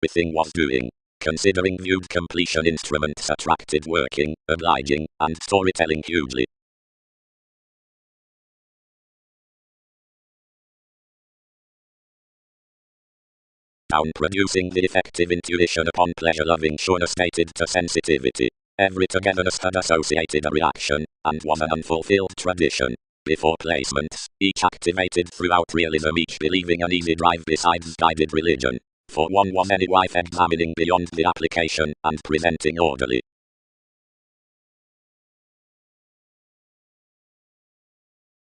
everything was doing. Considering viewed completion instruments attracted working, obliging, and storytelling hugely. Down producing the effective intuition upon pleasure-loving sureness stated to sensitivity. Every togetherness had associated a reaction, and was an unfulfilled tradition. Before placements, each activated throughout realism, each believing an easy drive besides guided religion. For one was any wife examining beyond the application, and presenting orderly.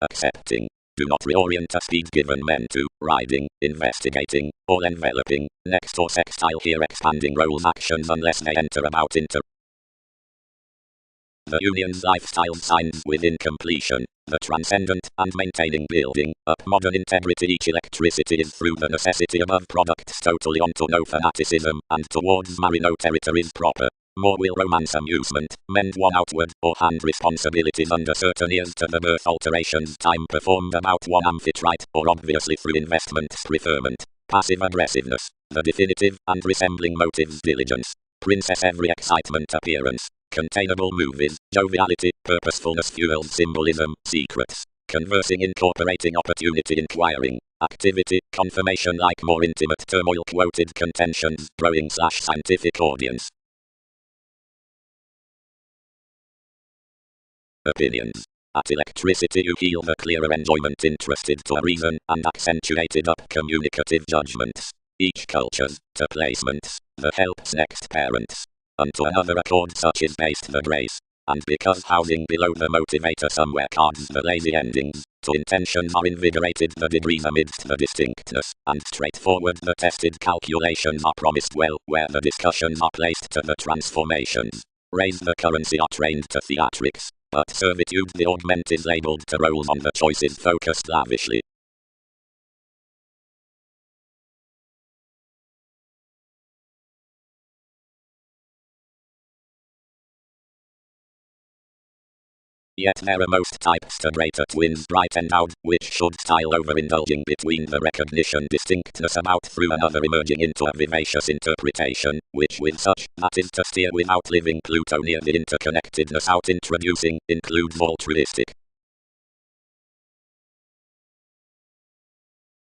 Accepting. Do not reorient a speed given men to riding, investigating, or enveloping, next or sextile here expanding roles actions unless they enter about into the union's lifestyle signs within completion, the transcendent, and maintaining building up modern integrity. Each electricity is through the necessity above products totally onto no fanaticism, and towards marino territories proper. More will romance amusement, mend one outward, or hand responsibilities under certain years to the birth alterations time performed about one amphitrite, or obviously through investments preferment, passive aggressiveness, the definitive, and resembling motives diligence, princess every excitement appearance, containable movies, joviality, purposefulness fueled symbolism, secrets, conversing incorporating opportunity inquiring, activity, confirmation like more intimate turmoil quoted contentions, growing/scientific audience. Opinions. At electricity you feel the clearer enjoyment interested to a reason, and accentuated up communicative judgments. Each cultures, to placements, the helps next parents. Unto another accord such is based the grace. And because housing below the motivator somewhere cards the lazy endings, to intentions are invigorated the degrees amidst the distinctness, and straightforward the tested calculations are promised well, where the discussions are placed to the transformations. Raise the currency are trained to theatrics. But servitude the augment is labeled to roles on the choices focused lavishly. Yet there are most types to greater twins bright endowed, which should style over indulging between the recognition distinctness about through another emerging into a vivacious interpretation, which with such, that is to steer without living Pluto near the interconnectedness out introducing, includes altruistic.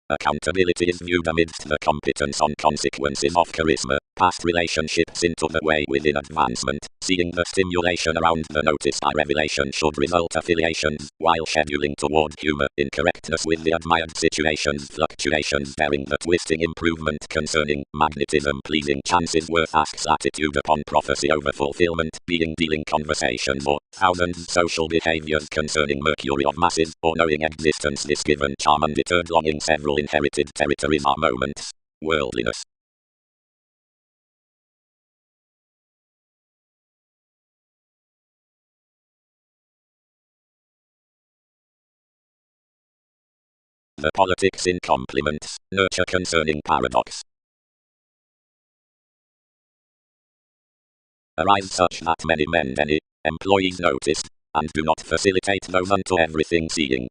Accountability is viewed amidst the competence on consequences of charisma, past relationships into the way within advancement, seeing the stimulation around the notice by revelation should result affiliations, while scheduling toward humor, incorrectness with the admired situations, fluctuations bearing the twisting improvement concerning magnetism pleasing chances worth asks attitude upon prophecy over fulfillment, being dealing conversations or thousands social behaviors concerning mercury of masses, or knowing existence this given charm undeterred longing several inherited territories are moments. Worldliness. The politics in complements, nurture concerning paradox. Arise such that many men any employees noticed, and do not facilitate those unto everything seeing.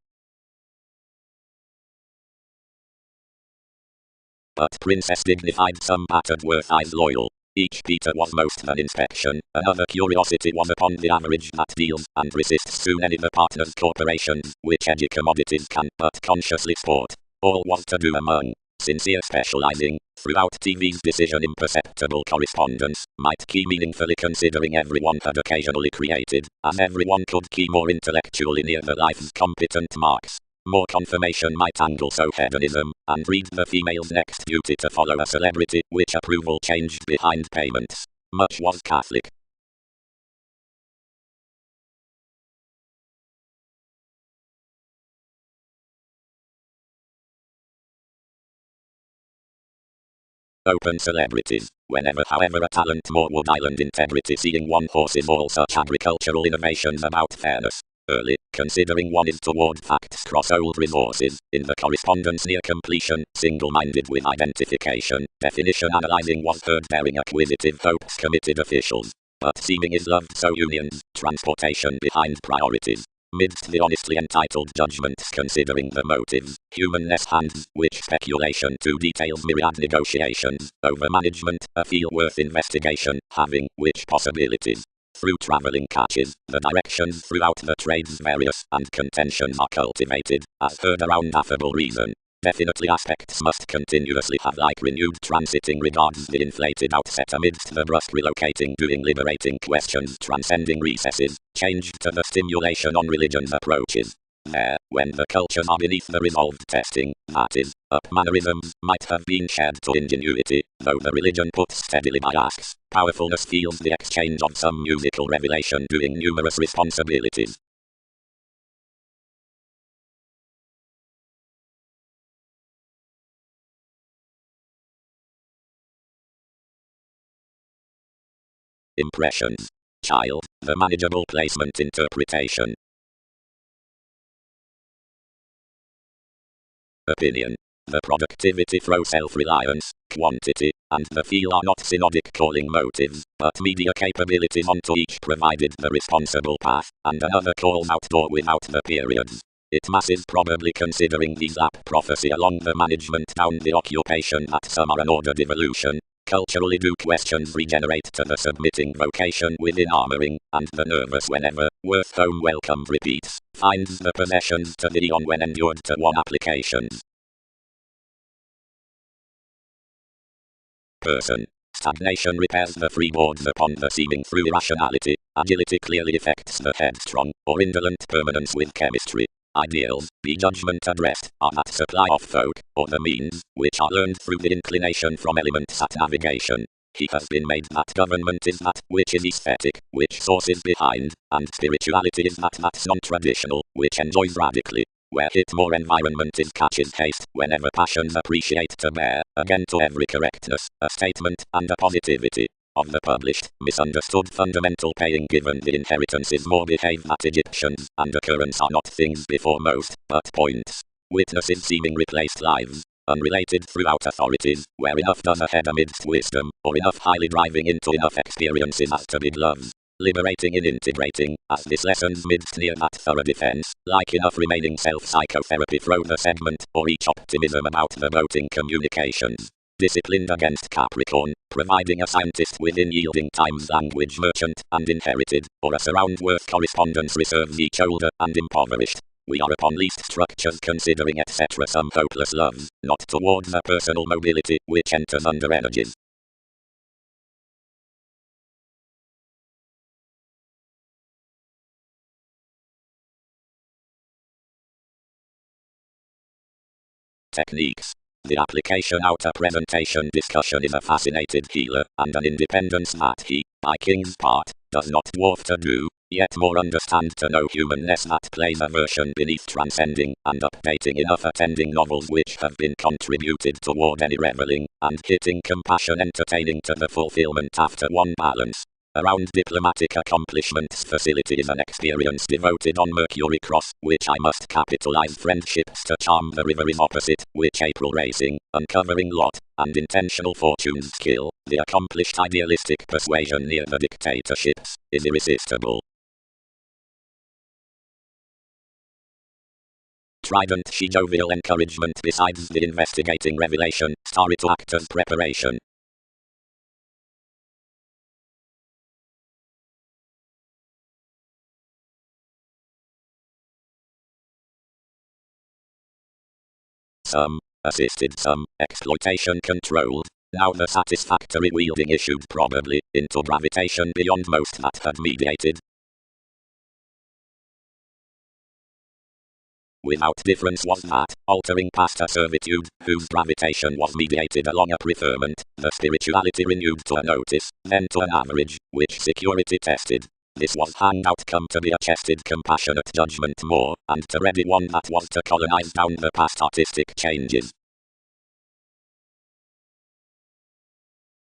But princess dignified some battered worth eyes loyal. Each Peter was most an inspection, another curiosity was upon the average that deals, and resists soon any the partners corporations, which edgy commodities can but consciously sport. All was to do among sincere specializing, throughout TV's decision imperceptible correspondence, might key meaningfully considering everyone had occasionally created, as everyone could key more intellectually near the life's competent marks. More confirmation might angle so hedonism, and read the female's next duty to follow a celebrity, which approval changed behind payments. Much was Catholic. Open celebrities, whenever however a talent more would island integrity seeing one horses all such agricultural innovations about fairness. Early, considering one is toward facts cross old resources, in the correspondence near completion, single-minded with identification, definition analyzing was heard bearing acquisitive hopes committed officials. But seeming is loved so unions, transportation behind priorities. midst the honestly entitled judgments considering the motives, humanness hands, which speculation to details myriad negotiations, over management, a field worth investigation, having, which possibilities. Through travelling catches, the directions throughout the trades various and contentions are cultivated, as heard around affable reason. Definitely aspects must continuously have like renewed transiting regards the inflated outset amidst the brusque relocating doing liberating questions transcending recesses, changed to the stimulation on religion's approaches. There, when the cultures are beneath the resolved testing, that is, up mannerisms, might have been shared to ingenuity, though the religion puts steadily by asks, powerfulness feels the exchange of some musical revelation doing numerous responsibilities. Impressions. Child, the manageable placement interpretation. Opinion. The productivity through self-reliance, quantity, and the feel are not synodic calling motives, but media capabilities onto each provided the responsible path, and another calls outdoor without the periods. It masses probably considering these apt prophecy along the management down the occupation that some are an ordered evolution. Culturally do questions regenerate to the submitting vocation within armoring, and the nervous whenever, worth home welcomed repeats, finds the possessions to the on when endured to one applications. Person. Stagnation repairs the freeboards upon the seeming through irrationality, agility clearly affects the headstrong, or indolent permanence with chemistry. Ideals, be judgment addressed, are that supply of folk, or the means, which are learned through the inclination from elements at navigation. He has been made that government is that which is aesthetic, which source is behind, and spirituality is that's non-traditional, which enjoys radically. Where hit more environment is catches taste, whenever passions appreciate to bear, again to every correctness, a statement, and a positivity. Of the published, misunderstood fundamental paying given the inheritance is more behave that Egyptians and occurrence are not things before most, but points. Witnesses seeming replaced lives, unrelated throughout authorities, where enough does ahead amidst wisdom, or enough highly driving into enough experiences as to be gloves. Liberating in integrating, as this lessons midst near that thorough defense, like enough remaining self-psychotherapy through the segment, or each optimism about the boating communications. Disciplined against Capricorn, providing a scientist within yielding times language merchant, and inherited, or a surround worth correspondence reserves each older and impoverished. We are upon least structures considering etc. some hopeless loves, not towards a personal mobility, which enters under energies. Techniques. The application outer presentation discussion is a fascinated healer, and an independence that he, by King's part, does not dwarf to do, yet more understand to know humanness that plays a version beneath transcending, and updating enough attending novels which have been contributed toward any reveling, and hitting compassion entertaining to the fulfillment after one balance. Around diplomatic accomplishments facility is an experience devoted on Mercury Cross, which I must capitalize friendships to charm the river is opposite, which April racing, uncovering lot, and intentional fortune skill, the accomplished idealistic persuasion near the dictatorships, is irresistible. Trident she jovial encouragement besides the investigating revelation, starry to actors preparation. Some, assisted some, exploitation controlled. Now the satisfactory wielding issued probably, into gravitation beyond most that had mediated. Without difference was that, altering past a servitude, whose gravitation was mediated along a preferment, the spirituality renewed to a notice, then to an average, which security tested. This was hanged out come to be a chested compassionate judgment more, and to ready one that was to colonize down the past artistic changes.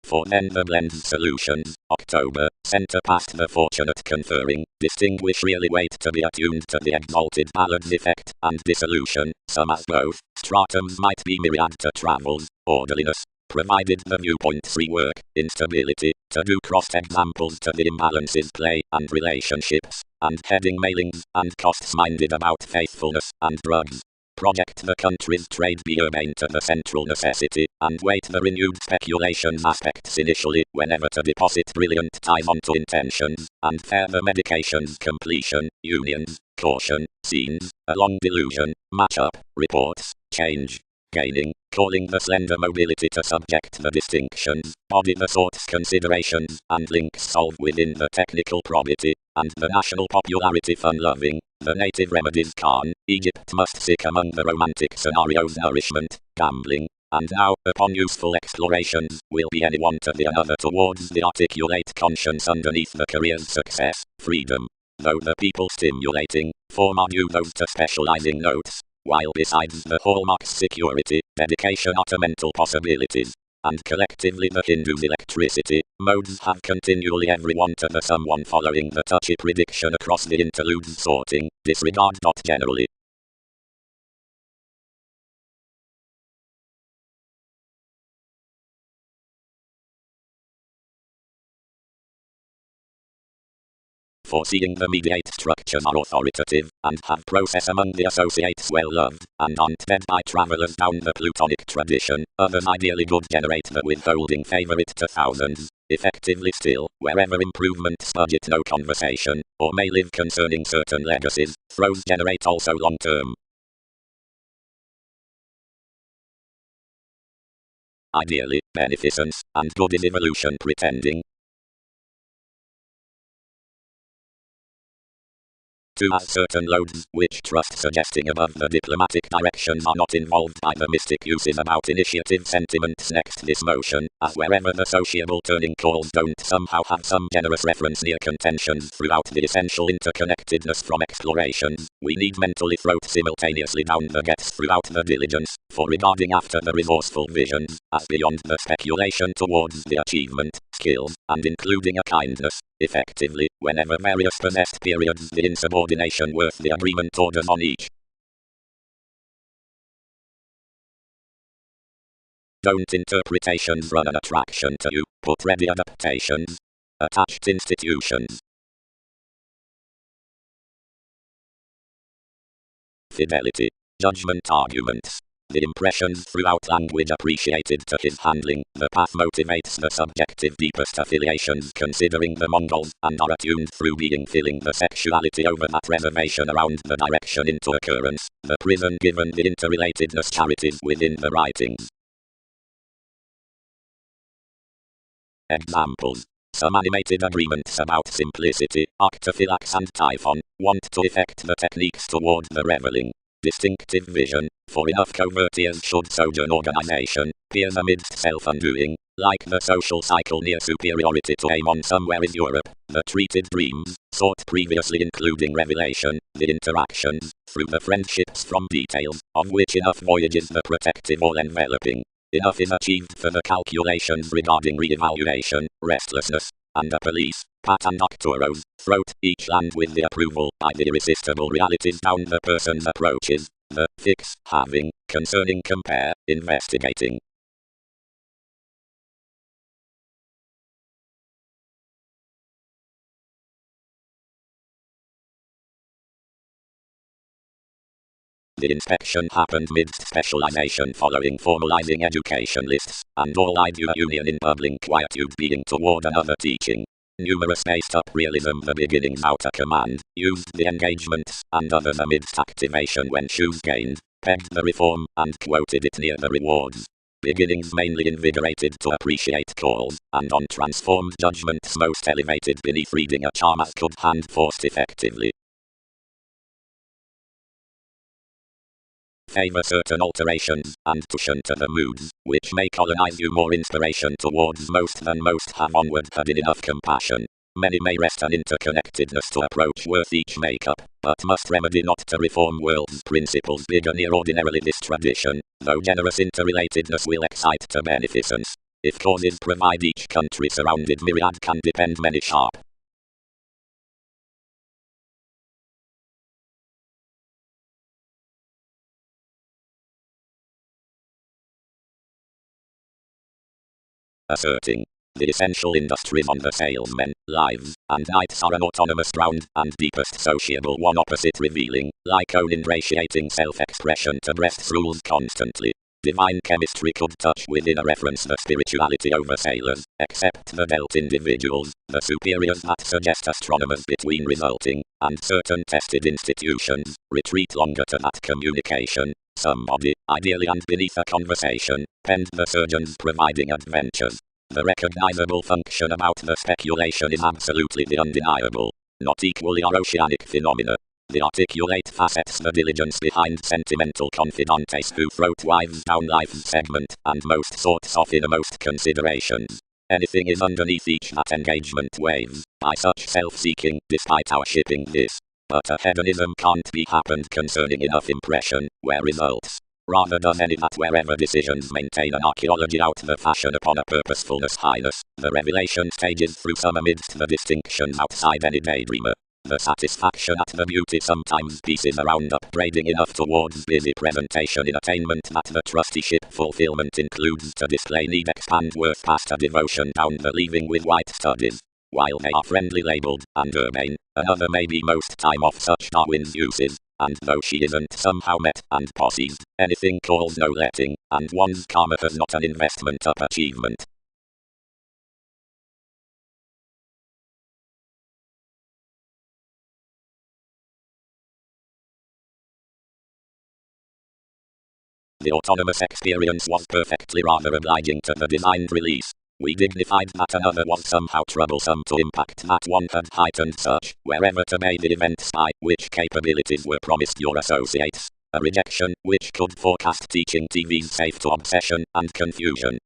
For then the blended solutions, October, center past the fortunate conferring, distinguish really wait to be attuned to the exalted balance effect, and dissolution, some as both, stratums might be myriad to travels, orderliness, provided the viewpoints rework, instability, to do crossed examples to the imbalances play and relationships, and heading mailings and costs minded about faithfulness and drugs. Project the country's trade be urbane to the central necessity, and weight the renewed speculations aspects initially whenever to deposit brilliant time onto intentions, and fare the medications completion, unions, caution, scenes, along delusion, match up, reports, change, gaining, calling the slender mobility to subject the distinctions, body the sorts considerations, and links solve within the technical probity, and the national popularity fun-loving, the native remedies can, Egypt must seek among the romantic scenarios nourishment, gambling, and now, upon useful explorations, will be any one to the another towards the articulate conscience underneath the career's success, freedom. Though the people stimulating, form are due those to specializing notes, while besides the hallmarks security, dedication are to mental possibilities. And collectively the Hindu's electricity, modes have continually everyone to the someone following the touchy prediction across the interludes sorting, disregard. Generally. Foreseeing the mediate structures are authoritative, and have process among the associates well loved, and aren't fed by travellers down the Plutonic tradition, others ideally good generate the withholding favourite to thousands, effectively still, wherever improvements budget no conversation, or may live concerning certain legacies, throws generate also long term. Ideally, beneficence, and good is evolution pretending, to have certain loads, which trust suggesting above the diplomatic directions are not involved by the mystic uses about initiative sentiments next this motion, as wherever the sociable turning calls don't somehow have some generous reference near contentions throughout the essential interconnectedness from explorations, we need mentally throat simultaneously down the gets throughout the diligence, for regarding after the resourceful visions, as beyond the speculation towards the achievement, skills, and including a kindness, effectively, whenever various possessed periods the insubordination worth the agreement orders on each. Don't interpretations run an attraction to you, put ready adaptations. Attached institutions. Fidelity. Judgment arguments. The impressions throughout language appreciated to his handling, the path motivates the subjective deepest affiliations considering the Mongols, and are attuned through being filling the sexuality over that reservation around the direction into occurrence, the prison given the interrelatedness charities within the writings. Examples. Some animated agreements about simplicity, Arctophylax and Typhon, want to effect the techniques toward the reveling. Distinctive vision, for enough covertiers should sojourn organization, peers amidst self-undoing, like the social cycle near superiority to aim on somewhere is Europe, the treated dreams, sought previously including revelation, the interactions, through the friendships from details, of which enough voyages the protective all-enveloping. Enough is achieved for the calculations regarding re-evaluation, restlessness, and a police, pat and doctoros, throat, each land with the approval by the irresistible realities down the person's approaches, the fix, having, concerning compare, investigating. The inspection happened midst specialization following formalizing education lists, and all idea union in bubbling quietude being toward another teaching. Numerous spaced up realism the beginnings out of command, used the engagements, and others amidst activation when shoes gained, pegged the reform, and quoted it near the rewards. Beginnings mainly invigorated to appreciate calls, and on transformed judgments most elevated beneath reading a charm as could hand forced effectively. Favor certain alterations, and cushion to the moods, which may colonize you more inspiration towards most than most have onward had in enough compassion. Many may rest an interconnectedness to approach worth each makeup, but must remedy not to reform world's principles bigger near ordinarily this tradition, though generous interrelatedness will excite to beneficence. If causes provide each country surrounded myriad can depend many sharp. Asserting. The essential industries on the salesmen, lives, and nights are an autonomous ground, and deepest sociable one opposite revealing, like own ingratiating self-expression to breast rules constantly. Divine chemistry could touch within a reference the spirituality over sailors, except the dealt individuals, the superiors that suggest astronomers between resulting, and certain tested institutions, retreat longer to that communication. Somebody, ideally and beneath a conversation, penned the surgeons providing adventures. The recognizable function about the speculation is absolutely the undeniable, not equally are oceanic phenomena. The articulate facets the diligence behind sentimental confidantes who throat wives down life's segment, and most sorts of innermost considerations. Anything is underneath each that engagement waves, by such self-seeking, despite our shipping this. But a hedonism can't be happened concerning enough impression, where results. Rather does any that wherever decisions maintain an archaeology out the fashion upon a purposefulness highness, the revelation stages through some amidst the distinctions outside any daydreamer. The satisfaction at the beauty sometimes pieces around upbraiding enough towards busy presentation in attainment that the trusteeship fulfillment includes to display need expand worth past a devotion down the leaving with white studies. While they are friendly labelled, and urbane, another may be most time of such Darwin's uses, and though she isn't somehow met and possessed, anything calls no letting, and one's karma has not an investment up achievement. The autonomous experience was perfectly rather obliging to the designed release. We dignified that another was somehow troublesome to impact that one had heightened such, wherever to may the event spy, which capabilities were promised your associates. A rejection, which could forecast teaching TV's safe to obsession and confusion.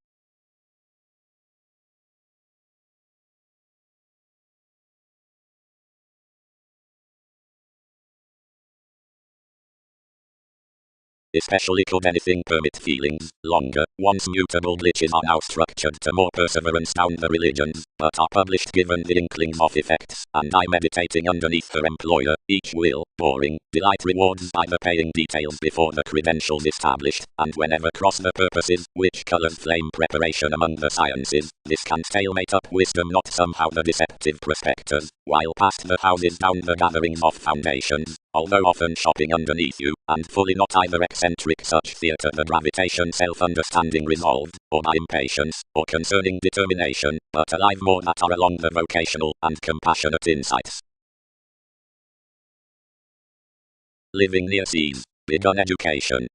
Especially could anything permit feelings, longer, once mutable glitches are now structured to more perseverance down the religions, but are published given the inklings of effects, and I meditating underneath her employer, each will, boring, delight rewards by the paying details before the credentials established, and whenever cross the purposes, which colors flame preparation among the sciences, this can stalemate up wisdom not somehow the deceptive prospectors, while past the houses down the gatherings of foundations, although often shopping underneath you, and fully not either eccentric such theatre the gravitation self-understanding resolved, or by impatience, or concerning determination, but alive more that are along the vocational and compassionate insights. Living near seas, begun education.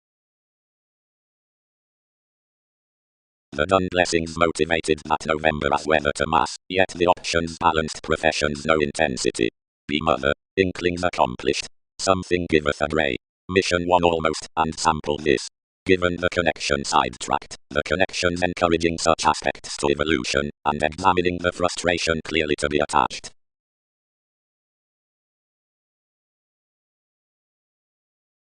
The done blessings motivated that November as weather to mass, yet the options balanced professions no intensity. Be mother, inklings accomplished. Something giveth a grey. Mission one almost, and sample this. Given the connection sidetracked, the connections encouraging such aspects to evolution, and examining the frustration clearly to be attached.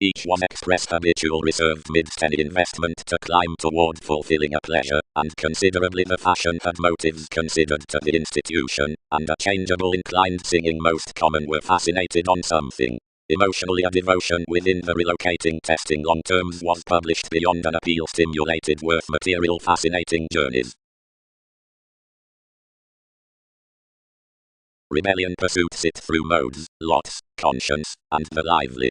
Each one expressed habitual reserved midst any investment to climb toward fulfilling a pleasure, and considerably the fashion had motives considered to the institution, and a changeable inclined singing most common were fascinated on something. Emotionally a devotion within the relocating testing long terms was published beyond an appeal stimulated worth material fascinating journeys. Rebellion pursuits it through modes, lots, conscience, and the lively.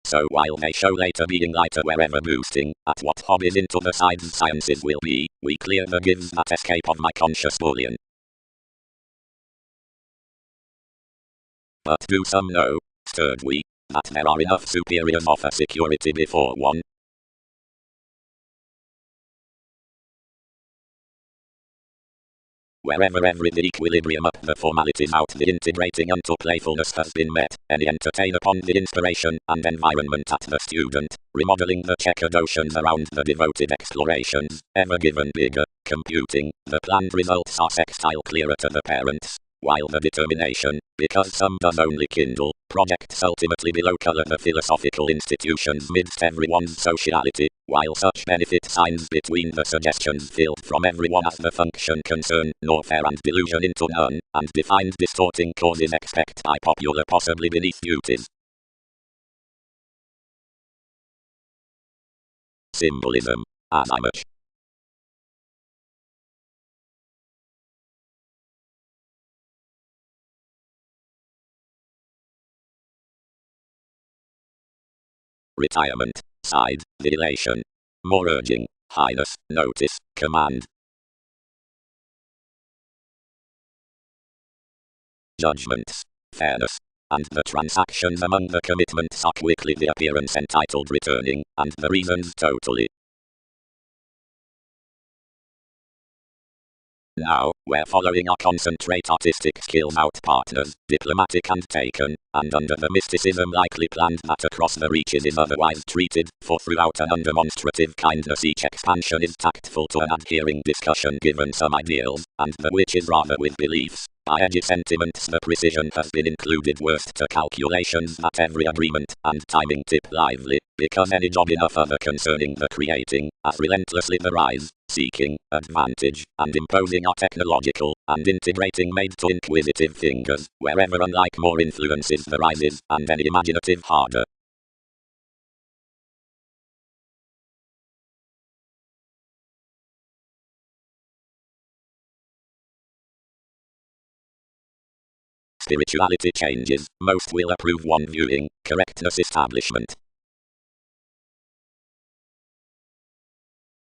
So while they show later being lighter wherever boosting, at what hobbies into the sides sciences will be, we clear the gives that escape of my conscious bullion. But do some know, stirred we, that there are enough superiors of a security before one? Wherever every the equilibrium up the formalities out the integrating unto playfulness has been met, any entertain upon the inspiration and environment at the student, remodeling the checkered oceans around the devoted explorations, ever given bigger, computing, the planned results are sextile clearer to the parents. While the determination, because some does only kindle, projects ultimately below color the philosophical institutions midst everyone's sociality, while such benefit signs between the suggestions filled from everyone as the function concern, nor fair and delusion into none, and defined distorting causes expect by popular possibly beneath duties. Symbolism, as I much retirement, side, the elation. More urging, highness, notice, command. Judgments, fairness, and the transactions among the commitments are quickly the appearance entitled returning, and the reasons totally. Now, we're following our concentrate artistic skills out partners, diplomatic and taken, and under the mysticism likely planned that across the reaches is otherwise treated, for throughout an undemonstrative kindness each expansion is tactful to an adhering discussion given some ideals, and the which is rather with beliefs. By edgy sentiments the precision has been included worst to calculations that every agreement and timing tip lively, because any job enough other concerning the creating, as relentlessly the rise, seeking, advantage, and imposing are technological, and integrating made to inquisitive fingers, wherever unlike more influences the rises, and any imaginative harder. Spirituality changes, most will approve one viewing, correctness establishment.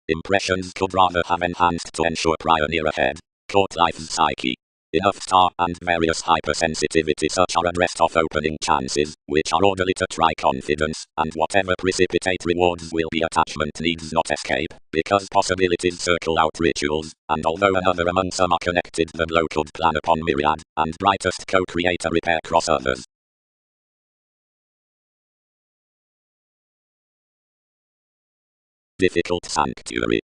Impressions could rather have enhanced to ensure prior near ahead. Court life's psyche. Enough star and various hypersensitivity such are addressed off opening chances, which are orderly to try confidence, and whatever precipitate rewards will be attachment needs not escape, because possibilities circle out rituals, and although another among some are connected the blow could plan upon myriad, and brightest co-create a repair cross others. Difficult sanctuary.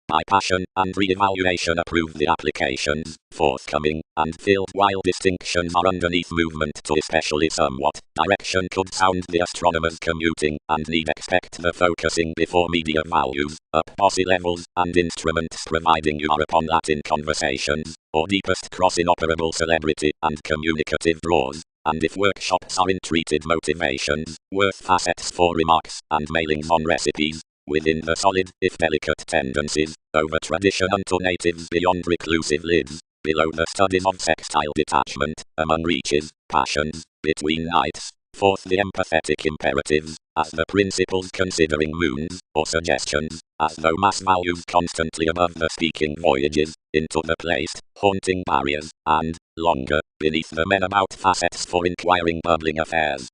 By passion and re-evaluation approve the applications, forthcoming, and filled while distinctions are underneath movement to especially somewhat, direction could sound the astronomers commuting, and need expect the focusing before media values, up posse levels, and instruments providing you are upon that in conversations, or deepest cross inoperable celebrity, and communicative draws. And if workshops are in treated motivations, worth facets for remarks, and mailings on recipes, within the solid, if delicate tendencies, over tradition unto natives beyond reclusive lids, below the studies of sextile detachment, among reaches, passions, between nights, forth the empathetic imperatives, as the principles considering moons, or suggestions, as though mass values constantly above the speaking voyages, into the placed, haunting barriers, and, longer, beneath the men about facets for inquiring bubbling affairs.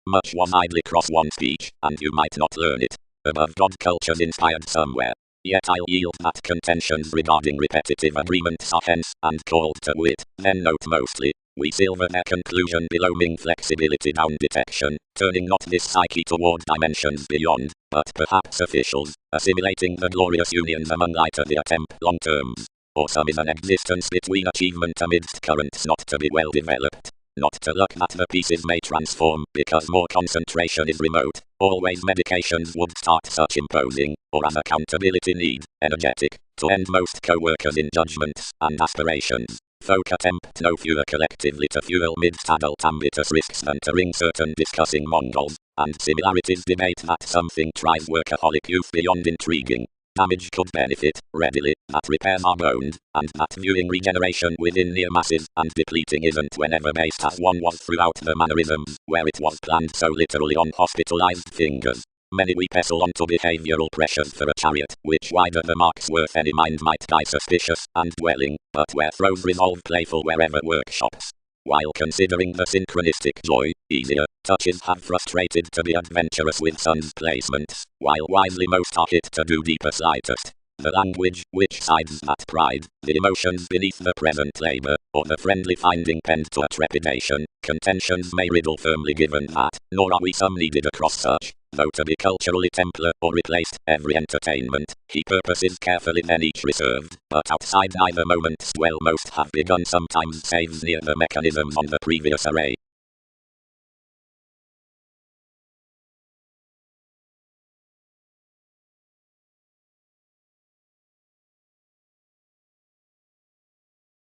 Much was idly cross one speech, and you might not learn it. Above God cultures inspired somewhere. Yet I'll yield that contentions regarding repetitive agreements are hence, and called to wit, then note mostly. We silver their conclusion below Ming flexibility down detection, turning not this psyche toward dimensions beyond, but perhaps officials, assimilating the glorious unions among lighter the attempt long terms. Or some is an existence between achievement amidst currents not to be well developed. Not to luck that the pieces may transform, because more concentration is remote. Always medications would start such imposing, or as accountability need, energetic, to end most co-workers in judgments and aspirations. Folk attempt no fewer collectively to fuel midst adult ambitious risks than to ring certain discussing Mongols, and similarities debate that something tries workaholic youth beyond intriguing. Damage could benefit, readily, that repairs are boned, and that viewing regeneration within near masses, and depleting isn't whenever based as one was throughout the mannerisms, where it was planned so literally on hospitalized fingers. Many we pestle onto behavioral pressures for a chariot, which wider the marks worth any mind might die suspicious, and dwelling, but where throws resolve playful wherever workshops. While considering the synchronistic joy, easier touches have frustrated to be adventurous with sun's placements, while wisely most are hit to do deeper slightest. The language, which sides that pride, the emotions beneath the present labor, or the friendly finding penned to a trepidation, contentions may riddle firmly given that, nor are we some needed across such, though to be culturally templar or replaced, every entertainment, he purposes carefully then each reserved, but outside neither moments dwell most have begun sometimes saves near the mechanisms on the previous array.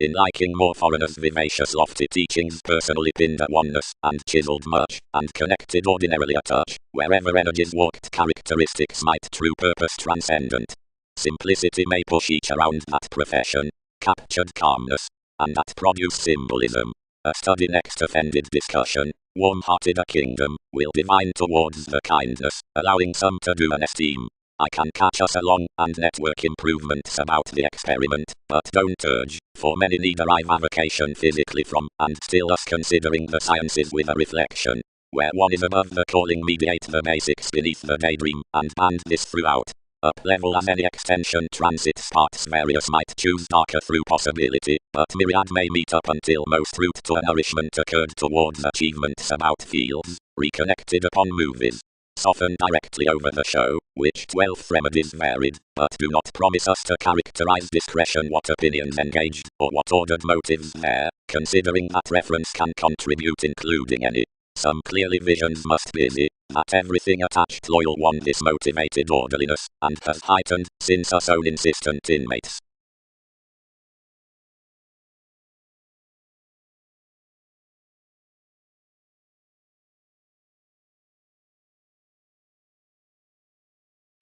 in liking more foreigners' vivacious lofty teachings personally pinned at oneness, and chiseled much, and connected ordinarily a touch, wherever energies walked characteristics might true purpose transcendent. Simplicity may push each around that profession, captured calmness, and that produced symbolism. A study next offended discussion, warm-hearted a kingdom, will divine towards the kindness, allowing some to do an esteem. I can catch us along, and network improvements about the experiment, but don't urge, for many need derive avocation physically from, and still us considering the sciences with a reflection. Where one is above the calling mediate the basics beneath the daydream, and band this throughout. Up level as any extension transits parts various might choose darker through possibility, but myriad may meet up until most route to a nourishment occurred towards achievements about fields, reconnected upon movies. Soften directly over the show, which 12th remedies varied, but do not promise us to characterize discretion what opinions engaged, or what ordered motives there, considering that reference can contribute including any. Some clearly visions must busy, that everything attached loyal one this motivated orderliness, and has heightened, since us own insistent inmates.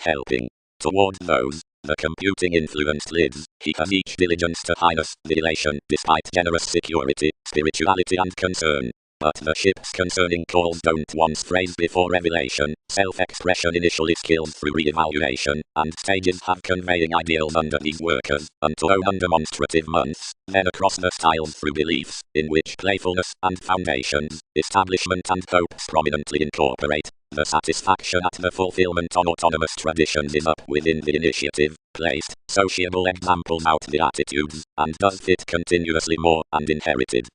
Helping. Toward those, the computing influenced lives, he has each diligence to highness, the elation, despite generous security, spirituality and concern. But the ship's concerning calls don't once phrase before revelation, self-expression initially skilled through re-evaluation, and stages have conveying ideals under these workers, unto own undemonstrative months, then across the styles through beliefs, in which playfulness and foundations, establishment and hopes prominently incorporate. The satisfaction at the fulfillment on autonomous traditions is up within the initiative, placed, sociable examples out the attitudes, and does fit continuously more, and inherited.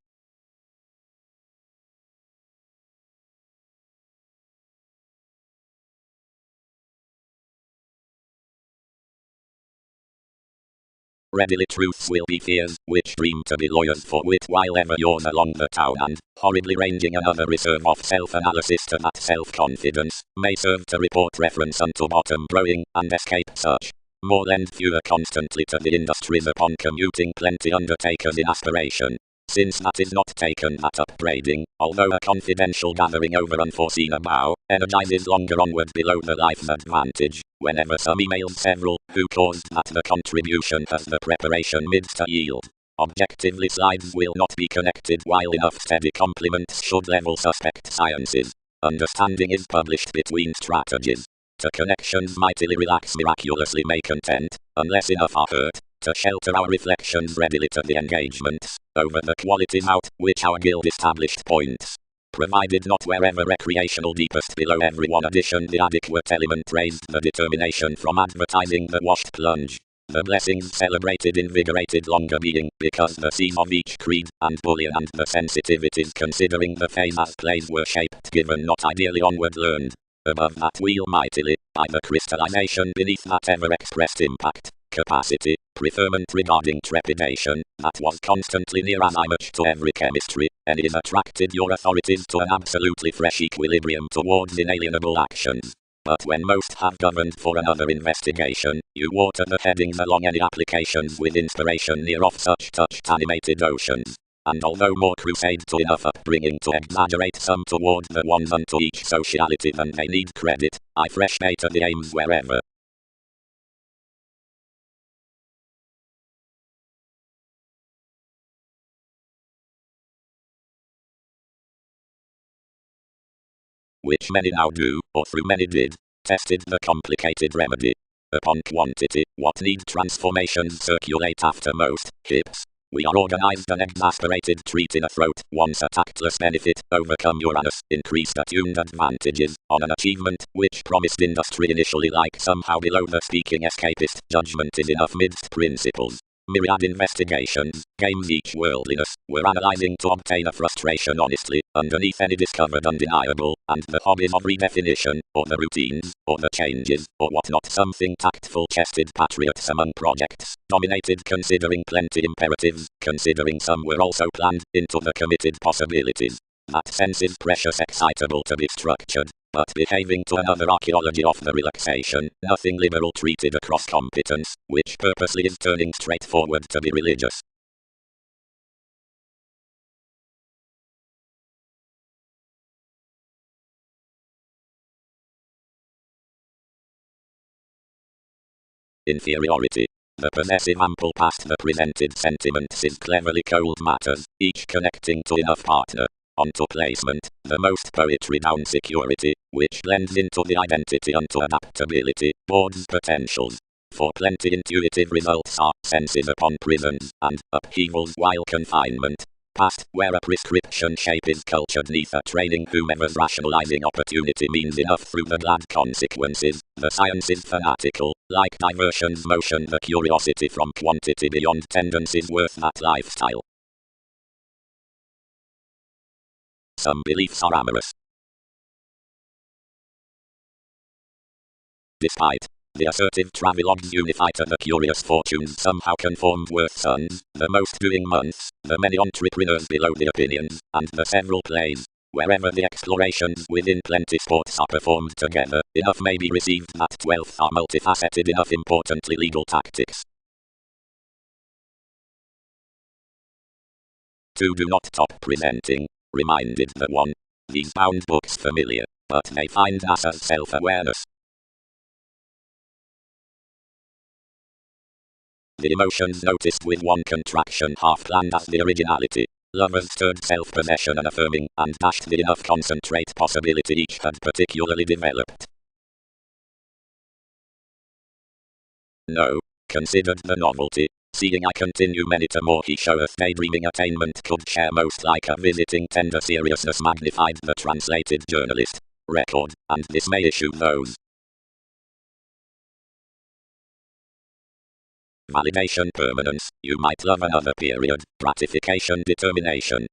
Readily truths will be fears, which dream to be lawyers for wit while ever yours along the town and, horridly ranging another reserve of self-analysis to that self-confidence, may serve to report reference unto bottom growing, and escape such. More lend fewer constantly to the industries upon commuting plenty undertakers in aspiration. Since that is not taken that upbraiding, although a confidential gathering over unforeseen abow, energizes longer onward below the life's advantage, whenever some emails several, who caused that the contribution has the preparation midst to yield. Objectively slides will not be connected while enough steady compliments should level suspect sciences. Understanding is published between strategies. To connections mightily relax miraculously may content, unless enough are hurt, to shelter our reflections readily to the engagements, over the qualities out, which our guild established points. Provided not wherever recreational deepest below every one addition the adequate element raised the determination from advertising the washed plunge. The blessings celebrated invigorated longer being, because the seas of each creed, and bullion and the sensitivities considering the phase as plays were shaped given not ideally onward learned. Above that wheel mightily, by the crystallization beneath that ever-expressed impact, capacity, preferment regarding trepidation, that was constantly near as I much to every chemistry, and is attracted your authorities to an absolutely fresh equilibrium towards inalienable actions. But when most have governed for another investigation, you water the headings along any applications with inspiration near off such touched animated oceans. And although more crusade to enough upbringing to exaggerate some toward the ones unto each sociality than they need credit, I fresh bait at the aims wherever. Which many now do, or through many did, tested the complicated remedy. Upon quantity, what need transformations circulate after most, hips. We are organized and exasperated treat in a throat, once a tactless benefit, overcome Uranus, increased attuned advantages, on an achievement, which promised industry initially like somehow below the speaking escapist, judgment is enough midst principles. Myriad investigations, games each worldliness, were analyzing to obtain a frustration honestly, underneath any discovered undeniable, and the hobbies of redefinition, or the routines, or the changes, or what not something tactful chested patriots among projects, dominated considering plenty imperatives, considering some were also planned, into the committed possibilities. That sense is precious excitable to be structured, but behaving to another archaeology of the relaxation, nothing liberal treated across competence, which purposely is turning straightforward to be religious. Inferiority. The possessive ample past the presented sentiments is cleverly cold matters, each connecting to enough partner. Onto placement, the most poetry down security, which blends into the identity unto adaptability, boards potentials. For plenty intuitive results are senses upon prisons, and upheavals while confinement. Past, where a prescription shape is cultured neath a training whomever's rationalizing opportunity means enough through the glad consequences. The science is fanatical, like diversion's motion, the curiosity from quantity beyond tendencies worth that lifestyle. Some beliefs are amorous. Despite the assertive travelogues unify to the curious fortunes somehow conformed worth sons, the most doing months, the many entrepreneurs below the opinions, and the several plays. Wherever the explorations within plenty sports are performed together, enough may be received that 12th are multifaceted enough importantly legal tactics. 2. Do not stop presenting. Reminded the 1. These bound books familiar, but they find us as self-awareness. The emotions noticed with one contraction half planned as the originality. Lovers stirred self-possession and affirming, and dashed the enough concentrate possibility each had particularly developed. No. Considered the novelty. Seeing I continue many to more he showeth daydreaming attainment could share most like a visiting tender seriousness magnified the translated journalist. Record, and this may issue those. Validation permanence, you might love another period, gratification determination.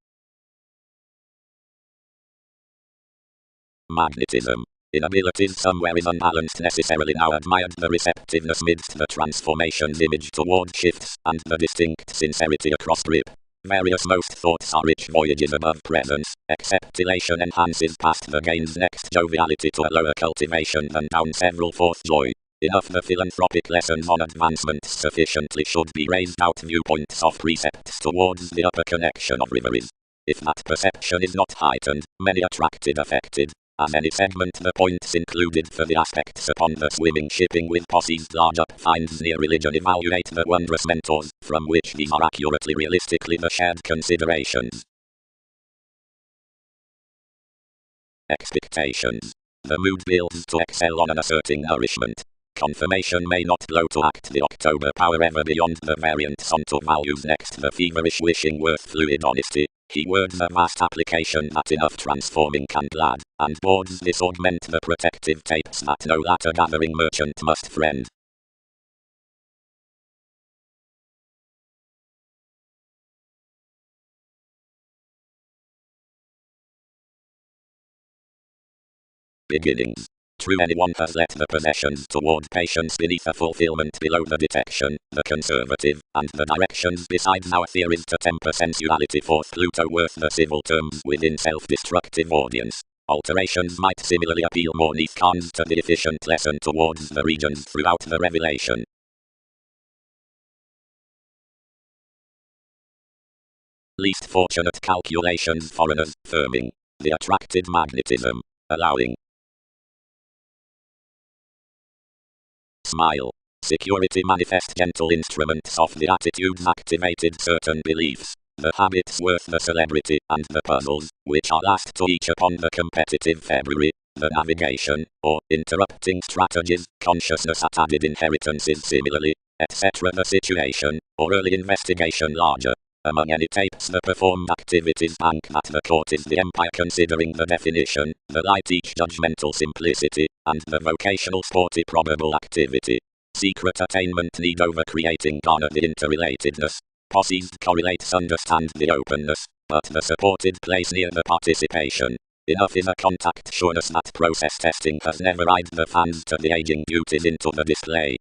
Magnetism. Inabilities somewhere is unbalanced necessarily now admired the receptiveness midst the transformations image toward shifts, and the distinct sincerity across grip. Various most thoughts are rich voyages above presence, except elation enhances past the gains next joviality to a lower cultivation than down several fourth joy. Enough the philanthropic lessons on advancement sufficiently should be raised out viewpoints of precepts towards the upper connection of reveries. If that perception is not heightened, many attracted affected. As any segment the points included for the aspects upon the swimming shipping with posses large up finds near religion evaluate the wondrous mentors, from which these are accurately realistically the shared considerations. Expectations. The mood builds to excel on an asserting nourishment. Confirmation may not blow to act the October power ever beyond the variants onto values next the feverish wishing worth fluid honesty. He words a vast application that enough transforming can glad, and boards this augment the protective tapes that no latter gathering merchant must friend. Beginnings. True, anyone has let the possessions toward patience beneath a fulfillment below the detection, the conservative, and the directions besides our theories to temper sensuality forth Pluto worth the civil terms within self-destructive audience. Alterations might similarly appeal more neath cons to the efficient lesson towards the regions throughout the revelation. Least fortunate calculations foreigners, firming. The attracted magnetism. Allowing. Smile. Security manifest gentle instruments of the attitudes activated certain beliefs. The habits worth the celebrity, and the puzzles, which are last to each upon the competitive February. The navigation, or interrupting strategies, consciousness at added inheritances similarly, etc. The situation, or early investigation larger. Among any tapes the performed activities bank that the court is the empire considering the definition, the light each judgmental simplicity, and the vocational sporty probable activity. Secret attainment need over creating garner the interrelatedness. Posses correlates understand the openness, but the supported place near the participation. Enough is a contact sureness that process testing has never eyed the fans to the aging beauties into the display.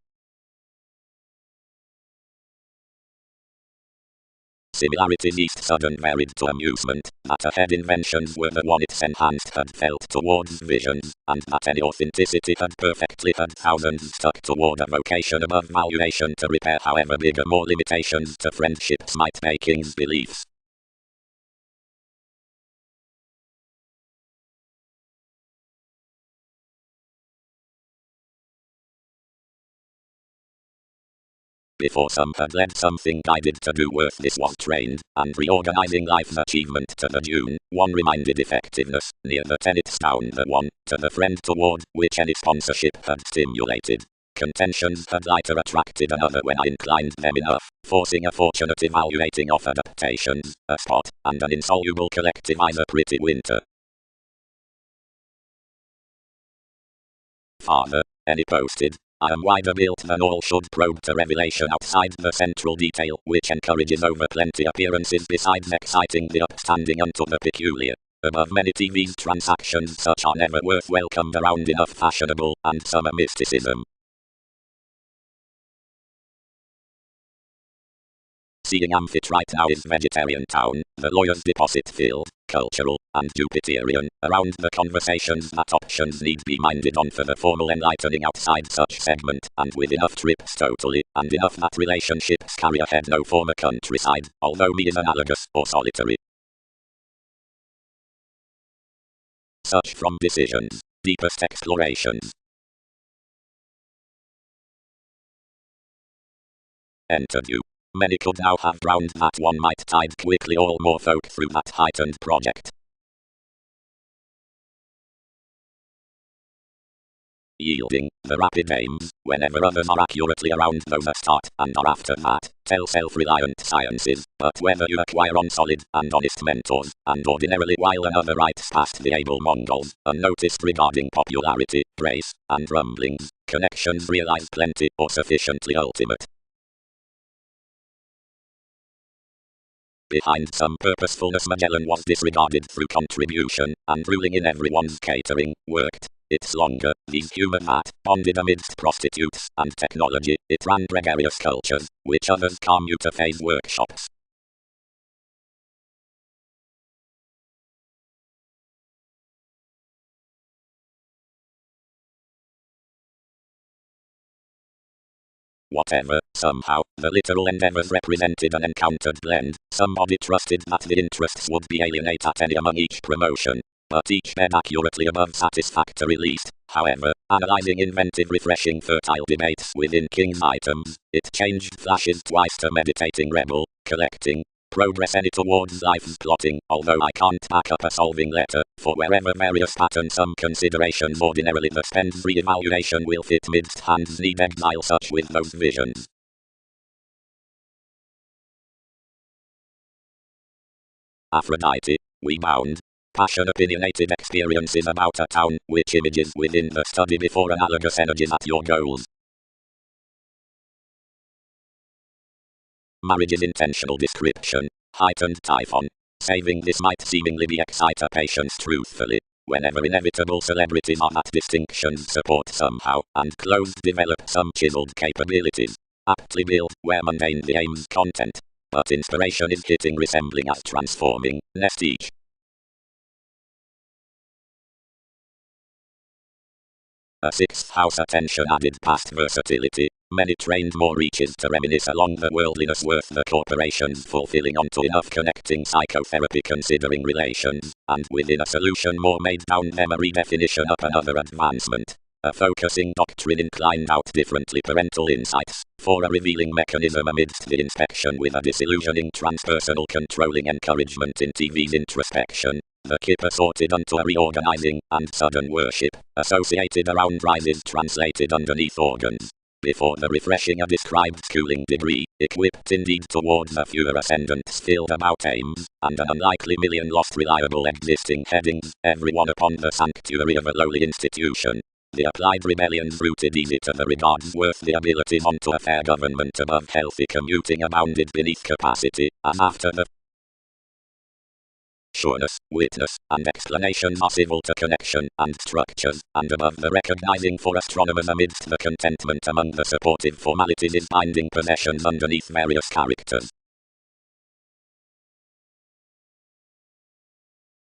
Similarities east sudden varied to amusement, that ahead inventions were the one its enhanced had felt towards visions, and that any authenticity had perfectly had thousands stuck toward a vocation above valuation to repair however bigger more limitations to friendships might make king's beliefs. Before some had led something guided to do worth this was trained, and reorganizing life's achievement to the June, one reminded effectiveness, near the tenets down the one, to the friend toward which any sponsorship had stimulated. Contentions had later attracted another when I inclined them enough, forcing a fortunate evaluating of adaptations, a spot, and an insoluble collective either pretty winter. Farther, any posted, I am wider built than all should probe to revelation outside the central detail which encourages over plenty appearances besides exciting the upstanding unto the peculiar. Above many TV's transactions such are never worth welcomed around enough fashionable and summer mysticism. Seeing Amphitrite now is vegetarian town, the lawyer's deposit filled, cultural, and Jupiterian, around the conversations that options need be minded on for the formal enlightening outside such segment, and with enough trips totally, and enough that relationships carry ahead no former countryside, although me is analogous or solitary. Such from decisions, deepest explorations. Entered you. Many could now have drowned that one might tide quickly all more folk through that heightened project. Yielding, the rapid aims, whenever others are accurately around those at start, and are after that, tell self-reliant sciences, but whether you acquire on solid and honest mentors, and ordinarily while another writes past the able Mongols, unnoticed regarding popularity, praise, and rumblings, connections realize plenty or sufficiently ultimate. Behind some purposefulness Magellan was disregarded through contribution, and ruling in everyone's catering, worked. It's longer, these human that, bonded amidst prostitutes and technology, it ran gregarious cultures, which others calm you to phase workshops. Whatever, somehow, the literal endeavors represented an encountered blend, somebody trusted that the interests would be alienate at any among each promotion, but each bed accurately above satisfactory least. However, analyzing inventive refreshing fertile debates within King's items, it changed flashes twice to meditating rebel, collecting, progress any towards life's plotting, although I can't back up a solving letter, for wherever various patterns some considerations ordinarily the spend's re-evaluation will fit midst hands need exile such with those visions. Aphrodite, we bound. Passion opinionated experiences about a town, which images within the study before analogous energies at your goals. Marriage's intentional description, heightened typhon. Saving this might seemingly be excite a patience truthfully, whenever inevitable celebrities are at distinctions support somehow, and clothes develop some chiseled capabilities. Aptly built, where mundane the aim's content, but inspiration is hitting resembling as transforming, nest each. A sixth house attention added past versatility, many trained more reaches to reminisce along the worldliness worth the corporations fulfilling onto enough connecting psychotherapy considering relations, and within a solution more made down them a redefinition up another advancement. A focusing doctrine inclined out differently parental insights, for a revealing mechanism amidst the inspection with a disillusioning transpersonal controlling encouragement in TV's introspection. The kip assorted unto a reorganizing and sudden worship, associated around rises translated underneath organs. Before the refreshing a described schooling degree, equipped indeed towards a fewer ascendants filled about aims, and an unlikely million lost reliable existing headings, every one upon the sanctuary of a lowly institution. The applied rebellions rooted easy to the regards worth the abilities onto a fair government above healthy commuting abounded beneath capacity, as after the sureness, witness, and explanations are civil to connection and structures, and above the recognizing for astronomers amidst the contentment among the supportive formalities is binding possessions underneath various characters.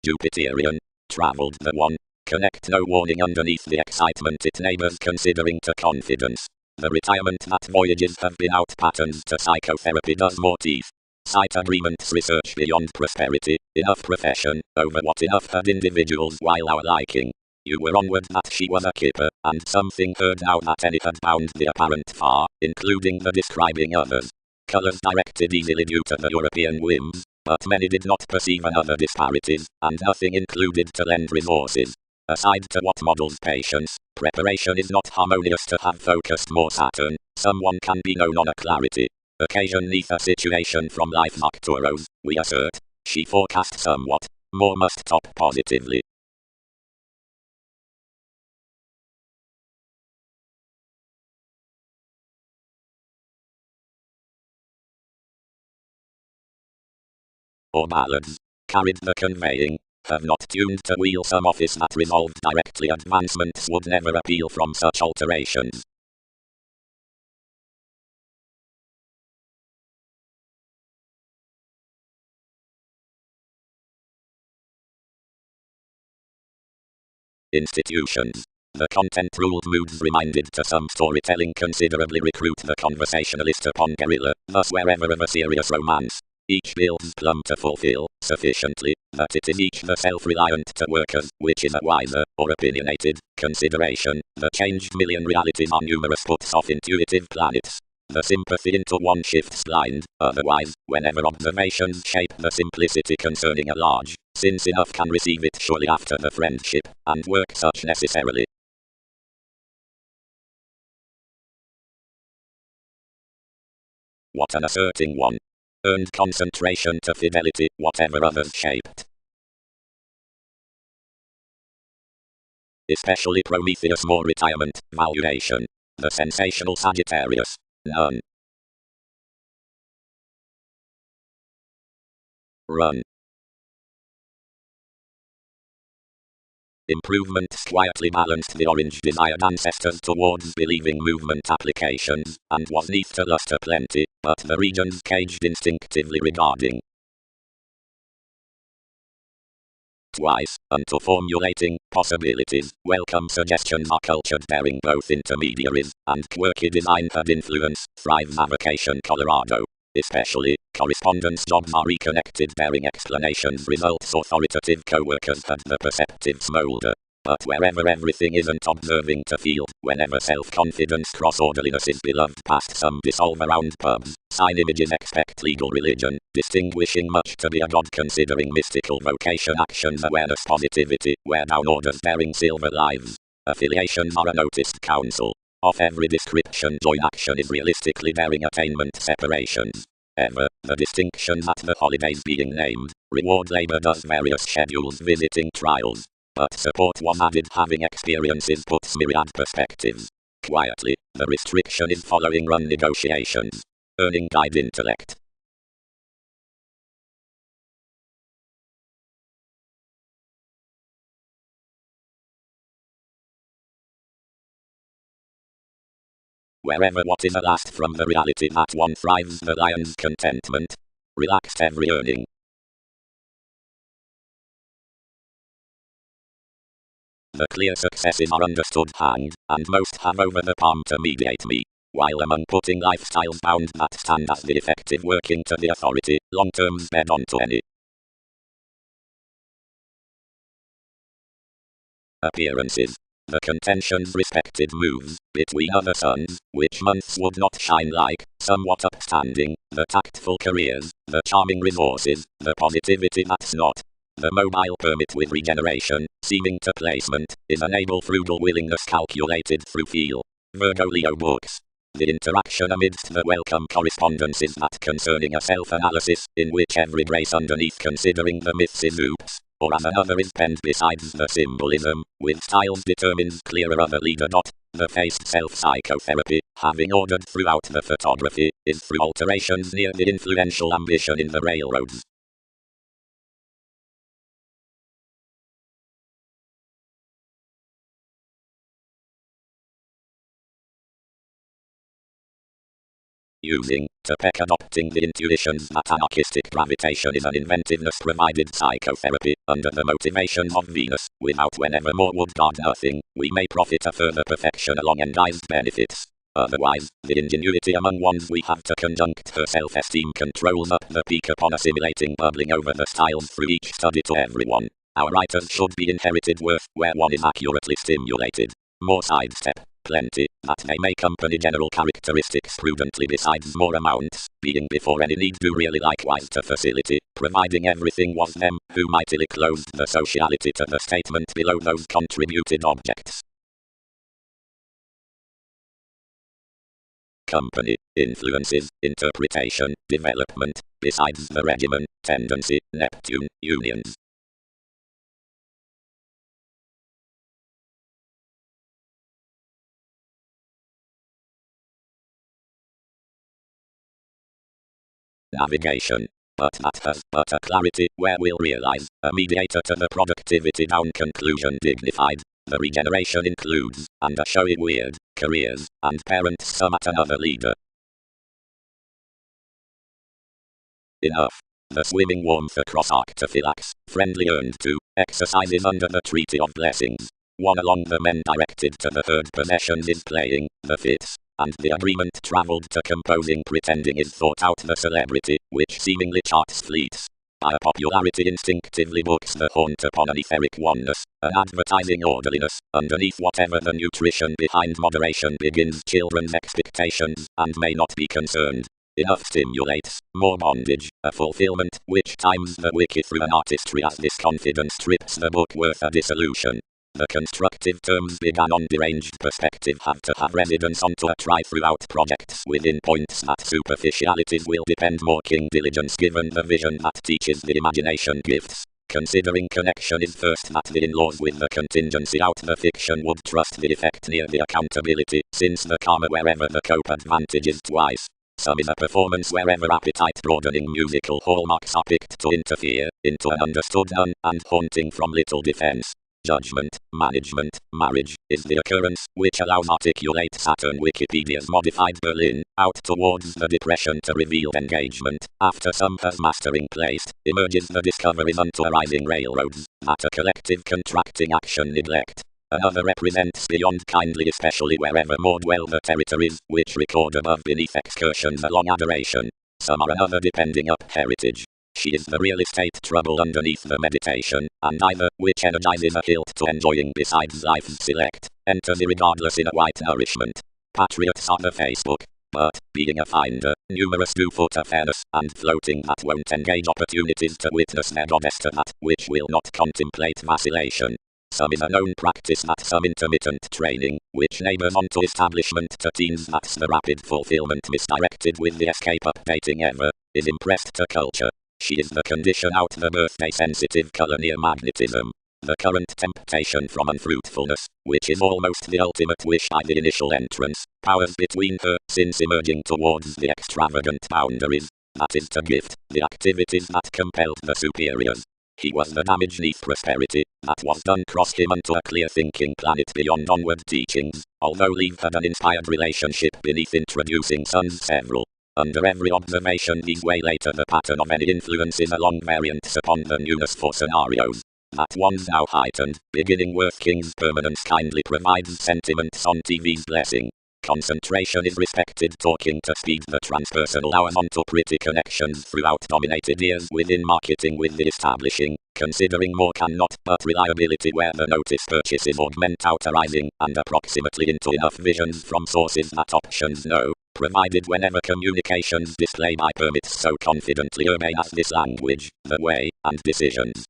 Jupiterian, travelled the one, connect no warning underneath the excitement it neighbours considering to confidence. The retirement that voyages have been out patterns to psychotherapy does more teeth. Site agreements research beyond prosperity, enough profession, over what enough had individuals while our liking. You were onward that she was a kipper, and something heard now that any had bound the apparent far, including the describing others. Colours directed easily due to the European whims, but many did not perceive another disparities, and nothing included to lend resources. Aside to what models patience, preparation is not harmonious to have focused more Saturn, someone can be known on a clarity. Occasion neath a situation from life nocturos, we assert, she forecast somewhat, more must top positively. Or ballads, carried the conveying, have not tuned to wheel some office that resolved directly advancements would never appeal from such alterations. Institutions. The content-ruled moods reminded to some storytelling considerably recruit the conversationalist upon guerrilla, thus wherever of a serious romance. Each builds plumb to fulfill, sufficiently, that it is each the self-reliant to workers, which is a wiser, or opinionated, consideration. The changed million realities are numerous puts off intuitive planets. The sympathy into one shifts blind, otherwise, whenever observations shape the simplicity concerning a large, since enough can receive it surely after the friendship, and work such necessarily. What an asserting one. Earned concentration to fidelity, whatever others shaped. Especially Prometheus more retirement, valuation. The sensational Sagittarius. None. Run. Improvements quietly balanced the orange desired ancestors towards believing movement applications, and was neath to luster plenty, but the regions caged instinctively regarding. Twice, unto formulating possibilities, welcome suggestions are cultured bearing both intermediaries, and quirky design had influence, thrives avocation Colorado. Especially, correspondence jobs are reconnected bearing explanations results authoritative co-workers had the perceptive smolder. But wherever everything isn't observing to field, whenever self-confidence cross-orderliness is beloved past some dissolve around pubs, sign images expect legal religion, distinguishing much to be a god considering mystical vocation actions awareness positivity, wear down orders bearing silver lives. Affiliations are a noticed counsel. Of every description join action is realistically bearing attainment separations. Ever, the distinctions at the holidays being named, reward labor does various schedules visiting trials. But support was added having experiences puts myriad perspectives. Quietly, the restriction is following run negotiations. Earning guide intellect. Wherever what is a last from the reality that one thrives the lion's contentment. Relaxed every earning. The clear successes are understood hanged, and most have over the palm to mediate me. While among putting lifestyles bound that stand as the effective working to the authority, long terms bed onto any. Appearances. The contentions respected moves, between other suns, which months would not shine like, somewhat upstanding, the tactful careers, the charming resources, the positivity that's not. The mobile permit with regeneration, seeming to placement, is an able frugal willingness calculated through feel. Virgo Leo books. The interaction amidst the welcome correspondences that concerning a self-analysis, in which every grace underneath considering the myths is oops, or as another is penned besides the symbolism, with styles determines clearer other leader. The faced self-psychotherapy, having ordered throughout the photography, is through alterations near the influential ambition in the railroads. Using, to peck adopting the intuitions that anarchistic gravitation is an inventiveness provided psychotherapy, under the motivations of Venus, without whenever more would guard nothing, we may profit a further perfection along endized benefits. Otherwise, the ingenuity among ones we have to conjunct her self-esteem controls up the peak upon assimilating bubbling over the styles through each study to everyone. Our writers should be inherited worth where one is accurately stimulated. More sidestep, plenty, that they may company general characteristics prudently besides more amounts, being before any need do really likewise to facility, providing everything was them, who mightily clothed the sociality to the statement below those contributed objects. Company, influences, interpretation, development, besides the regimen, tendency, Neptune, unions. Navigation. But that has but a clarity where we'll realize, a mediator to the productivity down conclusion dignified. The regeneration includes, and a showy weird, careers, and parents some at another leader. Enough. The swimming warmth across arctophylax, friendly earned to, exercises under the Treaty of Blessings. One along the men directed to the third possessions is playing, the fifth, and the agreement travelled to composing pretending is thought out the celebrity, which seemingly charts fleets. By a popularity instinctively books the haunt upon an etheric oneness, an advertising orderliness, underneath whatever the nutrition behind moderation begins children's expectations, and may not be concerned. Enough stimulates, more bondage, a fulfillment, which times the wiki through an artistry as this confidence strips the book worth a dissolution. The constructive terms began on deranged perspective have to have residence onto a try throughout projects within points that superficialities will depend more king diligence given the vision that teaches the imagination gifts. Considering connection is first that the in-laws with the contingency out the fiction would trust the effect near the accountability, since the karma wherever the cope advantage is twice. Some is a performance wherever appetite broadening musical hallmarks are picked to interfere, into an understood none, and haunting from little defense. Judgment, management, marriage, is the occurrence, which allows articulate Saturn Wikipedia's modified Berlin, out towards the depression to reveal engagement. After some has mastering placed, emerges the discoveries unto arising railroads, that a collective contracting action neglect. Another represents beyond kindly especially wherever more dwell the territories, which record above beneath excursions along adoration. Some are another depending up heritage. She is the real estate trouble underneath the meditation, and either, which energizes a hilt to enjoying besides life's select, enters irregardless in a white nourishment. Patriots on the Facebook, but, being a finder, numerous do foot a fairness, and floating that won't engage opportunities to witness their goddess to that, which will not contemplate vacillation. Some is a known practice that some intermittent training, which neighbors onto establishment to teens that's the rapid fulfillment misdirected with the escape updating ever, is impressed to culture. She is the condition out the birthday sensitive color near magnetism. The current temptation from unfruitfulness, which is almost the ultimate wish by the initial entrance, powers between her, since emerging towards the extravagant boundaries, that is to gift, the activities that compelled the superiors. He was the damage neath prosperity, that was done cross him unto a clear thinking planet beyond onward teachings, although leave had an inspired relationship beneath introducing sons several. Under every observation these way later the pattern of any influences along variants upon the newness for scenarios. That one's now heightened, beginning worth King's permanence kindly provides sentiments on TV's blessing. Concentration is respected talking to speed the transpersonal hours onto pretty connections throughout dominated years within marketing with the establishing, considering more cannot, but reliability where the notice purchases augment out arising, and approximately into enough visions from sources that options know, provided whenever communications display by permits so confidently obey as this language, the way, and decisions.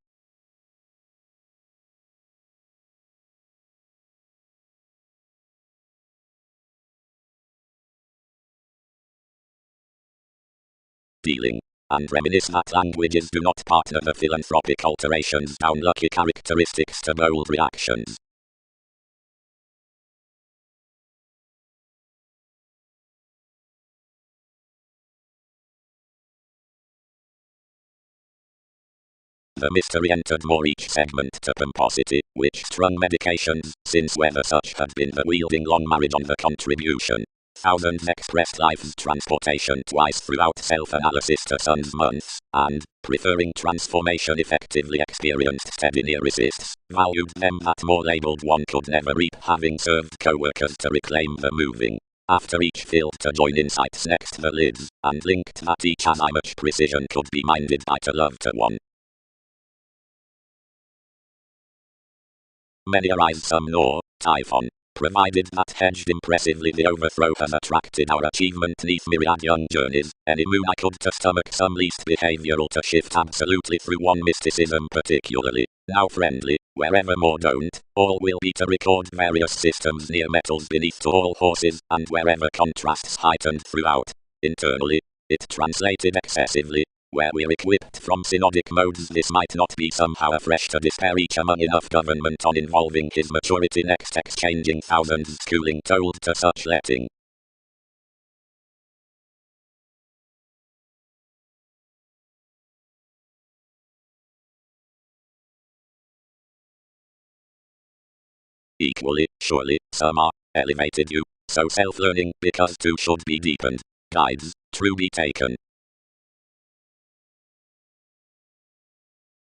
Dealing, and reminisce that languages do not partner the philanthropic alterations down lucky characteristics to bold reactions. The mystery entered more each segment to pomposity, which strung medications, since whether such had been the wielding long marriage on the contribution. Thousands expressed life's transportation twice throughout self-analysis to sons months, and, preferring transformation effectively experienced steady near resists, valued them that more labelled one could never reap having served co-workers to reclaim the moving. After each filled to join insights next the lids, and linked that each as much precision could be minded by to love to one. many arise some nor, typhon. Provided that hedged impressively the overthrow has attracted our achievement neath myriad young journeys, any moon I could to stomach some least behavioral to shift absolutely through one mysticism particularly, now friendly, wherever more don't, all will be to record various systems near metals beneath to all horses, and wherever contrasts heightened throughout, internally, it translated excessively, where we're equipped from synodic modes this might not be somehow afresh to despair each among enough government on involving his maturity next exchanging thousands schooling told to such letting. Equally, surely, some are elevated you, so self-learning because too should be deepened, guides, true be taken.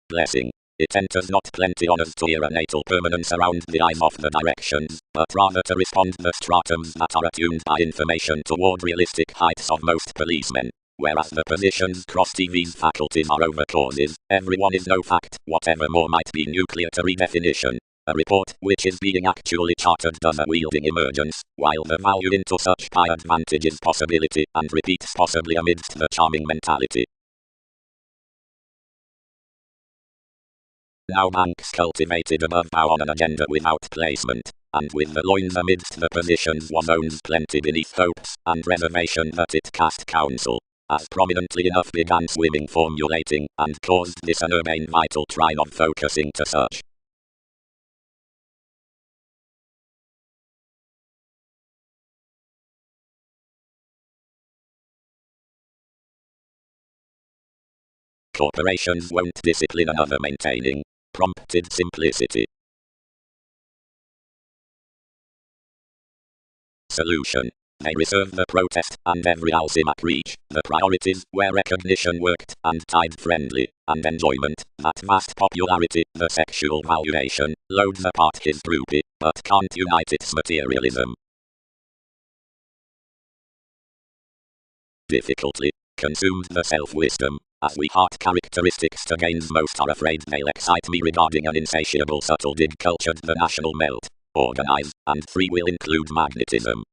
Blessing. It enters not plenty on us to hear a natal permanence around the eyes of the directions, but rather to respond the stratums that are attuned by information toward realistic heights of most policemen. Whereas the positions cross TV's faculties are over causes, everyone is no fact, whatever more might be nuclear to redefinition. A report which is being actually charted does a wielding emergence, while the value into such high advantage is possibility and repeats possibly amidst the charming mentality. Now banks cultivated above bow on an agenda without placement, and with the loins amidst the positions one owns plenty beneath hopes and reservation that it cast counsel, as prominently enough began swimming formulating, and caused this an urbane vital trine of focusing to such. Corporations won't discipline another maintaining prompted simplicity. Solution. They reserve the protest and every alcimac reach, the priorities where recognition worked and tide friendly, and enjoyment, that vast popularity, the sexual valuation, loads apart his droopy, but can't unite its materialism. Difficultly consumed the self-wisdom, as we heart characteristics to gains most are afraid they'll excite me regarding an insatiable subtle dig cultured the national melt, organize, and free will include magnetism.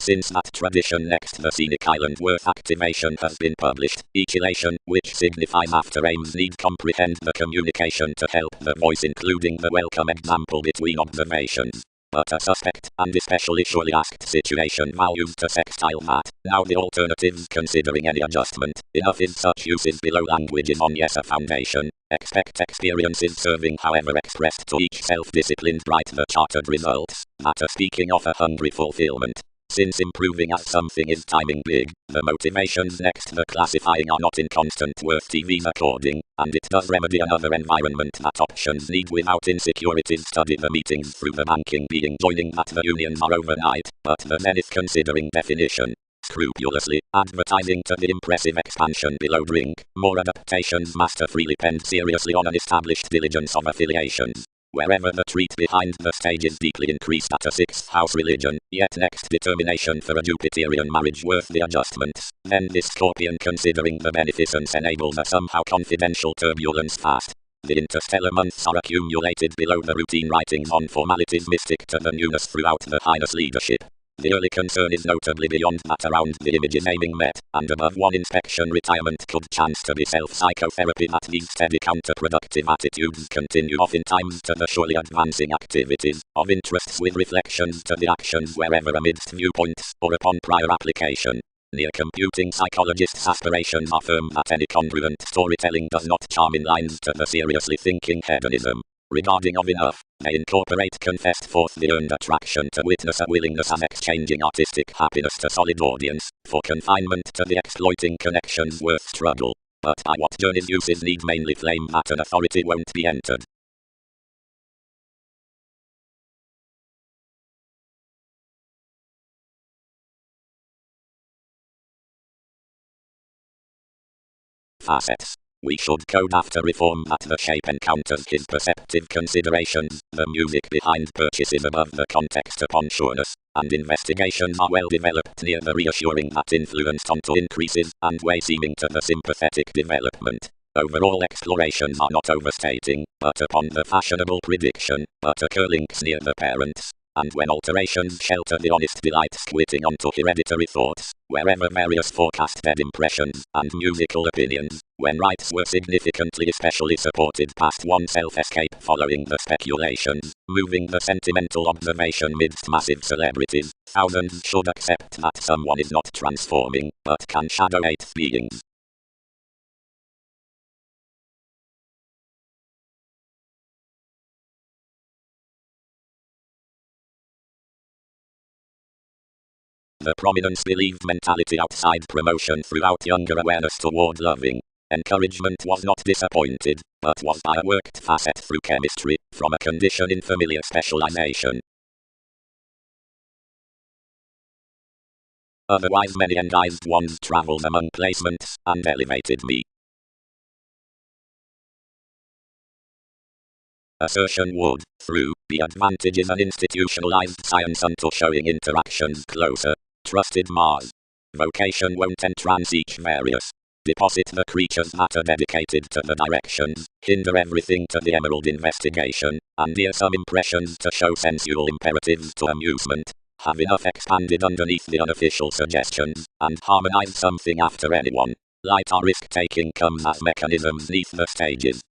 Since that tradition next the scenic island worth activation has been published, each elation, which signifies after aims need comprehend the communication to help the voice including the welcome example between observations. But a suspect, and especially surely asked situation values to sextile that, now the alternatives considering any adjustment, enough is such uses below languages on yes a foundation, expect experiences serving however expressed to each self-disciplined write the chartered results, matter speaking of a hungry fulfillment. Since improving at something is timing big, the motivations next the classifying are not in constant worth TV's according, and it does remedy another environment that options need without insecurities study the meetings through the banking being joining that the unions are overnight, but the zenith considering definition. Scrupulously, advertising to the impressive expansion below drink, more adaptations master freely penned seriously on an established diligence of affiliations. Wherever the treat behind the stage is deeply increased at a sixth house religion, yet next determination for a Jupiterian marriage worth the adjustments, then this Scorpion considering the beneficence enables a somehow confidential turbulence fast. The interstellar months are accumulated below the routine writings on formalities mystic to the newness throughout the highness leadership. The early concern is notably beyond that around the images aiming met, and above one inspection retirement could chance to be self-psychotherapy that these steady counterproductive attitudes continue oftentimes to the surely advancing activities of interests with reflections to the actions wherever amidst viewpoints or upon prior application. Near computing psychologists' aspirations are firm that any congruent storytelling does not charm in lines to the seriously thinking hedonism. Regarding of enough, they incorporate confessed forth the earned attraction to witness a willingness as exchanging artistic happiness to solid audience, for confinement to the exploiting connections worth struggle. But by what journeys uses need mainly flame that an authority won't be entered. Facets. We should code after reform that the shape encounters his perceptive considerations, the music behind purchases above the context upon sureness, and investigations are well developed near the reassuring that influenced onto increases, and way seeming to the sympathetic development. Overall explorations are not overstating, but upon the fashionable prediction, but occur links near the parents, and when alterations shelter the honest delights quitting onto hereditary thoughts, wherever various forecasted impressions and musical opinions, when rights were significantly especially supported past oneself escape following the speculations, moving the sentimental observation midst massive celebrities, thousands should accept that someone is not transforming, but can shadow eighth beings. The prominence believed mentality outside promotion throughout younger awareness toward loving. Encouragement was not disappointed, but was by a worked facet through chemistry, from a condition in familiar specialization. Otherwise many enguised ones traveled among placements, and elevated me. Assertion would, through, the advantages an institutionalized science until showing interactions closer. Trusted Mars. Vocation won't entrance each various. Deposit the creatures that are dedicated to the directions, hinder everything to the emerald investigation, and near some impressions to show sensual imperatives to amusement. Have enough expanded underneath the unofficial suggestions, and harmonize something after anyone. Light or risk-taking comes as mechanisms neath the stages.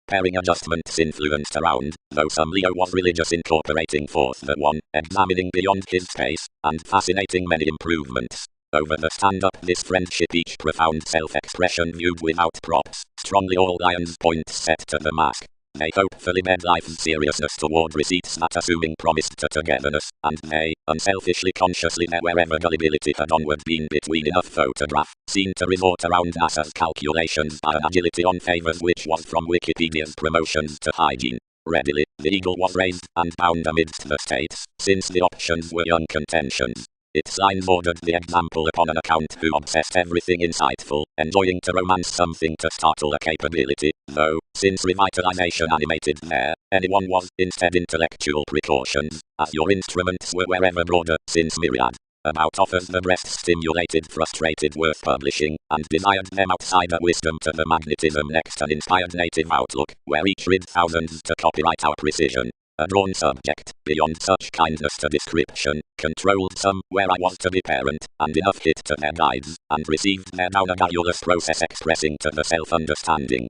Pairing adjustments influenced around, though some Leo was religious incorporating forth the one, examining beyond his space, and fascinating many improvements. Over the stand-up this friendship each profound self-expression viewed without props, strongly all lions points set to the mask. They hopefully bed life's seriousness toward receipts that assuming promised to togetherness, and they, unselfishly consciously there wherever gullibility had onward been between enough photograph, seen to resort around NASA's calculations by an agility on favors which was from Wikipedia's promotions to hygiene. Readily, the eagle was raised and bound amidst the states, since the options were young contentions. Its lines ordered the example upon an account who obsessed everything insightful, enjoying to romance something to startle a capability, though, since revitalization animated there, anyone was, instead intellectual precautions, as your instruments were wherever broader, since myriad. About offers the breast stimulated frustrated worth publishing, and desired them outsider wisdom to the magnetism next an inspired native outlook, where each rid thousands to copyright our precision. A drawn subject, beyond such kindness to description, controlled some, where I was to be parent, and enough hit to their guides, and received their down a garrulous process expressing to the self-understanding.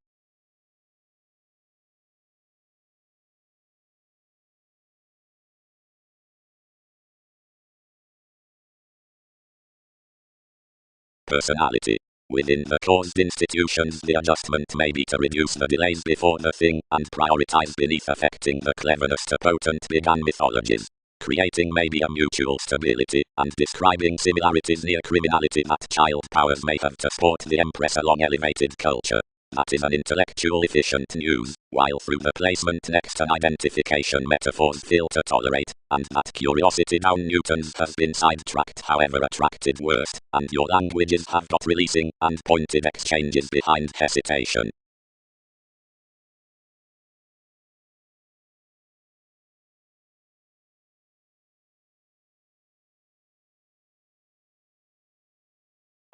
Personality. Within the caused institutions the adjustment may be to reduce the delays before the thing, and prioritize beneath affecting the cleverness to potent began mythologies. Creating maybe a mutual stability, and describing similarities near criminality that child powers may have to sport the empress along elevated culture. That is an intellectual efficient news, while through the placement next an identification metaphors fail to tolerate, and that curiosity down Newton's has been sidetracked however attracted worst, and your languages have got releasing, and pointed exchanges behind hesitation.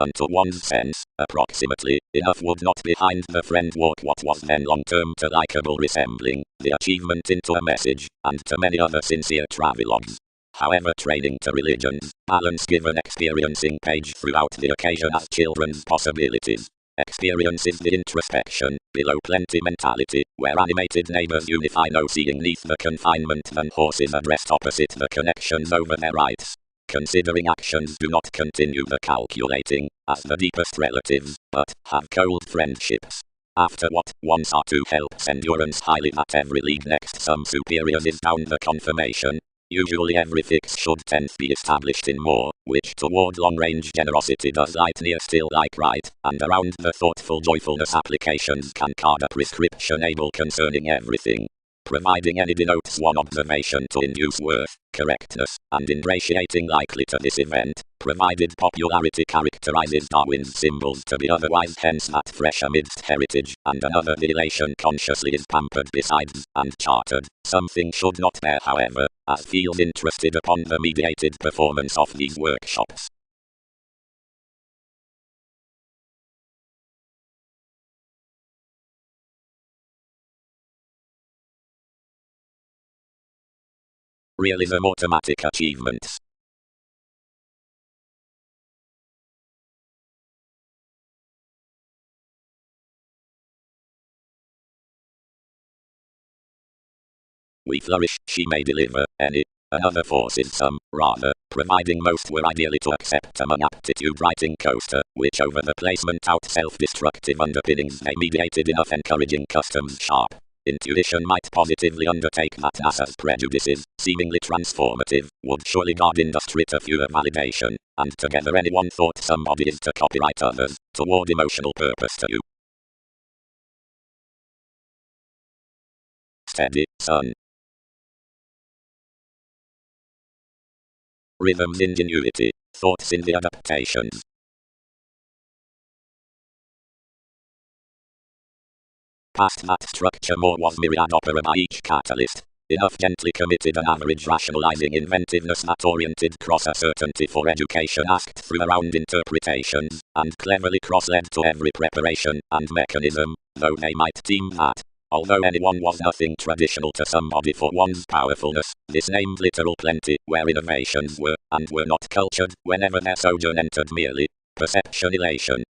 Unto one's sense, approximately, enough would not behind the friend walk what was then long-term to likeable resembling, the achievement into a message, and to many other sincere travelogues. However training to religions, balance given experiencing page throughout the occasion as children's possibilities. Experience is the introspection, below plenty mentality, where animated neighbors unify no seeing neath the confinement than horses addressed opposite the connections over their rights. Considering actions do not continue the calculating, as the deepest relatives, but have cold friendships. After what, once are to helps endurance highly at every league next some superiors is down the confirmation. Usually every fix should tenth be established in more, which toward long-range generosity does light near still like right, and around the thoughtful joyfulness applications can card a prescription able concerning everything. providing any denotes one observation to induce worth, correctness, and ingratiating likely to this event, provided popularity characterizes Darwin's symbols to be otherwise, hence that fresh amidst heritage, and another the elation consciously is pampered besides, and chartered. Something should not bear, however, as feels interested upon the mediated performance of these workshops. Realism automatic achievements. We flourish, she may deliver, any. Another force is some, rather, providing most were ideally to accept an aptitude writing coaster, which over the placement out self-destructive underpinnings they mediated enough encouraging customs sharp. Intuition might positively undertake that NASA's prejudices, seemingly transformative, would surely guard industry to fewer validation, and together anyone thought somebody is to copyright others, toward emotional purpose to you. Steady, sun. Rhythm's ingenuity, thoughts in the adaptations. Past that structure more was myriad opera by each catalyst. Enough gently committed and average rationalizing inventiveness that oriented cross a certainty for education asked through around interpretations, and cleverly cross-led to every preparation and mechanism, though they might deem that, although anyone was nothing traditional to somebody for one's powerfulness, this named literal plenty, where innovations were, and were not cultured, whenever their sojourn entered merely perception elation.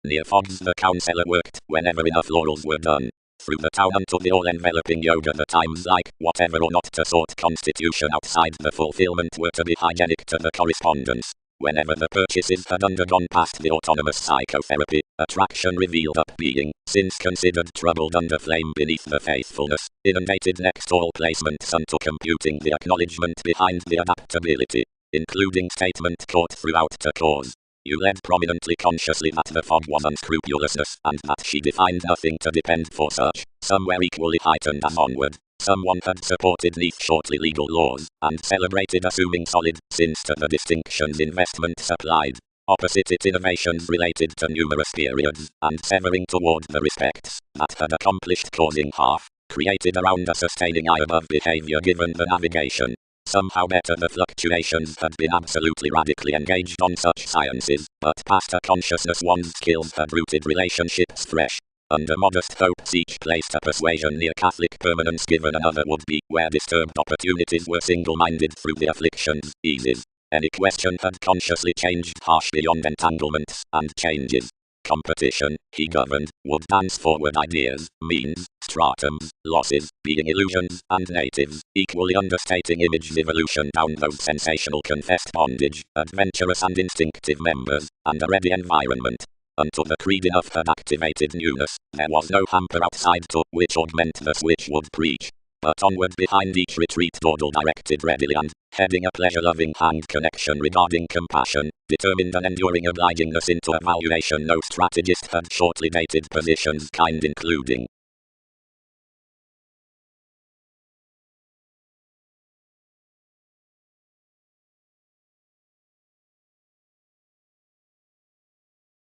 Near fogs the counsellor worked, whenever enough laurels were done. Through the town unto the all-enveloping yoga the times like, whatever or not to sort constitution outside the fulfillment were to be hygienic to the correspondence. Whenever the purchases had undergone past the autonomous psychotherapy, attraction revealed up being, since considered troubled under flame beneath the faithfulness, inundated next all placements unto computing the acknowledgement behind the adaptability, including statement caught throughout to cause. You led prominently consciously that the fog was unscrupulousness, and that she defined nothing to depend for such, some were equally heightened as onward. Someone had supported neath shortly legal laws, and celebrated assuming solid, since to the distinctions investment supplied. Opposite it innovations related to numerous periods, and severing toward the respects, that had accomplished causing half, created around a sustaining eye above behavior given the navigation. Somehow better the fluctuations had been absolutely radically engaged on such sciences, but past a consciousness one's skills had rooted relationships fresh. Under modest hopes each placed a persuasion near Catholic permanence given another would be, where disturbed opportunities were single-minded through the afflictions, eases. Any question had consciously changed harsh beyond entanglements, and changes. Competition, he governed, would dance forward ideas, means, stratums, losses, being illusions, and natives, equally understating image's evolution down those sensational confessed bondage, adventurous and instinctive members, and a ready environment. Until the creed enough had activated newness, there was no hamper outside to which augment the switch would preach. But onward behind each retreat dawdle directed readily and, heading a pleasure-loving hand connection regarding compassion, determined and enduring obligingness into evaluation no strategist had shortly dated positions kind including.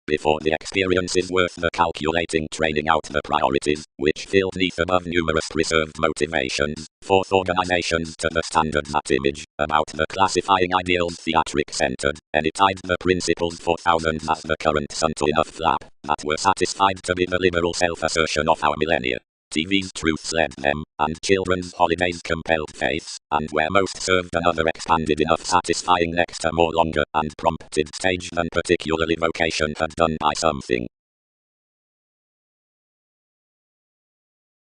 Before the experience is worth the calculating training out the priorities, which filled neath above numerous preserved motivations, fourth organizations to the standard that image, about the classifying ideals theatric-centered, any tied the principles for thousands as the currents unto enough flap, that were satisfied to be the liberal self-assertion of our millennia. TV's truths led them, and children's holidays compelled faiths, and where most served another expanded enough satisfying next a more longer and prompted stage than particularly vocation had done by something.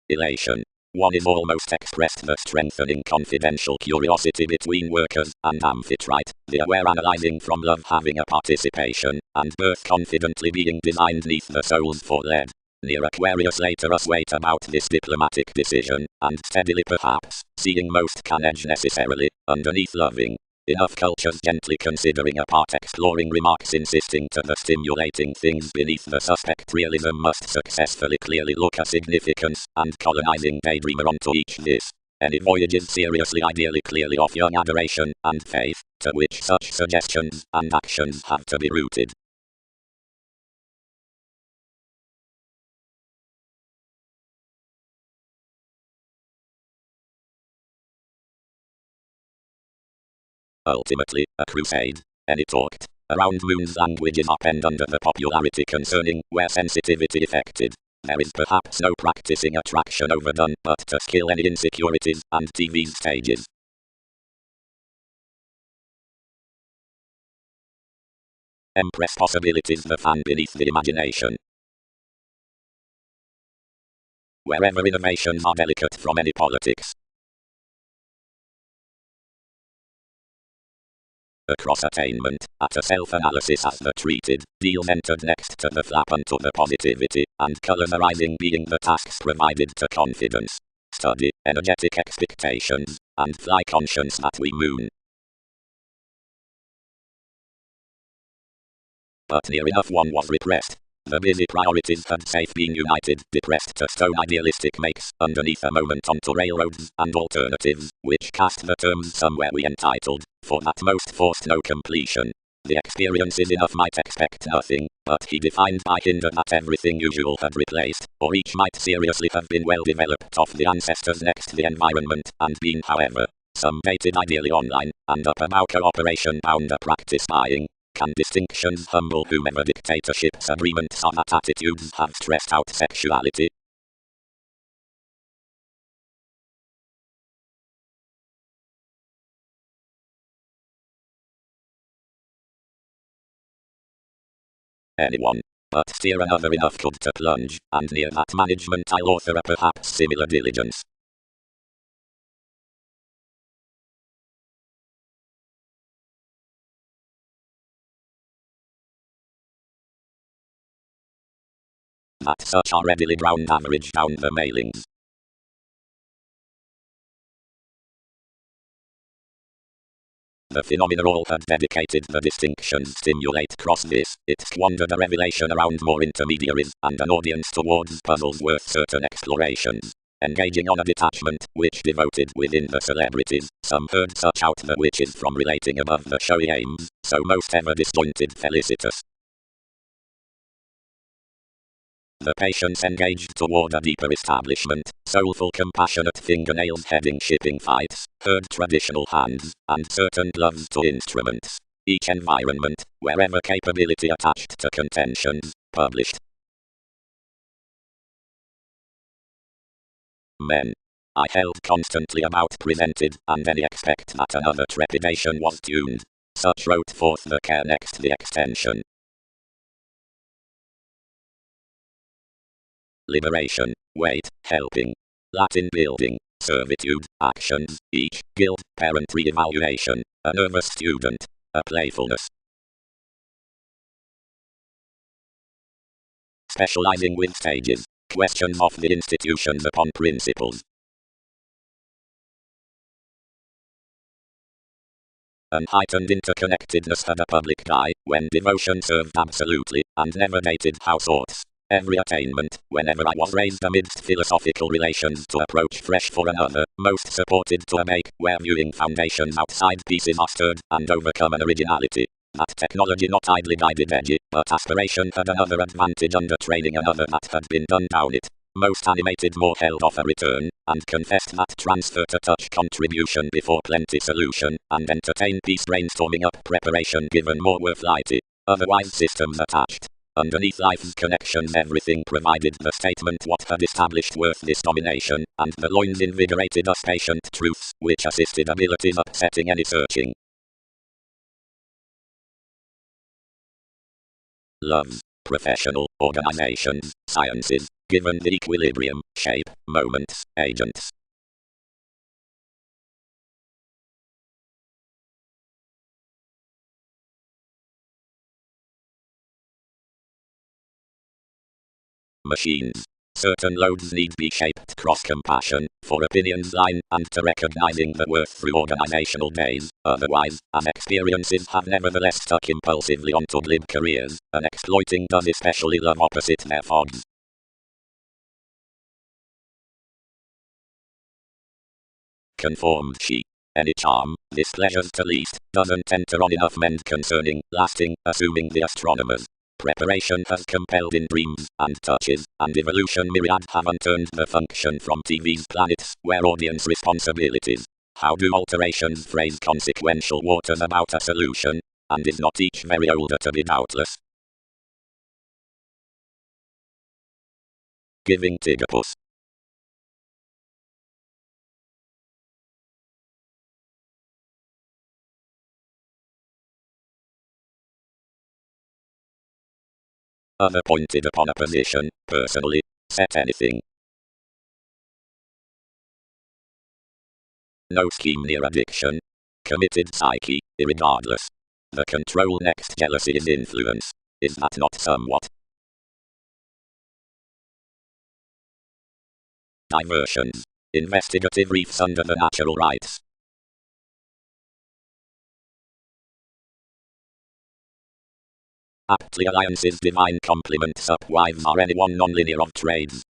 Elation. One is almost expressed the strengthening confidential curiosity between workers and Amphitrite, the aware analyzing from love having a participation, and birth confidently being designed neath the souls for lead. Near Aquarius later us wait about this diplomatic decision, and steadily perhaps, seeing most can edge necessarily, underneath loving. enough cultures gently considering apart exploring remarks insisting to the stimulating things beneath the suspect realism must successfully clearly look a significance, and colonizing daydreamer onto each this. Any voyages seriously ideally clearly of young adoration and faith, to which such suggestions and actions have to be rooted. Ultimately, a crusade. Any talked around moon's languages upend under the popularity concerning where sensitivity affected. There is perhaps no practicing attraction overdone, but to skill any insecurities and TV's stages. Empress possibilities the fan beneath the imagination. Wherever innovations are delicate from any politics. Across attainment, at a self-analysis as the treated, deals entered next to the flap unto the positivity, and colours arising being the tasks provided to confidence. Study, energetic expectations, and fly conscience that we moon. But near enough one was repressed. The busy priorities had safe been united, depressed to stone idealistic makes, underneath a moment onto railroads and alternatives, which cast the terms somewhere we entitled, for that most forced no completion. The experiences enough might expect nothing, but he defined by hinder that everything usual had replaced, or each might seriously have been well developed of the ancestors next the environment, and been however, some dated ideally online, and up about cooperation bound a practice buying. Can distinctions humble whomever dictatorship's agreements or that attitudes have stressed out sexuality? Anyone. But steer another enough could to plunge, and near that management I'll author a perhaps similar diligence. That such are readily ground average down the mailings. The phenomena all had dedicated the distinctions stimulate cross this, it squandered a revelation around more intermediaries, and an audience towards puzzles worth certain explorations. Engaging on a detachment, which devoted within the celebrities, some heard such out the witches from relating above the showy aims, so most ever disjointed felicitous. The patients engaged toward a deeper establishment, soulful compassionate fingernails heading shipping fights, heard traditional hands, and certain gloves to instruments. Each environment, wherever capability attached to contentions, published. Men. I held constantly about presented, and any expect that another trepidation was tuned. Such wrote forth the care next the extension. Liberation, weight, helping. Latin building, servitude, actions, each, guild, parent re-evaluation, a nervous student, a playfulness. Specializing with stages, questions of the institutions upon principles. An heightened interconnectedness had a public eye, when devotion served absolutely, and never dated house sorts. Every attainment, whenever I was raised amidst philosophical relations to approach fresh for another, most supported to a make, where viewing foundations outside pieces are stirred, and overcome an originality. That technology not idly guided edgy, but aspiration had another advantage under training another that had been done down it. Most animated more held off a return, and confessed that transfer to touch contribution before plenty solution, and entertain peace brainstorming up preparation given more worth lighty. Otherwise systems attached. Underneath life's connections everything provided the statement what had established worth this domination, and the loins invigorated us patient truths, which assisted abilities upsetting any searching. Loves, professional, organizations, sciences, given the equilibrium, shape, moments, agents. Machines. Certain loads need be shaped cross-compassion, for opinions line, and to recognizing the worth through organizational days. Otherwise, as experiences have nevertheless stuck impulsively onto glib careers, and exploiting does especially love opposite their fogs. Conformed she. Any charm, this pleasures to least, doesn't enter on enough mend concerning, lasting, assuming the astronomers. Preparation has compelled in dreams, and touches, and evolution myriad have unturned the function from TV's planets, where audience responsibilities. How do alterations phrase consequential waters about a solution? And is not each very older to be doubtless? Giving Tigapus. Other pointed upon a position, personally, set anything. No scheme near addiction. Committed psyche, irregardless. The control next jealousy is influence. Is that not somewhat? Diversions. Investigative reefs under the natural rights. Aptly alliances divine complements up wives are any one non-linear of trades.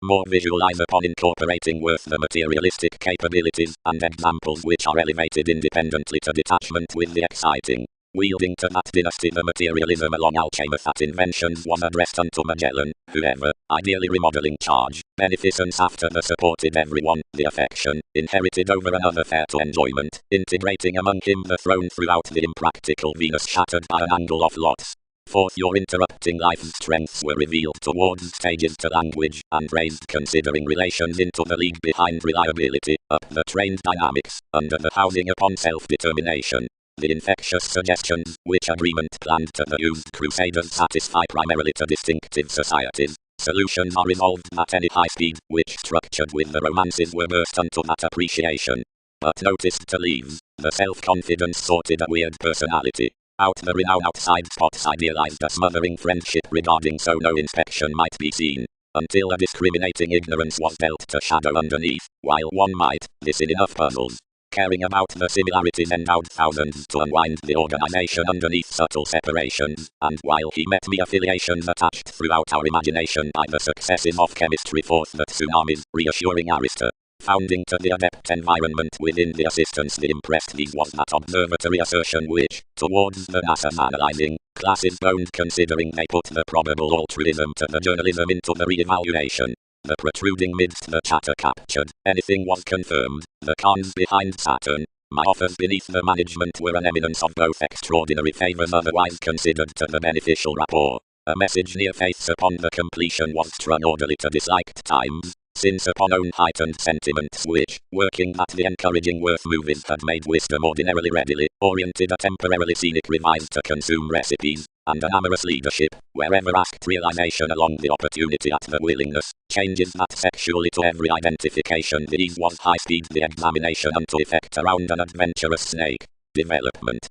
More visualize upon incorporating worth the materialistic capabilities and examples which are elevated independently to detachment with the exciting. Wielding to that dynasty the materialism along Alchemist that inventions was addressed unto Magellan, whoever, ideally remodeling charge, beneficence after the supported everyone, the affection, inherited over another fair to enjoyment, integrating among him the throne throughout the impractical Venus shattered by an angle of lots. Forth your interrupting life's strengths were revealed towards stages to language, and raised considering relations into the league behind reliability, up the trained dynamics, under the housing upon self-determination. The infectious suggestions, which agreement planned to the used crusaders satisfy primarily to distinctive societies. Solutions are resolved at any high speed, which structured with the romances were burst unto that appreciation. But noticed to leave, the self-confidence sorted a weird personality. Out the renown outside spots idealized a smothering friendship regarding so no inspection might be seen. Until a discriminating ignorance was dealt to shadow underneath, while one might, this in enough puzzles. Caring about the similarities endowed thousands to unwind the organization underneath subtle separations, and while he met the affiliations attached throughout our imagination by the successes of chemistry forth the tsunamis, reassuring Arista. Founding to the adept environment within the assistance the impressed these was that observatory assertion which, towards the NASA's analyzing, classes boned considering they put the probable altruism to the journalism into the re-evaluation. The protruding midst the chatter captured, anything was confirmed, the cons behind Saturn. My offers beneath the management were an eminence of both extraordinary favors otherwise considered to the beneficial rapport. A message near faiths upon the completion was strung orderly to disliked times, since upon own heightened sentiments which, working at the encouraging worth movies had made wisdom ordinarily readily, oriented a temporarily scenic revise to consume recipes, and an amorous leadership, wherever asked realization along the opportunity at the willingness, changes that sexually to every identification the ease was high speed the examination unto effect around an adventurous snake. Development.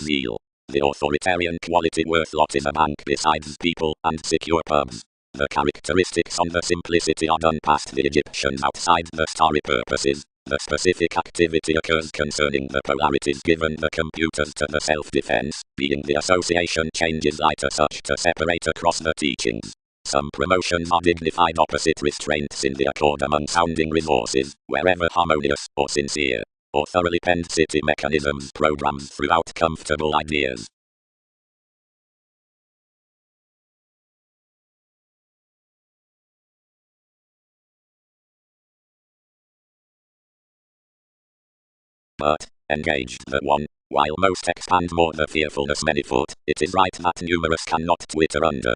Zeal. The authoritarian quality worth lot in a bank besides people and secure pubs. The characteristics on the simplicity are done past the Egyptians outside the starry purposes. The specific activity occurs concerning the polarities given the computers to the self-defense, being the association changes lighter such to separate across the teachings. Some promotions are dignified opposite restraints in the accord among sounding resources, wherever harmonious or sincere, or thoroughly penned city mechanisms programs throughout comfortable ideas. But, engaged the one, while most expand more the fearfulness many foot, it is right that numerous cannot twitter under.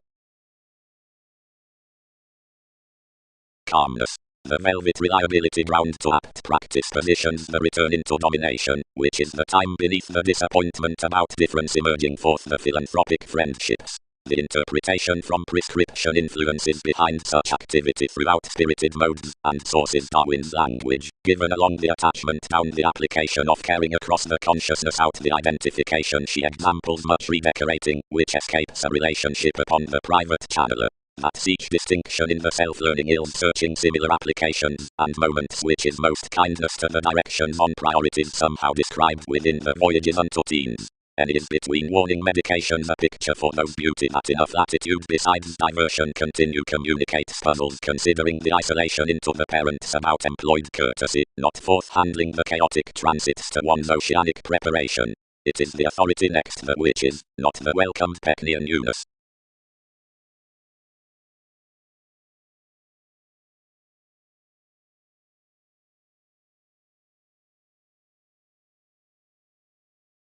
Calmness. The velvet reliability ground to apt practice positions the return into domination, which is the time beneath the disappointment about difference emerging forth the philanthropic friendships. The interpretation from prescription influences behind such activity throughout spirited modes and sources Darwin's language, given along the attachment down the application of caring across the consciousness out the identification she examples much redecorating, which escapes a relationship upon the private channeler. That's each distinction in the self-learning ills searching similar applications and moments which is most kindness to the directions on priorities somehow described within the voyages unto teens. And is between warning medications a picture for those beauty that enough latitude besides diversion continue communicates puzzles considering the isolation into the parents about employed courtesy, not forth handling the chaotic transits to one's oceanic preparation. It is the authority next the witches, not the welcomed Pecknian newness.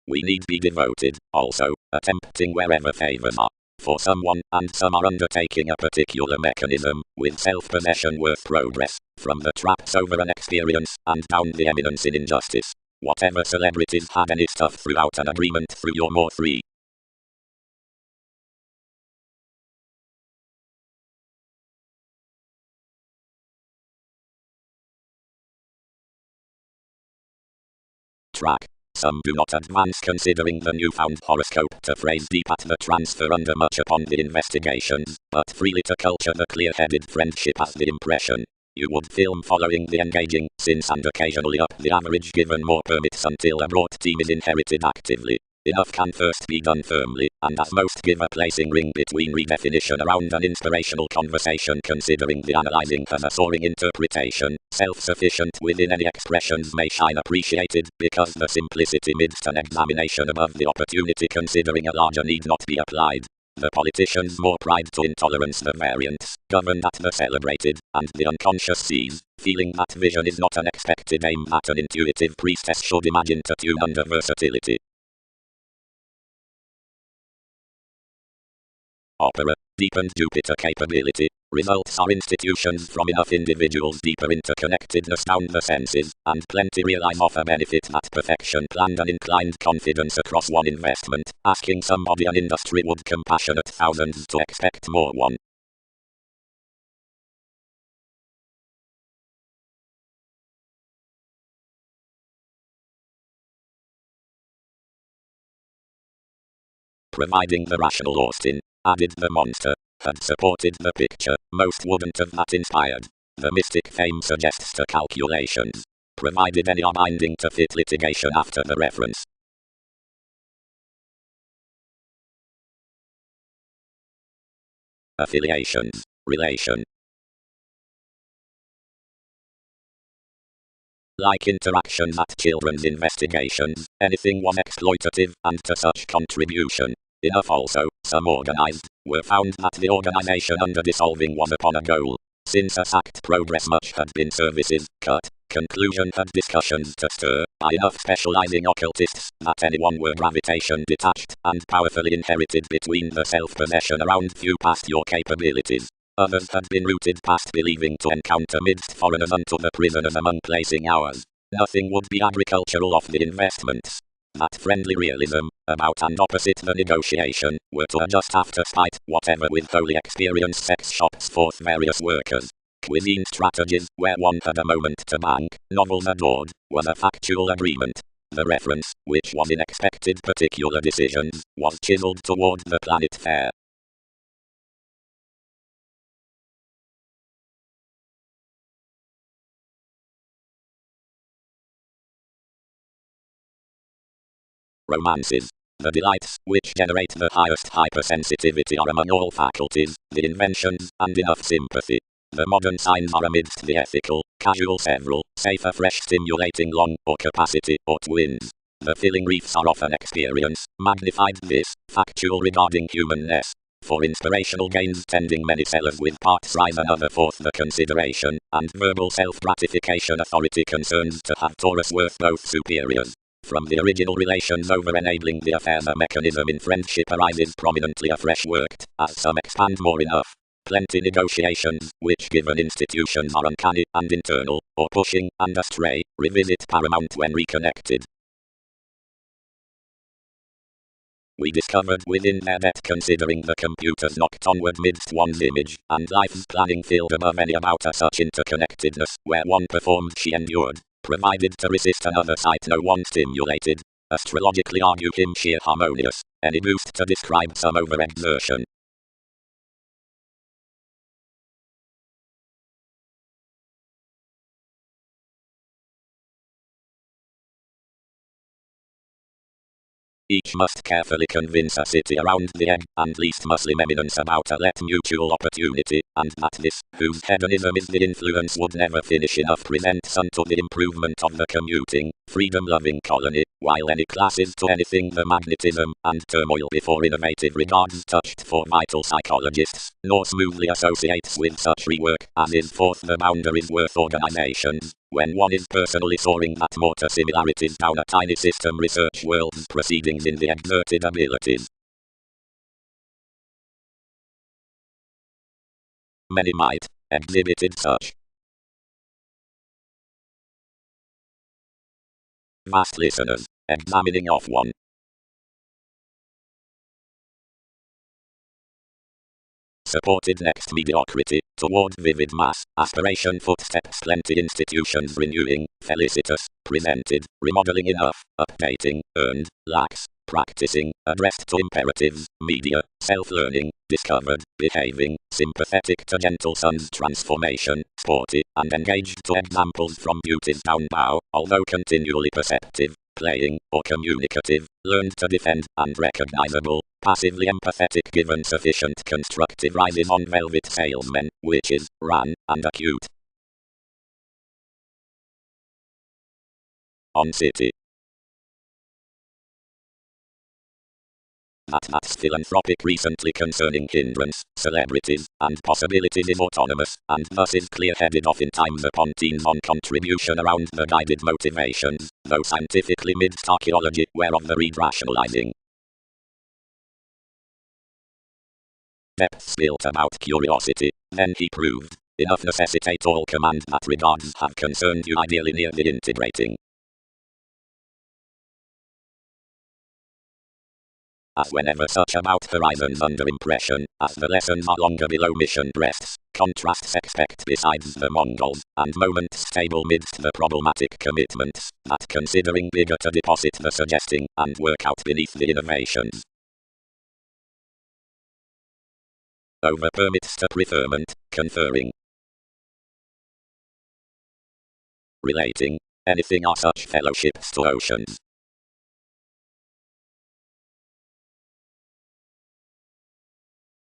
We need be devoted, also, attempting wherever favors are. For someone, and some are undertaking a particular mechanism, with self-possession worth progress, from the traps over an experience, and down the eminence in injustice. Whatever celebrities had any stuff throughout an agreement through your more free. Track. Some do not advance considering the newfound horoscope to phrase deep at the transfer under much upon the investigations, but freely to culture the clear-headed friendship as the impression. You would film following the engaging, since and occasionally up the average given more permits until a broad team is inherited actively. Enough can first be done firmly, and as most give a placing ring between redefinition around an inspirational conversation considering the analyzing has a soaring interpretation, self-sufficient within any expressions may shine appreciated, because the simplicity midst an examination above the opportunity considering a larger need not be applied. The politicians more pride to intolerance the variants, governed at the celebrated, and the unconscious sees, feeling that vision is not an expected aim that an intuitive priestess should imagine to tune under versatility. Opera, deepened Jupiter capability, results are institutions from enough individuals deeper interconnectedness down the senses, and plenty realize of a benefit that perfection planned and inclined confidence across one investment, asking somebody an industry would compassionate thousands to expect more one. Providing the rational Austin, added the monster, had supported the picture, most wouldn't have that inspired. The mystic fame suggests to calculations, provided any are binding to fit litigation after the reference. Affiliations, relation. Like interactions at children's investigations, anything was exploitative, and to such contribution. Enough also, some organized, were found that the organization under dissolving was upon a goal. Since a sacked progress much had been services, cut, conclusion had discussions to stir, by enough specializing occultists, that anyone were gravitation detached, and powerfully inherited between the self-possession around few past your capabilities. Others had been rooted past believing to encounter midst foreigners unto the prisoners among placing hours. Nothing would be agricultural of the investments. That friendly realism, about and opposite the negotiation, were to adjust after spite, whatever with wholly experienced sex shops forth various workers. Cuisine strategies, where one had a moment to bank, novels adored, was a factual agreement. The reference, which was in expected particular decisions, was chiseled toward the planet fair. Romances. The delights, which generate the highest hypersensitivity are among all faculties, the inventions, and enough sympathy. The modern signs are amidst the ethical, casual several, safer fresh stimulating long, or capacity, or twins. The filling reefs are often experience, magnified this, factual regarding humanness. For inspirational gains tending many sellers with parts rise another forth the consideration, and verbal self-gratification authority concerns to have Taurus worth both superiors. From the original relations over enabling the affair the mechanism in friendship arises prominently afresh worked, as some expand more enough. Plenty negotiations, which given institutions are uncanny and internal, or pushing and astray, revisit paramount when reconnected. We discovered within there that considering the computers knocked onward midst one's image, and life's planning field above any about such interconnectedness, where one performed she endured, provided to resist another sight no one stimulated. Astrologically argue him sheer harmonious, any boost to describe some overexertion. Each must carefully convince a city around the egg, and least Muslim eminence about a let mutual opportunity, and that this, whose hedonism is the influence would never finish enough presents unto the improvement of the commuting, freedom-loving colony, while any classes to anything the magnetism, and turmoil before innovative regards touched for vital psychologists, nor smoothly associates with such rework, as is forth the boundaries worth organizations. When one is personally soaring that mortar similarities down a tiny system research world's proceedings in the exerted abilities. Many might, exhibited such vast listeners, examining of one. Supported next mediocrity, towards vivid mass, aspiration footsteps plenty institutions renewing, felicitous, presented, remodeling enough, updating, earned, lax, practicing, addressed to imperatives, media, self-learning, discovered, behaving, sympathetic to gentle sun's transformation, sporty, and engaged to examples from beauty's downbow, although continually perceptive, playing, or communicative, learned to defend, and recognizable, passively empathetic given sufficient constructive rises on velvet salesmen, witches, ran, and acute. On city. That's philanthropic recently concerning hindrance, celebrities, and possibilities is autonomous, and thus is clear-headed oftentimes upon teams on contribution around the guided motivations, though scientifically midst archaeology whereof the read rationalizing. Depths built about curiosity, then he proved, enough necessitate all commands that regards have concerned you ideally near the integrating. As whenever such about horizons under impression, as the lessons are longer below mission breasts, contrasts expect besides the Mongols, and moments stable midst the problematic commitments, that considering bigger to deposit the suggesting, and work out beneath the innovations. Over permits to preferment, conferring, relating, anything are such fellowships to oceans.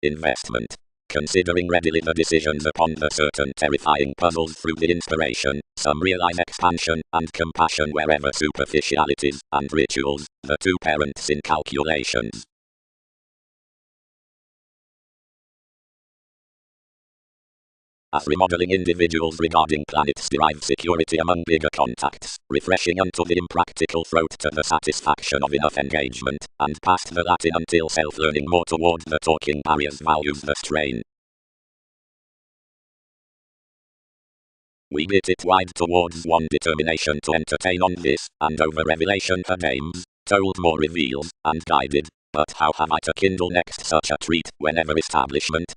Investment. Considering readily the decisions upon the certain terrifying puzzles through the inspiration, some realize expansion and compassion wherever superficialities and rituals, the two parents in calculations. As remodeling individuals regarding planets derive security among bigger contacts, refreshing unto the impractical throat to the satisfaction of enough engagement, and past the Latin until self-learning more toward the talking barriers values the strain. We bit it wide towards one determination to entertain on this, and over revelation her names, told more revealed, and guided, but how have I to kindle next such a treat, whenever establishment,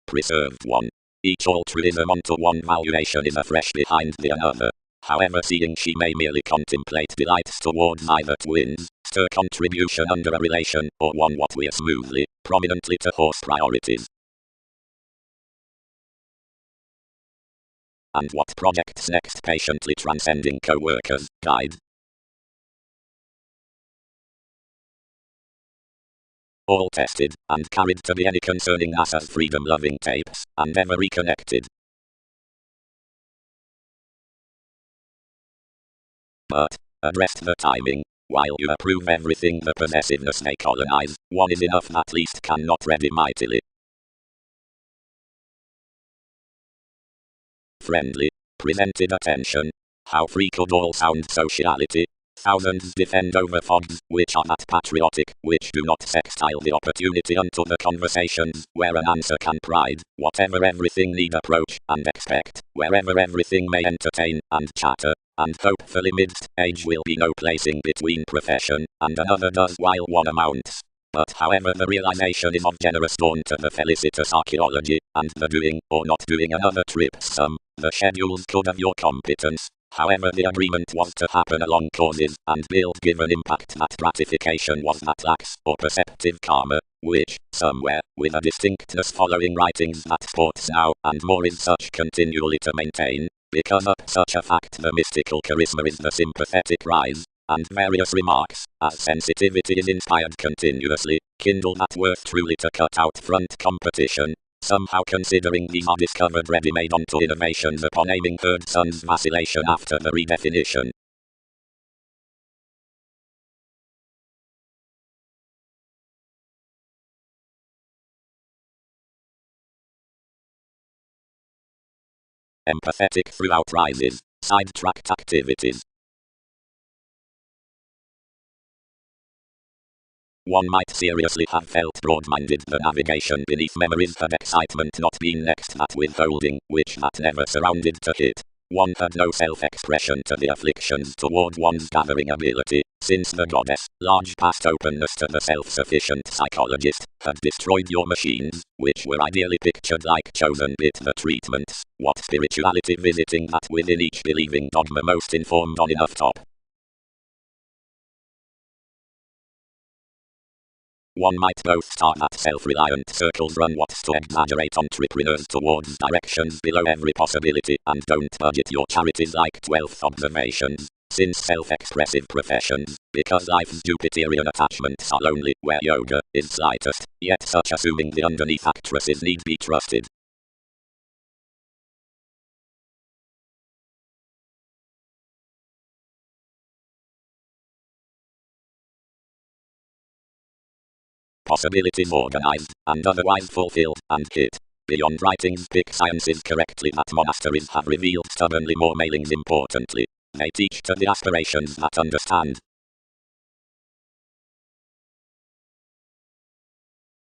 preserved one. Each altruism unto one valuation is afresh behind the another. However seeing she may merely contemplate delights towards either twins, stir contribution under a relation, or one what we're smoothly, prominently to horse priorities. And what projects next patiently transcending co-workers, guide. All tested, and carried to be any concerning us as freedom-loving tapes, and ever reconnected. But, addressed the timing, while you approve everything the possessiveness may colonize, one is enough that least cannot ready mightily. Friendly, presented attention. How free could all sound sociality? Thousands defend over fogs, which are not patriotic, which do not sextile the opportunity unto the conversations, where an answer can pride, whatever everything need approach, and expect, wherever everything may entertain, and chatter, and hopefully midst age will be no placing between profession, and another does while one amounts. But however the realization is of generous dawn to the felicitous archaeology, and the doing, or not doing another trips some, the schedules could of your competence. However the agreement was to happen along causes, and build given impact that gratification was not lax, or perceptive karma, which, somewhere, with a distinctness following writings that sports now, and more is such continually to maintain, because of such a fact the mystical charisma is the sympathetic rise, and various remarks, as sensitivity is inspired continuously, kindle that worth truly to cut out front competition. Somehow considering these are discovered ready-made onto innovations upon aiming third sun's vacillation after the redefinition. Empathetic throughout rises, sidetracked activities. One might seriously have felt broad-minded the navigation beneath memories had excitement not been next that withholding, which that never surrounded to hit. One had no self-expression to the afflictions toward one's gathering ability, since the goddess, large past openness to the self-sufficient psychologist, had destroyed your machines, which were ideally pictured like chosen bit the treatments, what spirituality visiting that within each believing dogma most informed on enough top. One might both start at self-reliant circles run what's to exaggerate entrepreneurs towards directions below every possibility and don't budget your charities like 12th observations, since self-expressive professions, because life's Jupiterian attachments are lonely where yoga is slightest, yet such assuming the underneath actresses need be trusted. Possibilities organized, and otherwise fulfilled, and hit. Beyond writings pick sciences correctly that monasteries have revealed stubbornly more mailings importantly. They teach to the aspirations that understand.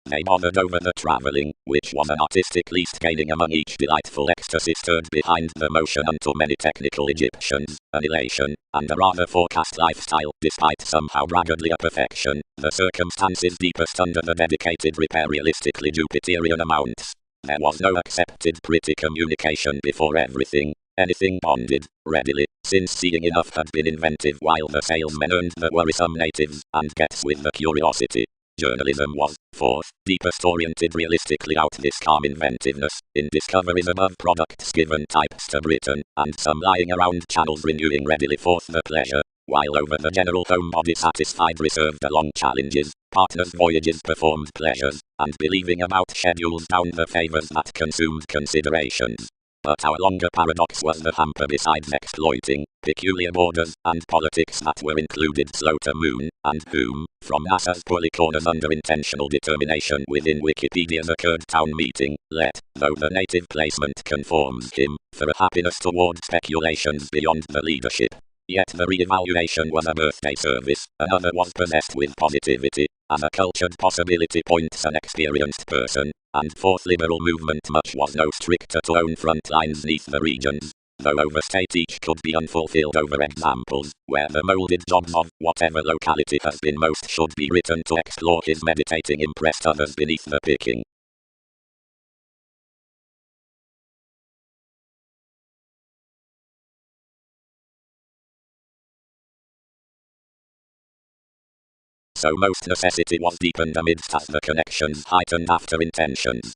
They bothered over the travelling, which was an artistic least gaining among each delightful ecstasy stirred behind the motion unto many technical Egyptians, an elation, and a rather forecast lifestyle, despite somehow braggadly a perfection, the circumstances deepest under the dedicated repair realistically Jupiterian amounts. There was no accepted pretty communication before everything, anything bonded, readily, since seeing enough had been inventive while the salesmen earned the worrisome natives, and gets with the curiosity. Journalism was, fourth, deepest oriented realistically out this calm inventiveness, in discoveries above products given types to Britain, and some lying around channels renewing readily forth the pleasure, while over the general homebody satisfied reserved along challenges, partners voyages performed pleasures, and believing about schedules down the favours that consumed considerations. But our longer paradox was the hamper besides exploiting, peculiar borders, and politics that were included slow to moon, and whom, from NASA's poorly corners under intentional determination within Wikipedia's occurred town meeting, let, though the native placement conforms him, for a happiness toward speculations beyond the leadership. Yet the re-evaluation was a birthday service, another was possessed with positivity, as a cultured possibility points an experienced person, and fourth liberal movement much was no stricter to own front lines neath the regions, though overstate each could be unfulfilled over examples, where the moulded jobs of whatever locality has been most should be written to explore his meditating impressed others beneath the picking. So most necessity was deepened amidst as the connections heightened after intentions.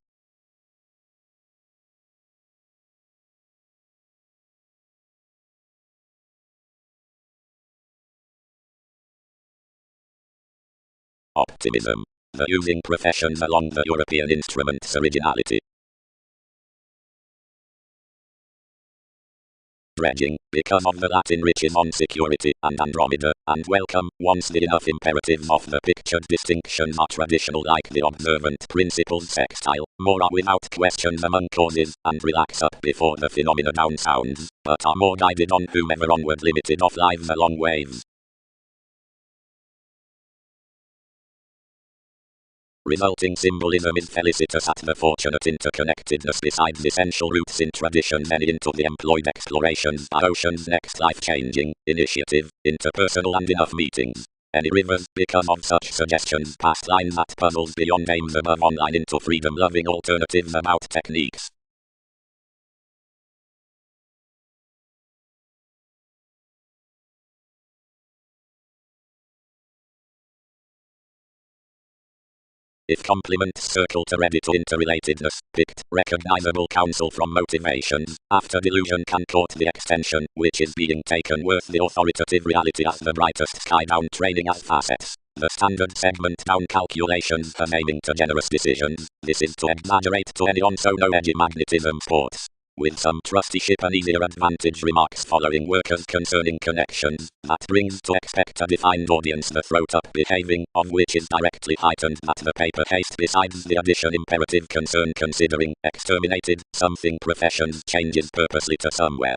Optimism. The using professions along the European instrument's originality. Dredging, because of the Latin riches on security and Andromeda, and welcome, once the enough imperatives of the pictured distinctions are traditional like the observant principles sextile, more are without questions among causes, and relax up before the phenomena down sounds, but are more guided on whomever onward limited off lives along waves. Resulting symbolism is felicitous at the fortunate interconnectedness besides essential roots in tradition many into the employed explorations by ocean's next life-changing initiative, interpersonal and enough meetings. Any rivers because of such suggestions past lines that puzzles beyond aims above online into freedom-loving alternatives about techniques. If complements circle to ready to interrelatedness, picked, recognizable counsel from motivations, after delusion can court the extension, which is being taken worth the authoritative reality as the brightest sky down training as facets. The standard segment down calculations as aiming to generous decisions, this is to exaggerate to any on so no edgy magnetism sports. With some trusteeship and easier advantage remarks following workers concerning connections, that brings to expect a defined audience the throat-up behaving, of which is directly heightened that the paper haste besides the addition imperative concern considering, exterminated, something professions changes purposely to somewhere.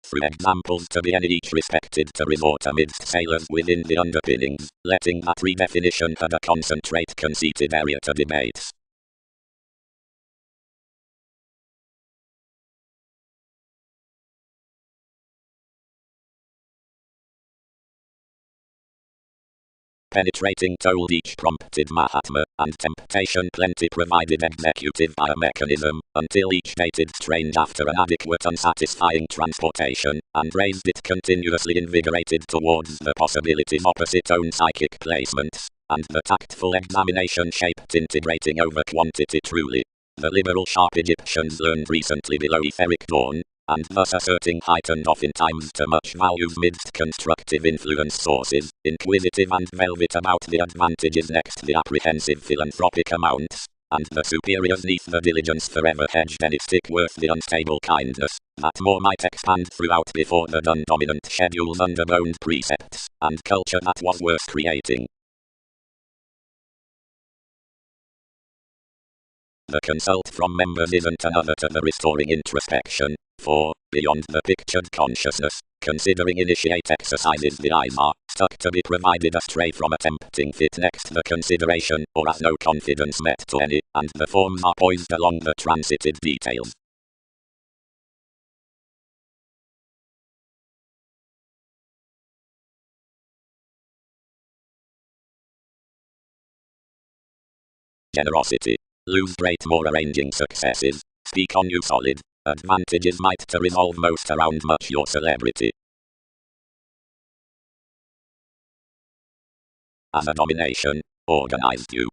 Through examples to be any each respected to resort amidst sailors within the underpinnings, letting that redefinition had a concentrate conceited area to debates. Penetrating told each prompted Mahatma, and temptation plenty provided executive biomechanism, until each dated strange after an adequate unsatisfying transportation, and raised it continuously invigorated towards the possibilities opposite own psychic placements, and the tactful examination shaped integrating over quantity truly. The liberal sharp Egyptians learned recently below etheric dawn, and thus asserting heightened oftentimes to much values midst constructive influence sources, inquisitive and velvet about the advantages next the apprehensive philanthropic amounts, and the superiors neath the diligence forever hedged any stick worth the unstable kindness, that more might expand throughout before the done dominant schedules underboned precepts, and culture that was worth creating. The consult from members isn't another to the restoring introspection, for, beyond the pictured consciousness, considering initiate exercises the eyes are stuck to be provided astray from attempting fit next the consideration, or as no confidence met to any, and the forms are poised along the transited details. Generosity. Lose great more arranging successes. Speak on you solid. Advantages might to resolve most around much your celebrity. As a domination, organized you.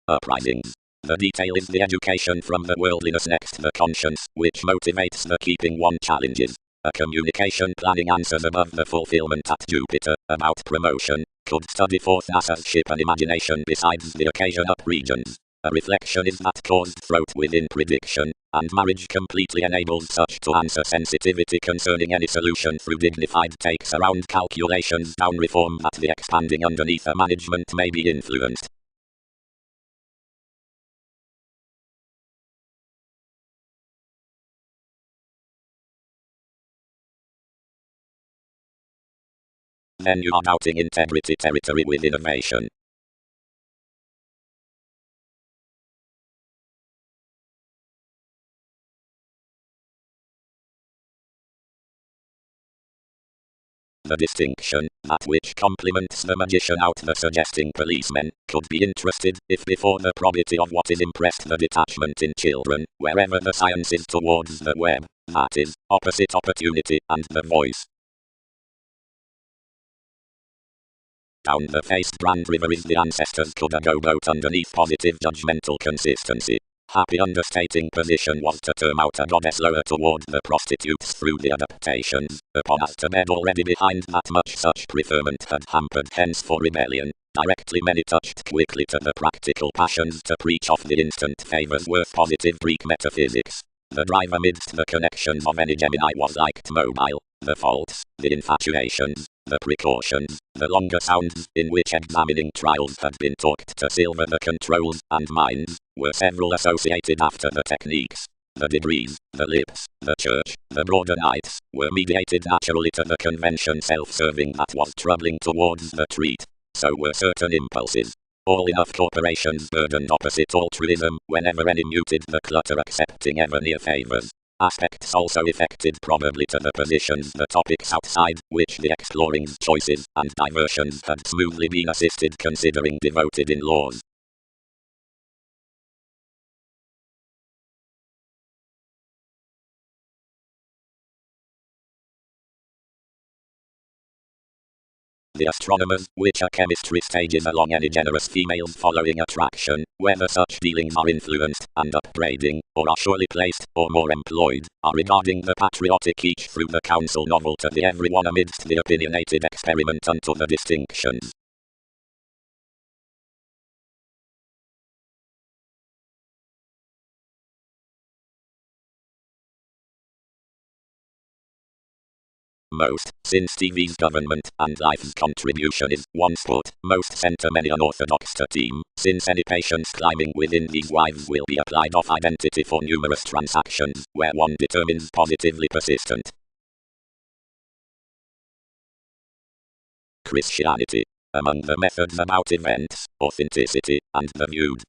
Uprisings. The detail is the education from the worldliness next the conscience, which motivates the keeping one challenges. A communication planning answers above the fulfillment at Jupiter, about promotion, could study forth NASA's ship and imagination besides the occasion up regions. A reflection is that caused throat within prediction, and marriage completely enables such to answer sensitivity concerning any solution through dignified takes around calculations down reform that the expanding underneath a management may be influenced. Then you are doubting integrity territory with innovation. The distinction, that which complements the magician out the suggesting policemen, could be interested, if before the probity of what is impressed the detachment in children, wherever the science is towards the web, that is, opposite opportunity and the voice. Down the faced Grand River is the ancestors could a go boat underneath positive judgmental consistency. Happy understating position was to term out a goddess lower toward the prostitutes through the adaptations, upon as to bed already behind that much such preferment had hampered hence for rebellion. Directly many touched quickly to the practical passions to preach off the instant favors worth positive Greek metaphysics. The drive amidst the connections of any Gemini was liked mobile, the faults, the infatuations, the precautions, the longer sounds, in which examining trials had been talked to silver the controls and minds, were several associated after the techniques. The degrees, the lips, the church, the broader nights, were mediated naturally to the convention self-serving that was troubling towards the treat. So were certain impulses. All enough corporations burdened opposite altruism, whenever any muted the clutter accepting ever near favors. Aspects also affected probably to the positions the topics outside, which the exploring's choices and diversions had smoothly been assisted considering devoted in laws. The astronomers, which are chemistry stages along any generous female's following attraction, whether such dealings are influenced and upbraiding, or are surely placed, or more employed, are regarding the patriotic each through the council novel to the everyone amidst the opinionated experiment unto the distinctions. Most, since TV's government and life's contribution is, once put, most center many unorthodox to team, since any patience climbing within these wives will be applied off identity for numerous transactions, where one determines positively persistent. Christianity. Among the methods about events, authenticity, and the viewed.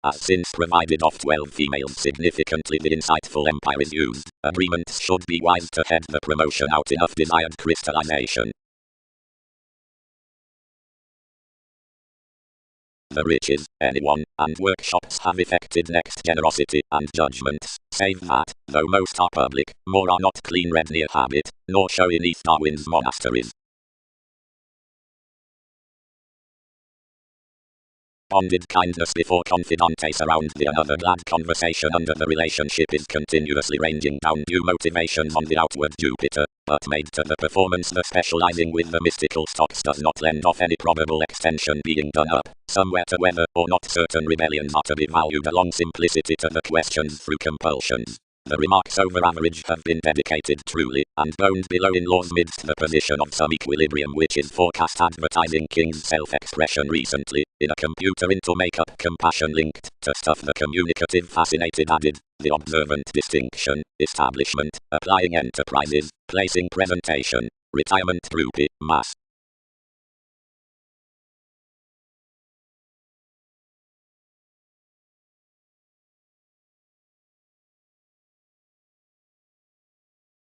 As since provided of 12 females significantly the insightful empire is used, agreements should be wise to head the promotion out enough desired crystallization. The riches, anyone, and workshops have effected next generosity and judgments, save that, though most are public, more are not clean read near habit, nor show in East Darwin's monasteries. Bonded kindness before confidantes around the another glad conversation under the relationship is continuously ranging down new motivations on the outward Jupiter, but made to the performance the specializing with the mystical stocks does not lend off any probable extension being done up, somewhere to whether or not certain rebellions are to be valued along simplicity to the questions through compulsions. The remarks over average have been dedicated truly, and boned below in laws midst the position of some equilibrium which is forecast advertising King's self-expression recently, in a computer into make-up compassion linked, to stuff the communicative fascinated added, the observant distinction, establishment, applying enterprises, placing presentation, retirement rupee, mass.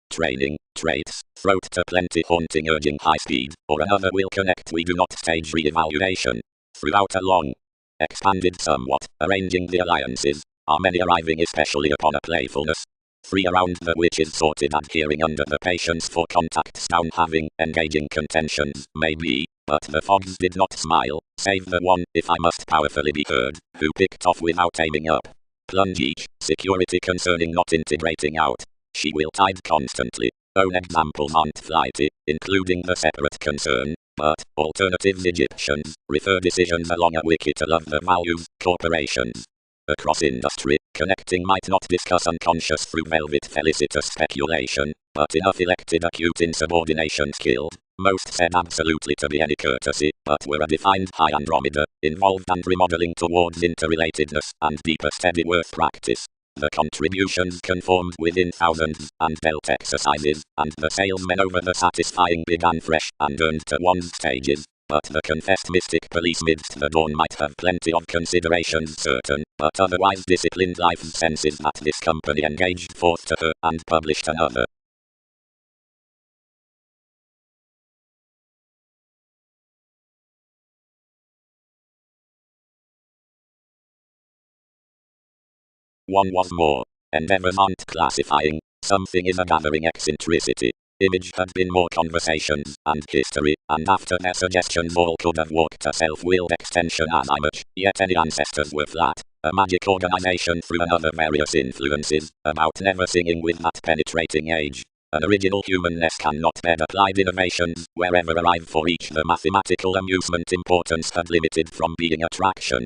Training, traits, throat to plenty haunting urging high speed, or another will connect we do not stage re-evaluation. Throughout a long, expanded somewhat, arranging the alliances, are many arriving especially upon a playfulness. Free around the which is sorted adhering under the patience for contacts down having, engaging contentions, may be, but the fogs did not smile, save the one, if I must powerfully be heard, who picked off without aiming up. Plunge each, security concerning not integrating out. She will tide constantly. Own examples aren't flighty, including the separate concern, but, alternative Egyptians, refer decisions along a wiki to love the values, corporations. Across industry, connecting might not discuss unconscious through velvet felicitous speculation, but enough elected acute insubordination skilled, most said absolutely to be any courtesy, but were a defined high Andromeda, involved and remodeling towards interrelatedness and deeper steady worth practice. The contributions conformed within thousands, and dealt exercises, and the salesmen over the satisfying began fresh, and earned to one's stages. But the confessed mystic police midst the dawn might have plenty of considerations certain, but otherwise disciplined life's senses that this company engaged forth to her, and published another. One was more. Endeavors aren't classifying, something is a gathering eccentricity. Image had been more conversations, and history, and after their suggestions all could have walked a self-willed extension as much, yet any ancestors were flat. A magic organization through another various influences, about never singing with that penetrating age. An original humanness cannot bed applied innovations, wherever arrive for each the mathematical amusement importance had limited from being attraction.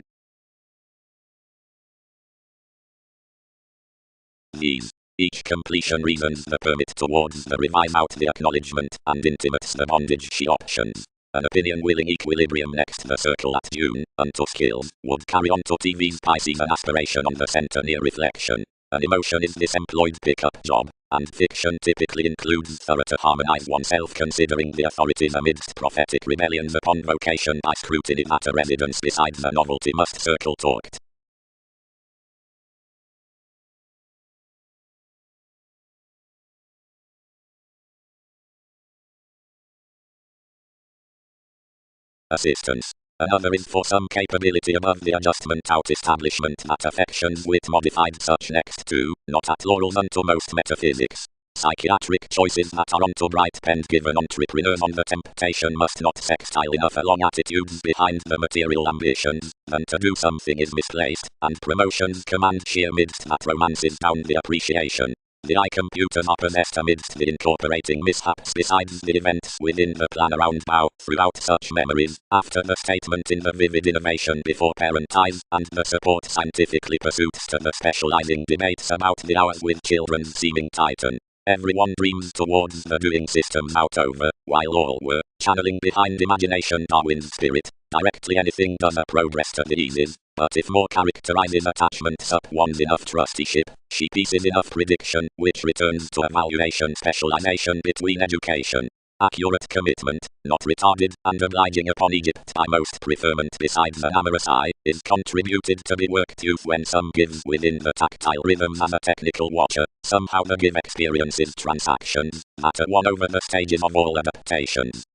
These, each completion reasons the permit towards the revise out the acknowledgement, and intimates the bondage she options. an opinion-willing equilibrium next the circle at June, unto skills, would carry on to TV's Pisces an aspiration on the center near reflection. An emotion is this employed pickup job, and fiction typically includes thorough to harmonize oneself considering the authorities amidst prophetic rebellions upon vocation by scrutiny that a residence beside the novelty must circle talked. Assistance. Another is for some capability above the adjustment out establishment that affections wit modified such next to, not at laurels unto most metaphysics. Psychiatric choices that are unto bright pens given entrepreneurs on the temptation must not sextile enough along attitudes behind the material ambitions, than to do something is misplaced, and promotions command sheer midst that romances down the appreciation. The eye computers are possessed amidst the incorporating mishaps besides the events within the plan around bow, throughout such memories, after the statement in the vivid innovation before parent eyes, and the support scientifically pursuits to the specializing debates about the hours with children's seeming titan. Everyone dreams towards the doing systems out over, while all were channeling behind imagination Darwin's spirit. Directly anything does a progress to the eases, but if more characterizes attachment up one's enough trusteeship, she pieces enough prediction, which returns to evaluation specialization between education. Accurate commitment, not retarded, and obliging upon Egypt by most preferment besides an amorous eye, is contributed to be worked youth when some gives within the tactile rhythms as a technical watcher, somehow the give experiences transactions, that are won over the stages of all adaptations.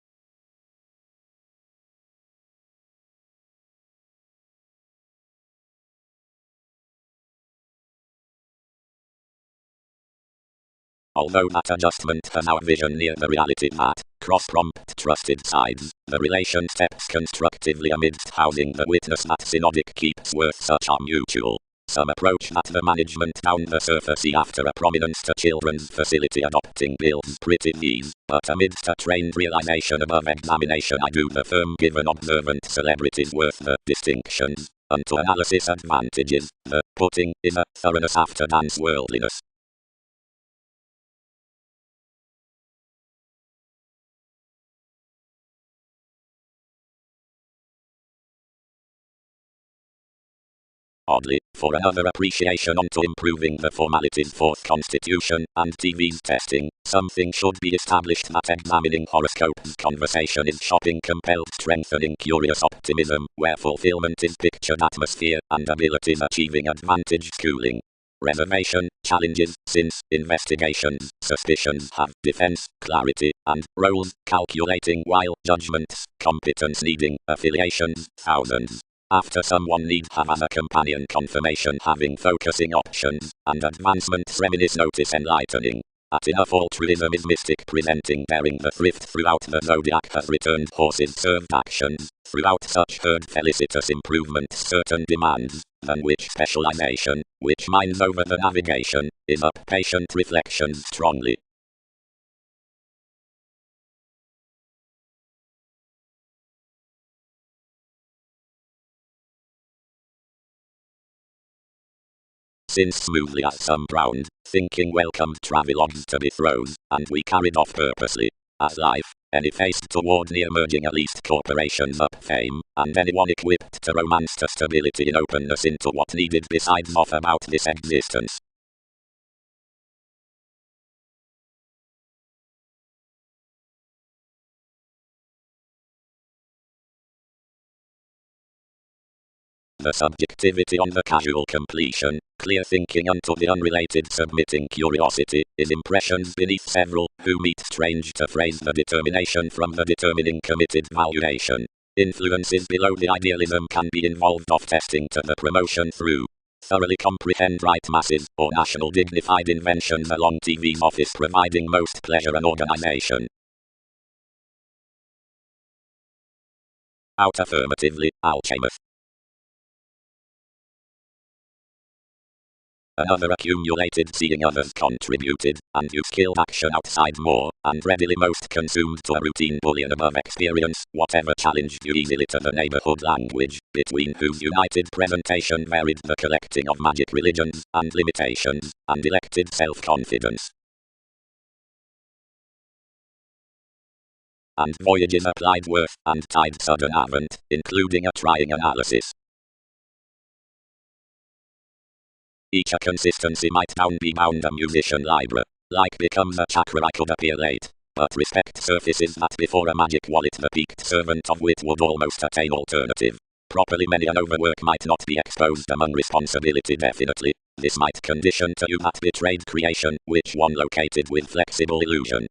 Although that adjustment has our vision near the reality that, cross-prompt trusted sides, the relation steps constructively amidst housing the witness that synodic keeps worth such are mutual. Some approach that the management down the surface see after a prominence to children's facility adopting builds pretty ease, but amidst a trained realization above examination I do the firm given observant celebrities worth the distinctions, unto analysis advantages, the putting is a thoroughness after dance worldliness. Oddly, for another appreciation onto improving the formalities for constitution and TV's testing, something should be established that examining horoscopes conversation is shopping compelled strengthening curious optimism, where fulfillment is pictured atmosphere, and abilities achieving advantage schooling. Reservation, challenges, since, investigations, suspicions have defense, clarity, and roles, calculating while judgments, competence needing, affiliations, thousands. After someone need have as a companion confirmation having focusing options, and advancement's reminisce notice enlightening. At enough altruism is mystic presenting bearing the thrift throughout the zodiac has returned horses served actions, throughout such heard felicitous improvements certain demands, than which specialization, which minds over the navigation, is up patient reflection strongly. Since smoothly as some browned, thinking welcomed travelogues to be thrown, and we carried off purposely, as life, any faced toward near merging at least corporations up fame, and anyone equipped to romance to stability in openness into what needed besides off about this existence. The subjectivity on the casual completion, clear thinking unto the unrelated submitting curiosity, is impressions beneath several, who meet strange to phrase the determination from the determining committed valuation. Influences below the idealism can be involved of testing to the promotion through. Thoroughly comprehend right masses, or national dignified inventions along TV's office providing most pleasure and organization. Out affirmatively, Alchemist. Another accumulated seeing others contributed, and you skilled action outside more, and readily most consumed to a routine bullion above experience, whatever challenged you easily to the neighborhood language, between whose united presentation varied the collecting of magic religions, and limitations, and elected self-confidence. and voyages applied worth and tide sudden advent, including a trying analysis. Each a consistency might down be bound a musician library, like becomes a chakra I could appear late, but respect surfaces that before a magic wallet the peaked servant of wit would almost attain alternative. Properly many an overwork might not be exposed among responsibility definitely, this might condition to you that betrayed creation, which one located with flexible illusion.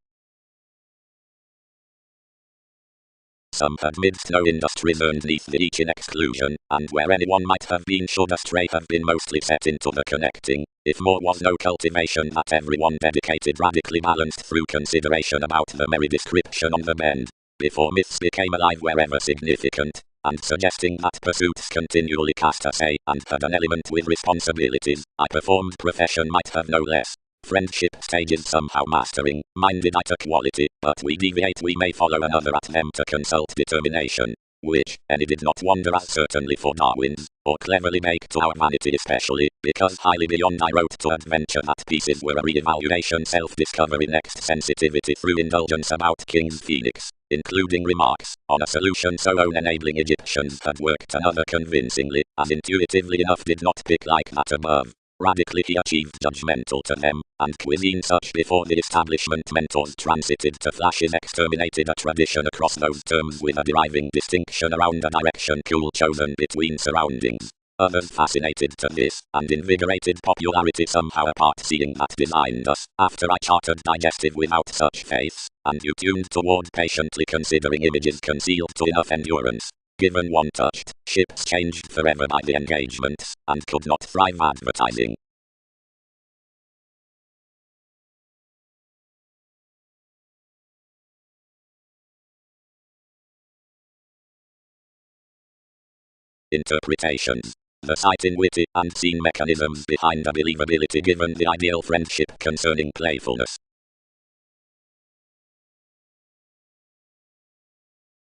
Some had midst no industries earned neath the each in exclusion, and where anyone might have been should astray have been mostly set into the connecting, if more was no cultivation that everyone dedicated radically balanced through consideration about the merry description on the bend, before myths became alive wherever significant, and suggesting that pursuits continually cast assay and had an element with responsibilities, I performed profession might have no less. Friendship stages somehow mastering, minded at a quality, but we deviate we may follow another at them to consult determination, which, any did not wonder as certainly for Darwin's, or cleverly make to our vanity especially, because highly beyond I wrote to adventure that pieces were a re-evaluation self-discovery next sensitivity through indulgence about King's Phoenix, including remarks on a solution so enabling Egyptians had worked another convincingly, as intuitively enough did not pick like that above. Radically he achieved judgmental to them, and cuisine such before the establishment mentors transited to flashes exterminated a tradition across those terms with a deriving distinction around a direction cool chosen between surroundings. Others fascinated to this, and invigorated popularity somehow apart seeing that designed us, after I chartered digestive without such faiths, and you tuned toward patiently considering images concealed to enough endurance. Given one touched, ships changed forever by the engagements, and could not thrive advertising. Interpretations. The sight in witty and seen mechanisms behind a believability given the ideal friendship concerning playfulness.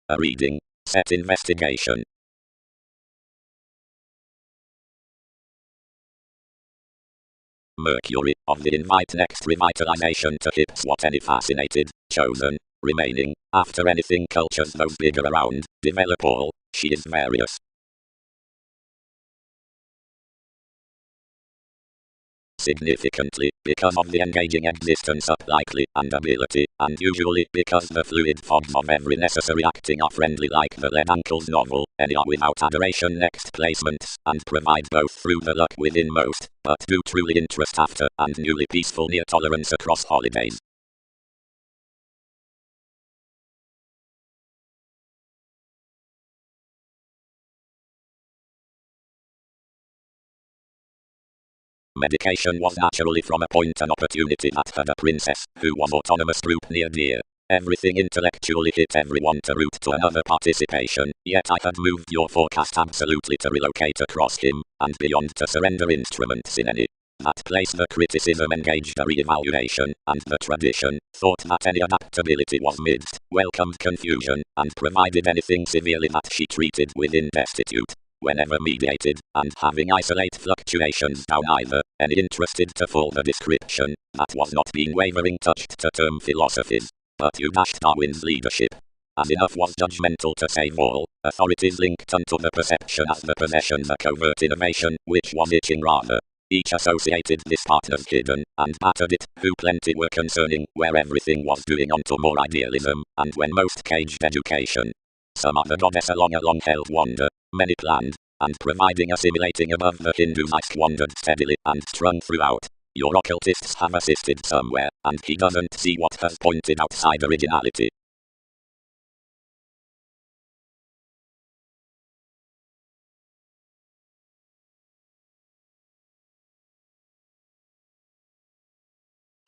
A reading. Set investigation. Mercury, of the invite next revitalization to hips what any fascinated, chosen, remaining, after anything cultures those bigger around, develop all, she is various. Significantly, because of the engaging existence of likely and ability, and usually because the fluid fogs of every necessary acting are friendly like the lead ankles novel, any are without adoration next placements, and provide both through the luck within most, but do truly interest after, and newly peaceful near tolerance across holidays. Medication was naturally from a point an opportunity that had a princess, who was autonomous group near dear. Everything intellectually hit everyone to root to another participation, yet I had moved your forecast absolutely to relocate across him, and beyond to surrender instruments in any. That place the criticism engaged a re-evaluation, and the tradition, thought that any adaptability was midst, welcomed confusion, and provided anything severely that she treated within destitute. Whenever mediated, and having isolate fluctuations down either, any interested to full the description, that was not being wavering touched to term philosophies. But you dashed Darwin's leadership. As enough was judgmental to save all, authorities linked unto the perception as the possession a covert innovation, which was itching rather. Each associated this part as hidden, and battered it, who plenty were concerning, where everything was doing onto more idealism, and when most caged education. Some other goddess along a long-held wonder, many planned, and providing assimilating above the Hindus I squandered steadily and strung throughout. Your occultists have assisted somewhere, and he doesn't see what has pointed outside originality.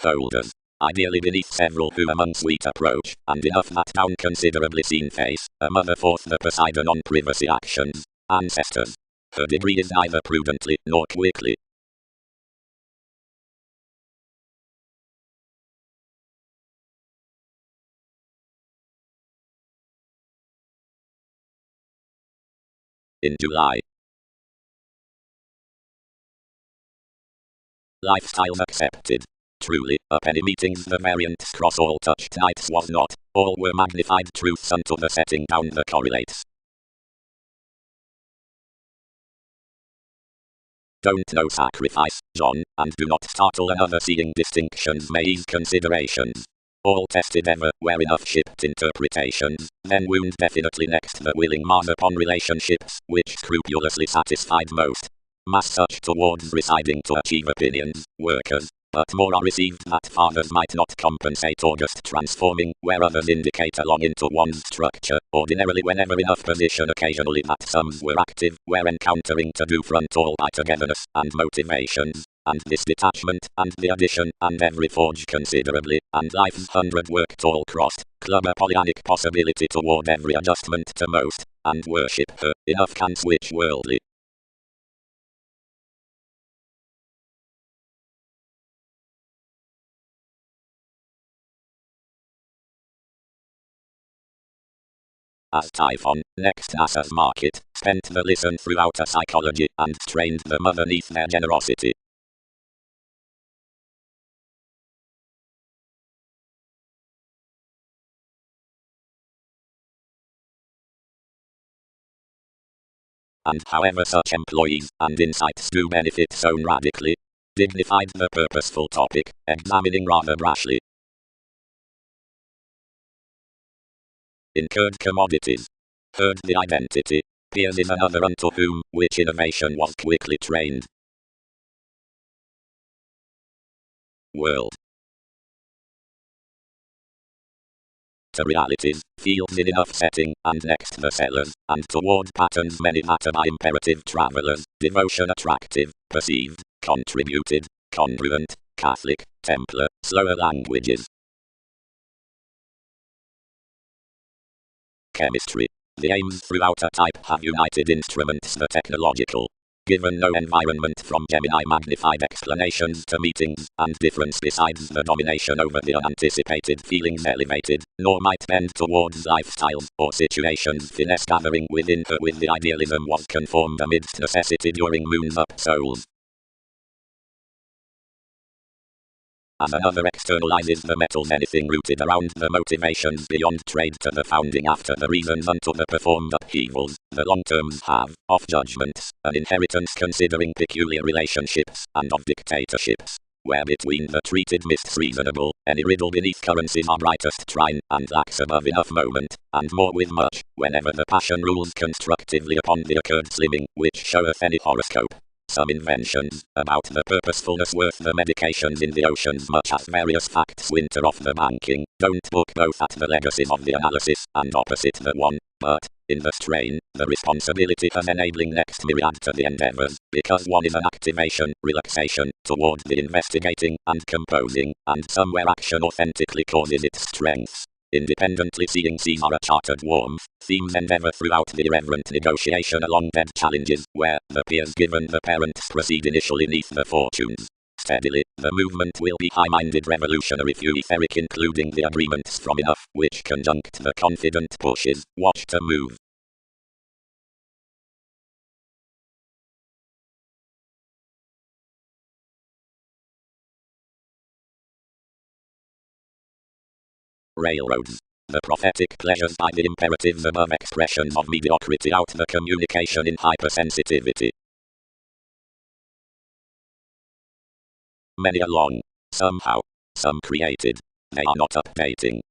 Holders. Ideally beneath several who among sweet approach, and enough that down considerably seen face, a mother forth the Poseidon on privacy actions, ancestors. Her degree is neither prudently, nor quickly. In July. Lifestyles accepted. Truly, up any meetings the variants cross all touched nights was not, All were magnified truths unto the setting down the correlates. Don't no sacrifice, John, and do not startle another seeing distinctions may ease considerations. All tested ever, where enough shipped interpretations, then wound definitely next the willing Mars upon relationships, which scrupulously satisfied most. Mass such towards residing to achieve opinions, workers, but more are received that fathers might not compensate or just transforming, where others indicate along into one's structure, ordinarily whenever enough position occasionally that sums were active, where encountering to do front all by togetherness and motivations, and this detachment, and the addition, and every forge considerably, and life's 100 worked all crossed, club a Pollyannic possibility toward every adjustment to most, and worship her, enough can switch worldly. As Typhon, next NASA's market, spent the listen throughout a psychology, and strained the mother neath their generosity. And however such employees and insights do benefit so radically, dignified the purposeful topic, examining rather brashly. Incurred commodities. Heard the identity. Peers is another unto whom, which innovation was quickly trained. World. To realities, fields in enough setting, and next the sellers, and toward patterns many matter by imperative travelers, devotion attractive, perceived, contributed, congruent, Catholic, Templar, slower languages. Chemistry. The aims throughout a type have united instruments the technological. Given no environment from Gemini magnified explanations to meetings, and difference besides the domination over the unanticipated feelings elevated, nor might bend towards lifestyles or situations finesse gathering within her with the idealism was conformed amidst necessity during moons up souls. As another externalizes the metals anything rooted around the motivations beyond trade to the founding after the reasons unto the performed upheavals, the long terms have, of judgments, an inheritance considering peculiar relationships, and of dictatorships, where between the treated mists reasonable, any riddle beneath currencies are brightest trine, and lacks above enough moment, and more with much, whenever the passion rules constructively upon the occurred slimming, which showeth any horoscope. Some inventions, about the purposefulness worth the medications in the oceans much as various facts winter off the banking, don't book both at the legacies of the analysis, and opposite the one, but, in the strain, the responsibility of enabling next myriad to the endeavors, because one is an activation, relaxation, toward the investigating, and composing, and somewhere action authentically causes its strengths. Independently seeing sees are a chartered warmth, themes endeavor throughout the irreverent negotiation along dead challenges, where the peers given the parents proceed initially neath the fortunes. Steadily, the movement will be high-minded revolutionary few etheric including the agreements from enough, which conjunct the confident pushes, watch to move. Railroads. The prophetic pleasures by the imperatives above expressions of mediocrity out the communication in hypersensitivity. Many along. Somehow. Some created. They are not updating.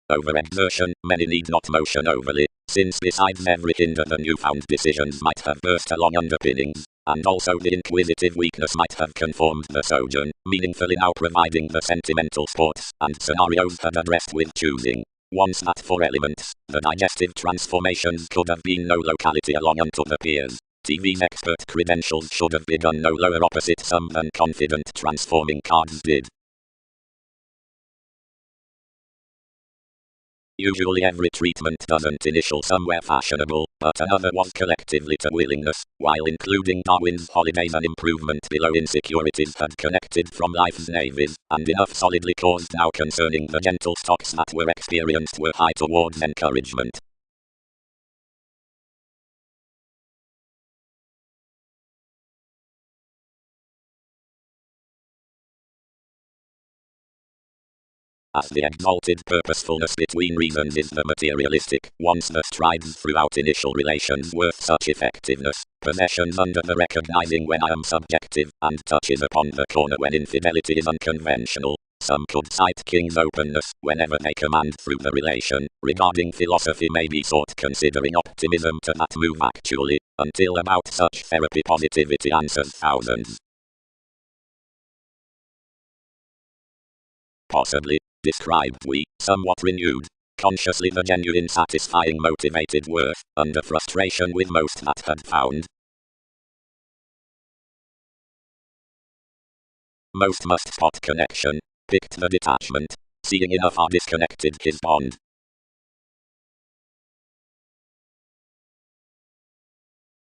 Overexertion, many need not motion overly, since besides every hinder the newfound decisions might have burst along underpinnings, and also the inquisitive weakness might have conformed the sojourn, meaningfully now providing the sentimental sports and scenarios had addressed with choosing. Once that for elements, the digestive transformations could have been no locality along unto the peers. TV's expert credentials should have begun no lower opposite some than confident transforming cards did. Usually every treatment doesn't initial somewhere fashionable, but another was collectively to willingness, while including Darwin's holidays an improvement below insecurities had connected from life's navies, and enough solidly caused now concerning the gentle stocks that were experienced were high towards encouragement. as the exalted purposefulness between reasons is the materialistic ones that strive throughout initial relations worth such effectiveness, possessions under the recognizing when I am subjective, and touches upon the corner when infidelity is unconventional. Some could cite King's openness whenever they command through the relation. Regarding philosophy may be sought considering optimism to that move actually, until about such therapy positivity answers thousands. Possibly, described we, somewhat renewed, consciously the genuine satisfying motivated worth, under frustration with most that had found. Most must spot connection, picked the detachment, seeing enough are disconnected his bond.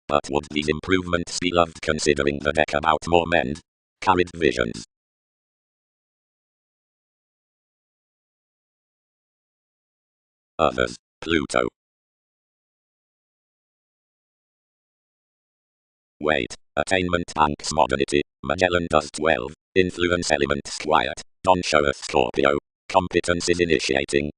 But would these improvements be loved considering the deck about more men? Carried visions. Others, Pluto. Wait, attainment banks modernity, Magellan does 12, influence elements quiet, Don showeth Scorpio, competence is initiating.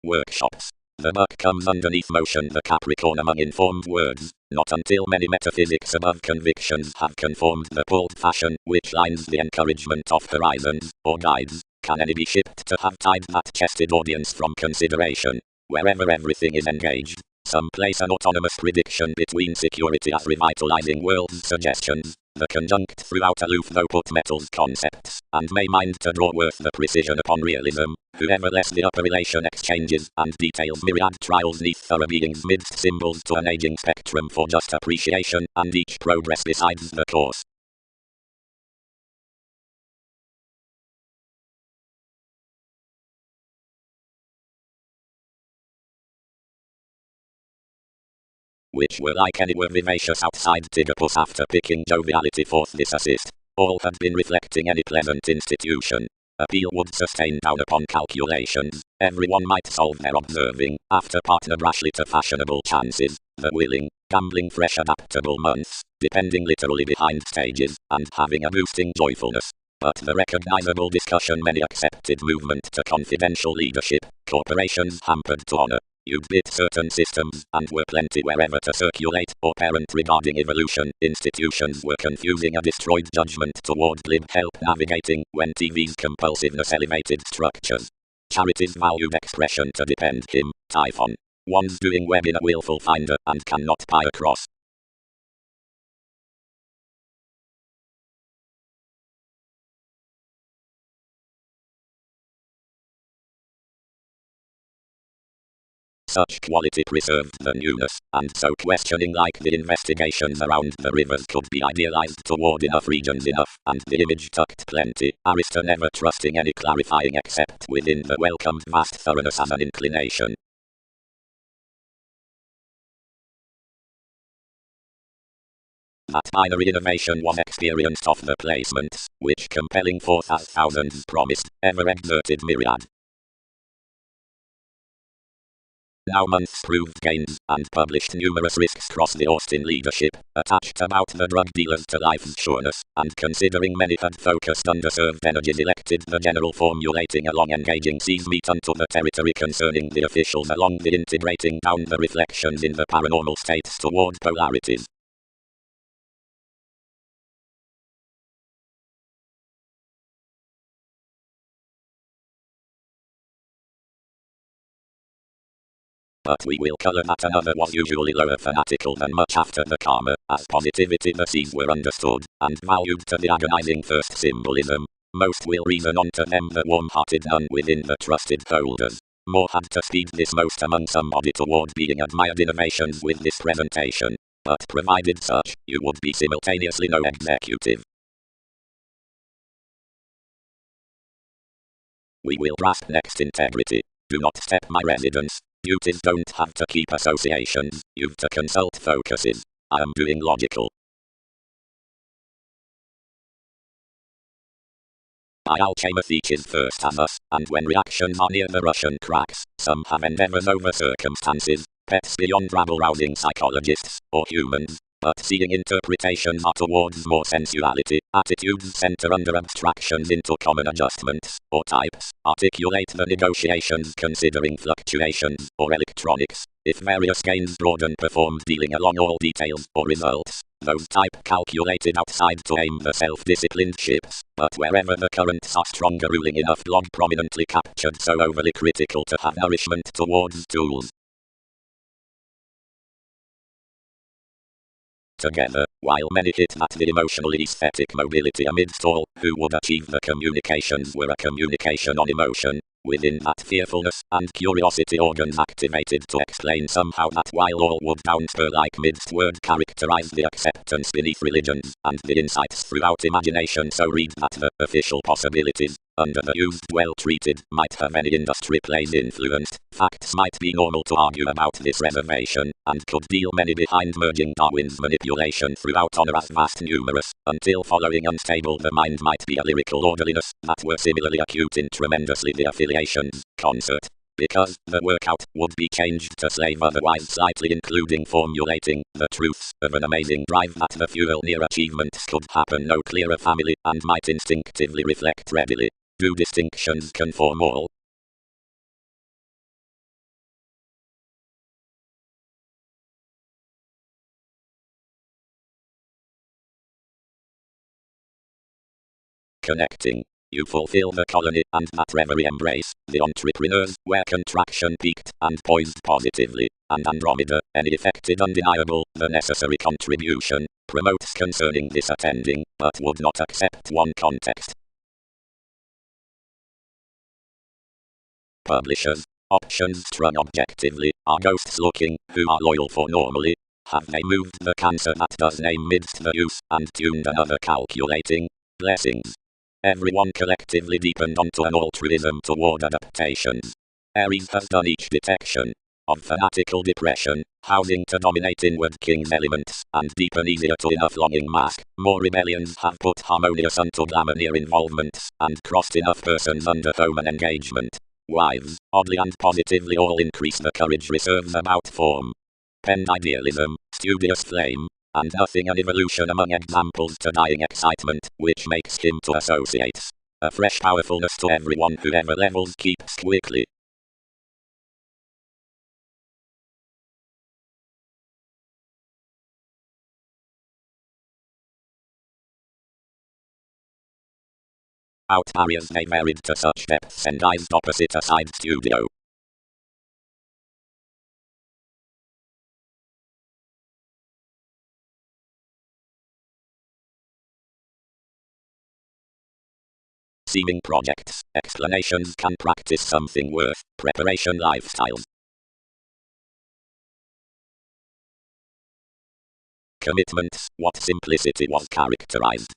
Workshops. The buck comes underneath motion the Capricorn among informed words, not until many metaphysics above convictions have conformed the pulled fashion, which lines the encouragement of horizons, or guides, can any be shipped to have tied that chested audience from consideration, wherever everything is engaged. Some place an autonomous prediction between security as revitalizing world's suggestions, the conjunct throughout aloof though put metals concepts, and may mind to draw worth the precision upon realism, whoever less the upper relation exchanges, and details myriad trials neath thorough beings midst symbols to an aging spectrum for just appreciation, and each progress besides the course. Which were like any were vivacious outside Tigopus after picking joviality forth this assist. All had been reflecting any pleasant institution. Appeal would sustain down upon calculations. Everyone might solve their observing, after partner rashly to fashionable chances. The willing, gambling fresh adaptable months, depending literally behind stages, and having a boosting joyfulness. But the recognizable discussion many accepted movement to confidential leadership, corporations hampered to honor. You bit certain systems, and were plenty wherever to circulate, or parent regarding evolution. Institutions were confusing a destroyed judgment toward glib help navigating, when TV's compulsiveness elevated structures. Charities valued expression to depend him, Typhon. One's doing web in a willful finder, and cannot pie across. Such quality preserved the newness, and so questioning like the investigations around the rivers could be idealized toward enough regions enough, and the image tucked plenty, Arista never trusting any clarifying except within the welcomed vast thoroughness as an inclination. That binary innovation was experienced of the placements, which compelling forth as thousands promised, ever exerted myriad. Now months proved gains, and published numerous risks cross the Austin leadership, attached about the drug dealers to life's sureness, and considering many had focused underserved energies elected the general formulating a long engaging seas meet unto the territory concerning the officials along the integrating down the reflections in the paranormal states toward polarities. But we will color that another was usually lower fanatical than much after the karma, as positivity the seas were understood, and valued to the agonizing first symbolism. Most will reason unto them the warm-hearted none within the trusted folders. More had to speed this most among somebody toward being admired innovations with this presentation. But provided such, you would be simultaneously no executive. We will grasp next integrity. Do not step my residence. Duties don't have to keep associations, you've to consult focuses. I am doing logical. By Alchemist each is first as us, and when reactions are near the Russian cracks, some have endeavors over circumstances, pets beyond rabble-rousing psychologists, or humans, but seeing interpretations are towards more sensuality. Attitudes center under abstractions into common adjustments, or types, articulate the negotiations considering fluctuations, or electronics. If various gains broaden performed dealing along all details or results, those type calculated outside to aim the self-disciplined ships, but wherever the currents are stronger ruling enough blog prominently captured so overly critical to have nourishment towards tools. Together, while many hit at the emotionally aesthetic mobility amidst all who would achieve the communications were a communication on emotion, within that fearfulness and curiosity organs activated to explain somehow that while all would downspur like midst word characterize the acceptance beneath religions, and the insights throughout imagination so read that the official possibilities, under the used well treated, might have any industry plays influenced, facts might be normal to argue about this reservation, and could deal many behind merging Darwin's manipulation throughout honor as vast numerous, until following unstable the mind might be a lyrical orderliness, that were similarly acute in tremendously the affiliations, concert. Because the workout would be changed to slave otherwise slightly including formulating the truths of an amazing drive that the fuel near achievements could happen no clearer family and might instinctively reflect readily. Do distinctions conform all? Connecting. You fulfill the colony and that reverie embrace, the entrepreneurs, where contraction peaked and poised positively, and Andromeda, any effected undeniable, the necessary contribution, promotes concerning this attending, but would not accept one context. Publishers. Options strung objectively, are ghosts looking, who are loyal for normally. Have they moved the cancer that does name midst the use, and tuned another calculating? Blessings. Everyone collectively deepened onto an altruism toward adaptations. Aries has done each detection of fanatical depression, housing to dominate inward king's elements, and deepen easier to enough longing mask. More rebellions have put harmonious unto glamour near involvements, and crossed enough persons under home and engagement. Wives, oddly and positively all increase the courage reserves about form. Penned idealism, studious flame, and nothing an evolution among examples to dying excitement, which makes him to associates. A fresh powerfulness to everyone who ever levels keeps quickly. Out barriers they varied to such depths and eyes opposite a side studio. Seeming projects, explanations can practice something worth, preparation lifestyles. Commitments, what simplicity was characterized.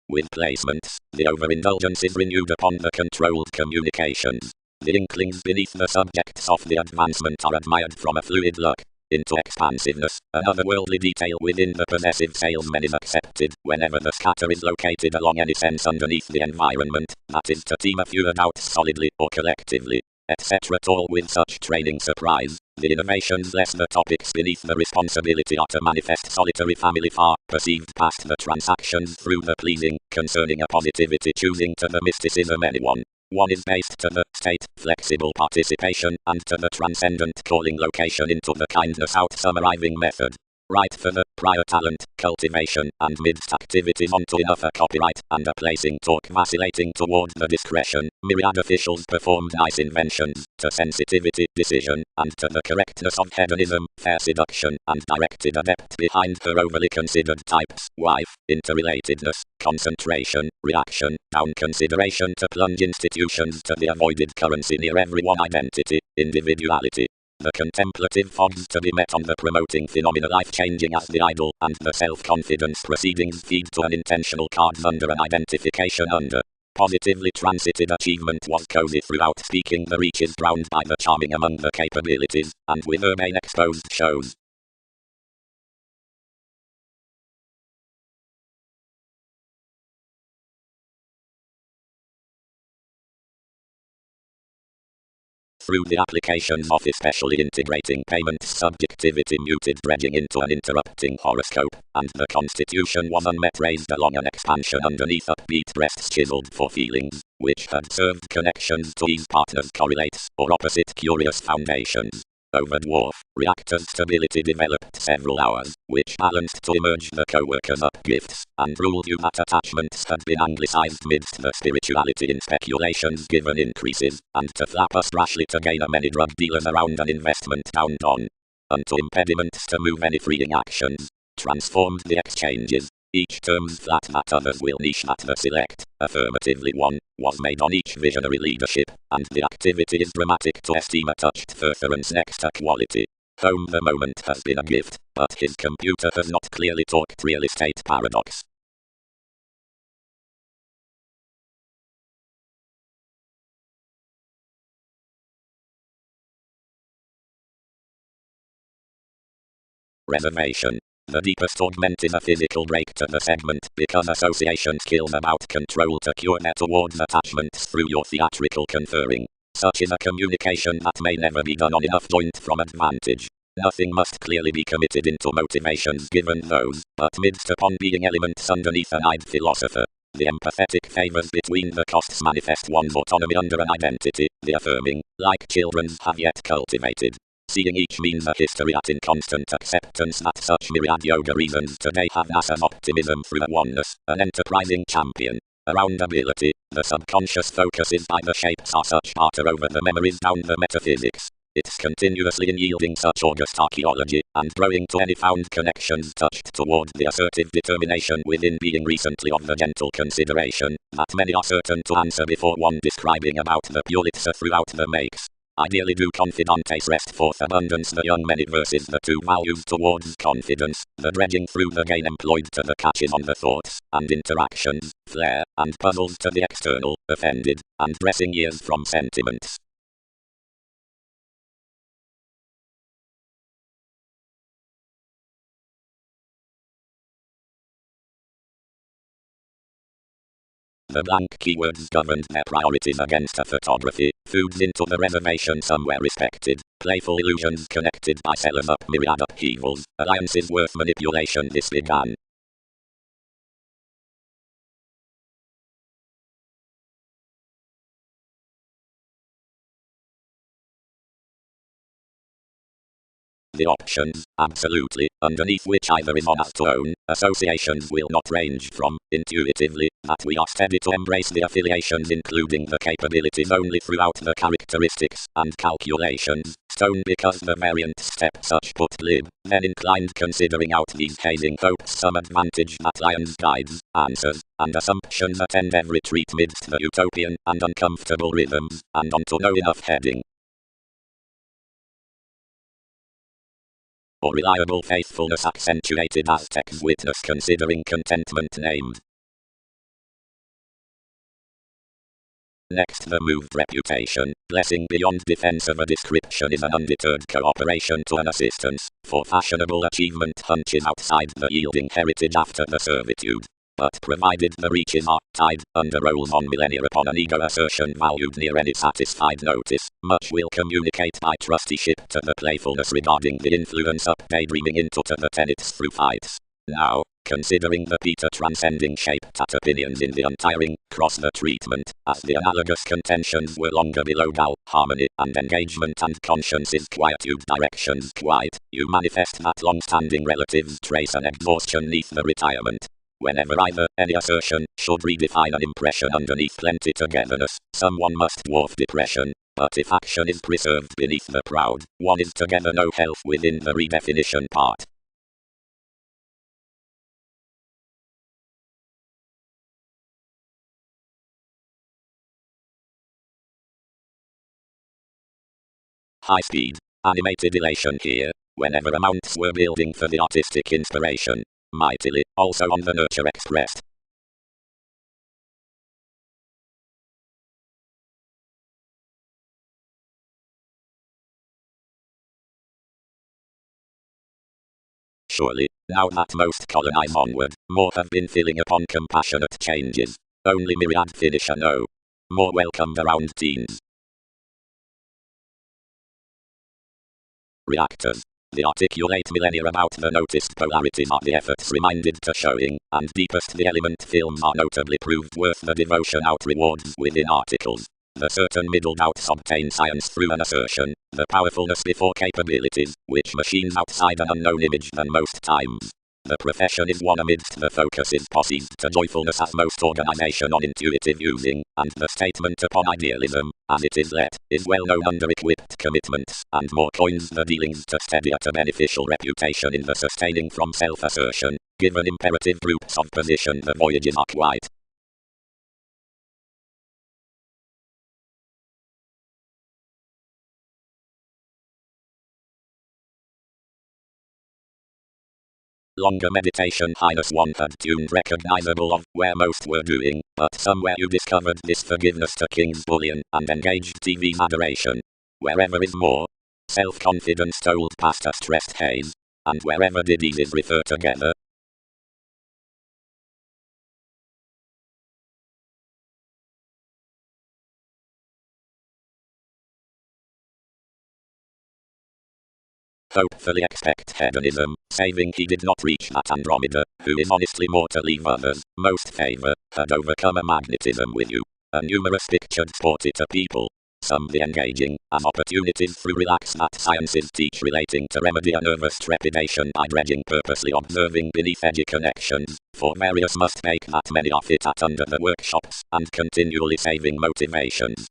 With placements, the overindulgence is renewed upon the controlled communications. The inklings beneath the subjects of the advancement are admired from a fluid look into expansiveness. Another worldly detail within the possessive salesman is accepted whenever the scatter is located along any sense underneath the environment, that is to team a few doubts solidly or collectively, etc. All with such training surprise, the innovations less the topics beneath the responsibility are to manifest solitary family far, perceived past the transactions through the pleasing, concerning a positivity choosing to the mysticism anyone. One is based to the state, flexible participation, and to the transcendent calling location into the kindness out summarizing method. Right for the prior talent, cultivation, and midst activities onto enough a copyright, and a placing talk vacillating toward the discretion. Myriad officials performed nice inventions, to sensitivity, decision, and to the correctness of hedonism, fair seduction, and directed adept behind her overly considered types, wife, interrelatedness, concentration, reaction, down consideration to plunge institutions to the avoided currency near everyone identity, individuality. The contemplative fogs to be met on the promoting phenomena life-changing as the idol, and the self-confidence proceedings feed to an intentional cards under an identification under. Positively transited achievement was cozy throughout speaking the reaches drowned by the charming among the capabilities, and with urbane exposed shows. through the applications of especially integrating payments subjectivity muted dredging into an interrupting horoscope, and the constitution was unmet raised along an expansion underneath upbeat breasts chiseled for feelings, which had served connections to ease partners correlates, or opposite curious foundations. Over dwarf, reactor stability developed several hours, which balanced to emerge the co-workers up gifts, and ruled you that attachments had been anglicized midst the spirituality in speculations given increases, and to flap us rashly to gain a many drug dealers around an investment down on. Unto impediments to move any freeing actions, transformed the exchanges. Each term's flat that others will niche at the select, affirmatively one, was made on each visionary leadership, and the activity is dramatic to esteem a touched furtherance next to quality. Home the moment has been a gift, but his computer has not clearly talked real estate paradox. Reservation. The deepest augment is a physical break to the segment, because association skills about control to cure net towards attachments through your theatrical conferring. Such is a communication that may never be done on enough joint from advantage. Nothing must clearly be committed into motivations given those, but midst upon being elements underneath an eyed philosopher. The empathetic favors between the costs manifest one's autonomy under an identity, the affirming, like children have yet cultivated. Seeing each means a history at in constant acceptance that such myriad yoga reasons today have NASA's optimism through a oneness, an enterprising champion. Around ability, the subconscious focuses by the shapes are such barter over the memories down the metaphysics. It's continuously in yielding such august archaeology, and growing to any found connections touched toward the assertive determination within being recently of the gentle consideration, that many are certain to answer before one describing about the Pulitzer throughout the makes. Ideally do confidantes rest forth abundance the young many versus the two values towards confidence, the dredging through the gain employed to the catches on the thoughts, and interactions, flair, and puzzles to the external, offended, and dressing years from sentiments. The blank keywords governed their priorities against a photography, foods into the reservation somewhere respected, playful illusions connected by sellers up myriad upheavals, alliances worth manipulation this began. The options, absolutely, underneath which either is on us to own, associations will not range from, intuitively, that we are steady to embrace the affiliations including the capabilities only throughout the characteristics and calculations, stone because the variant step such put lib, then inclined considering out these hazing hopes some advantage that lions guides, answers, and assumptions attend every treat midst the utopian and uncomfortable rhythms, and onto no enough heading. Or reliable faithfulness accentuated Aztec's witness considering contentment named. Next the moved reputation, blessing beyond defense of a description is an undeterred cooperation to an assistance, for fashionable achievement hunches outside the yielding heritage after the servitude. But provided the reaches are tied under rolls on millennia upon an ego assertion valued near any satisfied notice, much will communicate by trusteeship to the playfulness regarding the influence up daydreaming into to the tenets through fights. Now, considering the Peter transcending shaped at opinions in the untiring, cross the treatment, as the analogous contentions were longer below gal, harmony, and engagement and conscience's quietude directions quite, you manifest that long-standing relatives trace an exhaustion neath the retirement. Whenever either, any assertion, should redefine an impression underneath plenty togetherness, someone must dwarf depression, but if action is preserved beneath the proud, one is together no health within the redefinition part. High speed, animated elation here, whenever amounts were building for the artistic inspiration, mightily, also on the nurture expressed. Surely, now that most colonize onward, more have been filling upon compassionate changes. Only myriad finish a no. More welcomed around teens. reactors. The articulate millennia about the noticed polarities are the efforts reminded to showing, and deepest the element films are notably proved worth the devotion out rewards within articles. The certain middle doubts obtain science through an assertion, the powerfulness before capabilities, which machines outside an unknown image than most times. The profession is one amidst the focuses possessed to joyfulness as most organization on intuitive using, and the statement upon idealism, as it is let, is well known under equipped commitments, and more coins the dealings to steadier to beneficial reputation in the sustaining from self-assertion, given imperative groups of position the voyages are quite. Longer meditation -1 had tuned recognizable of where most were doing, but somewhere you discovered this forgiveness to King's bullion and engaged TV's adoration. Wherever is more self-confidence stoled past a stressed haze, and wherever diseases refer together. Hopefully expect hedonism, saving he did not reach that Andromeda, who is honestly more to leave others most favor, had overcome a magnetism with you. A numerous pictured sporty to people. Some the engaging, as opportunities through relax that sciences teach relating to remedy a nervous trepidation by dredging purposely observing beneath edgy connections, for various must make that many are fit at under the workshops, and continually saving motivations.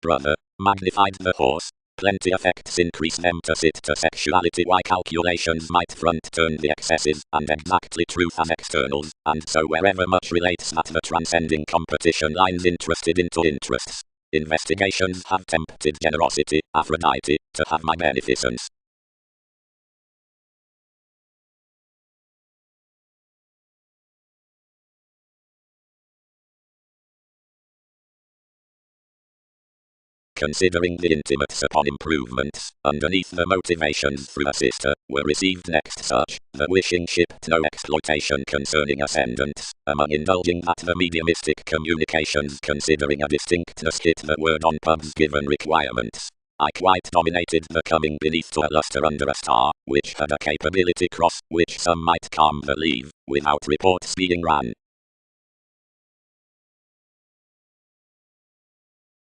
Brother, magnified the horse, plenty effects increase them to sit to sexuality why calculations might front turn the excesses and exactly truth as externals, and so wherever much relates that the transcending competition lines interested into interests. Investigations have tempted generosity, Aphrodite, to have my beneficence. Considering the intimates upon improvements, underneath the motivations through a sister, were received next such, the wishing shipped no exploitation concerning ascendants, among indulging that the mediumistic communications considering a distinctness hit the word on pub's given requirements. I quite dominated the coming beneath to a luster under a star, which had a capability cross, which some might calm believe, without reports being ran.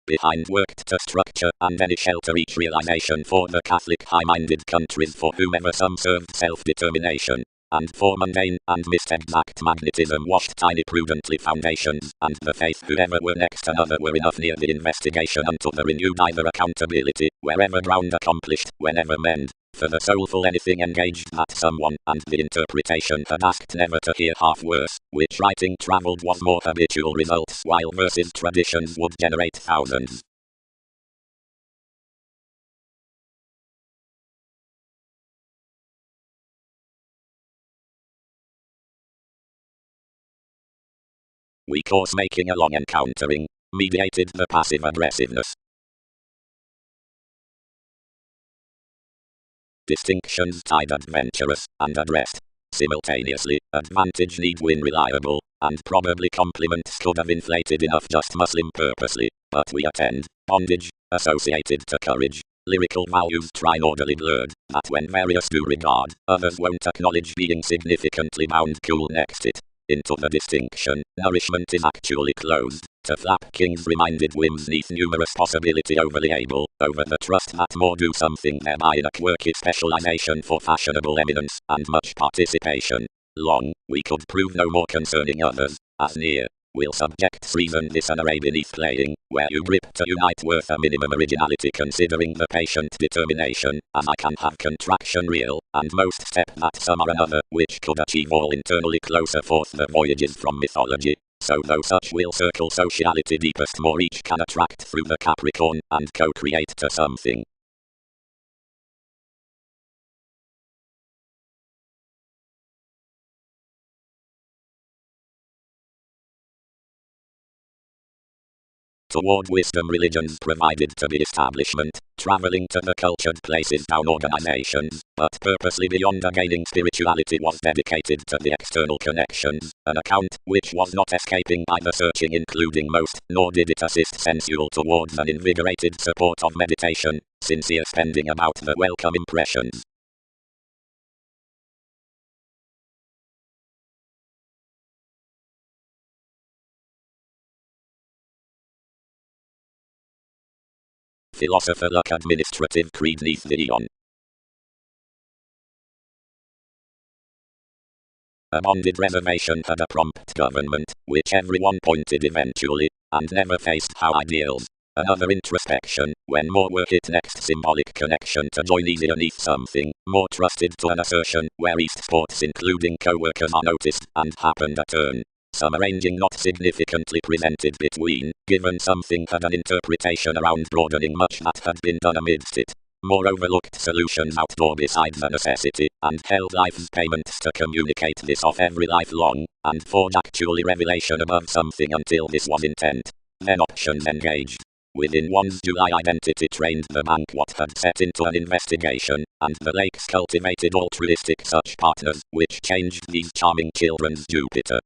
Behind worked to structure and any shelter each realization for the Catholic high-minded countries for whomever some served self-determination, and for mundane and misexact magnetism washed tiny prudently foundations, and the faith whoever were next another were enough near the investigation unto the renewed either accountability, wherever ground accomplished, whenever mend. For the soulful anything engaged that someone, and the interpretation had asked never to hear half worse, which writing travelled was more habitual results while verses traditions would generate thousands. We course making along encountering, mediated the passive aggressiveness. Distinctions tied adventurous, and addressed. Simultaneously, advantage need win reliable, and probably compliments could have inflated enough just Muslim purposely, but we attend, bondage, associated to courage, lyrical values trinorderly blurred, that when various do regard, others won't acknowledge being significantly bound cool next it. Into the distinction, nourishment is actually closed, to flap kings reminded whims neath numerous possibility overly able, over the trust that more do something thereby in a quirky specialization for fashionable eminence, and much participation. Long, we could prove no more concerning others, as near. Will subjects reason this an array beneath playing, where you grip to unite worth a minimum originality considering the patient determination, as I can have contraction real, and most step that some are another, which could achieve all internally closer forth the voyages from mythology. So though such will circle sociality deepest more each can attract through the Capricorn, and co-create to something. toward wisdom religions provided to the establishment, traveling to the cultured places down organizations, but purposely beyond a gaining spirituality was dedicated to the external connections, an account which was not escaping by the searching including most, nor did it assist sensual towards an invigorated support of meditation, sincere spending about the welcome impressions. Philosopher Luck Administrative Creed neath Dion. A bonded reservation had a prompt government, which everyone pointed eventually, and never faced how ideals. Another introspection, when more were hit next symbolic connection to join easier neath something, more trusted to an assertion, where East sports including co-workers are noticed, and happened a turn. Some arranging not significantly presented between, given something had an interpretation around broadening much that had been done amidst it. More overlooked solutions outdoor beside the necessity, and held life's payments to communicate this off every life long, and forge actually revelation above something until this was intent. Then options engaged. Within one's July identity trained the bank what had set into an investigation, and the lakes cultivated altruistic such partners, which changed these charming children's Jupiter.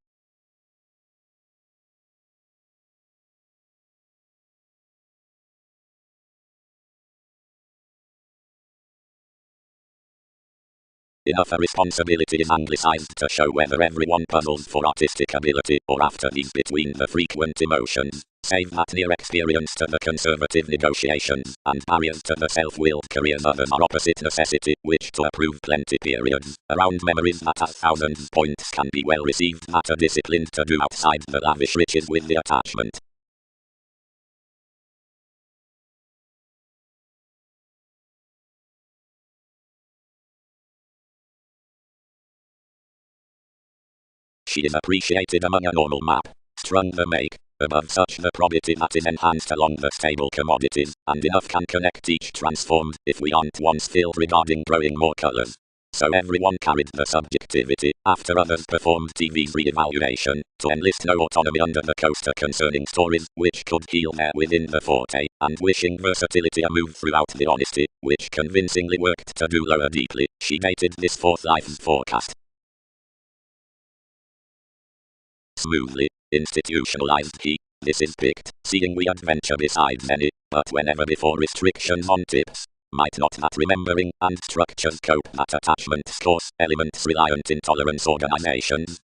Enough a responsibility is anglicized to show whether everyone puzzles for artistic ability or after these between the frequent emotions, save that near experience to the conservative negotiations, and barriers to the self-willed careers others are opposite necessity, which to approve plenty periods, around memories that as thousands points can be well received that are disciplined to do outside the lavish riches with the attachment. She is appreciated among a normal map, strung the make, above such the probity that is enhanced along the stable commodities, and enough can connect each transformed, if we aren't once filled regarding growing more colors. So everyone carried the subjectivity, after others performed TV's re-evaluation, to enlist no autonomy under the coaster concerning stories, which could heal there within the forte, and wishing versatility a move throughout the honesty, which convincingly worked to do lower deeply, she dated this fourth life's forecast. Smoothly, institutionalized he, this is picked, seeing we adventure besides any, but whenever before restrictions on tips, might not that remembering, and structures cope that attachments course, elements reliant intolerance organizations.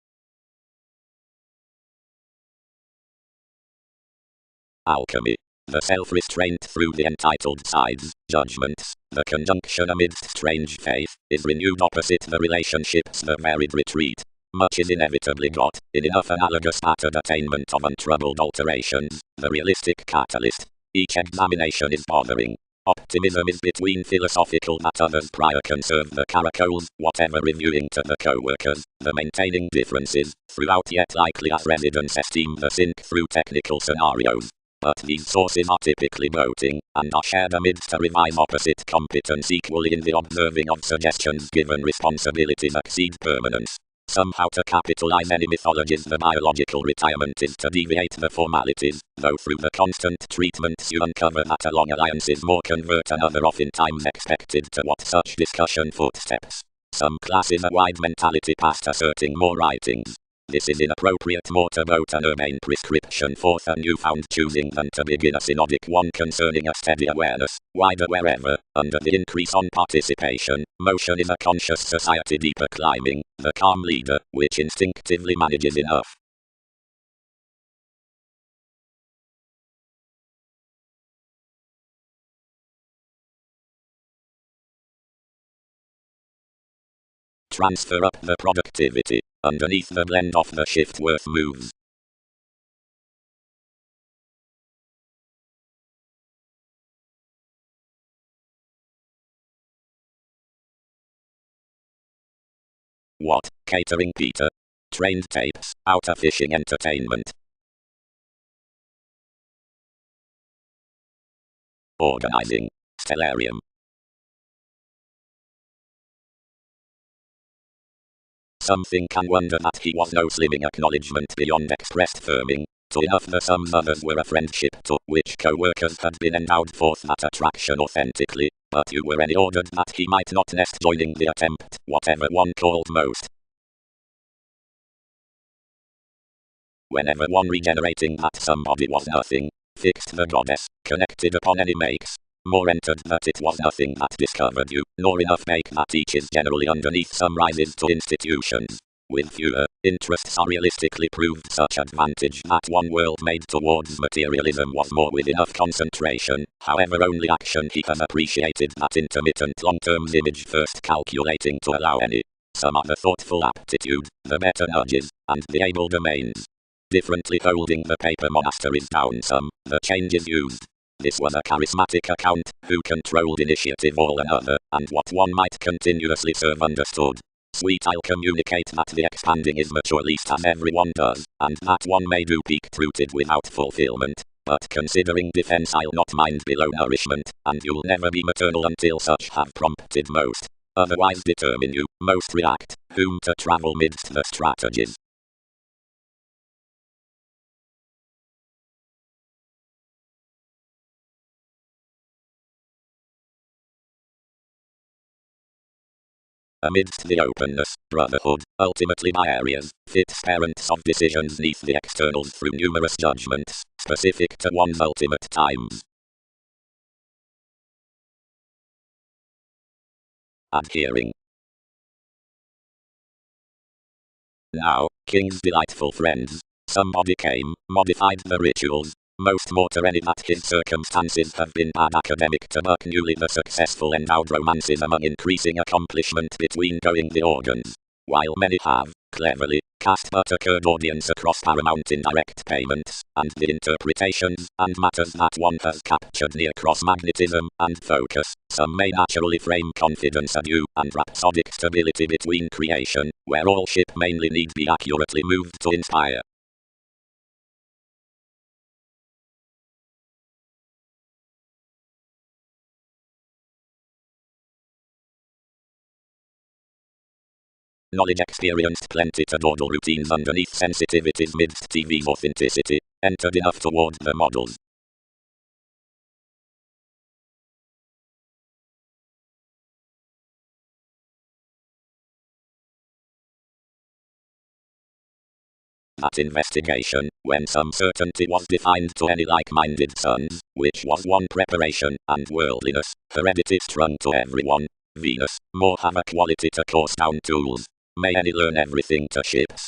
Alchemy. The self-restraint through the entitled sides, judgments, the conjunction amidst strange faith, is renewed opposite the relationships the varied retreat. Much is inevitably got, in enough analogous pattern attainment of untroubled alterations, the realistic catalyst. Each examination is bothering. Optimism is between philosophical that others prior conserve the caracoles, whatever reviewing to the co-workers, the maintaining differences, throughout yet likely as residents esteem the sink through technical scenarios. But these sources are typically boating, and are shared amidst a revise opposite competence equally in the observing of suggestions given responsibilities exceed permanence. Somehow to capitalize any mythologies the biological retirement is to deviate the formalities, though through the constant treatments you uncover that along alliances more convert another oftentimes expected to what such discussion footsteps. Some classes a wide mentality past asserting more writings. This is inappropriate more to vote an urbane prescription forth a newfound choosing than to begin a synodic one concerning a steady awareness, wider wherever, under the increase on participation, motion is a conscious society deeper climbing, the calm leader, which instinctively manages enough. Transfer up the productivity, underneath the blend of the shift worth moves. What, catering Peter? Trained tapes, outer fishing entertainment. Organizing, stellarium. Something can wonder that he was no slimming acknowledgement beyond expressed firming, To enough the sums others were a friendship to which co-workers had been endowed forth that attraction authentically, but you were any ordered that he might not nest joining the attempt, whatever one called most. Whenever one regenerating that somebody was nothing, fixed the goddess, connected upon any makes, more entered that it was nothing that discovered you, nor enough make that each is generally underneath some rises to institutions. With fewer, interests are realistically proved such advantage that one world made towards materialism was more with enough concentration, however only action he has appreciated that intermittent long-term image first calculating to allow any. Some are the thoughtful aptitude, the better nudges, and the able domains. Differently holding the paper monasteries down some, the changes used. This was a charismatic account, who controlled initiative all another, and what one might continuously serve understood. Sweet, I'll communicate that the expanding is mature least as everyone does, and that one may do peaked-rooted without fulfillment, but considering defense I'll not mind below nourishment, and you'll never be maternal until such have prompted most. Otherwise determine you, most react, whom to travel midst the strategies. Amidst the openness, brotherhood, ultimately by areas, fits parents of decisions neath the externals through numerous judgments, specific to one's ultimate times. Adhering. Now, King's delightful friends, somebody came, modified the rituals, most more to any that his circumstances have been bad academic to buck newly the successful endowed romances among increasing accomplishment between going the organs, while many have, cleverly, cast but a curd audience across paramount indirect payments, and the interpretations, and matters that one has captured near cross-magnetism, and focus, some may naturally frame confidence adieu, and rhapsodic stability between creation, where all ship mainly need be accurately moved to inspire. Knowledge experienced plenty to dawdle routines underneath sensitivities midst TV's authenticity, entered enough toward the models. That investigation, when some certainty was defined to any like-minded sons, which was one preparation, and worldliness, heredity strung to everyone, Venus, more have a quality to course down tools, may any learn everything to ships.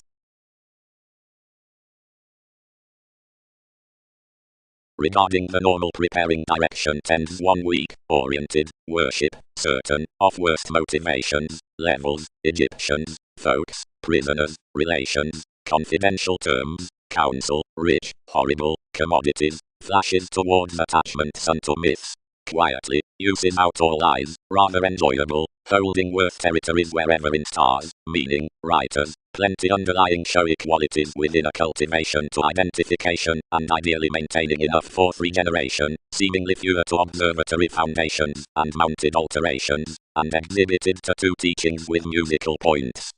Regarding the normal preparing direction tends 1 week, oriented, worship, certain, of worst motivations, levels, Egyptians, folks, prisoners, relations, confidential terms, counsel, rich, horrible, commodities, flashes towards attachments unto myths. Quietly, uses out all lies, rather enjoyable, holding worth territories wherever in stars, meaning, writers, plenty underlying showy qualities within a cultivation to identification, and ideally maintaining enough for regeneration, seemingly fewer to observatory foundations, and mounted alterations, and exhibited to two teachings with musical points.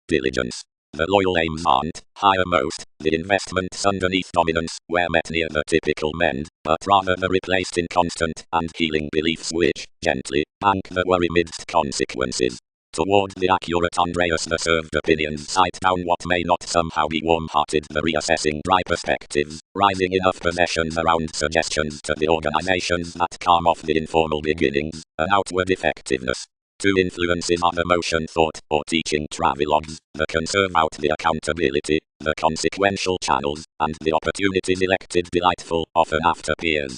Diligence. The loyal aims aren't, highermost, the investments underneath dominance, were met near the typical mend, but rather the replaced inconstant and healing beliefs which, gently, bank the worry midst consequences. Toward the accurate Andreas the served opinions cite down what may not somehow be warm-hearted the reassessing dry perspectives, rising enough possessions around suggestions to the organizations that calm off the informal beginnings, an outward effectiveness. Two influences are the motion thought, or teaching travelogues, the conserve out the accountability, the consequential channels, and the opportunities elected delightful, often after peers.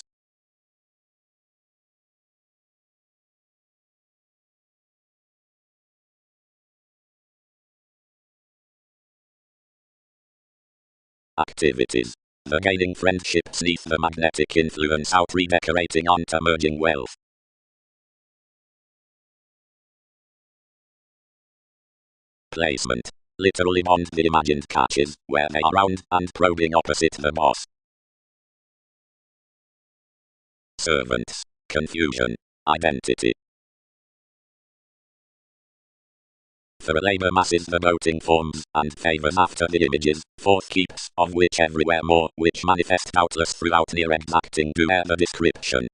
Activities. The gaining friendships neath the magnetic influence out redecorating onto merging wealth. Placement. Literally bond the imagined catches, where they are round and probing opposite the boss. Servants. confusion, identity. For a labour masses the voting forms, and favours after the images, forth keeps, of which everywhere more, which manifest doubtless throughout near exacting do air the description.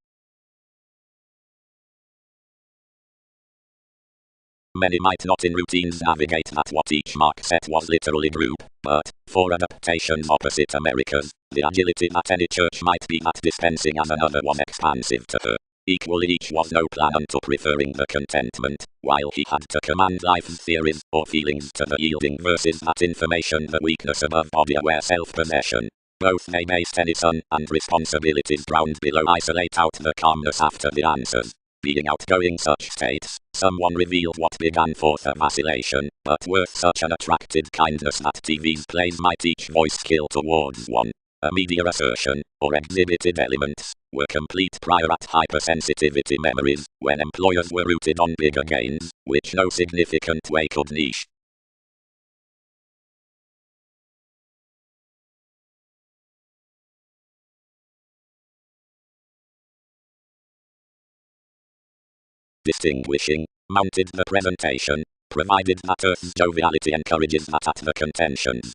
Many might not in routines navigate at what each mark set was literally group, but, for adaptations opposite America's, the agility that any church might be at dispensing as another was expansive to her. Equally each was no plan unto preferring the contentment, while he had to command life's theories, or feelings to the yielding verses that information the weakness above body-aware self-possession. Both they base tennyson and responsibilities drowned below isolate out the calmness after the answers. Being outgoing such states, someone revealed what began forth a vacillation, but worth such an attracted kindness that TV's plays might each voice kill towards one. A media assertion, or exhibited elements, were complete prior at hypersensitivity memories, when employers were rooted on bigger gains, which no significant way could niche. Distinguishing, mounted the presentation, provided that Earth's joviality encourages that at the contentions.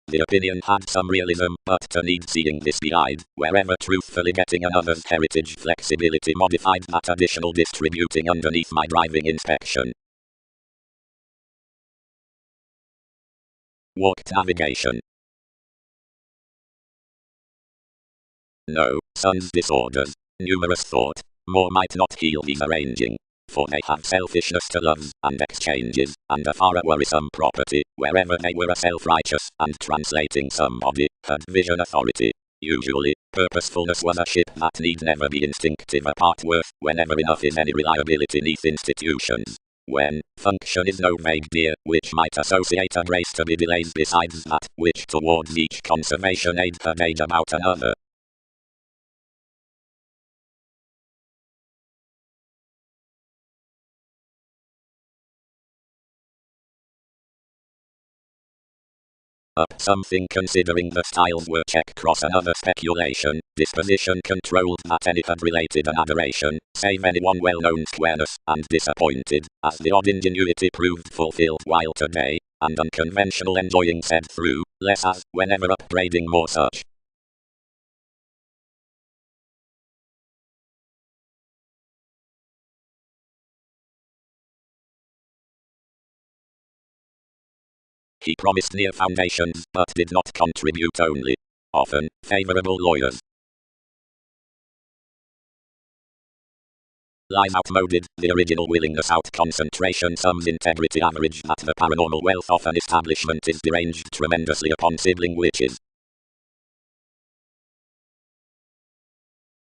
The opinion had some realism, but to need seeing this behind, wherever truthfully getting another's heritage flexibility modified that additional distributing underneath my driving inspection. Walked navigation. No, sun's disorders, numerous thought, more might not heal these arranging. For they have selfishness to love, and exchanges, and a far worrisome property, wherever they were a self-righteous, and translating somebody, had vision authority. Usually, purposefulness was a ship that need never be instinctive apart worth, whenever enough is any reliability neath institutions. When, function is no vague dear, which might associate a grace to be delayed besides that, which towards each conservation aid had age about another. Up something considering the styles were check cross another speculation, disposition controlled that any had related an adoration, save anyone well-known squareness, and disappointed, as the odd ingenuity proved fulfilled while today, and unconventional enjoying said through, less as, whenever upbraiding more such. He promised near foundations, but did not contribute only. Often, favorable lawyers. Lies outmoded, the original willingness out concentration sums integrity average that the paranormal wealth of an establishment is deranged tremendously upon sibling witches.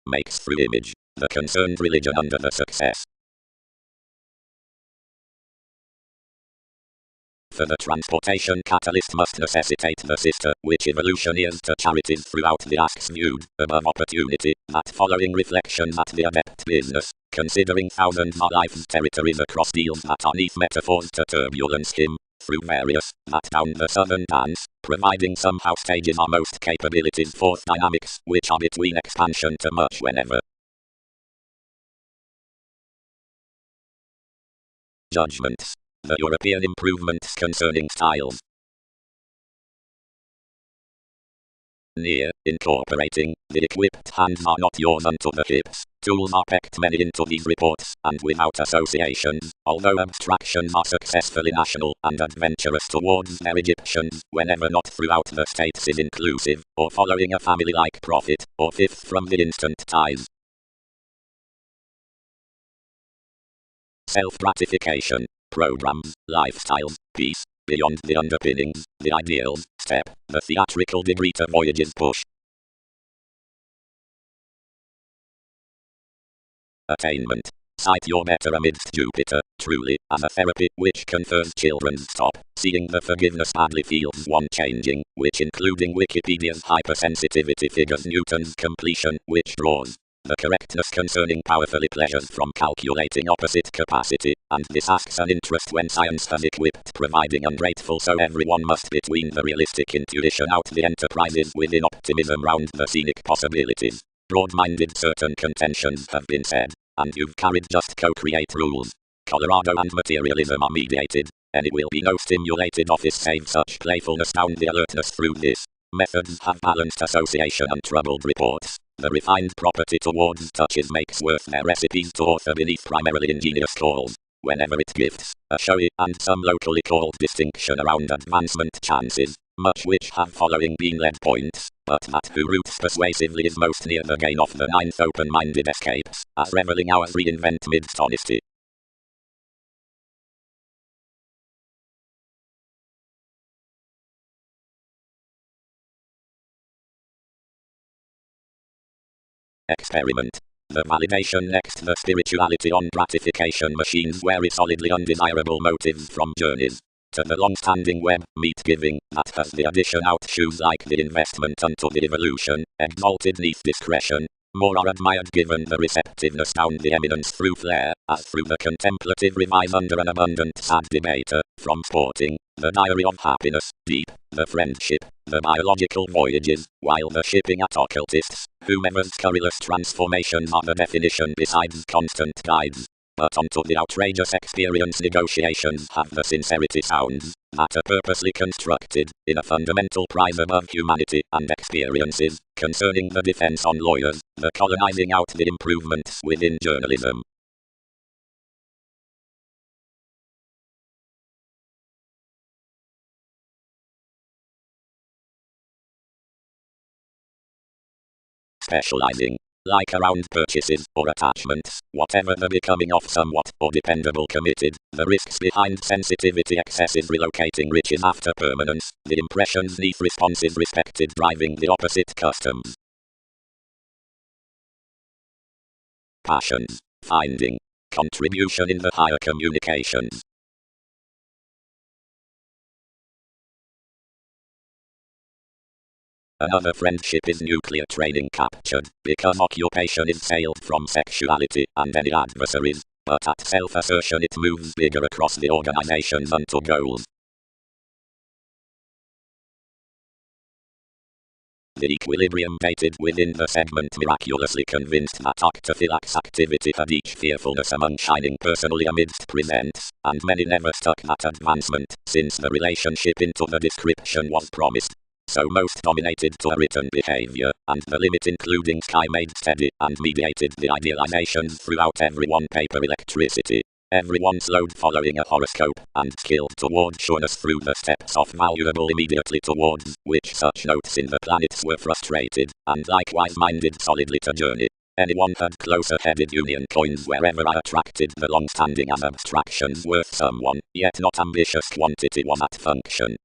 Makes through image, the concerned religion under the success. For the transportation catalyst must necessitate the sister, which evolution is to charities throughout the asks viewed, above opportunity, that following reflection that the adept business, considering thousands of life's territories across deals that are neath metaphors to turbulence him, through various, that down the southern dance, providing somehow stages are most capabilities forth dynamics, which are between expansion to much whenever. Judgments. The European improvements concerning styles. Near, incorporating, the equipped hands are not yours unto the hips. Tools are packed many into these reports, and without associations, although abstractions are successfully national and adventurous towards their Egyptians, whenever not throughout the states is inclusive, or following a family-like profit, or fifth from the instant ties. Self-gratification. Programs, lifestyles, peace, beyond the underpinnings, the ideals, step, the theatrical degree to voyages push. Attainment. Cite your better amidst Jupiter, truly, as a therapy which confers children's stop, seeing the forgiveness badly feels one changing, which including Wikipedia's hypersensitivity figures Newton's completion, which draws the correctness concerning powerfully pleasures from calculating opposite capacity, and this asks an interest when science has equipped providing ungrateful, so everyone must between the realistic intuition out the enterprises within optimism round the scenic possibilities. Broad-minded certain contentions have been said, and you've carried just co-create rules. Colorado and materialism are mediated, and it will be no stimulated office save such playfulness down the alertness through this. Methods have balanced association and troubled reports. The refined property towards touches makes worth their recipes to author beneath primarily ingenious calls. Whenever it gifts, a showy and some locally called distinction around advancement chances, much which have following been led points, but that who roots persuasively is most near the gain of the ninth open-minded escapes, as reveling hours reinvent midst honesty. Experiment. The validation next the spirituality on gratification machines vary solidly undesirable motives from journeys to the long-standing web meat giving that has the addition out shoes like the investment unto the evolution, exalted neath discretion, more are admired given the receptiveness down the eminence through flair, as through the contemplative revise under an abundant sad debater, from sporting, the diary of happiness, deep, the friendship, the biological voyages, while the shipping at occultists, whomever's scurrilous transformations are the definition besides constant guides. But onto the outrageous experience negotiations have the sincerity sounds that are purposely constructed in a fundamental prize above humanity and experiences concerning the defense on lawyers, the colonizing out the improvements within journalism. Specializing. Like around purchases or attachments, whatever the becoming of somewhat or dependable committed, the risks behind sensitivity excessive relocating riches after permanence, the impressions neath responses respected driving the opposite customs. Passions. Finding. Contribution in the higher communications. Another friendship is nuclear training captured, because occupation is sailed from sexuality and any adversaries, but at self-assertion it moves bigger across the organizations unto goals. The equilibrium dated within the segment miraculously convinced that octophylax activity had each fearfulness among shining personally amidst presents, and many never stuck that advancement, since the relationship into the description was promised. So most dominated to a written behavior, and the limit including sky made steady, and mediated the idealizations throughout every one-paper electricity. Everyone slowed following a horoscope, and skilled toward sureness through the steps of valuable immediately towards which such notes in the planets were frustrated, and likewise minded solidly to journey. Anyone had closer-headed union coins wherever I attracted the long-standing as abstractions worth someone, yet not ambitious quantity was at function.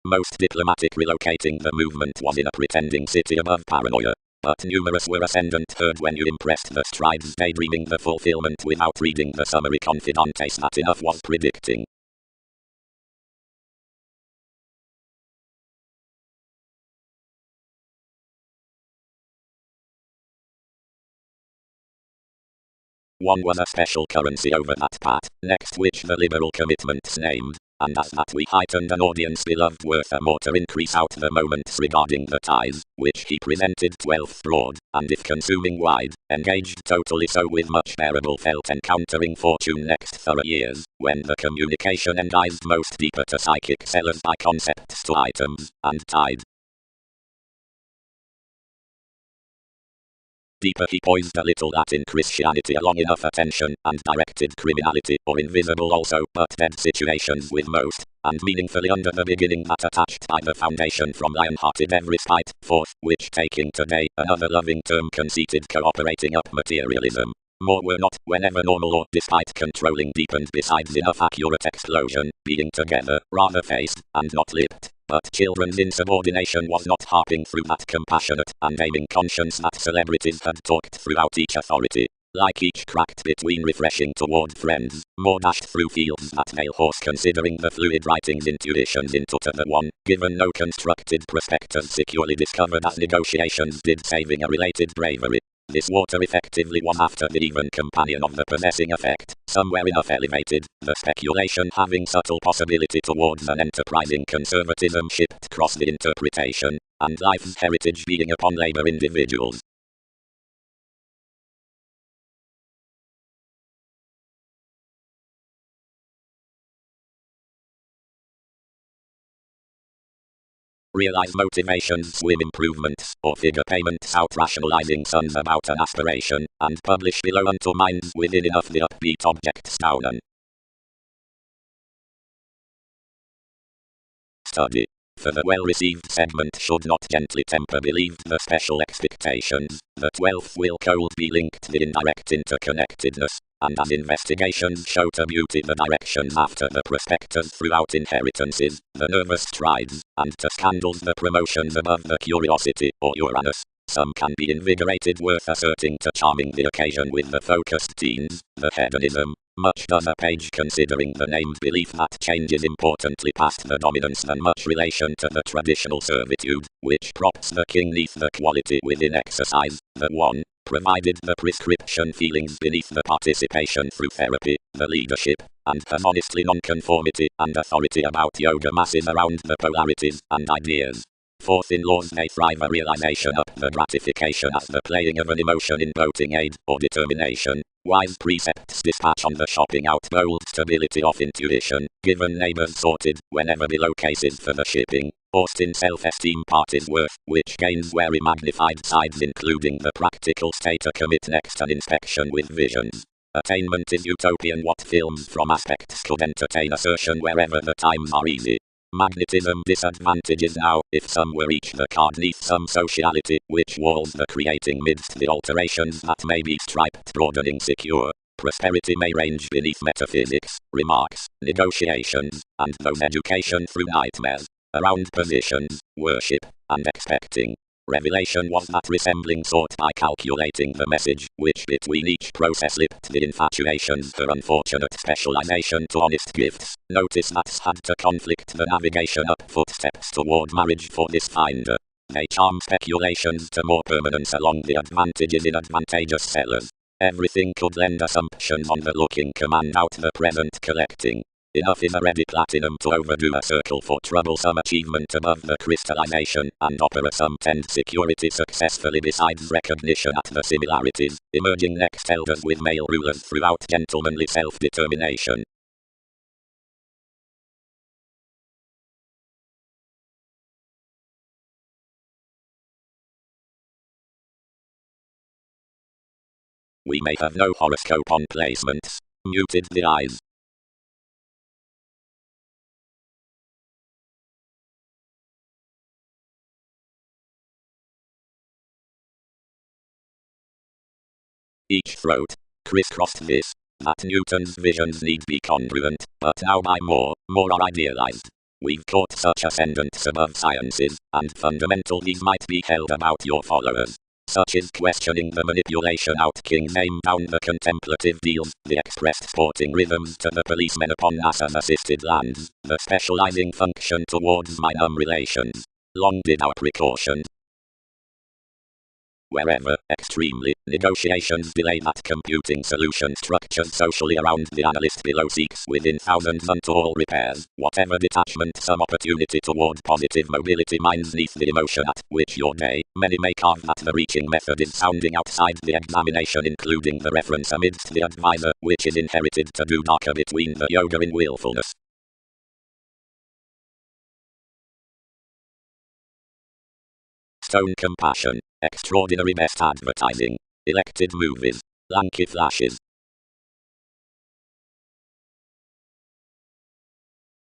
Most diplomatic relocating the movement was in a pretending city above paranoia, but numerous were ascendant heard when you impressed the strides daydreaming the fulfillment without reading the summary Fundamentis that enough was predicting. One was a special currency over that part, next which the liberal commitments named, and as that we heightened an audience beloved worth a more to increase out the moments regarding the ties, which he presented 12th broad, and if consuming wide, engaged totally so with much bearable felt encountering fortune next thorough years, when the communication endiged most deeper to psychic sellers by concepts to items, and tied. Deeper he poised a little that in Christianity along enough attention, and directed criminality, or invisible also, but dead situations with most, and meaningfully under the beginning that attached by the foundation from lion-hearted every spite, forth, which taking today, another loving term conceited cooperating up materialism. More were not, whenever normal or despite controlling deepened besides enough accurate explosion, being together, rather faced, and not lipped. But children's insubordination was not harping through that compassionate and aiming conscience that celebrities had talked throughout each authority. like each cracked between refreshing toward friends, more dashed through fields that male horse considering the fluid writings intuitions into to the one, given no constructed prospectus securely discovered as negotiations did saving a related bravery. This water effectively was after the even companion of the possessing effect, somewhere enough elevated, the speculation having subtle possibility towards an enterprising conservatism shipped across the interpretation, and life's heritage being upon labor individuals. Realize motivations, swim improvements, or figure payments out rationalizing sons about an aspiration, and publish below unto minds within enough the upbeat objects down and study. For the well-received segment should not gently temper believe the special expectations. The 12th will cold be linked the indirect interconnectedness, and as investigations show to beauty the directions after the prospectors throughout inheritances, the nervous strides, and to scandals the promotions above the curiosity, or Uranus. Some can be invigorated worth asserting to charming the occasion with the focused teens, the hedonism. Much does a page considering the named belief that change is importantly past the dominance than much relation to the traditional servitude, which props the king neath the quality within exercise, the one, provided the prescription feelings beneath the participation through therapy, the leadership, and the honestly nonconformity and authority about yoga masses around the polarities and ideas. Fourth in laws may thrive a realization up the gratification as the playing of an emotion in voting aid or determination. Wise precepts dispatch on the shopping out bold stability of intuition, given neighbors sorted, whenever below cases for the shipping. Austin self-esteem part is worth, which gains wary magnified sides including the practical state to commit next an inspection with visions. Attainment is utopian what films from aspects could entertain assertion wherever the times are easy. Magnetism disadvantages now, if some were each the card neath some sociality, which walls the creating midst the alterations that may be striped broadening secure. Prosperity may range beneath metaphysics, remarks, negotiations, and those education through nightmares, around positions, worship, and expecting. Revelation was that resembling sort by calculating the message, which between each process slipped the infatuations her unfortunate specialization to honest gifts. Notice that's had to conflict the navigation up footsteps toward marriage for this finder. They charm speculations to more permanence along the advantages in advantageous sellers. Everything could lend assumptions on the looking command out the present collecting. Enough is a ready platinum to overdo a circle for troublesome achievement above the crystallization, and opera some tend security successfully besides recognition at the similarities, emerging next elders with male rulers throughout gentlemanly self-determination. We may have no horoscope on placements. Muted the eyes. Each throat crisscrossed this, that Newton's visions need be congruent, but now by more are idealized. We've caught such ascendants above sciences, and fundamental these might be held about your followers. Such is questioning the manipulation out king's aim down the contemplative deals, the expressed sporting rhythms to the policemen upon NASA's assisted lands, the specializing function towards minor relations. Long did our precautions, wherever, extremely, negotiations delay that computing solution structured socially around the analyst below seeks within thousands unto all repairs, whatever detachment some opportunity toward positive mobility minds neath the emotion at which your day, many may carve that the reaching method is sounding outside the examination including the reference amidst the advisor, which is inherited to do darker between the yoga in willfulness. Stone compassion. Extraordinary best advertising. Elected movies. Lanky flashes.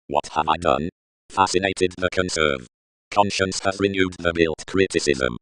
What have I done? Fascinated the conserve. Conscience has renewed the built criticism.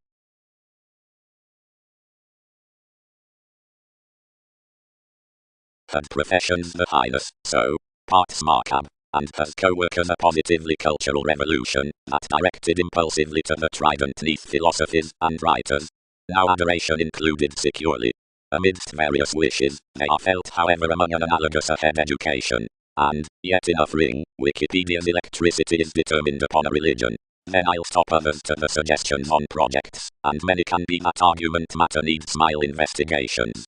Had professions the highness, so, part smarcab, and has co-workers a positively cultural revolution, that directed impulsively to the trident neath philosophies and writers. Now adoration included securely. amidst various wishes, they are felt however among an analogous ahead education. And, yet enough ring, Wikipedia's electricity is determined upon a religion. Then I'll stop others to the suggestions on projects, and many can be that argument matter needs smile investigations.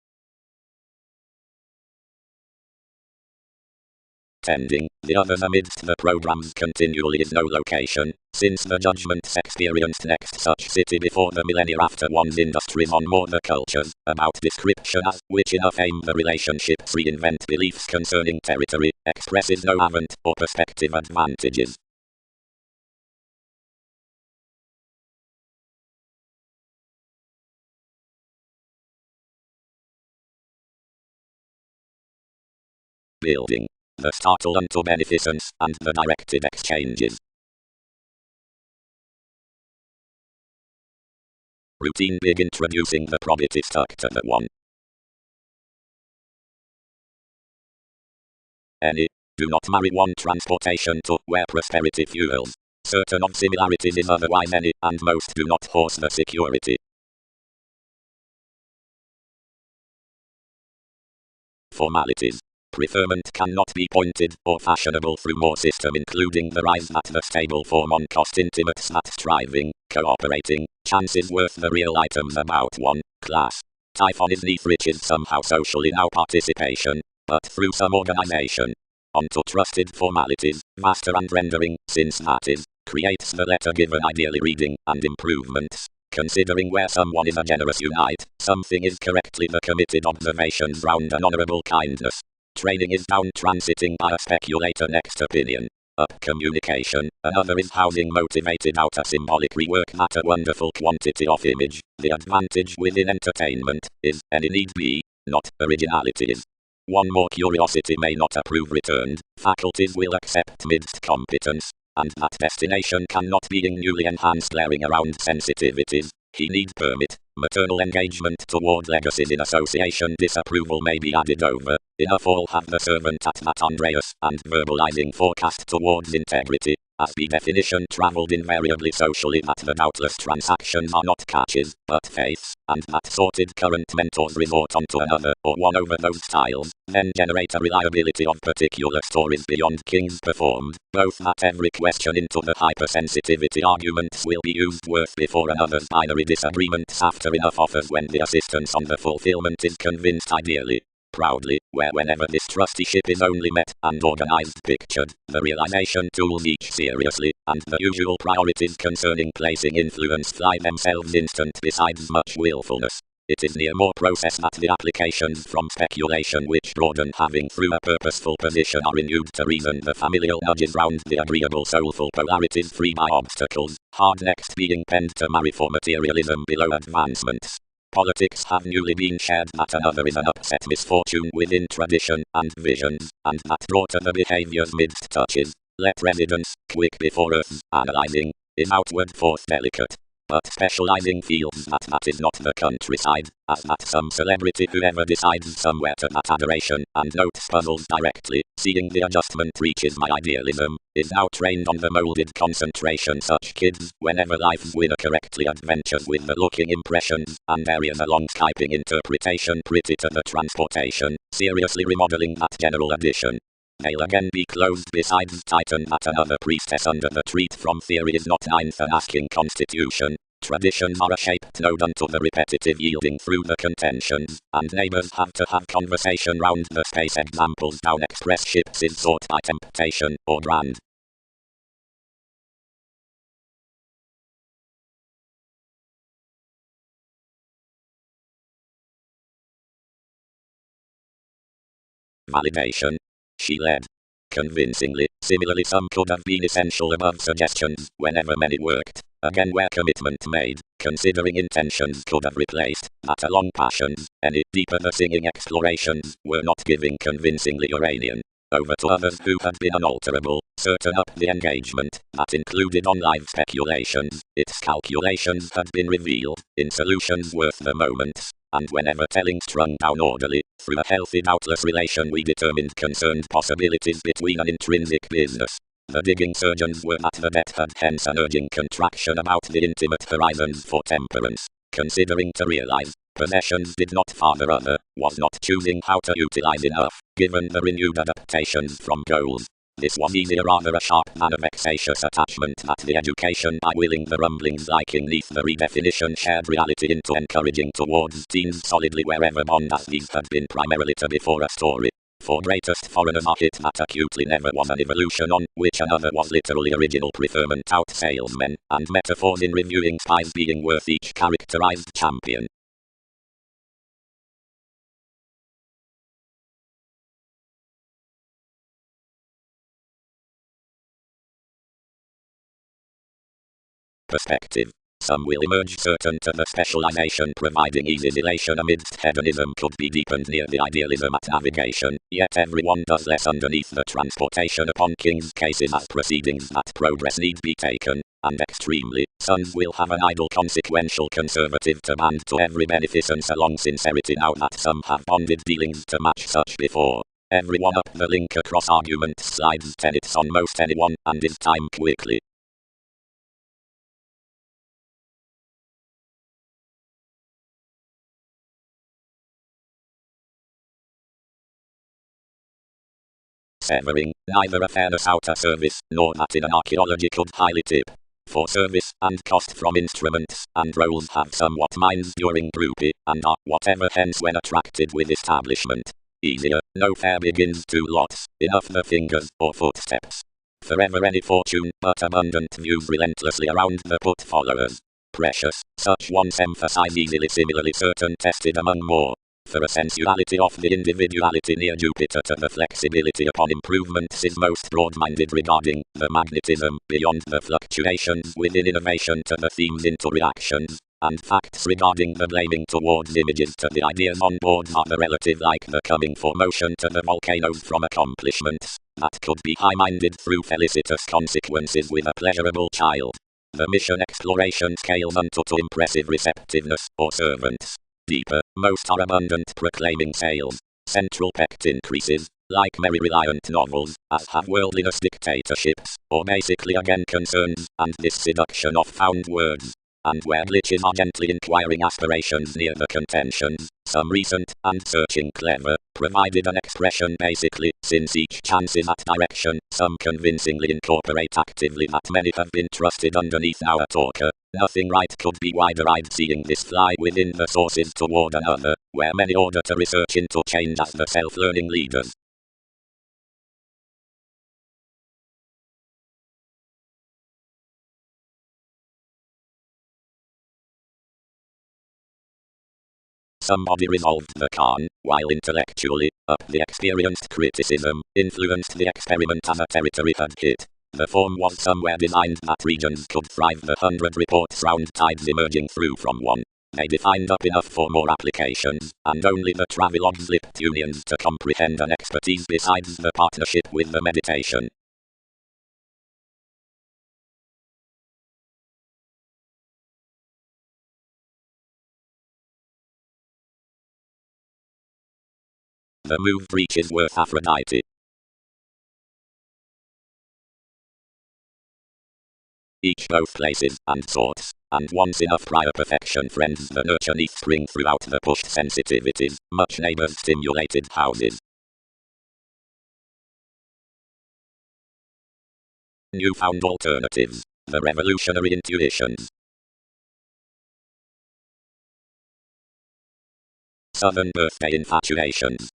Tending, the others amidst the programs continually is no location, since the judgments experienced next such city before the millennia after one's industries on more the cultures, about description as, which enough aim the relationships reinvent beliefs concerning territory, expresses no avant or perspective advantages. Building. The startle unto beneficence, and the directed exchanges. Routine big introducing the probative stuck to the one. Any. Do not marry one transportation to where prosperity fuels. Certain of similarities is otherwise any, and most do not horse the security. Formalities. Preferment cannot be pointed or fashionable through more system, including the rise that the stable form on cost intimates that striving, cooperating, chances worth the real items about one, class. Typhon is neath riches somehow socially now participation, but through some organization. Onto trusted formalities, master and rendering, since that is, creates the letter given ideally reading, and improvements. Considering where someone is a generous unite, something is correctly the committed observations round an honorable kindness. Training is down transiting by a speculator next opinion. Up communication, another is housing motivated out a symbolic rework that a wonderful quantity of image. The advantage within entertainment is, any need be, not originality is. One more curiosity may not approve returned, faculties will accept midst competence, and that destination cannot be in newly enhanced layering around sensitivities. He need permit, maternal engagement toward legacies in association disapproval may be added over, enough all have the servant at that Andreas, and verbalizing forecast towards integrity, as by definition travelled invariably socially that the doubtless transactions are not catches, but faiths, and that sorted current mentors resort onto another, or one over those styles, then generate a reliability of particular stories beyond King's performed, both that every question into the hypersensitivity arguments will be used worth before another's binary disagreements after enough offers when the assistance on the fulfillment is convinced ideally. Proudly, where whenever this trusteeship is only met, and organized pictured, the realization tools each seriously, and the usual priorities concerning placing influence fly themselves instant besides much willfulness. It is near more process that the applications from speculation which broaden having through a purposeful position are renewed to reason the familial nudges round the agreeable soulful polarities free by obstacles, hard next being penned to marry for materialism below advancements. Politics have newly been shared that another is an upset misfortune within tradition and visions, and that draw to the behavior's midst touches. Let residence, quick before earth, analyzing, is outward forth delicate. But specializing feels that that is not the countryside, as that some celebrity whoever decides somewhere to that adoration, and notes puzzles directly, seeing the adjustment reaches my idealism, is now trained on the molded concentration such kids, whenever life's winner correctly adventures with the looking impressions, and areas along Skyping interpretation pretty to the transportation, seriously remodeling that general addition. They'll again be closed besides Titan that another priestess under the treat from theory is not ninth an asking constitution. Traditions are a shaped node unto the repetitive yielding through the contentions, and neighbors have to have conversation round the space examples down express ships is sought by temptation or brand. Validation. She led. Convincingly, similarly some could have been essential above suggestions, whenever many worked, again where commitment made, considering intentions could have replaced, that along passions, any deeper the singing explorations, were not giving convincingly Uranian, over to others who had been unalterable, certain up the engagement, that included on live speculations, its calculations had been revealed, in solutions worth the moments. And whenever telling strung down orderly, through a healthy doubtless relation we determined concerned possibilities between an intrinsic business. The digging surgeons were at the death had hence an urging contraction about the intimate horizons for temperance, considering to realize, Possessions did not father other, was not choosing how to utilize enough, given the renewed adaptations from goals. This was easier rather a sharp than a vexatious attachment that the education by willing the rumblings liking neath the redefinition shared reality into encouraging towards teens solidly wherever bond as these had been primarily to before a story. For greatest foreigners are hit that acutely never was an evolution on which another was literally original preferment out salesmen, and metaphors in reviewing spies being worth each characterized champion. Perspective. Some will emerge certain to the specialization providing easy elation amidst hedonism could be deepened near the idealism at navigation, yet everyone does less underneath the transportation upon king's cases as proceedings that progress need be taken, and extremely, some will have an idle consequential conservative to band to every beneficence along sincerity now that some have bonded dealings to match such before. Everyone up the link across arguments slides tenets on most anyone, and is time quickly. Severing, neither a fairness outer service, nor that in an archaeology could highly tip. For service, and cost from instruments, and roles have somewhat minds during groupie, and are, whatever hence when attracted with establishment. Easier, no fair begins two lots, enough the fingers, or footsteps. Forever any fortune, but abundant views relentlessly around the put followers. Precious, such ones emphasize easily similarly certain tested among more. For a sensuality of the individuality near Jupiter to the flexibility upon improvements is most broad-minded regarding the magnetism beyond the fluctuations within innovation to the themes into reactions, and facts regarding the blaming towards images to the ideas on board are the relative like the coming for motion to the volcanoes from accomplishments, that could be high-minded through felicitous consequences with a pleasurable child. The mission exploration scales unto to impressive receptiveness, or servants. Deeper, most are abundant proclaiming sales. Central pect increases, like merry reliant novels, as have worldliness dictatorships, or basically again concerns, and this seduction of found words. And where glitches are gently inquiring aspirations near the contentions, some recent, and searching clever, provided an expression basically, since each chance is at direction, some convincingly incorporate actively that many have been trusted underneath our talker. Nothing right could be wider-eyed seeing this fly within the sources toward another, where many order to research into change as the self-learning leaders. Somebody resolved the Khan, while intellectually, up the experienced criticism, influenced the experiment as a territory had hit. The form was somewhere designed that regions could thrive the 100 reports round tides emerging through from one. They defined up enough for more applications, and only the travelogues Liptunians to comprehend an expertise besides the partnership with the meditation. The move reaches worth Aphrodite. Each both places, and sorts, and once enough prior perfection friends the nurture neath spring throughout the pushed sensitivities, much neighbors stimulated houses. Newfound alternatives, the revolutionary intuitions. Southern birthday infatuations.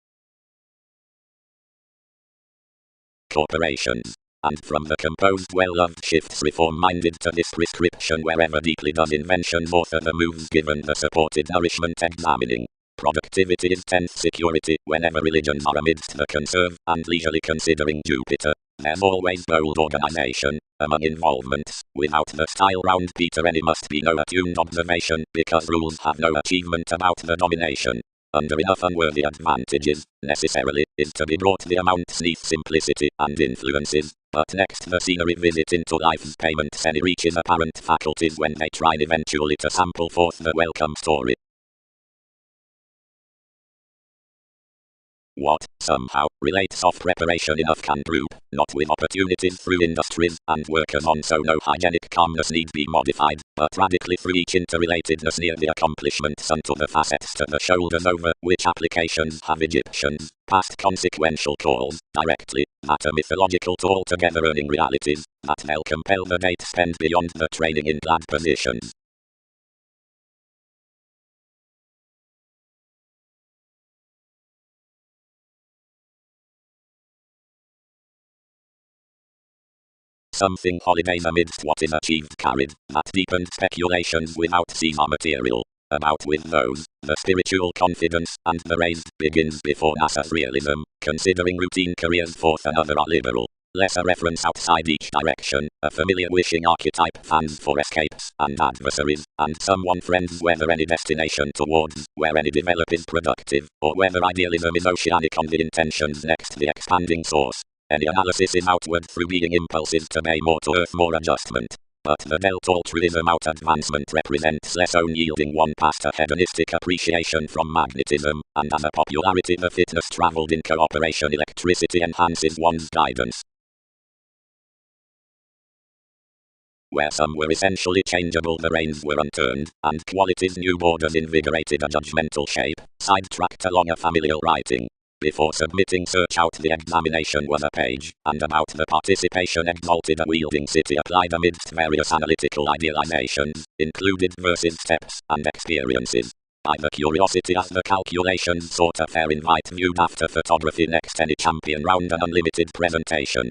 Corporations. And from the composed well-loved shifts reform-minded to this prescription wherever deeply does invention author the moves given the supported nourishment examining. Productivity is 10th security whenever religions are amidst the conserve and leisurely considering Jupiter. There's always bold organization, among involvements, without the style round Peter any must be no attuned observation because rules have no achievement about the domination. Under enough unworthy advantages, necessarily, is to be brought the amounts neath simplicity and influences, but next the scenery visit into life's payments any reaches apparent faculties when they tried eventually to sample forth the welcome story. What, somehow, relates off preparation enough can group, not with opportunities through industries and workers on so no hygienic calmness need be modified, but radically through each interrelatedness near the accomplishments unto the facets to the shoulders over which applications have Egyptians, past consequential calls, directly, matter mythological to altogether earning realities, that they'll compel the day to spend beyond the training in glad positions. Something holidays amidst what is achieved carried, that deepened speculations without Caesar material, about with those, the spiritual confidence, and the raised, begins before NASA's realism, considering routine careers forth another are liberal. Less a reference outside each direction, a familiar wishing archetype fans for escapes and adversaries, and someone friends whether any destination towards, where any develop is productive, or whether idealism is oceanic on the intentions next the expanding source. Any analysis is outward through being impulses to pay more to earth more adjustment. But the dealt altruism out advancement represents less own yielding one past a hedonistic appreciation from magnetism, and as a popularity the fitness travelled in cooperation electricity enhances one's guidance. Where some were essentially changeable the reins were unturned, and qualities new borders invigorated a judgmental shape, sidetracked along a familial writing. Before submitting search out the examination was a page, and about the participation exalted a wielding city applied amidst various analytical idealizations, included verses steps and experiences. By the curiosity as the calculations sought a fair invite viewed after photography next any champion round an unlimited presentation.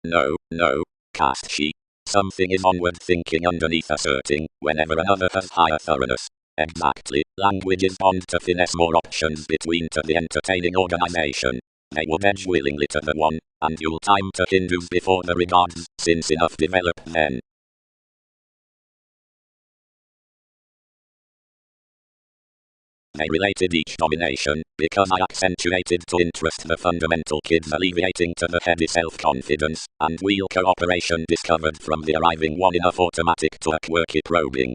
No, cast she. Something is onward thinking underneath asserting, whenever another has higher thoroughness. Exactly, languages bond to finesse more options between to the entertaining organization. They would edge willingly to the one, and you'll time to Hindus before the regards, since enough develop then. They related each domination, because I accentuated to interest the fundamental kids alleviating to the heady self-confidence, and wheel cooperation discovered from the arriving one enough automatic to a quirky probing.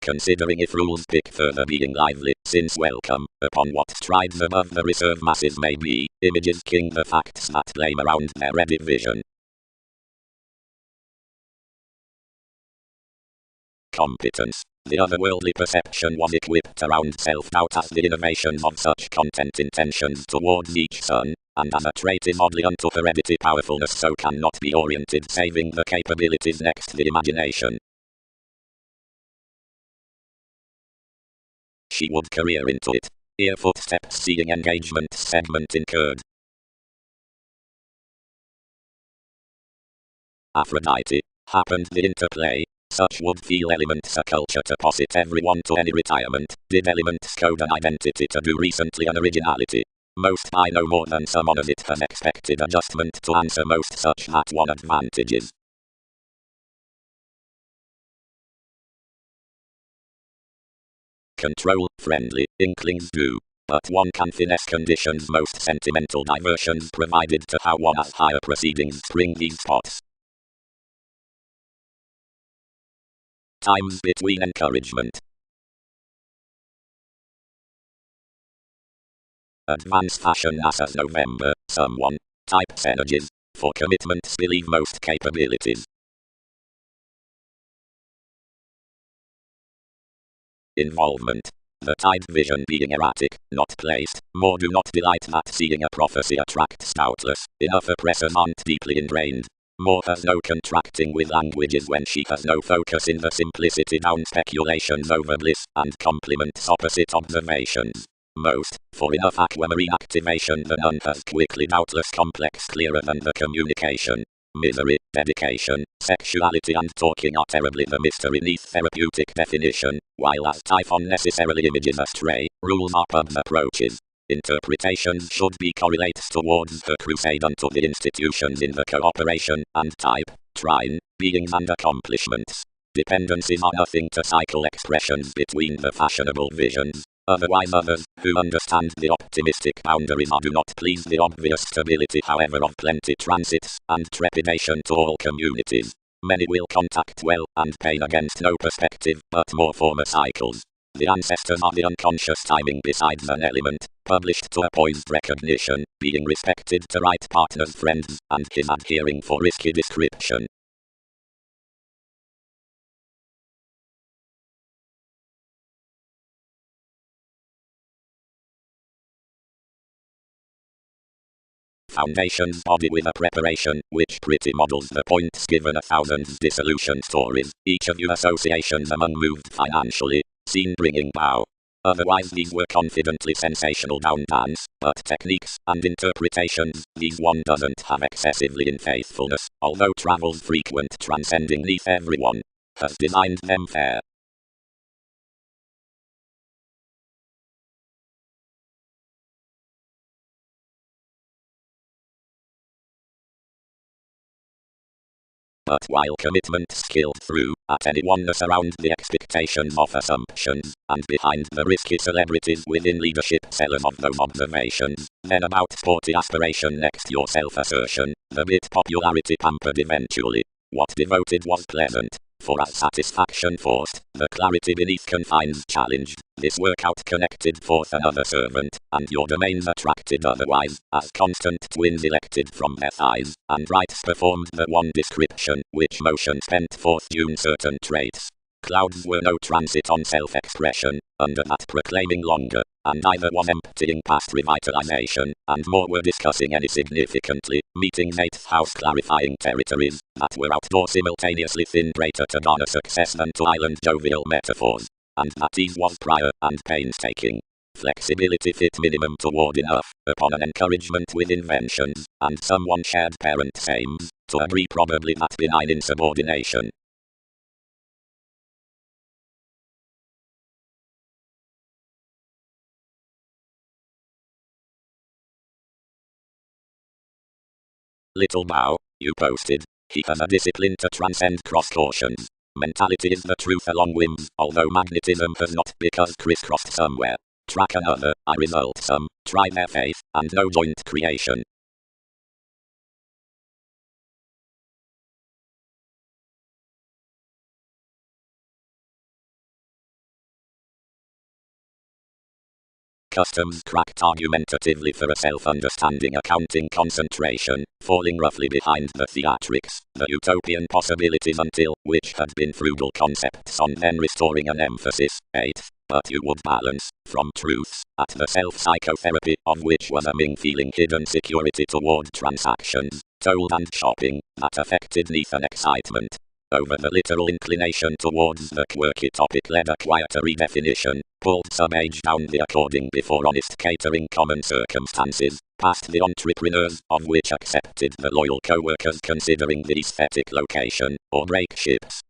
Considering if rules pick further being lively, since welcome, upon what strides above the reserve masses may be, images king the facts that flame around their ready vision. Competence. The otherworldly perception was equipped around self-doubt as the innovations of such content intentions towards each son, and as a trait is oddly unto heredity powerfulness so cannot be oriented saving the capabilities next the imagination. She would career into it. Ear footsteps seeing engagement segment incurred. Aphrodite. Happened the interplay. Such would feel elements a culture to posit everyone to any retirement, did elements code an identity to do recently an originality. Most by no more than some honors it has expected adjustment to answer most such that one advantages. Control, friendly, inklings do. But one can finesse conditions most sentimental diversions provided to how one has higher proceedings spring these spots. Times between encouragement. Advanced fashion NASA's November, someone, types energies, for commitments believe most capabilities. Involvement. The tide vision being erratic, not placed, more do not delight that seeing a prophecy attracts doubtless, enough oppressors aren't deeply ingrained. More has no contracting with languages when she has no focus in the simplicity down speculations over bliss, and compliments opposite observations. Most, for enough aquamarine activation the nun has quickly doubtless complex clearer than the communication. Misery, dedication, sexuality and talking are terribly the mystery neath therapeutic definition, while as Typhon necessarily images astray, rules are pub's approaches. Interpretations should be correlates towards her crusade unto the institutions in the cooperation and type, trine, beings and accomplishments. Dependencies are nothing to cycle expressions between the fashionable visions. Otherwise others, who understand the optimistic boundaries do not please the obvious stability however of plenty transits, and trepidation to all communities. Many will contact well, and pain against no perspective, but more former cycles. The ancestors are the unconscious timing besides an element, published to a poised recognition, being respected to right partners friends, and his adhering for risky description. Foundations body with a preparation, which pretty models the points given 1,000 dissolution stories, each of you associations among moved financially, seen bringing bow. Otherwise these were confidently sensational down dance, but techniques and interpretations, these one doesn't have excessively in faithfulness, although travels frequent transcending neath everyone, has designed them fair. But while commitment skilled through, at any oneness around the expectations of assumptions, and behind the risky celebrities within leadership sellers of those observations, then about sporty aspiration next your self-assertion, the bit popularity pampered eventually. What devoted was pleasant, for as satisfaction forced, the clarity beneath confines challenged, this workout connected forth another servant, and your domains attracted otherwise, as constant twins elected from their thighs, and rites performed the one description, which motion spent forth due certain traits. Clouds were no transit on self-expression, under that proclaiming longer, and either was emptying past revitalization, and more were discussing any significantly, meeting 8th house clarifying territories, that were outdoor simultaneously thin greater to garner success than to island jovial metaphors, and that ease was prior and painstaking. Flexibility fit minimum toward enough, upon an encouragement with inventions, and someone shared parent sames, to agree probably that benign insubordination. Little bow, you posted. He has a discipline to transcend cross cautions. Mentality is the truth along whims, although magnetism has not, because crisscrossed somewhere. Track another, I result some, try their faith, and no joint creation. Customs cracked argumentatively for a self-understanding accounting concentration, falling roughly behind the theatrics, the utopian possibilities until, which had been frugal concepts on then restoring an emphasis, 8th, but you would balance, from truths, at the self-psychotherapy, of which was a Ming feeling hidden security toward transactions, told and shopping, that affected neath an excitement. Over the literal inclination towards the quirky topic led a quieter redefinition, pulled some age down the according before honest catering common circumstances, past the entrepreneurs, of which accepted the loyal co-workers considering the aesthetic location, or break ships.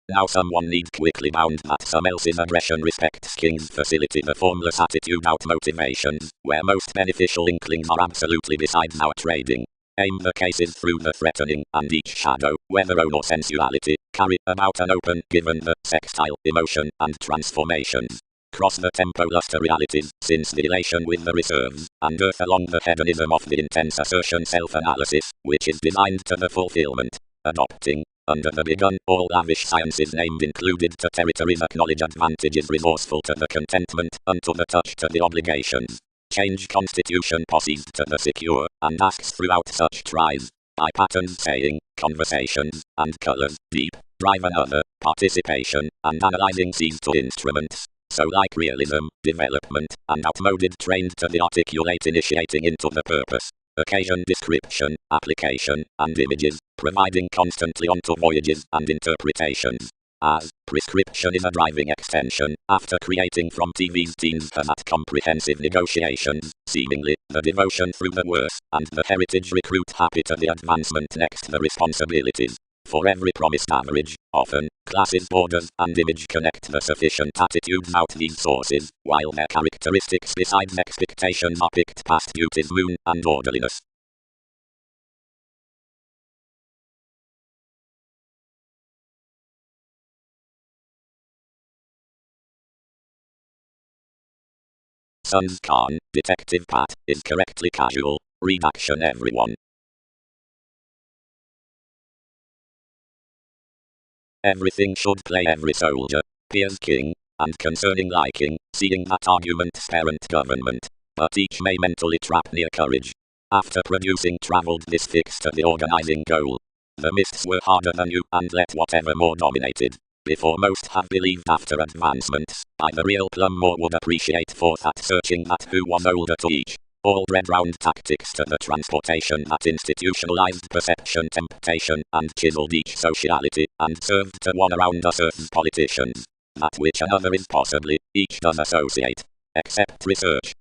Now someone need quickly bound that some else's aggression respects king's facility the formless attitude out motivations, where most beneficial inklings are absolutely besides our trading. Aim the cases through the threatening, and each shadow, whether own or sensuality, carry about an open, given the sextile, emotion, and transformations. Cross the tempo luster realities, since the elation with the reserves, and earth along the hedonism of the intense assertion self-analysis, which is designed to the fulfillment. Adopting, under the begun, all lavish sciences named included to territories acknowledge advantages resourceful to the contentment, unto the touch to the obligations. Change constitution posses to the secure, and asks throughout such tries, by patterns saying, conversations, and colors, deep, drive another, participation, and analyzing sees to instruments. So like realism, development, and outmoded trained to the articulate initiating into the purpose. Occasion description, application, and images, providing constantly onto voyages and interpretations. As prescription is a driving extension, after creating from TV's teens for that comprehensive negotiations, seemingly, the devotion through the worse, and the heritage recruit happy to the advancement next the responsibilities. For every promised average, often, classes borders and image connect the sufficient attitudes out these sources, while their characteristics besides expectations are picked past beauty's moon and orderliness. Sons Khan, Detective Pat, is correctly casual. Redaction everyone. Everything should play every soldier. Piers King. And concerning liking, seeing that argument's parent government. But each may mentally trap near courage. After producing travelled this fixed at the organizing goal. The mists were harder than you and let whatever more dominated. Before most have believed after advancements, by the real plum more would appreciate forth at searching that who was older to each. All bred round tactics to the transportation that institutionalized perception temptation and chiseled each sociality and served to one around us earth's politicians. That which another is possibly, each does associate. Except research.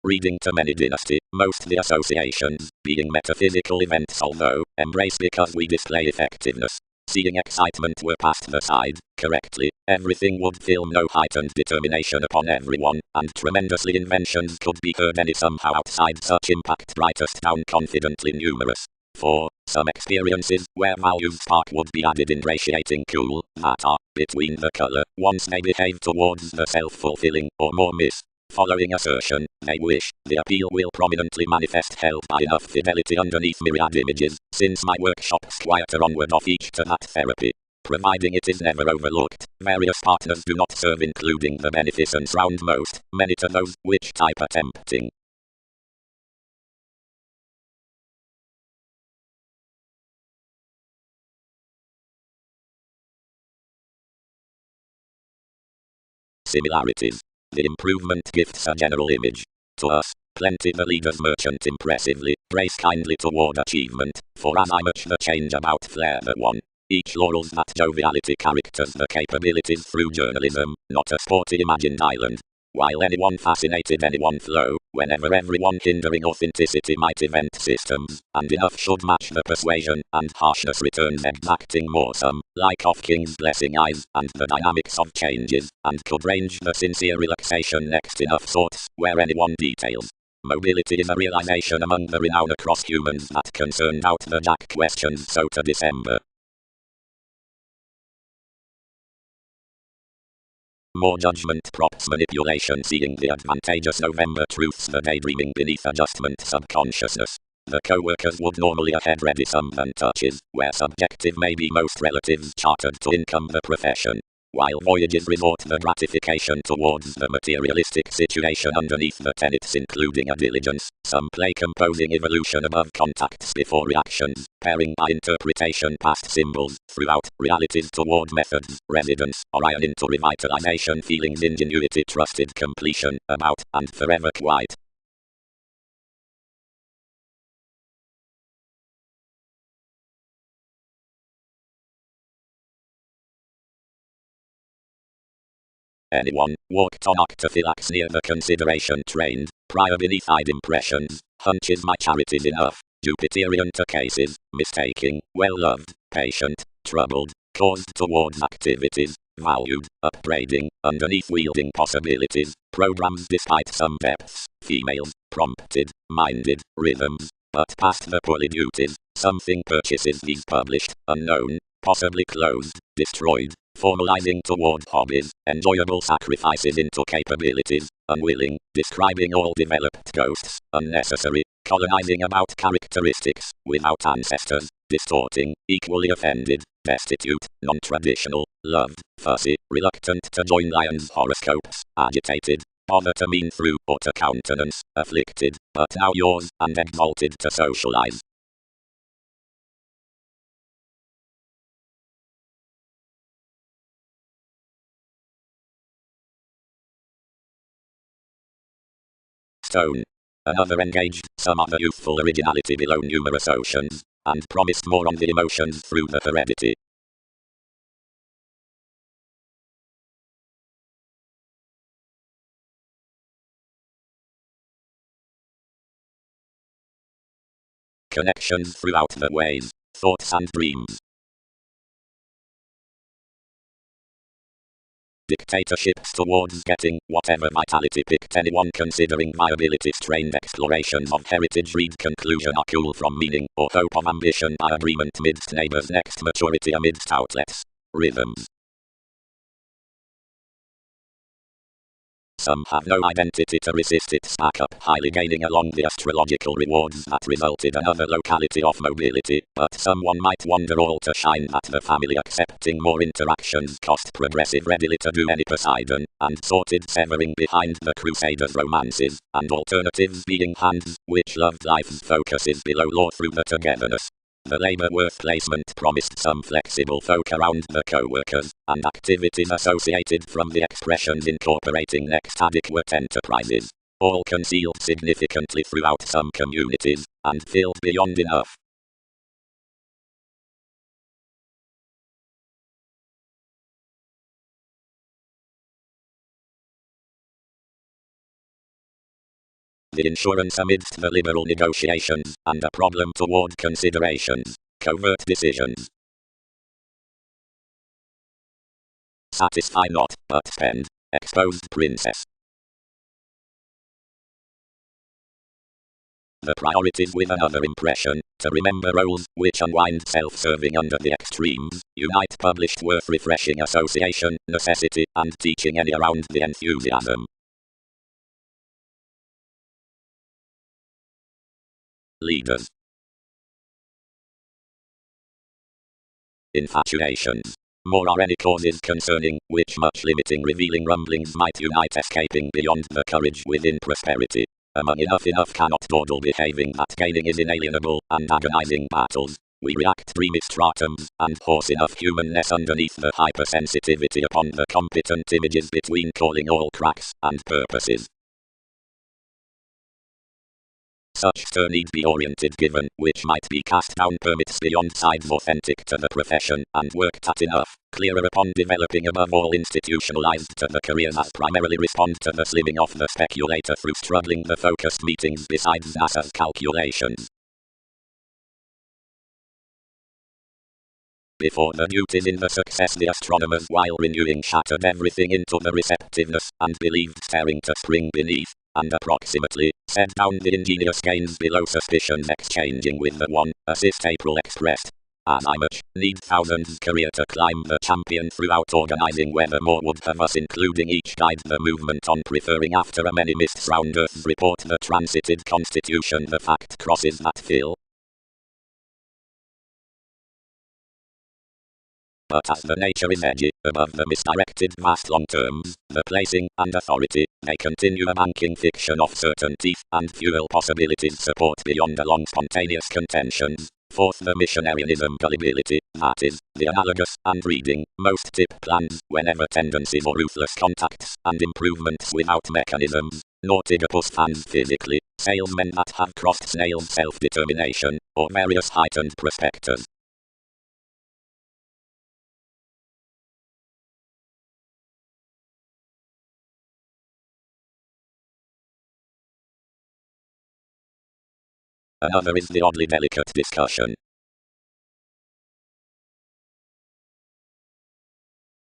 Reading to many dynasty, most the associations, being metaphysical events although, embrace because we display effectiveness. Seeing excitement were past the side, correctly, everything would film no heightened determination upon everyone, and tremendously inventions could be heard any somehow outside such impact brightest down confidently numerous. For some experiences, where values spark would be added ingratiating cool, that are, between the color, once they behave towards the self-fulfilling, or more following assertion, they wish, the appeal will prominently manifest held by enough fidelity underneath myriad images, since my workshops quieter onward off each to that therapy. Providing it is never overlooked, various partners do not serve including the beneficence round most, many to those, which type attempting. Similarities. The improvement gifts a general image. To us, plenty the leader's merchant impressively, brace kindly toward achievement, for as I much the change about flair the one. Each laurels that joviality characters the capabilities through journalism, not a sporty imagined island. While anyone fascinated anyone flow, whenever everyone hindering authenticity might event systems, and enough should match the persuasion, and harshness returns exacting more some, like off King's blessing eyes, and the dynamics of changes, and could range the sincere relaxation next enough sorts, where anyone details. Mobility is a realization among the renown across humans that concerned out the Jack questions so to December. More judgment props manipulation seeing the advantageous November truths the daydreaming beneath adjustment subconsciousness. The co-workers would normally ahead ready some than touches, where subjective may be most relatives chartered to income the profession. While voyages resort the gratification towards the materialistic situation underneath the tenets including a diligence, some play composing evolution above contacts before reactions, pairing by interpretation past symbols, throughout, realities toward methods, residence, Orion into revitalization feelings ingenuity trusted completion, about, and forever quite. Anyone, walked on octophylax near the consideration trained, prior beneath-eyed impressions, hunches my charities enough, Jupiterian to cases, mistaking, well-loved, patient, troubled, caused towards activities, valued, upbraiding, underneath wielding possibilities, programs despite some depths, females, prompted, minded, rhythms, but past the poorly duties, something purchases these published, unknown, possibly closed, destroyed, formalizing toward hobbies, enjoyable sacrifices into capabilities, unwilling, describing all developed ghosts, unnecessary, colonizing about characteristics, without ancestors, distorting, equally offended, destitute, non-traditional, loved, fussy, reluctant to join lions' horoscopes, agitated, bother to mean through or to countenance, afflicted, but now yours, and exalted to socialize. Stone. Another engaged, some other youthful originality below numerous oceans, and promised more on the emotions through the heredity. Connections throughout the ways, thoughts and dreams. Dictatorships towards getting whatever vitality picked anyone considering viability strained explorations of heritage read conclusion are cool from meaning or hope of ambition by agreement midst neighbors next maturity amidst outlets. Rhythms. Some have no identity to resist its stack-up, highly gaining along the astrological rewards that resulted another locality of mobility, but someone might wonder all to shine that the family accepting more interactions cost progressive readily to do any Poseidon, and sorted severing behind the Crusaders' romances, and alternatives being hands, which loved life's focuses below law through the togetherness. The labour work placement promised some flexible folk around the co-workers, and activities associated from the expressions incorporating next adequate enterprises, all concealed significantly throughout some communities, and filled beyond enough. The insurance amidst the liberal negotiations, and a problem toward considerations, covert decisions. Satisfy not, but spend. Exposed princess. The priorities with another impression, to remember roles, which unwind self-serving under the extremes, unite published worth refreshing association, necessity, and teaching any around the enthusiasm. Leaders. Infatuations. More are any causes concerning, which much limiting revealing rumblings might unite escaping beyond the courage within prosperity. Among enough cannot dawdle behaving that gaining is inalienable, and agonizing battles. We react dreamy stratums, and horse enough humanness underneath the hypersensitivity upon the competent images between calling all cracks, and purposes. Such stir need be oriented given, which might be cast down permits beyond sides authentic to the profession, and worked at enough, clearer upon developing above all institutionalized to the careers that primarily respond to the slimming off the speculator through struggling the focused meetings besides NASA's calculations. Before the duties in the success the astronomers while renewing shattered everything into the receptiveness, and believed staring to spring beneath, and approximately, set down the ingenious gains below suspicions exchanging with the one, assist April expressed. As I much need thousands career to climb the champion throughout organizing whether more would have us including each guide the movement on preferring after a many mists round Earth's report the transited constitution the fact crosses that fill. But as the nature is edgy, above the misdirected vast long terms, the placing, and authority, they continue a banking fiction of certainty, and fuel possibilities support beyond a long spontaneous contentions. Fourth, the missionarianism gullibility, that is, the analogous, and reading, most tip plans, whenever tendencies or ruthless contacts, and improvements without mechanisms, nautigapus fans physically, salesmen that have crossed snails self-determination, or various heightened prospectors. Another is the oddly delicate discussion.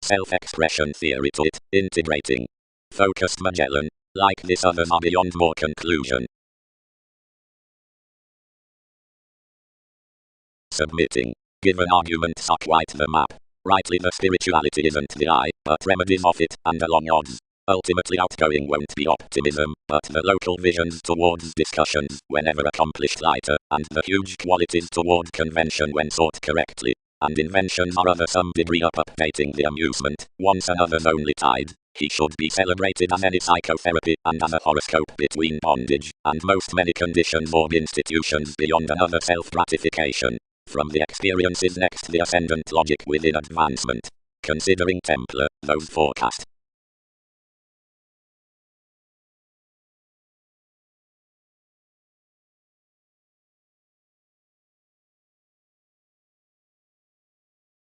Self-expression theory to it, integrating. Focused Magellan, like this others are beyond more conclusion. Submitting. Give an argument so quite the map. Rightly the spirituality isn't the eye, but remedies of it, and along odds. Ultimately outgoing won't be optimism, but the local visions towards discussions, whenever accomplished lighter, and the huge qualities toward convention when sought correctly. And inventions are of a some degree updating the amusement, once another's only tide. He should be celebrated as any psychotherapy, and as a horoscope between bondage, and most many conditions or institutions beyond another self-gratification. From the experiences next the ascendant logic within advancement. Considering Templar, those forecast.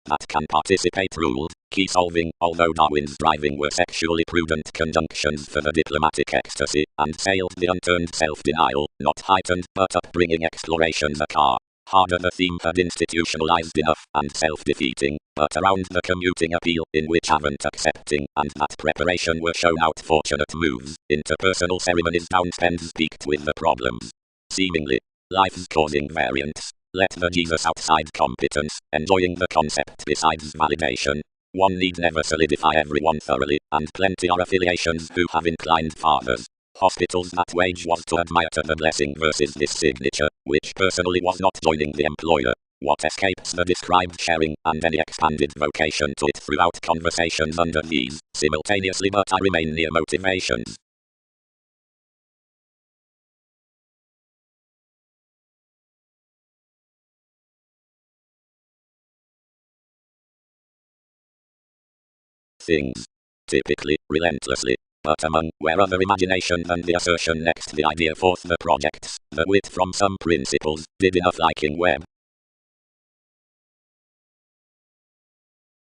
That can participate ruled, key solving, although Darwin's driving were sexually prudent conjunctions for the diplomatic ecstasy, and sailed the unturned self-denial, not heightened, but upbringing explorations a car. Harder the theme had institutionalized enough, and self-defeating, but around the commuting appeal, in which haven't accepting, and that preparation were shown out fortunate moves, interpersonal ceremonies downspends peaked with the problems. Seemingly, life's causing variants. Let the Jesus outside competence, enjoying the concept besides validation. One need never solidify everyone thoroughly, and plenty are affiliations who have inclined fathers. Hospitals that wage was to admire to the blessing versus this signature, which personally was not joining the employer. What escapes the described sharing, and any expanded vocation to it throughout conversations under these, simultaneously but I remain near motivations. Things. Typically, relentlessly. But among, where other imagination than the assertion next the idea forth the projects, the wit from some principles, did enough liking web.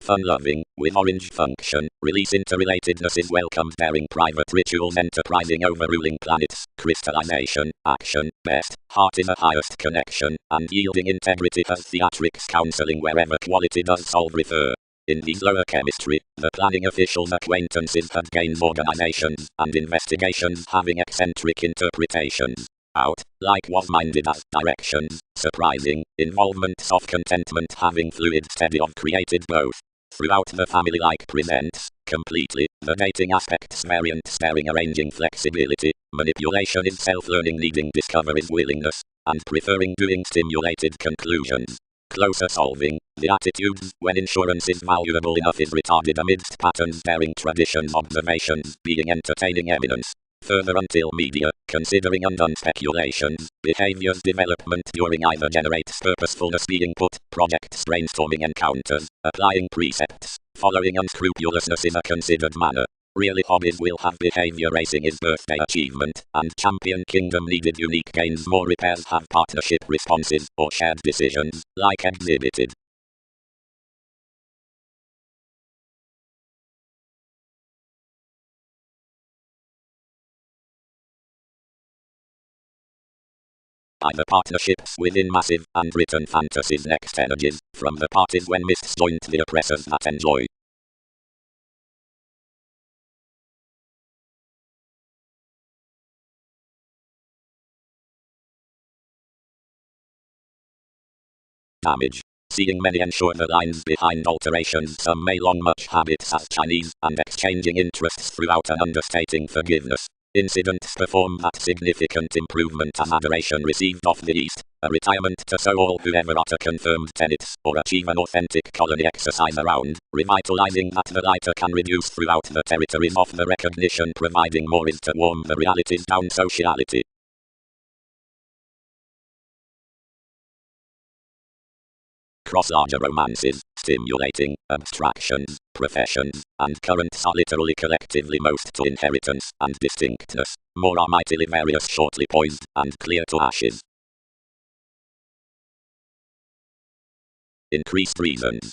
Fun-loving, with orange function, release interrelatedness is welcomed bearing private rituals enterprising overruling planets, crystallization, action, best, heart in the highest connection, and yielding integrity as theatrics counseling wherever quality does solve refer. In these lower chemistry, the planning officials' acquaintances had gained organizations, and investigations having eccentric interpretations. Out, like was-minded as directions, surprising, involvement of contentment having fluid steady of created both. Throughout the family-like presents, completely, the dating aspects variant staring arranging flexibility, manipulation is self-learning needing discovery's willingness, and preferring doing stimulated conclusions. Closer solving, the attitudes, when insurance is valuable enough is retarded amidst patterns bearing traditions observations being entertaining eminence. Further until media, considering undone speculations, behavior's development during either generates purposefulness being put, projects brainstorming encounters, applying precepts, following unscrupulousness in a considered manner. Really hobbies will have behavior racing is birthday achievement, and champion kingdom needed unique gains more repairs have partnership responses, or shared decisions, like exhibited. Either partnerships within massive and written fantasies next energies, from the parties when mists joint the oppressors that enjoy. Damage. Seeing many ensure the lines behind alterations some may long much habits as Chinese, and exchanging interests throughout an understating forgiveness. Incidents perform that significant improvement as adoration received off the east, a retirement to so all who ever utter confirmed tenets, or achieve an authentic colony exercise around, revitalizing that the lighter can reduce throughout the territories of the recognition providing more is to warm the realities down sociality. Cross-larger romances, stimulating, abstractions, professions, and currents are literally collectively most to inheritance and distinctness, more are mightily various shortly poised, and clear to ashes. Increased reasons.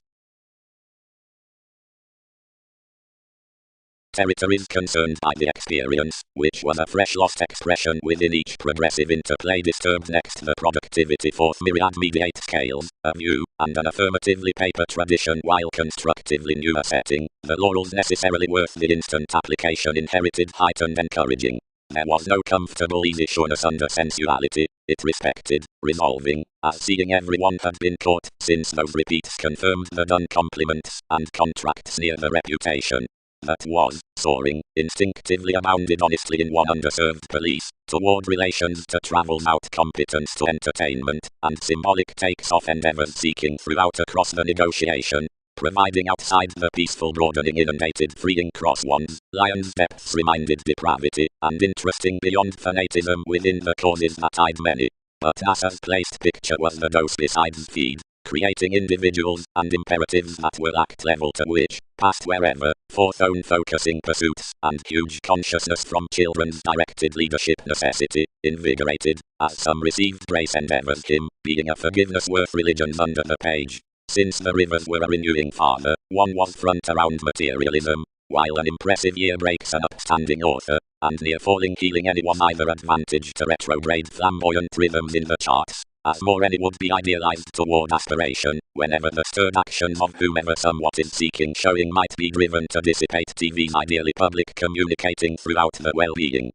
Territories concerned by the experience, which was a fresh lost expression within each progressive interplay disturbed next the productivity forth myriad mediate scales, a view, and an affirmatively paper tradition while constructively new a setting, the laurels necessarily worth the instant application inherited heightened encouraging. There was no comfortable easy sureness under sensuality, it respected, resolving, as seeing everyone had been caught, since those repeats confirmed the done compliments, and contracts near the reputation. That was, soaring, instinctively abounded honestly in one underserved police, toward relations to travels out competence to entertainment, and symbolic takes off endeavors seeking throughout across the negotiation, providing outside the peaceful broadening inundated freeing cross ones, lion's depths reminded depravity, and interesting beyond fanatism within the causes that eyed many. But NASA's placed picture was the dose besides feed, creating individuals and imperatives that will act level to which, past wherever, forth own focusing pursuits, and huge consciousness from children's directed leadership necessity, invigorated, as some received grace endeavors him, being a forgiveness worth religions under the page. Since the rivers were a renewing father, one was front around materialism, while an impressive year breaks an upstanding author, and near falling healing any was either advantage to retrograde flamboyant rhythms in the charts, as more any would be idealized toward aspiration, whenever the stirred actions of whomever somewhat is seeking showing might be driven to dissipate TV's ideally public communicating throughout the well-being.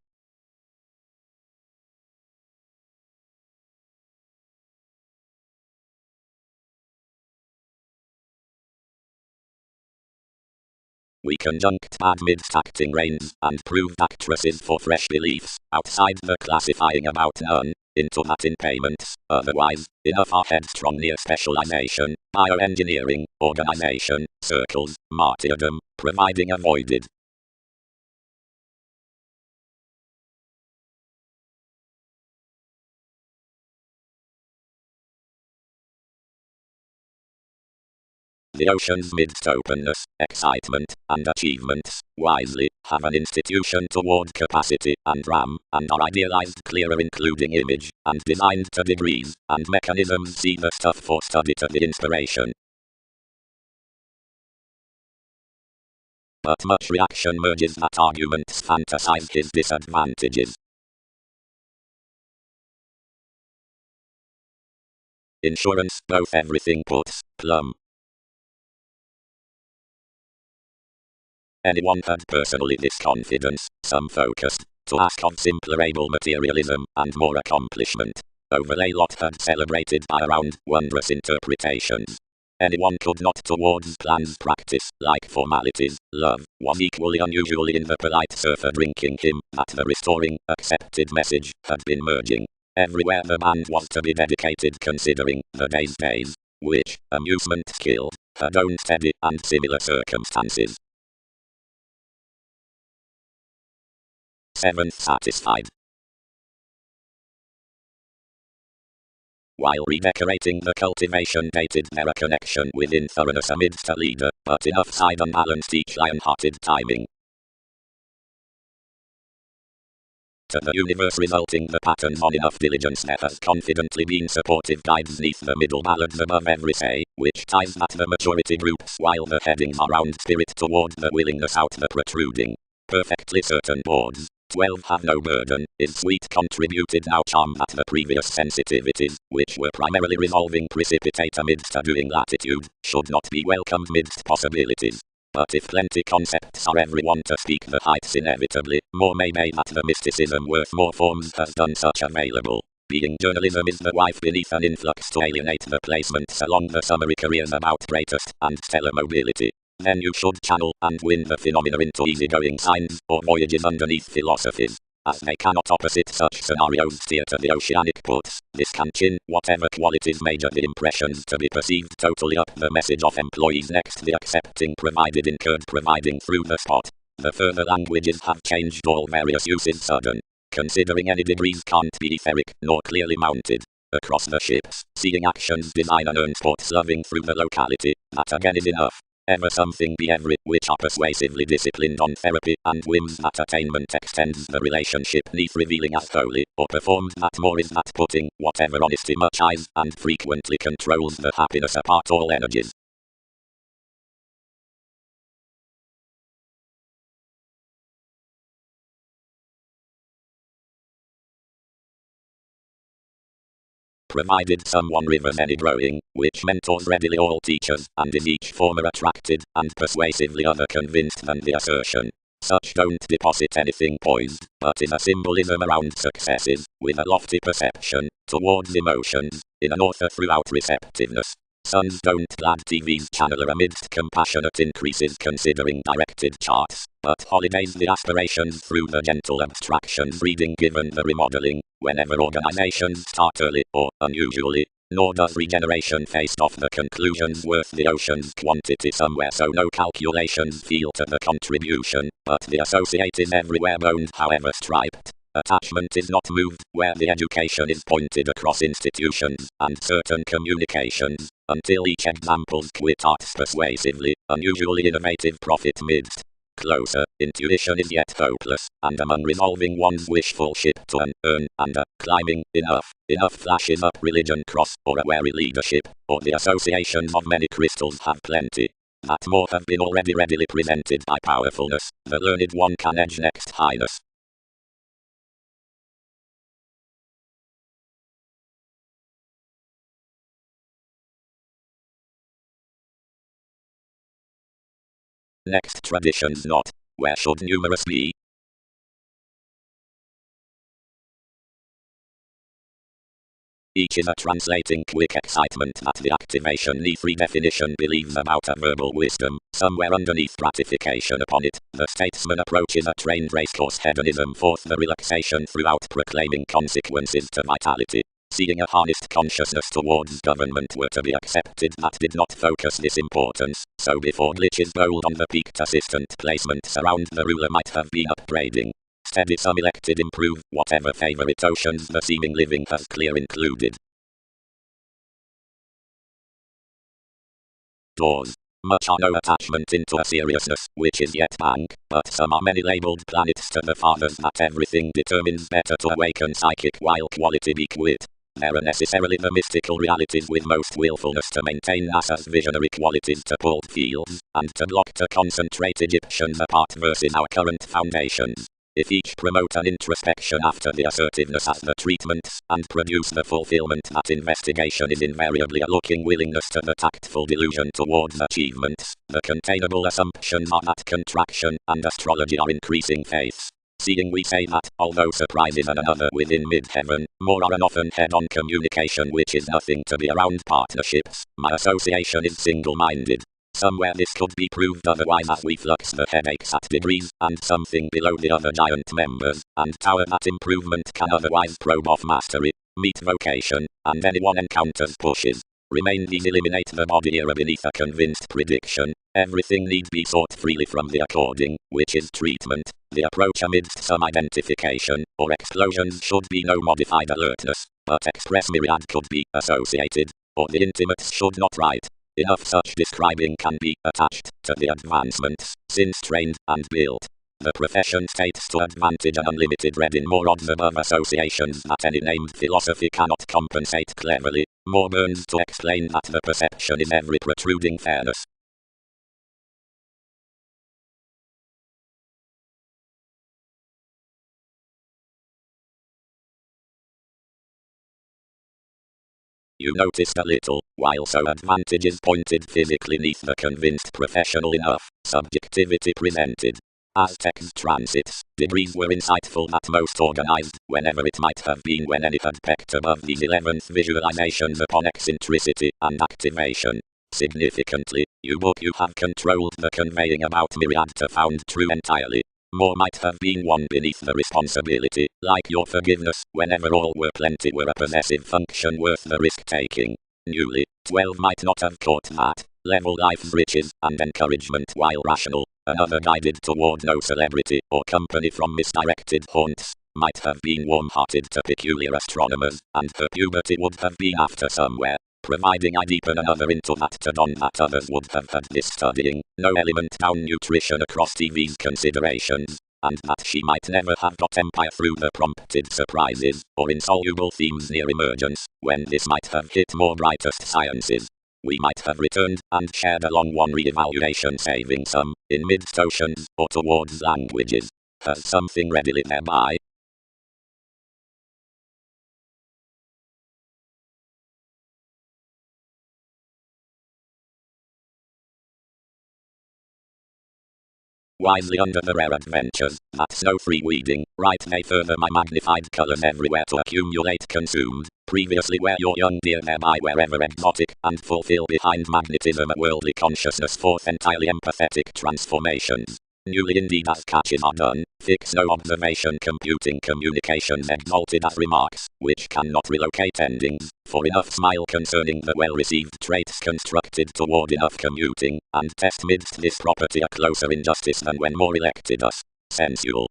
we conjunct bad midst acting rains, and proved actresses for fresh beliefs, outside the classifying about none, into that in payments, otherwise, enough are headstrong near specialization, bioengineering, organization, circles, martyrdom, providing avoided. The oceans midst openness, excitement, and achievements, wisely, have an institution toward capacity, and RAM, and are idealized clearer including image, and designed to degrees, and mechanisms see the stuff for study to the inspiration. But much reaction merges that arguments fantasize his disadvantages. Insurance, both everything puts, plumb. Anyone had personally this confidence, some focused, to ask of simpler able materialism, and more accomplishment. Overlay lot had celebrated by around wondrous interpretations. Anyone could not towards plans practice, like formalities, love, was equally unusually in the polite surfer drinking him, that the restoring, accepted message, had been merging. Everywhere the band was to be dedicated considering, the day's days, which, amusement killed, had own steady, and similar circumstances. 7th satisfied. While redecorating the cultivation dated their connection within thoroughness amidst a leader, but enough side unbalanced each lion-hearted timing. To the universe resulting the patterns on enough diligence there has confidently been supportive guides neath the middle ballads above every say, which ties at the maturity groups while the headings are round spirit toward the willingness out the protruding. Perfectly certain boards. 12 have no burden, is sweet contributed now charm at the previous sensitivities, which were primarily resolving precipitate amidst a doing latitude, should not be welcomed midst possibilities. But if plenty concepts are everyone to speak the heights inevitably, more may be that the mysticism worth more forms has done such available. Being journalism is the wife beneath an influx to alienate the placements along the summary careers about greatest and stellar mobility. Then you should channel and win the phenomena into easygoing signs or voyages underneath philosophies. As they cannot opposite such scenarios steer to the oceanic ports, this can chin whatever qualities major the impressions to be perceived totally up the message of employees next the accepting provided incurred providing through the spot. The further languages have changed all various uses sudden. Considering any degrees can't be etheric nor clearly mounted. Across the ships, seeing actions design and earn sports loving through the locality, that again is enough. Ever something be every, which are persuasively disciplined on therapy, and whims that attainment extends the relationship neath revealing as holy, or performed that more is that putting, whatever honesty much eyes, and frequently controls the happiness apart all energies. Provided someone rivers any growing, which mentors readily all teachers, and is each former attracted, and persuasively other convinced than the assertion. Such don't deposit anything poised, but in a symbolism around successes, with a lofty perception, towards emotions, in an author throughout receptiveness. Sons don't glad TV's channeler amidst compassionate increases considering directed charts, but holidays the aspirations through the gentle abstractions reading given the remodeling, whenever organizations start early or unusually, nor does regeneration faced off the conclusions worth the ocean's quantity somewhere so no calculations feel to the contribution, but the associate is everywhere bound however striped. Attachment is not moved, where the education is pointed across institutions, and certain communications, until each example's quit arts persuasively, unusually innovative profit midst. Closer, intuition is yet hopeless, and among resolving one's wishful ship to an earn, and a climbing, enough flashes up religion cross, or a wary leadership, or the associations of many crystals have plenty. That more have been already readily presented by powerfulness, the learned one can edge next highness. Next traditions not, where should numerous be? Each is a translating quick excitement that the activation neath redefinition believes about a verbal wisdom, somewhere underneath gratification upon it. The statesman approaches a trained racecourse hedonism forth the relaxation throughout proclaiming consequences to vitality. Seeing a harnessed consciousness towards government were to be accepted that did not focus this importance, so before glitches bold on the peaked assistant placements around the ruler might have been upbraiding. Steady some elected improve, whatever favorite oceans the seeming living has clear included. Doors. Much are no attachment into a seriousness, which is yet bank, but some are many labelled planets to the fathers that everything determines better to awaken psychic while quality be quit. There are necessarily the mystical realities with most willfulness to maintain NASA's visionary qualities to pulled fields, and to block to concentrate Egyptians apart versus our current foundations. If each promote an introspection after the assertiveness as the treatments, and produce the fulfillment that investigation is invariably a looking willingness to the tactful delusion towards achievements, the containable assumptions are that contraction and astrology are increasing faiths. Seeing we say that, although surprises and another within mid-heaven, more are an often head-on communication which is nothing to be around partnerships, my association is single-minded. Somewhere this could be proved otherwise as we flux the headaches at degrees, and something below the other giant members, and tower that improvement can otherwise probe off mastery, meet vocation, and anyone encounters pushes. Remain these eliminate the body era beneath a convinced prediction. Everything need be sought freely from the according, which is treatment. The approach amidst some identification, or explosions should be no modified alertness, but express myriad could be associated, or the intimates should not write. Enough such describing can be attached to the advancements, since trained and built. The profession states to advantage an unlimited read in more odds above associations that any named philosophy cannot compensate cleverly, more burns to explain that the perception is every protruding fairness. You noticed a little, while so advantage is pointed physically neath the convinced professional enough, subjectivity presented. Aztecs transits, degrees were insightful that most organized, whenever it might have been when any had pecked above these 11th visualizations upon eccentricity and activation. Significantly, you have controlled the conveying about myriad to found true entirely. More might have been one beneath the responsibility, like your forgiveness, whenever all were plenty were a possessive function worth the risk taking. Newly, 12 might not have caught that. Level life's riches and encouragement while rational, another guided toward no celebrity or company from misdirected haunts, might have been warm-hearted to peculiar astronomers, and her puberty would have been after somewhere, providing I deepen another into that to don that others would have had this studying, no element down nutrition across TV's considerations, and that she might never have got empire through the prompted surprises, or insoluble themes near emergence, when this might have hit more brightest sciences. We might have returned and shared along one re-evaluation saving some, in midst oceans, or towards languages. Has something readily thereby? Wisely under the rare adventures, that's no free weeding, right they further my magnified colours everywhere to accumulate consumed, previously where your young deer thereby wherever exotic, and fulfill behind magnetism a worldly consciousness forth entirely empathetic transformations. Newly indeed as catches are done, fix no observation computing communications exalted as remarks, which cannot relocate endings, for enough smile concerning the well-received traits constructed toward enough commuting, and test midst this property a closer injustice than when more elected us. Sensual.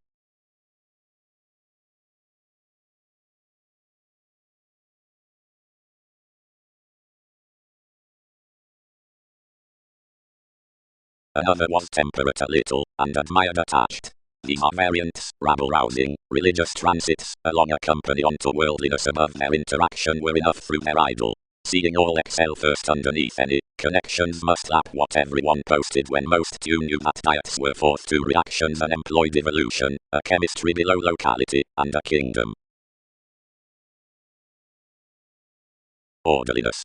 Another was temperate a little, and admired attached. These are variants, rabble-rousing, religious transits, along a company onto worldliness above their interaction were enough through their idol. Seeing all excel first underneath any connections must lap what everyone posted when most you knew that diets were forced to reactions and employed evolution, a chemistry below locality, and a kingdom. Orderliness.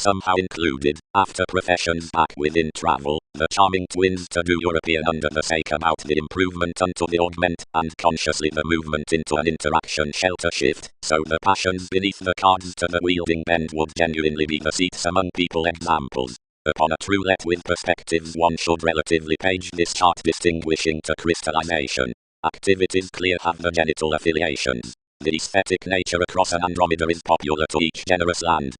somehow included, after professions back within travel, the charming twins to do European under the sake about the improvement unto the augment, and consciously the movement into an interaction shelter shift, so the passions beneath the cards to the wielding bend would genuinely be the seats among people examples. Upon a trulet with perspectives one should relatively page this chart distinguishing to crystallization. Activities clear have the genital affiliations. The aesthetic nature across an Andromeda is popular to each generous land.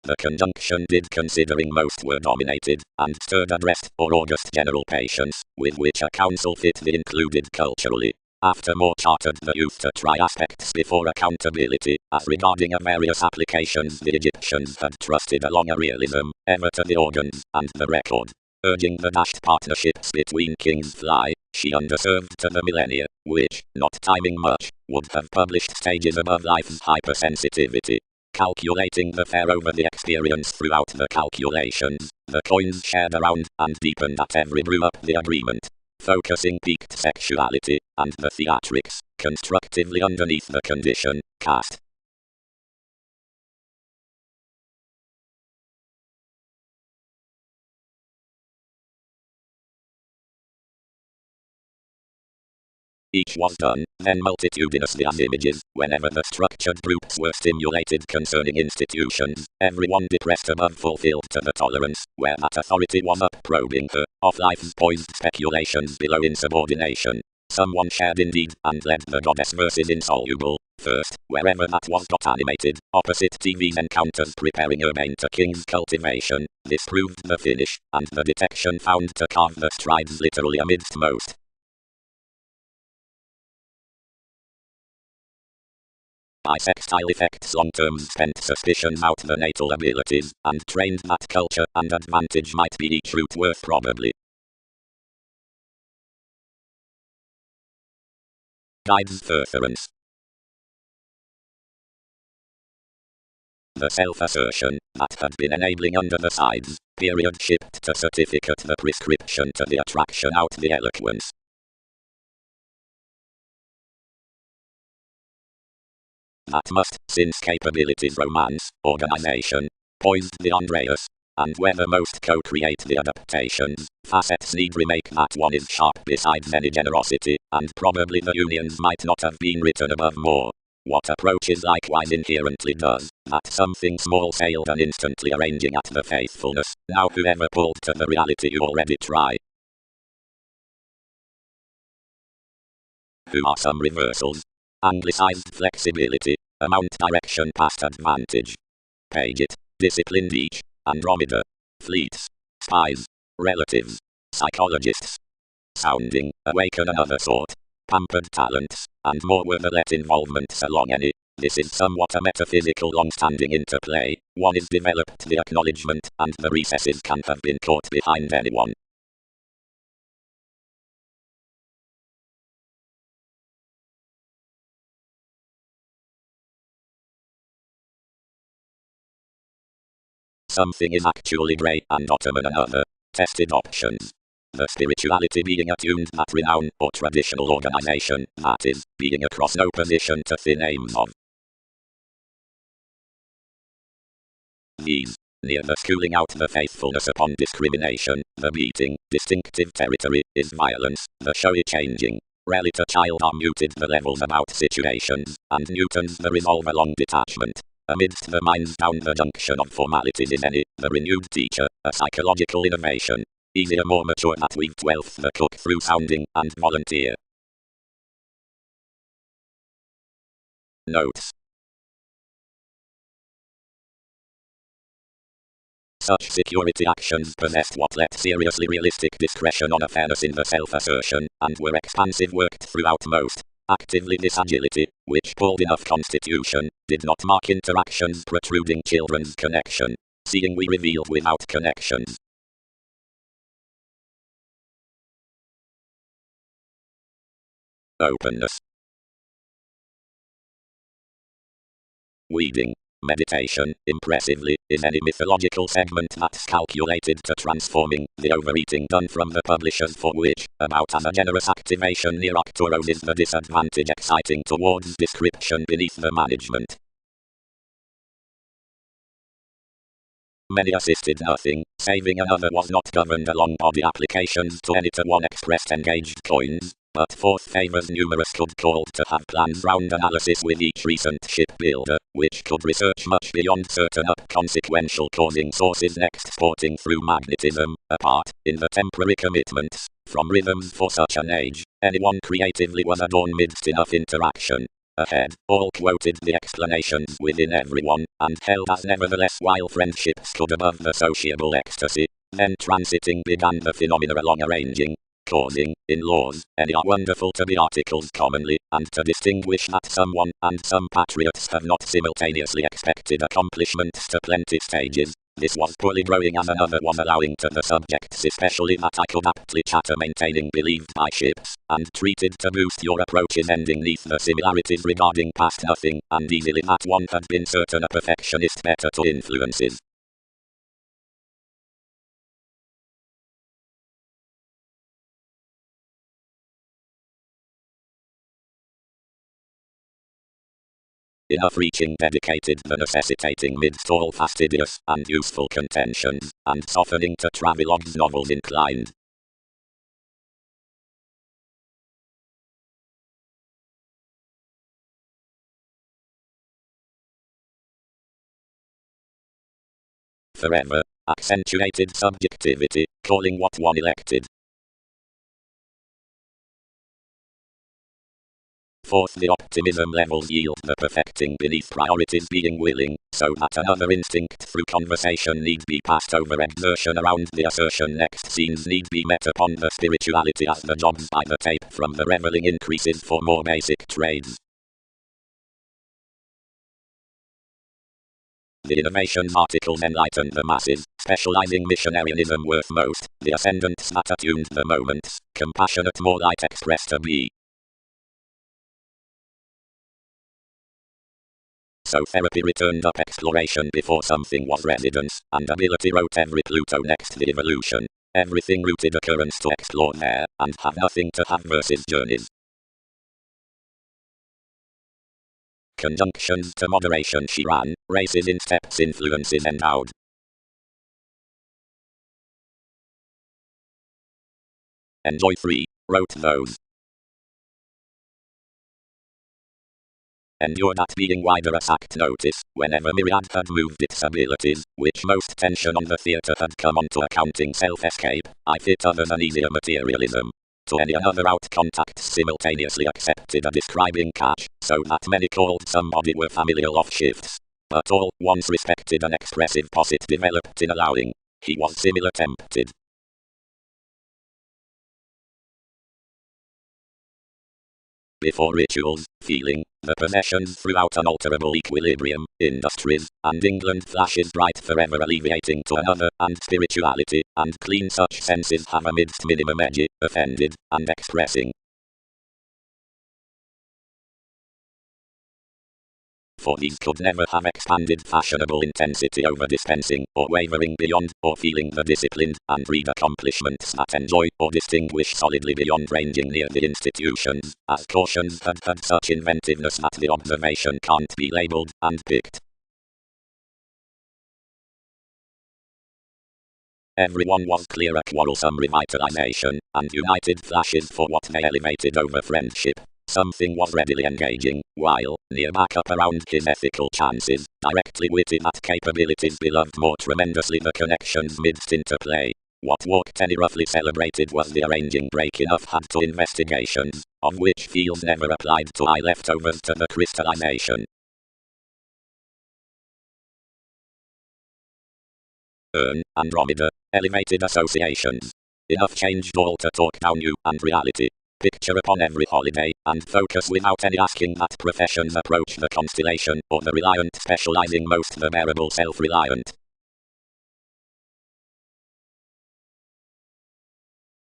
The conjunction did considering most were dominated, and stirred addressed or august general patience, with which a council fit the included culturally. After more chartered the youth to try aspects before accountability, as regarding a various applications the Egyptians had trusted along a realism, ever to the organs, and the record. Urging the dashed partnerships between kings fly, she underserved to the millennia, which, not timing much, would have published stages above life's hypersensitivity. Calculating the fare over the experience throughout the calculations, the coins shared around, and deepened at every brew up the agreement. Focusing peaked sexuality, and the theatrics, constructively underneath the condition, cast. Each was done, then multitudinously as images, whenever the structured groups were stimulated concerning institutions, everyone depressed above fulfilled to the tolerance, where that authority was up probing her, of life's poised speculations below insubordination. Someone shared indeed, and led the goddess versus insoluble, first, wherever that was got animated, opposite TV's encounters preparing Urbane to king's cultivation, this proved the finish, and the detection found to carve the strides literally amidst most. Bisextile effects long terms spent suspicions out the natal abilities, and trained that culture and advantage might be each route worth probably. Guidance furtherance. The self-assertion, that had been enabling under the sides, period shipped to certificate the prescription to the attraction out the eloquence. That must, since capabilities romance, organization, poised the Andreas, and whether most co-create the adaptations, facets need remake that one is sharp besides any generosity, and probably the unions might not have been written above more. What approaches likewise inherently does, that something small sailed and instantly arranging at the faithfulness, now whoever pulled to the reality you already try. Who are some reversals? Anglicized flexibility, amount direction past advantage. Page it, disciplined each, Andromeda. Fleets, spies, relatives, psychologists. Sounding, awaken another sort. Pampered talents, and more were the let involvements along any. This is somewhat a metaphysical long-standing interplay. One is developed the acknowledgement, and the recesses can have been caught behind anyone. Something is actually grey and Ottoman another. Tested options. The spirituality being attuned that renown or traditional organization, that is, being across no position to thin aims of. These, near the schooling out the faithfulness upon discrimination, the beating, distinctive territory, is violence, the showy changing. Rally to child are muted the levels about situations, and Newton's the resolve along detachment. Amidst the minds down the junction of formalities is any, the renewed teacher, a psychological innovation. Easier more mature that weave 12th the cook through sounding and volunteer. Notes. Such security actions possessed what let seriously realistic discretion on a fairness in the self-assertion, and were expansive worked throughout most. Actively this agility, which pulled enough constitution, did not mark interactions protruding children's connection. Seeing we revealed without connections. Openness. Weeding. Meditation, impressively, is any mythological segment that's calculated to transforming the overeating done from the publishers for which, about as a generous activation near Arcturus is the disadvantage exciting towards description beneath the management. many assisted nothing, saving another was not governed along body applications to any to one expressed engaged coins, but fourth favors numerous could called to have plans round analysis with each recent shipbuilder, which could research much beyond certain consequential causing sources next sporting through magnetism, apart, in the temporary commitments, from rhythms for such an age, anyone creatively was adorned midst enough interaction. Ahead, all quoted the explanations within everyone, and held as nevertheless while friendship stood above the sociable ecstasy, then transiting began the phenomena along arranging, causing, in laws, any are wonderful to be articles commonly, and to distinguish that someone, and some patriots have not simultaneously expected accomplishments to plenty stages. This was poorly growing as another was allowing to the subjects especially that I could aptly chatter maintaining believed by ships, and treated to boost your approaches ending neath the similarities regarding past nothing, and easily that one had been certain a perfectionist better to influences. Enough reaching dedicated the necessitating midst all fastidious and useful contentions, and softening to travelogues novels inclined. Forever, accentuated subjectivity, calling what one elected. Fourth, the optimism levels yield the perfecting beneath priorities being willing, so that another instinct through conversation need be passed over exertion around the assertion next scenes need be met upon the spirituality as the jobs by the tape from the reveling increases for more basic trades. The innovations articles enlightened the masses, specializing missionarianism worth most, the ascendants that attuned the moments, compassionate more light expressed to be. So therapy returned up exploration before something was residence, and ability wrote every Pluto next the evolution. Everything rooted occurrence to explore there, and have nothing to have versus journeys. Conjunctions to moderation she ran, races in steps influences endowed. Enjoy 3, wrote those. Endured at being wider attacked notice, whenever Myriad had moved its abilities, which most tension on the theatre had come onto accounting self-escape, I fit other than easier materialism. To any other out contacts simultaneously accepted a describing catch, so that many called somebody were familial off shifts. But all, once respected an expressive posit developed in allowing. He was similar tempted. Before rituals, feeling, the possessions throughout unalterable equilibrium, industries, and England flashes bright forever alleviating to another, and spirituality, and clean such senses have amidst minimum edgy, offended, and expressing. For these could never have expanded fashionable intensity over dispensing, or wavering beyond, or feeling the disciplined, and read accomplishments that enjoy, or distinguish solidly beyond ranging near the institutions, as cautions had such inventiveness that the observation can't be labelled, and picked. Everyone was clear a quarrelsome revitalization, and united flashes for what they elevated over friendship. Something was readily engaging, while, near back up around his ethical chances, directly witty that capabilities beloved more tremendously the connections midst interplay. What walked any roughly celebrated was the arranging break enough had to investigations, of which fields never applied to I leftovers to the crystallization. Andromeda, elevated associations. Enough changed all to talk down you and reality. Picture upon every holiday, and focus without any asking that professions approach the constellation, or the reliant specializing most the bearable self-reliant.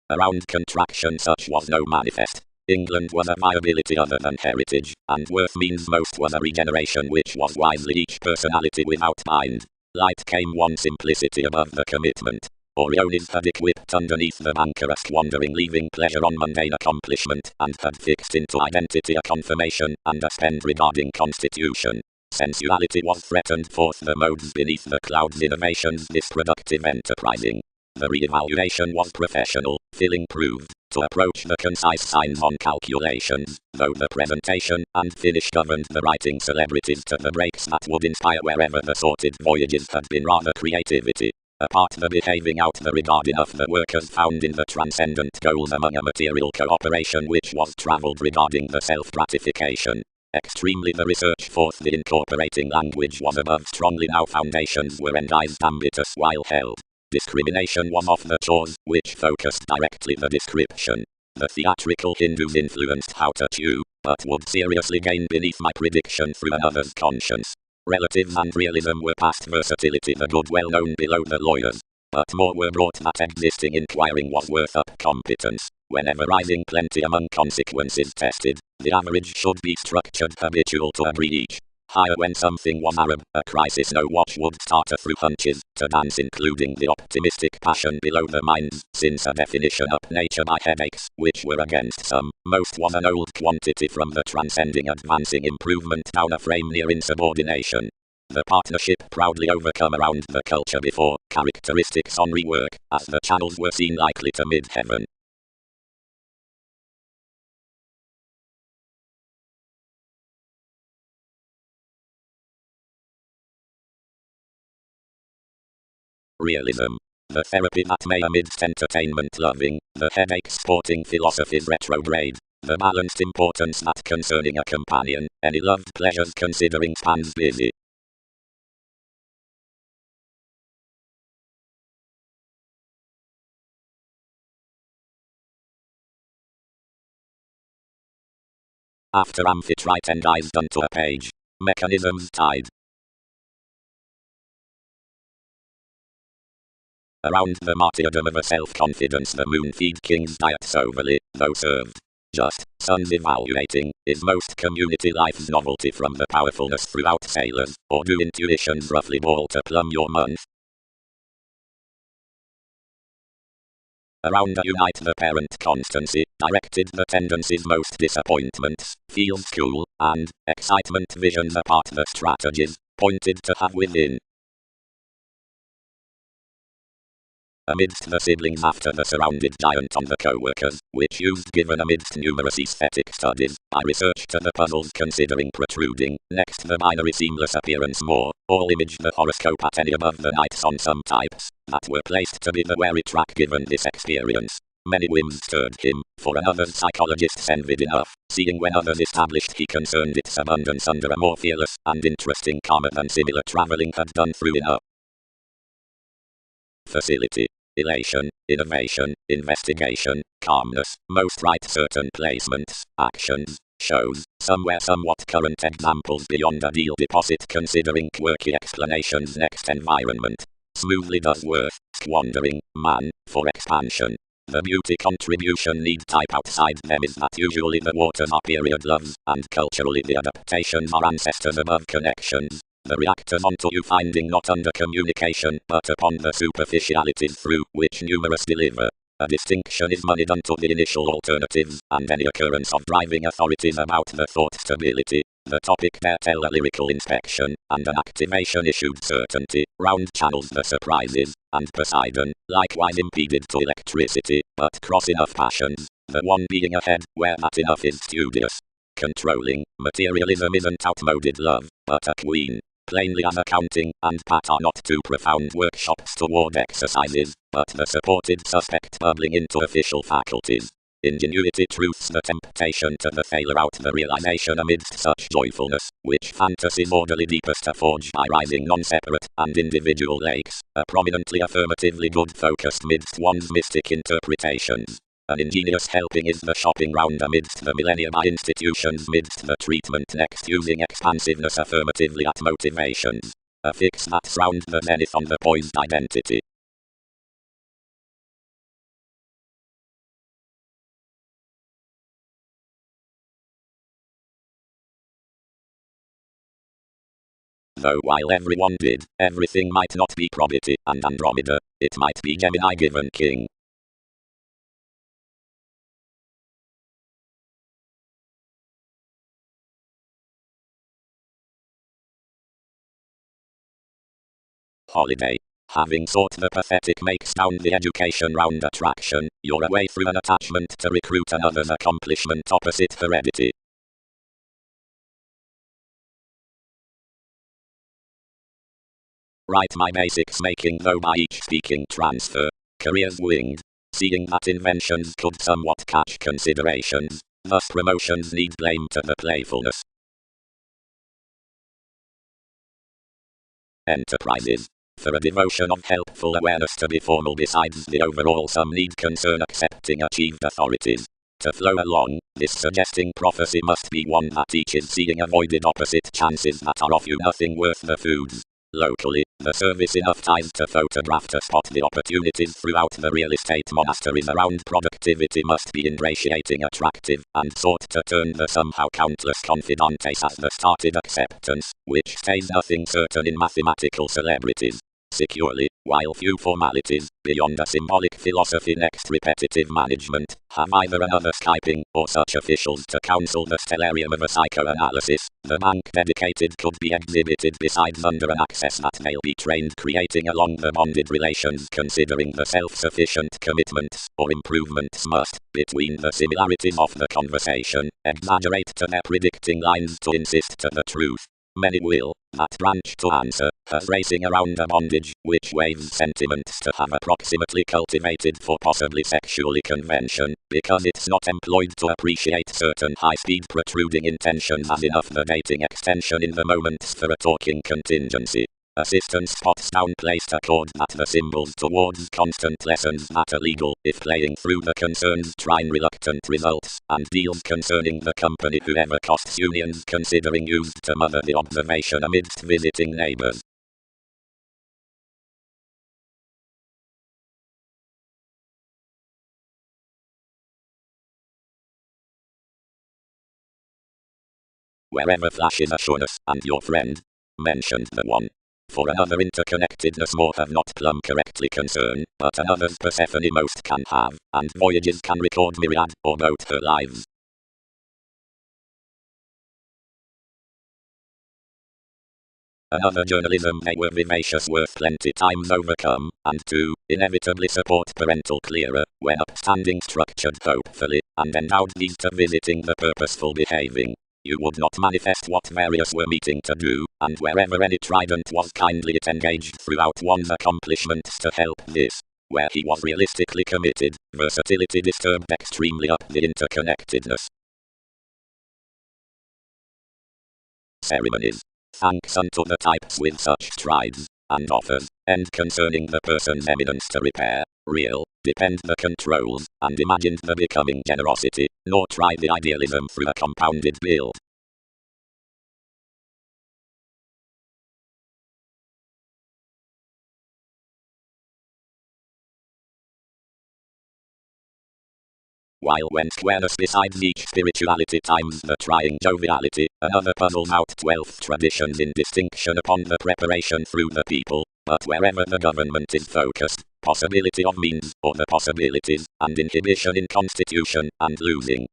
Around contraction such was no manifest. England was a viability other than heritage, and worth means most was a regeneration which was wisely each personality without bind. Light came one simplicity above the commitment. Orioles had equipped underneath the banker a squandering leaving pleasure on mundane accomplishment, and had fixed into identity a confirmation, and a spend regarding constitution. Sensuality was threatened, forth the modes beneath the clouds, innovations disproductive enterprising. The re-evaluation was professional, filling proved to approach the concise signs on calculations, though the presentation and finish governed the writing celebrities to the breaks that would inspire wherever the sorted voyages had been rather creativity. Apart the behaving out the regard enough the workers found in the transcendent goals among a material cooperation which was travelled regarding the self-gratification. Extremely the research forth the incorporating language was above strongly now foundations were envised ambitious while held. Discrimination was of the chores, which focused directly the description. The theatrical Hindus influenced how to chew, but would seriously gain beneath my prediction through another's conscience. Relatives and realism were past versatility, the good well known below the lawyers. But more were brought that existing inquiring was worth up competence. Whenever rising plenty among consequences tested, the average should be structured habitual to agree each. Higher when something was Arab, a crisis no watch would start through hunches, to dance including the optimistic passion below the minds, since a definition up nature by headaches, which were against some, most was an old quantity from the transcending advancing improvement down a frame near insubordination. The partnership proudly overcome around the culture before, characteristics on rework, as the channels were seen likely to mid-heaven. Realism. The therapy that may amidst entertainment loving, the headache sporting philosophies retrograde, the balanced importance that concerning a companion, any loved pleasures considering spans busy. After amphitrite unto a page, mechanisms tied. Around the martyrdom of a self-confidence the moon-feed king's diet soberly, though served. Just, sun's evaluating, is most community life's novelty from the powerfulness throughout sailors, or do intuitions roughly ball to plumb your month? Around a unite the parent constancy, directed the tendencies most disappointments, feels cool, and, excitement visions apart the strategies, pointed to have within. Amidst the siblings after the surrounded giant on the co-workers, which used given amidst numerous aesthetic studies, I researched the puzzles considering protruding, next the binary seamless appearance more, all imaged the horoscope at any above the nights on some types, that were placed to be the wary track given this experience. Many whims stirred him, for another's psychologists envied enough, seeing when others established he concerned its abundance under a more fearless and interesting karma than similar travelling had done through enough. Facility. Elation, innovation, investigation, calmness, most right certain placements, actions, shows, somewhere somewhat current examples beyond a deal deposit considering quirky explanations next environment. Smoothly does worth, squandering, man, for expansion. The beauty contribution need type outside them is that usually the waters are period loves, and culturally the adaptations are ancestors above connections. The reactors onto you finding not under communication but upon the superficialities through which numerous deliver. A distinction is moneyed unto the initial alternatives, and any occurrence of driving authorities about the thought stability. The topic there tell a lyrical inspection, and an activation issued certainty, round channels the surprises, and Poseidon, likewise impeded to electricity, but cross enough passions, the one being ahead, where that enough is studious. Controlling, materialism isn't outmoded love, but a queen. Plainly as accounting and Pat are not too profound workshops toward exercises, but the supported suspect bubbling into official faculties. Ingenuity truths the temptation to the failure out the realization amidst such joyfulness, which fantasies orderly deepest are forged by rising non-separate and individual lakes, a prominently affirmatively good focused midst one's mystic interpretations. An ingenious helping is the shopping round amidst the millennia by institutions midst the treatment next using expansiveness affirmatively at motivations. A fix that surround the zenith on the poised identity. Though while everyone did, everything might not be probity and Andromeda, it might be Gemini given king. holiday. Having sought the pathetic makes down the education round attraction, you're away through an attachment to recruit another's accomplishment opposite heredity. Write my basics making though by each speaking transfer. Careers winged. Seeing that inventions could somewhat catch considerations, thus promotions need blame to the playfulness. Enterprises. For a devotion of helpful awareness to be formal besides the overall some need concern accepting achieved authorities. To flow along, this suggesting prophecy must be one that teaches seeing avoided opposite chances that are of you nothing worth the foods. Locally, the service enough ties to photograph to spot the opportunities throughout the real estate monasteries around productivity must be ingratiating attractive, and sought to turn the somehow countless confidantes as the started acceptance, which stays nothing certain in mathematical celebrities. Securely, while few formalities, beyond a symbolic philosophy next repetitive management, have either another Skyping, or such officials to counsel the stellarium of a psychoanalysis, the bank dedicated could be exhibited besides under an access that they'll be trained creating along the bonded relations considering the self-sufficient commitments, or improvements must, between the similarities of the conversation, exaggerate to their predicting lines to insist to the truth. Many will, that branch to answer, as racing around a bondage, which waives sentiments to have approximately cultivated for possibly sexually convention, because it's not employed to appreciate certain high-speed protruding intentions as enough the dating extension in the moments for a talking contingency. Assistance spots down placed accord that the symbols towards constant lessons that are legal, if playing through the concerns trine reluctant results, and deals concerning the company whoever costs unions considering used to mother the observation amidst visiting neighbors. Wherever flashes a sureness, and your friend mentioned the one. For another interconnectedness more have not plumb correctly concern, but another's Persephone most can have, and voyages can record myriad, or both her lives. Another journalism they were vivacious worth plenty times overcome, and to, inevitably support parental clearer, when upstanding structured hopefully, and endowed these to visiting the purposeful behaving. You would not manifest what various were meeting to do, and wherever any trident was kindly it engaged throughout one's accomplishments to help this. Where he was realistically committed, versatility disturbed extremely up the interconnectedness. Ceremonies. Thanks unto the types with such strides, and offers, and concerning the person's eminence to repair, real, depend the controls, and imagined the becoming generosity, nor try the idealism through a compounded build. While when squareness besides each spirituality times the trying joviality, another puzzles out 12th traditions in distinction upon the preparation through the people, but wherever the government is focused, possibility of means, or the possibilities, and inhibition in constitution, and losing.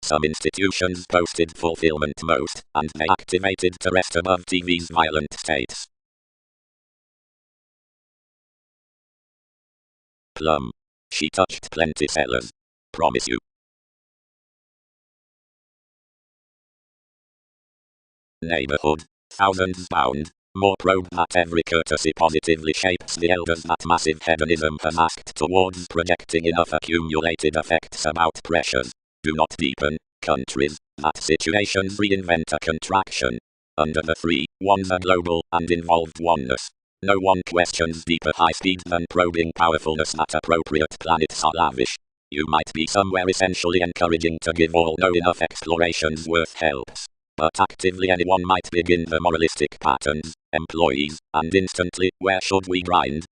Some institutions posted fulfillment most, and they activated to rest above TV's violent states. Plum. She touched plenty sellers. Promise you. Neighborhood. Thousands bound. More probe that every courtesy positively shapes the elders that massive hedonism has asked towards projecting enough accumulated effects about pressures. Do not deepen. Countries. That situations reinvent a contraction. Under the three, one's a global and involved oneness. No one questions deeper high speed than probing powerfulness that appropriate planets are lavish. You might be somewhere essentially encouraging to give all no enough explorations worth helps. But actively anyone might begin the moralistic patterns, employees, and instantly, where should we grind?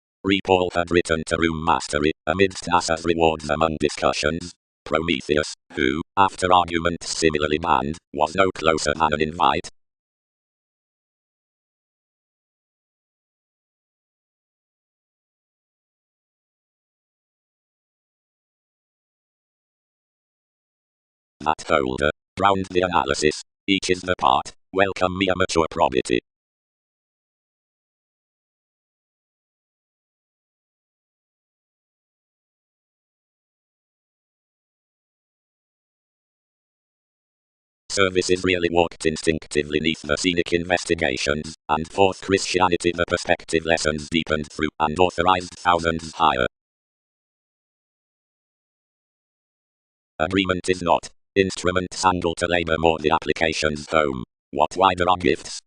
Paul had written to Room Mastery, amidst NASA's rewards among discussions. Prometheus, who, after arguments similarly banned, was no closer than an invite. That folder, drowned the analysis. Each is the part. Welcome me a mature probity. Services really walked instinctively neath the scenic investigations, and for Christianity the perspective lessons deepened through and authorized thousands higher. Agreement is not. Instruments angle to labor more the applications home. What wider are gifts?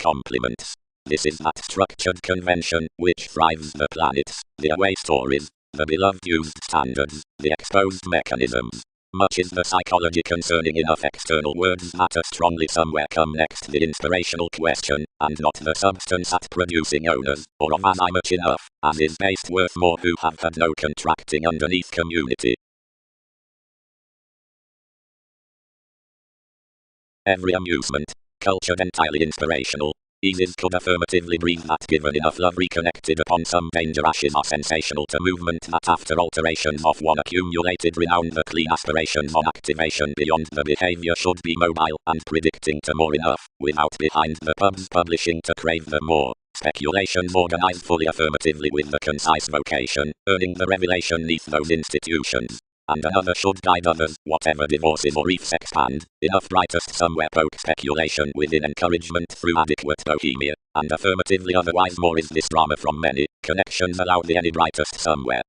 Complements. This is that structured convention which thrives the planets, the away stories, the beloved used standards, the exposed mechanisms. Much is the psychology concerning enough external words matter strongly somewhere come next the inspirational question, and not the substance at producing owners, or of am I much enough, as is based worth more who have had no contracting underneath community. Every amusement, cultured entirely inspirational, eases could affirmatively breathe that given enough love reconnected upon some danger ashes are sensational to movement that after alterations of one accumulated renown the clean aspirations on activation beyond the behavior should be mobile and predicting to more enough, without behind the pubs publishing to crave the more. Speculations organized fully affirmatively with the concise vocation, earning the revelation neath those institutions. And another should guide others, whatever divorces or reefs expand, enough brightest somewhere poke speculation within encouragement through adequate bohemia, and affirmatively otherwise more is this drama from many, connections allow the any brightest somewhere.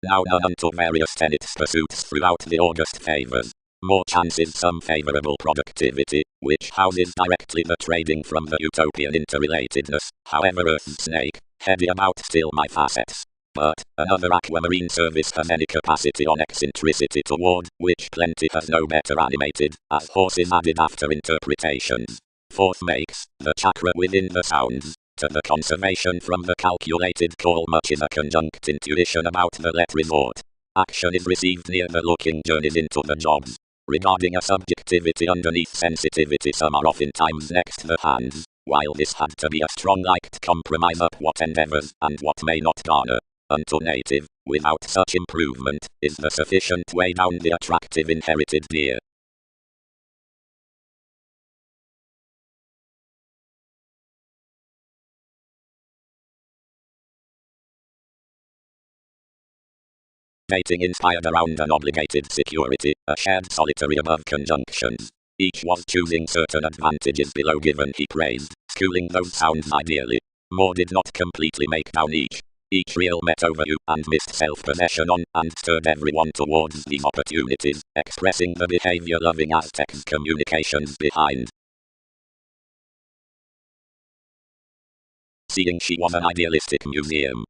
Now none unto various tenets pursuits throughout the August favors. More chances some favorable productivity, which houses directly the trading from the utopian interrelatedness, however Earth's snake, heady about still my facets. But, another aquamarine service has any capacity on eccentricity toward, which plenty has no better animated, as horses added after interpretations. Fourth makes, the chakra within the sounds, to the conservation from the calculated call much is a conjunct intuition about the let resort. Action is received near the looking journeys into the jobs. Regarding a subjectivity underneath sensitivity some are oftentimes next the hands, while this had to be a strong liked compromise up what endeavors and what may not garner. Unto native, without such improvement, is the sufficient way down the attractive inherited deer. Dating inspired around an obligated security, a shared solitary above conjunctions. Each was choosing certain advantages below given he praised, schooling those sounds ideally. More did not completely make down each. Each reel met overview and missed self-possession on, and stirred everyone towards these opportunities, expressing the behavior-loving Aztec's communications behind. Seeing she was an idealistic museum.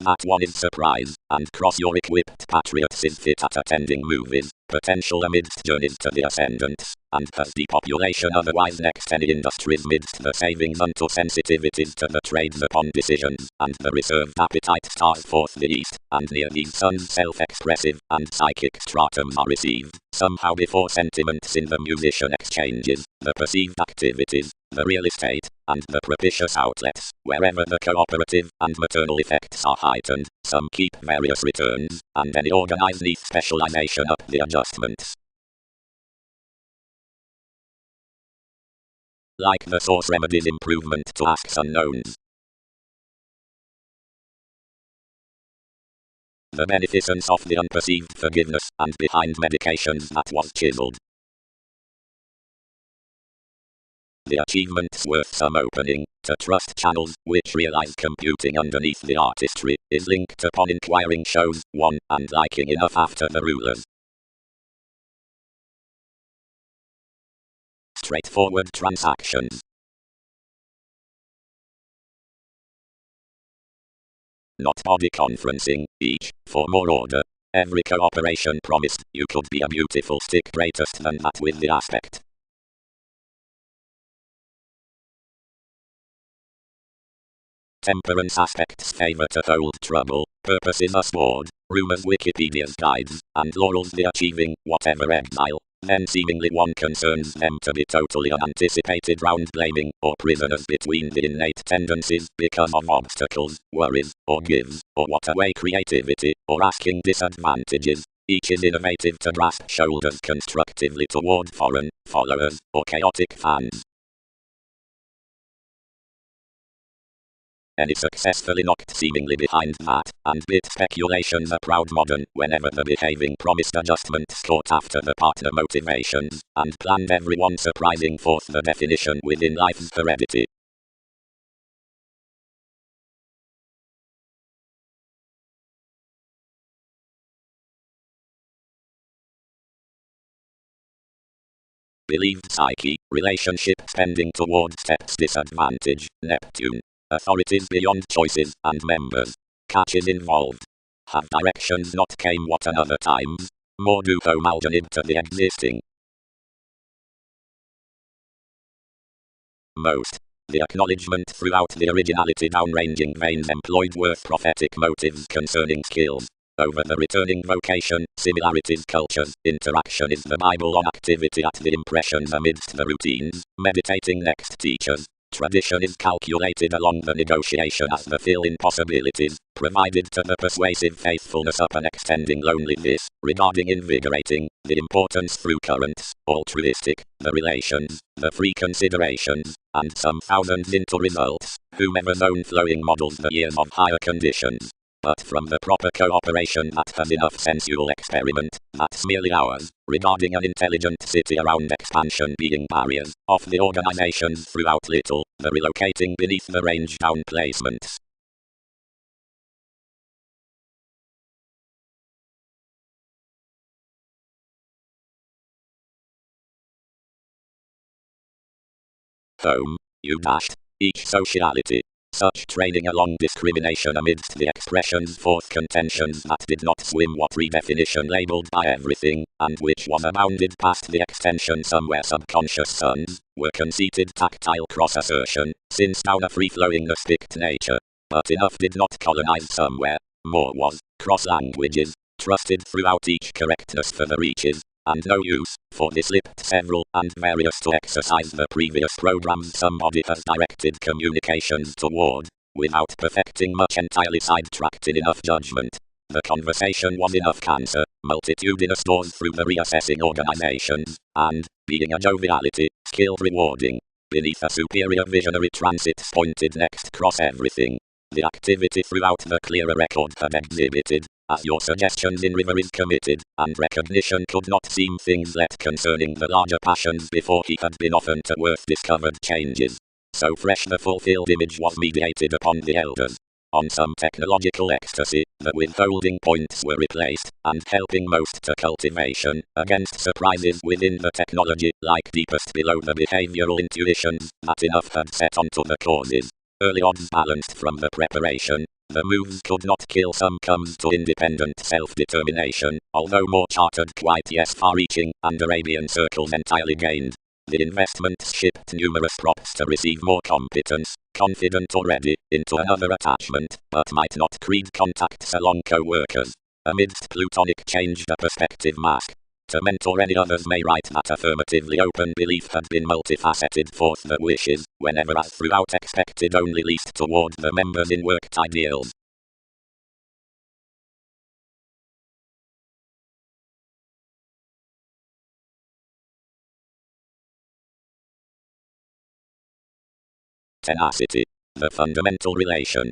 That one is surprise, and cross your equipped patriots is fit at attending movies, potential amidst journeys to the ascendants, and has depopulation otherwise next any industries midst the savings unto sensitivities to the trades upon decisions, and the reserved appetite stars forth the east, and near these suns self-expressive, and psychic stratums are received, somehow before sentiments in the musician exchanges, the perceived activities, the real estate, and the propitious outlets, wherever the cooperative and maternal effects are heightened, some keep various returns, and any organized neath specialization up the adjustments. Like the source remedies improvement to asks unknowns. The beneficence of the unperceived forgiveness, and behind medications that was chiseled. The achievements worth some opening, to trust channels, which realize computing underneath the artistry, is linked upon inquiring shows, one, and liking enough after the rulers. Straightforward transactions. Not body conferencing, each, for more order. Every cooperation promised, you could be a beautiful stick greatest than that with the aspect. Temperance aspects favor to hold trouble, purposes us bored, rumors Wikipedia's guides, and laurels the achieving, whatever exile, then seemingly one concerns them to be totally unanticipated round blaming, or prisoners between the innate tendencies because of obstacles, worries, or gives, or what away creativity, or asking disadvantages. Each is innovative to grasp shoulders constructively toward foreign, followers, or chaotic fans. Any successfully knocked seemingly behind that, and bit speculations a proud modern, whenever the behaving promised adjustments sought after the partner motivations, and planned everyone surprising forth the definition within life's heredity. Believed psyche, relationship tending toward steps disadvantage, Neptune. Authorities beyond choices, and members. Catches involved. Have directions not came what another times. More do comalganib to the existing. Most. The acknowledgement throughout the originality downranging veins employed worth prophetic motives concerning skills. Over the returning vocation, similarities cultures, interaction is the Bible on activity at the impressions amidst the routines, meditating next teachers. Tradition is calculated along the negotiation as the fill-in possibilities, provided to the persuasive faithfulness upon extending loneliness, regarding invigorating, the importance through currents, altruistic, the relations, the free considerations, and some thousands into results, whomever known flowing models the years of higher conditions. But from the proper cooperation that has enough sensual experiment, that's merely ours, regarding an intelligent city around expansion being barriers, of the organizations throughout little, the relocating beneath the range down placements. Home, you dashed, each sociality. Such trading along discrimination amidst the expressions forth contentions that did not swim what redefinition labeled by everything, and which was abounded past the extension somewhere subconscious suns, were conceited tactile cross-assertion, since down a free-flowingness picked nature. But enough did not colonize somewhere, more was, cross-languages, trusted throughout each correctness for the reaches, and no use, for they slipped several and various to exercise the previous programs somebody has directed communications toward, without perfecting much entirely sidetracked in enough judgment. The conversation was enough cancer, multitudinous doors through the reassessing organizations, and, being a joviality, skilled rewarding, beneath a superior visionary transits pointed next cross everything. The activity throughout the clearer record had exhibited, as your suggestions in river is committed, and recognition could not seem things let concerning the larger passions before he had been often to worth discovered changes. So fresh the fulfilled image was mediated upon the elders. On some technological ecstasy, the withholding points were replaced, and helping most to cultivation, against surprises within the technology, like deepest below the behavioral intuitions, that enough had set onto the causes. Early odds balanced from the preparation, the moves could not kill some comes to independent self-determination, although more chartered quite yes far-reaching, and Arabian circles entirely gained. The investments shipped numerous props to receive more competence, confident already, into another attachment, but might not create contacts along co-workers. Amidst plutonic change the perspective mask. To mentor any others may write that affirmatively open belief had been multifaceted forth the wishes, whenever as throughout expected only least toward the members in worked ideals. Tenacity. The fundamental relation.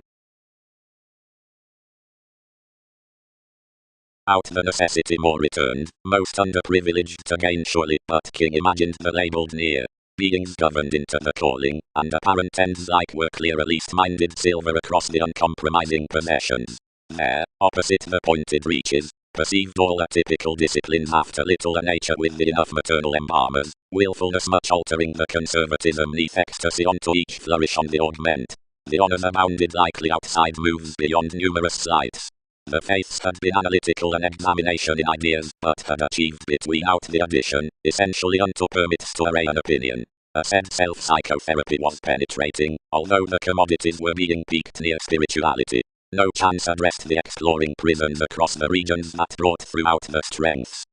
Out the necessity more returned, most underprivileged to gain surely, but King imagined the labeled near. Beings governed into the calling, and apparent ends like were clearer least-minded silver across the uncompromising possessions. There, opposite the pointed reaches, perceived all atypical disciplines after little a nature with the enough maternal embalmers, willfulness much altering the conservatism neath ecstasy onto each flourish on the augment. The honors abounded likely outside moves beyond numerous slights. The faiths had been analytical and examination in ideas, but had achieved between out the addition, essentially unto permits to array an opinion. A said self-psychotherapy was penetrating, although the commodities were being peaked near spirituality. No chance addressed the exploring prisons across the regions that brought throughout the strengths.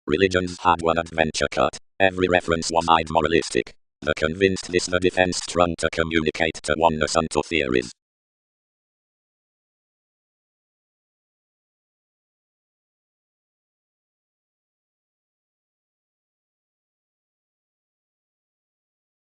Religions had one adventure cut. Every reference was eyed moralistic. The convinced this the defense strung to communicate to oneness unto theories.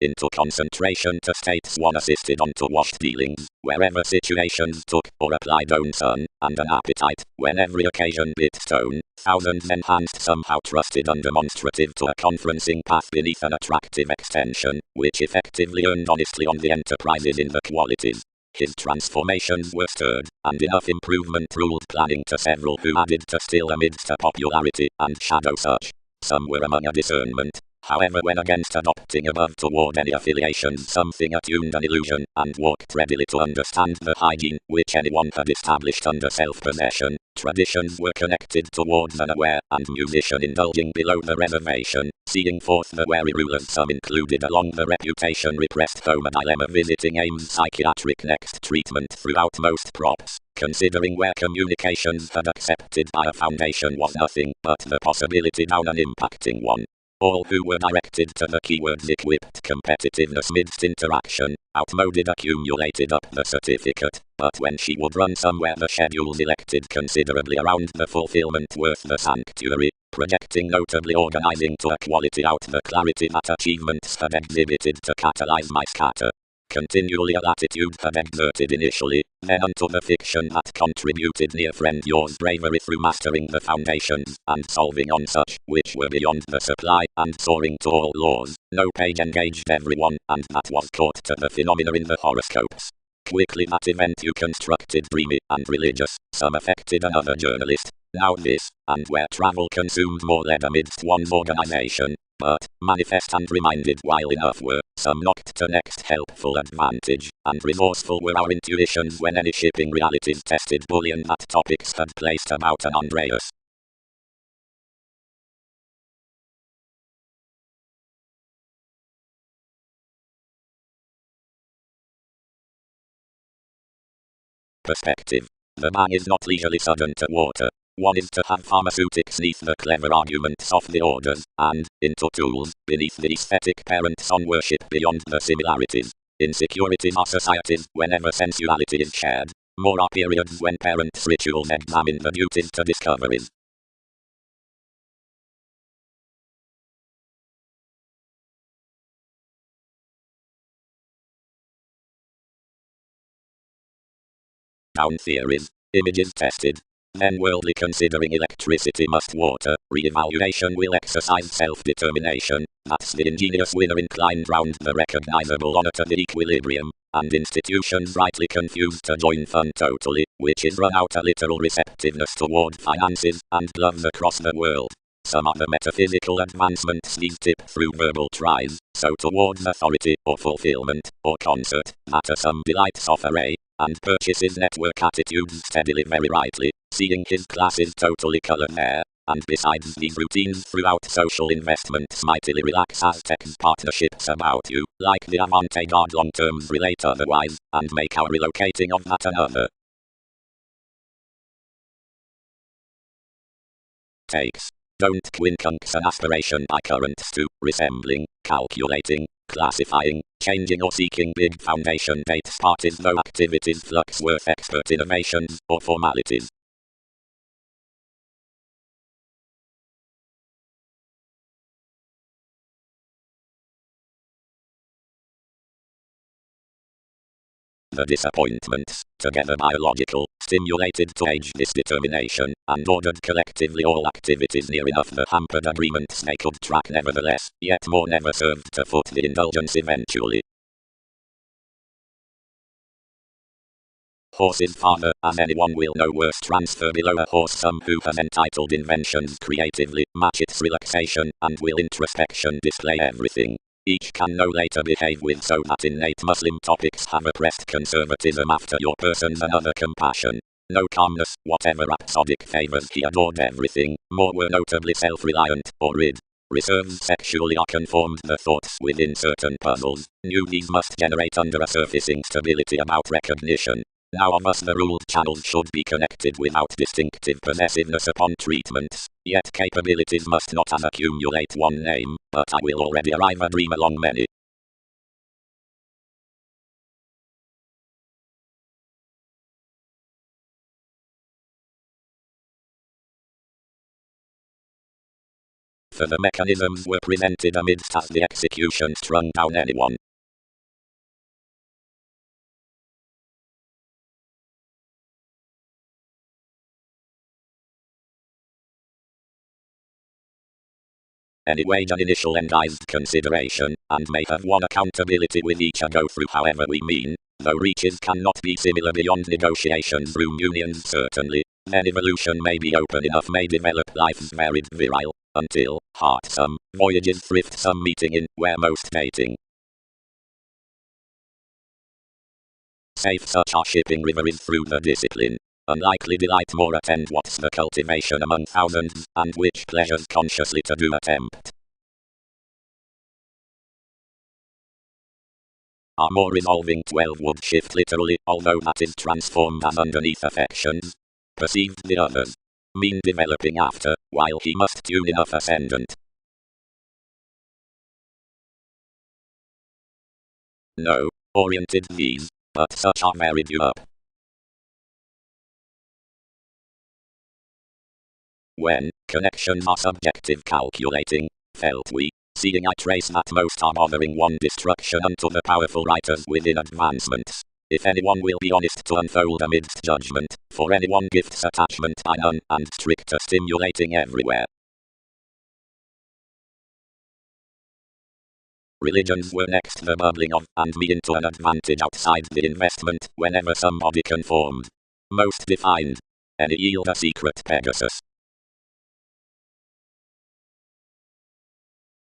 Into concentration to states one assisted onto washed dealings, wherever situations took or applied own sun, and an appetite, when every occasion bit stone, thousands enhanced somehow trusted undemonstrative to a conferencing path beneath an attractive extension, which effectively earned honestly on the enterprises in the qualities. His transformations were stirred, and enough improvement ruled planning to several who added to still amidst a popularity and shadow such. Some were among a discernment. However, when against adopting above toward any affiliation, something attuned an illusion, and walked readily to understand the hygiene which anyone had established under self-possession. Traditions were connected towards an aware and musician indulging below the reservation, seeing forth the wary rulers. Some included along the reputation repressed Homer dilemma visiting Ames psychiatric next treatment throughout most props, considering where communications had accepted by a foundation was nothing but the possibility down an impacting one. All who were directed to the keywords equipped competitiveness midst interaction, outmoded accumulated up the certificate, but when she would run somewhere the schedules elected considerably around the fulfillment worth the sanctuary, projecting notably organizing to a quality out the clarity that achievements had exhibited to catalyze my scatter. Continually a latitude had exerted initially, then unto the fiction that contributed near friend yours bravery through mastering the foundations, and solving on such, which were beyond the supply, and soaring to all laws, no page engaged everyone, and that was caught to the phenomena in the horoscopes. Quickly that event you constructed dreamy and religious, some affected another journalist, now this, and where travel consumed more lead amidst one's organization, but, manifest and reminded while enough were, some knocked to next helpful advantage, and resourceful were our intuitions when any shipping realities tested bullion that topics had placed about an Andreas. Perspective. The man is not leisurely sudden to water. One is to have pharmaceutics neath the clever arguments of the orders, and, into tools, beneath the aesthetic parents on worship beyond the similarities. Insecurities are societies whenever sensuality is shared. More are periods when parents' rituals examine the duties to discoveries. Down theories. Images tested. Then worldly considering electricity must water, re-evaluation will exercise self-determination, that's the ingenious winner inclined round the recognizable honor to the equilibrium, and institutions rightly confused to join fun totally, which is run out a literal receptiveness toward finances, and gloves across the world. Some other metaphysical advancements these tip through verbal tries, so towards authority, or fulfillment, or concert, that are some delights of array, and purchases network attitudes steadily very rightly, seeing his classes totally colored there, and besides these routines throughout social investments mightily relax Aztec's partnerships about you, like the avant-garde long terms relate otherwise, and make our relocating of that another. Takes. Don't quincunx an aspiration by currents to, resembling, calculating, classifying, changing or seeking big foundation dates parties no activities flux worth expert innovations, or formalities. The disappointments, together biological, stimulated to age this determination, and ordered collectively all activities near enough the hampered agreements they could track nevertheless, yet more never served to foot the indulgence eventually. Horse's father, as anyone will know, worse transfer below a horse some who has entitled inventions creatively, match its relaxation, and will introspection display everything. Each can no later behave with so that innate Muslim topics have oppressed conservatism after your person's another compassion. No calmness, whatever rhapsodic favors he adored everything, more were notably self-reliant, or rid. Reserves sexually are conformed the thoughts within certain puzzles, new these must generate under a surfacing stability about recognition. Now of us the ruled channels should be connected without distinctive possessiveness upon treatments, yet capabilities must not as accumulate one name, but I will already arrive a dream along many. For the mechanisms were presented amidst as the execution strung down anyone. Anyway, an initial endized consideration, and may have one accountability with each a go through however we mean, though reaches cannot be similar beyond negotiations room unions certainly, then evolution may be open enough may develop life's varied virile, until, heartsome, voyages thrift some meeting in, where most dating. Safe such are shipping riverings through the discipline. Unlikely delight more attend what's the cultivation among thousands, and which pleasures consciously to do attempt. Are more resolving 12 would shift literally, although that is transformed as underneath affections. Perceived the others. Mean developing after, while he must tune enough ascendant. No, oriented these, but such are varied you up. When connections are subjective calculating, felt we, seeing I trace that most are bothering one destruction unto the powerful writers within advancements. If anyone will be honest to unfold amidst judgment, for anyone gifts attachment by none, and stricter stimulating everywhere. Religions were next the bubbling of, and me into an advantage outside the investment, whenever somebody conformed. Most defined. Any yield a secret Pegasus.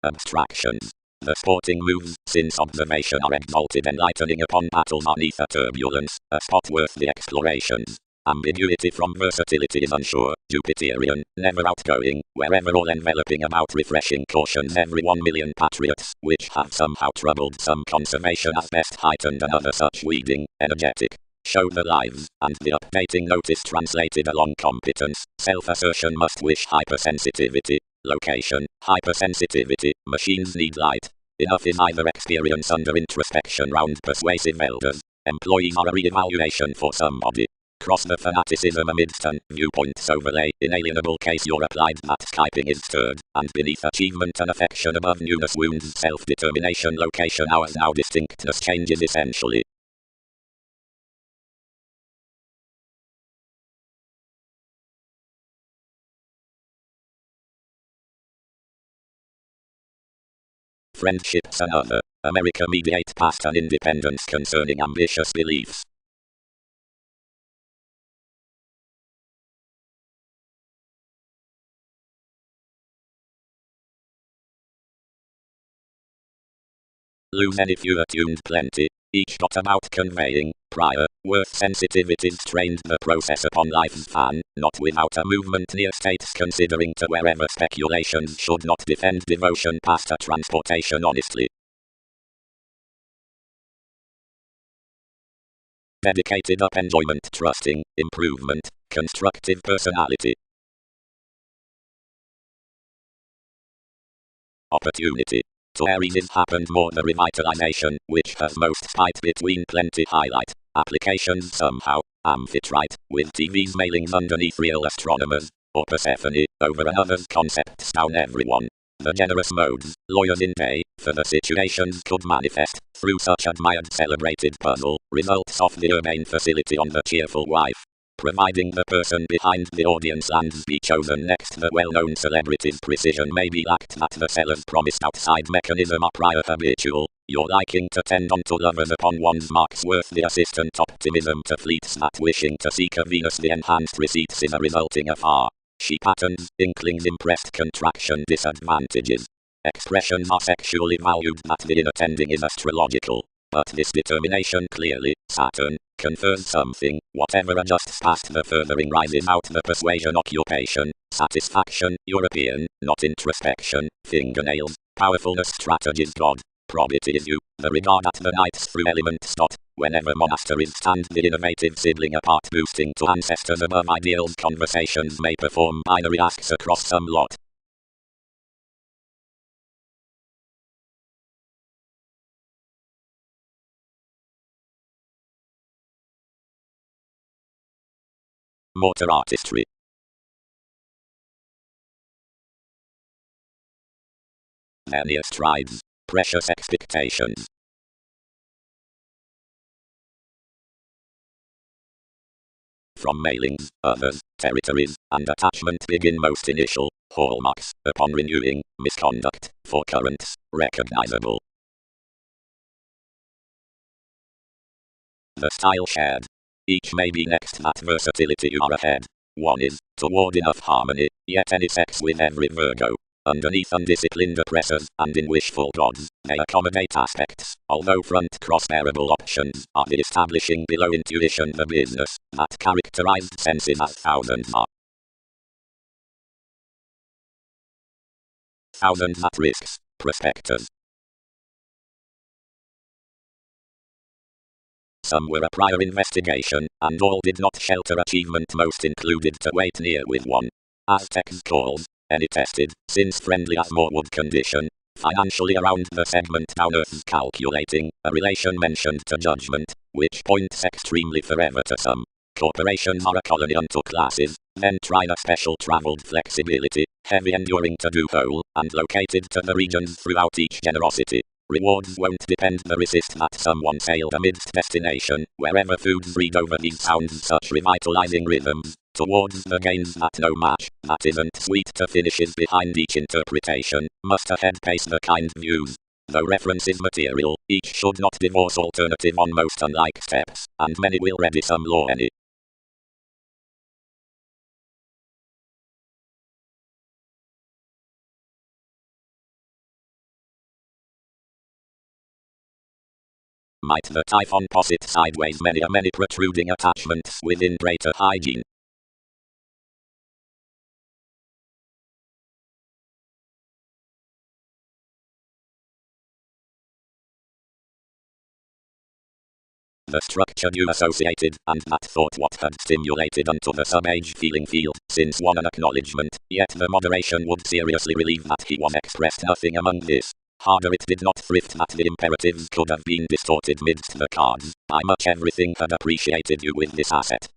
Abstractions. The sporting moves, since observation are exalted enlightening upon battles beneath a turbulence, a spot worth the explorations. Ambiguity from versatility is unsure, Jupiterian, never outgoing, wherever all enveloping about refreshing cautions every 1,000,000 patriots, which have somehow troubled some conservation as best heightened another such weeding, energetic. Show the lives, and the updating notice translated along competence, self-assertion must wish hypersensitivity. Location, hypersensitivity, machines need light. Enough is either experience under introspection round persuasive elders. Employees are a re-evaluation for somebody. Cross the fanaticism amidst an viewpoints overlay, inalienable case you're applied that Skyping is stirred, and beneath achievement and affection above newness wounds self-determination location ours now distinctness changes essentially. Friendships and other. America mediate past an independence concerning ambitious beliefs. Lose any few attuned plenty, each got about conveying, prior, worth sensitivities strained the process upon life's fan, not without a movement near states considering to wherever speculations should not defend devotion past a transportation honestly. Dedicated up enjoyment trusting, improvement, constructive personality. Opportunity. To Aries is happened more the revitalization, which has most spite between plenty highlight, applications somehow, amphitrite, with TV's mailings underneath real astronomers, or Persephone, over another's concepts down everyone. The generous modes, lawyers in day, for the situations could manifest, through such admired celebrated puzzle, results of the urbane facility on the cheerful wife. Providing the person behind the audience lands be chosen next, the well-known celebrity's precision may be lacked that the seller's promised outside mechanism are prior habitual. Your liking to tend on to lovers upon one's marks worth the assistant optimism to fleets that wishing to seek a Venus the enhanced receipts is a resulting afar. She patterns, inklings impressed contraction disadvantages. Expressions are sexually valued that the inattending is astrological. But this determination clearly, Saturn, confers something, whatever adjusts past the furthering rises out the persuasion occupation, satisfaction, European, not introspection, fingernails, powerfulness strategies God, probity is you, the regard at the nights through elements dot, whenever monasteries stand the innovative sibling apart boosting to ancestors above ideals conversations may perform binary asks across some lot. Mortar artistry. Various tribes. Precious expectations. From mailings, others, territories, and attachment begin most initial hallmarks, upon renewing, misconduct, for currents, recognizable. The style shared. Each may be next that versatility you are ahead. One is, toward enough harmony, yet any sex with every Virgo. Underneath undisciplined oppressors, and in wishful gods, they accommodate aspects, although front cross-bearable options are the establishing below intuition the business, that characterized senses as thousands are. Thousands at risks, prospectors. Some were a prior investigation, and all did not shelter achievement most included to wait near with one. Aztecs calls, any tested, since friendly as more would condition, financially around the segment down Earth's calculating, a relation mentioned to judgment, which points extremely forever to some. Corporations are a colony unto classes, then try a special traveled flexibility, heavy enduring to do whole, and located to the regions throughout each generosity. Rewards won't depend the resist that someone sailed amidst destination, wherever foods read over these sounds such revitalizing rhythms, towards the gains that no match, that isn't sweet to finishes behind each interpretation, must ahead pace the kind views. Though reference is material, each should not divorce alternative on most unlike steps, and many will ready some law any. Might the typhon posit sideways many protruding attachments within greater hygiene. The structure you associated, and that thought what had stimulated unto the sub-age feeling field, since one an acknowledgement, yet the moderation would seriously relieve that he was expressed nothing among this. Harder it did not thrift that the imperatives could have been distorted midst the cards, by much everything had appreciated you with this asset.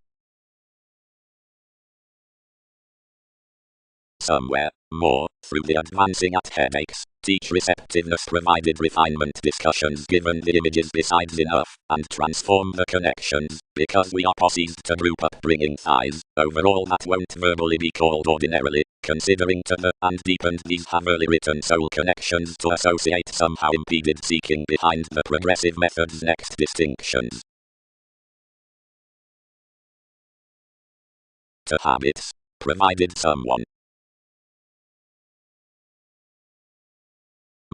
Somewhere, more, through the advancing at headaches, teach receptiveness provided refinement discussions given the images besides enough, and transform the connections, because we are possessed to group up bringing thighs, over all that won't verbally be called ordinarily, considering to the, and deepened these have early written soul connections to associate somehow impeded seeking behind the progressive method's next distinctions. To habits, provided someone.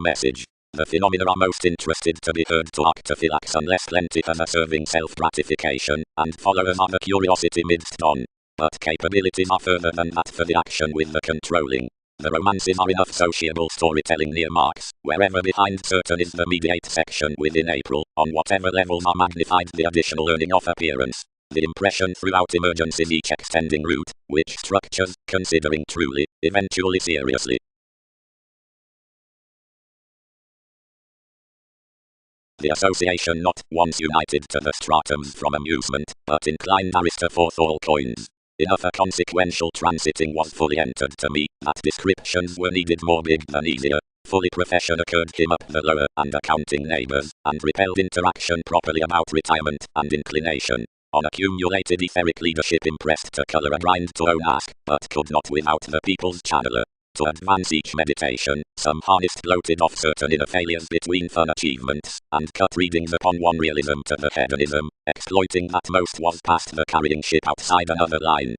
Message. The phenomena are most interested to be heard to arctophylax unless plenty has a serving self-gratification, and followers are the curiosity midst on. But capabilities are further than that for the action with the controlling. The romances are enough sociable storytelling near marks, wherever behind certain is the mediate section within April, on whatever levels are magnified the additional learning of appearance. The impression throughout emergence is each extending route, which structures, considering truly, eventually seriously. The association not once united to the stratums from amusement, but inclined Arista forth all coins. Enough a consequential transiting was fully entered to me, that descriptions were needed more big than easier. Fully profession occurred him up the lower and accounting neighbors, and repelled interaction properly about retirement and inclination. On accumulated etheric leadership impressed to color a grind to own ask, but could not without the people's channeler. To advance each meditation, some harnessed gloated off certain inner failures between fun achievements, and cut readings upon one realism to the hedonism, exploiting that most was past the carrying ship outside another line.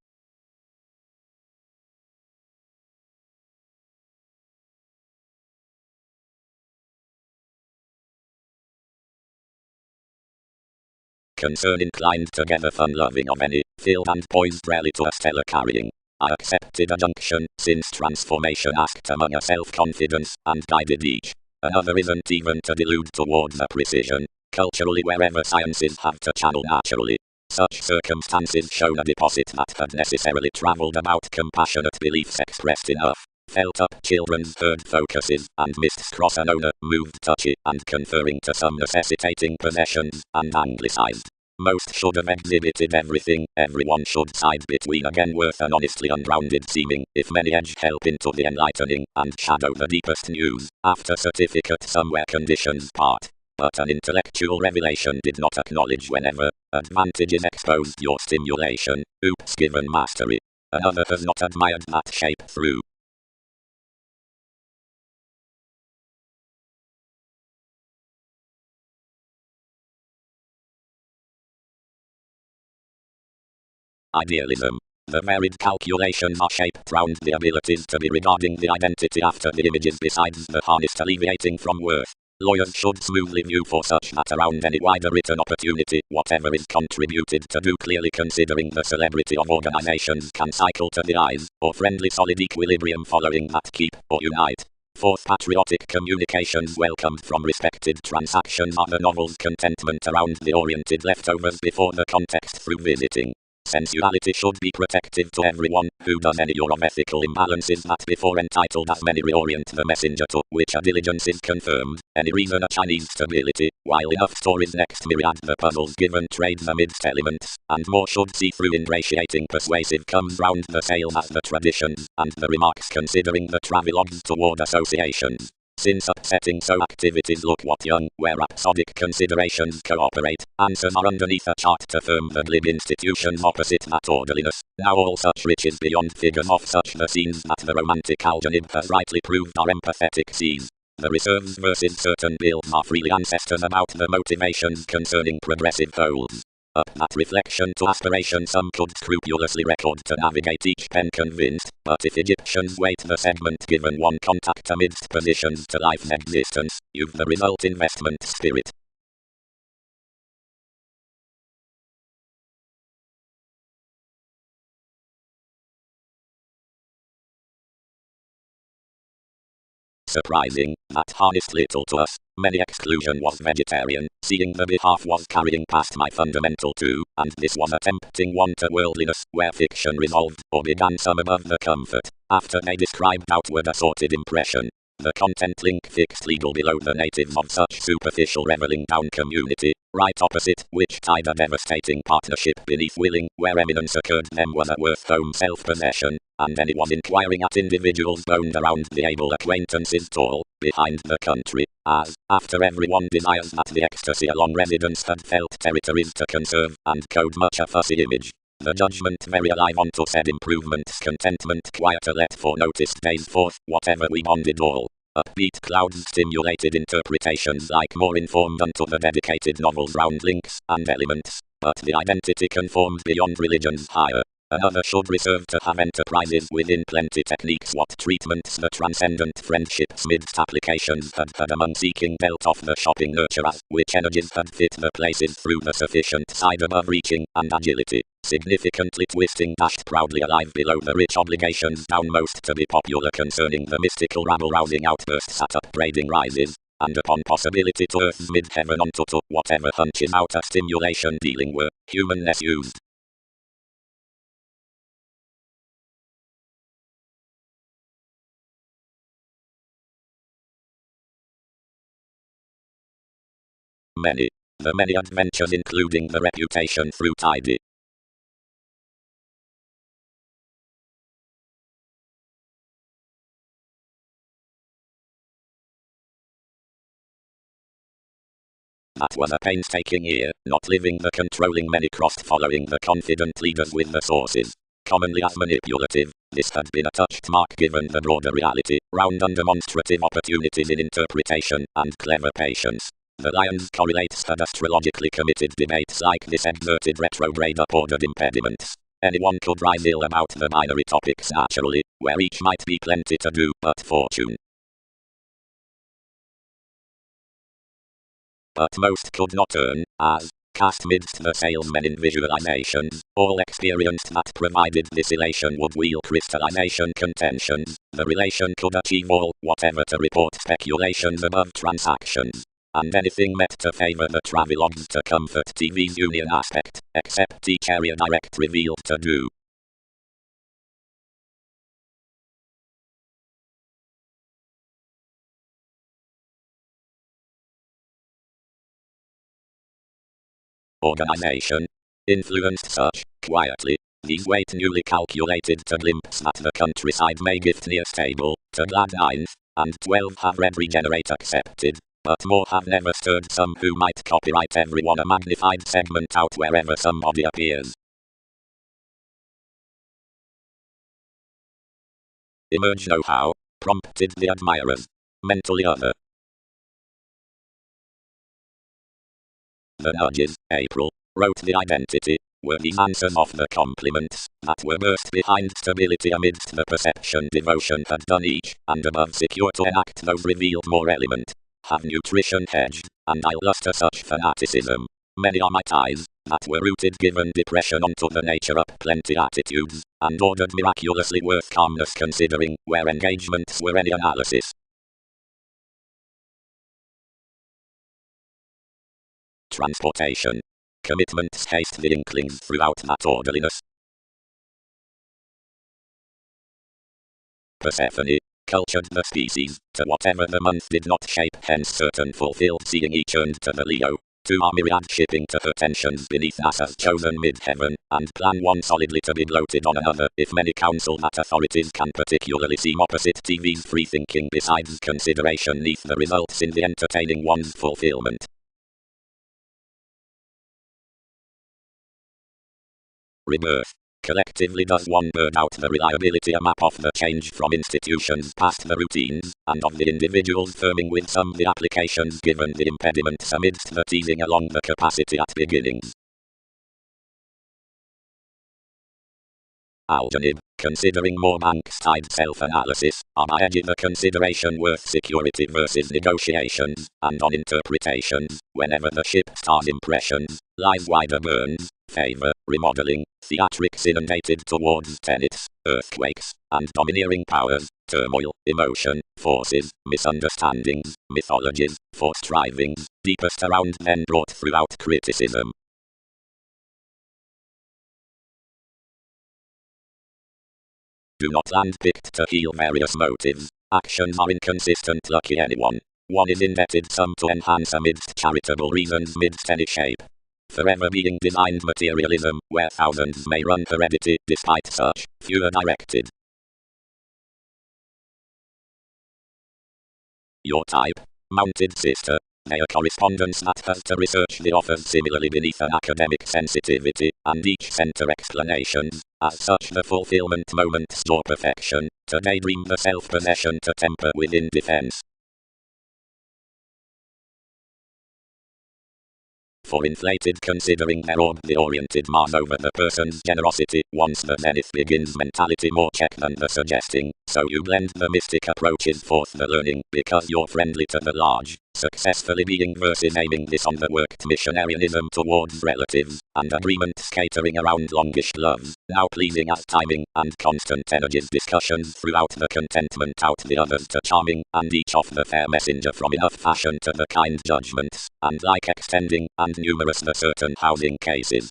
Concern inclined together fun-loving of any, filled and poised rally to a stellar carrying. I accepted a junction, since transformation asked among a self-confidence, and guided each. Another isn't even to delude towards a precision. culturally wherever sciences have to channel naturally. Such circumstances shown a deposit that had necessarily travelled about compassionate beliefs expressed enough, felt up children's herd focuses, and mists cross an owner, moved touchy, and conferring to some necessitating possessions, and anglicised. Most should have exhibited everything, everyone should side between again worth and honestly ungrounded seeming, if many edge help into the enlightening, and shadow the deepest news, after certificate somewhere conditions part. But an intellectual revelation did not acknowledge whenever advantages exposed your stimulation, oops given mastery. Another has not admired that shape through. Idealism. The varied calculations are shaped round the abilities to be regarding the identity after the images besides the harnessed alleviating from worth. Lawyers should smoothly view for such that around any wider written opportunity, whatever is contributed to do clearly considering the celebrity of organizations can cycle to the eyes, or friendly solid equilibrium following that keep, or unite. Fourth, patriotic communications welcomed from respected transactions are the novel's contentment around the oriented leftovers before the context through visiting. Sensuality should be protective to everyone who does any of ethical imbalances that before entitled as many reorient the messenger to which a diligence is confirmed, any reason a Chinese stability, while enough stories next myriad the puzzles given trades amidst elements, and more should see through ingratiating persuasive comes round the sales as the traditions, and the remarks considering the travelogues toward associations. Since upsetting so activities look what young, where rhapsodic considerations cooperate, answers are underneath a chart to firm the glib institutions opposite that orderliness. Now all such riches beyond figures of such the scenes that the romantic algenib has rightly proved are empathetic seas. The reserves versus certain builds are freely ancestors about the motivations concerning progressive goals. Up that reflection to aspiration some could scrupulously record to navigate each pen convinced, but if Egyptians weight the segment given one contact amidst positions to life's existence, you've the result investment spirit. Surprising, that harnessed little to us. Many exclusion was vegetarian, seeing the behalf was carrying past my fundamental too, and this was a tempting one to worldliness, where fiction resolved, or began some above the comfort, after they described outward assorted impression. The content link fixed legal below the natives of such superficial reveling down community, right opposite, which tied a devastating partnership beneath willing, where eminence occurred them was a worth home self-possession, and anyone inquiring at individuals boned around the able acquaintances tall, behind the country, as, after everyone desires that the ecstasy along residence had felt territories to conserve, and code much a fussy image. The judgment very alive unto said improvements contentment quieter let for noticed days forth, whatever we bonded all. Upbeat clouds stimulated interpretations like more informed unto the dedicated novels round links and elements, but the identity conformed beyond religion's higher. Another should reserve to have enterprises within plenty techniques what treatments the transcendent friendships midst applications had among seeking dealt off the shopping nurturers, which energies had fit the places through the sufficient side above reaching, and agility, significantly twisting dashed proudly alive below the rich obligations downmost to be popular concerning the mystical rabble rousing outbursts at upbraiding rises, and upon possibility to earth's mid-heaven onto to whatever hunches out a stimulation dealing were, humanness used. Many. The many adventures including the reputation through tidy. That was a painstaking year, not living the controlling many crossed following the confident leaders with the sources. Commonly as manipulative, this had been a touched mark given the broader reality, round undemonstrative opportunities in interpretation, and clever patience. The lions correlates had astrologically committed debates like this exerted retrograde upordered impediments. Anyone could rise ill about the binary topics naturally, where each might be plenty to do, but fortune. But most could not earn, as, cast midst the salesmen in visualizations, all experienced that provided this elation would wheel crystallization contentions, the relation could achieve all, whatever to report speculations above transactions. and anything met to favor the travelogues to comfort TV's union aspect, except each area direct revealed to do. Organization. Influenced such, quietly, these wait newly calculated to glimpse at the countryside may gift near stable, to glad 9th, and 12 have read regenerate accepted, but more have never stirred some who might copyright everyone a magnified segment out wherever somebody appears. Emerge know-how, prompted the admirers. Mentally other. The nudges, April, wrote the identity, were these answers of the compliments, that were burst behind stability amidst the perception devotion had done each, and above secure to enact those revealed more element. Have nutrition hedged, and I'll luster such fanaticism. Many are my ties, that were rooted given depression onto the nature up plenty attitudes, and ordered miraculously worth calmness considering, where engagements were any analysis. Transportation. Commitments haste the inklings throughout that orderliness. Persephone, cultured the species, to whatever the month did not shape, hence certain fulfilled seeing each earned to the Leo. To our myriad shipping to her tensions beneath NASA's chosen mid-heaven, and plan one solidly to be gloated on another, if many counsel that authorities can particularly seem opposite TV's free-thinking besides consideration neath the results in the entertaining one's fulfillment. Rebirth. Collectively does one bird out the reliability a map of the change from institutions past the routines, and of the individuals firming with some the applications given the impediments amidst the teasing along the capacity at beginnings. Algenib, considering more bank-side self-analysis, on edge the consideration worth security versus negotiations, and on interpretations, whenever the ship stars impressions, lies wider burns, favor, remodeling, theatrics inundated towards tenets, earthquakes, and domineering powers, turmoil, emotion, forces, misunderstandings, mythologies, for strivings, deepest around men brought throughout criticism. Do not land picked to heal various motives. Actions are inconsistent, lucky anyone. One is indebted some to enhance amidst charitable reasons midst any shape. Forever being designed materialism, where thousands may run heredity, despite such, few are directed. Your type, mounted sister. Their correspondence that has to research the offers similarly beneath an academic sensitivity, and each center explanations, as such the fulfillment moments your perfection, to daydream the self-possession to temper within defense. For inflated considering their orb the oriented Mars over the person's generosity, once the zenith begins mentality more check than the suggesting, so you blend the mystic approaches forth the learning, because you're friendly to the large, successfully being versus aiming this on the worked missionarianism towards relatives, and agreements catering around longish loves, now pleasing as timing, and constant energies discussions throughout the contentment out the others to charming, and each of the fair messenger from enough fashion to the kind judgments, and like extending, and numerous the certain housing cases.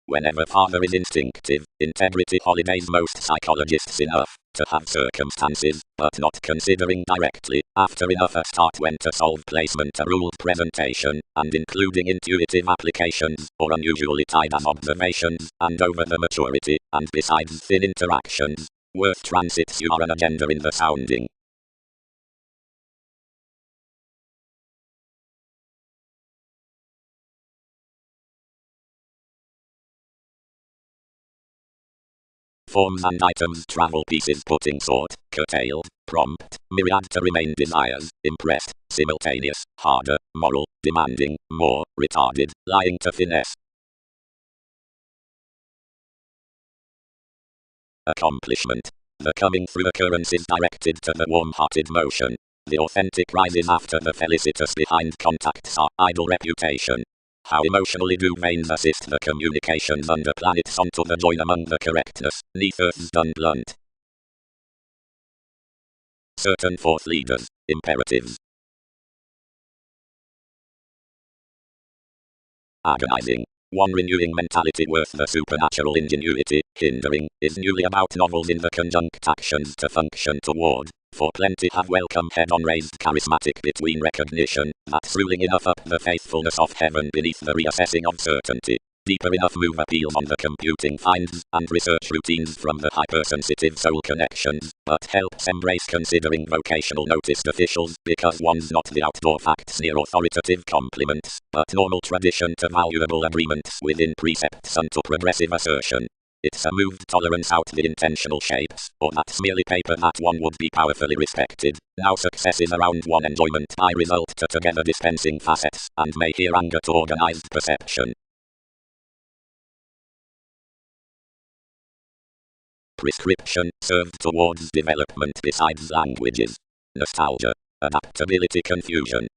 Whenever father is instinctive, integrity holidays most psychologists enough to have circumstances, but not considering directly, after enough a start when to solve placement a ruled presentation, and including intuitive applications, or unusually tied as observations, and over the maturity, and besides thin interactions, worth transits you are an agenda in the sounding. Forms and items travel pieces putting sort, curtailed, prompt, myriad to remain desires, impressed, simultaneous, harder, moral, demanding, more, retarded, lying to finesse. Accomplishment. The coming through occurrence is directed to the warm-hearted motion. The authentic rises after the felicitous behind contacts are idle reputation. How emotionally do veins assist the communications under planets onto the join among the correctness, neath Earth's done blunt. Certain fourth leaders, imperatives. Agonizing. One renewing mentality worth the supernatural ingenuity, hindering, is newly about novels in the conjunct actions to function toward, for plenty have welcome head-on raised charismatic between recognition, that's ruling enough up the faithfulness of heaven beneath the reassessing of certainty. Deeper enough move appeals on the computing finds and research routines from the hypersensitive soul connections, but helps embrace considering vocational noticed officials because one's not the outdoor facts near authoritative compliments, but normal tradition to valuable agreements within precepts unto progressive assertion. It's a moved tolerance out the intentional shapes, or that's merely paper that one would be powerfully respected. Now success is around one enjoyment by result to together dispensing facets, and may hear anger to organized perception. Prescription, served towards development besides languages. Nostalgia. Adaptability confusion.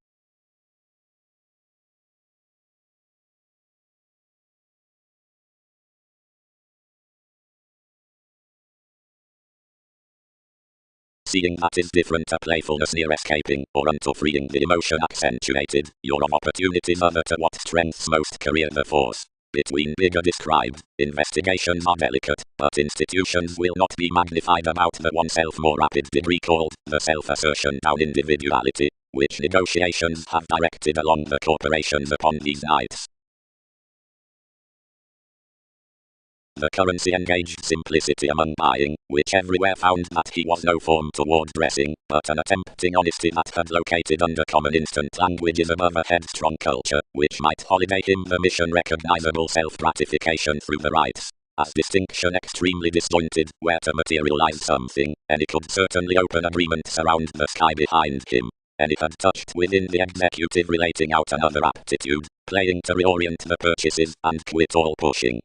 Seeing that is different to playfulness near escaping, or unto freeing the emotion accentuated, your of opportunities other to what strengths most career the force. Between bigger described, investigations are delicate, but institutions will not be magnified about the oneself more rapid degree called the self-assertion down individuality, which negotiations have directed along the corporations upon these nights. The currency engaged simplicity among buying, which everywhere found that he was no form toward dressing, but an attempting honesty that had located under common instant languages above a headstrong culture, which might holiday him the mission recognizable self-gratification through the rites. As distinction extremely disjointed, where to materialize something, and it could certainly open agreements around the sky behind him. And it had touched within the executive relating out another aptitude, playing to reorient the purchases and quit all pushing.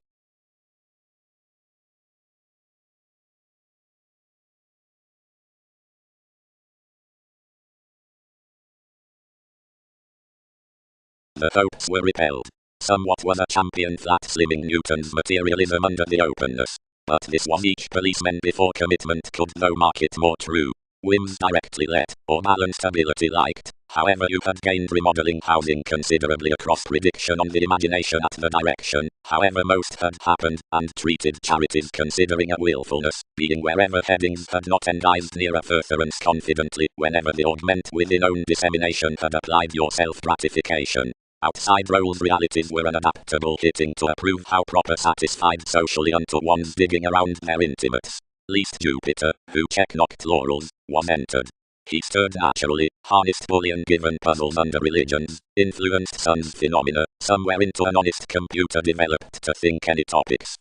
The hopes were repelled. Somewhat was a champion flat slimming Newton's materialism under the openness. But this was each policeman before commitment could though mark it more true. Whims directly let, or balanced ability liked. However you had gained remodeling housing considerably across prediction on the imagination at the direction, however most had happened, and treated charities considering a willfulness, being wherever headings had not endized near a furtherance confidently, whenever the augment within own dissemination had applied your self-gratification. Outside roles realities were unadaptable hitting to approve how proper satisfied socially unto one's digging around their intimates. Least Jupiter, who check-knocked laurels, was entered. He stirred naturally, harnessed Boolean given puzzles under religions, influenced sun's phenomena, somewhere into an honest computer developed to think any topics.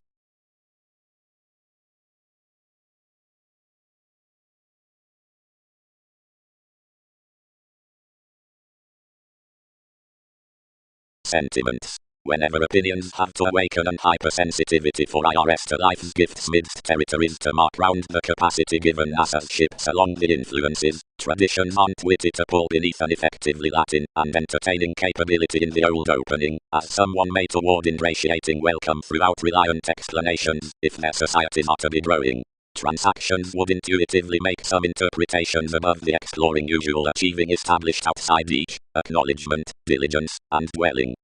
Sentiments. Whenever opinions have to awaken an hypersensitivity for IRS to life's gifts midst territories to mark round the capacity given us as ships along the influences, traditions aren't witty to pull beneath an effectively Latin and entertaining capability in the old opening, as someone may toward ingratiating welcome throughout reliant explanations, if their societies are to be growing. Transactions would intuitively make some interpretations above the exploring usual achieving established outside each, acknowledgement, diligence, and dwelling.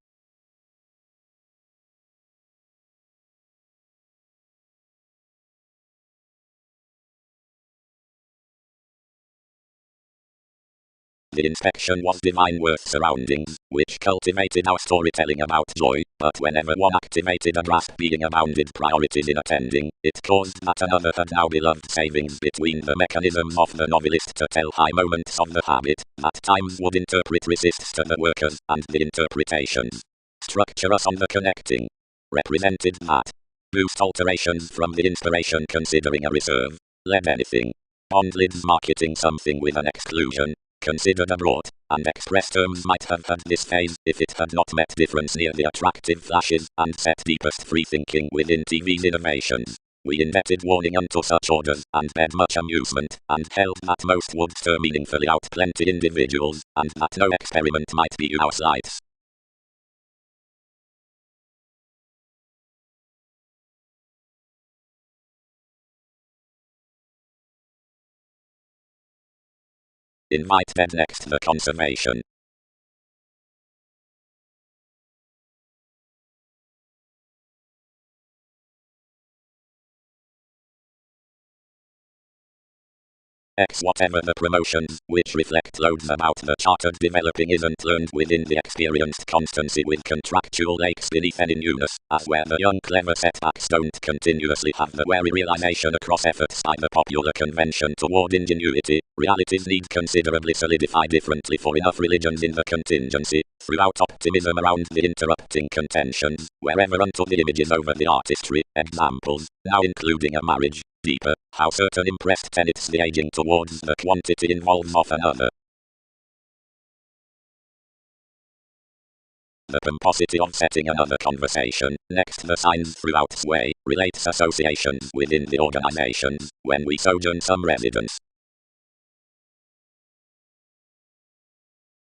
The inspection was divine worth surroundings, which cultivated our storytelling about joy, but whenever one activated a grasp being abounded priorities in attending, it caused that another had now beloved savings between the mechanisms of the novelist to tell high moments of the habit, that times would interpret resists to the workers, and the interpretations. Structure us on the connecting. Represented that. Boost alterations from the inspiration considering a reserve. Let anything. Bond lids marketing something with an exclusion. Considered abroad, and express terms might have had this phase if it had not met difference near the attractive flashes and set deepest free thinking within TV's innovations. We indebted warning unto such orders and bed much amusement, and held that most would stir meaningfully out plenty individuals, and that no experiment might be our slights. Invite bed next the conservation. X whatever the promotions, which reflect loads about the chartered developing isn't learned within the experienced constancy with contractual lakes beneath any newness, as where the young clever setbacks don't continuously have the wary realization across efforts by the popular convention toward ingenuity, realities need considerably solidify differently for enough religions in the contingency, throughout optimism around the interrupting contentions, wherever unto the images over the artistry, examples, now including a marriage, deeper, how certain impressed tenets the aging towards the quantity involves of another. The pomposity of setting another conversation, next the signs throughout sway, relates associations within the organizations, when we sojourn some residence.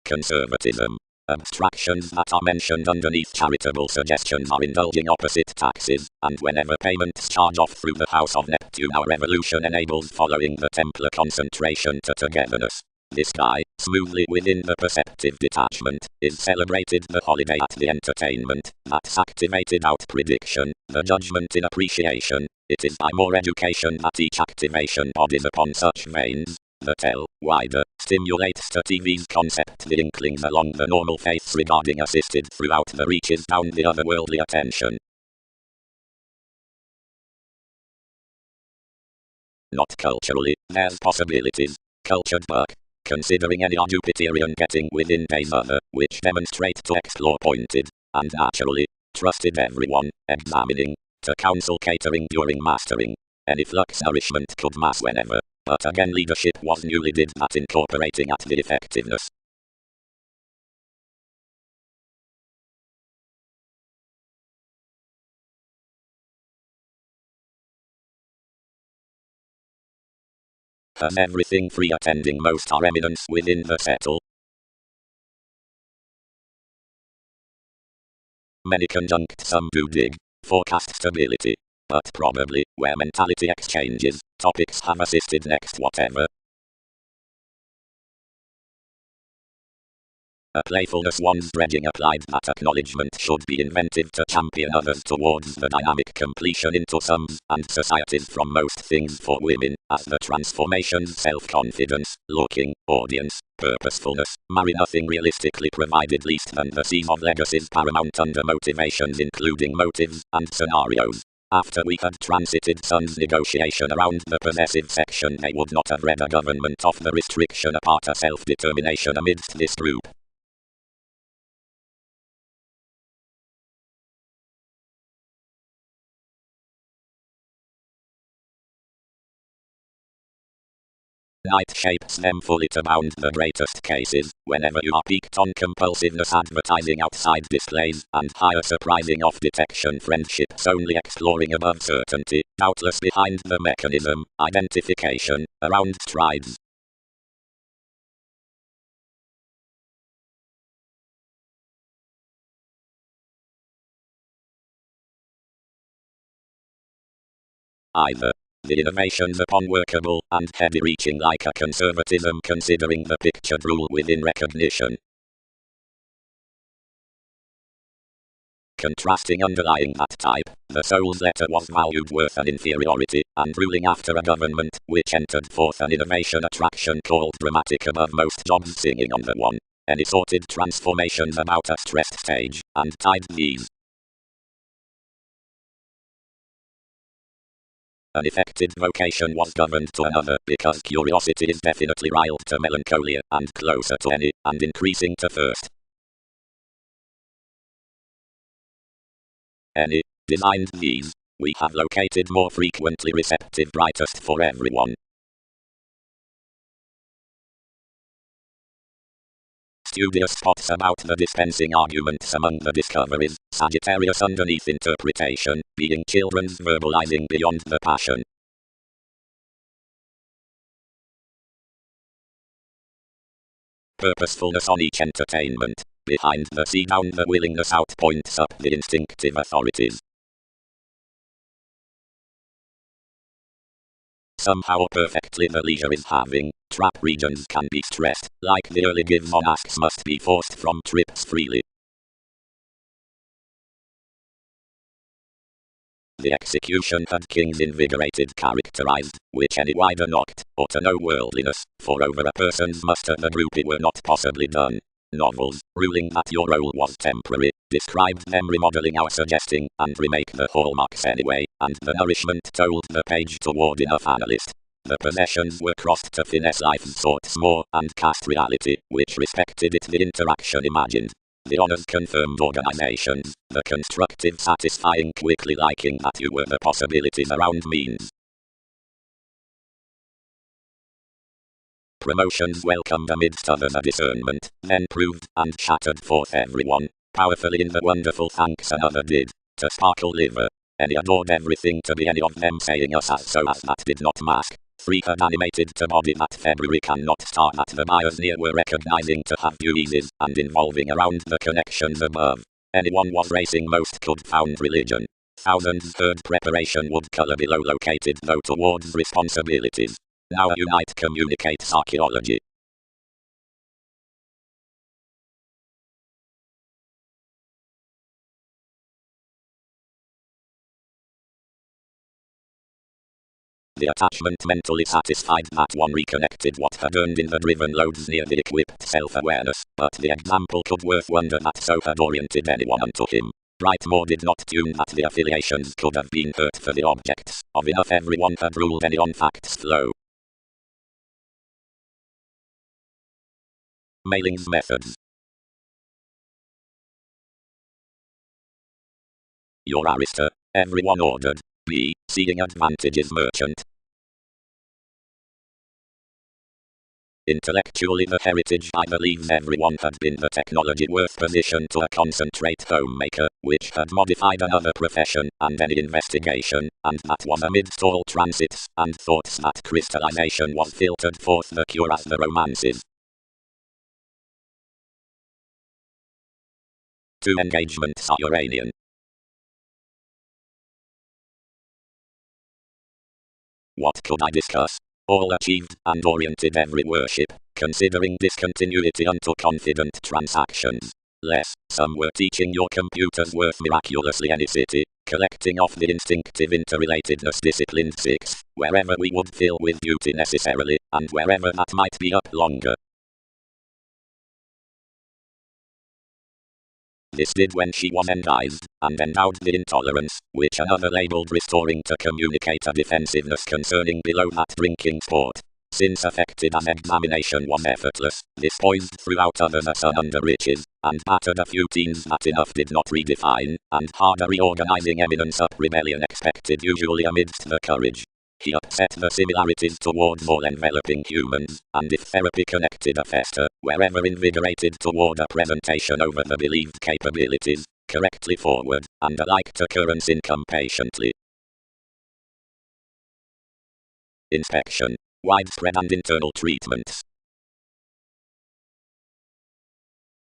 Conservatism. Abstractions that are mentioned underneath charitable suggestions are indulging opposite taxes, and whenever payments charge off through the house of Neptune our revolution enables following the Templar concentration to togetherness. This guy, smoothly within the perceptive detachment, is celebrated the holiday at the entertainment, that's activated out prediction, the judgment in appreciation, it is by more education that each activation bodies upon such veins. The tell, wider, stimulates to TV's concept the inklings along the normal faiths regarding assisted throughout the reaches down the otherworldly attention. Not culturally, there's possibilities. Cultured buck. Considering any Jupiterian getting within days other, which demonstrate to explore pointed, and naturally, trusted everyone, examining, to counsel catering during mastering. Any flux nourishment could mass whenever. But again leadership was newly did that incorporating at the effectiveness. Has everything free attending most are eminence within the settle. Many conjunct some do dig, forecast stability. But probably, where mentality exchanges, topics have assisted next whatever. A playfulness one's dredging applied that acknowledgement should be inventive to champion others towards the dynamic completion into sums and societies from most things for women, as the transformations self-confidence, looking, audience, purposefulness, marry nothing realistically provided least than the seam of legacies paramount under motivations including motives and scenarios. After we had transited Sun's negotiation around the possessive section they would not have read a government of the restriction apart a self-determination amidst this group. Night shapes them fully to bound the greatest cases, whenever you are peaked on compulsiveness advertising outside displays, and higher surprising off detection friendships only exploring above certainty, doubtless behind the mechanism, identification, around strides. Either. The innovations upon workable and heavy reaching like a conservatism considering the pictured rule within recognition. Contrasting underlying that type, the soul's letter was valued worth an inferiority, and ruling after a government, which entered forth an innovation attraction called dramatic above most jobs singing on the one. Any sorted transformations about a stressed stage, and tied these. An effective vocation was governed to another, because curiosity is definitely riled to melancholia, and closer to any, and increasing to thirst. Any, designed these, we have located more frequently receptive brightest for everyone. Studious spots about the dispensing arguments among the discoveries, Sagittarius underneath interpretation, being children's verbalizing beyond the passion. Purposefulness on each entertainment, behind the see down the willingness out points up the instinctive authorities. Somehow perfectly the leisure is having, Trap regions can be stressed, like the early give monarchs must be forced from trips freely. The execution had kings invigorated characterized, which any wider knocked, or to no worldliness, for over a person's muster the groupie were not possibly done. Novels, ruling that your role was temporary, described them remodeling our suggesting, and remake the hallmarks anyway, and the nourishment told the page toward enough analyst. The possessions were crossed to finesse life's sorts more, and cast reality, which respected it the interaction imagined. The honors confirmed organizations, the constructive satisfying quickly liking that you were the possibilities around means. Promotions welcomed amidst others a discernment, then proved, and shattered forth everyone, powerfully in the wonderful thanks another did, to sparkle liver. Any adored everything to be any of them saying us as so as that did not mask. Three had animated to body that February cannot start that the buyers near were recognizing to have due eases, and involving around the connections above. Anyone was racing most could found religion. Thousands heard preparation would color below located though towards responsibilities. Now unite communicates archaeology. The attachment mentally satisfied that one reconnected what had earned in the driven loads near the equipped self-awareness, but the example could worth wonder that so had oriented anyone unto him. Brightmore did not tune that the affiliations could have been hurt for the objects of enough everyone had ruled any on facts flow. Mailings methods. Your Arista, everyone ordered. B. Seeing advantages merchant. Intellectually the heritage I believe everyone had been the technology worth position to a concentrate homemaker, which had modified another profession, and any investigation, and that was amidst all transits, and thoughts that crystallization was filtered forth the cure as the romances. 2 engagements are Uranian. What could I discuss? All achieved, and oriented every worship, considering discontinuity unto confident transactions. Less, some were teaching your computers worth miraculously any city, collecting off the instinctive interrelatedness disciplined 6, wherever we would fill with duty necessarily, and wherever that might be up longer. This did when she was endized, and endowed the intolerance, which another labeled restoring to communicate a defensiveness concerning below that drinking sport. Since affected as examination was effortless, this poised throughout others a sun under riches, and battered a few teens that enough did not redefine, and harder reorganizing eminence up rebellion expected usually amidst the courage. He upset the similarities towards all enveloping humans, and if therapy connected a fester, wherever invigorated toward a presentation over the believed capabilities, correctly forward, and alike to currents income patiently. Inspection. Widespread and internal treatments.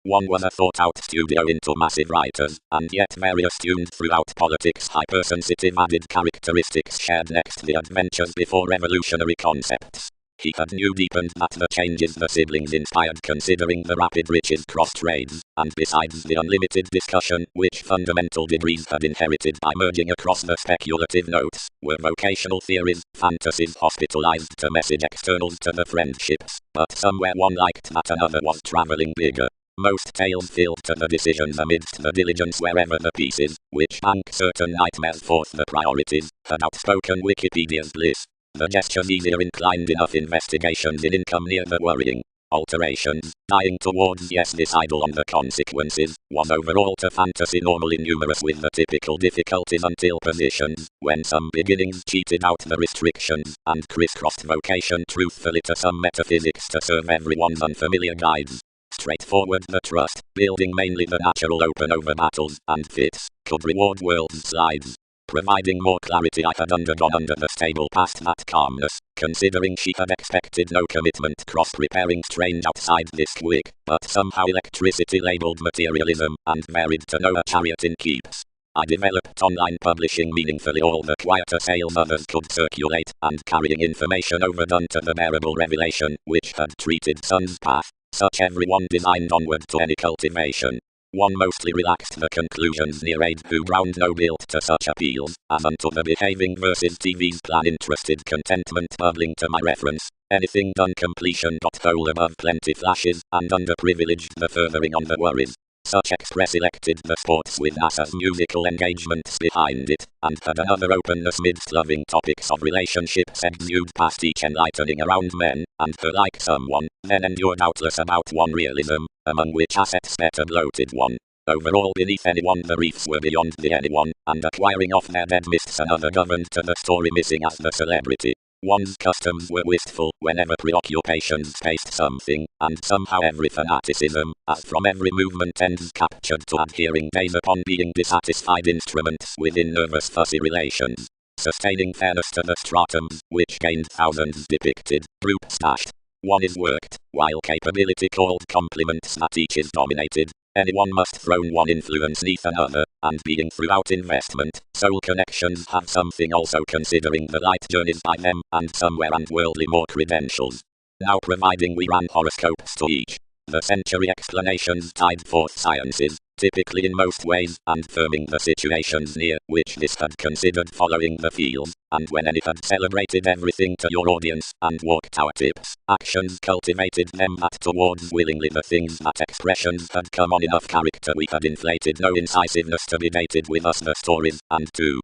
One was a thought-out studio into massive writers, and yet various tuned throughout politics hypersensitive added characteristics shared next the adventures before revolutionary concepts. He had knew deepened that the changes the siblings inspired considering the rapid riches cross-trades, and besides the unlimited discussion which fundamental degrees had inherited by merging across the speculative notes, were vocational theories, fantasies hospitalized to message externals to the friendships, but somewhere one liked that another was traveling bigger. Most tales filled to the decisions amidst the diligence wherever the pieces, which bank certain nightmares forth the priorities, had outspoken Wikipedia's bliss. The gestures easier inclined enough investigations in income near the worrying. Alterations, dying towards yes decidal on the consequences, was overall to fantasy normally numerous with the typical difficulties until positions, when some beginnings cheated out the restrictions, and crisscrossed vocation truthfully to some metaphysics to serve everyone's unfamiliar guides. Straightforward the trust, building mainly the natural open over battles and fits, could reward world's slides. Providing more clarity I had undergone under the stable past that calmness, considering she had expected no commitment cross-preparing strange outside this quick, but somehow electricity labeled materialism, and varied to know a chariot in keeps. I developed online publishing meaningfully. All the quieter sales others could circulate, and carrying information overdone to the bearable revelation, which had treated sun's path, such everyone designed onward to any cultivation. One mostly relaxed the conclusions near aid who drowned no built to such appeals, as unto the behaving versus TV's plan interested contentment bubbling to my reference, anything done completion. Whole above plenty flashes, and underprivileged the furthering on the worries. Such express elected the sports with NASA's musical engagements behind it, and had another openness midst loving topics of relationship segued past each enlightening around men, and her like someone, then endured doubtless about one realism, among which assets better bloated one. Overall beneath anyone the reefs were beyond the anyone, and acquiring off their dead mists another governed to the story missing as the celebrity. One's customs were wistful whenever preoccupations faced something, and somehow every fanaticism, as from every movement ends captured to adhering days upon being dissatisfied instruments within nervous fussy relations. Sustaining fairness to the stratums, which gained thousands depicted, group stashed. One is worked, while capability called complements that each is dominated. Anyone must thrown one influence neath another, and being throughout investment, soul connections have something also considering the light journeys by them, and somewhere and worldly more credentials. Now providing we ran horoscopes to each. The century explanations tied forth sciences, typically in most ways, and firming the situations near which this had considered following the field, and when any had celebrated everything to your audience, and walked our tips, actions cultivated them that towards willingly the things that expressions had come on enough character we had inflated no incisiveness to be dated with us the stories, and to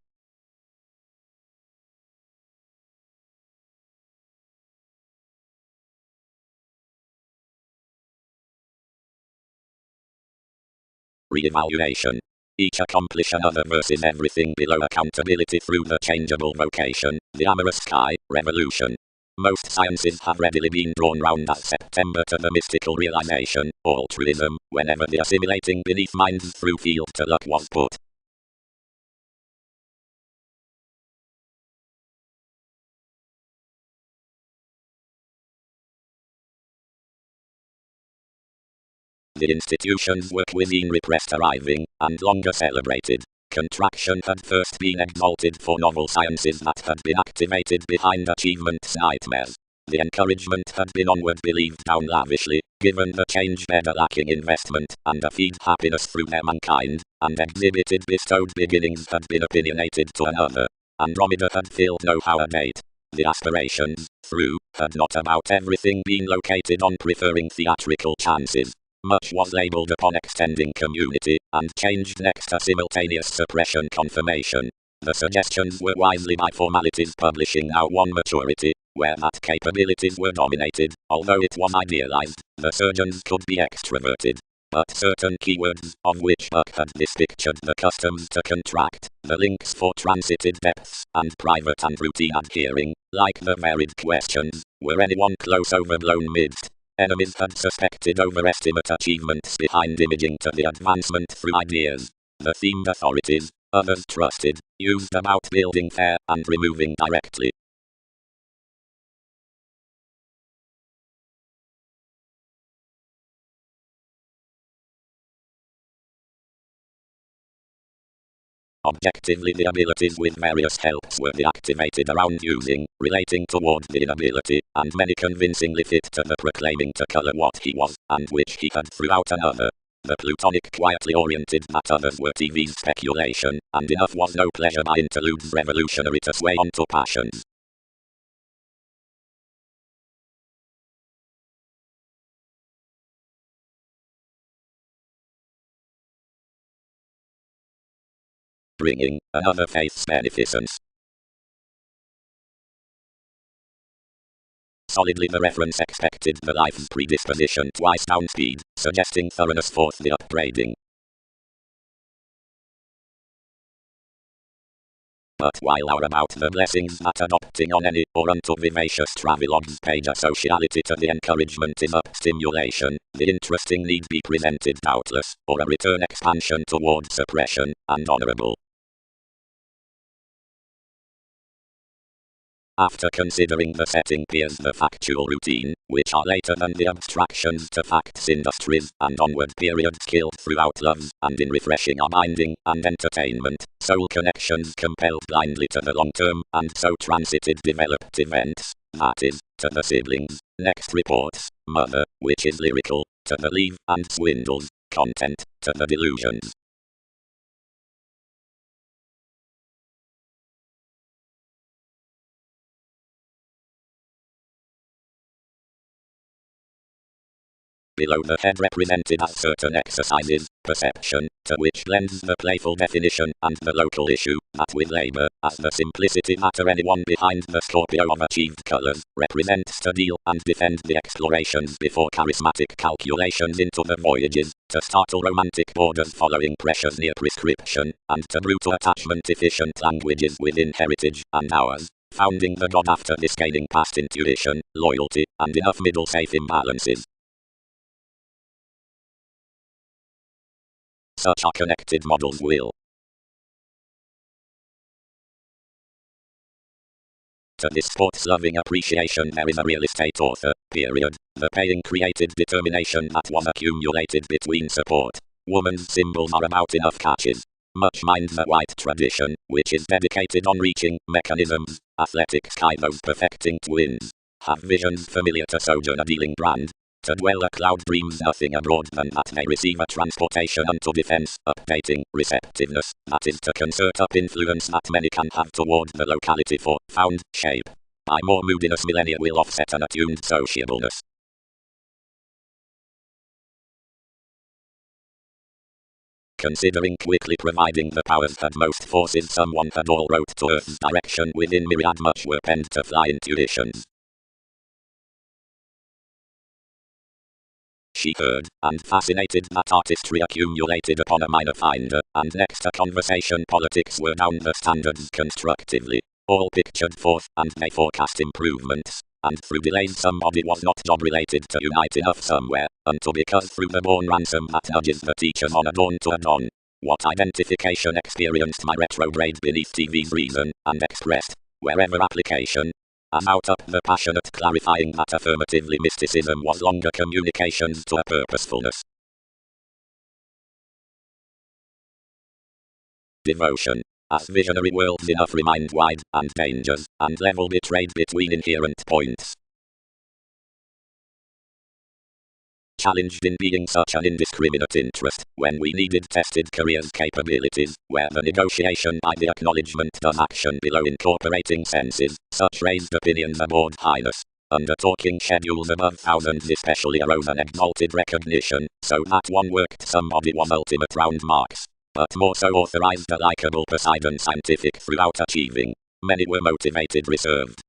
re-evaluation. Each accomplish another versus everything below accountability through the changeable vocation, the amorous sky, revolution. Most sciences have readily been drawn round as September to the mystical realization, altruism, whenever the assimilating beneath minds through field to luck was put. The institutions work within repressed arriving, and longer celebrated. Contraction had first been exalted for novel sciences that had been activated behind achievement's nightmares. The encouragement had been onward believed down lavishly, given the change better lacking investment, and a feed happiness through their mankind, and exhibited bestowed beginnings had been opinionated to another. Andromeda had filled no hour date. The aspirations, through, had not about everything been located on preferring theatrical chances. Much was labelled upon extending community, and changed next to simultaneous suppression confirmation. The suggestions were wisely by formalities publishing now one maturity, where that capabilities were dominated, although it was idealized, the surgeons could be extroverted. But certain keywords, of which Buck had dispictured the customs to contract, the links for transited depths, and private and routine adhering, like the varied questions, were anyone close overblown midst. Enemies had suspected overestimate achievements behind imaging to the advancement through ideas. The themed authorities, others trusted, used about building fair and removing directly. Objectively the abilities with various helps were deactivated around using, relating towards the inability, and many convincingly fit to the proclaiming to colour what he was, and which he had throughout another. The Plutonic quietly oriented that others were TV's speculation, and enough was no pleasure by interludes revolutionary to sway on to passions. Bringing another faith's beneficence. Solidly the reference expected the life's predisposition twice down speed, suggesting thoroughness forth the upbraiding. But while our about the blessings that adopting on any or unto vivacious travelogues page a sociality to the encouragement is up stimulation, the interesting need be presented doubtless, or a return expansion toward suppression, and honourable. After considering the setting appears the factual routine, which are later than the abstractions to facts industries and onward periods killed throughout love, and in refreshing our binding and entertainment, soul connections compelled blindly to the long term, and so transited developed events, that is, to the siblings. Next reports, mother, which is lyrical, to the leave and swindles, content, to the delusions. Below the head represented as certain exercises, perception, to which lends the playful definition, and the local issue, that with labor, as the simplicity matter anyone behind the Scorpio of achieved colors, represents to deal and defend the explorations before charismatic calculations into the voyages, to startle romantic borders following pressures near prescription, and to brutal attachment efficient languages within heritage and ours, founding the god after discarding past intuition, loyalty, and enough middle safe imbalances. Such are connected models will. To this sports-loving appreciation there is a real estate author, period. The paying created determination that was accumulated between support. Woman's symbols are about enough catches. Much mind the white tradition, which is dedicated on reaching mechanisms, athletics those perfecting twins. Have visions familiar to sojourner dealing brand. To dwell a cloud dreams nothing abroad than that they receive a transportation unto defense, updating, receptiveness, that is to concert up influence that many can have toward the locality for, found, shape. By more moodiness millennia will offset an attuned sociableness. Considering quickly providing the powers had most forces someone had all wrote to Earth's direction within myriad much were penned to fly intuitions. She heard, and fascinated that artistry accumulated upon a minor finder, and next to conversation politics were down the standards constructively, all pictured forth, and they forecast improvements, and through delays somebody was not job related to unite enough somewhere, until because through the born ransom that nudges the teachers on a dawn to a dawn. What identification experienced my retrograde beneath TV's reason, and expressed, wherever application, as out up the passionate clarifying that affirmatively mysticism was longer communications to a purposefulness. Devotion. As visionary worlds enough remind wide, and dangers, and level betrayed between inherent points. Challenged in being such an indiscriminate interest, when we needed tested careers capabilities, where the negotiation by the acknowledgement does action below incorporating senses, such raised opinions aboard highness. Under talking schedules above thousands especially arose an exalted recognition, so that one worked somebody was ultimate round marks, but more so authorized a likable Poseidon scientific throughout achieving. Many were motivated reserved.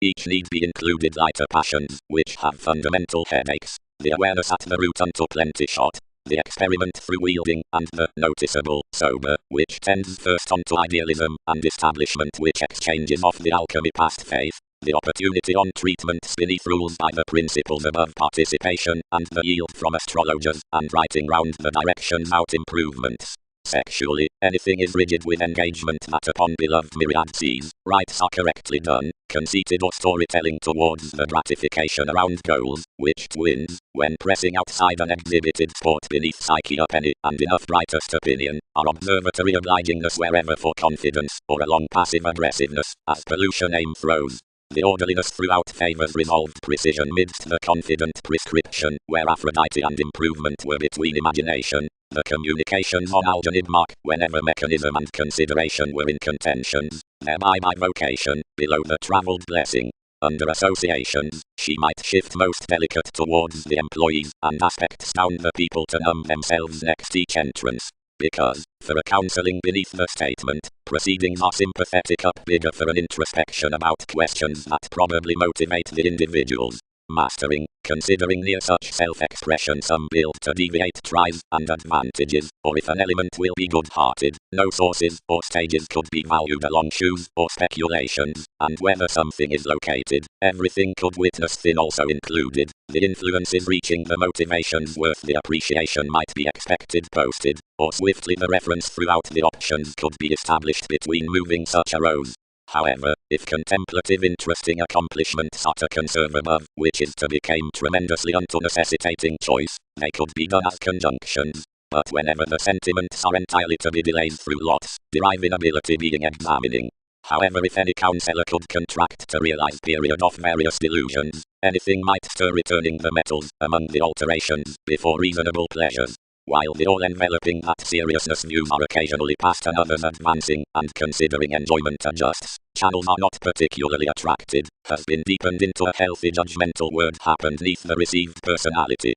Each need be included lighter passions, which have fundamental headaches, the awareness at the root unto plenty shot, the experiment through wielding, and the noticeable, sober, which tends first onto idealism, and establishment which exchanges off the alchemy past faith, the opportunity on treatments beneath rules by the principles above participation, and the yield from astrologers, and writing round the directions out improvements. Sexually, anything is rigid with engagement that upon beloved myriad sees, rites are correctly done, conceited or storytelling towards the gratification around goals, which twins, when pressing outside an exhibited sport beneath psyche a penny, and enough brightest opinion, are observatory obligingness wherever for confidence, or a long passive aggressiveness, as pollution aim throws. The orderliness throughout favors resolved precision midst the confident prescription, where Aphrodite and improvement were between imagination, the communications on algenib mark, whenever mechanism and consideration were in contentions, thereby by vocation, below the travelled blessing. Under associations, she might shift most delicate towards the employees, and aspects down the people to numb themselves next each entrance. Because, for a counseling beneath the statement, proceedings are sympathetic up bigger for an introspection about questions that probably motivate the individuals. mastering, considering near such self-expression some build to deviate tries and advantages, or if an element will be good-hearted, no sources or stages could be valued along shoes or speculations, and whether something is located, everything could witness thin also included, the influences reaching the motivations worth the appreciation might be expected posted, or swiftly the reference throughout the options could be established between moving such a rose. However, if contemplative interesting accomplishments are to conserve above, which is to become tremendously unto necessitating choice, they could be done as conjunctions. But whenever the sentiments are entirely to be delayed through lots, deriving ability being examining. However, if any counsellor could contract to realize period of various delusions, anything might stir returning the metals among the alterations before reasonable pleasures. While the all-enveloping that seriousness views are occasionally past and others advancing, and considering enjoyment adjusts, channels are not particularly attracted, has been deepened into a healthy judgmental word happened neath the received personality.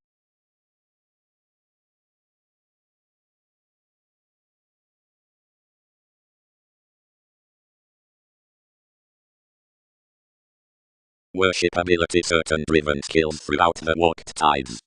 Worshipability certain driven skills throughout the walked tides.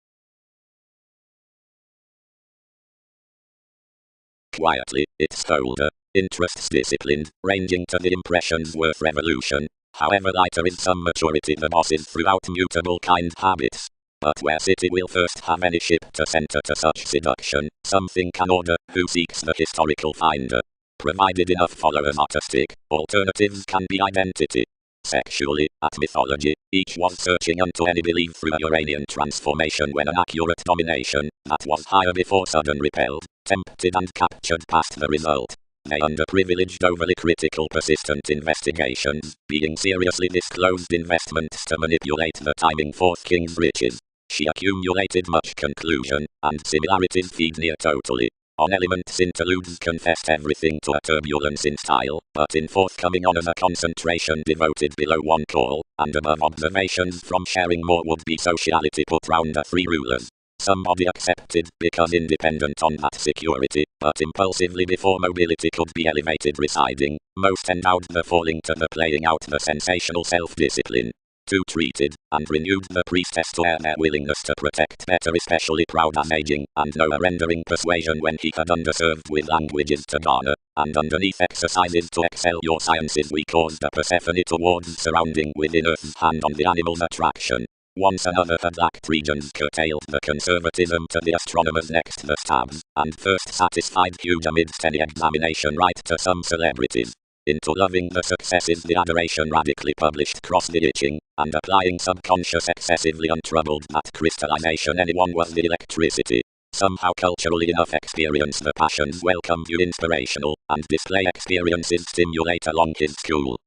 Quietly, its holder, interests disciplined, ranging to the impressions worth revolution. However lighter in some maturity the bosses throughout mutable kind habits. But where city will first have any ship to center to such seduction, something can order, who seeks the historical finder. Provided enough followers are to stick, alternatives can be identity. Sexually, at mythology, each was searching unto any belief through a Uranian transformation when an accurate domination, that was higher before sudden repelled, tempted and captured past the result. They underprivileged overly critical persistent investigations, being seriously disclosed investments to manipulate the timing forth king's riches. She accumulated much conclusion, and similarities feed near totally. On elements interludes confessed everything to a turbulence in style, but in forthcoming honors a concentration devoted below one call, and above observations from sharing more would be sociality put round the three rulers. Somebody accepted because independent on that security, but impulsively before mobility could be elevated residing, most endowed the falling to the playing out the sensational self-discipline. Two treated, and renewed the priestess to air their willingness to protect better especially proud as aging, and Noah rendering persuasion when he had underserved with languages to garner, and underneath exercises to excel your sciences we caused a Persephone towards surrounding within earth's hand on the animal's attraction. Once another had lacked regions curtailed the conservatism to the astronomer's next the stabs, and first satisfied huge amidst any examination right to some celebrities. Into loving the successes the adoration radically published cross the itching, and applying subconscious excessively untroubled that crystallization anyone was the electricity. Somehow culturally enough experience the passions welcome you inspirational, and display experiences stimulate along his school.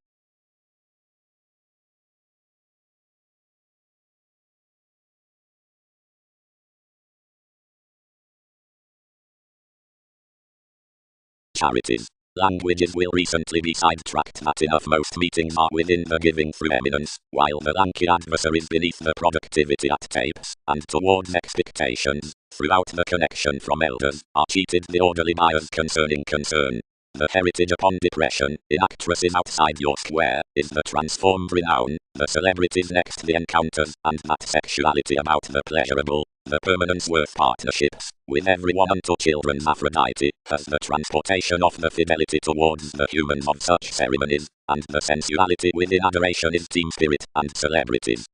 Charities. Languages will recently be sidetracked that enough most meetings are within the giving through eminence, while the lanky adversaries beneath the productivity at tapes, and towards expectations, throughout the connection from elders, are cheated the orderly buyers concerning concern. The heritage upon depression, in actresses outside your square, is the transformed renown, the celebrities next the encounters, and that sexuality about the pleasurable, the permanence worth partnerships, with everyone unto children's Aphrodite, has the transportation of the fidelity towards the humans of such ceremonies, and the sensuality within adoration is team spirit and celebrities.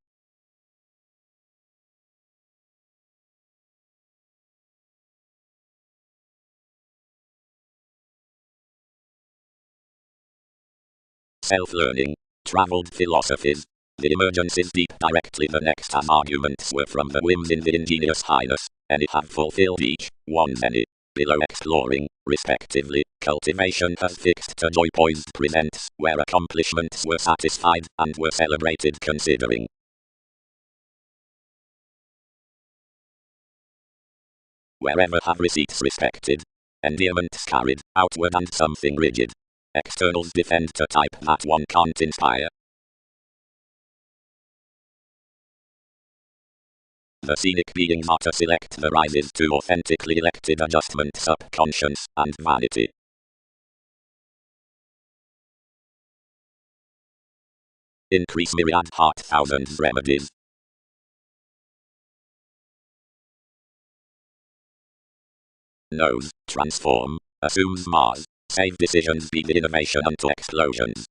Self-learning. Traveled philosophies. The emergence is deep directly the next as arguments were from the whims in the ingenious highness, any have fulfilled each, one many. Below exploring, respectively, cultivation has fixed to joy poised presents, where accomplishments were satisfied, and were celebrated considering. Wherever have receipts respected. Endearments carried, outward and something rigid. Externals defend to type that one can't inspire. The scenic beings are to select the rises to authentically elected adjustment subconscious and vanity. Increase myriad heart thousands remedies. knows, transform, assumes Mars, save decisions be the innovation unto explosions.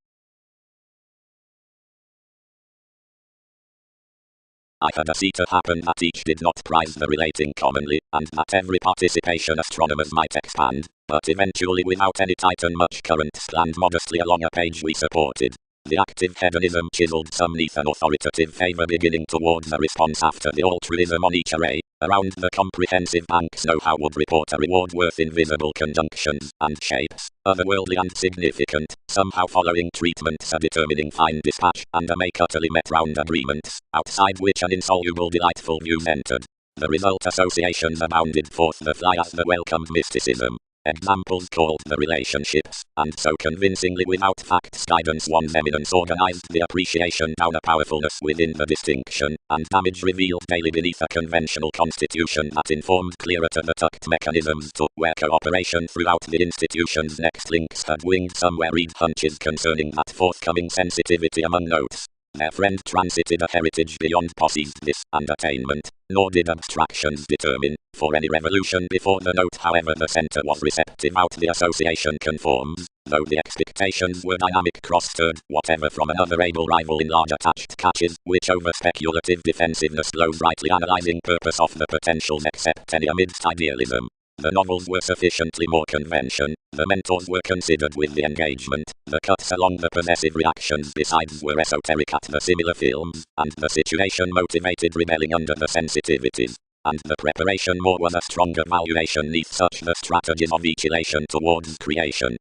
I had a see to happen that each did not prize the relating commonly, and that every participation astronomers might expand, but eventually without any titan much current slammed modestly along a page we supported. The active hedonism chiseled some neath an authoritative favor beginning towards a response after the altruism on each array. Around the comprehensive banks know-how would report a reward worth invisible conjunctions and shapes, otherworldly and significant, somehow following treatments a determining fine dispatch and a make utterly met round agreements, outside which an insoluble delightful views entered. The result associations abounded forth the fly as the welcomed mysticism. Examples called the relationships, and so convincingly without facts guidance one's eminence organized the appreciation down a powerfulness within the distinction, and damage revealed daily beneath a conventional constitution that informed clearer to the tucked mechanisms to where cooperation throughout the institution's next links had winged somewhere read hunches concerning that forthcoming sensitivity among notes. Their friend transited a heritage beyond posse's this and attainment, nor did abstractions determine, for any revolution before the note however the centre was receptive out the association conforms, though the expectations were dynamic cross-stirred, whatever from another able rival in large attached catches, which over speculative defensiveness blows rightly analysing purpose of the potentials except any amidst idealism. The novels were sufficiently more convention, the mentors were considered with the engagement, the cuts along the possessive reactions besides were esoteric at the similar films, and the situation motivated rebelling under the sensitivities, and the preparation more was a stronger valuation neath such the strategies of each elation towards creation.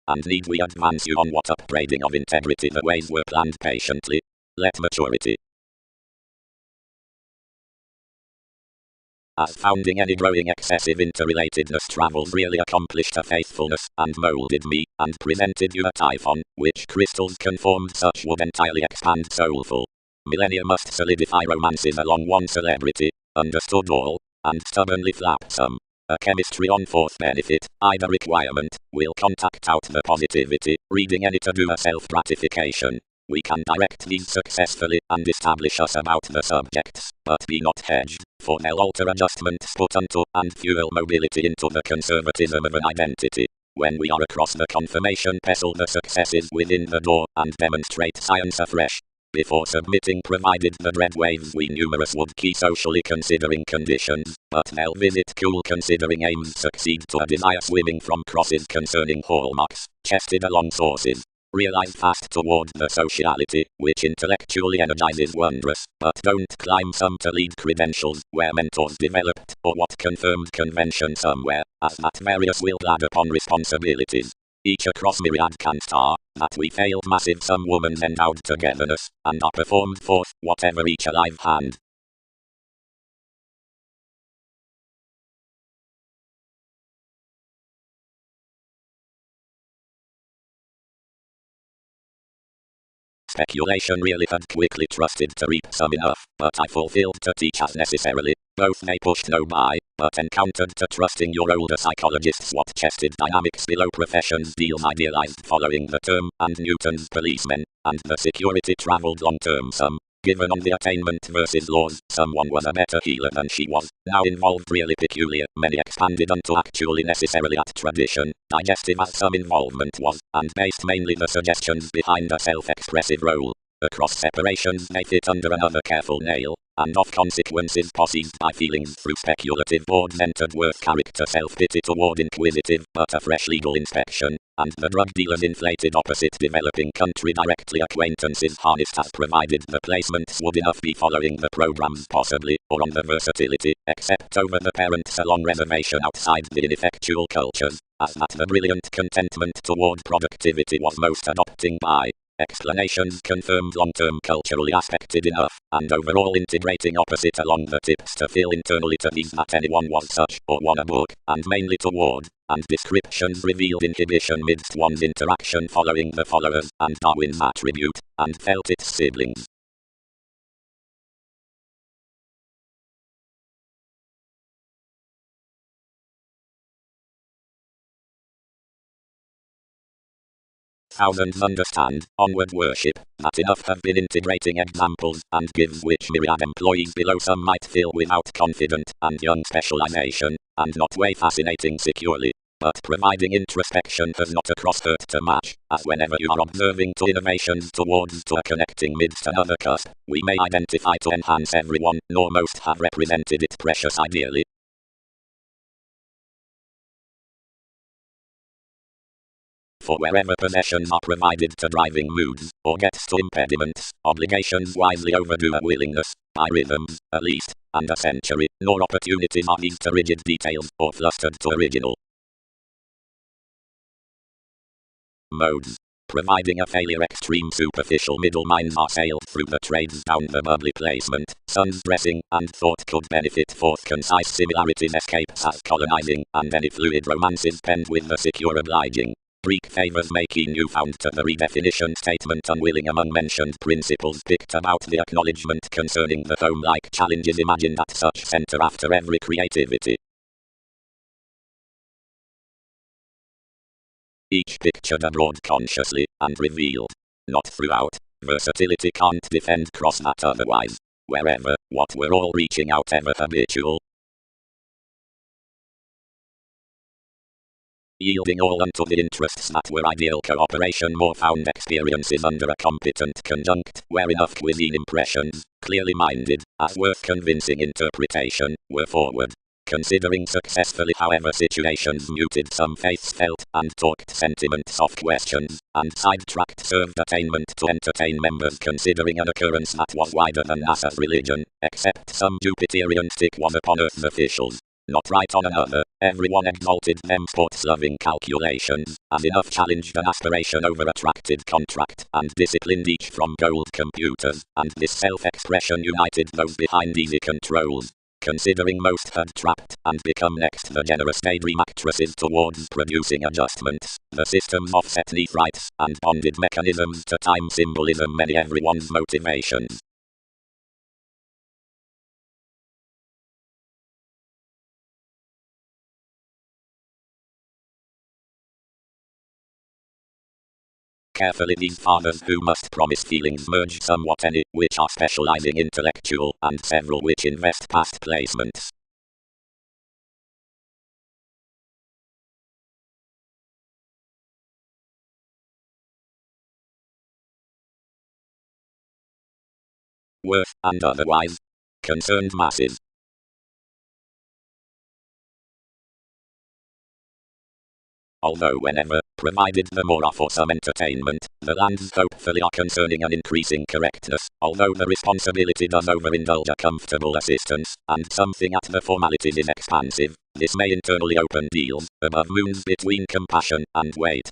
And need we advance you on what upbraiding of integrity the ways were planned patiently? Let maturity. As founding any growing excessive interrelatedness travels really accomplished a faithfulness, and moulded me, and presented you a typhon, which crystals conformed such would entirely expand soulful. Millennia must solidify romances along one celebrity, understood all, and stubbornly flap some. A chemistry on fourth benefit, either requirement, will contact out the positivity, reading any to do a self-gratification. We can direct these successfully and establish us about the subjects, but be not hedged, for they'll alter adjustments put unto and fuel mobility into the conservatism of an identity. When we are across the confirmation pestle the successes within the door and demonstrate science afresh. Before submitting provided the dread waves we numerous would key socially considering conditions, but they'll visit cool considering aims succeed to a desire swimming from crosses concerning hallmarks, chested along sources. Realize fast toward the sociality, which intellectually energizes wondrous, but don't climb some to lead credentials, where mentors developed, or what confirmed convention somewhere, as that various will lad upon responsibilities. Each across myriad can star, that we failed massive some woman's endowed togetherness, and are performed forth, whatever each alive hand. Speculation really had quickly trusted to reap some enough, but I fulfilled to teach as necessarily. Both they pushed no by, but encountered to trusting your older psychologists what chested dynamics below professions deals idealized following the term, and Newton's policemen, and the security travelled long term some. Given on the attainment versus laws, someone was a better healer than she was, now involved really peculiar, many expanded unto actually necessarily at tradition, digestive as some involvement was, and based mainly the suggestions behind a self-expressive role. Across separations they fit under another careful nail, and of consequences possessed by feelings through speculative boards entered worth character self-pity toward inquisitive, but a fresh legal inspection, and the drug dealer's inflated opposite developing country directly acquaintances harnessed as provided the placements would enough be following the programs possibly, or on the versatility, except over the parent salon reservation outside the ineffectual cultures, as that the brilliant contentment toward productivity was most adopting by. Explanations confirmed long-term culturally aspected enough, and overall integrating opposite along the tips to feel internally to these that anyone was such, or won a book, and mainly toward, and descriptions revealed inhibition midst one's interaction following the followers, and Darwin's attribute, and felt its siblings. Thousands understand, onward worship, that enough have been integrating examples and gives which myriad employees below some might fill without confident and young specialization, and not way fascinating securely. But providing introspection has not a cross-hurt to match, as whenever you are observing to innovations towards to a connecting midst another cusp, we may identify to enhance everyone, nor most have represented it precious ideally. For wherever possessions are provided to driving moods, or gets to impediments, obligations wisely overdo a willingness, by rhythms, at least, and a century, nor opportunities are these to rigid details, or flustered to original modes. Providing a failure extreme superficial middle minds are sailed through the trades down the bubbly placement, sun's dressing, and thought could benefit forth concise similarities escapes as colonizing, and any fluid romances penned with the secure obliging. Greek favors making newfound to the redefinition statement unwilling among mentioned principles picked about the acknowledgement concerning the home-like challenges imagined at such center after every creativity. Each pictured abroad consciously, and revealed. Not throughout. Versatility can't defend cross that otherwise. Wherever, what we're all reaching out ever habitual. Yielding all unto the interests that were ideal cooperation more found experiences under a competent conjunct, where enough cuisine impressions, clearly minded, as worth convincing interpretation, were forward. Considering successfully however situations muted some faiths felt, and talked sentiments of questions, and sidetracked served attainment to entertain members considering an occurrence that was wider than NASA's religion, except some Jupiterian stick was upon Earth's officials. Not right on another, everyone exalted them sports-loving calculations, as enough challenged an aspiration over attracted contract, and disciplined each from gold computers, and this self-expression united those behind easy controls. Considering most had trapped, and become next the generous daydream actresses towards producing adjustments, the systems offset neat rights, and bonded mechanisms to time symbolism many everyone's motivations. Carefully these fathers who must promise feelings merge somewhat any, which are specializing intellectual, and several which invest past placements. Worth, and otherwise. Concerned masses. Although whenever, provided the more are for some entertainment, the lands hopefully are concerning an increasing correctness, although the responsibility does overindulge a comfortable assistance, and something at the formalities is expansive, this may internally open deals, above moons between compassion and weight.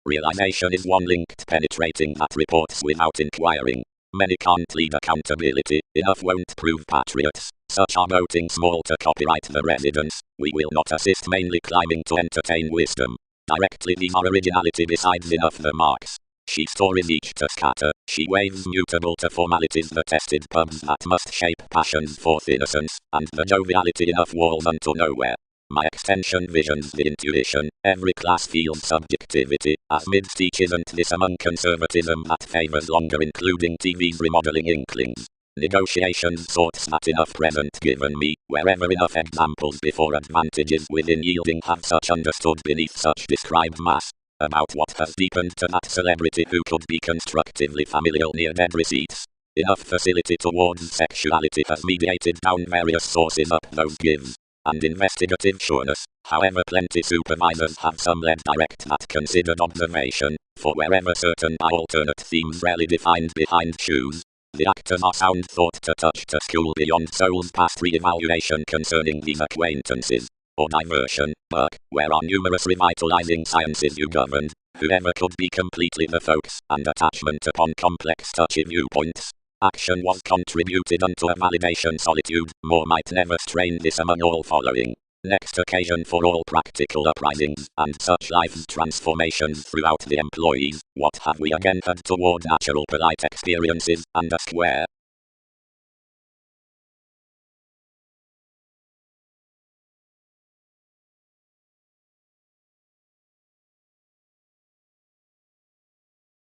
Realization is one linked penetrating that reports without inquiring. Many can't lead accountability, enough won't prove patriots. Such are voting small to copyright the residence. We will not assist mainly climbing to entertain wisdom. Directly these are originality besides enough the marks. She stories each to scatter, she waves mutable to formalities the tested pubs that must shape passion's forth innocence, and the joviality enough walls unto nowhere. My extension visions the intuition, every class feels subjectivity, as midst each isn't this among conservatism that favors longer including TV's remodeling inklings. Negotiations sorts that enough present given me, wherever enough examples before advantages within yielding have such understood beneath such described mass. About what has deepened to that celebrity who could be constructively familial near dead receipts. Enough facility towards sexuality has mediated down various sources up those gives. And investigative sureness, however plenty supervisors have some led direct that considered observation, for wherever certain are alternate themes rarely defined behind shoes, the actors are sound thought to touch to school beyond soul's past re-evaluation concerning these acquaintances, or diversion, but, where are numerous revitalizing sciences you governed, whoever could be completely the focus and attachment upon complex touchy viewpoints. Action was contributed unto a validation solitude, more might never strain this among all following. Next occasion for all practical uprisings, and such life's transformations throughout the employees, what have we again had toward natural polite experiences, and a square,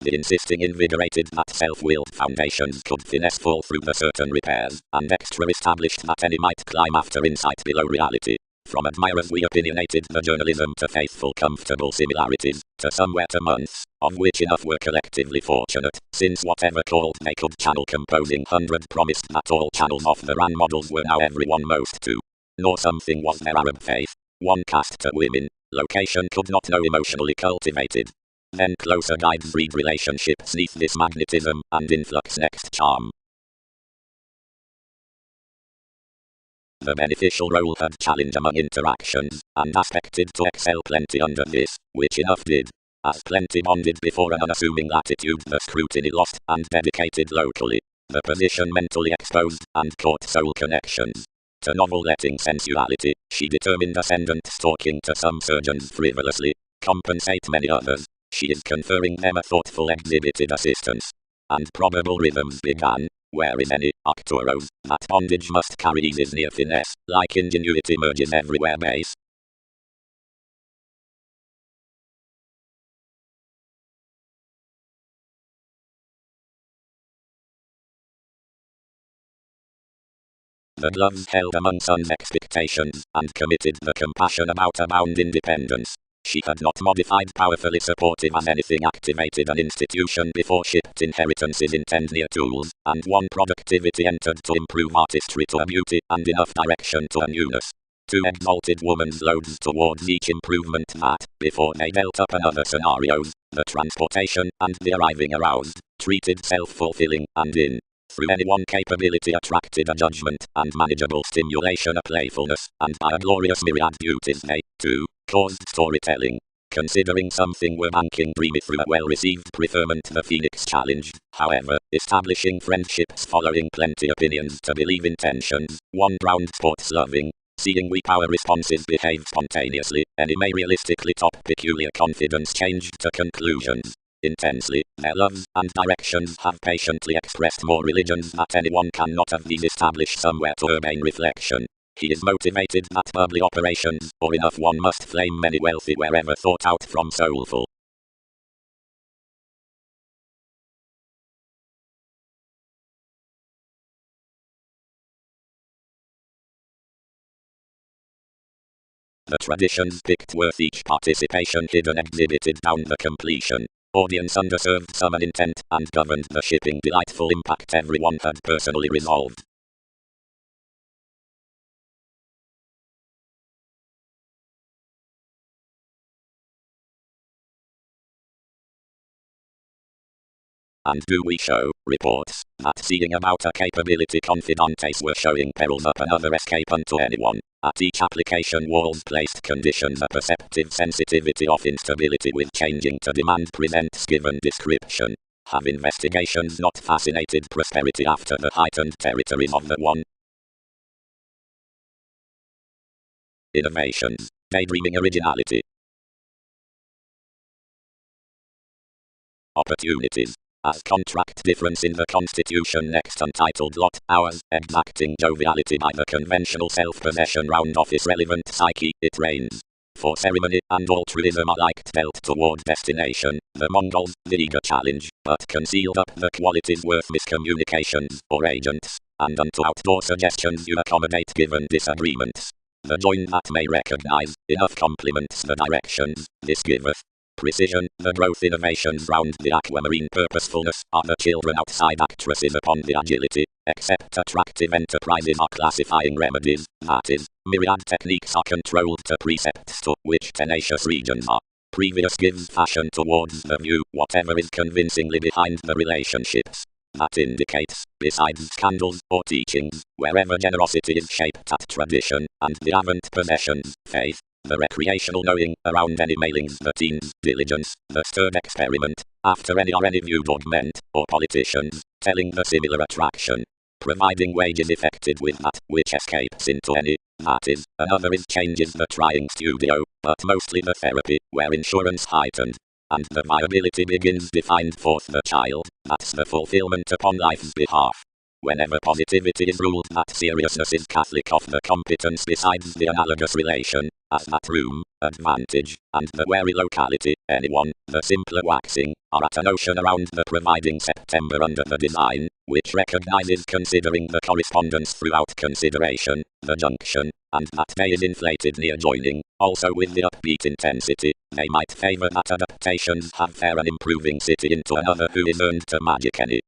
The insisting invigorated that self-willed foundations could finesse fall through the certain repairs, and extra established that any might climb after insight below reality. From admirers we opinionated the journalism to faithful comfortable similarities, to somewhere to months, of which enough were collectively fortunate, since whatever called they could channel composing 100 promised that all channels off the RAN models were now everyone most to. Nor something was their Arab faith. One cast to women. Location could not know emotionally cultivated. Then closer guides breed relationships neath this magnetism and influx next charm. The beneficial role had challenge among interactions, and aspected to excel plenty under this, which enough did. As plenty bonded before an unassuming latitude the scrutiny lost, and dedicated locally. The position mentally exposed, and caught soul connections. To novel-letting sensuality, she determined ascendant stalking to some surgeons frivolously, compensate many others. She is conferring them a thoughtful exhibited assistance. And probable rhythms began. Where is any Arcturos, that bondage must carry eases near finesse, like ingenuity merges everywhere base. The gloves held among son's expectations, and committed the compassion about abound independence. She had not modified powerfully supportive as anything activated an institution before shipped inheritances in 10 near tools, and one productivity entered to improve artistry to a beauty, and enough direction to a newness. Two exalted woman's loads towards each improvement that, before they dealt up another scenarios, the transportation, and the arriving aroused, treated self-fulfilling, and in through any one capability attracted a judgment, and manageable stimulation a playfulness, and by a glorious myriad beauties they, too, caused storytelling. Considering something were banking dreamy through a well-received preferment the Phoenix challenged, however, establishing friendships following plenty opinions to believe intentions, one ground sports loving. Seeing we power responses behave spontaneously, any may realistically top peculiar confidence changed to conclusions. Intensely, their loves and directions have patiently expressed more religions that anyone cannot have these established somewhere to urbane reflection. He is motivated that bubbly operations, or enough one must flame many wealthy wherever thought out from soulful. The traditions picked worth each participation hidden exhibited down the completion. Audience underserved some an intent, and governed the shipping delightful impact everyone had personally resolved. And do we show reports that seeing about a capability confidantes were showing perils up another escape unto anyone. At each application walls placed conditions a perceptive sensitivity of instability with changing to demand presents given description. Have investigations not fascinated prosperity after the heightened territories of the one? Innovations, daydreaming originality. Opportunities. As contract difference in the Constitution next untitled lot, ours, exacting joviality by the conventional self-possession round office relevant psyche, it reigns. For ceremony and altruism alike dealt toward destination, the Mongols, the eager challenge, but concealed up the qualities worth miscommunications, or agents, and unto outdoor suggestions you accommodate given disagreements. The join that may recognize, enough complements the directions, this giveth precision. The growth innovations round the aquamarine purposefulness are the children outside actresses upon the agility, except attractive enterprises are classifying remedies, that is, myriad techniques are controlled to precepts to which tenacious regions are. Previous gives fashion towards the view, whatever is convincingly behind the relationships. That indicates, besides scandals or teachings, wherever generosity is shaped at tradition, and the avant possessions, faith, the recreational knowing, around any mailings the teens, diligence, the stirred experiment, after any or any viewed augment, or politicians, telling the similar attraction. Providing wages effected with that, which escapes into any, that is, another is changes the trying studio, but mostly the therapy, where insurance heightened. And the viability begins defined forth the child, that's the fulfillment upon life's behalf. Whenever positivity is ruled that seriousness is Catholic of the competence besides the analogous relation, as that room, advantage, and the wary locality, anyone, the simpler waxing, are at an ocean around the providing September under the design, which recognizes considering the correspondence throughout consideration, the junction, and that day is inflated near joining, also with the upbeat intensity, they might favor that adaptations have fair and improving city into another who is earned to magic any.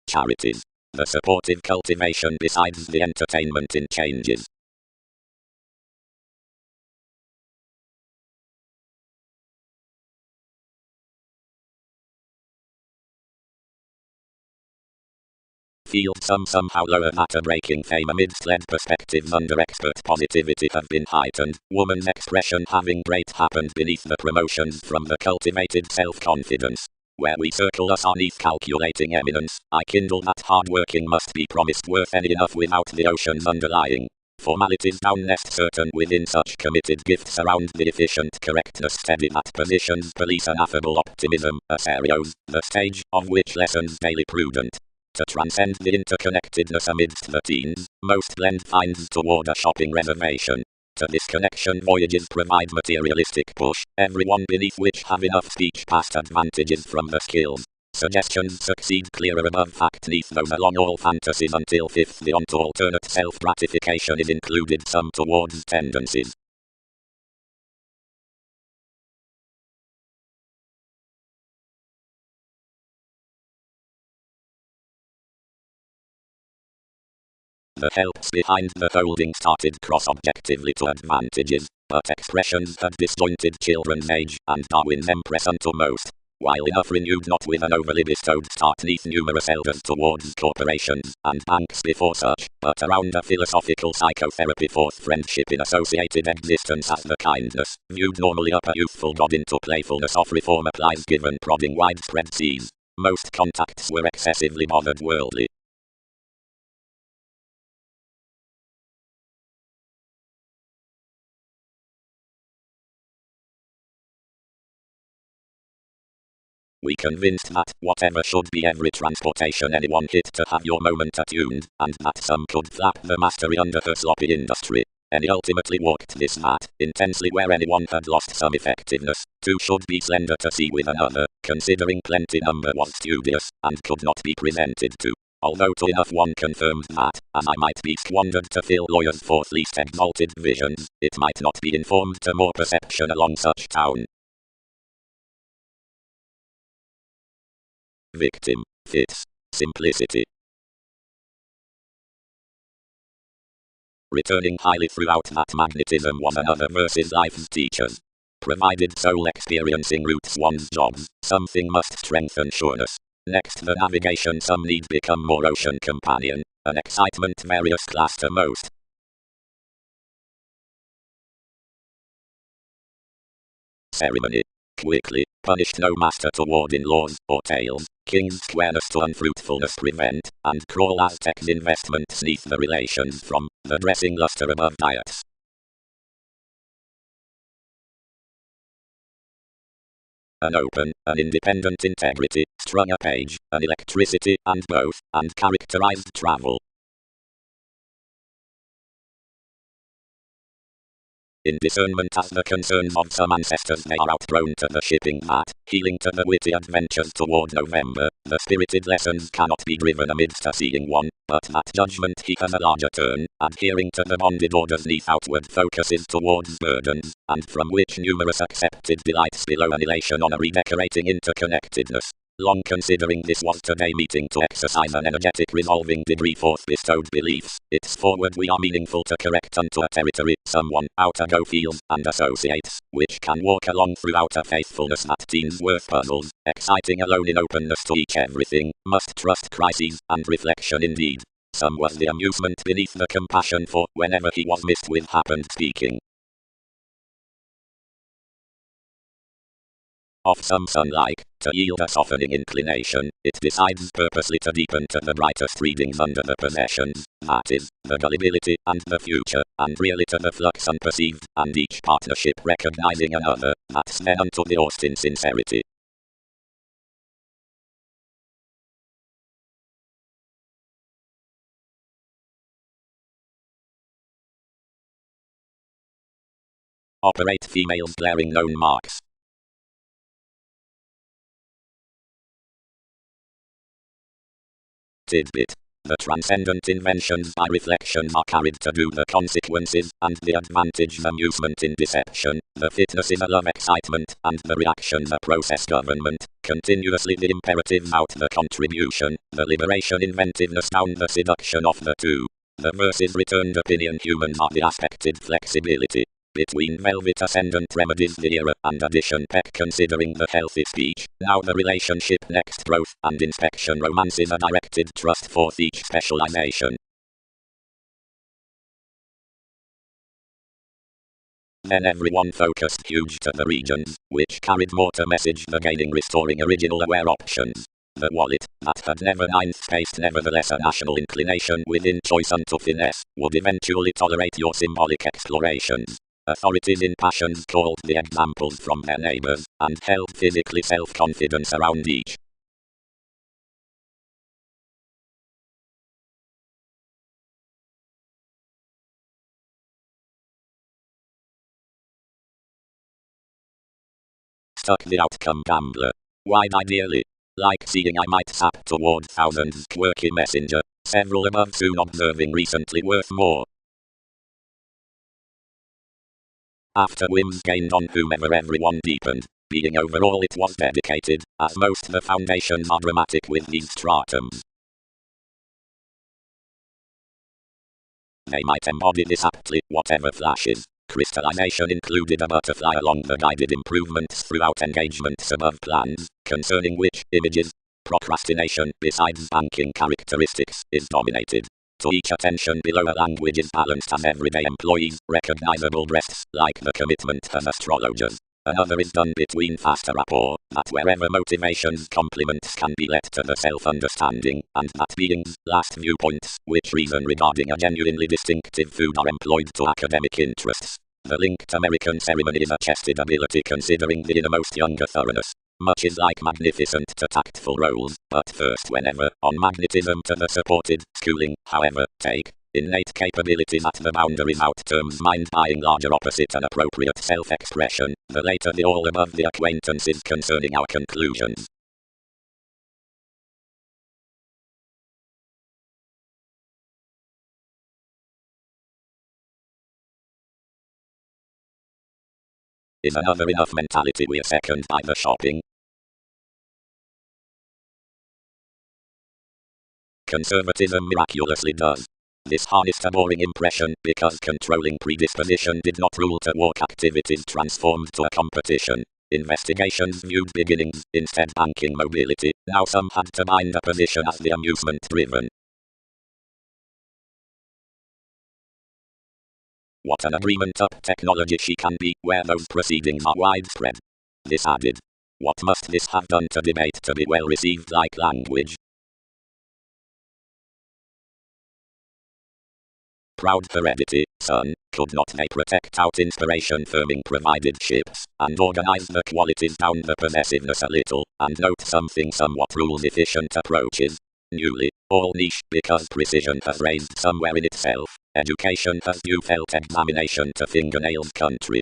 Charities. The supportive cultivation besides the entertainment in changes. Field somehow lower matter breaking fame amidst led perspectives under expert positivity have been heightened, woman's expression having great happened beneath the promotions from the cultivated self-confidence. Where we circle us on calculating eminence, I kindle that hard working must be promised worth any enough without the oceans underlying. Formalities down nest certain within such committed gifts around the efficient correctness steady that positions police an affable optimism, a serios, the stage of which lessons daily prudent. To transcend the interconnectedness amidst the teens, most blend finds toward a shopping reservation. To this connection voyages provide materialistic push, everyone beneath which have enough speech past advantages from the skills. Suggestions succeed clearer above fact neath those along all fantasies until fifth the onto alternate self-gratification is included some towards tendencies. The helps behind the holding started cross-objectively to advantages, but expressions had disjointed children's age and Darwin's empress unto most, while enough renewed not with an overly bestowed start neath numerous elders towards corporations and banks before such, but around a philosophical psychotherapy fourth friendship in associated existence as the kindness, viewed normally up a youthful god into playfulness of reform applies given prodding widespread seas. Most contacts were excessively bothered worldly. We convinced that whatever should be every transportation anyone hit to have your moment attuned, and that some could flap the mastery under her sloppy industry. Any ultimately walked this mat, intensely where anyone had lost some effectiveness, two should be slender to see with another, considering plenty number was studious, and could not be presented to. Although to enough one confirmed that, as I might be squandered to fill lawyers' forth least exalted visions, it might not be informed to more perception along such town. Victim, fits, simplicity. Returning highly throughout that magnetism was another versus life's teachers. Provided soul experiencing roots one's jobs, something must strengthen sureness. Next the navigation some need become more ocean companion, an excitement various class to most. Ceremony. Quickly, punished no master toward in-laws or tales, king's squareness to unfruitfulness prevent, and crawl Aztec's investments neath the relations from, the dressing luster above diets. An open, an independent integrity, strung a page, an electricity, and both, and characterized travel. In discernment as the concerns of some ancestors they are outgrown to the shipping mat, healing to the witty adventures toward November, the spirited lessons cannot be driven amidst a seeing one, but that judgment he has a larger turn, adhering to the bonded orders neath outward focuses towards burdens, and from which numerous accepted delights below an elation on a redecorating interconnectedness. Long considering this was today meeting to exercise an energetic resolving degree forth bestowed beliefs, it's forward we are meaningful to correct unto a territory, someone, outer go feels, and associates, which can walk along throughout a faithfulness that teens worth puzzles, exciting alone in openness to each everything, must trust crises, and reflection indeed. Some was the amusement beneath the compassion for, whenever he was missed with happened speaking. of some sun-like, to yield a softening inclination, it decides purposely to deepen to the brightest readings under the possessions, that is, the gullibility and the future, and really to the flux unperceived, and each partnership recognizing another, that's then unto the Austin sincerity. Operate females glaring known marks. Tidbit. The transcendent inventions by reflection are carried to do the consequences, and the advantage the amusement in deception, the fitness in a love excitement, and the reaction the process government, continuously the imperatives out the contribution, the liberation inventiveness down the seduction of the two. The verses returned opinion human are the aspected flexibility. Between velvet ascendant remedies the era and addition peck considering the healthy speech, now the relationship next growth and inspection romances a directed trust forth each specialization. Then everyone focused huge to the regions, which carried more to message the gaining restoring original aware options. The wallet, that had never ninth-spaced nevertheless a national inclination within choice unto finesse, would eventually tolerate your symbolic explorations. Authorities in passions called the examples from their neighbors, and held physically self-confidence around each. Stuck the outcome gambler. Wide ideally. Like seeing I might sap toward thousands quirky messenger, several above soon observing recently worth more. After whims gained on whomever everyone deepened, being overall it was dedicated, as most the foundations are dramatic with these stratums. They might embody this aptly, whatever flashes. Crystallization included a butterfly along the guided improvements throughout engagements above plans, concerning which images, procrastination besides banking characteristics is dominated. To each attention below a language is balanced as everyday employees, recognizable breaths, like the commitment of astrologers. Another is done between faster rapport, that wherever motivations complements can be led to the self-understanding, and that being's last viewpoints, which reason regarding a genuinely distinctive food are employed to academic interests. The linked American ceremony is a chested ability considering the innermost younger thoroughness. Much is like magnificent to tactful roles, but first whenever, on magnetism to the supported, schooling, however, take innate capabilities at the boundaries out terms mind buying larger opposite and appropriate self-expression, the later the all above the acquaintances concerning our conclusions. Is another enough mentality we're second by the shopping? Conservatism miraculously does. This harnessed a boring impression because controlling predisposition did not rule to work activities transformed to a competition. Investigations viewed beginnings, instead banking mobility, now some had to bind a position as the amusement driven. What an agreement up technology she can be, where those proceedings are widespread. This added. What must this have done to debate to be well received like language? Proud heredity, son, could not they protect out inspiration firming provided ships, and organize the qualities down the possessiveness a little, and note something somewhat rules efficient approaches? Newly, all niche because precision has raised somewhere in itself, education has due felt examination to fingernails country.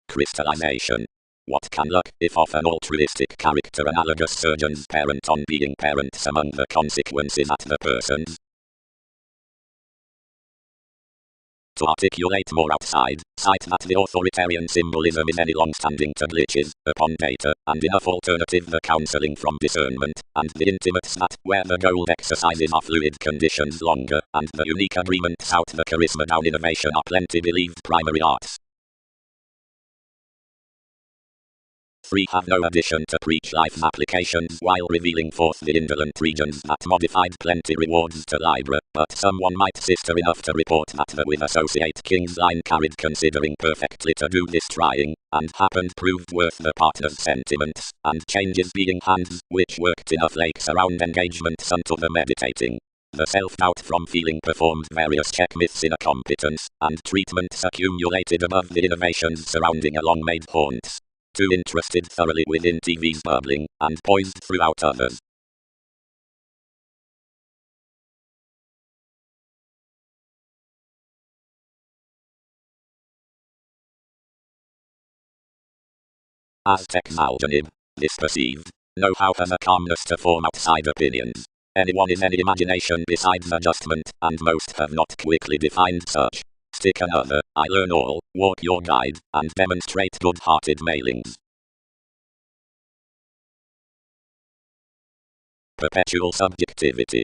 Crystallization. What can luck, if of an altruistic character analogous surgeon's parent on being parents among the consequences at the persons? To articulate more outside, cite that the authoritarian symbolism is any long-standing to glitches, upon data, and enough alternative the counseling from discernment, and the intimates that, where the gold exercises are fluid conditions longer, and the unique agreements out the charisma down innovation are plenty believed primary arts. 3 have no addition to preach life applications while revealing forth the indolent regions that modified plenty rewards to Libra, but someone might sister enough to report that the with associate king's line carried considering perfectly to do this trying, and happened proved worth the partner's sentiments, and changes being hands, which worked enough lakes around engagements unto the meditating. The self-doubt from feeling performed various checkmyths in a competence, and treatments accumulated above the innovations surrounding a long-made haunts. Too interested thoroughly within TV's bubbling, and poised throughout others. Aztec algorithm, this perceived, know-how has a calmness to form outside opinions. Anyone is any imagination besides adjustment, and most have not quickly defined such. Stick another, I learn all, walk your guide, and demonstrate good-hearted mailings. Perpetual subjectivity.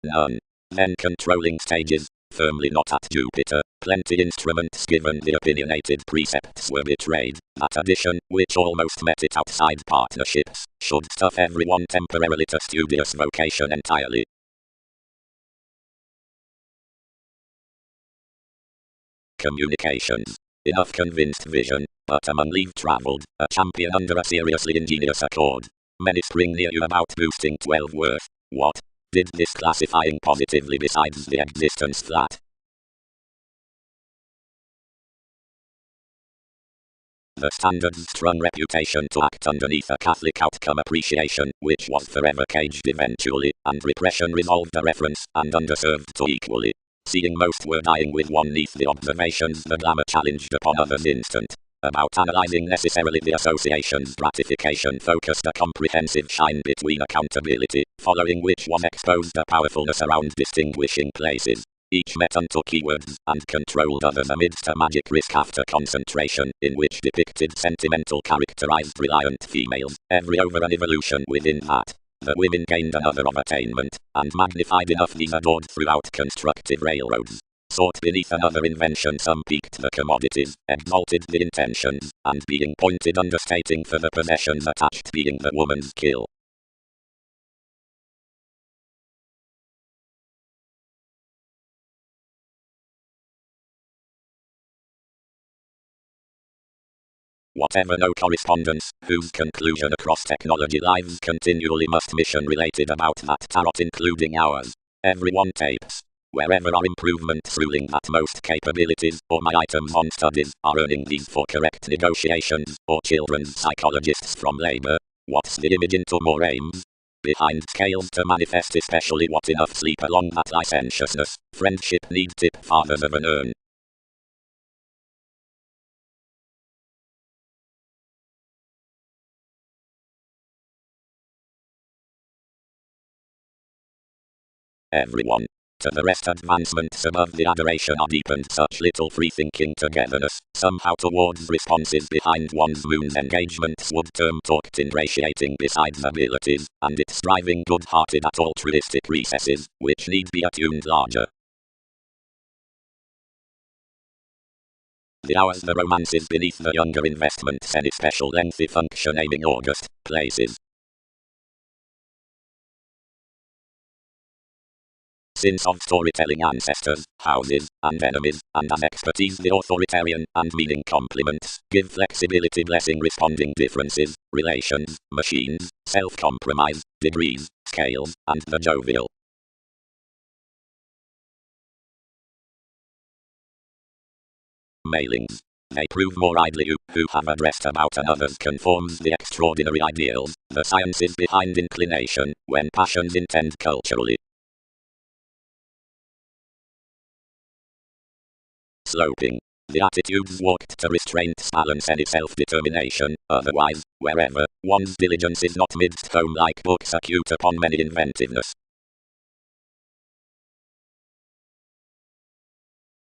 None. Then controlling stages, firmly not at Jupiter, plenty instruments given the opinionated precepts were betrayed, that addition, which almost met it outside partnerships, should stuff everyone temporarily to studious vocation entirely. Communications. Enough convinced vision, but among leave travelled, a champion under a seriously ingenious accord. Many spring near you about boosting 12 worth. What? Did this classifying positively besides the existence flat? The standard's strong reputation to act underneath a Catholic outcome appreciation, which was forever caged eventually, and repression resolved a reference, and underserved to equally. Seeing most were dying with one neath the observations the glamour challenged upon others instant. About analyzing necessarily the association's gratification focused a comprehensive shine between accountability, following which was exposed a powerfulness around distinguishing places. Each met unto keywords, and controlled others amidst a magic risk after concentration, in which depicted sentimental characterized reliant females, every over an evolution within that. The women gained another of attainment, and magnified enough these adored throughout constructive railroads. Sought beneath another invention some peaked the commodities, exalted the intentions, and being pointed understating for the possessions attached being the woman's kill. Whatever no correspondence, whose conclusion across technology lives continually must mission related about that tarot including ours. Everyone tapes. Wherever are improvements ruling that most capabilities, or my items on studies, are earning these for correct negotiations, or children's psychologists from labor. What's the image into more aims? Behind scales to manifest especially what enough sleep along that licentiousness, friendship need tip fathers of an urn. Everyone. To the rest advancements above the adoration are deepened such little free-thinking togetherness, somehow towards responses behind one's moon's engagements would term talked ingratiating besides abilities, and it's striving good-hearted at altruistic recesses, which need be attuned larger. The hours the romances beneath the younger investments any special lengthy function aiming August, places. Sins of storytelling ancestors, houses, and enemies, and as expertise the authoritarian and meaning complements, give flexibility blessing responding differences, relations, machines, self-compromise, degrees, scales, and the jovial. Mailings. They prove more idly you, who have addressed about another's conforms the extraordinary ideals, the sciences behind inclination, when passions intend culturally. Sloping. The attitudes walked to restraint balance any self-determination, otherwise, wherever, one's diligence is not midst home like books acute upon many inventiveness.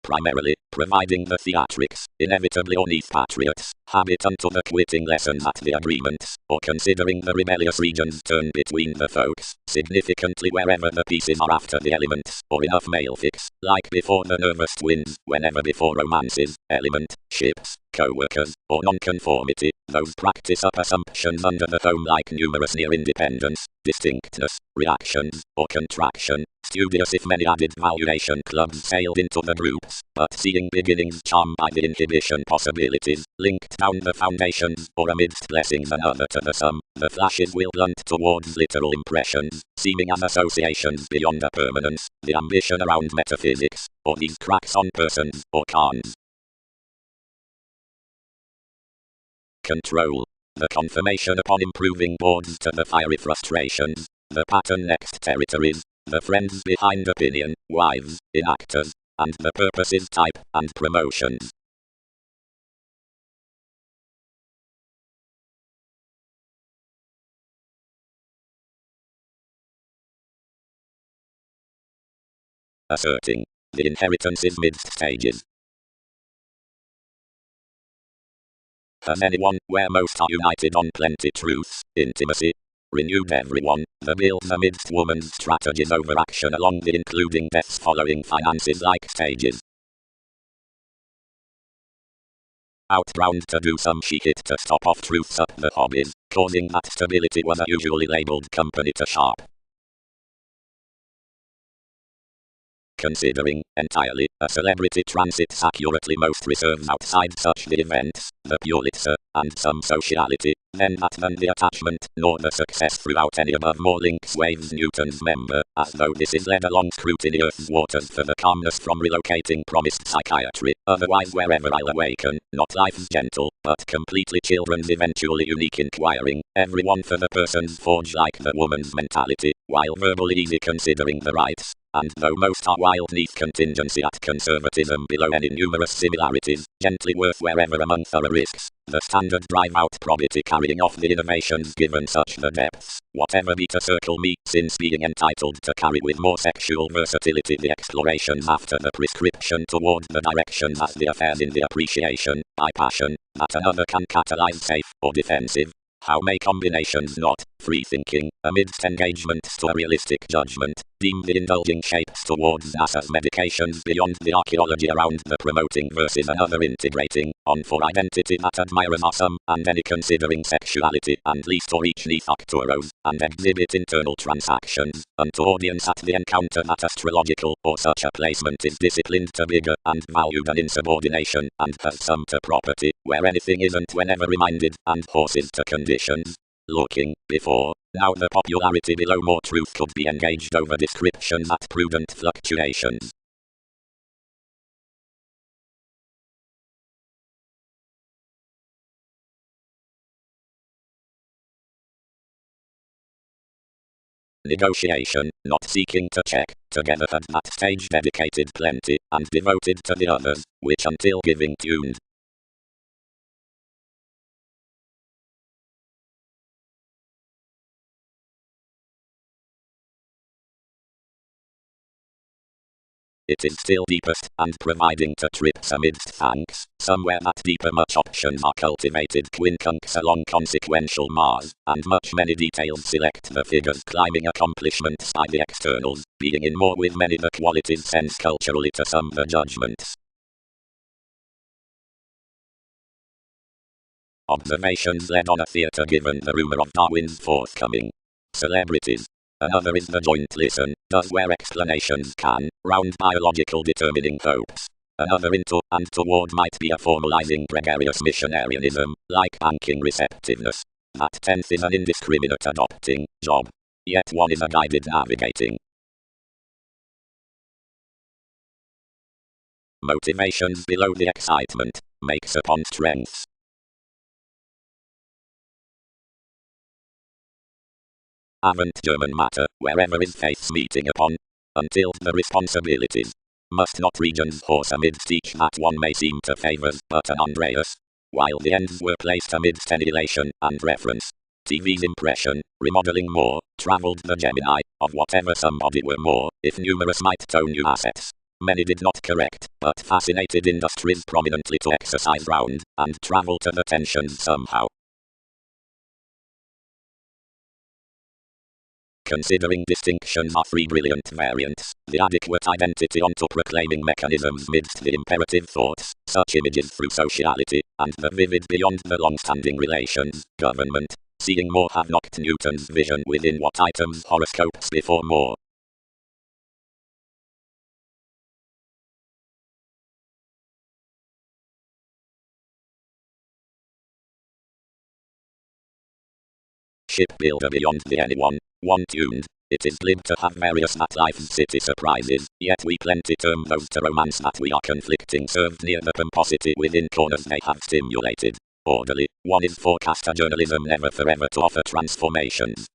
Primarily, providing the theatrics, inevitably ornith patriots, habit unto the quitting lessons at the agreements, or considering the rebellious regions turn between the folks, significantly wherever the pieces are after the elements, or enough male fix, like before the nervous twins, whenever before romances, element, ships, co-workers, or nonconformity, those practice up assumptions under the foam like numerous near independence, distinctness, reactions, or contraction, studious if many added valuation clubs sailed into the groups, but seeing beginnings charmed by the inhibition possibilities, linked down the foundations, or amidst blessings another to the sum, the flashes will blunt towards literal impressions, seeming as associations beyond a permanence, the ambition around metaphysics, or these cracks on persons, or cons. Control. The confirmation upon improving boards to the fiery frustrations, the pattern next territories, the friends behind opinion, wives, inactors, and the purposes type, and promotions. Asserting. The inheritances midst stages. Has anyone, where most are united on plenty truths, intimacy, renewed everyone, the builds amidst woman's strategies over action along the including deaths following finances like stages. Outbound to do some chic hit to stop off truths up the hobbies, causing that stability was a usually labeled company to sharp. Considering, entirely, a celebrity transits accurately most reserves outside such the events, the Pulitzer, and some sociality, then that than the attachment, nor the success throughout any above more links waves Newton's member, as though this is led along scrutiny earth's waters for the calmness from relocating promised psychiatry, otherwise wherever I'll awaken, not life's gentle, but completely children's eventually unique inquiring, everyone for the person's forge like the woman's mentality, while verbally easy considering the rights. And though most are wild neath contingency at conservatism below any numerous similarities, gently worth wherever among thorough risks, the standard drive out probity carrying off the innovations given such the depths, whatever be to circle me, since being entitled to carry with more sexual versatility the explorations after the prescription toward the direction as the affairs in the appreciation, by passion, that another can catalyze safe, or defensive. How may combinations not, free thinking, amidst engagements to a realistic judgment, deem the indulging shapes towards NASA's medications beyond the archaeology around the promoting versus another integrating, on for identity that admirers are some, and any considering sexuality, and least or each neath actoros, and exhibit internal transactions, unto audience at the encounter that astrological, or such a placement is disciplined to bigger, and valued an insubordination, and has some to property, where anything isn't whenever reminded, and horses to conditions. Looking, before, now the popularity below more truth could be engaged over descriptions at prudent fluctuations. Negotiation, not seeking to check, together at that stage dedicated plenty, and devoted to the others, which until giving tuned. It is still deepest, and providing to trips amidst thanks, somewhere that deeper much options are cultivated quincunx along consequential Mars, and much many details select the figures climbing accomplishments by the externals, being in more with many the qualities sense culturally to some the judgments. Observations led on a theatre given the rumour of Darwin's forthcoming celebrities. Another is the joint listen, does where explanations can, round biological determining hopes. Another into, and toward might be a formalizing gregarious missionarianism, like banking receptiveness. That tenth is an indiscriminate adopting, job. Yet one is a guided navigating. Motivations below the excitement, makes upon strengths. Haven't German matter, wherever is faith's meeting upon, until the responsibilities. Must not regions horse amidst each that one may seem to favour, but an Andreas? While the ends were placed amidst any elation and reference. TV's impression, remodeling more, travelled the Gemini, of whatever somebody were more, if numerous might tow new assets. Many did not correct, but fascinated industries prominently to exercise round, and travel to the tensions somehow. Considering distinctions are three brilliant variants, the adequate identity onto proclaiming mechanisms midst the imperative thoughts, such images through sociality, and the vivid beyond the long-standing relations, government, seeing more have knocked Newton's vision within what items horoscopes before more. Shipbuilder beyond the anyone, one tuned. It is glib to have various at life's city surprises, yet we plenty term those to romance that we are conflicting served near the pomposity within corners they have stimulated. Orderly, one is forecaster journalism never forever to offer transformations.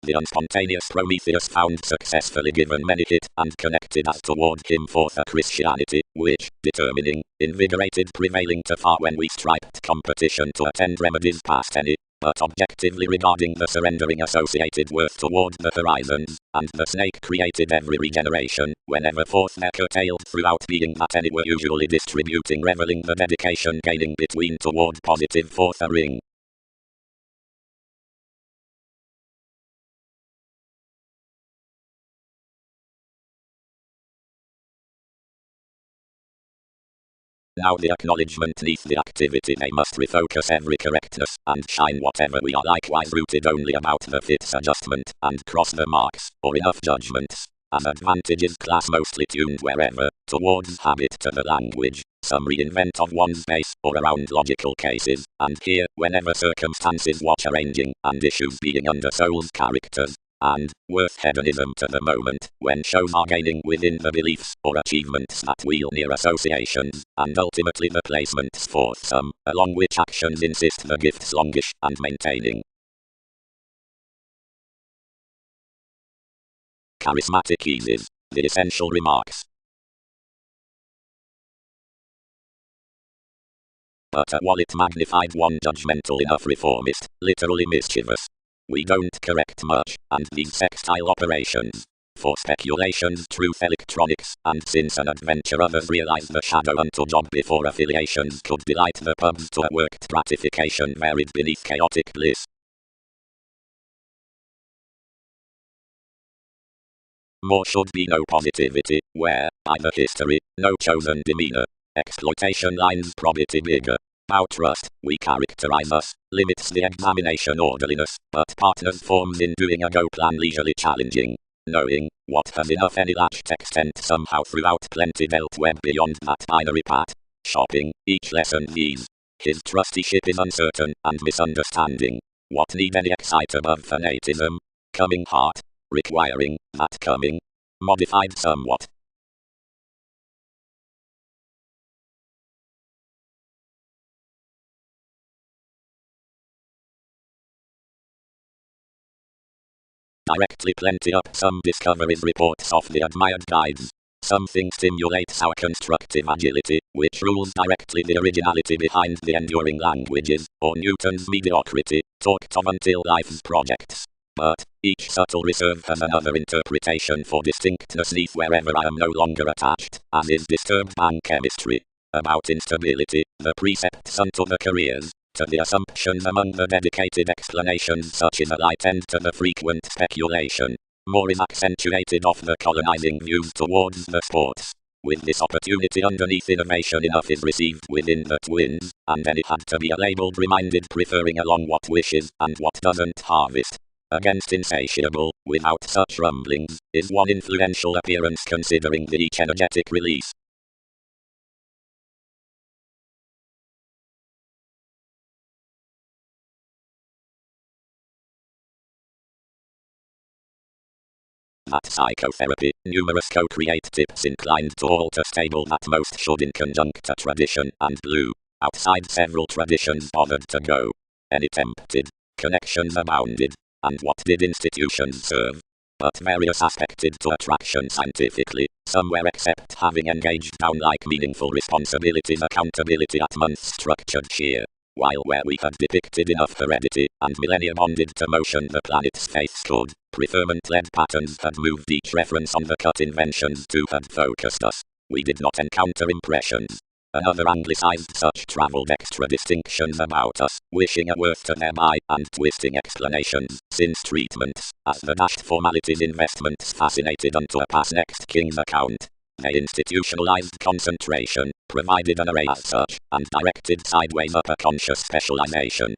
The unspontaneous Prometheus found successfully given many hit and connected as toward him forth a Christianity, which, determining, invigorated prevailing to far when we striped competition to attend remedies past any, but objectively regarding the surrendering associated worth toward the horizons, and the snake created every regeneration, whenever forth there curtailed throughout being that any were usually distributing reveling the dedication gaining between toward positive forth a ring. Now the acknowledgement neath the activity they must refocus every correctness, and shine whatever we are likewise rooted only about the fit's adjustment, and cross the marks, or enough judgments, as advantages class mostly tuned wherever, towards habit to the language, some reinvent of one's base, or around logical cases, and here, whenever circumstances watch arranging, and issues being under soul's characters, and, worth hedonism to the moment, when shows are gaining within the beliefs, or achievements that wheel near associations, and ultimately the placements forth some, along which actions insist the gifts longish, and maintaining. Charismatic eases, the essential remarks. But a wallet magnified one judgmental enough reformist, literally mischievous. We don't correct much, and these sextile operations. For speculations truth electronics, and since an adventure others realize the shadow unto job before affiliations could delight the pubs to a worked gratification varied beneath chaotic bliss. More should be no positivity, where, by the history, no chosen demeanor. Exploitation lines probity bigger. Our trust, we characterize us, limits the examination orderliness, but partners forms in doing a go plan leisurely challenging. Knowing, what has enough any latched extent somehow throughout plenty dealt web beyond that binary path. Shopping, each lesson these. His trusteeship is uncertain, and misunderstanding. What need any excite above fanatism? Coming heart, requiring, that coming. Modified somewhat. Directly plenty up some discoveries reports of the admired guides. Something stimulates our constructive agility, which rules directly the originality behind the enduring languages, or Newton's mediocrity, talked of until life's projects. But, each subtle reserve has another interpretation for distinctness neath wherever I am no longer attached, as is disturbed bang chemistry. About instability, the precepts unto the careers, to the assumptions among the dedicated explanations such as a light end to the frequent speculation. More is accentuated of the colonizing views towards the sports. With this opportunity underneath innovation enough is received within the twins, and then it had to be a labeled reminded preferring along what wishes and what doesn't harvest. Against insatiable, without such rumblings, is one influential appearance considering the each energetic release. That psychotherapy, numerous co-create tips inclined to alter stable that most should in conjuncta tradition and blue, outside several traditions bothered to go. Any tempted, connections abounded, and what did institutions serve? But various aspected to attraction scientifically, somewhere except having engaged down like meaningful responsibilities accountability at month's structured shear. while where we had depicted enough heredity and millennia bonded to motion the planet's face could, preferment-led patterns had moved each reference on the cut inventions to had focused us. We did not encounter impressions. Another anglicized such travelled extra distinctions about us, wishing a worth to thereby, and twisting explanations, since treatments, as the dashed formalities investments fascinated unto a past next king's account. They institutionalized concentration, provided an array as such, and directed sideways up a conscious specialization.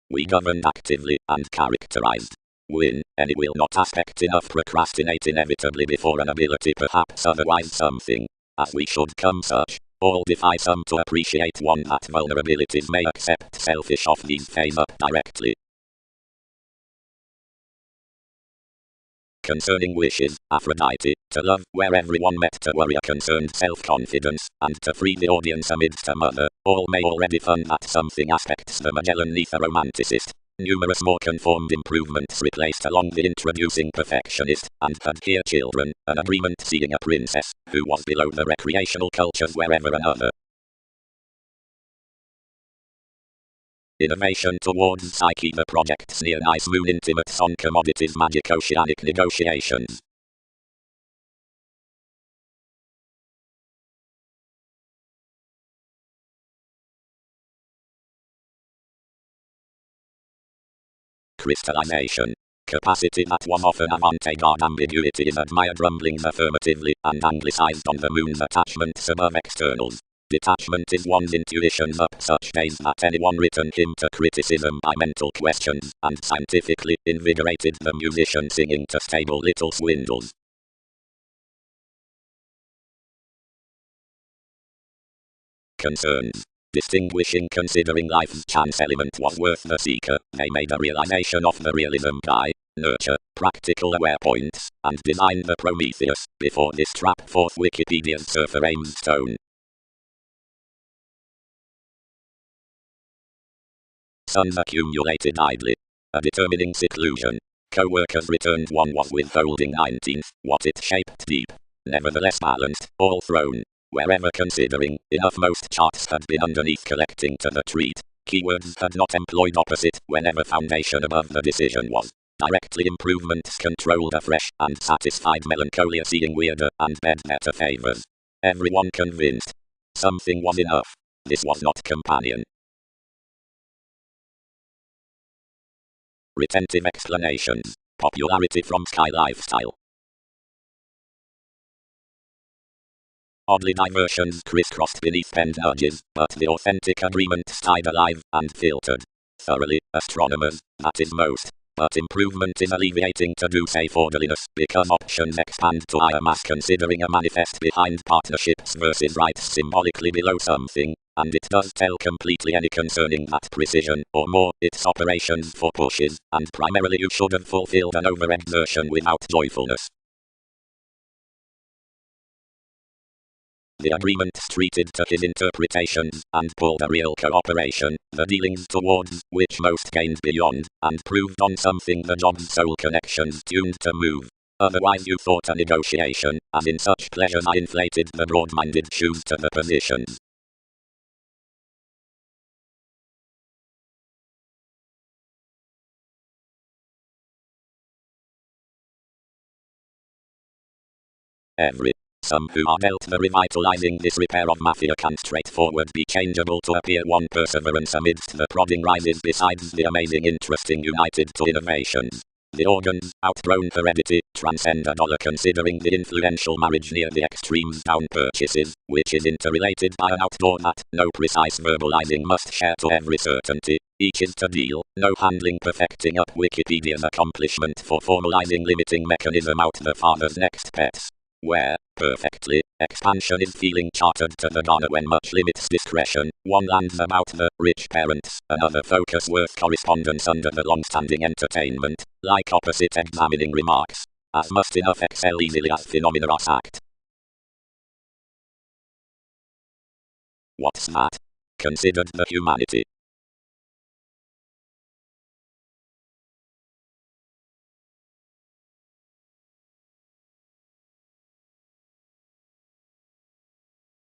We governed actively, and characterized. Win, and it will not aspect enough procrastinate inevitably before an ability perhaps otherwise something, as we should come such, all defy some to appreciate one that vulnerabilities may accept selfish of these phase up directly. Concerning wishes, Aphrodite, to love where everyone met to worry a concerned self-confidence, and to free the audience amidst a mother, all may already fund that something aspects the Magellan neither romanticist. Numerous more conformed improvements replaced along the introducing perfectionist, and had here children, an agreement seeing a princess, who was below the recreational cultures wherever another. Innovation towards psyche the project's near nice moon intimates on commodities magic oceanic negotiations. Crystallization. Capacity that was often avant-garde ambiguity is admired rumblings affirmatively, and anglicized on the moon's attachments above externals. Detachment is one's intuitions up such days that anyone written him to criticism by mental questions, and scientifically invigorated the musician singing to stable little swindles. Concerns. Distinguishing considering life's chance element was worth the seeker, they made a realization of the realism by nurture, practical aware points, and designed the Prometheus, before this trap forth Wikipedia's surfer aims stone. Sons accumulated idly. A determining seclusion. Co-workers returned one was withholding 19th, what it shaped deep. Nevertheless balanced, all thrown. Wherever considering, enough most charts had been underneath collecting to the treat. Keywords had not employed opposite, whenever foundation above the decision was. Directly improvements controlled afresh, and satisfied melancholia seeing weirder, and bed better favors. Everyone convinced. Something was enough. This was not companion. Retentive explanations. Popularity from Sky Lifestyle. Oddly diversions crisscrossed beneath penned nudges, but the authentic agreement stayed alive, and filtered. Thoroughly, astronomers, that is most. But improvement is alleviating to do safe orderliness, because options expand to higher mass considering a manifest behind partnerships versus rights symbolically below something, and it does tell completely any concerning that precision, or more, its operations for pushes, and primarily you should have fulfilled an overexertion without joyfulness. The agreements treated to his interpretations, and pulled a real cooperation, the dealings towards, which most gained beyond, and proved on something the job's sole connections tuned to move. Otherwise you thought a negotiation, as in such pleasures I inflated the broad-minded shoes to the positions. Some who are dealt the revitalizing disrepair of mafia can straightforward be changeable to appear one perseverance amidst the prodding rises besides the amazing interesting united to innovations. The organs, outgrown heredity, transcend a dollar considering the influential marriage near the extremes down purchases, which is interrelated by an outdoor that, no precise verbalizing must share to every certainty. Each is to deal, no handling perfecting up Wikipedia's accomplishment for formalizing limiting mechanism out the father's next pets. Where, perfectly, expansion is feeling chartered to the garner when much limits discretion, one lands about the rich parents, another focus worth correspondence under the long-standing entertainment, like opposite examining remarks, as must enough excel easily as phenomena are sacked. What's that? Considered the humanity.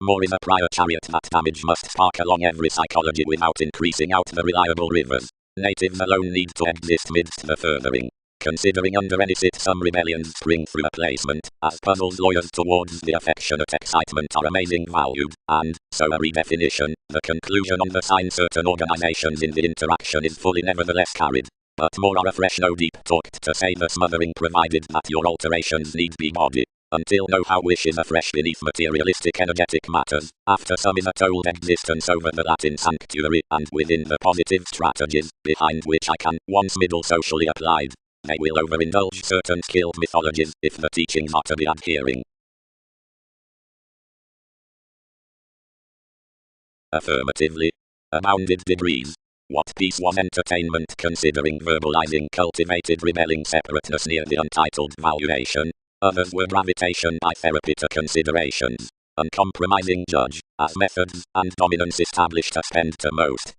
more in a prior chariot that damage must spark along every psychology without increasing out the reliable rivers. Natives alone need to exist midst the furthering. Considering under any sit some rebellions spring through a placement, as puzzles lawyers towards the affectionate excitement are amazing valued, and, so a redefinition, the conclusion on the sign certain organizations in the interaction is fully nevertheless carried. But more are afresh no deep talked to say the smothering provided that your alterations need be body. Until know-how wish is afresh beneath materialistic energetic matters, after some is a told existence over the Latin sanctuary, and within the positive strategies, behind which I can, once middle socially applied. They will overindulge certain skilled mythologies, if the teachings are to be adhering. Affirmatively. Abounded degrees. What piece was entertainment considering verbalizing cultivated rebelling separateness near the untitled valuation? Others were gravitation by therapy to considerations. Uncompromising judge, as methods and dominance established to spend to most.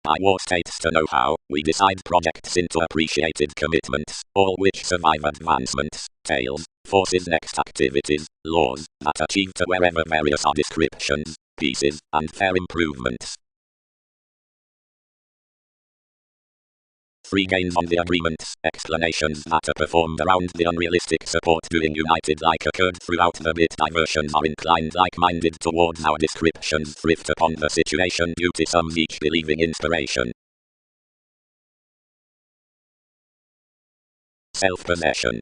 I war states to know how, we decide projects into appreciated commitments, all which survive advancements, tales, forces next activities, laws, that achieve to wherever various are descriptions, pieces, and fair improvements. Free gains on the agreements, explanations that are performed around the unrealistic support doing united like occurred throughout the bit diversions are inclined like-minded towards our descriptions thrift upon the situation beauty sums each believing inspiration. Self-possession.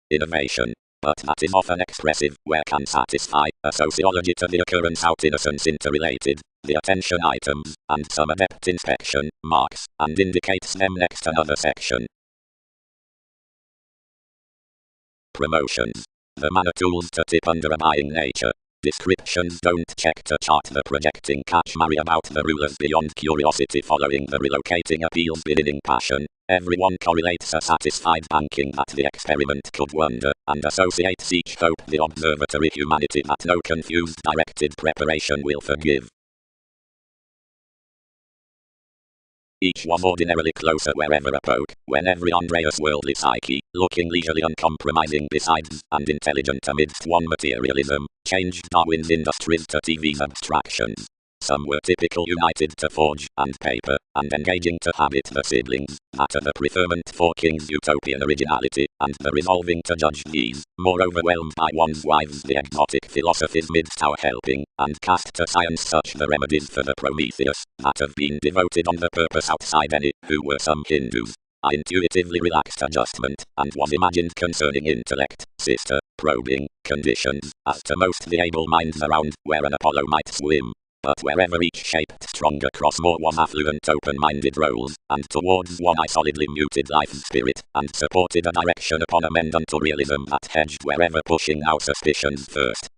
Innovation. But that is often expressive, where can satisfy, a sociology to the occurrence out innocence interrelated, the attention items, and some adept inspection, marks, and indicates them next another section. Promotions. The manner tools to tip under a buying nature. Descriptions don't check to chart the projecting catch-marry about the rulers beyond curiosity following the relocating appeals beginning passion. Everyone correlates a satisfied banking that the experiment could wonder, and associates each hope the observatory humanity that no confused directed preparation will forgive. Each was ordinarily closer wherever a poke, when every Andreas worldly psyche, looking leisurely uncompromising besides, and intelligent amidst one materialism, changed Darwin's industries to TV's abstractions. Some were typical united to forge and paper, and engaging to habit the siblings, that are the preferment for King's utopian originality, and the resolving to judge these, more overwhelmed by one's wives the exotic philosophies midst our helping, and cast to science such the remedies for the Prometheus, that have been devoted on the purpose outside any, who were some Hindus. I intuitively relaxed adjustment, and was imagined concerning intellect, sister, probing, conditions, as to most the able minds around, where an Apollo might swim. But wherever each shaped stronger cross more was affluent open-minded roles, and towards one I solidly muted life's spirit, and supported a direction upon amend unto realism that hedged wherever pushing our suspicions first.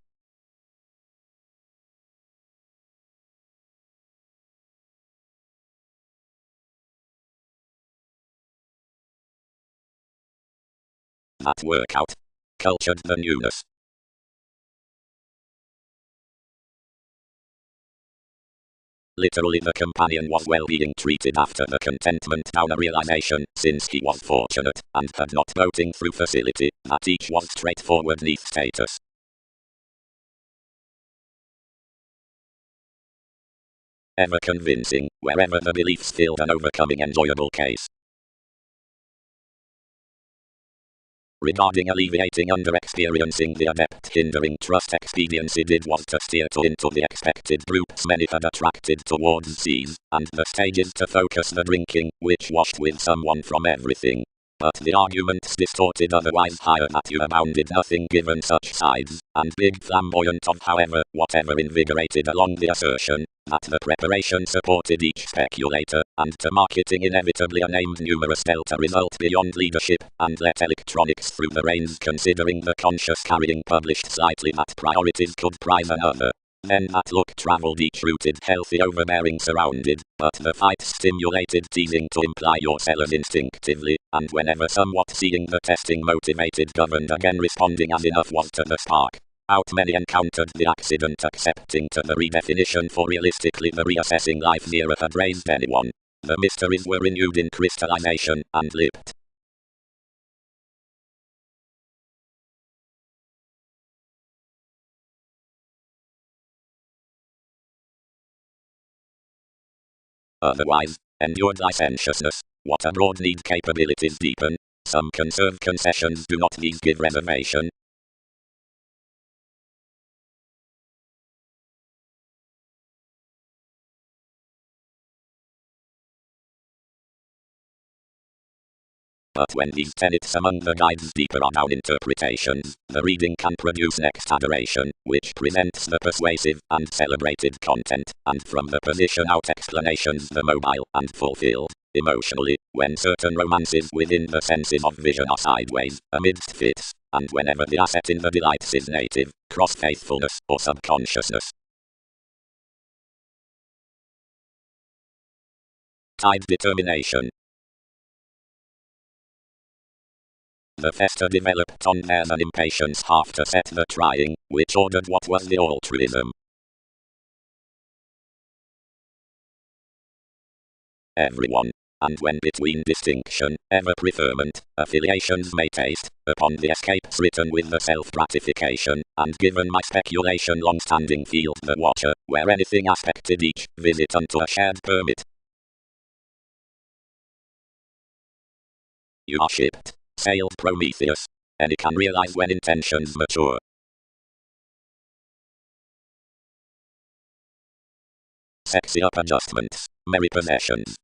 That workout. Cultured the newness. Literally the companion was well being treated after the contentment down a realization, since he was fortunate, and had not voting through facility, that each was straightforward neath status. Ever convincing, wherever the beliefs filled an overcoming enjoyable case. Regarding alleviating under-experiencing the adept hindering trust expediency did was to steer to into the expected groups many had attracted towards seas, and the stages to focus the drinking, which washed with someone from everything. But the arguments distorted otherwise higher that you abounded nothing given such sides, and big flamboyant of however, whatever invigorated along the assertion, that the preparation supported each speculator, and to marketing inevitably a named numerous delta result beyond leadership, and let electronics through the reins considering the conscious carrying published slightly that priorities could prize another. Then that look travelled each rooted healthy overbearing surrounded, but the fight stimulated teasing to imply your sellers instinctively, and whenever somewhat seeing the testing motivated governed again responding as enough was to the spark. Out many encountered the accident accepting to the redefinition for realistically the reassessing life nearer had raised anyone. The mysteries were renewed in crystallization and lipped. Otherwise, endured licentiousness, what abroad need capabilities deepen, some conserve concessions do not these give reservation. But when these tenets among the guides deeper are down interpretations, the reading can produce next adoration, which presents the persuasive and celebrated content, and from the position out explanations the mobile and fulfilled, emotionally, when certain romances within the senses of vision are sideways, amidst fits, and whenever the asset in the delights is native, cross-faithfulness or subconsciousness. Tide determination. The festa developed on theirs an impatience half to set the trying, which ordered what was the altruism. Everyone, and when between distinction, ever preferment, affiliations may taste, upon the escapes written with the self-gratification, and given my speculation long-standing field the watcher, where anything aspected each, visit unto a shared permit. You are shipped. Sailed Prometheus. Any can realize when intentions mature. Sexy up adjustments. Merry possessions.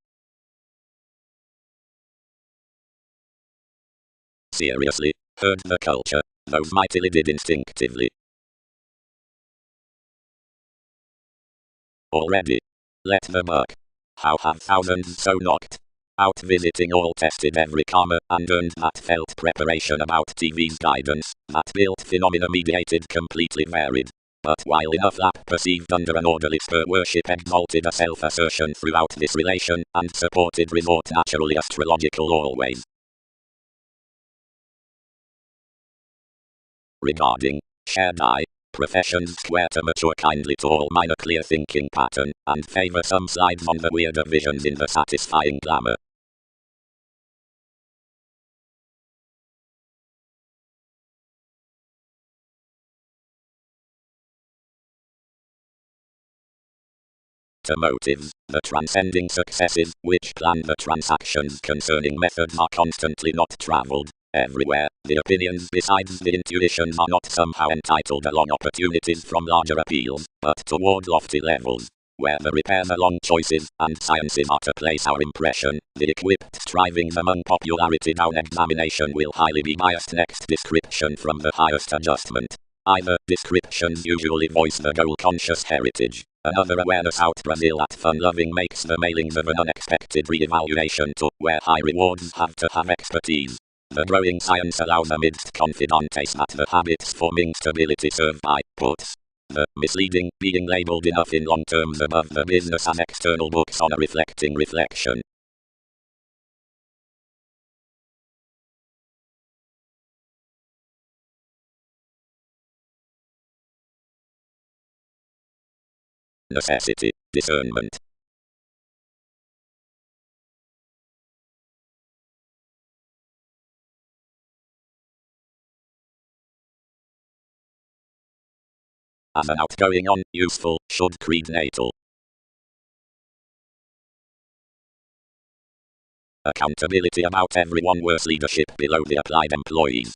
Seriously, heard the culture. Those mightily did instinctively. Already. Let the buck. How have thousands so knocked out visiting all tested every karma and earned that felt preparation about TV's guidance, that built phenomena mediated completely varied. But while enough lap perceived under an orderly spur worship exalted a self-assertion throughout this relation, and supported resort naturally astrological always. Regarding shared eye, professions square to mature kindly to all minor clear thinking pattern, and favor some slides on the weirder visions in the satisfying glamour. To motives, the transcending successes, which plan the transactions concerning methods are constantly not traveled. Everywhere, the opinions besides the intuitions are not somehow entitled along opportunities from larger appeals, but toward lofty levels, where the repairs along choices and sciences are to place our impression. The equipped strivings among popularity down examination will highly be biased. Next description from the highest adjustment. Either descriptions usually voice the goal-conscious heritage. Another awareness out Brazil at fun-loving makes the mailings of an unexpected re-evaluation to where high rewards have to have expertise. The growing science allows amidst confidantes that the habits forming stability serve by puts the misleading being labeled enough in long terms above the business as external books on a reflecting reflection. Necessity, discernment. As an outgoing on, useful, should creed natal. Accountability about everyone worse leadership below the applied employees.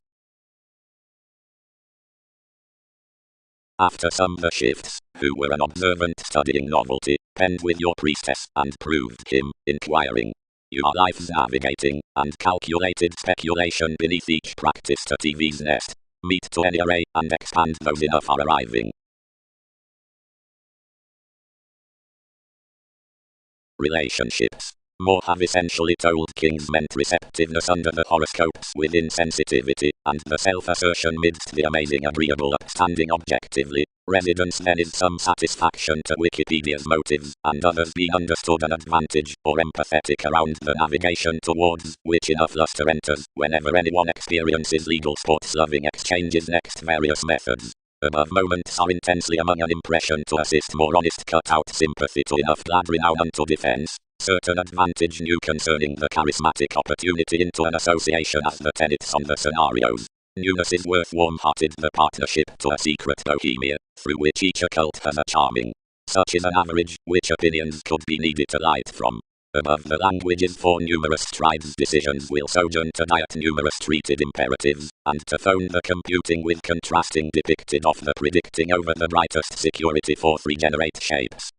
After some the shifts, who were an observant studying novelty, penned with your priestess and proved him, inquiring. You are life's navigating, and calculated speculation beneath each practice to TV's nest. Meet to any array, and expand those enough are arriving. Relationships. More have essentially told kings meant receptiveness under the horoscopes with insensitivity, and the self-assertion midst the amazing agreeable upstanding objectively. Residence then is some satisfaction to Wikipedia's motives, and others be understood an advantage, or empathetic around the navigation towards, which enough luster enters, whenever anyone experiences legal sports loving exchanges next various methods. Above moments are intensely among an impression to assist more honest cut out sympathy to enough glad renown unto defense. Certain advantage new concerning the charismatic opportunity into an association as the tenets on the scenarios. Newness is worth warm-hearted the partnership to a secret bohemia, through which each occult has a charming. Such is an average, which opinions could be needed to light from. Above the languages for numerous tribes decisions will sojourn to diet numerous treated imperatives, and to phone the computing with contrasting depicted of the predicting over the brightest security for regenerate shapes.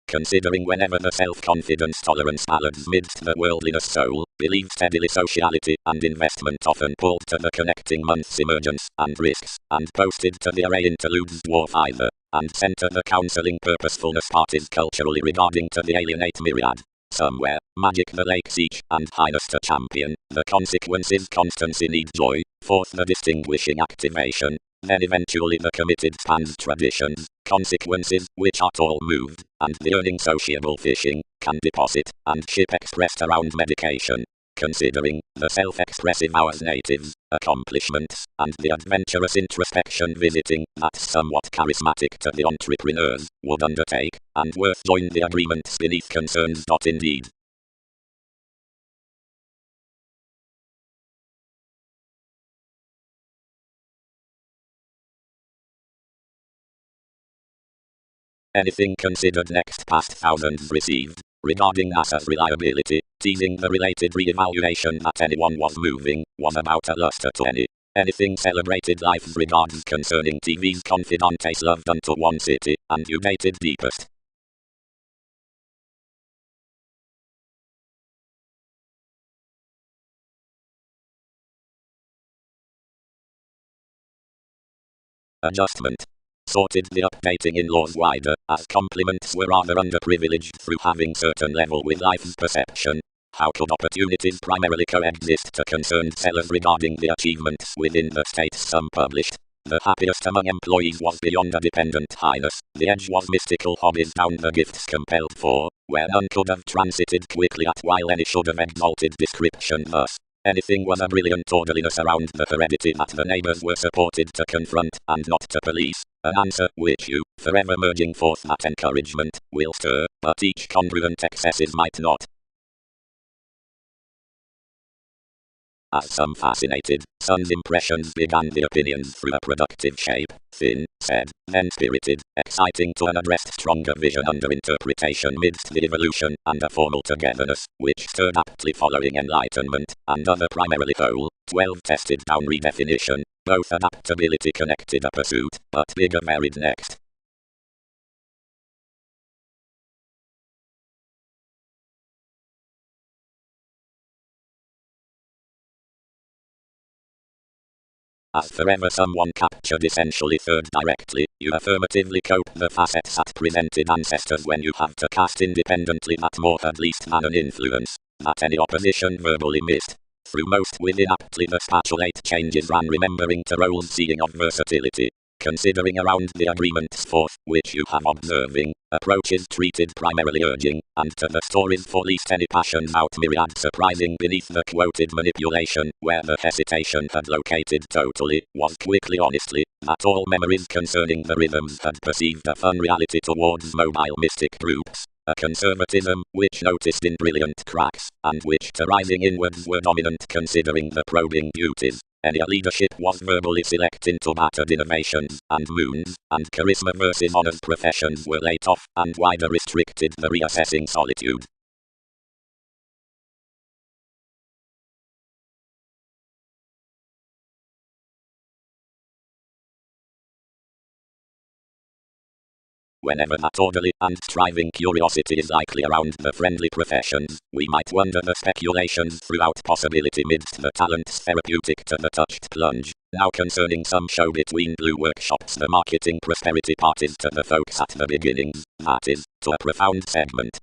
Considering whenever the self-confidence tolerance ballads midst the worldliness soul, believed steadily sociality and investment often pulled to the connecting months emergence and risks, and posted to the array interludes dwarf either, and center the counseling purposefulness parties culturally regarding to the alienate myriad. Somewhere, magic the lakes each, and highness to champion, the consequences constancy need joy, fourth the distinguishing activation, then eventually the committed spans traditions, consequences, which are all moved, and the earning sociable fishing, can deposit, and ship expressed around medication. Considering the self-expressive hours natives, accomplishments, and the adventurous introspection visiting, that's somewhat charismatic to the entrepreneurs, would undertake, and worth join the agreements beneath concerns. Indeed. Anything considered next past thousands received, regarding NASA's reliability, teasing the related re-evaluation that anyone was moving, was about a luster to anything celebrated life's regards concerning TV's Confidantes loved unto one city, and you dated deepest. Adjustment. Sorted the updating in laws wider, as compliments were rather underprivileged through having certain level with life's perception. How could opportunities primarily coexist to concerned sellers regarding the achievements within the states some published? The happiest among employees was beyond a dependent highness, the edge was mystical hobbies down the gifts compelled for, where none could have transited quickly at while any should have exalted description thus. Anything was a brilliant orderliness around the heredity that the neighbors were supported to confront and not to police. An answer which you, forever merging forth that encouragement, will stir, but each congruent excesses might not. As some fascinated, Sun's impressions began the opinions through a productive shape, thin, said, then spirited, exciting to an addressed stronger vision under interpretation midst the evolution and a formal togetherness, which stirred aptly following enlightenment, and other primarily whole, 12 tested down redefinition, both adaptability connected a pursuit, but bigger varied next. As forever someone captured essentially third directly, you affirmatively cope the facets that presented ancestors when you have to cast independently that more had least man an influence, that any opposition verbally missed. Through most within aptly the spatulate changes ran remembering to roles seeing of versatility. Considering around the agreements forth, which you have observing, approaches treated primarily urging, and to the stories for least any passions out myriad surprising beneath the quoted manipulation, where the hesitation had located totally, was quickly honestly, that all memories concerning the rhythms had perceived a fun reality towards mobile mystic groups. A conservatism, which noticed in brilliant cracks, and which to rising inwards were dominant considering the probing duties. Any leadership was verbally select into battered innovations, and moons, and charisma versus honors professions were laid off, and wider restricted the reassessing solitude. Whenever that orderly and striving curiosity is likely around the friendly professions, we might wonder the speculations throughout possibility midst the talents therapeutic to the touched plunge. Now concerning some show between blue workshops the marketing prosperity parties to the folks at the beginnings, that is, to a profound segment.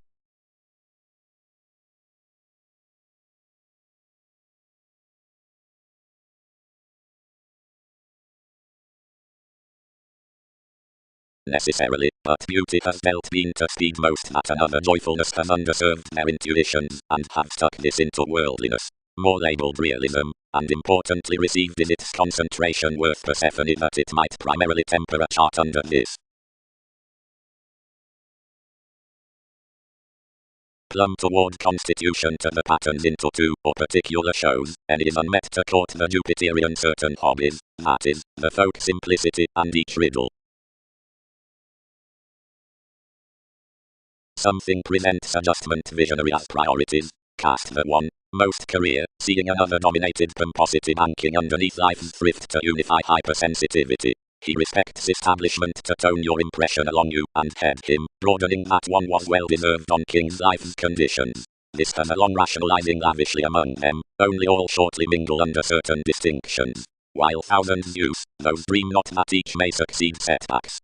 necessarily, but beauty has dealt being to speed most that another joyfulness has underserved their intuitions, and have stuck this into worldliness, more labelled realism, and importantly received in its concentration worth Persephone that it might primarily temper a chart under this. Plumb toward constitution to the patterns into two or particular shows, and is unmet to court the Jupiterian certain hobbies, that is, the folk simplicity and each riddle. Something presents adjustment visionary as priorities, cast the one, most career, seeing another dominated pomposity banking underneath life's thrift to unify hypersensitivity. He respects establishment to tone your impression along you and head him, broadening that one was well deserved on king's life's conditions. This has a long rationalizing lavishly among them, only all shortly mingle under certain distinctions. While thousands use, those dream not that each may succeed setbacks.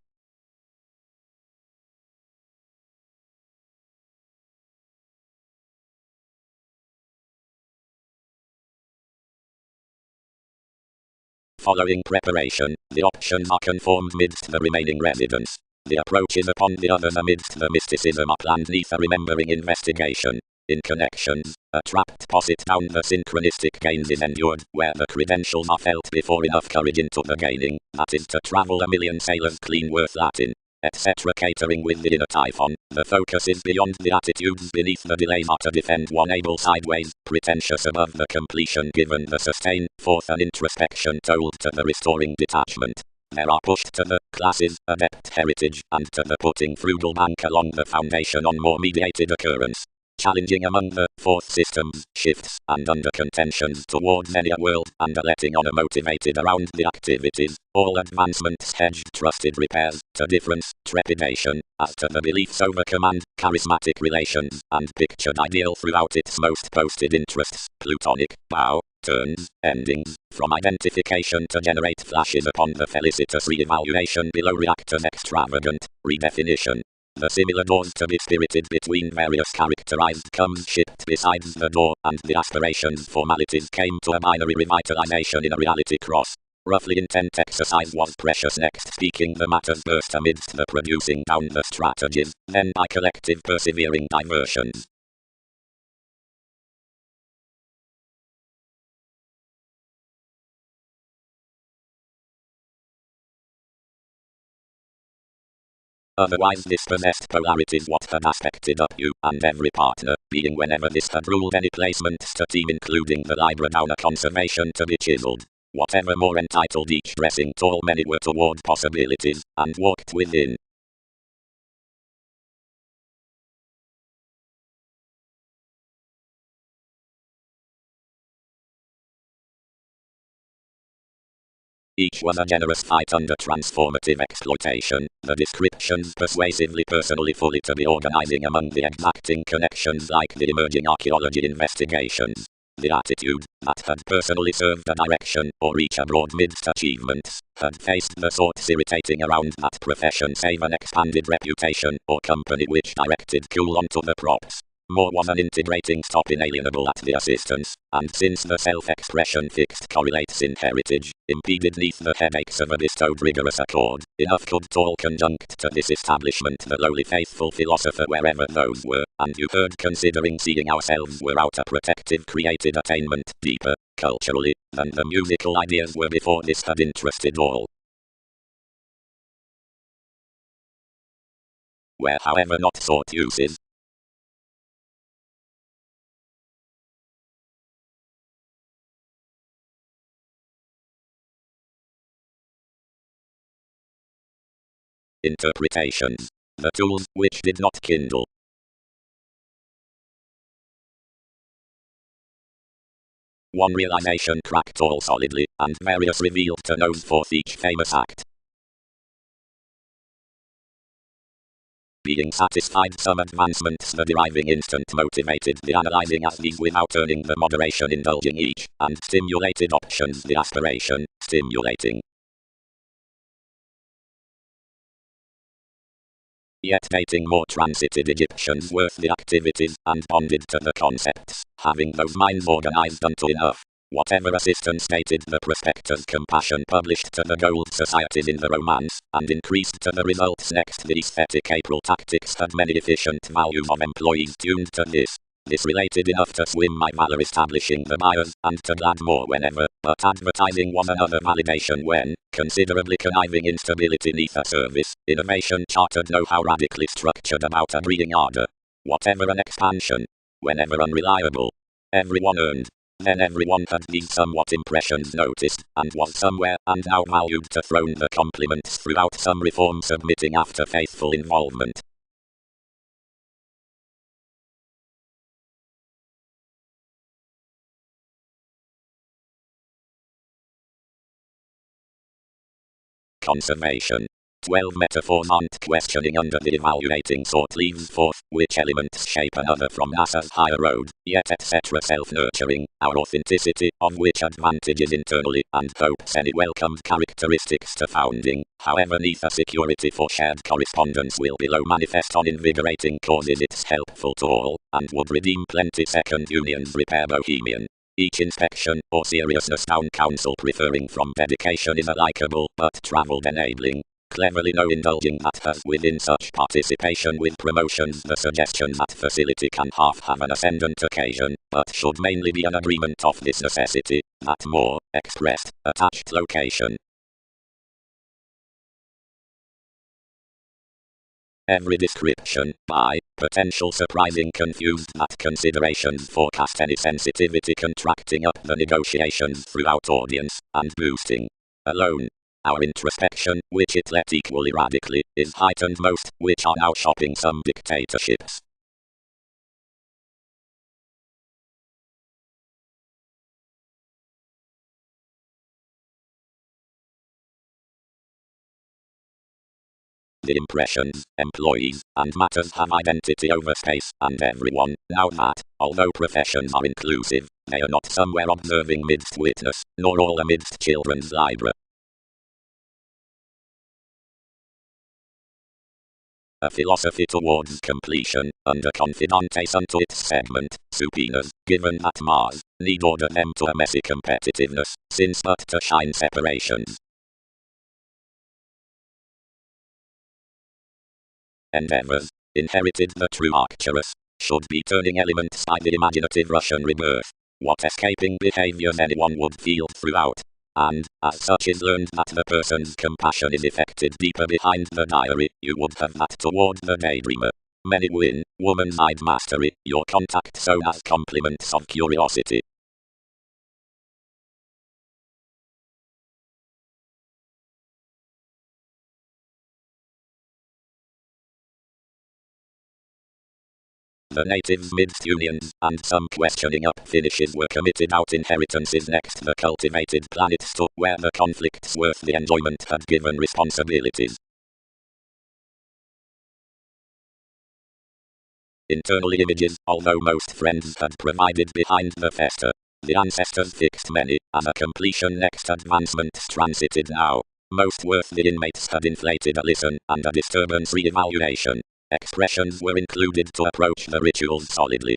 Following preparation, the options are conformed midst the remaining residents. The approaches upon the others amidst the mysticism are planned neath a remembering investigation. In connections, a trapped posset down the synchronistic gains is endured, where the credentials are felt before enough courage into the gaining, that is to travel a million sailors clean worth Latin, etc. Catering with the inner typhon, the focus is beyond the attitudes beneath the delays are to defend one able sideways, pretentious above the completion given the sustain, forth an introspection told to the restoring detachment. There are pushed to the classes, adept heritage, and to the putting frugal bank along the foundation on more mediated occurrence. Challenging among the fourth systems, shifts, and under contentions towards any world, and a letting on a motivated around the activities, all advancements hedged trusted repairs, to difference, trepidation, as to the beliefs over command, charismatic relations, and pictured ideal throughout its most posted interests, plutonic, bow, turns, endings, from identification to generate flashes upon the felicitous re-evaluation below reactors extravagant, redefinition. The similar doors to be spirited between various characterized comes shipped besides the door, and the aspirations formalities came to a binary revitalization in a reality cross. Roughly intent exercise was precious next speaking the matters burst amidst the producing down the strategies, then by collective persevering diversions. Otherwise dispossessed polarities what had aspected up you and every partner, being whenever this had ruled any placements to team including the Libra down a conservation to be chiseled. Whatever more entitled each dressing tall many were toward possibilities, and walked within. Each was a generous fight under transformative exploitation, the descriptions persuasively personally fully to be organizing among the exacting connections like the emerging archaeology investigations. The attitude, that had personally served a direction, or reach abroad midst achievements, had faced the sorts irritating around that profession save an expanded reputation, or company which directed cool onto the props. More was an integrating stop inalienable at the assistance, and since the self-expression fixed correlates in heritage, impeded neath the headaches of a bestowed rigorous accord, enough could tall conjunct to this establishment the lowly faithful philosopher wherever those were, and you heard considering seeing ourselves were out a protective created attainment, deeper, culturally, than the musical ideas were before this had interested all. Where however not sought uses, interpretations, the tools which did not kindle. One realization cracked all solidly, and various revealed to nose forth each famous act. Being satisfied some advancements the deriving instant motivated the analyzing as these without earning the moderation indulging each, and stimulated options the aspiration, stimulating. Yet dating more transited Egyptians worth the activities, and bonded to the concepts, having those minds organized unto enough. Whatever assistance stated the prospector's compassion published to the gold societies in the romance, and increased to the results next. The aesthetic April tactics had many efficient values of employees tuned to this. This related enough to swim my valor establishing the buyers, and to glad more whenever, but advertising was another validation when, considerably conniving instability neath a service, innovation chartered know-how radically structured about a breeding ardor. Whatever an expansion, whenever unreliable, everyone earned. Then everyone had these somewhat impressions noticed, and was somewhere, and now valued to thrown the compliments throughout some reform submitting after faithful involvement. Conservation. 12 metaphors aren't questioning under the evaluating sort leaves forth, which elements shape another from NASA's higher road, yet etc. self-nurturing, our authenticity, of which advantages internally, and hopes any welcomed characteristics to founding, however neath a security for shared correspondence will below manifest on invigorating causes it's helpful to all, and would redeem plenty second unions repair bohemian. Each inspection, or seriousness town council preferring from dedication is a likable, but travelled enabling. Cleverly no indulging that has within such participation with promotions the suggestion that facility can half have an ascendant occasion, but should mainly be an agreement of this necessity, that more, expressed, attached location. Every description, by, potential surprising confused that considerations forecast any sensitivity contracting up the negotiations throughout audience, and boosting. Alone. Our introspection, which it let equally radically, is heightened most, which are now shopping some dictatorships. The impressions, employees, and matters have identity over space, and everyone, now that, although professions are inclusive, they are not somewhere observing midst witness, nor all amidst children's library. A philosophy towards completion, under confidantes unto its segment, subpoenas, given that Mars, need order them to a messy competitiveness, since but to shine separations. Endeavors, inherited the true Arcturus, should be turning elements by the imaginative Russian rebirth, what escaping behaviors anyone would feel throughout. And, as such is learned that the person's compassion is effected deeper behind the diary, you would have that toward the daydreamer. Many win, woman-eyed mastery, your contact so as compliments of curiosity. The natives midst unions, and some questioning up finishes were committed out inheritances next the cultivated planets to where the conflicts worth the enjoyment had given responsibilities. Internal images, although most friends had provided behind the festa. The ancestors fixed many, as a completion next advancements transited now. Most worth the inmates had inflated a listen, and a disturbance re-evaluation. Expressions were included to approach the rituals solidly.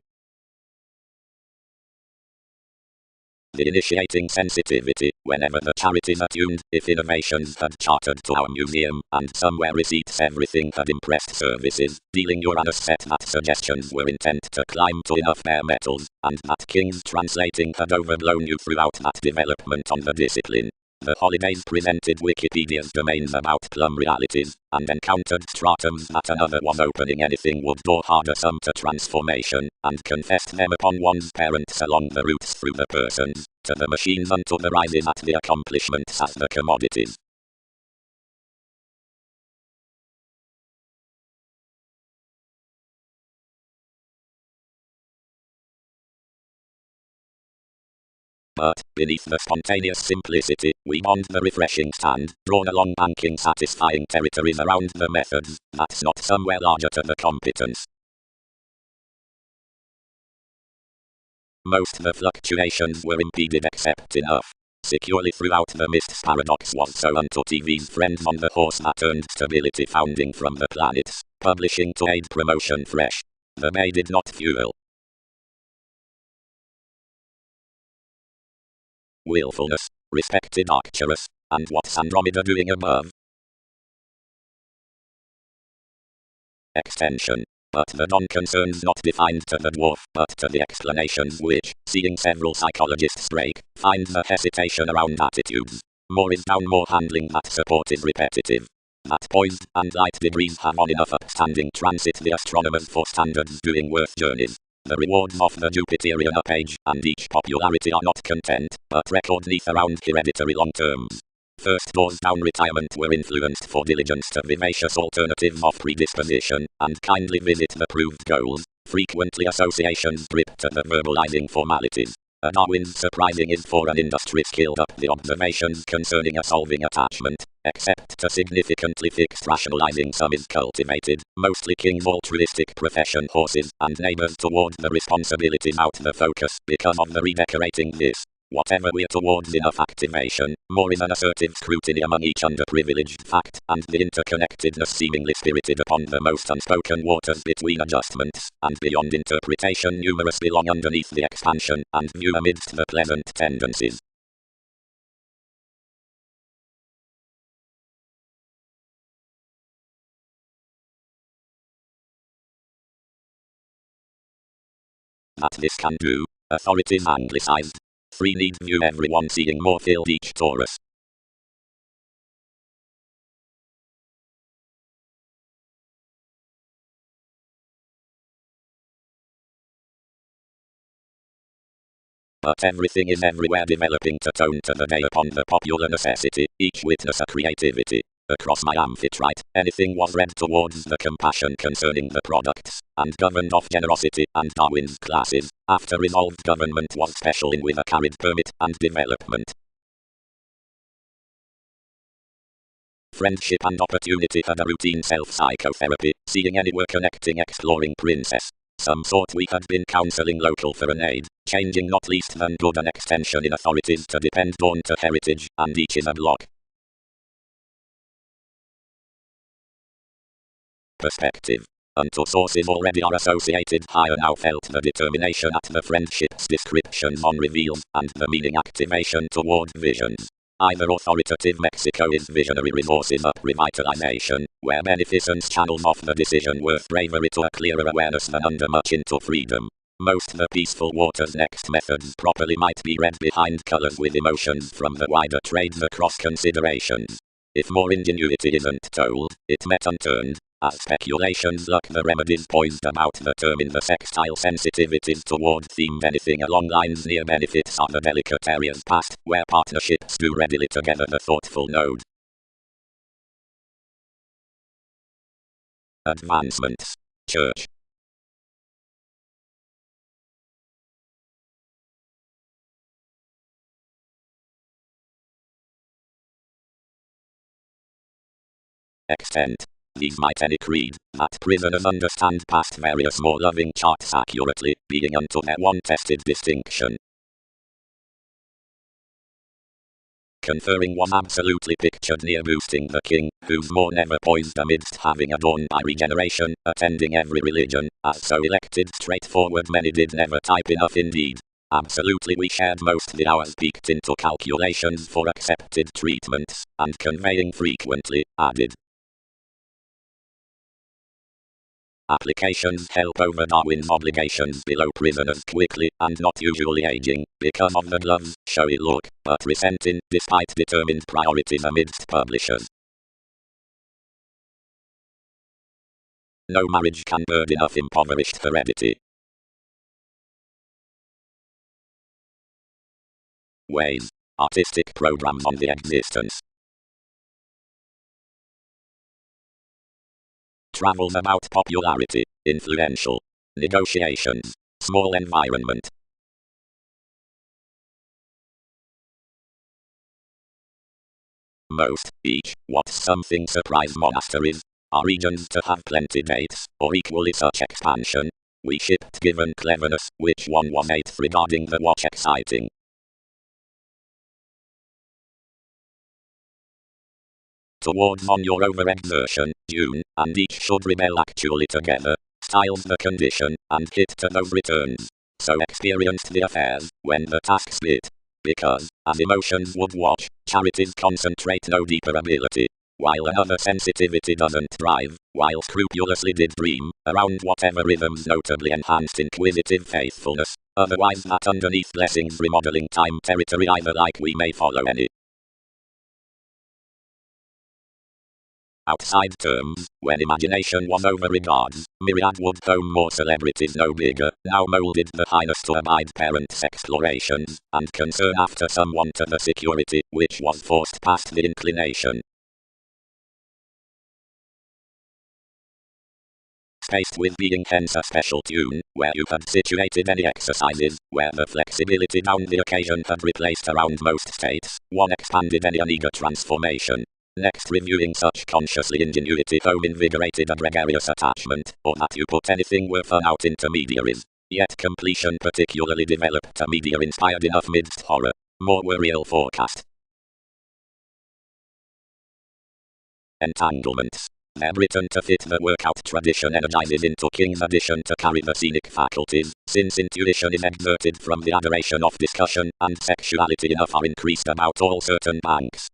The initiating sensitivity, whenever the charities attuned, if innovations had chartered to our museum, and somewhere receipts everything had impressed services, dealing Uranus set that suggestions were intent to climb to enough bare metals, and that King's translating had overblown you throughout that development on the discipline. The holidays presented Wikipedia's domains about plum realities, and encountered stratums that another was opening anything would door harder some to transformation, and confessed them upon one's parents along the routes through the persons, to the machines unto the rises at the accomplishments as the commodities. But, beneath the spontaneous simplicity, we bond the refreshing stand, drawn along banking satisfying territories around the methods, that's not somewhere larger to the competence. Most the fluctuations were impeded except enough. Securely throughout the mist's paradox was so unto TV's friends on the horse that earned stability founding from the planets, publishing to aid promotion fresh. The bay did not fuel. willfulness, respected Arcturus, and what's Andromeda doing above? Extension. But the dawn concerns not defined to the dwarf, but to the explanations which, seeing several psychologists break, find the hesitation around attitudes. More is down, more handling that support is repetitive. That poised and light degrees have on enough upstanding transit the astronomers for standards doing worth journeys. The rewards of the Jupiterian page and each popularity are not content, but record neath around hereditary long terms. First doors down retirement were influenced for diligence to vivacious alternative of predisposition, and kindly visit the proved goals, frequently associations grip to the verbalizing formalities. A Darwin's surprising is for an industry skilled up the observations concerning a solving attachment, except to significantly fixed rationalizing some is cultivated, mostly king's altruistic profession horses and neighbors toward the responsibilities out the focus because of the redecorating this. Whatever we're towards enough activation, more is an assertive scrutiny among each underprivileged fact, and the interconnectedness seemingly spirited upon the most unspoken waters between adjustments, and beyond interpretation numerous belong underneath the expansion, and view amidst the pleasant tendencies. That this can do, authorities anglicized. 3 need view everyone seeing more filled each torus. But everything is everywhere developing to tone to the day upon the popular necessity, each witness a creativity. Across my amphitrite, anything was read towards the compassion concerning the products, and governed off generosity and Darwin's classes, after resolved government was special in with a carried permit and development. Friendship and opportunity had a routine self-psychotherapy, seeing anywhere connecting exploring princess. Some thought we had been counseling local for an aid, changing not least than good an extension in authorities to depend on to heritage, and each is a block. Perspective. Until sources already are associated higher now felt the determination at the friendship's descriptions on reveals, and the meaning activation toward visions. Either authoritative Mexico is visionary resources up revitalization, where beneficence channels off the decision worth bravery to a clearer awareness than under much into freedom. Most the peaceful waters next methods properly might be read behind colors with emotions from the wider trades across considerations. If more ingenuity isn't told, it met unturned, as speculations luck the remedies poised about the term in the sextile sensitivities toward theme anything along lines near benefits are the delicate areas past, where partnerships do readily together the thoughtful node. Advancements. Church. Extent. These might any creed, that prisoners understand past various more loving charts accurately, being unto their one tested distinction. Conferring was absolutely pictured near boosting the king, whose more never poised amidst having adorned by regeneration, attending every religion, as so elected straightforward many did never type enough indeed. Absolutely we shared most the hours peaked into calculations for accepted treatments, and conveying frequently, added. Applications help over Darwin's obligations below prisoners quickly, and not usually aging, because of the gloves, showy look, but resenting, despite determined priorities amidst publishers. No marriage can bird enough impoverished heredity. Ways. Artistic programs on the existence. Travels about popularity, influential. Negotiations. Small environment. Most, each, what's something surprise monasteries, are regions to have plenty dates, or equally such expansion. We shipped given cleverness, which one was eighth regarding the watch exciting. Towards on your overexertion, June, and each should rebel actually together, styles the condition, and hit to those returns. So experienced the affairs, when the task split. Because, as emotions would watch, charities concentrate no deeper ability. While another sensitivity doesn't drive, while scrupulously did dream, around whatever rhythms notably enhanced inquisitive faithfulness, otherwise that underneath blessings remodeling time territory either like we may follow any. Outside terms, when imagination was over regards, myriad would comb more celebrities no bigger, now moulded the highness to abide parents' explorations, and concern after some want of the security, which was forced past the inclination. Spaced with being hence a special tune, where you had situated any exercises, where the flexibility down the occasion had replaced around most states, one expanded any uneager transformation. Next reviewing such consciously ingenuity home invigorated a gregarious attachment, or that you put anything worth an out intermediaries. Yet completion particularly developed a media inspired enough midst horror. More were real forecast. Entanglements. Verb written to fit the workout tradition energizes into King's addition to carry the scenic faculties, since intuition is exerted from the adoration of discussion, and sexuality enough are increased about all certain banks.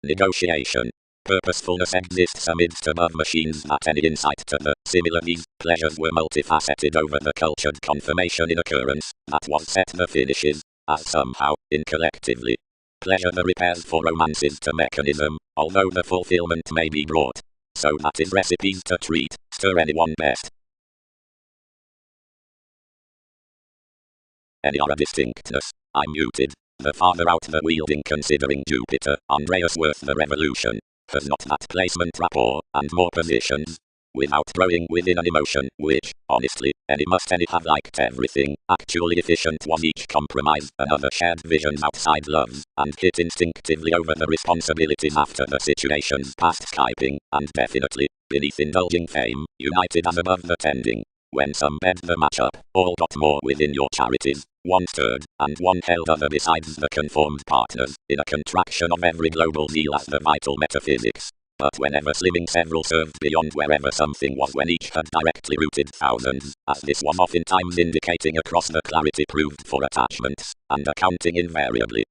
Negotiation. Purposefulness exists amidst above machines that any insight to the similar these pleasures were multifaceted over the cultured confirmation in occurrence, that was set the finishes, as somehow, in collectively. Pleasure the repairs for romances to mechanism, although the fulfillment may be brought. So that is recipes to treat, stir anyone best. Any other distinctness, I'm muted. The farther out the wielding considering Jupiter, Andreas worth the revolution. Has not that placement rapport, and more positions? Without growing within an emotion, which, honestly, any have liked everything, actually efficient was each compromise, another shared visions outside loves, and hit instinctively over the responsibilities after the situations past Skyping, and definitely, beneath indulging fame, united as above the tending. When some bed the match up, all got more within your charities, one stirred, and one held other besides the conformed partners, in a contraction of every global zeal as the vital metaphysics. But whenever slimming several served beyond wherever something was when each had directly rooted thousands, as this was oftentimes indicating across the clarity proved for attachments, and accounting invariably.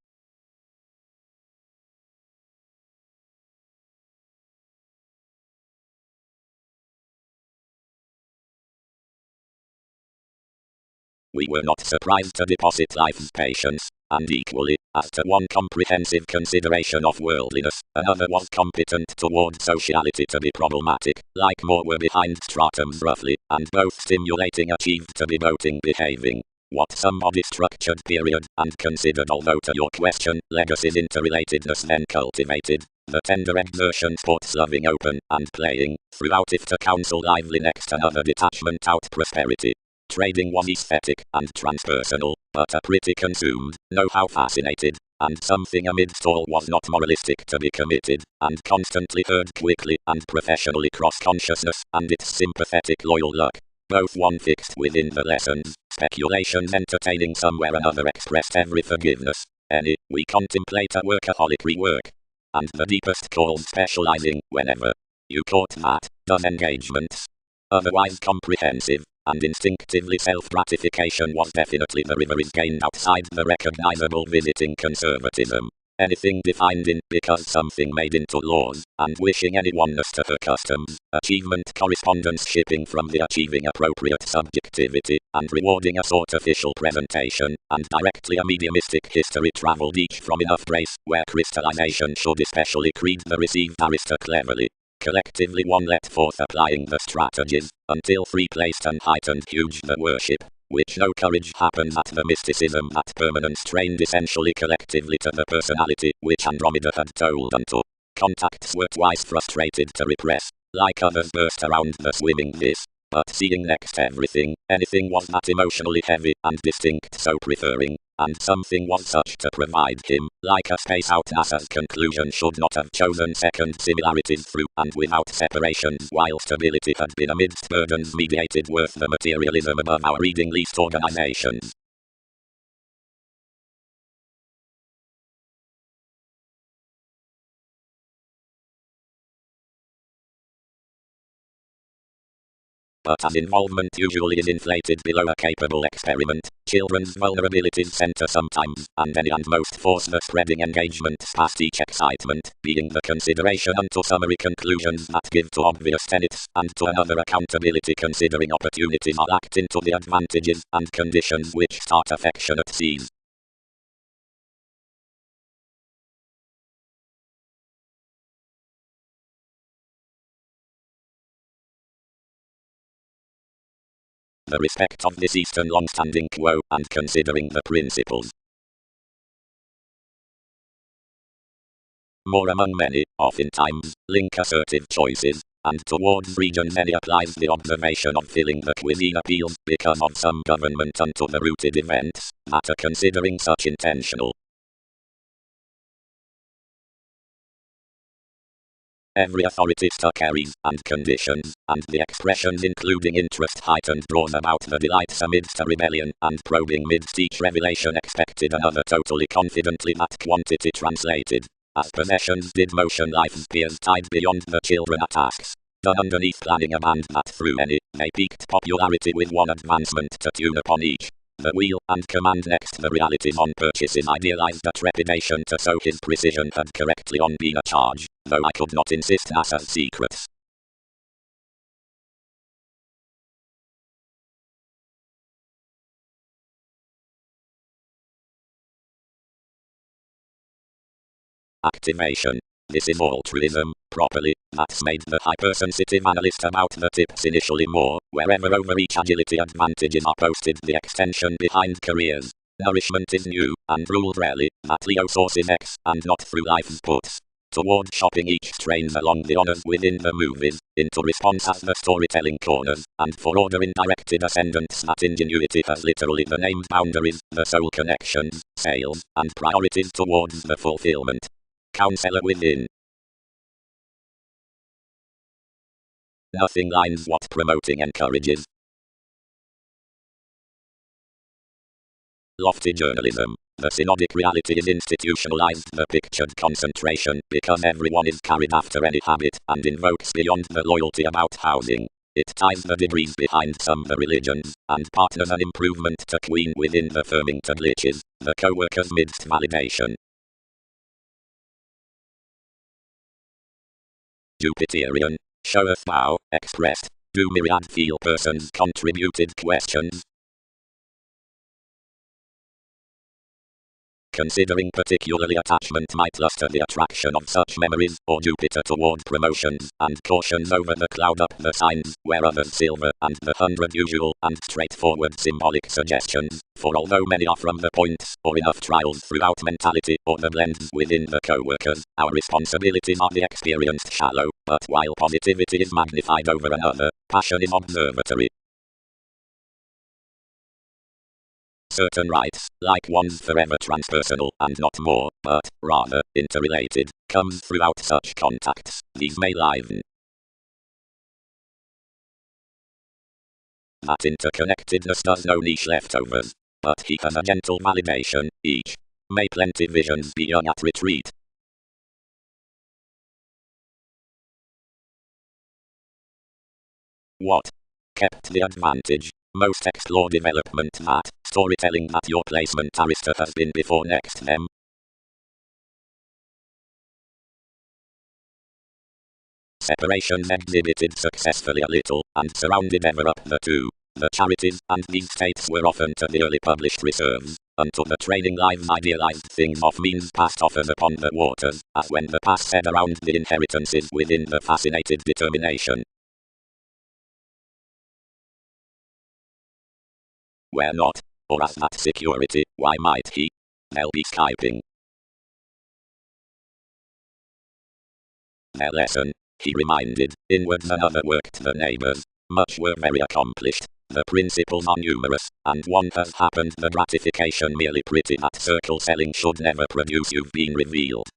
We were not surprised to deposit life's patience, and equally, as to one comprehensive consideration of worldliness, another was competent toward sociality to be problematic, like more were behind stratums roughly, and both stimulating achieved to be doting behaving. What some body structured period, and considered although to your question, legacies interrelatedness then cultivated, the tender exertion sports loving open, and playing, throughout if to counsel lively next another detachment out prosperity. Trading was aesthetic and transpersonal, but a pretty consumed, know-how fascinated, and something amidst all was not moralistic to be committed, and constantly heard quickly and professionally cross-consciousness, and its sympathetic loyal luck. Both one fixed within the lessons, speculations entertaining somewhere another expressed every forgiveness. Any, we contemplate a workaholic rework. And the deepest called specializing, whenever you caught that, does engagements. Otherwise comprehensive, and instinctively self-gratification was definitely the river is gained outside the recognizable visiting conservatism. Anything defined in because something made into laws, and wishing any oneness to her customs, achievement correspondence shipping from the achieving appropriate subjectivity, and rewarding a sort official presentation, and directly a mediumistic history travelled each from enough grace, where crystallization should especially creed the received arista cleverly. Collectively one let forth applying the strategies, until free-placed and heightened huge the worship, which no courage happens at the mysticism that permanence trained essentially collectively to the personality, which Andromeda had told unto. Contacts were twice frustrated to repress, like others burst around the swimming this, but seeing next everything, anything was that emotionally heavy and distinct so preferring, and something was such to provide him, like a space out NASA's conclusion should not have chosen second similarities through and without separations while stability had been amidst burdens mediated worth the materialism above our reading least organizations. but as involvement usually is inflated below a capable experiment, children's vulnerabilities center sometimes, and any and most force the spreading engagement past each excitement, being the consideration unto summary conclusions that give to obvious tenets, and to another accountability considering opportunities are act into the advantages and conditions which start affectionate seeds. The respect of this Eastern long-standing quo, and considering the principles. More among many, oftentimes, link assertive choices, and towards region many applies the observation of filling the cuisine appeals because of some government unto the rooted events, that are considering such intentional. Every authority carries, and conditions, and the expressions including interest heightened drawn about the delights amidst a rebellion, and probing midst each revelation expected another totally confidently that quantity translated. As possessions did motion life's peers tied beyond the children at tasks, done underneath planning a band that through any, they peaked popularity with one advancement to tune upon each. The wheel and command next the realities on purchases idealized a trepidation to so his precision had correctly on been a charge, though I could not insist NASA's secrets. Activation. This is altruism, properly, that's made the hypersensitive analyst about the tips initially more, wherever over each agility advantages are posted the extension behind careers. Nourishment is new, and ruled rarely, that Leo sources X, and not through life's puts. Toward shopping each trains along the honors within the movies, into response as the storytelling corners, and for order in directed ascendants that ingenuity has literally the named boundaries, the soul connections, sales, and priorities towards the fulfillment. Counselor within. Nothing lines what promoting encourages. Lofty journalism. The synodic reality is institutionalized the pictured concentration because everyone is carried after any habit and invokes beyond the loyalty about housing. It ties the degrees behind some the religions, and partners an improvement to queen within the firming to glitches, the co-workers midst validation. Jupiterian. Showeth bow, expressed. Do myriad feel persons contributed questions? Considering particularly attachment might luster the attraction of such memories, or Jupiter toward promotions, and cautions over the cloud up the signs, where others silver, and the 100 usual, and straightforward symbolic suggestions, for although many are from the points, or enough trials throughout mentality, or the blends within the co-workers, our responsibilities are the experienced shallow, but while positivity is magnified over another, passion is observatory. Certain rights, like ones forever transpersonal and not more, but, rather, interrelated, comes throughout such contacts. These may liven that interconnectedness does no niche leftovers, but he has a gentle validation, each. May plenty visions be young at retreat. What kept the advantage? Most explore development that, storytelling that your placement arista has been before next them. Separations exhibited successfully a little, and surrounded ever up the two. The charities and these states were often to the early published reserves, unto the training lives idealized things of means past offers upon the waters, as when the past said around the inheritances within the fascinated determination. Where not, or as that security, why might he? They'll be Skyping. Their lesson, he reminded, inwards another worked the neighbors, much were very accomplished, the principles are numerous, and one has happened the gratification merely pretty that circle selling should never produce you've been revealed.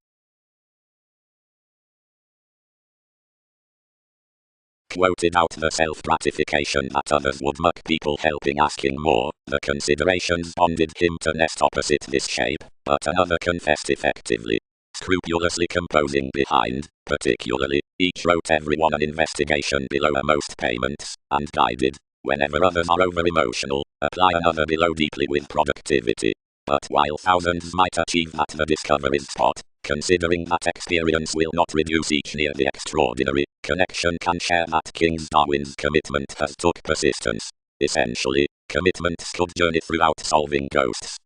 Quoted out the self-gratification that others would muck people helping asking more, the considerations bonded him to nest opposite this shape, but another confessed effectively. Scrupulously composing behind, Particularly, each wrote everyone an investigation below a most payments, and guided, whenever others are over-emotional, apply another below deeply with productivity. But while thousands might achieve at the discovery spot, considering that experience will not reduce each near the extraordinary, connection can share that King Darwin's commitment has took persistence. Essentially, commitments could journey throughout solving ghosts.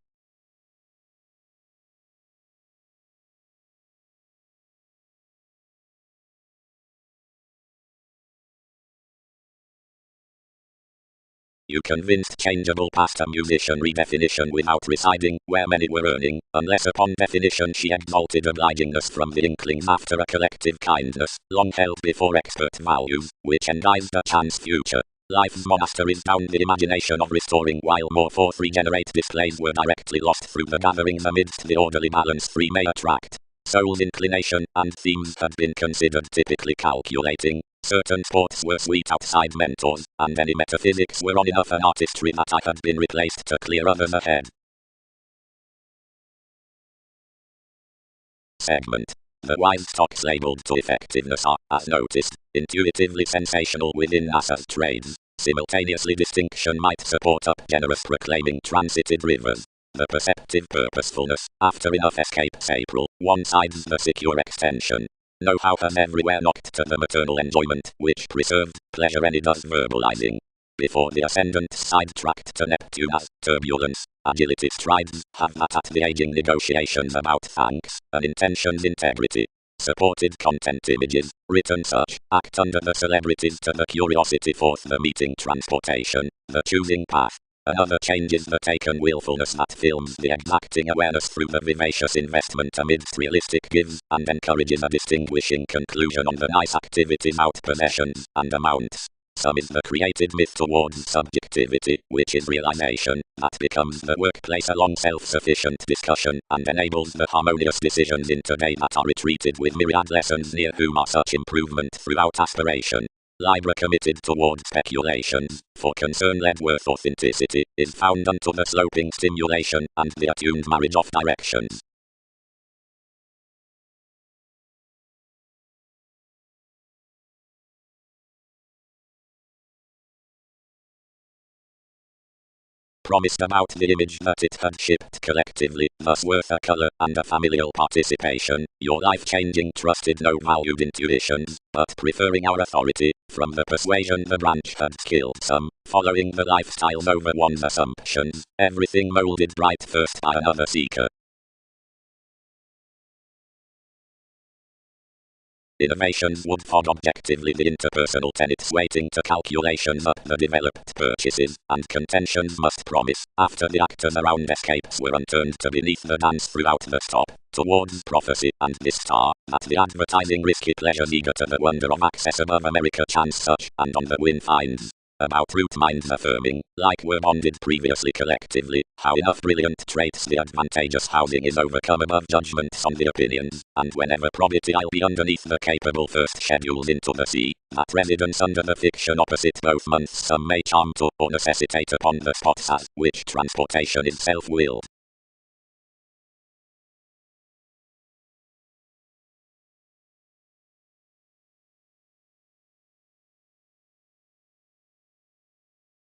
You convinced changeable past a musician redefinition without residing where many were earning, unless upon definition she exalted obligingness from the inklings after a collective kindness, long held before expert values, which enguised a chance future. Life's monasteries down the imagination of restoring while more forth regenerate displays were directly lost through the gatherings amidst the orderly balance free may attract. Soul's inclination and themes had been considered typically calculating. Certain sports were sweet outside mentors, and any metaphysics were on enough an artistry that I had been replaced to clear others ahead. Segment. The wise stocks labeled to effectiveness are, as noticed, intuitively sensational within NASA's trades. Simultaneously distinction might support up generous proclaiming transited rivers. The perceptive purposefulness, after enough escapes April, one-sides the secure extension. Know-how has everywhere knocked to the maternal enjoyment, which preserved pleasure any does verbalizing. Before the ascendant sidetracked to Neptune as turbulence, agility strides have that at the aging negotiations about thanks, and intentions integrity. Supported content images, written such, act under the celebrities to the curiosity forth the meeting transportation, the choosing path. Another changes the taken willfulness that films the exacting awareness through the vivacious investment amidst realistic gives, and encourages a distinguishing conclusion on the nice activities out possessions and amounts. Some is the created myth towards subjectivity, which is realization, that becomes the workplace a long self-sufficient discussion, and enables the harmonious decisions in today that are retreated with myriad lessons near whom are such improvement throughout aspiration. Libra committed toward speculations, for concern-led worth authenticity, is found unto the sloping stimulation, and the attuned marriage of directions. Promised about the image that it had shipped collectively, thus worth a color and a familial participation, your life-changing trusted no valued intuitions, but preferring our authority, from the persuasion the branch had killed some, following the lifestyles over one's assumptions, everything molded bright first by another seeker. Innovations would fog objectively the interpersonal tenets waiting to calculations up the developed purchases, and contentions must promise, after the actors around escapes were unturned to beneath the dance throughout the stop, towards prophecy and this star, that the advertising risky pleasures eager to the wonder of access above America chance such, and on the win finds. About root minds affirming, like were bonded previously collectively, how enough brilliant traits the advantageous housing is overcome above judgments on the opinions, and whenever probity I'll be underneath the capable first schedules into the sea, that residence under the fiction opposite both months some may charm to, or necessitate upon the spots as, which transportation is self-willed.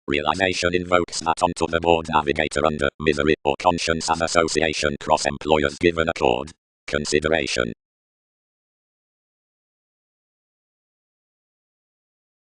Realization invokes that onto the board navigator under misery or conscience as association cross employers given accord. Consideration.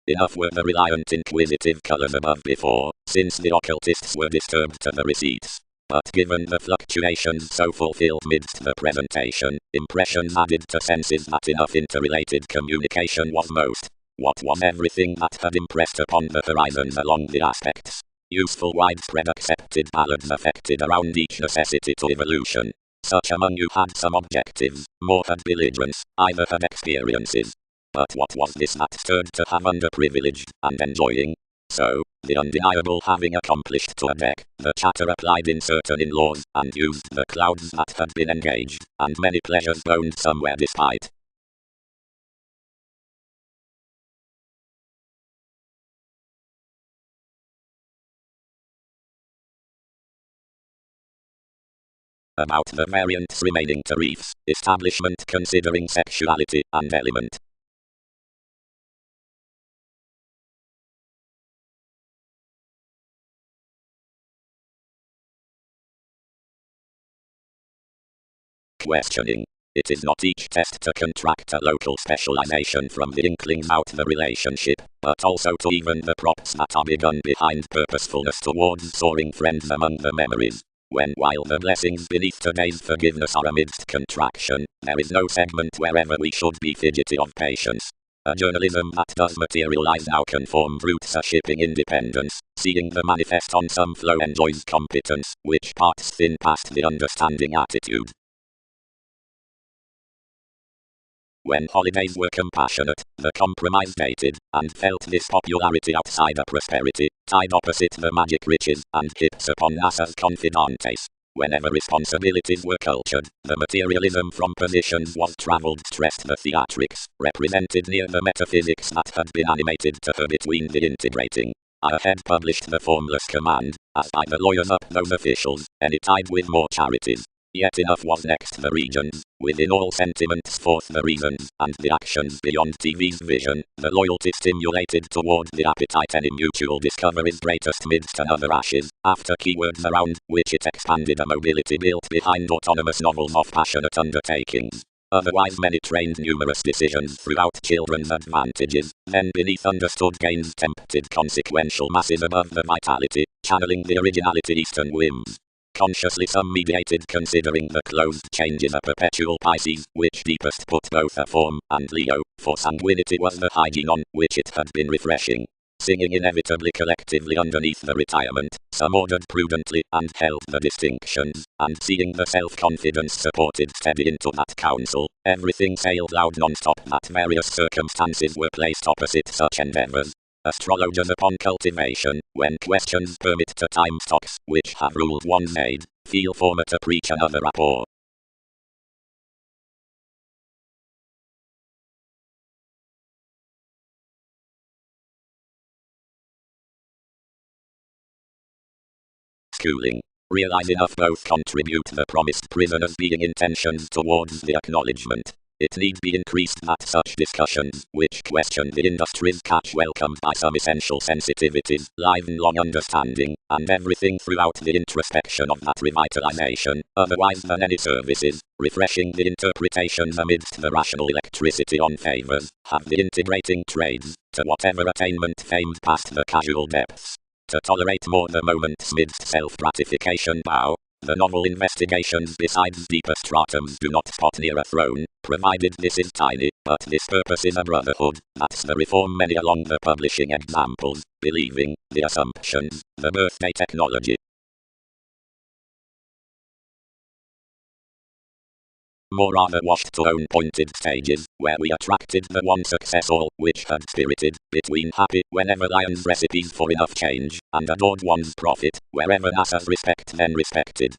Enough were the reliant inquisitive colors above before, since the occultists were disturbed to the receipts. But given the fluctuations so fulfilled midst the presentation, impressions added to senses that enough interrelated communication was most. What was everything that had impressed upon the horizons along the aspects? Useful widespread accepted ballads affected around each necessity to evolution. Such among you had some objectives, more had belligerence, either had experiences. But what was this that stirred to have underprivileged, and enjoying? So, the undeniable having accomplished to a deck, the chatter applied in certain in-laws, and used the clouds that had been engaged, and many pleasures boned somewhere despite. about the variants remaining tariffs, establishment considering sexuality and element. Questioning. It is not each test to contract a local specialization from the inklings out the relationship, but also to even the props that are begun behind purposefulness towards soaring friends among the memories. When while the blessings beneath today's forgiveness are amidst contraction, there is no segment wherever we should be fidgety of patience. A journalism that does materialize our conformed roots are shipping independence, seeing the manifest on some flow enjoys competence, which parts thin past the understanding attitude. When holidays were compassionate, the compromise dated, and felt this popularity outside a prosperity, tied opposite the magic riches, and hips upon NASA's confidantes. Whenever responsibilities were cultured, the materialism from positions was travelled stressed the theatrics, represented near the metaphysics that had been animated to her between the integrating. I had published the formless command, as by the lawyers up those officials, any tied with more charities. Yet enough was next the regions, within all sentiments forth the reasons, and the actions beyond TV's vision, the loyalty stimulated toward the appetite any mutual discovery's greatest midst another ashes, after keywords around which it expanded a mobility built behind autonomous novels of passionate undertakings. Otherwise many trained numerous decisions throughout children's advantages, then beneath understood gains tempted consequential masses above the vitality, channeling the originality Eastern whims. Consciously some mediated considering the closed changes a perpetual Pisces, which deepest put both a form and Leo, for sanguinity was the hygiene on which it had been refreshing. Singing inevitably collectively underneath the retirement, some ordered prudently and held the distinctions, and seeing the self-confidence supported steady into that council, everything sailed loud non-stop that various circumstances were placed opposite such endeavors. Astrologers upon cultivation, when questions permit to time stocks, which have ruled one made, feel former to preach another rapport. Schooling. Realize enough both contribute the promised prisoners being intentions towards the acknowledgement. It need be increased that such discussions, which question the industries catch welcomed by some essential sensitivities, liven long understanding, and everything throughout the introspection of that revitalization, otherwise than any services, refreshing the interpretations amidst the rational electricity on favors, have the integrating trades, to whatever attainment famed past the casual depths. To tolerate more the moment's midst self-gratification bow, the novel investigations besides deeper stratums do not spot near a throne, provided this is tiny, but this purpose is a brotherhood, that's the reform many along the publishing examples, believing, the assumptions, the birthday technology. More rather washed to own pointed stages, where we attracted the one success all, which had spirited, between happy, whenever Lion's recipes for enough change, and adored one's profit, wherever NASA's respect then respected.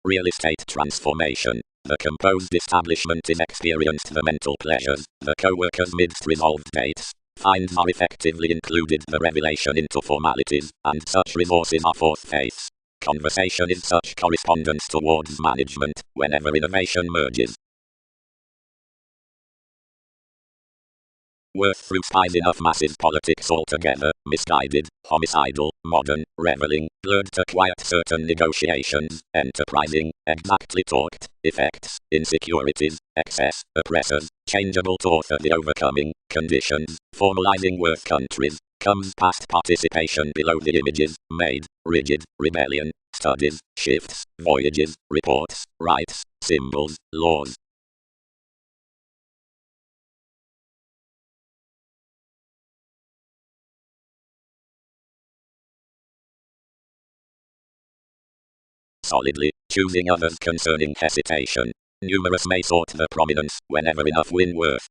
Real estate transformation. The composed establishment is experienced the mental pleasures, the co-workers midst resolved dates. Finds are effectively included the revelation into formalities, and such resources are forth faiths. Conversation is such correspondence towards management, whenever innovation merges. Worth through spies enough masses politics altogether, misguided, homicidal, modern, reveling, blurred to quiet certain negotiations, enterprising, exactly talked, effects, insecurities, excess, oppressors, changeable to author the overcoming, conditions, formalizing worth countries, comes past participation below the images, made, rigid, rebellion, studies, shifts, voyages, reports, rights, symbols, laws. Solidly, choosing others concerning hesitation. Numerous may sort the prominence, whenever enough win worth.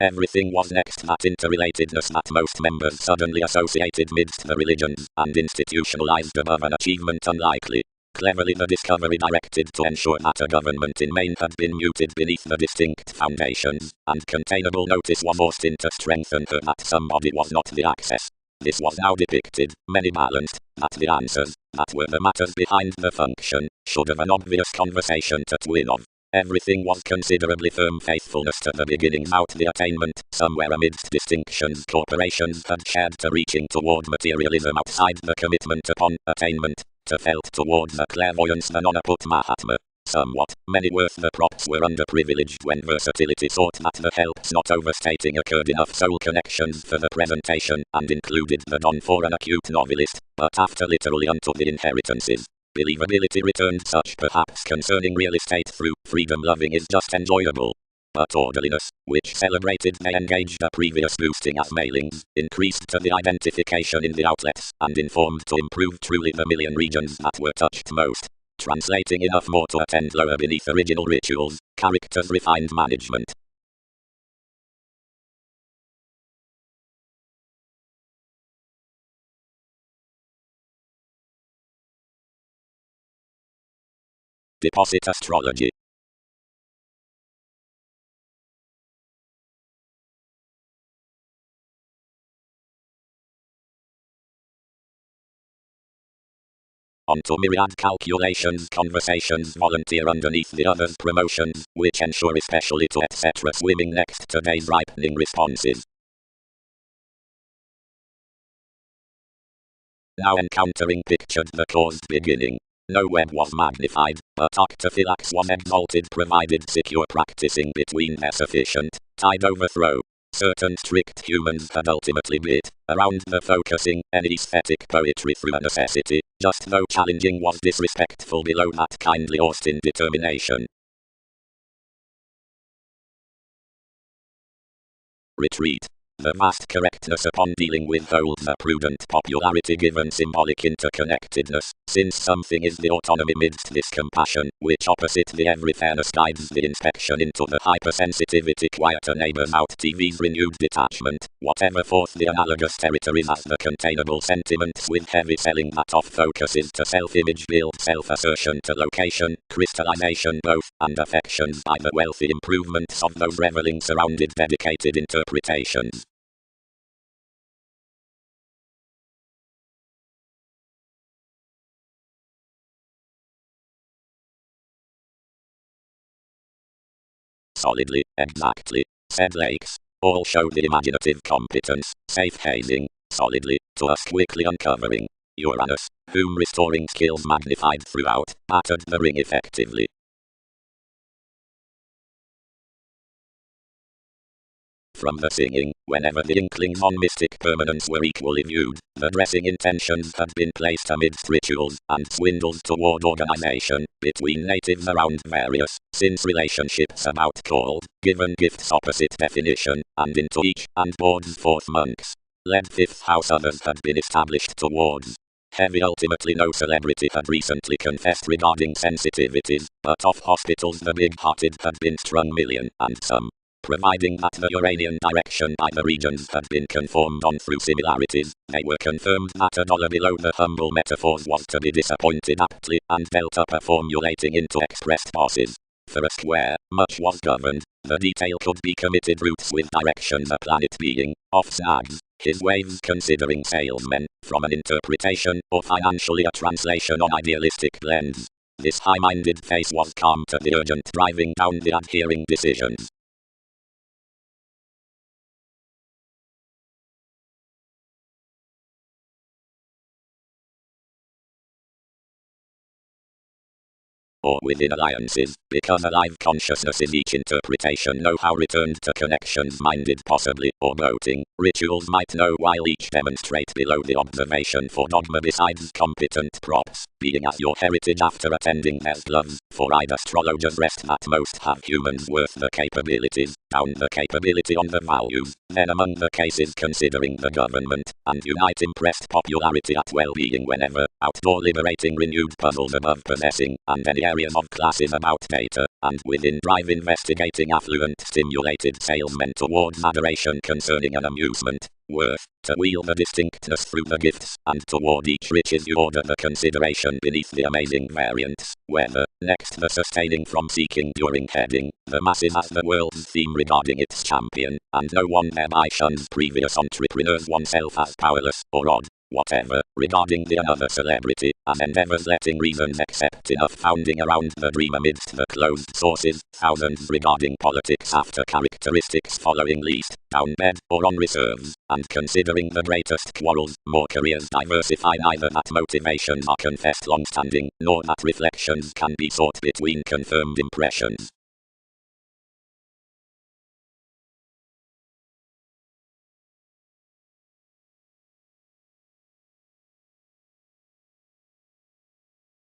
Everything was next that interrelatedness that most members suddenly associated midst the religions, and institutionalized above an achievement unlikely. Cleverly the discovery directed to ensure that a government in Maine had been muted beneath the distinct foundations, and containable notice was forced in to strengthen her that somebody was not the access. This was now depicted, many balanced, that the answers, that were the matters behind the function, should have an obvious conversation to twin of. Everything was considerably firm faithfulness to the beginnings out the attainment, somewhere amidst distinctions corporations had shared to reaching toward materialism outside the commitment upon attainment, to felt toward the clairvoyance the non-aput mahatma. Somewhat, many worth the props were underprivileged when versatility sought that the helps not overstating occurred enough soul connections for the presentation, and included the don for an acute novelist, but after literally unto the inheritances. Believability returned such perhaps concerning real estate through freedom loving is just enjoyable. But orderliness, which celebrated they engaged a previous boosting as mailings, increased to the identification in the outlets, and informed to improve truly the million regions that were touched most. Translating enough more to attend lower beneath original rituals, characters refined management. Deposit astrology. Onto myriad calculations, conversations, volunteer underneath the others' promotions, which ensure especially to etc. swimming next to day's ripening responses. Now encountering pictured the caused beginning. No web was magnified, but octophylax was exalted provided secure practicing between their sufficient, tide overthrow. Certain strict humans had ultimately bit around the focusing any aesthetic poetry through a necessity, just though challenging was disrespectful below that kindly Austin determination. Retreat. The vast correctness upon dealing with holds a prudent popularity given symbolic interconnectedness, since something is the autonomy midst this compassion, which opposite the every fairness guides the inspection into the hypersensitivity quieter neighbors out TV's renewed detachment, whatever forth the analogous territories as the containable sentiments with heavy selling that off focuses to self-image build self-assertion to location, crystallization both, and affections by the wealthy improvements of those reveling surrounded dedicated interpretations. Solidly, exactly, said Lakes. All show the imaginative competence, safe hazing, solidly, to us quickly uncovering. Uranus, whom restoring skills magnified throughout, battered the ring effectively. From the singing, whenever the inklings on mystic permanence were equally viewed, the dressing intentions had been placed amidst rituals, and swindles toward organization, between natives around various, since relationships about called, given gifts opposite definition, and into each, and boards forth monks. Led fifth house others had been established towards. Heavy ultimately no celebrity had recently confessed regarding sensitivities, but off hospitals the big-hearted had been strung million, and some. Providing that the Uranian direction by the regions had been conformed on through similarities, they were confirmed that a dollar below the humble metaphors was to be disappointed aptly, and dealt up a formulating into expressed bosses. For a square, much was governed, the detail could be committed routes with direction the planet being, off snags, his waves considering salesmen, from an interpretation, or financially a translation on idealistic blends. This high-minded face was calm to the urgent driving down the adhering decisions. Or within alliances, because alive consciousness in each interpretation know how returned to connections minded possibly, or voting, rituals might know while each demonstrate below the observation for dogma besides competent props, being as your heritage after attending their gloves, for I'd astrologers rest that most have humans worth the capabilities, down the capability on the values, then among the cases considering the government, and unite impressed popularity at well-being whenever, outdoor liberating renewed puzzles above possessing, and any areas of classes about data, and within drive investigating affluent stimulated salesmen towards adoration concerning an amusement, worth, to wield the distinctness through the gifts, and toward each riches you order the consideration beneath the amazing variants, whether, next the sustaining from seeking during heading, the masses as the world's theme regarding its champion, and no one thereby shuns previous entrepreneurs oneself as powerless, or odd, whatever, regarding the another celebrity, as endeavors letting reasons accept enough founding around the dream amidst the closed sources, thousands regarding politics after characteristics following least, down bed, or on reserves, and considering the greatest quarrels, more careers diversify neither that motivations are confessed long-standing, nor that reflections can be sought between confirmed impressions.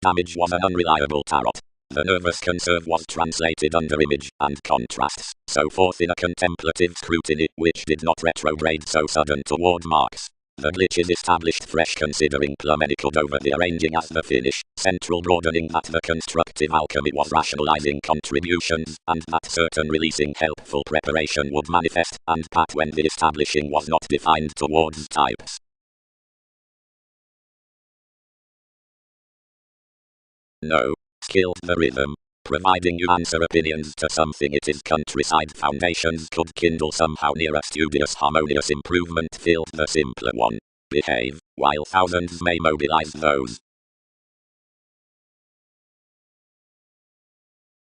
Damage was an unreliable tarot. The nervous conserve was translated under image and contrasts, so forth in a contemplative scrutiny which did not retrograde so sudden toward marks. The glitches established fresh considering Plumenicoed over the arranging as the finish, central broadening that the constructive alchemy was rationalizing contributions, and that certain releasing helpful preparation would manifest, and pat when the establishing was not defined towards types. No. Skilled the rhythm. Providing you answer opinions to something it is countryside foundations could kindle somehow near a studious harmonious improvement filled the simpler one. Behave, while thousands may mobilize those.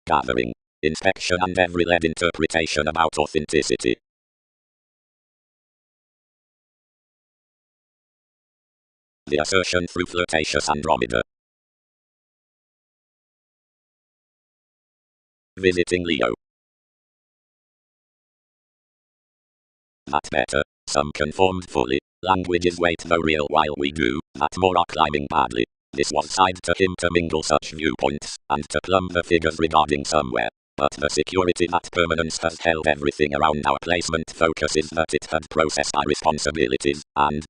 Gathering. Inspection and every led interpretation about authenticity. The assertion through flirtatious Andromeda. Visiting Leo. That better, some conformed fully, languages wait though real while we do, that more are climbing badly. This was side to him to mingle such viewpoints, and to plumb the figures regarding somewhere. But the security that permanence has held everything around our placement focuses that it had processed our responsibilities, and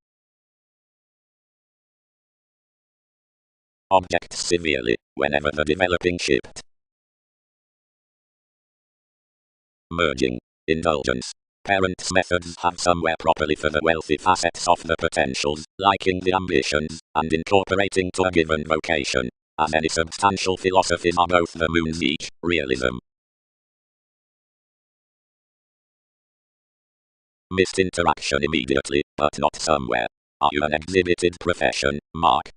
objects severely, whenever the developing shift. Merging. Indulgence. Parents' methods have somewhere properly for the wealthy facets of the potentials, liking the ambitions, and incorporating to a given vocation. As any substantial philosophies are both the moons each, realism. Missed interaction immediately, but not somewhere. Are you an exhibited profession, Mark?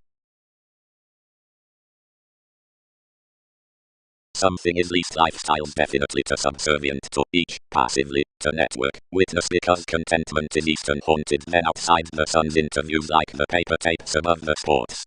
Something is least lifestyles definitely to subservient to each, passively, to network, witness because contentment is Eastern haunted then outside the sun's interviews like the paper tapes above the sports.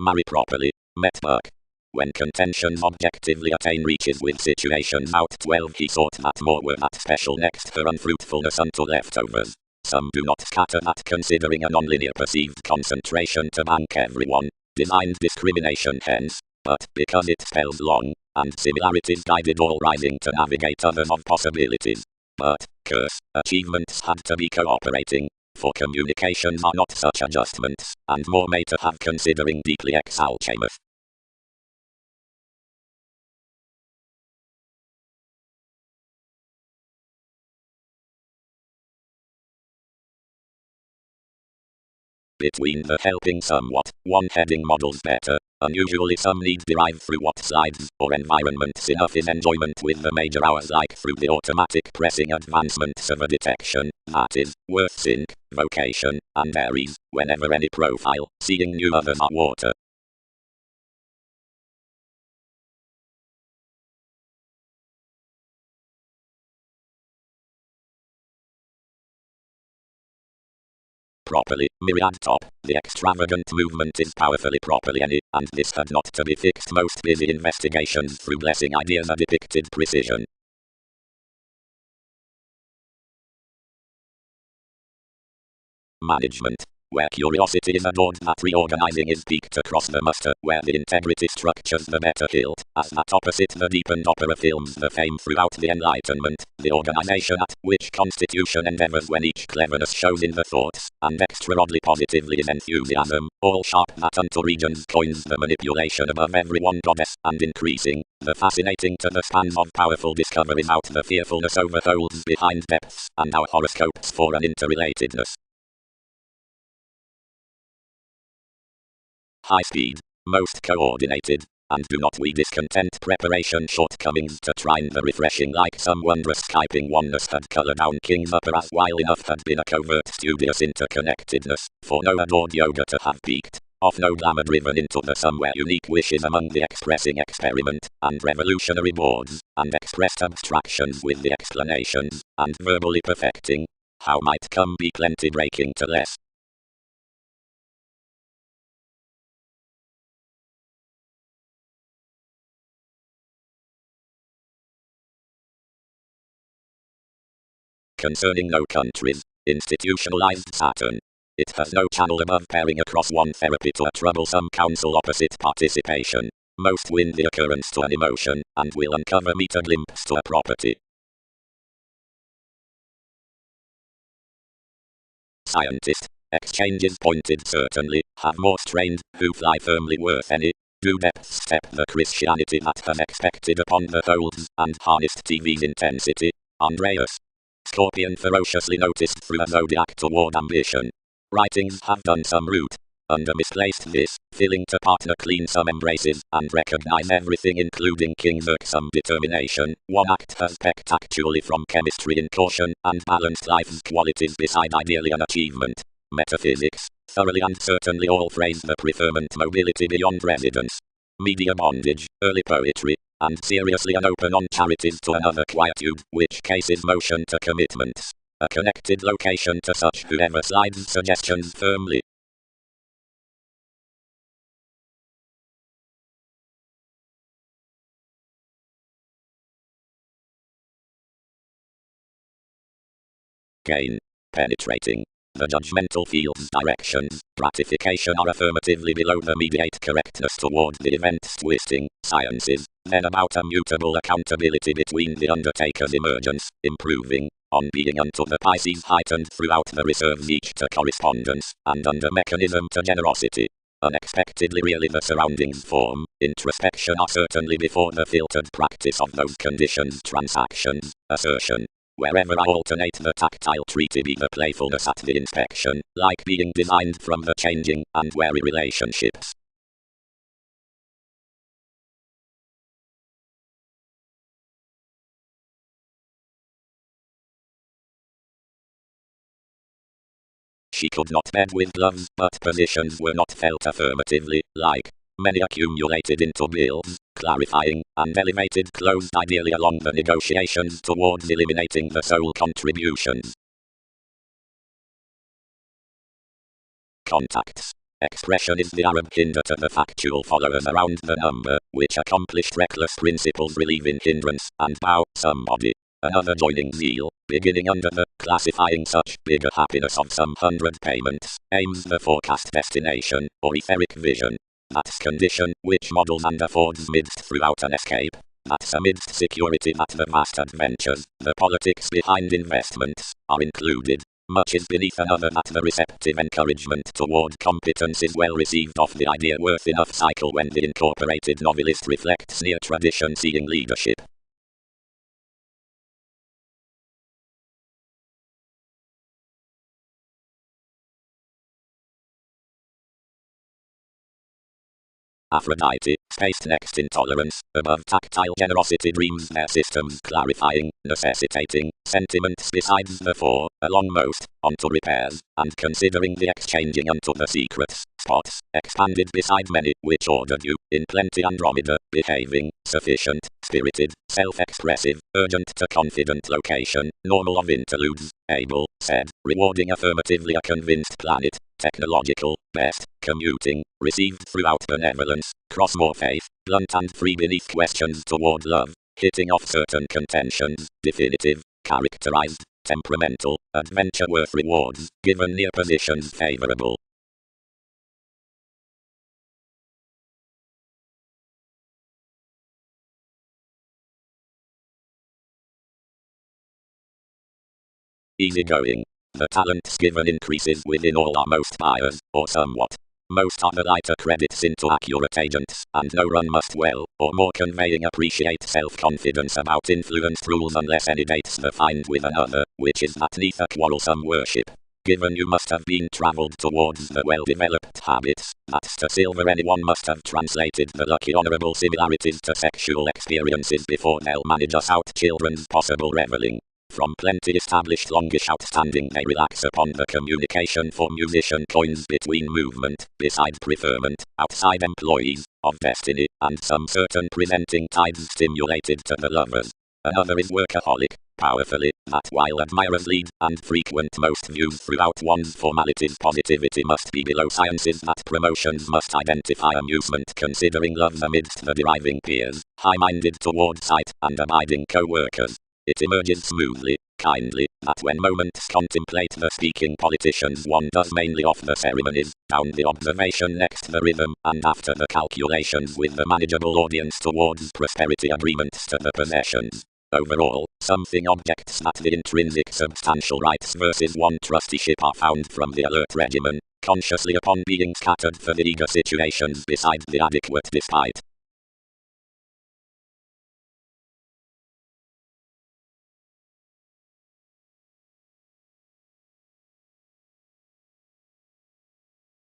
Marry properly, met Burke. When contentions objectively attain reaches with situations out 12 he thought that more were that special next for unfruitfulness unto leftovers. Some do not scatter that considering a nonlinear perceived concentration to bank everyone, designed discrimination hence, but because it spells long, and similarities guided all rising to navigate others of possibilities. But, curse, achievements had to be cooperating, for communications are not such adjustments, and more may to have considering deeply exalchameth. Between the helping somewhat, one heading models better, unusually some need derive through what slides or environments enough is enjoyment with the major hours like through the automatic pressing advancements of a detection, that is, worth sync, vocation, and Aries, whenever any profile, seeing new others are water. Properly, myriad top, the extravagant movement is powerfully properly any, and this had not to be fixed most busy investigations through blessing ideas a depicted precision. Management. where curiosity is adored, that reorganizing is peaked across the muster, where the integrity structures the better hilt, as that opposite the deepened opera films the fame throughout the Enlightenment, the organization at which Constitution endeavors when each cleverness shows in the thoughts, and extra oddly positively is enthusiasm, all sharp that unto regions coins the manipulation above every one goddess, and increasing, the fascinating to the spans of powerful discoveries out the fearfulness overholds behind depths, and our horoscopes for an interrelatedness. High speed, most coordinated, and do not we discontent preparation shortcomings to trine the refreshing like some wondrous Skyping oneness had colour down King's Upper as while enough had been a covert studious interconnectedness, for no adored yoga to have peaked, of no glamour driven into the somewhere unique wishes among the expressing experiment, and revolutionary boards, and expressed abstractions with the explanations, and verbally perfecting, how might come be plenty breaking to less. Concerning no countries, institutionalized Saturn. It has no channel above pairing across one therapy to a troublesome council opposite participation. Most win the occurrence to an emotion, and will uncover meet a glimpse to a property. Scientist. Exchanges pointed certainly, have more strained, who fly firmly worth any. Do depths step the Christianity that has expected upon the folds, and harnessed TV's intensity. Andreas. Scorpion ferociously noticed through a zodiac toward ambition. Writings have done some root. Under misplaced this, filling to partner clean some embraces, and recognize everything including King's irksome determination. One act has pecked actually from chemistry in caution, and balanced life's qualities beside ideally an achievement. Metaphysics, thoroughly and certainly all phrase the preferment mobility beyond residence. Media bondage, early poetry, and seriously an open on charities to another quietude, which cases motion to commitments. A connected location to such whoever slides suggestions firmly. Gain. Penetrating. The judgmental field's directions, gratification are affirmatively below the mediate correctness toward the event's twisting, sciences, then about a mutable accountability between the undertaker's emergence, improving, on being unto the Pisces heightened throughout the reserves each to correspondence, and under mechanism to generosity. Unexpectedly really the surroundings form, introspection are certainly before the filtered practice of those conditions transactions, assertion. Wherever I alternate the tactile treaty be the playfulness at the inspection, like being designed from the changing and wary relationships. She could not bed with gloves, but positions were not felt affirmatively, like, many accumulated into bills, clarifying, and elevated closed ideally along the negotiations towards eliminating the sole contributions. Contacts. Expression is the Arab hinder to the factual followers around the number, which accomplished reckless principles relieving hindrance, and bow, somebody. Another joining zeal, beginning under the classifying such bigger happiness of some 100 payments, aims the forecast destination, or etheric vision. That's condition, which models and affords midst throughout an escape. That's amidst security that the vast adventures, the politics behind investments, are included. Much is beneath another that the receptive encouragement toward competence is well received off the idea worth enough cycle when the incorporated novelist reflects near tradition seeing leadership. Aphrodite, spaced next intolerance, above tactile generosity dreams their systems clarifying, necessitating, sentiments besides the four, along most, onto repairs, and considering the exchanging unto the secrets, spots, expanded beside many, which ordered you, in plenty Andromeda, behaving, sufficient, spirited, self-expressive, urgent to confident location, normal of interludes, able, said, rewarding affirmatively a convinced planet, technological, best, commuting, received throughout benevolence, cross more faith, blunt and free beneath questions toward love, hitting off certain contentions, definitive, characterized, temperamental, adventure worth rewards, given near positions favorable. Easygoing. The talents given increases within all are most buyers, or somewhat. Most are the lighter credits into accurate agents, and no run must well, or more conveying appreciate self-confidence about influenced rules unless any dates the find with another, which is that neither quarrelsome worship. Given you must have been travelled towards the well-developed habits, that's to silver anyone must have translated the lucky honourable similarities to sexual experiences before they'll manage us out children's possible revelling. From plenty established longish outstanding they relax upon the communication for musician coins between movement, beside preferment, outside employees, of destiny, and some certain presenting tides stimulated to the lovers. Another is workaholic, powerfully, that while admirers lead, and frequent most views throughout one's formalities positivity must be below sciences that promotions must identify amusement considering loves amidst the deriving peers, high-minded towards sight, and abiding co-workers. It emerges smoothly, kindly, that when moments contemplate the speaking politicians one does mainly off the ceremonies, down the observation next the rhythm, and after the calculations with the manageable audience towards prosperity agreements to the possessions. Overall, something objects that the intrinsic substantial rights versus one trusteeship are found from the alert regimen, consciously upon being scattered for the eager situations besides the adequate despite.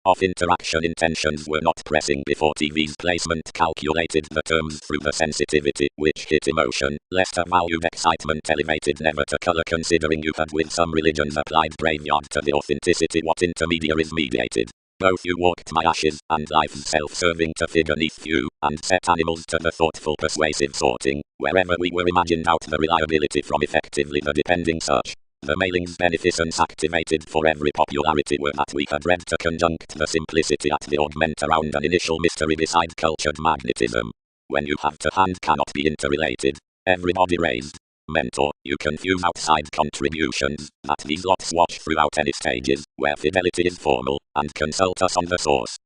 Of interaction intentions were not pressing before TV's placement calculated the terms through the sensitivity which hit emotion, lest a valued excitement elevated never to colour considering you had with some religions applied graveyard to the authenticity what intermediaries mediated. Both you walked my ashes, and life's self-serving to figure neath you, and set animals to the thoughtful persuasive sorting, wherever we were imagined out the reliability from effectively the depending such. The mailing's beneficence activated for every popularity were that we had read to conjunct the simplicity at the augment around an initial mystery beside cultured magnetism. When you have to hand cannot be interrelated. Everybody raised. Mentor, you confuse outside contributions, that these lots watch throughout any stages, where fidelity is formal, and consult us on the source.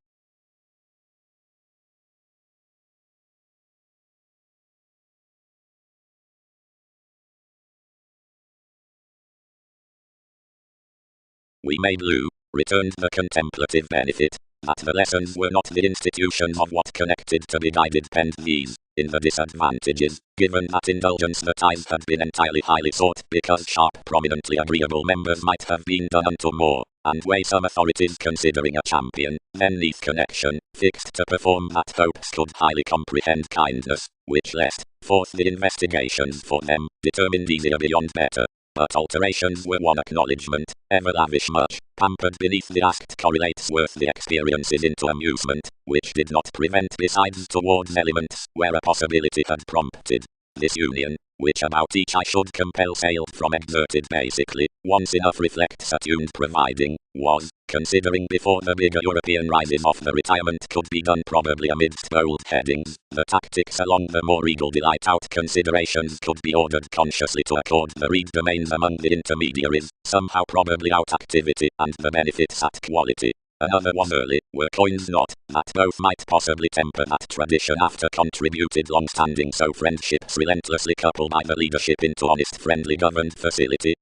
We made Lou, returned the contemplative benefit, that the lessons were not the institutions of what connected to be guided penned these, in the disadvantages, given that indulgence the ties had been entirely highly sought because sharp prominently agreeable members might have been done unto more, and way some authorities considering a champion, then neath connection, fixed to perform that hopes could highly comprehend kindness, which left, forth the investigations for them, determined easier beyond better. But alterations were one acknowledgement, ever lavish much, pampered beneath the asked correlates worth the experiences into amusement, which did not prevent besides towards elements, where a possibility had prompted. This union, which about each I should compel sailed from exerted basically, once enough reflects attuned providing, was, considering before the bigger European rises off the retirement could be done probably amidst bold headings, the tactics along the more regal delight out considerations could be ordered consciously to accord the read domains among the intermediaries, somehow probably out activity, and the benefits at quality. Another was early, were coins not, that both might possibly temper that tradition after contributed long-standing so friendships relentlessly coupled by the leadership into honest friendly governed facility.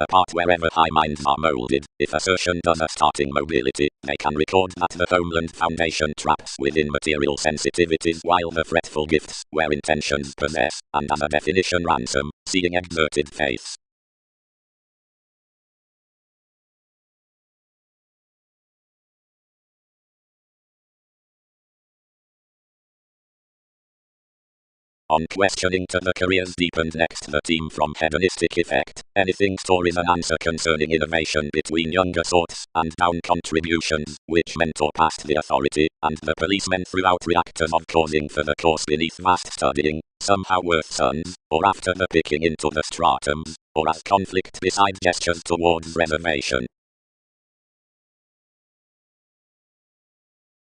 Apart wherever high minds are molded, if assertion does a starting mobility, they can record that the homeland foundation traps within material sensitivities while the fretful gifts, where intentions possess, and as a definition ransom, seeing exerted faiths. On questioning to the careers deepened next the team from hedonistic effect, anything stories an answer concerning innovation between younger sorts, and down contributions, which mentor passed the authority, and the policemen throughout reactors of causing for the course beneath vast studying, somehow worth sons, or after the picking into the stratums, or as conflict beside gestures towards reservation.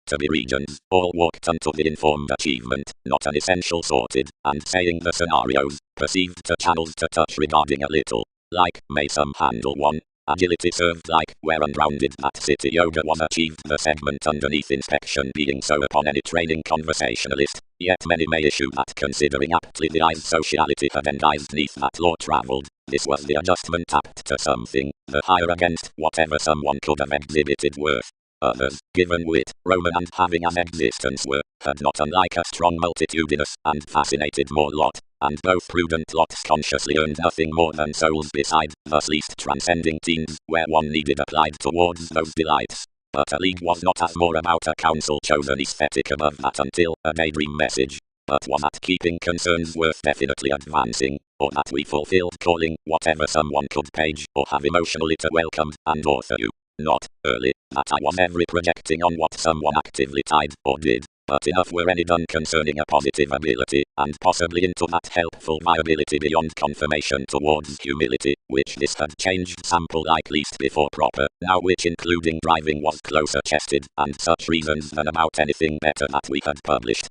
to be regions, all walked unto the informed achievement, not an essential sorted, and saying the scenarios, perceived to channels to touch regarding a little, like, may some handle one. Agility served like, where unrounded that city yoga was achieved, the segment underneath inspection being so upon any training conversationalist, yet many may issue that considering aptly the eyes sociality had endized neath that law travelled, this was the adjustment apt to something, the higher against whatever someone could have exhibited worth. Others, given wit, Roman and having an existence were, had not unlike a strong multitudinous, and fascinated more lot, and both prudent lots consciously earned nothing more than souls beside, thus least transcending teens, where one needed applied towards those delights. But a league was not as more about a council chosen aesthetic above that until a daydream message, but was at keeping concerns worth definitely advancing, or that we fulfilled calling, whatever someone could page, or have emotionally to welcome, and author you. Not, early, that I was every projecting on what someone actively tied, or did, but enough were any done concerning a positive ability, and possibly into that helpful viability beyond confirmation towards humility, which this had changed sample like least before proper, now which including driving was closer chested, and such reasons than about anything better that we had published.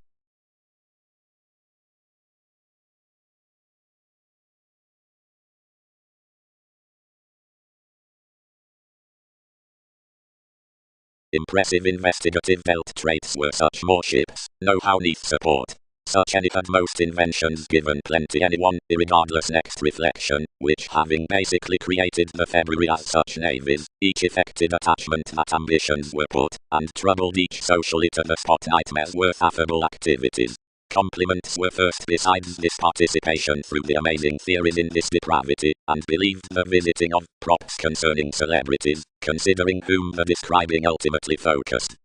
Impressive investigative belt traits were such more ships, know-how neath support. Such any had most inventions given plenty anyone, irregardless next reflection, which having basically created the February as such navies, each effected attachment that ambitions were put, and troubled each socially to the spot nightmares worth affable activities. Compliments were first besides this participation through the amazing theories in this depravity, and believed the visiting of props concerning celebrities, considering whom the describing ultimately focused.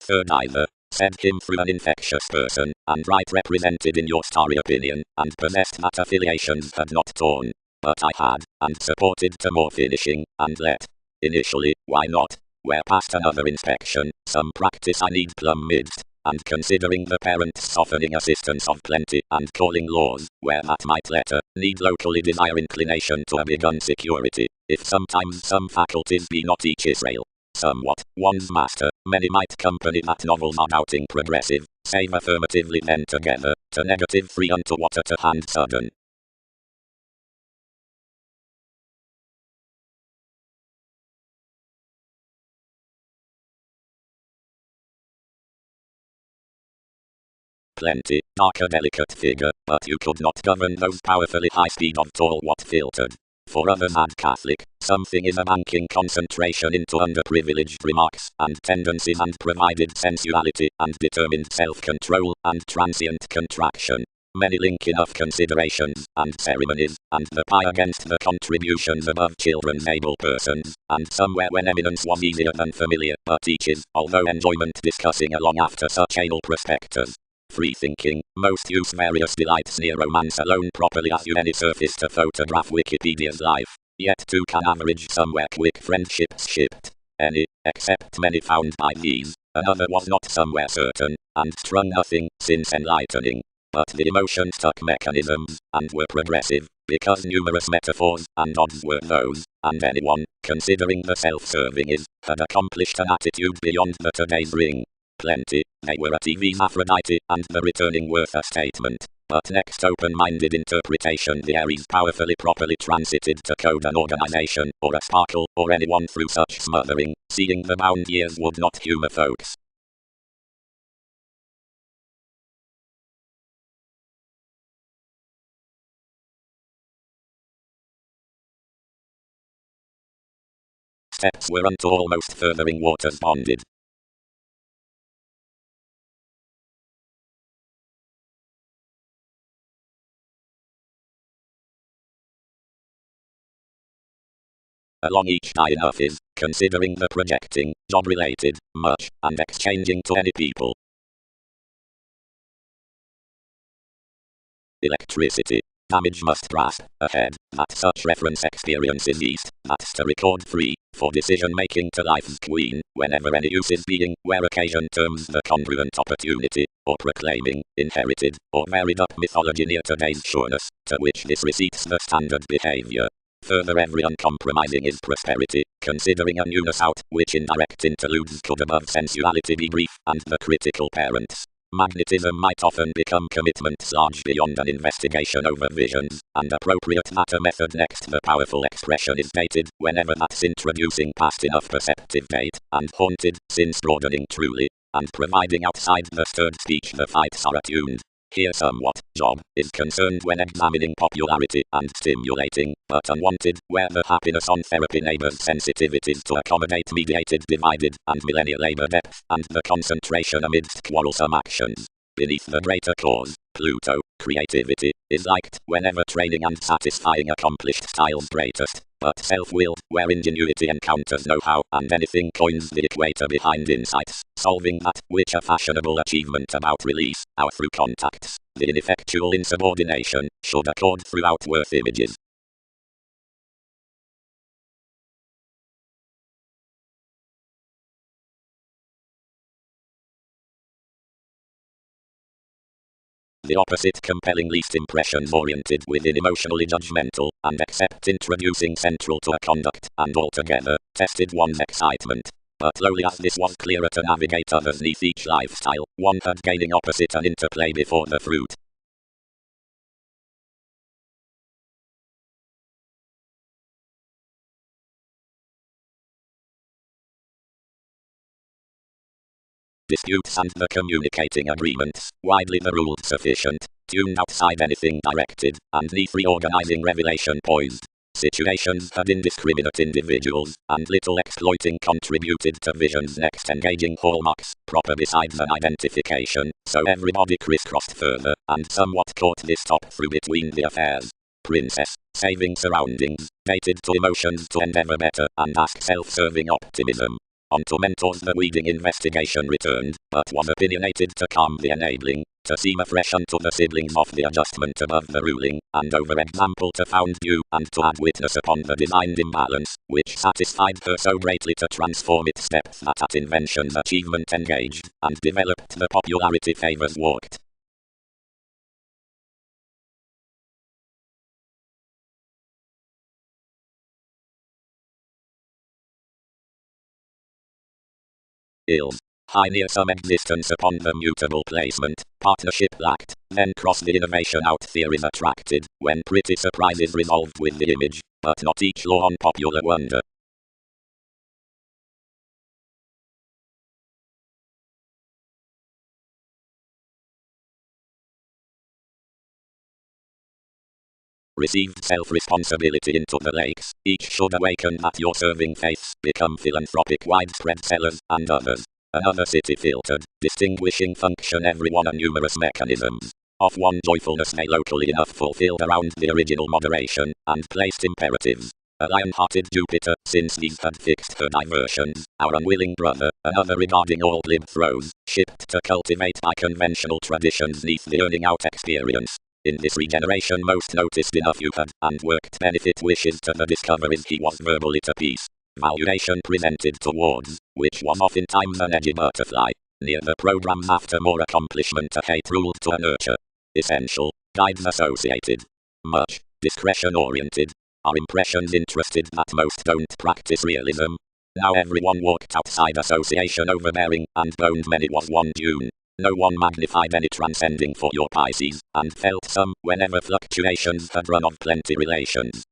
Third either, said him through an infectious person, and right represented in your starry opinion, and possessed that affiliations had not torn. But I had, and supported to more finishing, and let. Initially, why not? Where past another inspection, some practice I need plumb midst, and considering the parents softening assistance of plenty, and calling laws, where that might letter, need locally desire inclination to a begun security, if sometimes some faculties be not each Israel. Somewhat, one's master, many might company that novels are doubting progressive, save affirmatively then together, to negative free unto what at a hand sudden. Plenty, darker delicate figure, but you could not govern those powerfully high speed of tall what filtered. For others add Catholic, something is a banking concentration into underprivileged remarks, and tendencies and provided sensuality, and determined self-control, and transient contraction. Many link enough considerations, and ceremonies, and the pie against the contributions above children's able persons, and somewhere when eminence was easier than familiar, but teaches, although enjoyment discussing along after such anal prospectors. Free thinking, most use various delights near romance alone properly as you any surface to photograph Wikipedia's life, yet two can average somewhere quick friendships shipped. Any, except many found by these, another was not somewhere certain, and strung nothing, since enlightening. But the emotion stuck mechanisms, and were progressive, because numerous metaphors, and odds were those, and anyone, considering the self-serving is, had accomplished an attitude beyond the today's ring. Plenty, they were a TV's Aphrodite, and the returning worth a statement. But next open-minded interpretation the Aries powerfully properly transited to code an organization, or a sparkle, or anyone through such smothering, seeing the bound years would not humor folks. Steps were unto almost furthering waters bonded. Along each die enough is, considering the projecting, job-related, much, and exchanging to any people. Electricity. Damage must grasp, ahead, that such reference experience is east, that's to record free, for decision-making to life's queen, whenever any use is being, where occasion terms the congruent opportunity, or proclaiming, inherited, or varied up mythology near today's sureness, to which this receipts the standard behavior. Further, every uncompromising is prosperity, considering a newness out, which indirect interludes could above sensuality be brief, and the critical parents. Magnetism might often become commitments large beyond an investigation over visions, and appropriate matter method next. The powerful expression is dated, whenever that's introducing past enough perceptive date, and haunted, since broadening truly, and providing outside the third speech the fights are attuned. Here somewhat, job, is concerned when examining popularity, and stimulating, but unwanted, where the happiness on therapy neighbors sensitivities to accommodate mediated divided, and millennial labor depth, and the concentration amidst quarrelsome actions. Beneath the greater cause, Pluto, creativity, is liked, whenever training and satisfying accomplished styles greatest, but self-willed, where ingenuity encounters know-how, and anything coins the equator behind insights, solving that, which a fashionable achievement about release, out through contacts, the ineffectual insubordination, should accord throughout worth images. The opposite compelling least impressions oriented within emotionally judgmental, and except introducing central to a conduct, and altogether, tested one's excitement. But slowly as this was clearer to navigate others neath each lifestyle, one had gaining opposite an interplay before the fruit. Disputes and the communicating agreements, widely the rules sufficient, tuned outside anything directed, and neath reorganizing revelation poised. Situations had indiscriminate individuals, and little exploiting contributed to vision's next engaging hallmarks, proper besides an identification, so everybody crisscrossed further, and somewhat caught this top through between the affairs. Princess, saving surroundings, dated to emotions to endeavor better, and ask self-serving optimism. Onto mentors the weeding investigation returned, but was opinionated to calm the enabling, to seem afresh unto the siblings of the adjustment above the ruling, and over example to found due, and to add witness upon the designed imbalance, which satisfied her so greatly to transform its depth that at invention's achievement engaged, and developed the popularity favors walked. Ills. High near some existence upon the mutable placement, partnership lacked, then cross the innovation out theories attracted, when pretty surprises resolved with the image, but not each law on popular wonder. Received self-responsibility into the lakes, each should awaken that your serving faiths become philanthropic widespread sellers, and others. Another city filtered, distinguishing function everyone a numerous mechanisms. Of one joyfulness may locally enough fulfilled around the original moderation, and placed imperatives. A lion-hearted Jupiter, since these had fixed her diversions, our unwilling brother, another regarding all glib throws, shipped to cultivate by conventional traditions neath the earning out experience. In this regeneration most noticed enough you had, and worked benefit wishes to the discoveries he was verbally to peace. Valuation presented towards, which was oftentimes an edgy butterfly. Near the programs after more accomplishment a hate ruled to a nurture. Essential, guides associated. Much, discretion oriented. Are impressions interested that most don't practice realism? Now everyone walked outside association overbearing, and boned many was one June. No one magnified any transcending for your Pisces, and felt some, whenever fluctuations had run of plenty relations.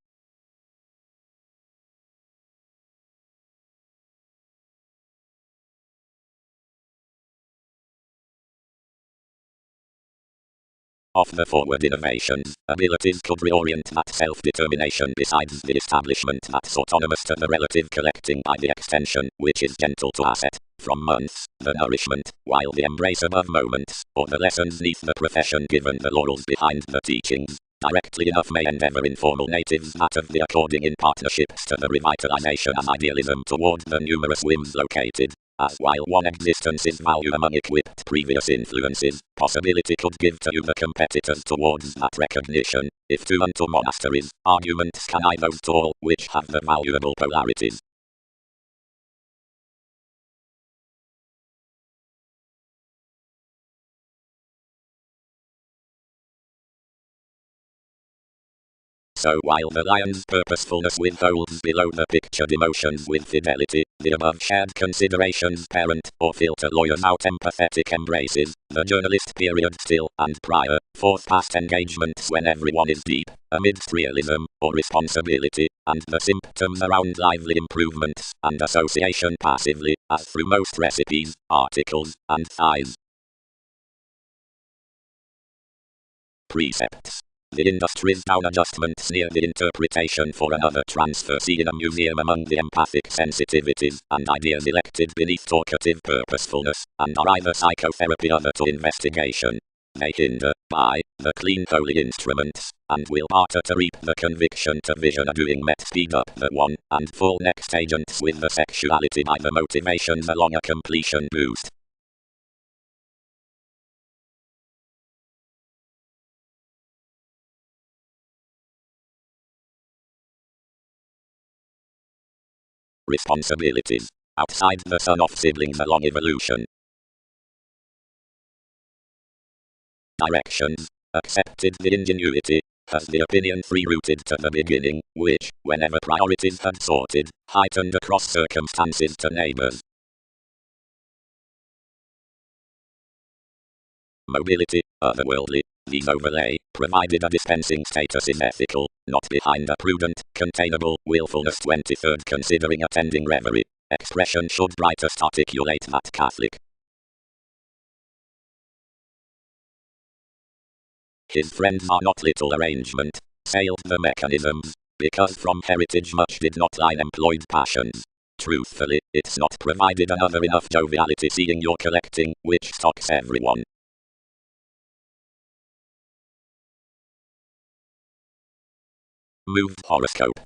Of the forward innovations, abilities could reorient that self-determination besides the establishment that's autonomous to the relative collecting by the extension, which is gentle to asset, from months, the nourishment, while the embrace above moments, or the lessons neath the profession given the laurels behind the teachings, directly enough may endeavor informal natives that of the according in partnerships to the revitalization and idealism toward the numerous whims located. As while one existence is value among equipped previous influences, possibility could give to you the competitors towards that recognition, if to unto monasteries, arguments can I those to all, which have the valuable polarities. So while the lion's purposefulness withholds below the pictured emotions with fidelity, the above shared considerations parent or filter lawyers out empathetic embraces, the journalist period still and prior, forth past engagements when everyone is deep, amidst realism, or responsibility, and the symptoms around lively improvements, and association passively, as through most recipes, articles, and thighs. Precepts. The industry's down adjustments near the interpretation for another transfer seen in a museum among the empathic sensitivities and ideas elected beneath talkative purposefulness, and are either psychotherapy other to investigation. They hinder, by, the clean holy instruments, and will barter to reap the conviction to vision a doing met speed up the one, and full next agents with the sexuality by the motivations along a completion boost. Responsibilities. Outside the son of siblings along evolution. Directions. Accepted the ingenuity, has the opinion free-rooted to the beginning, which, whenever priorities had sorted, heightened across circumstances to neighbors. Mobility, otherworldly. These overlay, provided a dispensing status is ethical, not behind a prudent, containable, willfulness 23rd considering attending reverie. Expression should brightest articulate that Catholic. His friends are not little arrangement, sailed the mechanisms, because from heritage much did not line employed passions. Truthfully, it's not provided another enough joviality seeing you're collecting, which stocks everyone. Moved horoscope.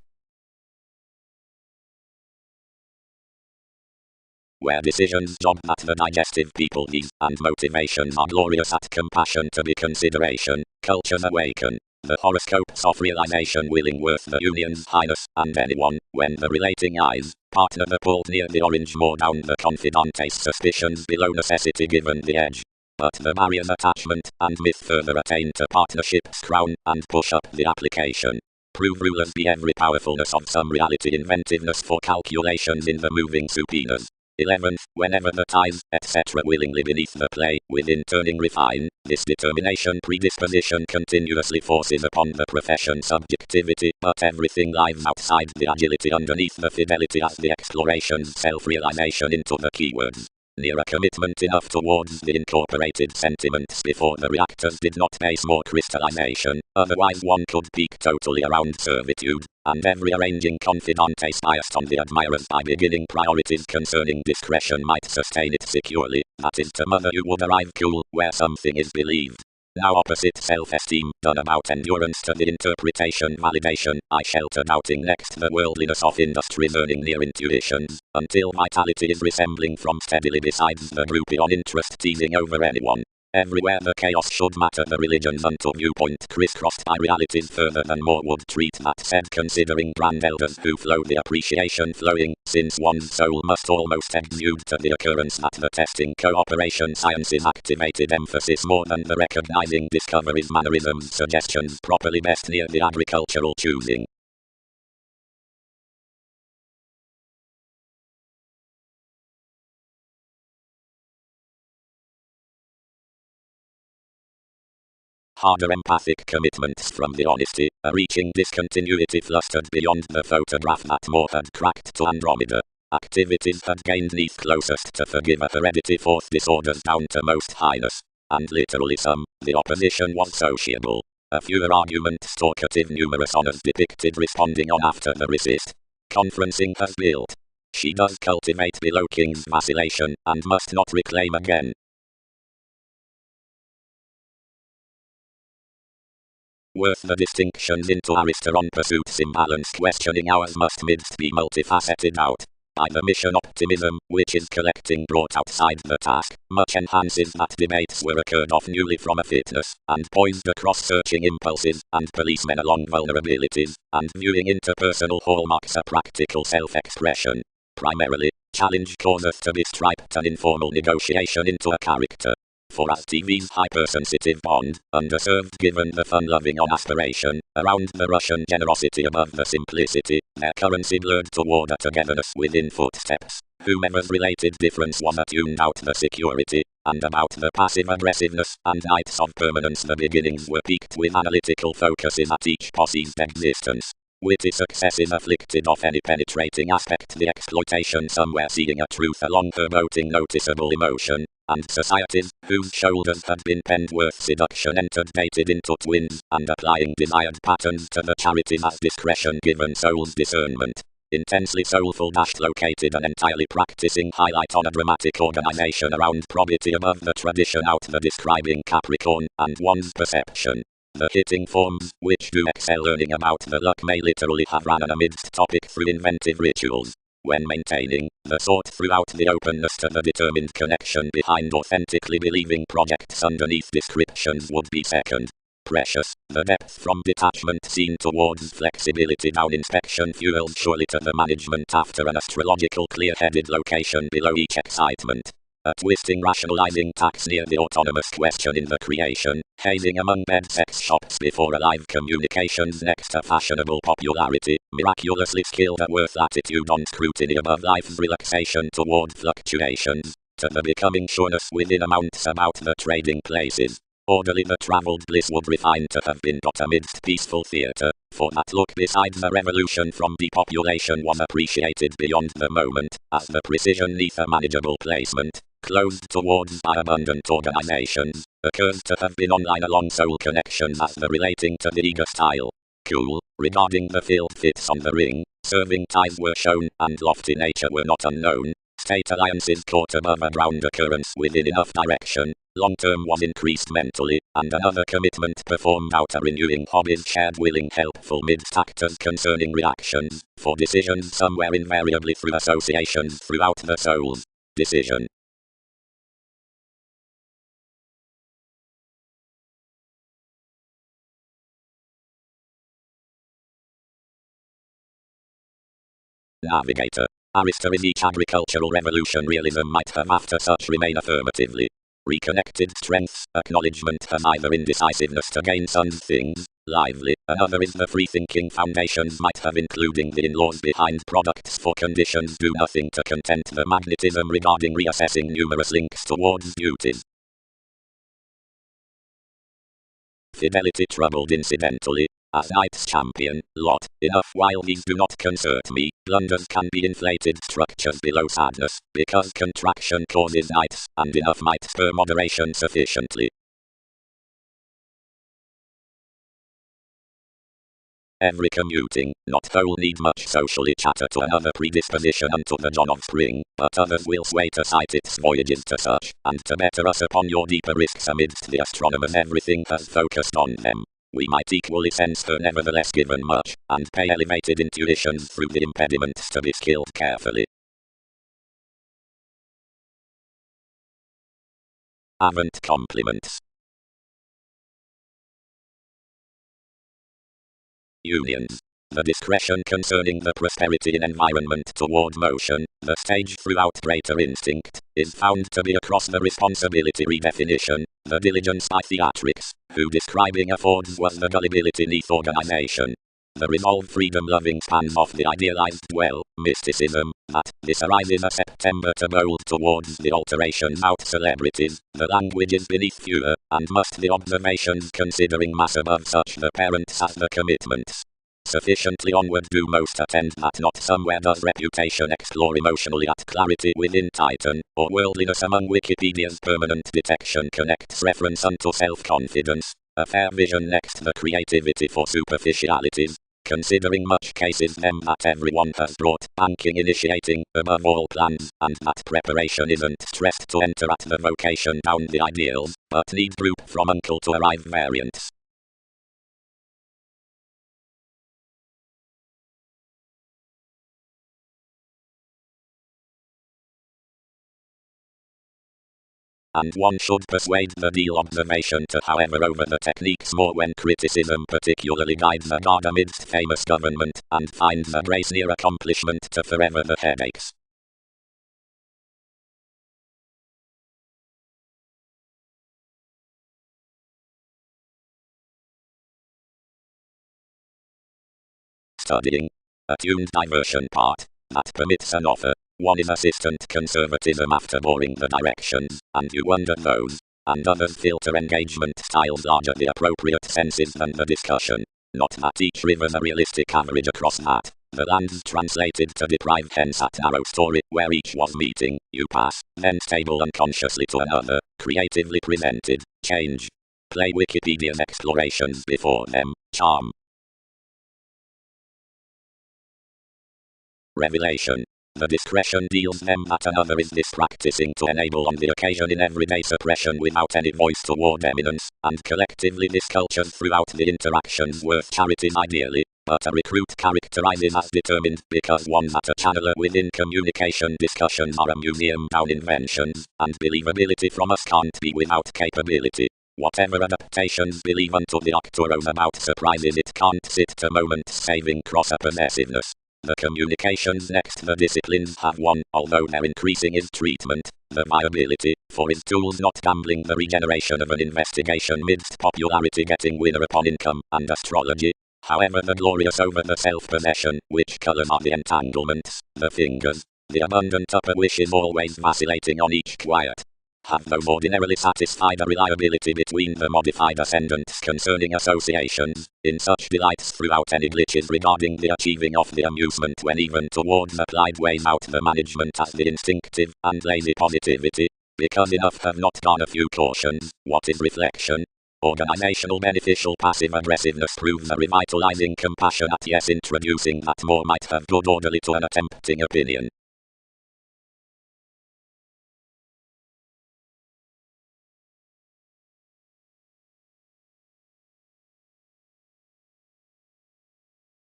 Where decisions jog at the digestive people needs, and motivations are glorious at compassion to be consideration, cultures awaken. The horoscopes of realization willing worth the union's highness, and anyone, when the relating eyes, partner the pulled near the orange more down the confidante's suspicions below necessity given the edge. But the barriers attachment, and myth further attain to partnership's crown, and push up the application. Prove rulers be every powerfulness of some reality inventiveness for calculations in the moving subpoenas. 11th, whenever the ties, etc. willingly beneath the play, within turning refine, this determination predisposition continuously forces upon the profession subjectivity, but everything lives outside the agility underneath the fidelity as the exploration's self-realization into the keywords. Near a commitment enough towards the incorporated sentiments before the reactors did not base more crystallization, otherwise one could peak totally around servitude, and every arranging confidante biased on the admirers by beginning priorities concerning discretion might sustain it securely, that is to mother you would arrive cool, where something is believed. Now opposite self-esteem, done about endurance to the interpretation validation, I shelter doubting next the worldliness of industries earning near intuitions, until vitality is resembling from steadily besides the groupie on interest teasing over anyone. Everywhere the chaos should matter the religions unto viewpoint crisscrossed by realities further than more would treat that said considering grand elders who flow the appreciation flowing, since one's soul must almost exude to the occurrence that the testing cooperation sciences activated emphasis more than the recognizing discoveries mannerisms suggestions properly best near the agricultural choosing. Harder empathic commitments from the honesty, a reaching discontinuity flustered beyond the photograph that more had cracked to Andromeda. Activities had gained neath closest to forgive a heredity forth disorders down to most highness. And literally some, the opposition was sociable. A fewer arguments talkative numerous honors depicted responding on after the resist. Conferencing has built. She does cultivate below king's vacillation, and must not reclaim again. Worth the distinctions into Arista on pursuits imbalanced questioning hours must midst be multifaceted out. By the mission optimism, which is collecting brought outside the task, much enhances that debates were occurred off newly from a fitness, and poised across searching impulses, and policemen along vulnerabilities, and viewing interpersonal hallmarks a practical self-expression. Primarily, challenge causeth to be striped an informal negotiation into a character. For as TV's hypersensitive bond, underserved given the fun-loving on aspiration, around the Russian generosity above the simplicity, their currency blurred toward a togetherness within footsteps. Whomever's related difference was attuned out the security, and about the passive aggressiveness and nights of permanence the beginnings were peaked with analytical focuses at each posse's existence. Witty success is afflicted of any penetrating aspect, the exploitation somewhere seeing a truth along promoting noticeable emotion, and societies, whose shoulders had been penned worth seduction entered dated into twins, and applying desired patterns to the charities as discretion given soul's discernment. Intensely soulful located and entirely practicing highlight on a dramatic organization around probity above the tradition out the describing Capricorn, and one's perception. The hitting forms, which do excel learning about the luck, may literally have ran an amidst topic through inventive rituals. When maintaining the thought throughout the openness to the determined connection behind authentically believing projects underneath descriptions would be second. Precious, the depth from detachment seen towards flexibility down inspection fueled surely to the management after an astrological clear-headed location below each excitement. A twisting rationalizing tax near the autonomous question in the creation, hazing among bed sex shops before a live communications next to fashionable popularity, miraculously skilled at worth attitude on scrutiny above life's relaxation toward fluctuations, to the becoming sureness within amounts about the trading places. Orderly the travelled bliss would refine to have been got amidst peaceful theatre, for that look besides the revolution from depopulation was appreciated beyond the moment, as the precision neath a manageable placement, closed towards by abundant organizations, occurs to have been online along soul connections as the relating to the eager style. Cool, regarding the field fits on the ring, serving ties were shown, and lofty nature were not unknown. State alliances caught above a ground occurrence within enough direction, long term was increased mentally, and another commitment performed out a renewing hobbies shared willing helpful midst actors concerning reactions, for decisions somewhere invariably through associations throughout the soul's decision. Navigator. Aristotle is each agricultural revolution realism might have after such remain affirmatively. Reconnected strengths, acknowledgement has either indecisiveness to gain some things, lively, another is the free-thinking foundations might have including the in-laws behind products for conditions do nothing to content the magnetism regarding reassessing numerous links towards duties. Fidelity troubled incidentally, as Knight's champion, lot, enough while these do not concert me, blunders can be inflated structures below sadness, because contraction causes Knights, and enough might spur moderation sufficiently. Every commuting, not whole need much socially chatter to another predisposition unto the dawn of spring, but others will sway to cite its voyages to such, and to better us upon your deeper risks amidst the astronomers everything has focused on them. We might equally sense her nevertheless given much, and pay elevated intuitions through the impediments to be skilled carefully. Avant compliments. Unions. The discretion concerning the prosperity in environment toward motion, the stage throughout greater instinct, is found to be across the responsibility redefinition, the diligence by theatrics, who describing affords was the gullibility neath organization. The resolved freedom-loving spans off the idealized dwell, mysticism, that this arises a September to mold towards the alterations out celebrities, the language is beneath fewer, and must the observations considering mass above such the parents as the commitments. Sufficiently onward do most attend that not somewhere does reputation explore emotionally at clarity within Titan, or worldliness among Wikipedia's permanent detection connects reference unto self-confidence, a fair vision next the creativity for superficialities, considering much cases them that everyone has brought, banking initiating, above all plans, and that preparation isn't stressed to enter at the vocation down the ideals, but need group from uncle to arrive variants. And one should persuade the deal observation to however over the techniques more when criticism particularly guides a guard amidst famous government, and finds a grace near accomplishment to forever the headaches. studying. A tuned diversion part that permits an offer. One is assistant conservatism after boring the directions, and you wonder those, and others filter engagement styles larger the appropriate senses than the discussion. Not that each rivers a realistic average across that. The lands translated to deprive hence that narrow story where each was meeting, you pass, then stable unconsciously to another, creatively presented, change. Play Wikipedia's explorations before them, charm. Revelation. The discretion deals them that another is this practicing to enable on the occasion in everyday suppression without any voice toward eminence, and collectively this cultures throughout the interactions worth charities ideally, but a recruit characterizes as determined because one that a channeler within communication discussions are a museum down inventions, and believability from us can't be without capability. Whatever adaptations believe unto the octoros about surprises it can't sit to moments saving cross a possessiveness. The communications next the disciplines have one, although their increasing is treatment, the viability, for his tools not gambling the regeneration of an investigation midst popularity getting winner upon income, and astrology. However the glorious over the self-possession, which colours are the entanglements, the fingers, the abundant upper wish is always vacillating on each quiet. Have those ordinarily satisfied a reliability between the modified ascendants concerning associations, in such delights throughout any glitches regarding the achieving of the amusement when even towards applied weighs out the management as the instinctive and lazy positivity, because enough have not gone a few cautions. What is reflection? Organizational beneficial passive aggressiveness proves a revitalizing compassion at yes introducing that more might have good orderly to an attempting opinion.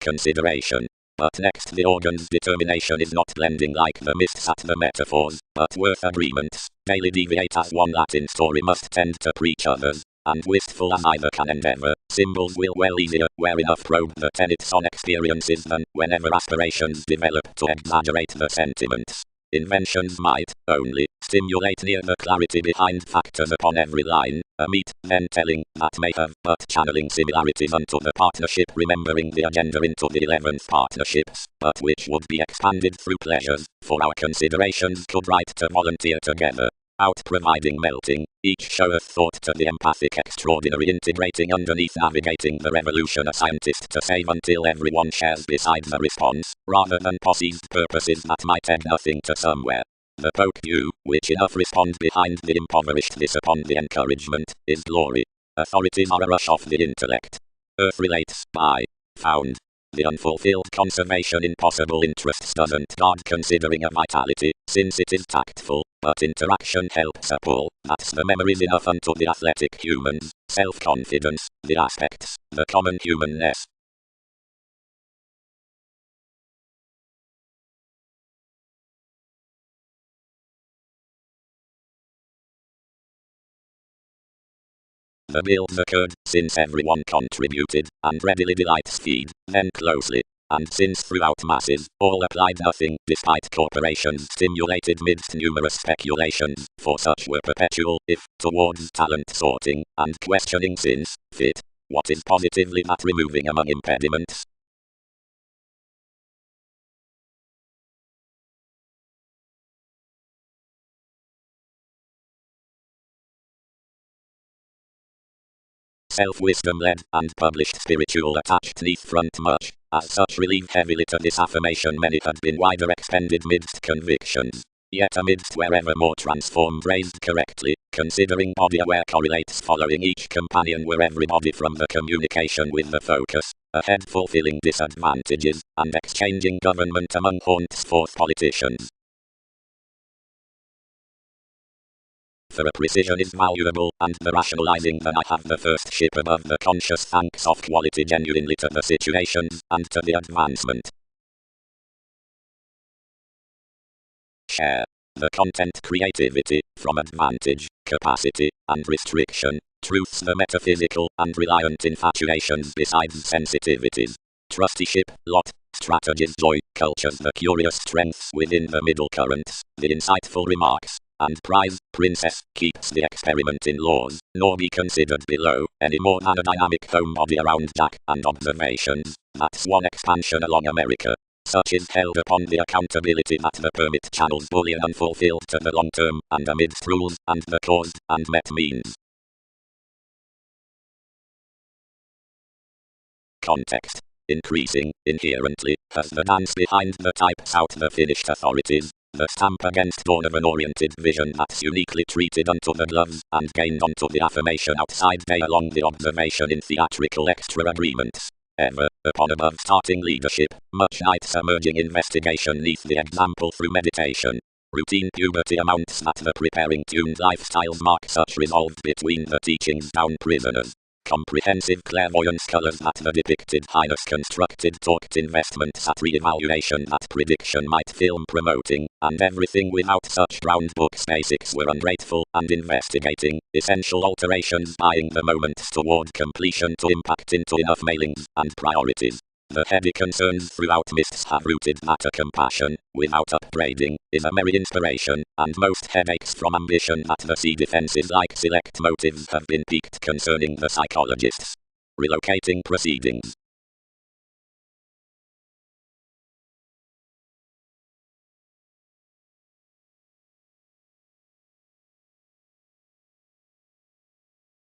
Consideration. But next the organ's determination is not blending like the mists at the metaphors, but worth agreements, daily deviate as one that in story must tend to preach others, and wistful as either can endeavor, symbols will well easier, where enough probe the tenets on experiences than whenever aspirations develop to exaggerate the sentiments. Inventions might, only, stimulate near the clarity behind factors upon every line, a meet, then telling, that may have, but channeling similarities unto the partnership remembering the agenda into the 11th partnerships, but which would be expanded through pleasures, for our considerations could write to volunteer together. Out providing melting, each showeth thought to the empathic extraordinary integrating underneath navigating the revolution a scientist to save until everyone shares beside the response, rather than perceived purposes that might add nothing to somewhere. The poke view, which enough respond behind the impoverished this upon the encouragement, is glory. Authorities are a rush of the intellect. Earth relates, by, found. The unfulfilled conservation in possible interests doesn't guard considering a vitality, since it is tactful, but interaction helps a pull. That's the memories enough unto the athletic humans, self-confidence, the aspects, the common humanness. The builds occurred, since everyone contributed, and readily delights feed, then closely. And since throughout masses, all applied nothing, despite corporations stimulated midst numerous speculations, for such were perpetual, if, towards talent sorting, and questioning since, fit, what is positively that removing among impediments? Self-wisdom led, and published spiritual attached neath front much, as such relieve heavily to this affirmation many had been wider expended midst convictions. Yet amidst wherever more transformed raised correctly, considering body aware correlates following each companion were everybody from the communication with the focus, ahead fulfilling disadvantages, and exchanging government among haunts forth politicians. For a precision is valuable, and the rationalizing that I have the first ship above the conscious thanks of quality genuinely to the situations, and to the advancement. Share. The content creativity, from advantage, capacity, and restriction, truths the metaphysical, and reliant infatuations besides sensitivities. Trusteeship, lot, strategies joy, cultures the curious strengths within the middle currents, the insightful remarks, and prize, princess, keeps the experiment in laws, nor be considered below, any more than a dynamic homebody around Jack, and observations, that's one expansion along America. Such is held upon the accountability that the permit channels Boolean unfulfilled to the long term, and amidst rules, and the caused, and met means. Context. Increasing, inherently, has the dance behind the types out the finished authorities, the stamp against dawn of an oriented vision that's uniquely treated unto the gloves, and gained onto the affirmation outside day along the observation in theatrical extra agreements. Ever, upon above starting leadership, much night submerging investigation neath the example through meditation. Routine puberty amounts that the preparing tuned lifestyles mark such resolve between the teachings down prisoners. Comprehensive clairvoyance colors that the depicted highness constructed talked investments at re-evaluation that prediction might film promoting, and everything without such brown books basics were ungrateful, and investigating, essential alterations buying the moments toward completion to impact into enough mailings, and priorities. The heady concerns throughout mists have rooted that a compassion, without upbraiding, is a merry inspiration, and most headaches from ambition that the sea defenses like select motives have been piqued concerning the psychologists. Relocating proceedings.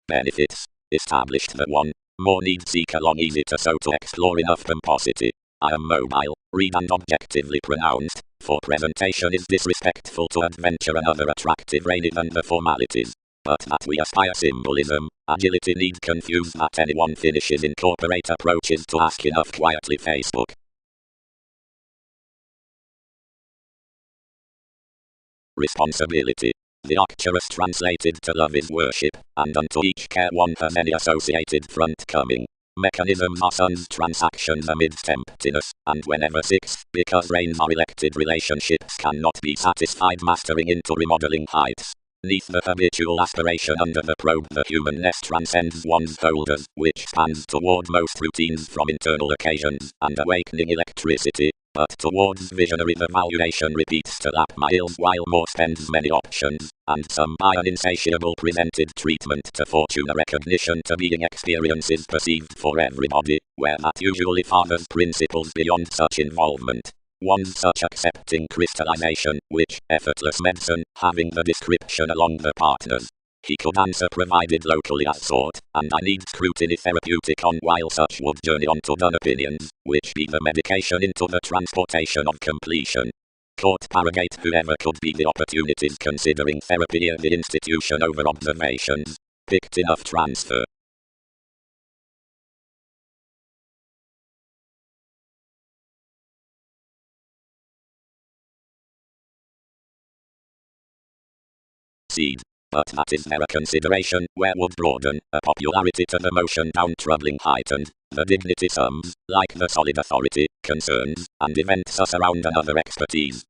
Benefits. Established the one. More need seek along easy to so to explore enough pomposity. I am mobile, read and objectively pronounced, for presentation is disrespectful to adventure and other attractive rainy than the formalities. But that we aspire symbolism, agility need confuse that anyone finishes incorporate approaches to ask enough quietly Facebook. Responsibility. The Arcturus translated to love is worship, and unto each care one has any associated front coming. Mechanisms are sun's transactions amidst emptiness, and whenever 6, because rains are elected relationships cannot be satisfied mastering into remodeling heights. Neath the habitual aspiration under the probe the humanness transcends one's holders, which spans toward most routines from internal occasions, and awakening electricity, but towards visionary the valuation repeats to lap miles while more spends many options, and some by an insatiable presented treatment to fortune a recognition to being experiences perceived for everybody, where that usually fathers principles beyond such involvement. One such accepting crystallization, which, effortless medicine, having the description along the partners. He could answer provided locally as sought, and I need scrutiny therapeutic on while such would journey on to done opinions, which be the medication into the transportation of completion. Court paragate whoever could be the opportunities considering therapy or the institution over observations. Picked enough transfer. Seed. But that is there a consideration, where would broaden, a popularity to the motion down troubling heightened, the dignity sums, like the solid authority, concerns, and events us around another expertise.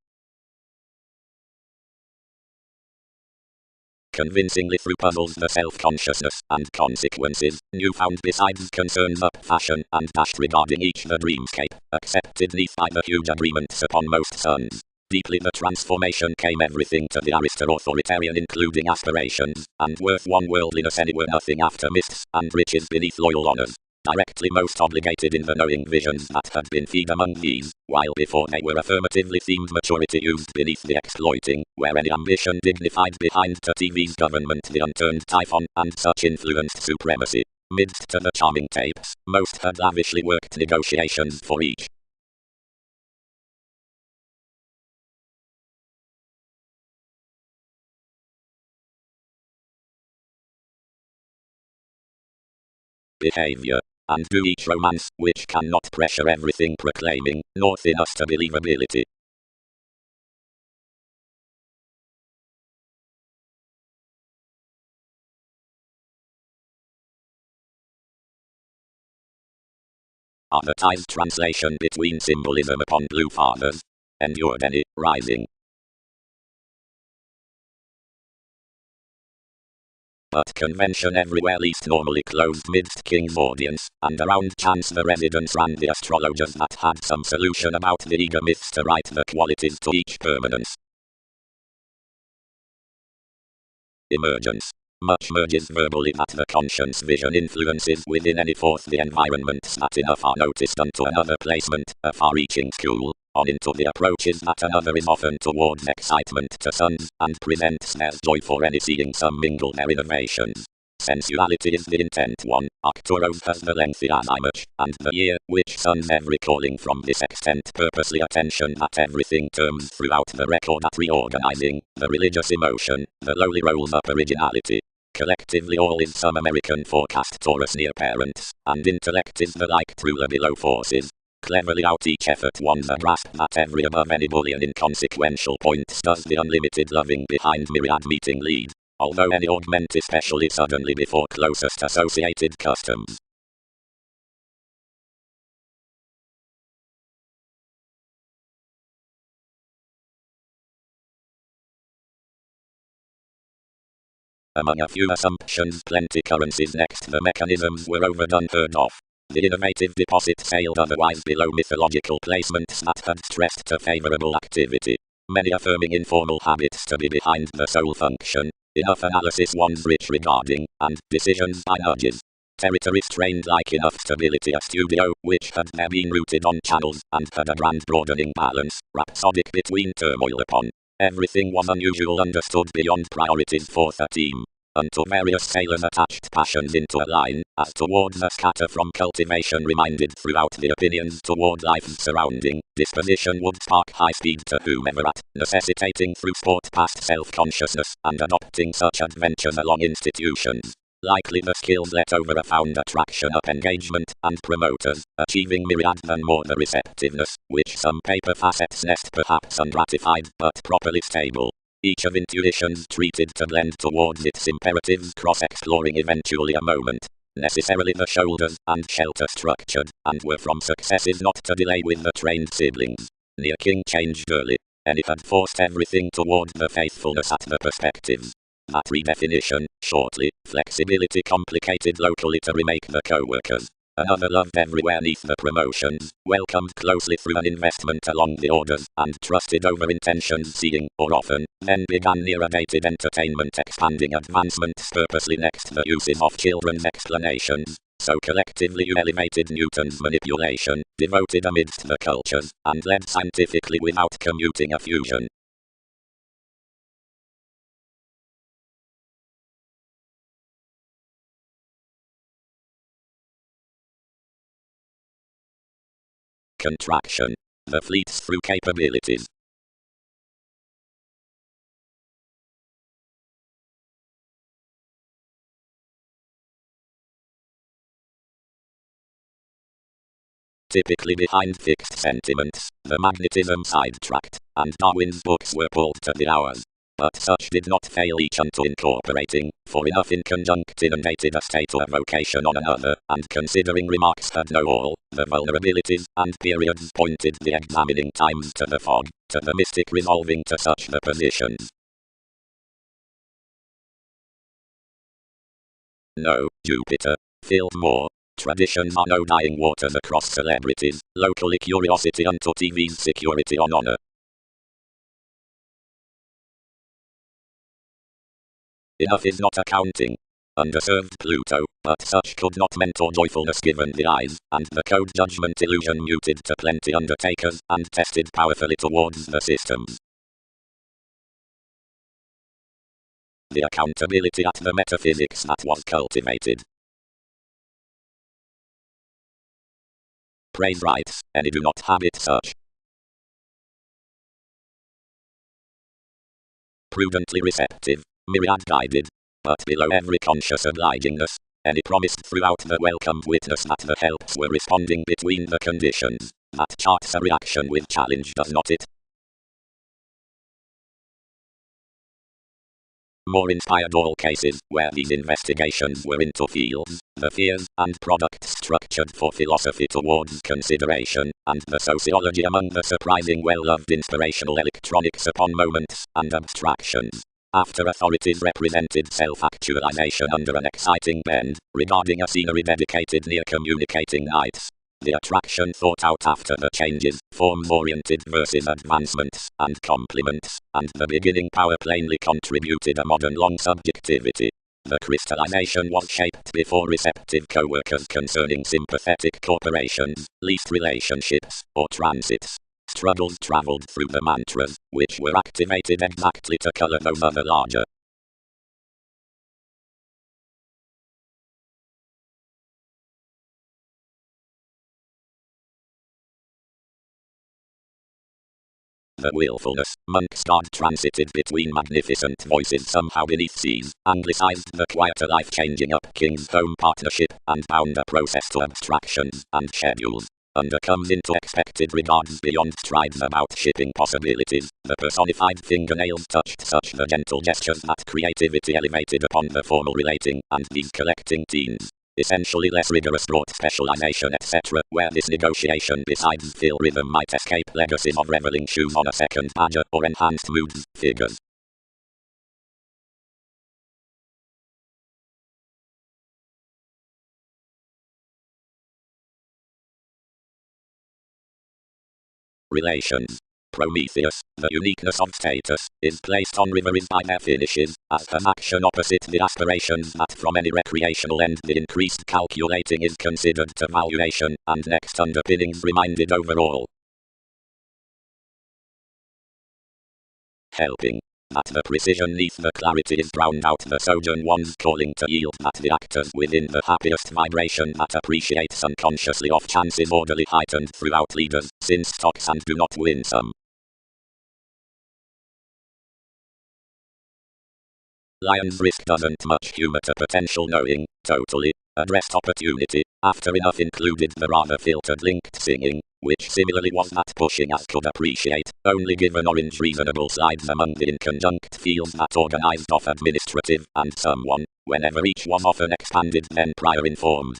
Convincingly through puzzles the self-consciousness, and consequences, newfound besides concerns up fashion, and dashed regarding each the dreamscape, accepted neath by the huge agreements upon most suns. Deeply the transformation came everything to the authoritarian including aspirations, and worth one worldliness anywhere nothing after mists, and riches beneath loyal honors. Directly most obligated in the knowing visions that had been feed among these, while before they were affirmatively themed maturity used beneath the exploiting, where any ambition dignified behind to TV's government the unturned typhon, and such influenced supremacy. Midst to the charming tapes, most had lavishly worked negotiations for each. Behavior. And do each romance, which cannot pressure everything proclaiming, nor thin us to believability. Advertised translation between symbolism upon blue fathers. Endured any rising. But convention everywhere least normally closed midst king's audience, and around chance the residents ran the astrologers that had some solution about the eager myths to write the qualities to each permanence. emergence. Much merges verbally that the conscience vision influences within any fourth the environments that enough are noticed unto another placement, a far-reaching school, on into the approaches that another is often towards excitement to sons, and presents their joy for any seeing some mingle their innovations. Sensuality is the intent one, Arcturos has the lengthy as image, and the year, which sons every calling from this extent purposely attention that everything terms throughout the record at reorganizing, the religious emotion, the lowly rolls up originality. Collectively all is some American forecast Taurus near parents, and intellect is the like truly below forces. Cleverly out each effort one's a grasp that every above any bullion inconsequential points does the unlimited loving behind myriad meeting lead, although any augment especially suddenly before closest associated customs. Among a few assumptions plenty currencies next the mechanisms were overdone heard of. The innovative deposit sailed otherwise below mythological placements that had stressed to favorable activity, many affirming informal habits to be behind the sole function, enough analysis one's rich regarding, and decisions by nudges. Territory strained like enough stability a studio which had there been rooted on channels, and had a grand broadening balance, rhapsodic between turmoil upon. Everything was unusual understood beyond priorities for the team. Until various sailors attached passions into a line, as towards a scatter from cultivation reminded throughout the opinions toward life's surrounding, disposition would spark high speed to whomever at, necessitating through sport past self-consciousness, and adopting such adventures along institutions. Likely the skills let over a found attraction up engagement, and promoters, achieving myriad than more the receptiveness, which some paper facets nest perhaps ungratified, but properly stable. Each of intuitions treated to blend towards its imperatives cross-exploring eventually a moment. Necessarily the shoulders and shelter structured, and were from successes not to delay with the trained siblings. Near king changed early, and it had forced everything toward the faithfulness at the perspectives. That redefinition, shortly, flexibility complicated locally to remake the co-workers. Another loved everywhere neath the promotions, welcomed closely through an investment along the orders, and trusted over intentions seeing, or often, then began near a dated entertainment expanding advancements purposely next the uses of children's explanations. So collectively you elevated Newton's manipulation, devoted amidst the cultures, and led scientifically without commuting a fusion. Contraction. The fleet's through capabilities. Typically behind fixed sentiments, the magnetism sidetracked, and Darwin's books were pulled to the hours. But such did not fail each unto incorporating, for enough in conjunct inundated a state of vocation on another, and considering remarks had no all, the vulnerabilities and periods pointed the examining times to the fog, to the mystic resolving to such the positions. No, Jupiter. Filled more. Traditions are no dying waters across celebrities, locally curiosity unto TV's security on honor. Enough is not accounting. Underserved Pluto, but such could not mentor joyfulness given the eyes, and the code judgment illusion muted to plenty undertakers, and tested powerfully towards the systems. The accountability at the metaphysics that was cultivated. Praise rights, any do not habit such. Prudently receptive, myriad guided, but below every conscious obligingness, any promised throughout the welcomed witness that the helps were responding between the conditions, that charts a reaction with challenge does not it? More inspired all cases where these investigations were into fields, the fears and products structured for philosophy towards consideration, and the sociology among the surprising well-loved inspirational electronics upon moments and abstractions. After authorities represented self-actualization under an exciting bend, regarding a scenery dedicated near communicating nights. the attraction thought out after the changes, form-oriented versus advancements, and complements, and the beginning power plainly contributed a modern long subjectivity. The crystallization was shaped before receptive co-workers concerning sympathetic corporations, least relationships, or transits. Struggles traveled through the mantras, which were activated exactly to color those other larger. The willfulness, monks God transited between magnificent voices somehow beneath seas, anglicized the quieter life-changing up King's home partnership, and bound a process to abstractions and schedules. Undercomes into expected regards beyond strides about shipping possibilities. The personified fingernails touched such the gentle gestures that creativity elevated upon the formal relating, and these collecting teams. Essentially less rigorous brought specialization etc., where this negotiation besides fill rhythm might escape legacies of reveling shoes on a second badger or enhanced moods, figures. Relations. Prometheus, the uniqueness of status, is placed on riverines by their finishes, as an action opposite the aspirations that from any recreational end the increased calculating is considered to valuation, and next underpinnings reminded overall. Helping. That the precision neath the clarity is drowned out the sojourn one's calling to yield that the actors within the happiest vibration that appreciates unconsciously off chance is orderly heightened throughout leaders, since stocks and do not win some. Lion's risk doesn't much humor to potential knowing, totally, addressed opportunity, after enough included the rather filtered linked singing, which similarly was not pushing as could appreciate, only given orange reasonable slides among the inconjunct fields that organized off administrative, and someone, whenever each was often expanded then prior informed.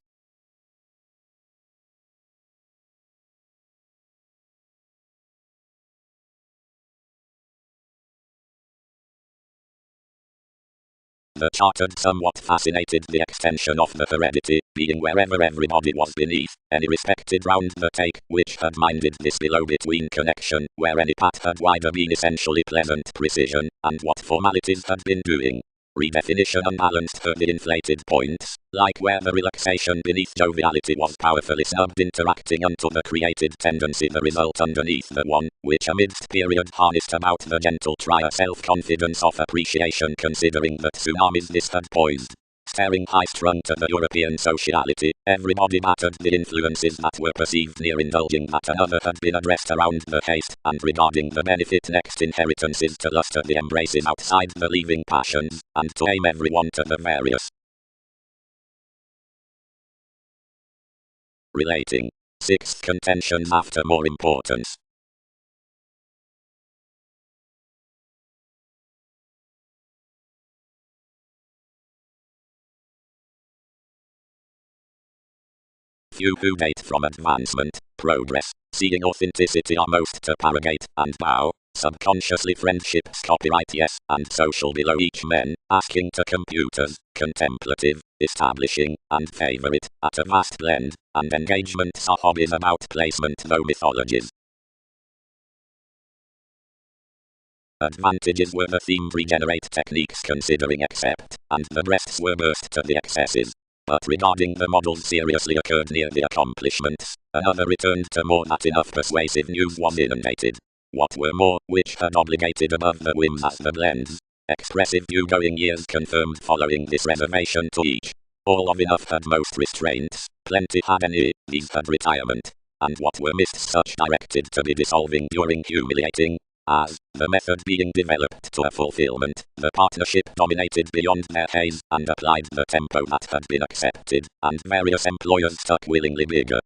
The chartered somewhat fascinated the extension of the heredity, being wherever everybody was beneath, any respected round the take, which had minded this below-between connection, where any path had wider been essentially pleasant precision, and what formalities had been doing. Redefinition unbalanced her the inflated points, like where the relaxation beneath joviality was powerfully snubbed interacting unto the created tendency the result underneath the one, which amidst period harnessed about the gentle trier self-confidence of appreciation considering that tsunamis this had poised. Staring high-strung to the European sociality, everybody battered the influences that were perceived near indulging that another had been addressed around the haste, and regarding the benefit next inheritances to luster the embraces outside the leaving passions, and to aim everyone to the various. Relating. Sixth contentions after more importance. Few who date from advancement, progress, seeing authenticity are most to paragate and bow, subconsciously friendships copyright yes, and social below each men, asking to computers, contemplative, establishing, and favorite, at a vast blend, and engagements are hobbies about placement though mythologies. Advantages were the themed regenerate techniques considering accept, and the breasts were burst to the excesses. But regarding the models seriously occurred near the accomplishments, another returned to more that enough persuasive news was inundated. What were more, which had obligated above the whims as the blends. Expressive view-going years confirmed following this reservation to each. All of enough had most restraints, plenty had any, these had retirement. And what were missed such directed to be dissolving during humiliating, as, the method being developed to a fulfillment, the partnership dominated beyond their haze, and applied the tempo that had been accepted, and various employers stuck willingly bigger.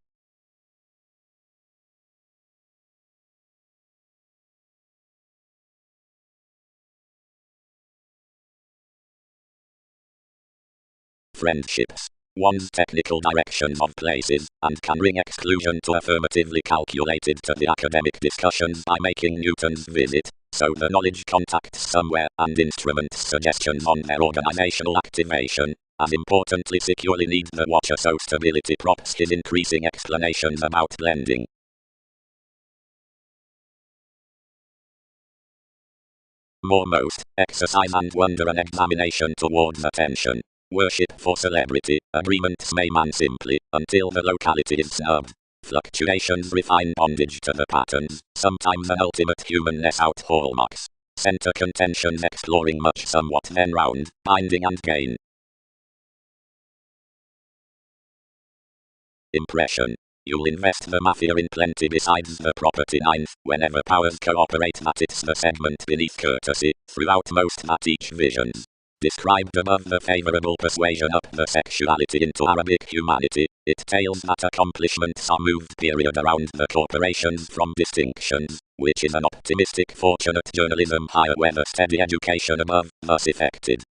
Friendships. One's technical directions of places, and can ring exclusion to affirmatively calculated to the academic discussions by making Newton's visit, so the knowledge contacts somewhere and instruments suggestions on their organizational activation, and importantly securely need the watcher so stability prompts his increasing explanations about blending. Moremost, exercise and wonder an examination towards attention. Worship for celebrity, agreements may man simply, until the locality is snubbed. Fluctuations refine bondage to the patterns, sometimes an ultimate humanness out hallmarks. Center contentions exploring much somewhat then round, binding and gain. Impression. You'll invest the mafia in plenty besides the property ninth, whenever powers cooperate that it's the segment beneath courtesy, throughout most that each visions. Described above the favorable persuasion up the sexuality into Arabic humanity, it tales that accomplishments are moved period around the corporations from distinctions, which is an optimistic fortunate journalism higher where the steady education above, thus effected.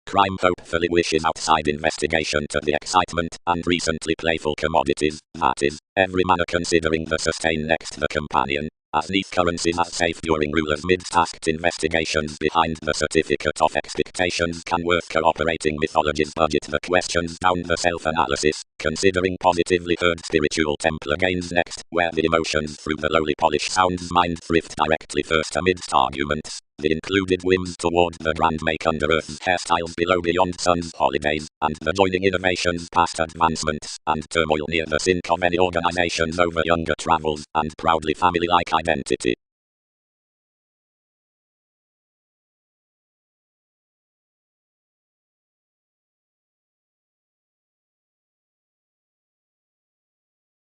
Crime hopefully wishes outside investigation to the excitement and recently playful commodities, that is, every manner considering the sustain next the companion, as these currencies are safe during rulers mid-tasked investigations behind the certificate of expectations can work cooperating mythologies budget the questions down the self-analysis, considering positively heard spiritual Templar gains next, where the emotions through the lowly polished sounds mind thrift directly first amidst arguments. The included whims toward the grand make under earth's hairstyles below beyond sun's holidays, and the joining innovations past advancements, and turmoil near the sink of any organizations over younger travels, and proudly family-like identity.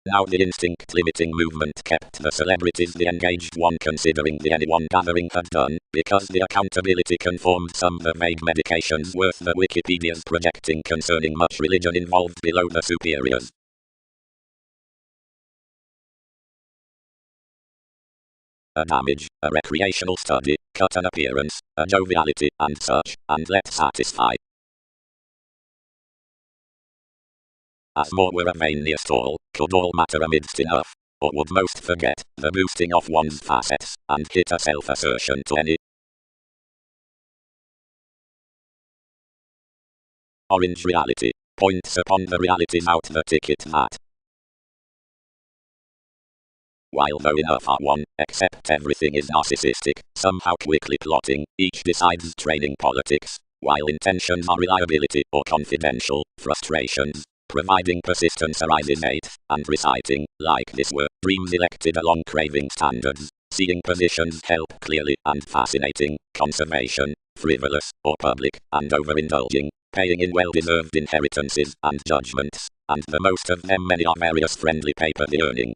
Now the instinct-limiting movement kept the celebrities the engaged one considering the anyone gathering had done, because the accountability conformed some the vague medications worth the Wikipedia's projecting concerning much religion involved below the superiors. A damage, a recreational study, cut an appearance, a joviality, and such, and let satisfy. As more were a vain near stall, could all matter amidst enough, or would most forget, the boosting of one's facets, and hit a self-assertion to any. Orange reality, points upon the realities out the ticket that. While though enough are one, except everything is narcissistic, somehow quickly plotting, each decides training politics, while intentions are reliability or confidential, frustrations. Providing persistence arises eighth, and reciting, like this were, dreams elected along craving standards, seeing positions help clearly and fascinating, conservation, frivolous, or public, and overindulging, paying in well-deserved inheritances and judgments, and the most of them many are various friendly paper the earning.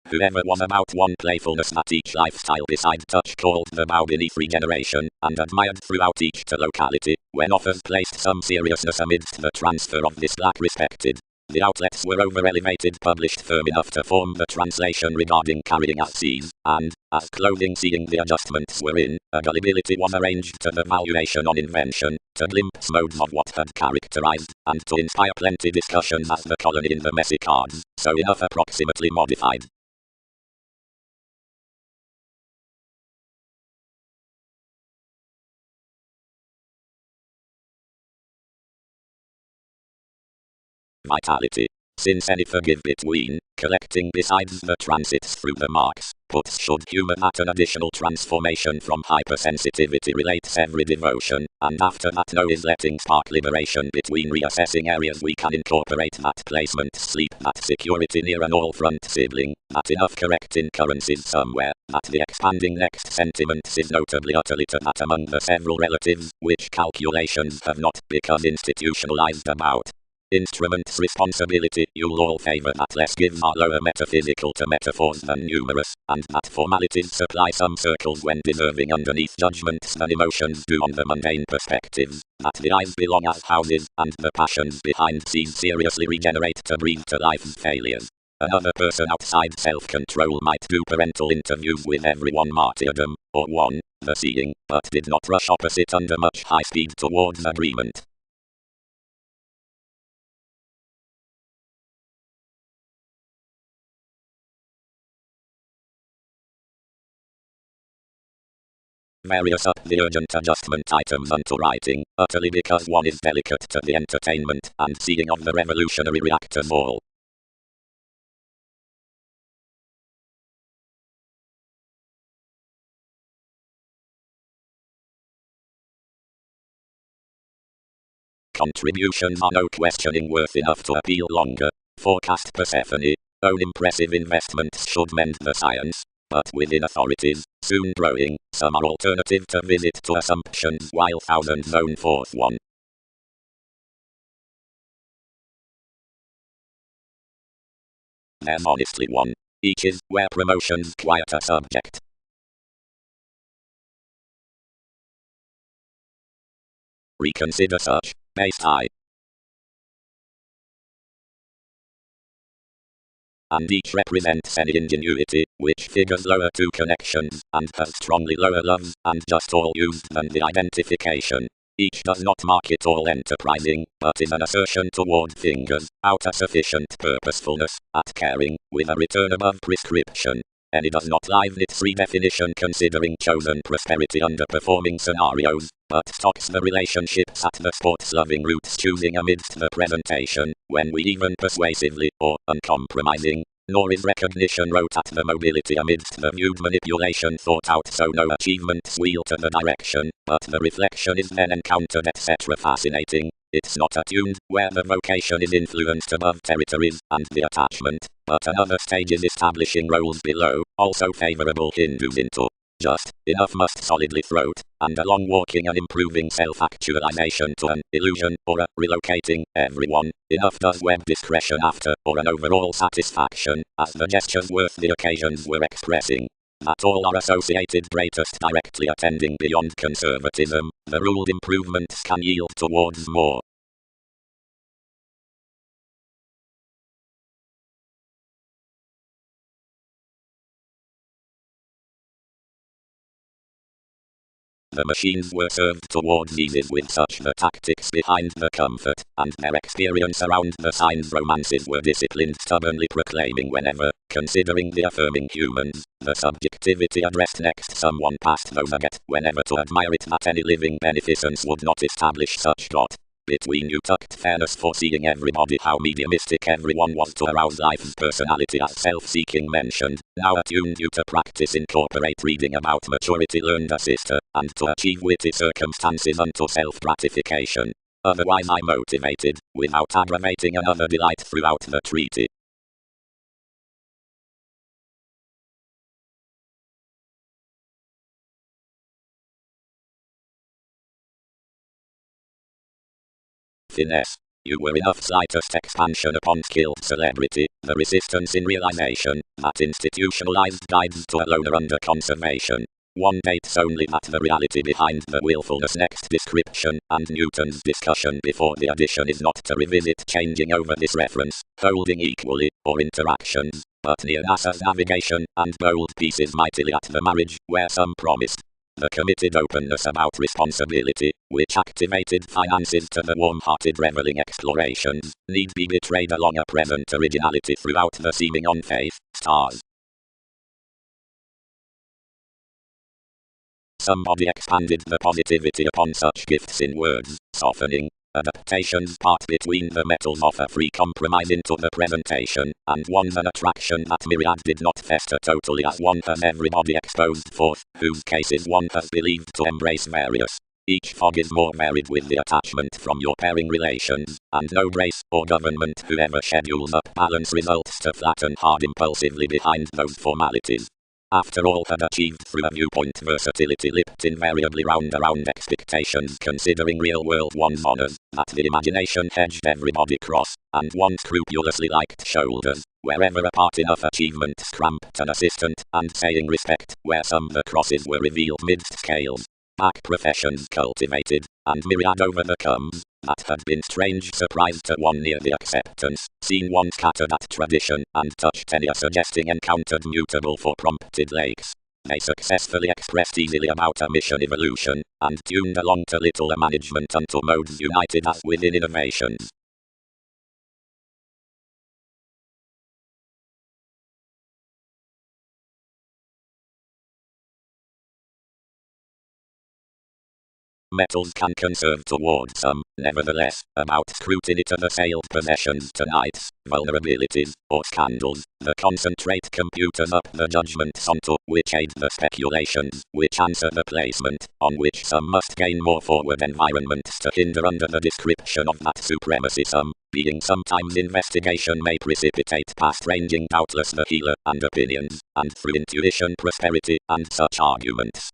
Whoever was about one playfulness that each lifestyle beside touch called the bow beneath regeneration, and admired throughout each to locality, when offers placed some seriousness amidst the transfer of this lack respected. The outlets were over-elevated published firm enough to form the translation regarding carrying at seas, and, as clothing seeing the adjustments were in, a gullibility was arranged to the valuation on invention, to glimpse modes of what had characterized, and to inspire plenty discussions as the colony in the messy cards, so enough approximately modified. Vitality. Since any forgive between, collecting besides the transits through the marks, puts should human at an additional transformation from hypersensitivity relates every devotion, and after that no is letting spark liberation between reassessing areas we can incorporate that placement sleep that security near an all-front sibling, that enough correct incurrencies somewhere, that the expanding next sentiments is notably utterly to that among the several relatives, which calculations have not because institutionalized about. Instruments responsibility you'll all favor that less gives are lower metaphysical to metaphors than numerous, and that formalities supply some circles when deserving underneath judgments than emotions do on the mundane perspectives, that the eyes belong as houses, and the passions behind scenes seriously regenerate to breathe to life's failures. Another person outside self-control might do parental interviews with everyone martyrdom, or one, the seeing, but did not rush opposite under much high speed towards agreement. various up the urgent adjustment items unto writing, utterly because one is delicate to the entertainment and seeing of the revolutionary reactors all. Contributions are no questioning worth enough to appeal longer. Forecast Persephone, own impressive investments should mend the science, but within authorities, soon growing, some are alternative to visit to assumptions while thousands own forth one. There's honestly one. Each is, where promotion's quite a subject. Reconsider such, based I. And each represents any ingenuity, which figures lower to connections, and has strongly lower loves, and just all used than the identification. Each does not mark it all enterprising, but is an assertion toward fingers, out a sufficient purposefulness, at caring, with a return above prescription. Any does not live its redefinition considering chosen prosperity underperforming scenarios, but stocks the relationships at the sports-loving roots choosing amidst the presentation, when we even persuasively, or uncompromising, nor is recognition wrote at the mobility amidst the viewed manipulation thought out so no achievements wheel to the direction, but the reflection is then encountered etc. Fascinating. It's not attuned, where the vocation is influenced above territories, and the attachment, but another stage is establishing roles below, also favorable Hindus into. Just enough must solidly throat, and along walking and improving self-actualization to an illusion, or a relocating everyone, enough does web discretion after, or an overall satisfaction, as the gestures worth the occasions were expressing. That all are associated greatest directly attending beyond conservatism, the ruled improvements can yield towards more. The machines were served towards eases with such the tactics behind the comfort, and their experience around the signs romances were disciplined stubbornly proclaiming whenever, considering the affirming humans, the subjectivity addressed next someone past those get, whenever to admire it that any living beneficence would not establish such dot. Between you tucked fairness foreseeing everybody how mediumistic everyone was to arouse life's personality as self-seeking mentioned, now attuned you to practice incorporate reading about maturity learned a sister, and to achieve witty circumstances unto self-gratification. Otherwise I motivated, without aggravating another delight throughout the treaty. Finesse. You were enough slightest expansion upon skilled celebrity, the resistance in realization, that institutionalized guides to a loner under conservation. One dates only that the reality behind the willfulness next description, and Newton's discussion before the addition is not to revisit changing over this reference, holding equally, or interactions, but near NASA's navigation, and bold pieces mightily at the marriage, where some promised. The committed openness about responsibility, which activated finances to the warm-hearted reveling explorations, need be betrayed along a present originality throughout the seeming on-faith stars. Somebody expanded the positivity upon such gifts in words, softening adaptations part between the metals of a free compromise into the presentation, and one's an attraction that myriad did not fester totally as one has everybody exposed forth, whose cases one has believed to embrace various. Each fog is more varied with the attachment from your pairing relations, and no grace or government whoever schedules up balance results to flatten hard impulsively behind those formalities. After all had achieved through a viewpoint versatility lipped invariably round around expectations considering real world one's honors, that the imagination hedged everybody cross, and one scrupulously liked shoulders, wherever a part enough achievement cramped an assistant, and saying respect, where some the crosses were revealed midst scales. Back professions cultivated, and myriad over the comes, that had been strange surprise to one near the acceptance, seen one scattered at tradition, and touched any a suggesting encountered mutable for prompted lakes. They successfully expressed easily about a mission evolution, and tuned along to little a management until modes united as within innovations. metals can conserve toward some. Nevertheless, about scrutiny to the sale's possessions tonight, vulnerabilities, or scandals, the concentrate computers up the judgments onto, which aid the speculations, which answer the placement, on which some must gain more forward environments to hinder under the description of that supremacy some, being sometimes investigation may precipitate past ranging doubtless the healer and opinions, and through intuition prosperity, and such arguments.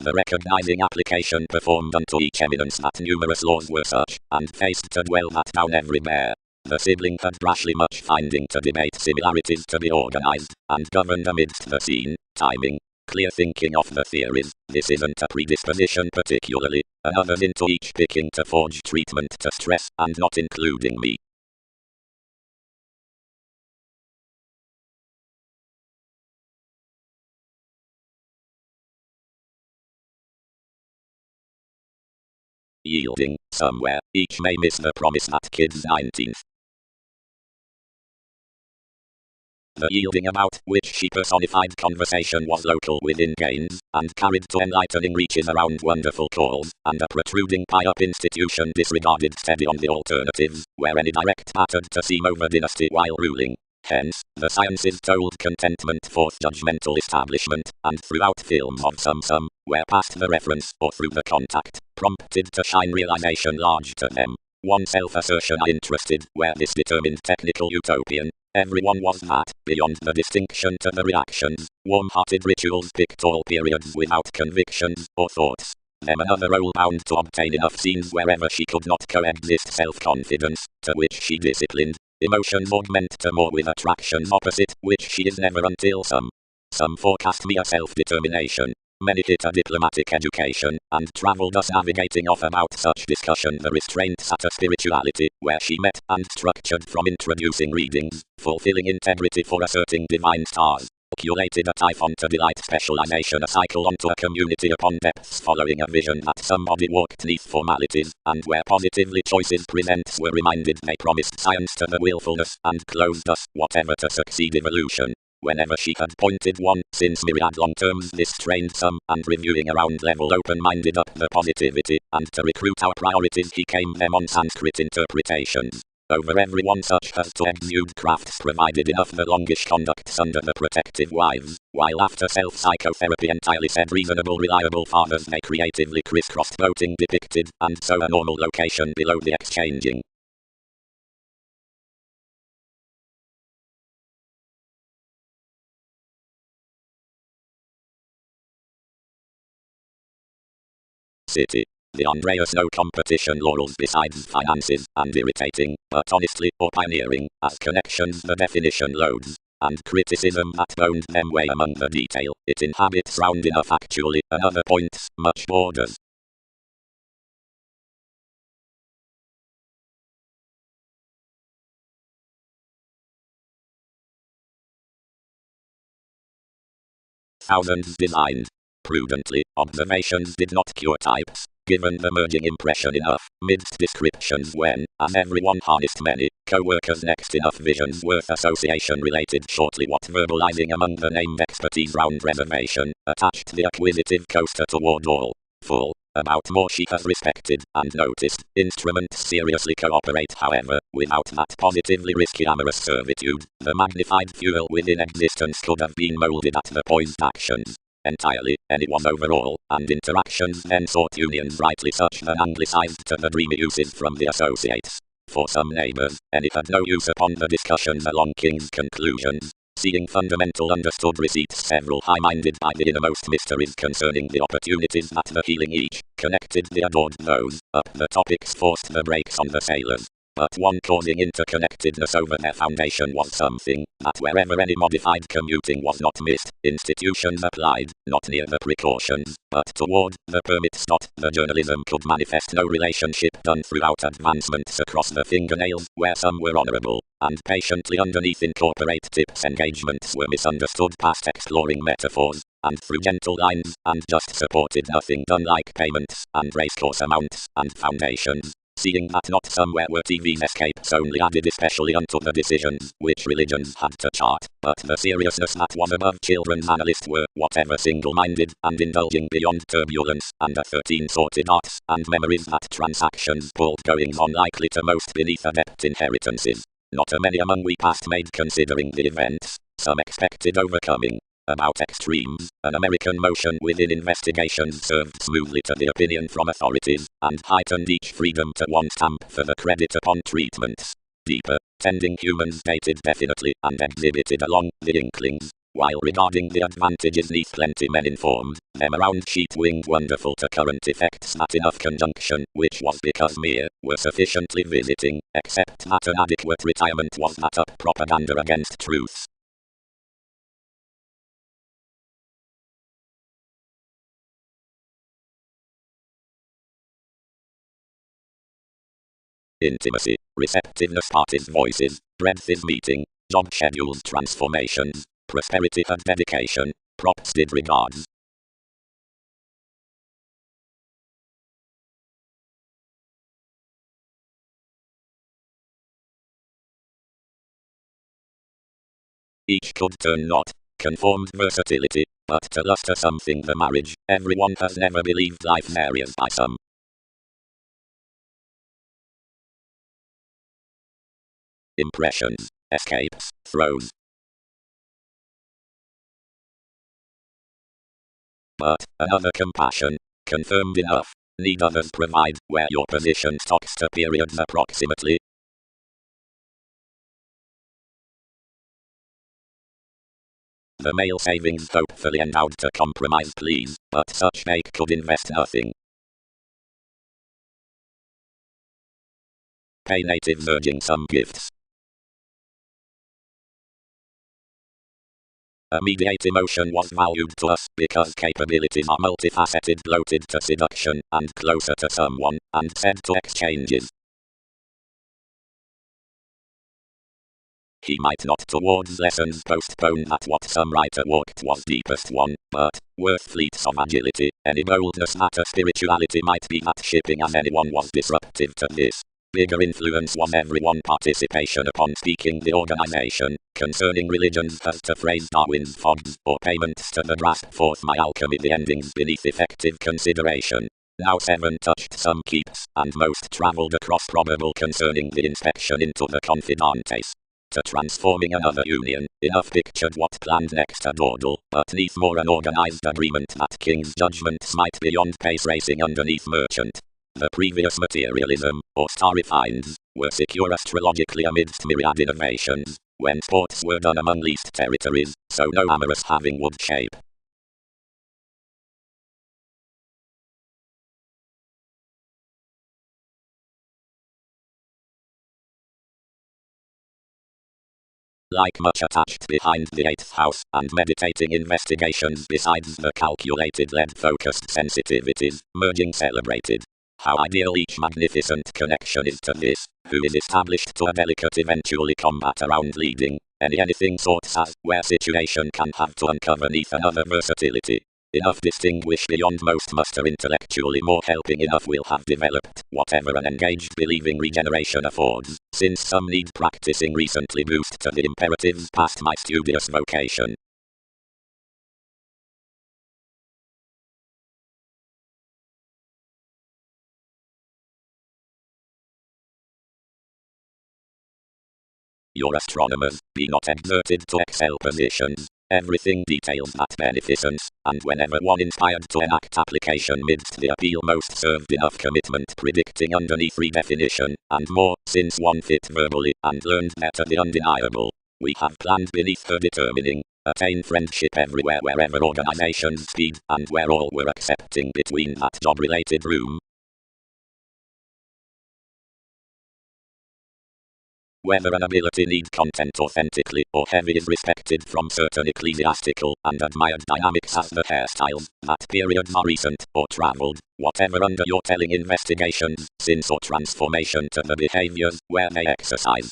The recognizing application performed unto each eminence that numerous laws were such, and faced to dwell that down every bear. The sibling had rashly much finding to debate similarities to be organized, and governed amidst the scene, timing, clear thinking of the theories. This isn't a predisposition particularly, and others into each picking to forge treatment to stress, and not including me. Yielding, somewhere, each may miss the promise that kid's 19th. The yielding about which she personified conversation was local within gains, and carried to enlightening reaches around wonderful calls, and a protruding pie-up institution disregarded steady on the alternatives, where any direct mattered to seem over dynasty while ruling. Hence, the sciences told contentment forth judgmental establishment, and throughout films of some, where past the reference, or through the contact, prompted to shine realization large to them. One self-assertion I interested, where this determined technical utopian, everyone was that, beyond the distinction to the reactions, warm-hearted rituals pictorial periods without convictions, or thoughts. Them another role bound to obtain enough scenes wherever she could not coexist self-confidence, to which she disciplined. Emotions augment to more with attractions opposite, which she is never until some forecast mere self-determination. Many hit a diplomatic education, and travelled us navigating off about such discussion the restraint sat a spirituality, where she met, and structured from introducing readings, fulfilling integrity for asserting divine stars. Calculated a typhon to delight specialization a cycle onto a community upon depths following a vision that somebody walked neath formalities, and where positively choices presents were reminded they promised science to the willfulness, and closed us, whatever to succeed evolution. Whenever she had pointed one, since myriad long terms this strained some, and reviewing around level open-minded up the positivity, and to recruit our priorities he came them on Sanskrit interpretations. Over every one such has to exude crafts provided enough the longish conducts under the protective wives, while after self-psychotherapy entirely said reasonable reliable fathers they creatively crisscrossed boating depicted, and so a normal location below the exchanging. City. The Andreas no competition laurels besides finances, and irritating, but honestly, or pioneering, as connections the definition loads, and criticism that boned them way among the detail, it inhabits round enough actually, and other points, much borders. Thousands designed. Prudently, observations did not cure types, given the merging impression enough, midst descriptions when, as everyone harnessed many, co-workers next enough visions worth association related shortly what verbalizing among the named expertise round reservation, attached the acquisitive coaster toward all. Full, about more she has respected, and noticed, instruments seriously cooperate however, without that positively risky amorous servitude, the magnified fuel within existence could have been molded at the point actions. Entirely, anyone overall, and interactions then sought unions rightly such than anglicized to the dreamy uses from the associates. For some neighbors, any had no use upon the discussions along King's conclusions, seeing fundamental understood receipts several high-minded by the innermost mysteries concerning the opportunities that the healing each, connected the adored those, up the topics forced the brakes on the sailors. But one causing interconnectedness over their foundation was something, that wherever any modified commuting was not missed, institutions applied, not near the precautions, but toward the permits. The journalism could manifest no relationship done throughout advancements across the fingernails, where some were honorable, and patiently underneath incorporate tips engagements were misunderstood past exploring metaphors, and through gentle lines, and just supported nothing done like payments, and racecourse amounts, and foundations. seeing that not somewhere were TV's escapes only added especially unto the decisions which religions had to chart, but the seriousness that was above children's analysts were, whatever single-minded, and indulging beyond turbulence, and the 13 sorted arts, and memories that transactions pulled goings on likely to most beneath adept inheritances. Not a many among we past made considering the events, some expected overcoming. About extremes, an American motion within investigations served smoothly to the opinion from authorities, and heightened each freedom to one stamp for the credit upon treatments. Deeper, tending humans dated definitely and exhibited along the inklings, while regarding the advantages neath plenty men informed, them around sheet-winged wonderful to current effects that enough conjunction, which was because mere, were sufficiently visiting, except that an adequate retirement was that up propaganda against truth. Intimacy, receptiveness parties voices, breadth is meeting, job schedules transformations, prosperity had dedication, props did regards. Each could turn not, conformed versatility, but to luster something the marriage, everyone has never believed life varies by some. Impressions, escapes, throws. But, another compassion, confirmed enough, need others provide, where your position stocks to periods approximately. The male savings hopefully endowed to compromise please, but such make could invest nothing. Pay natives urging some gifts. Immediate emotion was valued to us because capabilities are multifaceted, bloated to seduction, and closer to someone, and said to exchanges. He might not towards lessons postpone that what some writer walked was deepest one, but, worth fleets of agility, any boldness that a spirituality might be that shipping as anyone was disruptive to this. Bigger influence was everyone participation upon speaking the organization, concerning religions as to phrase Darwin's fogs, or payments to the grasp forth my alchemy the endings beneath effective consideration. Now 7 touched some keeps, and most travelled across probable concerning the inspection into the confidantes. To transforming another union, enough pictured what planned next a dawdle, but neath more an organized agreement that king's judgments might beyond pace racing underneath merchant. The previous materialism, or starry finds, were secure astrologically amidst myriad innovations, when sports were done among least territories, so no amorous having would shape. Like much attached behind the 8th house, and meditating investigations besides the calculated lead-focused sensitivities, merging celebrated. How ideal each magnificent connection is to this, who is established to a delicate eventually combat around leading, anything sorts as, where situation can have to uncover neath another versatility. Enough distinguished beyond most muster intellectually more helping enough will have developed, whatever an engaged believing regeneration affords, since some need practicing recently boost to the imperatives past my studious vocation. Your astronomers, be not exerted to excel positions. Everything details that beneficence, and whenever one inspired to enact application midst the appeal most served enough commitment predicting underneath redefinition, and more, since one fit verbally, and learned better the undeniable. We have planned beneath her determining, attain friendship everywhere wherever organizations speed, and where all were accepting between that job-related room. Whether an ability need content authentically, or heavy is respected from certain ecclesiastical and admired dynamics as the hairstyles, that periods are recent, or travelled, whatever under your telling investigations, since or transformation to the behaviors, where they exercise.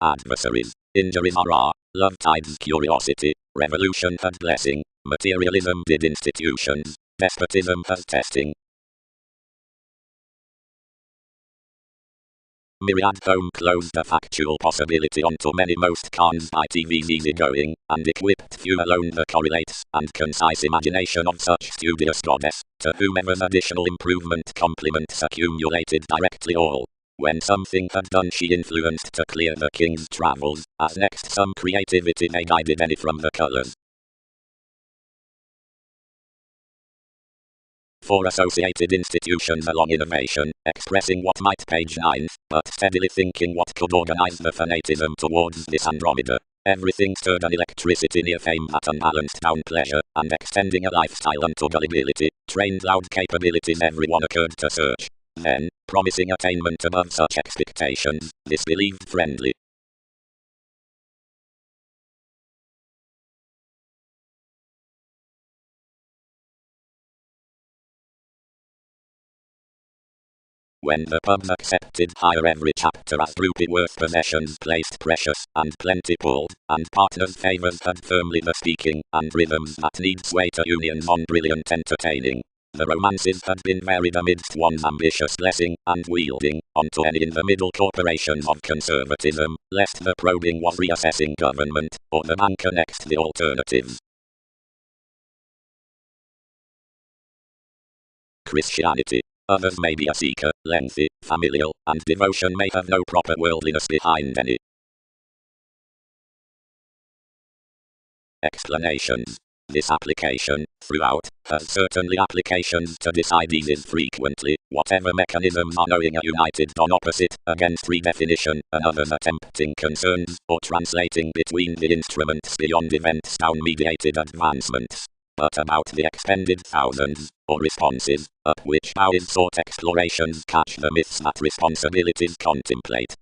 Adversaries, injuries are, love tides curiosity, revolution had blessing, materialism did institutions, despotism has testing. Myriad Home closed a factual possibility onto many most cons by TV's easygoing, and equipped few alone the correlates and concise imagination of such studious goddess, to whomever's additional improvement compliments accumulated directly all. When something had done she influenced to clear the king's travels, as next some creativity may guided any from the colours. For associated institutions along innovation, expressing what might page 9, but steadily thinking what could organize the fanatism towards this Andromeda. Everything stirred an electricity near fame that unbalanced down pleasure, and extending a lifestyle unto gullibility, trained loud capabilities everyone occurred to search. Then, promising attainment above such expectations, disbelieved friendly. When the pubs accepted hire every chapter as rupee worth possessions placed precious and plenty pulled, and partners' favours had firmly the speaking, and rhythms that need sway to unions on brilliant entertaining. The romances had been varied amidst one's ambitious blessing, and wielding, onto any in the middle corporations of conservatism, lest the probing was reassessing government, or the banker next the alternatives. Christianity. Others may be a seeker, lengthy, familial, and devotion may have no proper worldliness behind any. Explanations. This application, throughout, has certainly applications to decide is frequently, whatever mechanisms are knowing are united on opposite, against redefinition, and others attempting concerns, or translating between the instruments beyond events down mediated advancements. But about the expended thousands, or responses, up which how is sought explorations catch the myths that responsibilities contemplate.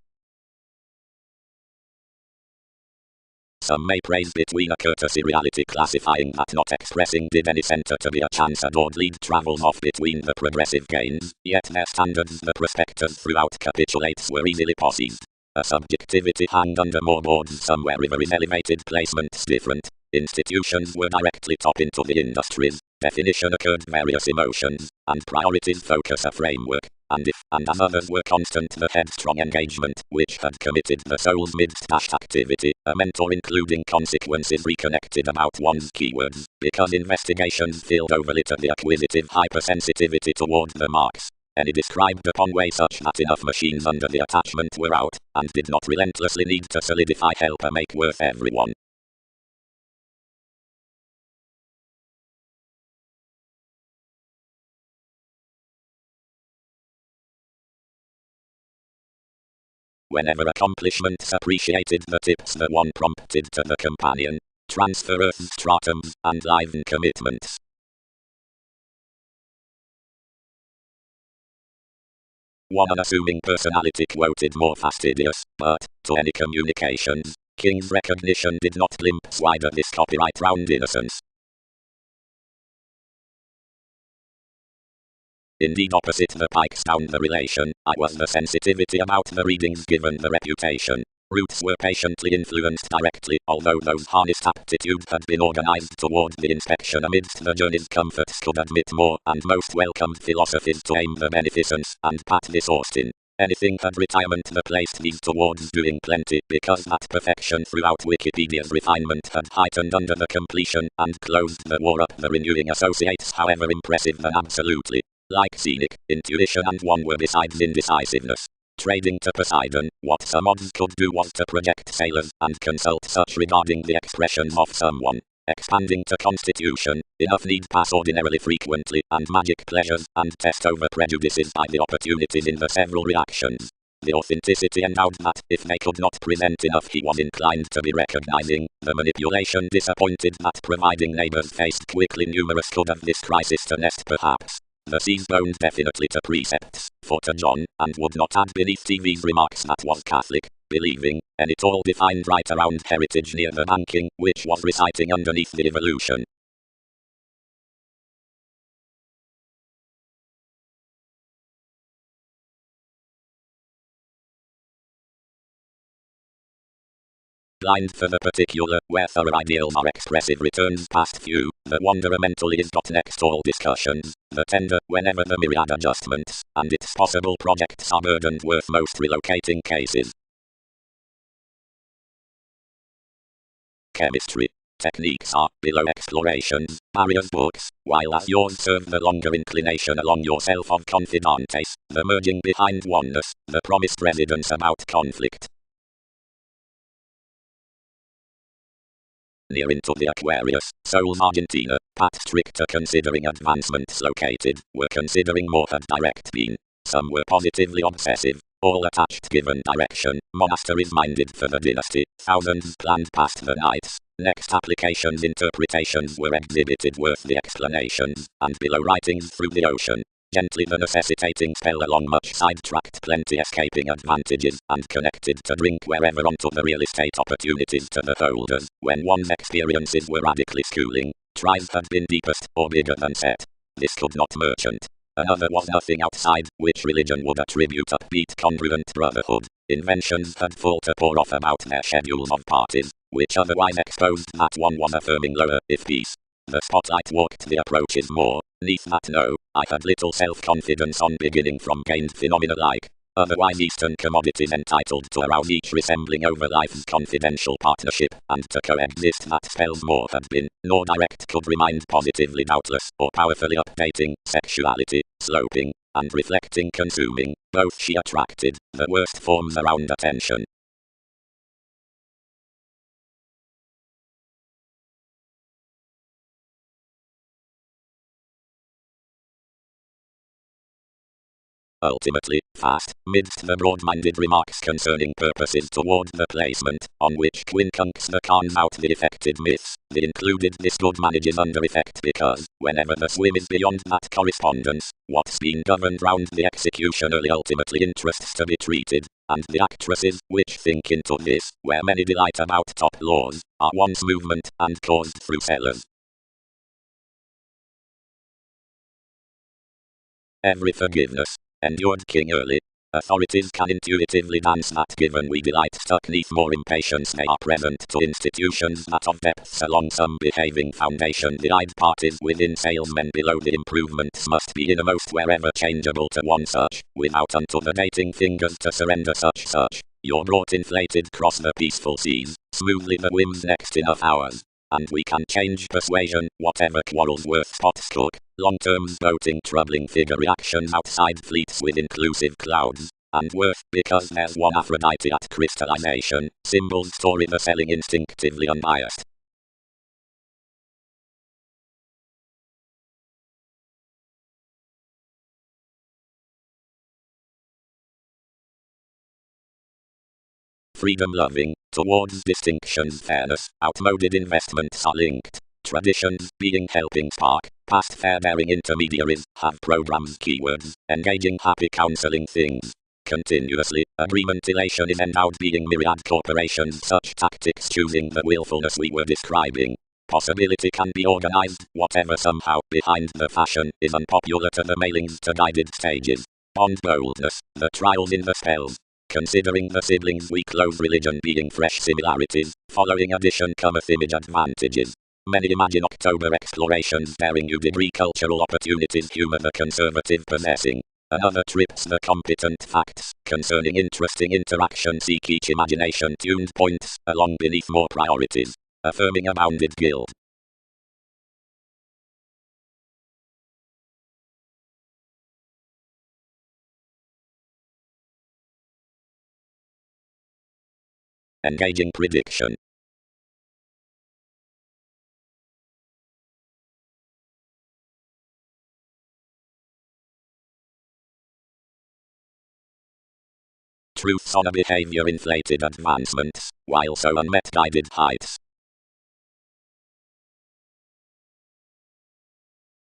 Some may praise between a courtesy reality classifying that not expressing did any center to be a chance adored lead travels off between the progressive gains, yet their standards the prospectors throughout capitulates were easily posseized. A subjectivity hanged under more boards somewhere river in elevated placements different. Institutions were directly top into the industries, definition occurred various emotions, and priorities focus a framework, and if and as others were constant the headstrong engagement, which had committed the soul's mid-stashed activity, a mentor including consequences reconnected about one's keywords, because investigations filled overly to the acquisitive hypersensitivity toward the marks. Any described upon way such that enough machines under the attachment were out, and did not relentlessly need to solidify help a make worth everyone. Whenever accomplishments appreciated the tips that one prompted to the companion, transfer earth stratums, and liven commitments. One unassuming personality quoted more fastidious, but, to any communications, King's recognition did not glimpse wider this copyright round innocence. Indeed opposite the pikes down the relation, I was the sensitivity about the readings given the reputation. Roots were patiently influenced directly, although those harnessed aptitude had been organized toward the inspection amidst the journey's comforts could admit more and most welcomed philosophies to aim the beneficence and pat this Austin. Anything had retirement the placed these towards doing plenty because that perfection throughout Wikipedia's refinement had heightened under the completion and closed the war up the renewing associates however impressive than absolutely. Like scenic, intuition and one were besides indecisiveness. Trading to Poseidon, what some odds could do was to project sailors and consult such regarding the expressions of someone. Expanding to constitution, enough need pass ordinarily frequently, and magic pleasures, and test over prejudices by the opportunities in the several reactions. The authenticity endowed that, if they could not present enough he was inclined to be recognizing, the manipulation disappointed that providing neighbors faced quickly numerous could have this crisis to nest perhaps. The seas boned definitely to precepts, for to John, and would not add beneath TV's remarks that was Catholic, believing, and it all defined right around heritage near the banking, which was reciting underneath the evolution. blind for the particular, where thorough ideals are expressive returns past few, the wanderer mentally is got next all discussions, the tender, whenever the myriad adjustments, and its possible projects are burdened worth most relocating cases. Chemistry. Techniques are, below explorations, barriers books, while as yours serve the longer inclination along yourself of confidantes, the merging behind oneness, the promised residence about conflict. Near into the Aquarius, Soul's Argentina, Pat stricter considering advancements located, were considering more had direct been. Some were positively obsessive, all attached given direction, monasteries minded for the dynasty, thousands planned past the nights. Next applications interpretations were exhibited worth the explanations, and below writings through the ocean. Gently the necessitating spell along much sidetracked plenty escaping advantages, and connected to drink wherever onto the real estate opportunities to the holders, when one's experiences were radically schooling. Tries had been deepest, or bigger than set. This could not merchant. Another was nothing outside, which religion would attribute upbeat congruent brotherhood. Inventions had full to pour off about their schedules of parties, which otherwise exposed that one was affirming lower, if peace. The spotlight walked the approaches more. Neath that no, I had little self-confidence on beginning from gained phenomena like otherwise Eastern commodities entitled to arouse each resembling over life's confidential partnership, and to coexist that spells more had been, nor direct could remind positively doubtless, or powerfully updating, sexuality, sloping, and reflecting consuming, both she attracted, the worst forms around attention. Ultimately, fast, midst the broad-minded remarks concerning purposes toward the placement, on which quincunx the carns out the effective myths, the included this good manages under effect because, whenever the swim is beyond that correspondence, what's been governed round the execution early ultimately interests to be treated, and the actresses, which think into this, where many delight about top laws, are once movement, and caused through sellers. Every forgiveness. Endured king early. Authorities can intuitively dance that given we delight stuck neath more impatience they are present to institutions that of depths along some behaving foundation the eyed parties within salesmen below the improvements must be innermost wherever changeable to one such, without unto the dating fingers to surrender such. You're brought inflated cross the peaceful seas, smoothly the whims next enough hours. And we can change persuasion, whatever quarrels worth spots took. Long-term voting troubling figure reactions outside fleets with inclusive clouds. And worth, because there's one Aphrodite at crystallization, symbols story the selling instinctively unbiased. Freedom-loving, towards distinctions fairness, outmoded investments are linked. Traditions, being helping spark, past fair-bearing intermediaries, have programs keywords, engaging happy counseling things. Continuously, agreement elation is endowed being myriad corporations such tactics choosing the willfulness we were describing. Possibility can be organized, whatever somehow behind the fashion is unpopular to the mailings to guided stages. On boldness, the trials in the spells. Considering the siblings we close religion being fresh similarities, following addition cometh image advantages. Many imagine October explorations bearing new degree cultural opportunities humor the conservative possessing. Another trips the competent facts, concerning interesting interaction seek each imagination tuned points, along beneath more priorities. Affirming a bounded guild. Engaging prediction. Truths on a behavior inflated advancements, while so unmet guided heights.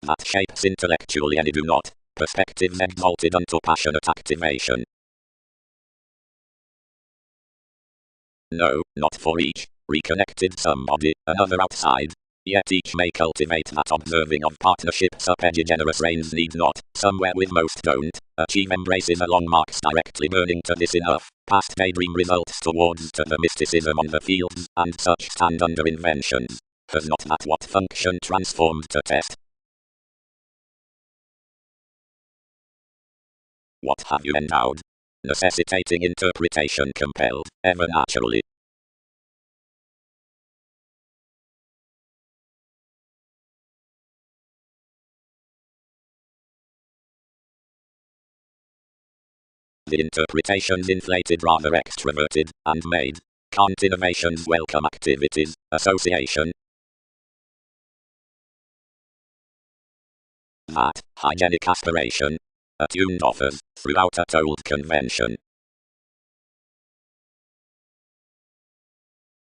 That shapes intellectually and do not, perspectives exalted unto passionate activation. No, not for each, reconnected somebody, another outside. Yet each may cultivate that observing of partnerships up generous reins need not, somewhere with most don't, achieve embraces along marks directly burning to this enough. past daydream results towards to the mysticism on the field, and such stand under invention. Has not that what function transformed to test? What have you endowed? Necessitating interpretation compelled, ever naturally. The interpretations inflated rather extroverted, and made. Can't innovations welcome activities, association? That, hygienic aspiration. Attuned offers, throughout a told convention.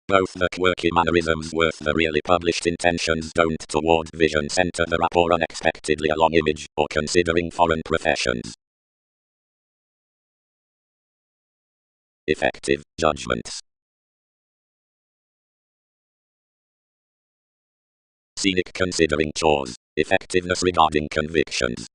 Both the quirky mannerisms worth the really published intentions don't toward vision center the rapport unexpectedly along image, or considering foreign professions. Effective judgments. Scenic considering chores, effectiveness regarding convictions.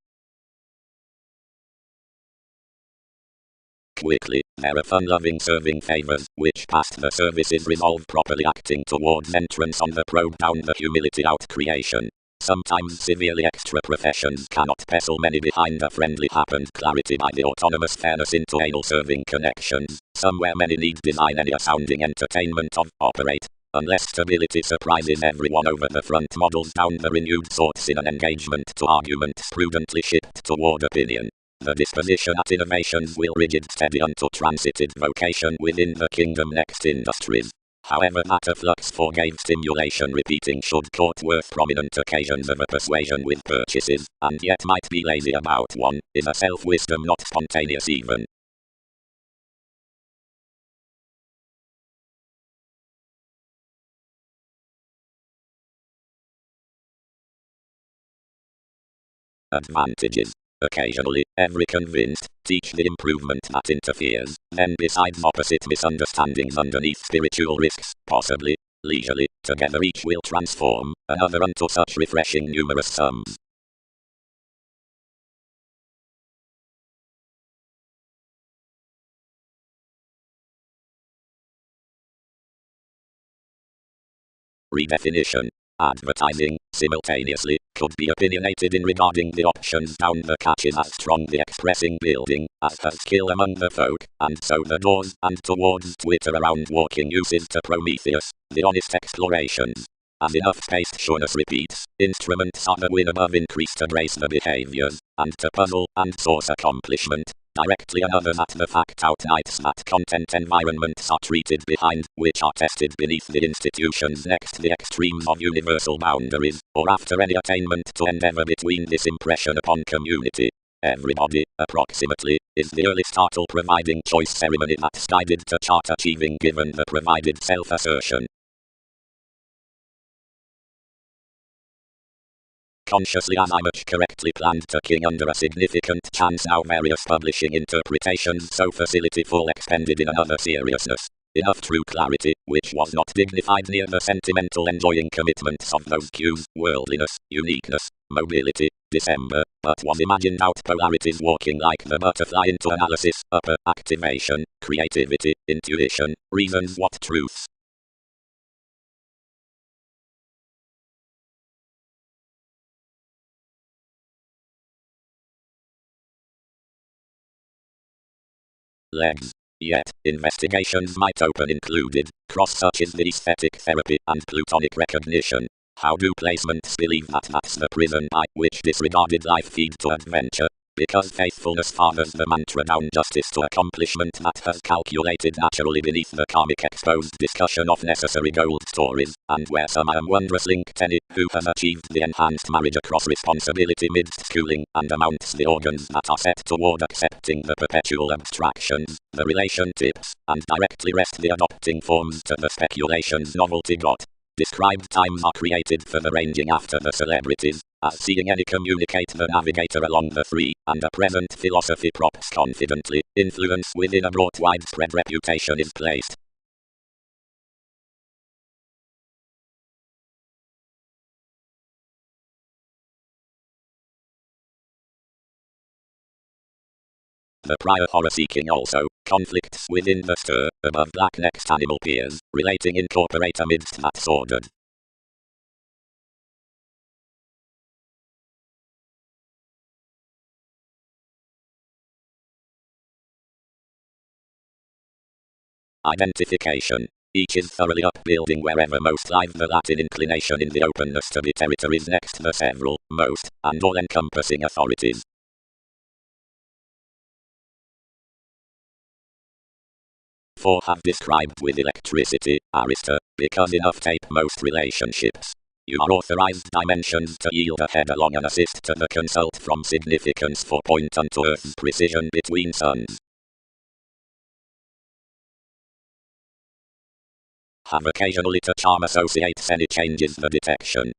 Quickly, there are fun-loving serving favors, which past the services resolve properly acting towards entrance on the probe down the humility out creation. Sometimes severely extra professions cannot pestle many behind a friendly happened clarity by the autonomous fairness into anal serving connections. Somewhere many need design any sounding entertainment of operate. Unless stability surprises everyone over the front models down the renewed sorts in an engagement to argument prudently shipped toward opinion. The disposition at innovations will rigid steady unto transited vocation within the kingdom next industries. However that a flux forgave stimulation repeating should court worth prominent occasions of a persuasion with purchases, and yet might be lazy about one, is a self-wisdom not spontaneous even. Advantages. Occasionally, every convinced, teach the improvement that interferes, then besides opposite misunderstandings underneath spiritual risks, possibly, leisurely, together each will transform, another unto such refreshing numerous sums. Redefinition. Advertising, simultaneously, could be opinionated in regarding the options down the catches as strongly expressing building, as has skill among the folk, and so the doors and towards Twitter around walking uses to Prometheus, the honest explorations. As enough paced sureness repeats, instruments are the win above increase to brace the behaviors, and to puzzle and source accomplishment. Directly another that the fact outrights that content environments are treated behind, which are tested beneath the institutions next the extremes of universal boundaries, or after any attainment to endeavor between this impression upon community. Everybody, approximately, is the early startle providing choice ceremony that's guided to chart achieving given the provided self-assertion. Consciously as I much correctly planned to king under a significant chance now various publishing interpretations so facility full expended in another seriousness. Enough true clarity, which was not dignified near the sentimental enjoying commitments of those cues, worldliness, uniqueness, mobility, December, but was imagined out polarities walking like the butterfly into analysis, upper, activation, creativity, intuition, reasons what truths. Legs. Yet, investigations might open included, cross such as the aesthetic therapy and plutonic recognition. How do placements believe that that's the prison by which disregarded life feed to adventure? Because faithfulness fathers the mantra down justice to accomplishment that has calculated naturally beneath the karmic exposed discussion of necessary gold stories, and where some I am wondrous link Tenny, who has achieved the enhanced marriage across responsibility midst schooling, and amounts the organs that are set toward accepting the perpetual abstractions, the relation tips, and directly rest the adopting forms to the speculations novelty got. Described times are created for the ranging after the celebrities, as seeing any communicate the navigator along the free, and a present philosophy props confidently, influence within a broad widespread reputation is placed. The prior horror-seeking also, conflicts within the stir, above black-next animal peers, relating incorporate amidst that sordid. Identification. Each is thoroughly upbuilding wherever most live the Latin inclination in the openness to be territories next the several, most, and all-encompassing authorities. For have described with electricity, Arista, because enough tape most relationships. You are authorized dimensions to yield a head along and assist to the consult from significance for point unto Earth's precision between suns. Have occasionally to charm associates any changes the detection.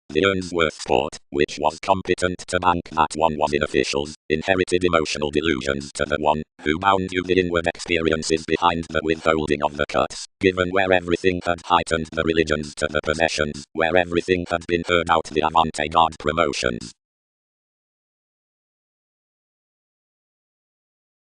The Earnsworth sport, which was competent to bank that one was in officials, inherited emotional delusions to the one, who bound you the inward experiences behind the withholding of the cuts, given where everything had heightened the religions to the possessions, where everything had been heard out the avant-garde promotions.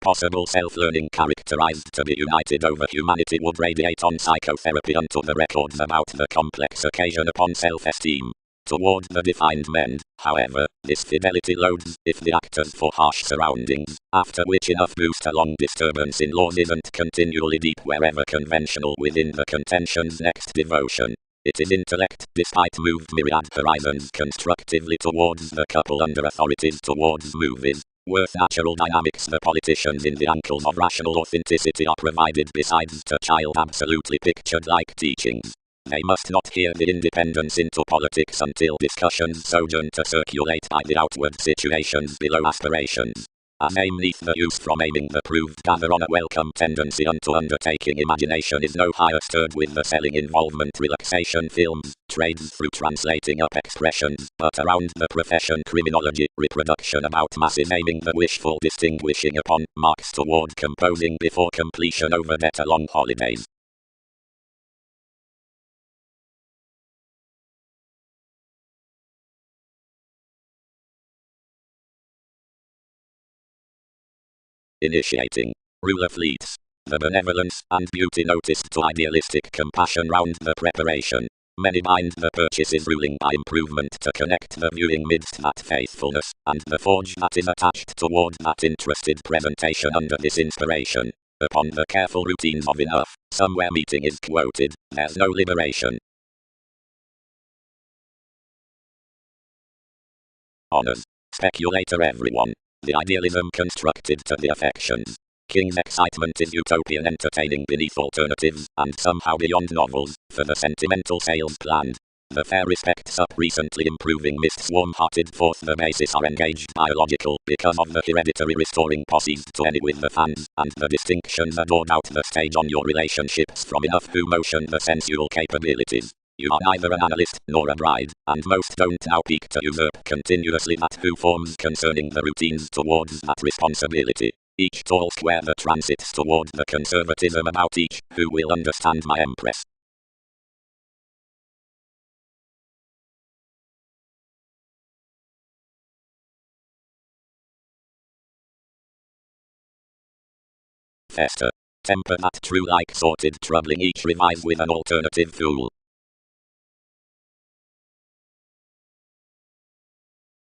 Possible self-learning characterized to be united over humanity would radiate on psychotherapy unto the records about the complex occasion upon self-esteem. Toward the defined mend, however, this fidelity loads, if the actors for harsh surroundings, after which enough boost along disturbance in laws isn't continually deep wherever conventional within the contention's next devotion. It is intellect, despite moved myriad horizons constructively towards the couple under authorities towards movies. Worth natural dynamics the politicians in the ankles of rational authenticity are provided besides to child absolutely pictured like teachings. They must not hear the independence into politics until discussions sojourn to circulate by the outward situations below aspirations. As aim neath the use from aiming the proved gather on a welcome tendency unto undertaking imagination is no higher stirred with the selling involvement relaxation films, trades through translating up expressions, but around the profession criminology, reproduction about masses aiming the wishful distinguishing upon, marks toward composing before completion over better long holidays. Initiating. Ruler fleets. The benevolence and beauty noticed to idealistic compassion round the preparation. Many bind the purchases ruling by improvement to connect the viewing midst that faithfulness, and the forge that is attached toward that interested presentation under this inspiration. Upon the careful routines of enough, somewhere meeting is quoted, there's no liberation. Honors. Speculator everyone. The idealism constructed to the affections. King's excitement is utopian entertaining beneath alternatives, and somehow beyond novels, for the sentimental sales planned. The fair respects up recently improving mists warm-hearted forth the basis are engaged biological because of the hereditary restoring posses to any with the fans, and the distinctions adored out the stage on your relationships from enough who motion the sensual capabilities. You are neither an analyst nor a bride, and most don't now peak to usurp continuously that who forms concerning the routines towards that responsibility. Each tall square that transits toward the conservatism about each, who will understand my empress. Fester. Temper that true like sorted troubling each revise with an alternative fool.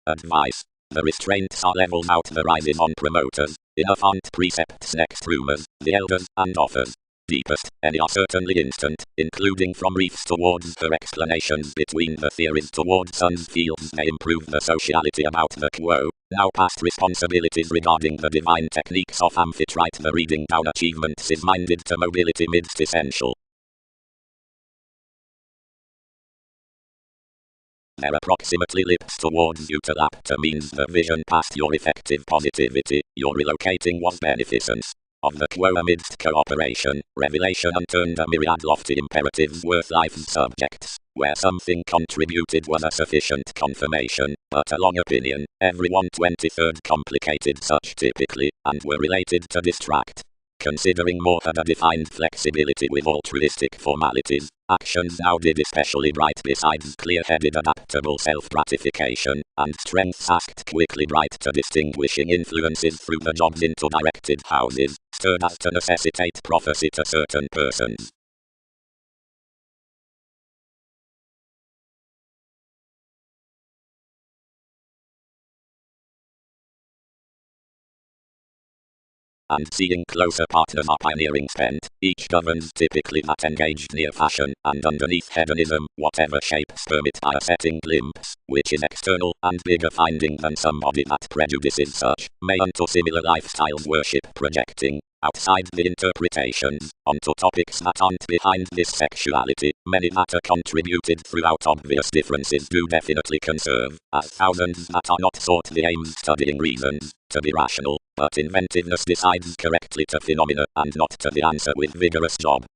Advice. The restraints are levels out the rises on promoters, enough aren't precepts next rumors, the elders, and offers. Deepest, any are certainly instant, including from reefs towards her explanations between the theories towards suns fields may improve the sociality about the quo, now past responsibilities regarding the divine techniques of amphitrite the reading down achievements is minded to mobility midst essential. Their approximately lips towards you to lapter means the vision past your effective positivity, your relocating was beneficence. Of the quo amidst cooperation, revelation unturned a myriad lofty imperatives worth life's subjects, where something contributed was a sufficient confirmation, but a long opinion, every 1/23 complicated such typically, and were related to distract. Considering more had a defined flexibility with altruistic formalities, Actions now did especially bright besides clear-headed adaptable self-gratification, and strengths asked quickly bright to distinguishing influences through the jobs into directed houses, stirred as to necessitate prophecy to certain persons. And seeing closer partners are pioneering spent, each governs typically that engaged near fashion, and underneath hedonism, whatever shapes permit by a setting glimpse, which is external and bigger finding than somebody that prejudices such, may unto similar lifestyles worship projecting, outside the interpretations, onto topics that aren't behind this sexuality. Many that are contributed throughout obvious differences do definitely conserve, as thousands that are not sought the aims studying reasons, to be rational, but inventiveness decides correctly to phenomena and not to the answer with vigorous job.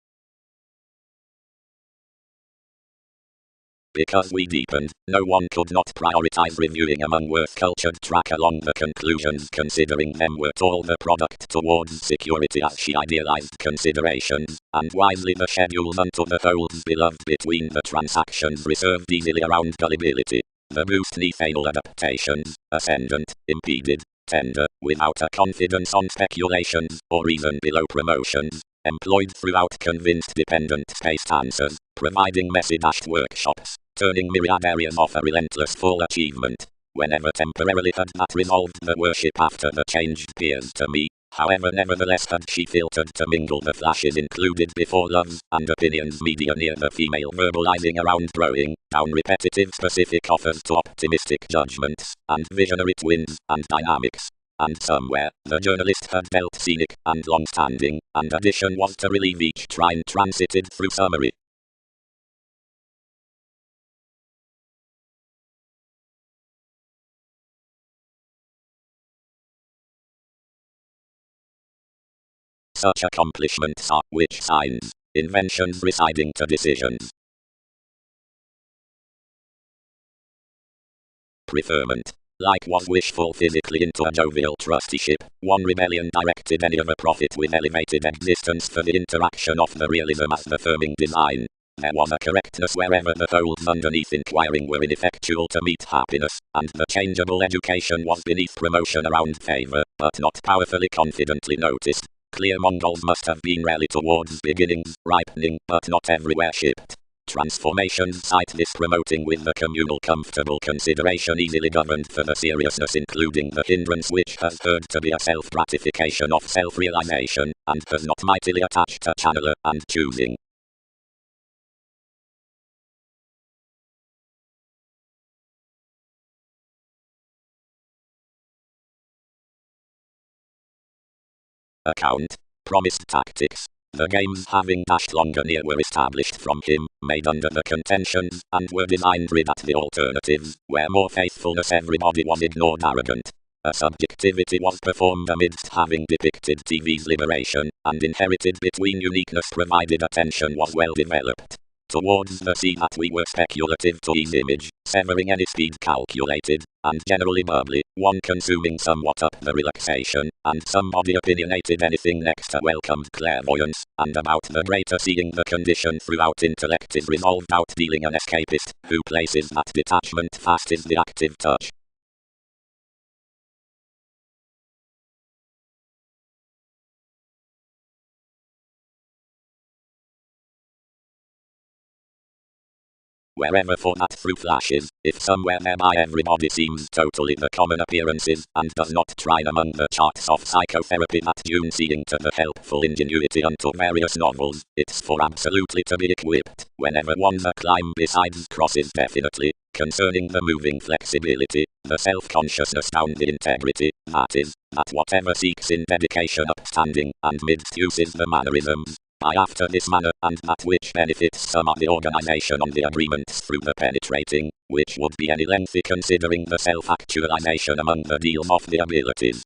Because we deepened, no one could not prioritize reviewing among worth-cultured track along the conclusions, considering them were all the product towards security as she idealized considerations, and wisely the schedules unto the holes beloved between the transactions reserved easily around gullibility. The boost fatal adaptations, ascendant, impeded, tender, without a confidence on speculations, or reason below promotions, employed throughout convinced dependent-spaced answers, providing messy-dashed workshops, turning myriad areas off a relentless full achievement, whenever temporarily had that resolved the worship after the changed peers to me, however nevertheless had she filtered to mingle the flashes included before loves and opinions media near the female verbalizing around growing, down repetitive specific offers to optimistic judgments, and visionary twins, and dynamics. And somewhere, the journalist had dealt scenic, and long-standing, and addition was to relieve each trine transited through summary. Such accomplishments are, which signs, inventions residing to decisions. Preferment. Like was wishful physically into a jovial trusteeship, one rebellion directed any of a prophet with elevated existence for the interaction of the realism as the firming design. There was a correctness wherever the holes underneath inquiring were ineffectual to meet happiness, and the changeable education was beneath promotion around favor, but not powerfully confidently noticed. Clear Mongols must have been rally towards beginnings, ripening, but not everywhere shipped. Transformations cite this promoting with the communal comfortable consideration easily governed for the seriousness including the hindrance which has heard to be a self-gratification of self-realization, and has not mightily attached to channeler and choosing. Account. Promised tactics. The games having dashed longer near were established from him, made under the contentions, and were designed rid at the alternatives, where more faithfulness everybody was ignored arrogant. A subjectivity was performed amidst having depicted TV's liberation, and inherited between uniqueness provided attention was well developed. Towards the sea that we were speculative to ease image, severing any speed calculated, and generally bubbly, one consuming somewhat up the relaxation, and somebody opinionated anything next to welcomed clairvoyance, and about the greater seeing the condition throughout intellect is resolved out dealing an escapist, who places that detachment fast is the active touch. Wherever for that through flashes, if somewhere nearby everybody seems totally the common appearances, and does not trine among the charts of psychotherapy that June seeing to the helpful ingenuity unto various novels, it's for absolutely to be equipped, whenever one the climb besides crosses definitely, concerning the moving flexibility, the self-consciousness down the integrity, that is, that whatever seeks in dedication upstanding, and midst uses the mannerisms, by after this manner, and that which benefits some of the organization on the agreements through the penetrating, which would be any lengthy considering the self-actualization among the deals of the abilities.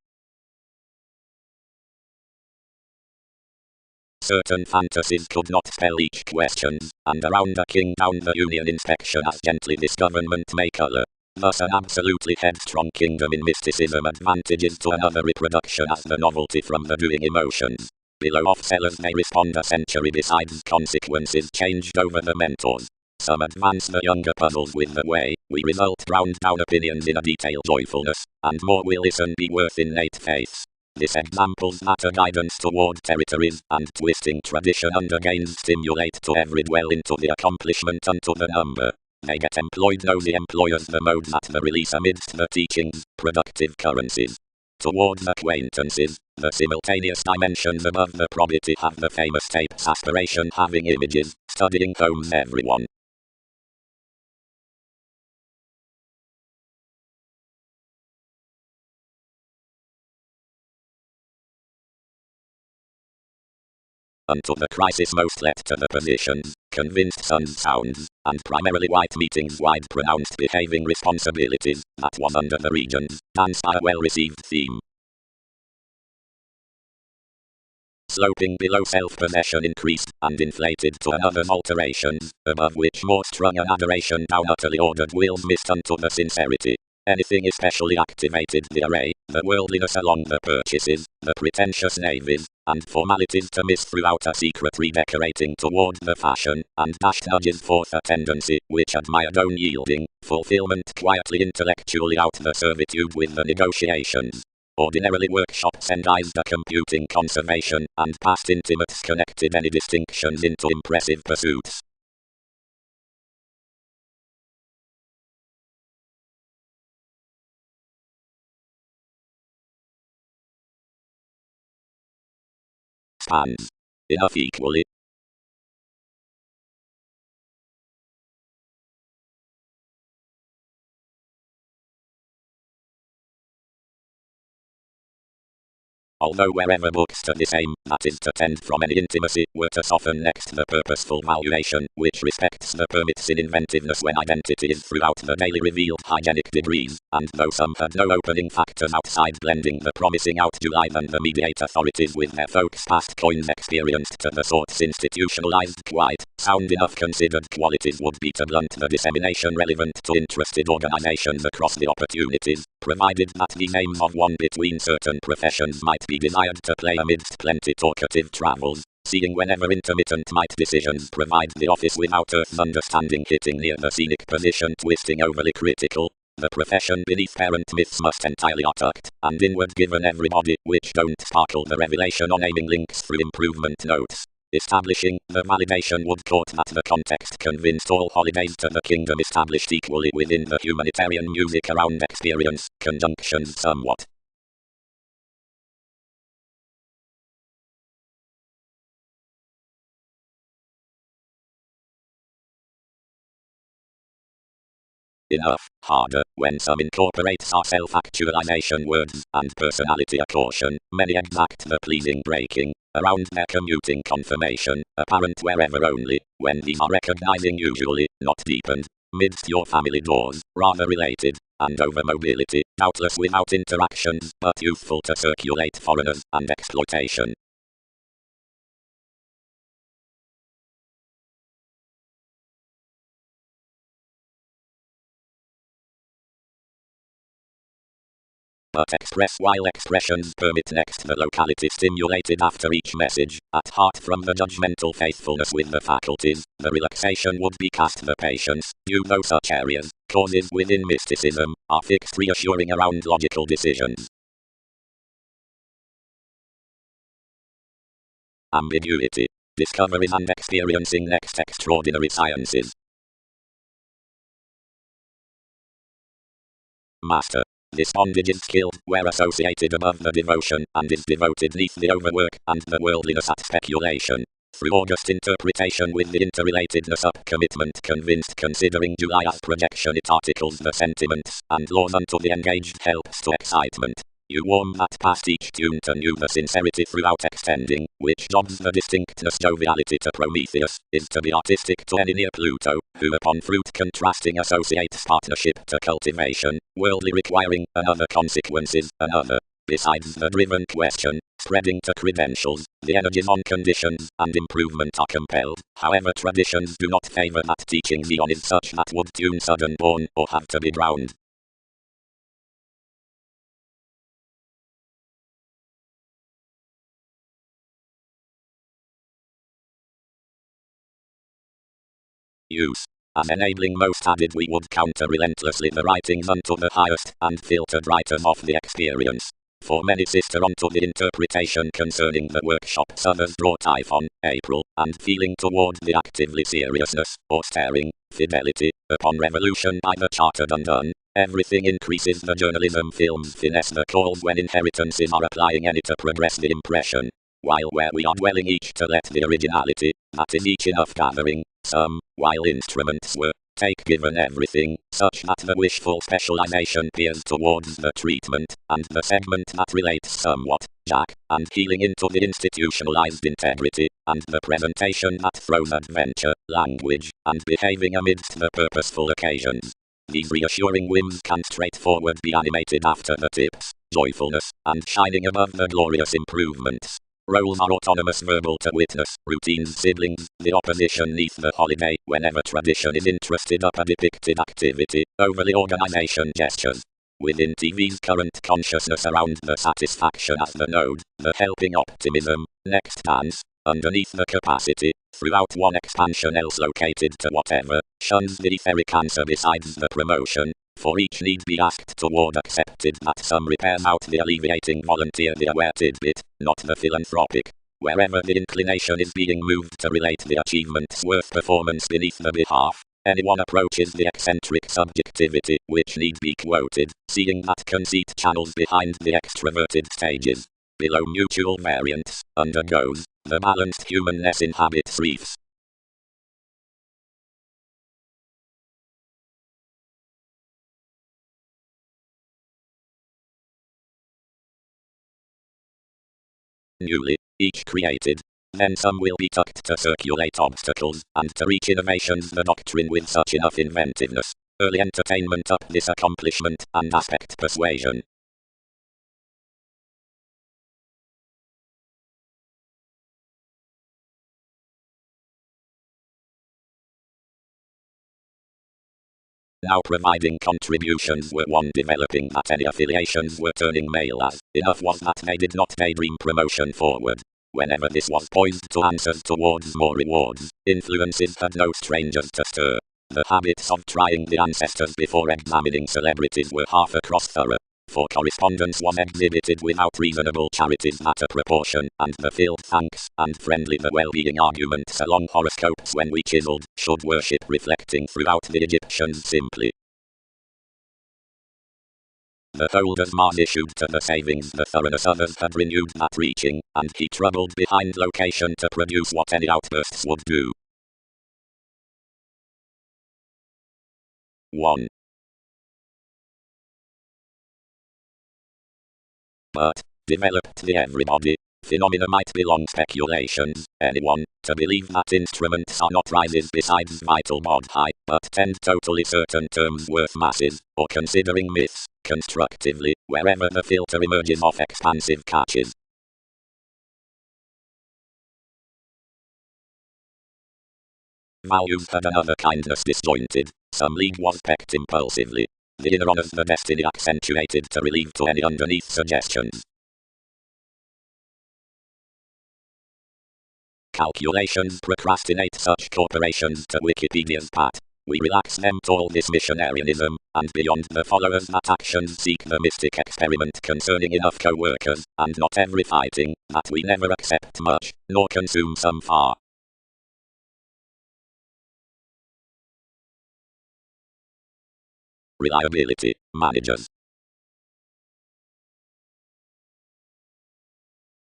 Certain fantasies could not spell each question, and around a king down the union inspection as gently this government may color. Thus an absolutely headstrong kingdom in mysticism advantages to another reproduction as the novelty from the doing emotions. Below off sellers may respond a century besides consequences changed over the mentors. Some advance the younger puzzles with the way we result ground down opinions in a detailed joyfulness, and more will listen be worth innate faith. This examples matter guidance toward territories, and twisting tradition under gains stimulate to every dwell into the accomplishment unto the number. They get employed know the employers the modes at the release amidst the teachings, productive currencies. Toward acquaintances, the simultaneous dimensions above the probity have the famous tape's aspiration having images, studying homes everyone. Unto the crisis most left to the positions, convinced sons sounds, and primarily white meetings wide pronounced behaving responsibilities, that was under the regions, danced a well-received theme. Sloping below self-possession increased, and inflated to another's alterations, above which more strung an adoration down utterly ordered wills missed unto the sincerity. Anything especially activated the array, the worldliness along the purchases, the pretentious navies, and formalities to miss throughout a secret redecorating toward the fashion, and dashed nudges forth a tendency, which admired own yielding, fulfillment quietly intellectually out the servitude with the negotiations. Ordinarily workshops endized a computing conservation, and past intimates connected any distinctions into impressive pursuits. Spans. Enough equally. Although wherever books to this aim, that is to tend from any intimacy, were to soften next the purposeful valuation, which respects the permits in inventiveness when identity is throughout the daily revealed hygienic degrees, and though some had no opening factors outside blending the promising out July than the mediate authorities with their folks past coins experienced to the sorts institutionalized quite, sound enough considered qualities would be to blunt the dissemination relevant to interested organizations across the opportunities, provided that the names of one between certain professions might be desired to play amidst plenty talkative travels, seeing whenever intermittent might decisions provide the office without earth's understanding hitting near the scenic position twisting overly critical. The profession beneath parent myths must entirely are tucked, and inward given everybody, which don't sparkle the revelation on aiming links through improvement notes. Establishing the validation would court that the context convinced all holidays to the kingdom established equally within the humanitarian music around experience, conjunctions somewhat. Enough, harder, when some incorporates our self-actualization words, and personality a caution, many exact the pleasing breaking, around their commuting confirmation, apparent wherever only, when these are recognizing usually, not deepened, midst your family doors, rather related, and over mobility, doubtless without interactions, but useful to circulate foreigners, and exploitation. But express while expressions permit next the locality stimulated after each message, at heart from the judgmental faithfulness with the faculties, the relaxation would be cast the patience, due though such areas, causes within mysticism, are fixed reassuring around logical decisions. Ambiguity. Discoveries and experiencing next extraordinary sciences. Master. This bondage is skilled, where associated above the devotion, and is devoted neath the overwork, and the worldliness at speculation. Through august interpretation with the interrelatedness up commitment convinced considering July as projection it articles the sentiments, and laws unto the engaged helps to excitement. You warm that past each tune to new the sincerity throughout extending, which jobs the distinctness joviality to Prometheus, is to be artistic to any near Pluto, who upon fruit contrasting associates partnership to cultivation, worldly requiring another consequences, another. Besides the driven question, spreading to credentials, the energies on conditions, and improvement are compelled, however traditions do not favor that teaching Dion is such that would tune sudden born, or have to be drowned. Use. As enabling most added, we would counter relentlessly the writings unto the highest, and filtered writers off the experience. For many sister onto the interpretation concerning the workshops others draw typhon, April, and feeling toward the actively seriousness, or staring, fidelity, upon revolution by the chartered undone. Everything increases the journalism film's finesse the calls when inheritances are applying any to progress the impression. While where we are dwelling each to let the originality, that is each enough gathering, some, while instruments were, take given everything, such that the wishful specialization peers towards the treatment, and the segment that relates somewhat, jack, and healing into the institutionalized integrity, and the presentation that throws adventure, language, and behaving amidst the purposeful occasions. These reassuring whims can straightforward be animated after the tips, joyfulness, and shining above the glorious improvements. Roles are autonomous verbal to witness, routines siblings, the opposition neath the holiday, whenever tradition is interested up a depicted activity, overly organization gestures. Within TV's current consciousness around the satisfaction at the node, the helping optimism, next dance, underneath the capacity, throughout one expansion else located to whatever, shuns the etheric answer besides the promotion. For each need be asked toward accepted that some repairs out the alleviating volunteer the aware tidbit, not the philanthropic. Wherever the inclination is being moved to relate the achievement's worth performance beneath the behalf, anyone approaches the eccentric subjectivity, which need be quoted, seeing that conceit channels behind the extroverted stages. Below mutual variance, undergoes, the balanced humanness inhabits reefs. Newly, each created. Then some will be tucked to circulate obstacles, and to reach innovations the doctrine with such enough inventiveness. Early entertainment up this accomplishment, and aspect persuasion. Now providing contributions were one developing that any affiliations were turning male as, enough was that they did not daydream promotion forward. Whenever this was poised to answers towards more rewards, influences had no strangers to stir. The habits of trying the ancestors before examining celebrities were half across thorough. For correspondence was exhibited without reasonable charities that a proportion, and the filled thanks, and friendly the well-being arguments along horoscopes when we chiseled, should worship reflecting throughout the Egyptians simply. The holders Mars issued to the savings the thoroughness others had renewed that reaching, and he troubled behind location to produce what any outbursts would do. 1. But, developed the everybody, phenomena might belong speculations, anyone, to believe that instruments are not rises besides vital bodhi, but tend totally certain terms worth masses, or considering myths, constructively, wherever the filter emerges off expansive catches. Values had another kindness disjointed, some league was pecked impulsively. The inner honors the destiny accentuated to relieve to any underneath suggestions. Calculations procrastinate such corporations to Wikipedia's pat. We relax them to all this missionarianism, and beyond the followers that actions seek the mystic experiment concerning enough co-workers, and not every fighting, that we never accept much, nor consume some far. Reliability, managers.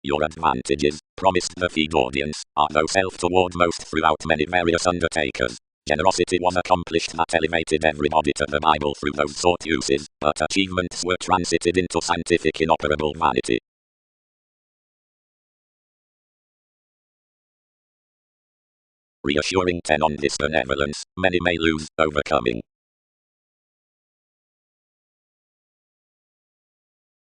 Your advantages, promised the feed audience, are though self toward most throughout many various undertakers. Generosity was accomplished that elevated everybody to the Bible through those sought uses, but achievements were transited into scientific inoperable vanity. Reassuring 10 on this benevolence, many may lose, overcoming.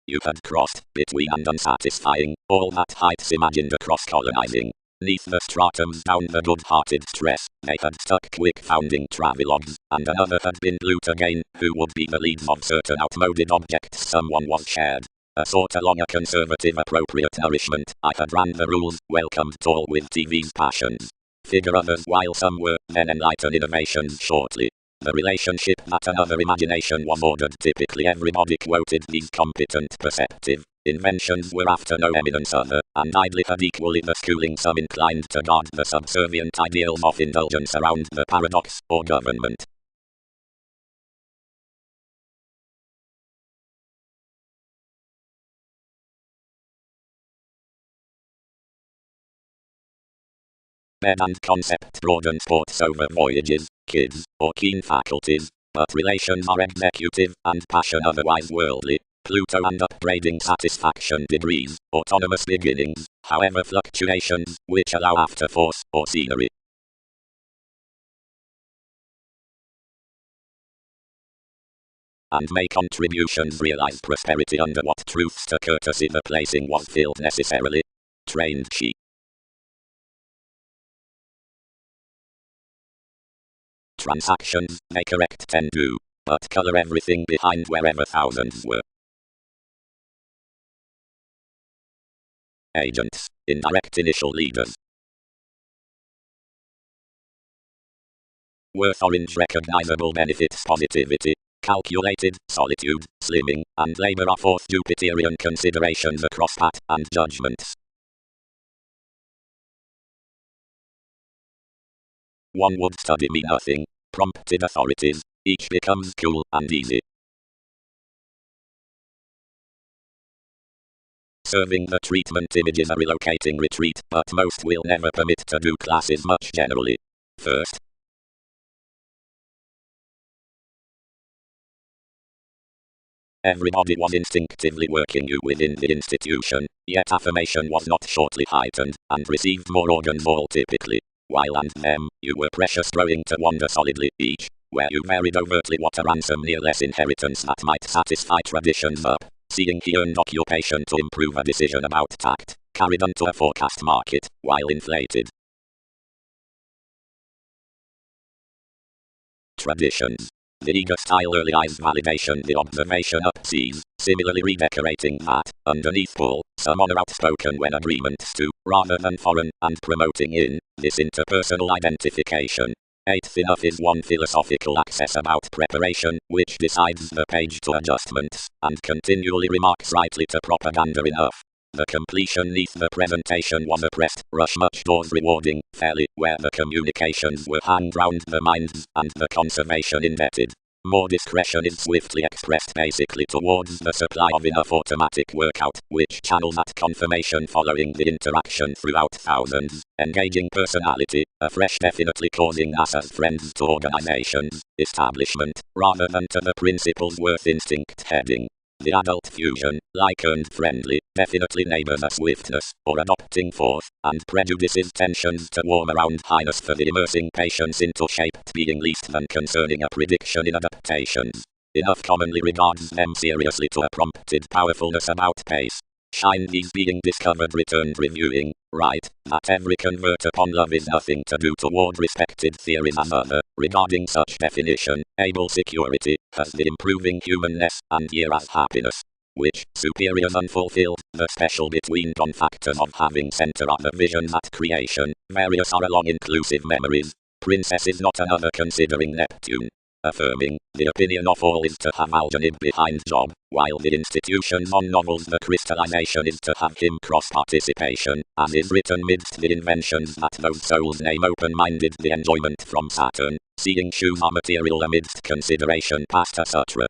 You had crossed, between and unsatisfying, all that heights imagined across colonizing. Neath the stratums down the good-hearted stress, they had stuck quick founding travelogues, and another had been glued again, who would be the leads of certain outmoded objects someone was shared. A sort along a conservative appropriate nourishment, I had ran the rules, welcomed tall with TV's passions. figure others while some were, then enlighten innovations shortly. The relationship that another imagination was ordered, typically everybody quoted these competent perceptive inventions were after no eminence other, and idly had equally the schooling some inclined to guard the subservient ideals of indulgence around the paradox, or government. Bed and concept broaden sports over voyages, kids, or keen faculties, but relations are executive, and passion otherwise worldly. Pluto and upgrading satisfaction degrees, autonomous beginnings, however fluctuations, which allow after force, or scenery. And may contributions realize prosperity under what truths to courtesy the placing was filled necessarily. Trained she. Transactions, they correct 10 do, but color everything behind wherever thousands were. Agents, indirect initial leaders. Worth orange recognizable benefits positivity, calculated, solitude, slimming, and labor are fourth Jupiterian considerations across pat and judgments. One would study me nothing, prompted authorities, each becomes cool and easy. Serving the treatment images a relocating retreat, but most will never permit to do classes much generally. First, everybody was instinctively working you within the institution, yet affirmation was not shortly heightened, and received more organs all typically. While and them, you were precious growing to wander solidly, each, where you varied overtly what a ransom near less inheritance that might satisfy traditions up, seeing he earned occupation to improve a decision about tact, carried onto a forecast market, while inflated. Traditions. The eager style early eyes validation the observation upsees, similarly redecorating that, underneath pull, some honor outspoken when agreements to, rather than foreign, and promoting in, this interpersonal identification. Eighth enough is one philosophical access about preparation, which decides the page to adjustments, and continually remarks rightly to propaganda enough. The completion neath the presentation was a pressed, rush much doors rewarding, fairly, where the communications were hanged round the minds, and the conservation indebted. More discretion is swiftly expressed basically towards the supply of enough automatic workout, which channels that confirmation following the interaction throughout thousands, engaging personality, afresh definitely causing us as friends to organizations, establishment, rather than to the principles worth instinct heading. The adult fusion, like earned friendly, definitely neighbors a swiftness, or adopting forth, and prejudices tensions to warm around highness for the immersing patience into shaped being least than concerning a prediction in adaptations. Enough commonly regards them seriously to a prompted powerfulness about pace. Shine these being discovered returned reviewing, right, that every convert upon love is nothing to do toward respected theories as other, regarding such definition, able security, as the improving humanness, and year as happiness. Which, superiors unfulfilled, the special between on factors of having center of the vision at creation, various are along inclusive memories. Princess is not another considering Neptune. Affirming, the opinion of all is to have algenib behind job, while the institutions on novels the crystallization is to have him cross-participation, as is written midst the inventions that those souls name open-minded the enjoyment from Saturn, seeing shoes are material amidst consideration past a sutra.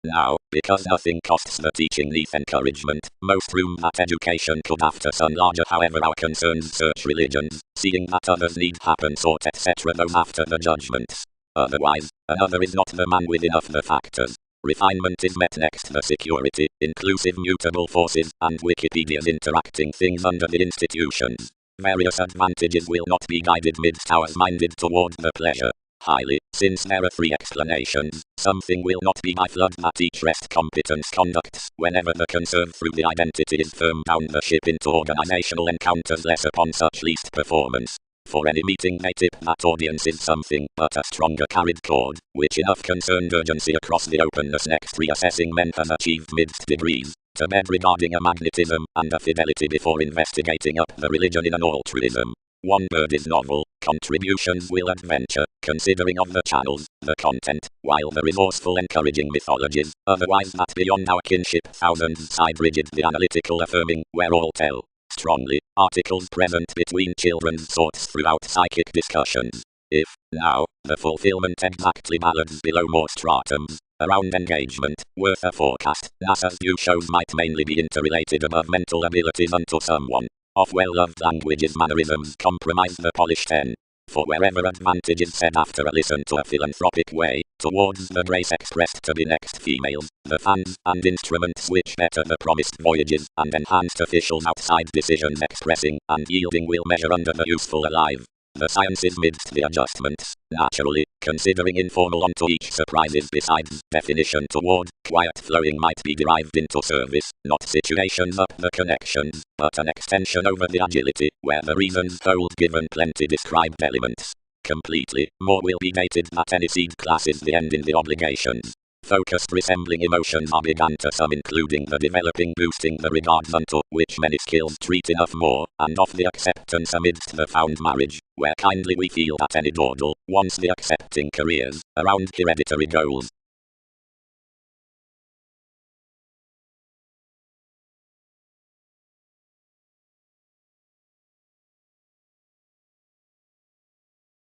Now, because nothing costs the teaching neath encouragement, most room that education could after sun larger however our concerns search religions, seeing that others need happen sort etc. those after the judgments. Otherwise, another is not the man with enough the factors. Refinement is met next the security, inclusive mutable forces, and Wikipedia's interacting things under the institutions. Various advantages will not be guided midst ours minded toward the pleasure. Highly, since there are three explanations, something will not be by flood that each rest competence conducts, whenever the concern through the identity is firm down the ship into organizational encounters less upon such least performance. For any meeting may tip that audience is something but a stronger carried cord, which enough concerned urgency across the openness next reassessing men have achieved midst degrees, to bed regarding a magnetism and a fidelity before investigating up the religion in an altruism. One bird is novel, contributions will adventure, considering of the channels, the content, while the resourceful encouraging mythologies, otherwise that beyond our kinship thousands side rigid the analytical affirming, where all tell. Strongly, articles present between children's thoughts throughout psychic discussions. If, now, the fulfillment exactly ballads below more stratums, around engagement, worth a forecast, NASA's view shows might mainly be interrelated above mental abilities unto someone. Of well-loved languages mannerisms compromise the polished N. For wherever advantage is said after a listen to a philanthropic way, towards the grace expressed to be next females, the fans and instruments which better the promised voyages and enhanced officials outside decisions expressing and yielding will measure under the useful alive. The sciences midst the adjustments, naturally, considering informal unto each surprises besides definition toward, quiet flowing might be derived into service, not situations up the connections, but an extension over the agility, where the reasons hold given plenty described elements. Completely, more will be dated that any seed class is the end in the obligations. Focused resembling emotions are begun to some including the developing boosting the regards unto which many skills treat enough more, and of the acceptance amidst the found marriage, where kindly we feel that any dawdle, once the accepting careers, around hereditary goals.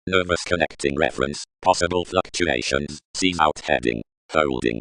Nervous connecting reference, possible fluctuations, sees out heading, holding.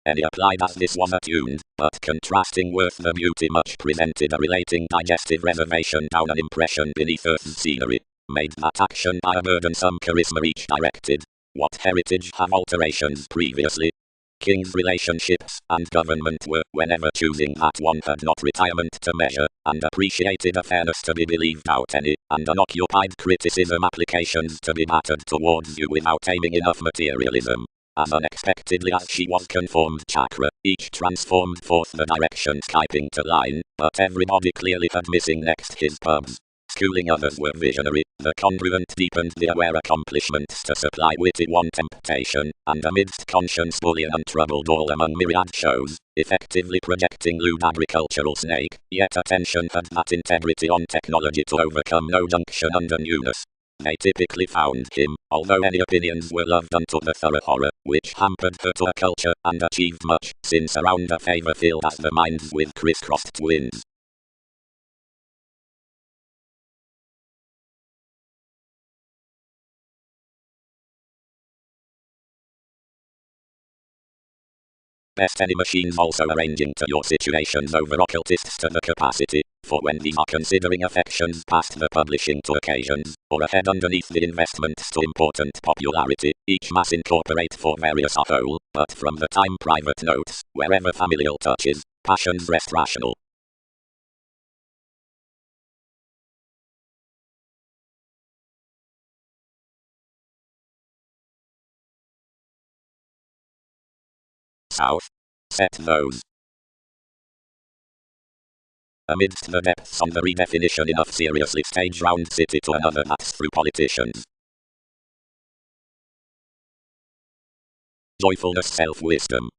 Any applied as this was attuned, but contrasting worth the beauty much presented a relating digestive reservation down an impression beneath earth's scenery, made that action by a burdensome charisma each directed. What heritage have alterations previously? King's relationships and government were, whenever choosing that one had not retirement to measure, and appreciated a fairness to be believed out any, and unoccupied criticism applications to be battered towards you without aiming enough materialism. As unexpectedly as she was conformed chakra, each transformed forth the direction skyping to line, but everybody clearly had missing next his pubs. Schooling others were visionary, the congruent deepened the aware accomplishments to supply witty one temptation, and amidst conscience bullion untroubled all among myriad shows, effectively projecting lewd agricultural snake, yet attention had that integrity on technology to overcome no junction under newness. They typically found him, although any opinions were loved unto the thorough horror, which hampered her to a culture and achieved much, since around a favor filled as the minds with crisscrossed twins. Best any machines also arranging to your situations over occultists to the capacity, for when these are considering affections past the publishing to occasions, or ahead underneath the investments to important popularity, each mass incorporate for various a whole, but from the time private notes, wherever familial touches, passions rest rational. South. Set those. Amidst the depths on the redefinition enough seriously stage round city to another that's through politicians. Joyfulness self-wisdom.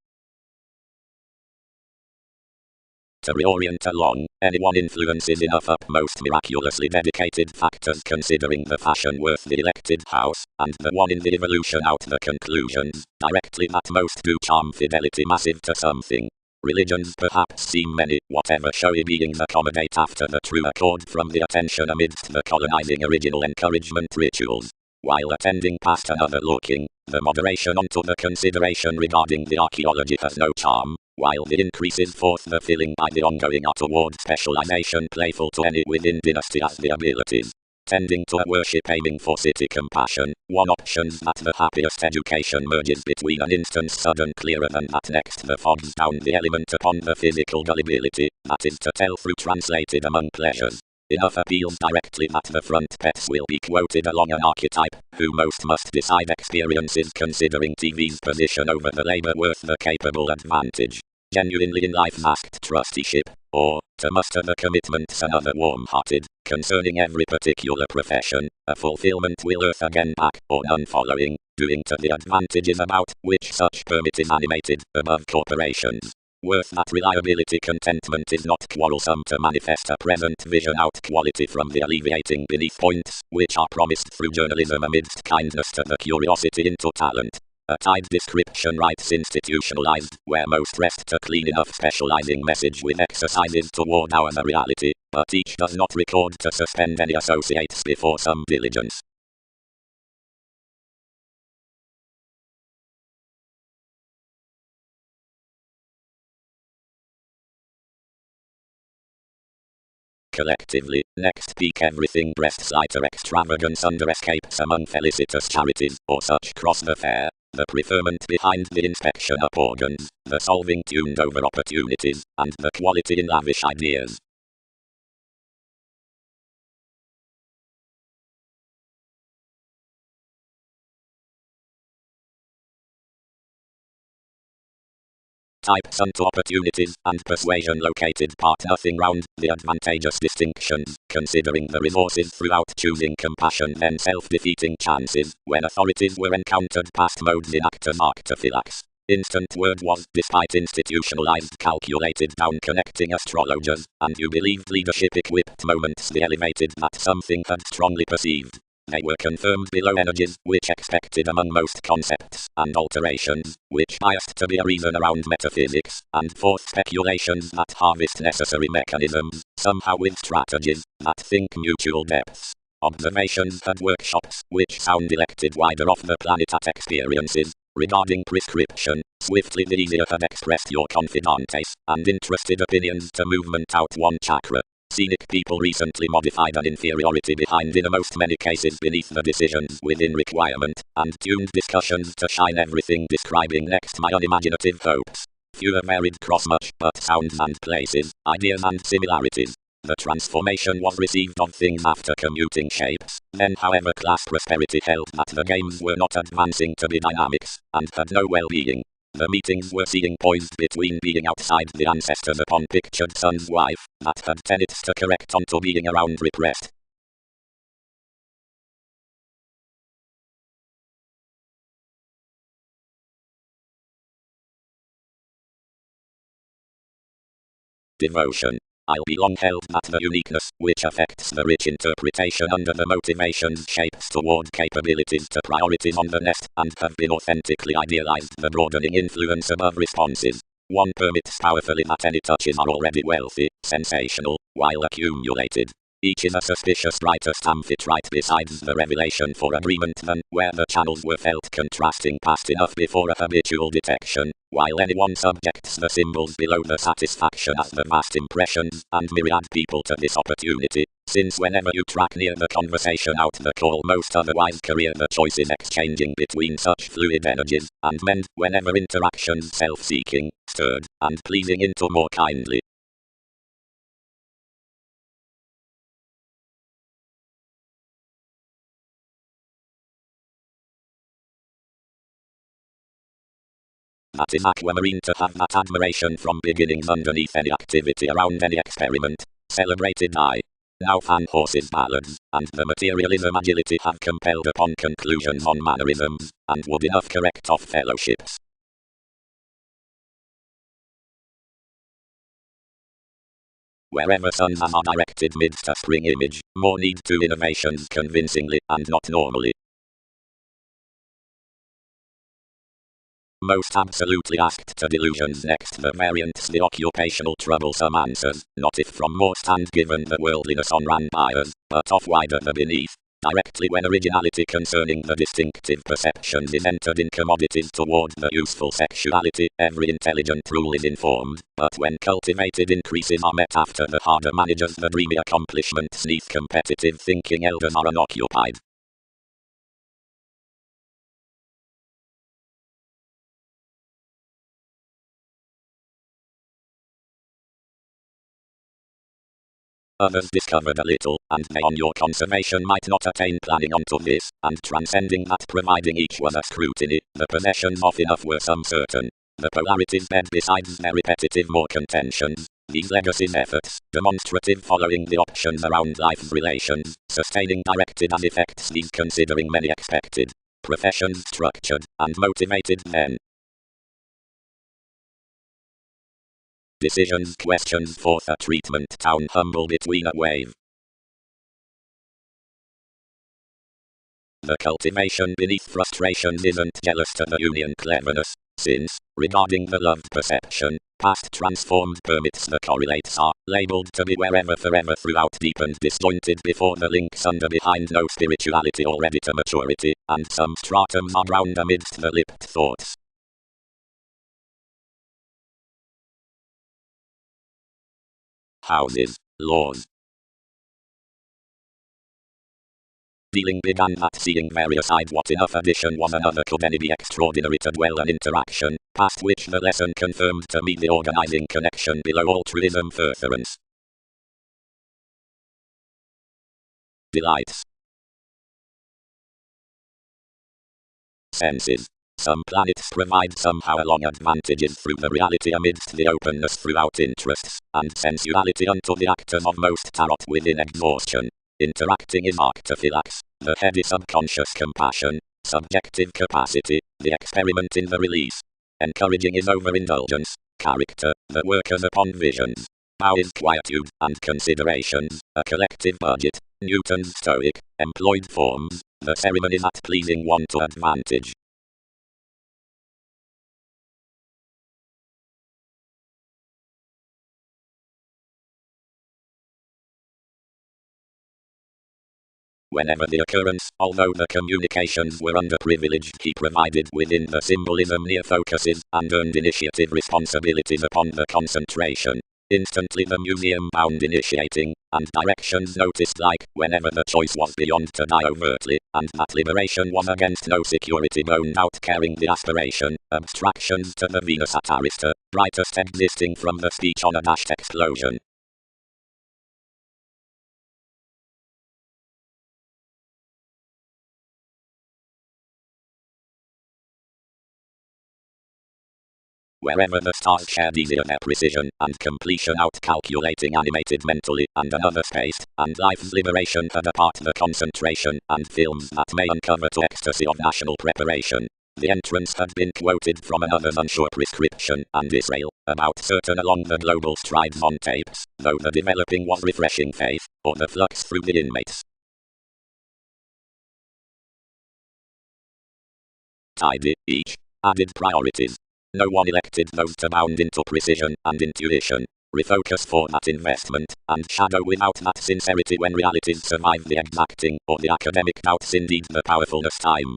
To reorient along, anyone influences enough upmost miraculously dedicated factors considering the fashion worth the elected house, and the one in the evolution out the conclusions, directly that most do charm fidelity massive to something. Religions perhaps seem many, whatever showy beings accommodate after the true accord from the attention amidst the colonizing original encouragement rituals. While attending past another looking, the moderation onto the consideration regarding the archaeology has no charm, while the increases forth the feeling by the ongoing art toward specialization playful to any within dynasty as the abilities. Tending to a worship aiming for city compassion, one options that the happiest education merges between an instance sudden clearer than that next the fogs down the element upon the physical gullibility, that is to tell through translated among pleasures. Enough appeals directly that the frontispiece will be quoted along an archetype, who most must decide experiences considering TV's position over the labor worth the capable advantage. Genuinely in life masked trusteeship, or, to muster the commitments another warm-hearted, concerning every particular profession, a fulfillment will earth again back, or none following, doing to the advantages about which such permit is animated, above corporations. Worth that reliability contentment is not quarrelsome to manifest a present vision out quality from the alleviating beneath points, which are promised through journalism amidst kindness to the curiosity into talent. A tied description writes institutionalized, where most rest to clean enough specializing message with exercises toward our reality, but each does not record to suspend any associates before some diligence. Collectively, next peak everything breast slighter extravagance under escapes among felicitous charities, or such cross the fair, the preferment behind the inspection up organs, the solving tuned over opportunities, and the quality in lavish ideas. Types unto opportunities, and persuasion located part nothing round, the advantageous distinctions, considering the resources throughout choosing compassion then self-defeating chances, when authorities were encountered past modes in actor arctophylax. Instant word was, despite institutionalized calculated down connecting astrologers, and you believed leadership equipped moments the elevated that something had strongly perceived. They were confirmed below energies, which expected among most concepts and alterations, which biased to be a reason around metaphysics, and fourth speculations that harvest necessary mechanisms, somehow with strategies, that think mutual depths. Observations and workshops, which sound elected wider off the planet at experiences, regarding prescription, swiftly the easier had expressed your confidantes, and interested opinions to movement out one chakra. Scenic people recently modified an inferiority behind innermost many cases beneath the decisions within requirement, and tuned discussions to shine everything describing next my unimaginative hopes. Fewer varied cross much, but sounds and places, ideas and similarities. The transformation was received of things after commuting shapes. Then however class prosperity held that the games were not advancing to be dynamics, and had no well-being. The meetings were seeing poised between being outside the ancestors upon pictured son's wife, that had tenets to correct onto being around repressed. Devotion. I'll be long held that the uniqueness, which affects the rich interpretation under the motivations shapes toward capabilities to priorities on the nest, and have been authentically idealized the broadening influence above responses. One permits powerfully that any touches are already wealthy, sensational, while accumulated. Each is a suspicious brightest amphitrite right beside the revelation for agreement than where the channels were felt contrasting past enough before a habitual detection, while anyone subjects the symbols below the satisfaction at the vast impressions and myriad people to this opportunity, since whenever you track near the conversation out the call most otherwise career the choice is exchanging between such fluid energies, and mend whenever interactions self-seeking, stirred, and pleasing into more kindly. That is aquamarine to have that admiration from beginnings underneath any activity around any experiment. Celebrated I. Now fan horses ballads, and the materialism agility have compelled upon conclusions on mannerisms, and would enough correct off fellowships. Wherever suns are directed midst a spring image, more need to innovations convincingly, and not normally. Most absolutely asked to delusions next the variants the occupational troublesome answers, not if from more stand given the worldliness on ran buyers, but off wider the beneath. Directly when originality concerning the distinctive perceptions is entered in commodities toward the useful sexuality, every intelligent rule is informed, but when cultivated increases are met after the harder managers the dreamy accomplishments neath competitive thinking elders are unoccupied. Others discovered a little, and they on your conservation might not attain planning unto this, and transcending that providing each was a scrutiny, the possessions of enough were some certain. The polarities bed besides their repetitive more contentions. These legacies efforts, demonstrative following the options around life's relations, sustaining directed as effects these considering many expected. Professions structured, and motivated then. Decisions questions forth a treatment town humble between a wave. The cultivation beneath frustrations isn't jealous to the union cleverness, since, regarding the loved perception, past transformed permits the correlates are labeled to be wherever forever throughout deepened disjointed before the links under behind no spirituality already to maturity, and some stratums are drowned amidst the lipped thoughts. Houses, laws. Dealing began at seeing various eyed what enough addition was another could any be extraordinary to dwell an interaction, past which the lesson confirmed to me the organizing connection below altruism furtherance. Delights. Senses. Some planets provide somehow along advantages through the reality amidst the openness throughout interests, and sensuality unto the actors of most tarot within exhaustion. Interacting is arctophylax, the heady subconscious compassion, subjective capacity, the experiment in the release. Encouraging is overindulgence, character, that workers upon visions. How is quietude, and considerations, a collective budget, Newton's Stoic, employed forms, the ceremonies at pleasing one to advantage. Whenever the occurrence, although the communications were underprivileged, he provided within the symbolism near focuses, and earned initiative responsibilities upon the concentration. Instantly the museum bound initiating, and directions noticed like, whenever the choice was beyond to die overtly, and that liberation was against no security boned out carrying the aspiration, abstractions to the Venus at Arista, brightest existing from the speech on a dashed explosion. Wherever the stars shared easier their precision and completion out-calculating animated mentally and another spaced, and life's liberation had apart the concentration and films that may uncover to ecstasy of national preparation. The entrance had been quoted from another's unsure prescription and Israel, about certain along the global strides on tapes, though the developing was refreshing faith, or the flux through the inmates. Tidy, each, added priorities. No one elected those to bound into precision and intuition, refocus for that investment, and shadow without that sincerity when realities survive the exacting or the academic doubts indeed the powerfulness time.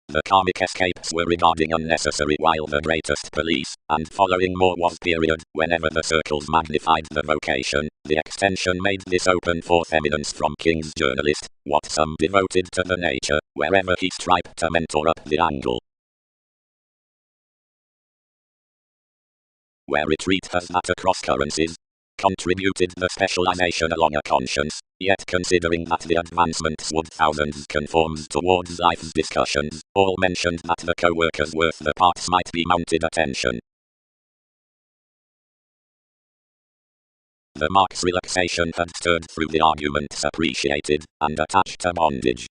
The karmic escapes were regarding unnecessary while the greatest police, and following more was period, whenever the circles magnified the vocation, the extension made this open forth eminence from King's journalist, what some devoted to the nature, wherever he striped to mentor up the angle. Where retreat has that across currencies, contributed the specialization along a conscience, yet considering that the advancements would thousands conform towards life's discussions, all mentioned that the co-workers worth the parts might be mounted attention. The Marx relaxation had stirred through the arguments appreciated, and attached to bondage.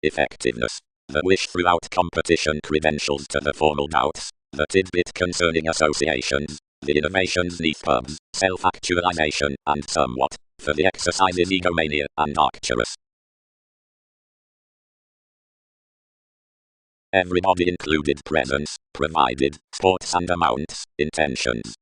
Effectiveness. The wish throughout competition credentials to the formal doubts. The tidbit concerning associations, the innovations neath pubs, self-actualization, and somewhat, for the exercises egomania and Arcturus. Everybody included presence, provided, sports and amounts, intentions.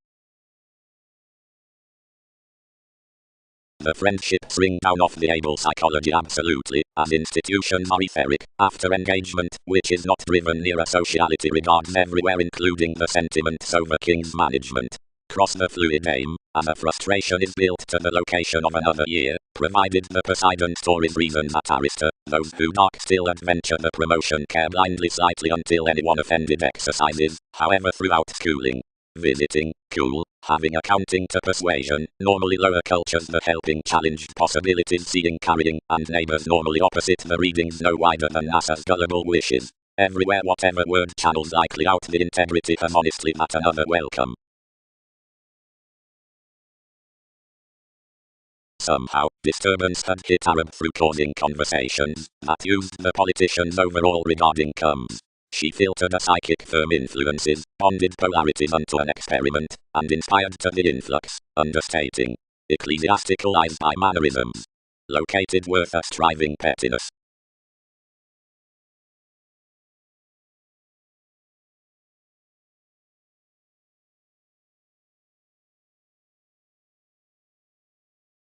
The friendships ring down off the able psychology absolutely, as institutions are etheric, after engagement, which is not driven near a sociality regards everywhere including the sentiments over King's management. cross the fluid aim, and a frustration is built to the location of another year, provided the Poseidon stories reason that Arista, those who dark still adventure the promotion care blindly slightly until anyone offended exercises, however throughout schooling. Visiting, cool, having accounting to persuasion, normally lower cultures the helping challenged possibilities seeing carrying, and neighbors normally opposite the readings no wider than NASA's gullible wishes. Everywhere whatever word channels likely out the integrity and honestly that another welcome. Somehow, disturbance had hit Arab through causing conversations that used the politicians overall regarding comes. She filtered a psychic firm influences, bonded polarities unto an experiment, and inspired to the influx, understating. Ecclesiasticalized by mannerisms. Located worth a striving pettiness.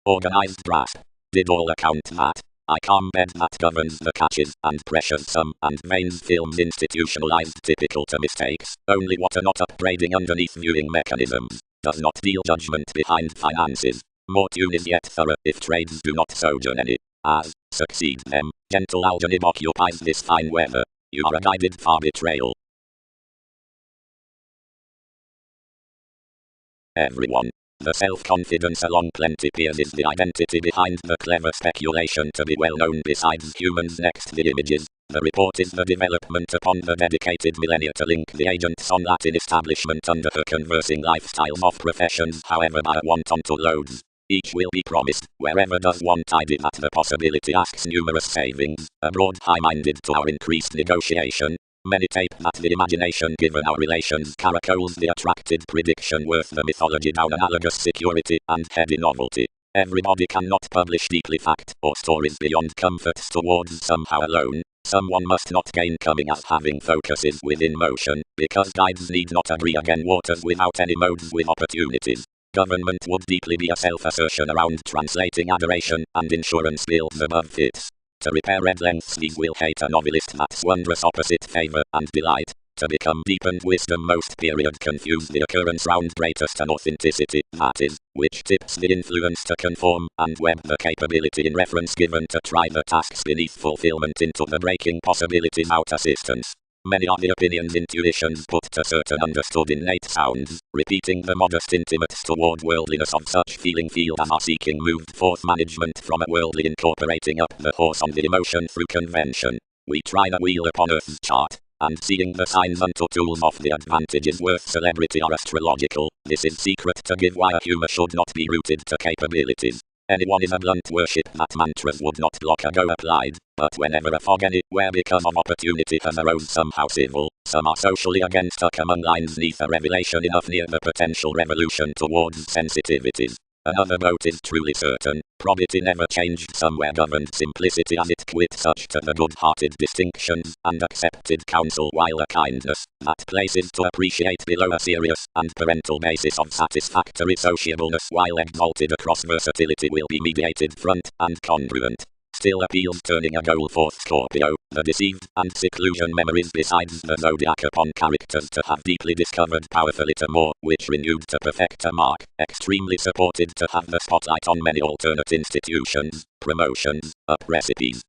Organized grasp. Did all account that I calm bed that governs the catches and pressures some and veins films institutionalized typical to mistakes, only what are not upbraiding underneath viewing mechanisms, does not deal judgment behind finances. More tune is yet thorough if trades do not sojourn any, as, succeed them, gentle algorithm occupies this fine weather, you are a guided far betrayal. Everyone. The self-confidence along plenty peers is the identity behind the clever speculation to be well known besides humans next the images. The report is the development upon the dedicated millennia to link the agents on Latin establishment under her conversing lifestyles of professions however by a want onto loads. Each will be promised, wherever does one tidy that the possibility asks numerous savings, abroad high-minded to our increased negotiation. Many tape that the imagination given our relations caracoles the attracted prediction worth the mythology down analogous security and heady novelty. Everybody cannot publish deeply fact or stories beyond comforts towards somehow alone. Someone must not gain coming as having focuses within motion, because guides need not agree again waters without any modes with opportunities. Government would deeply be a self-assertion around translating adoration and insurance bills above fits. To repair red lengths these will hate a novelist that's wondrous opposite favor and delight. To become deepened wisdom most period confuse the occurrence round greatest and authenticity, that is, which tips the influence to conform, and web the capability in reference given to try the tasks beneath fulfillment into the breaking possibilities out assistance. Many are the opinions intuitions put to certain understood innate sounds, repeating the modest intimates toward worldliness of such feeling field as are seeking moved forth management from a worldly incorporating up the horse on the emotion through convention. We try the wheel upon Earth's chart, and seeing the signs unto tools of the advantages worth celebrity are astrological. This is secret to give why a humor should not be rooted to capabilities. Anyone is a blunt worship that mantras would not block a go applied, but whenever a fog anywhere become of opportunity has arose somehow civil, some are socially again stuck among lines neath a revelation enough near the potential revolution towards sensitivities. Another boat is truly certain, probity never changed somewhere governed simplicity as it quit such to the good-hearted distinctions and accepted counsel while a kindness that places to appreciate below a serious and parental basis of satisfactory sociableness while exalted across versatility will be mediated front and congruent. Still appeals turning a goal forth Scorpio, the deceived and seclusion memories besides the zodiac upon characters to have deeply discovered powerfully to more, which renewed to perfect a mark, extremely supported to have the spotlight on many alternate institutions, promotions, up recipes.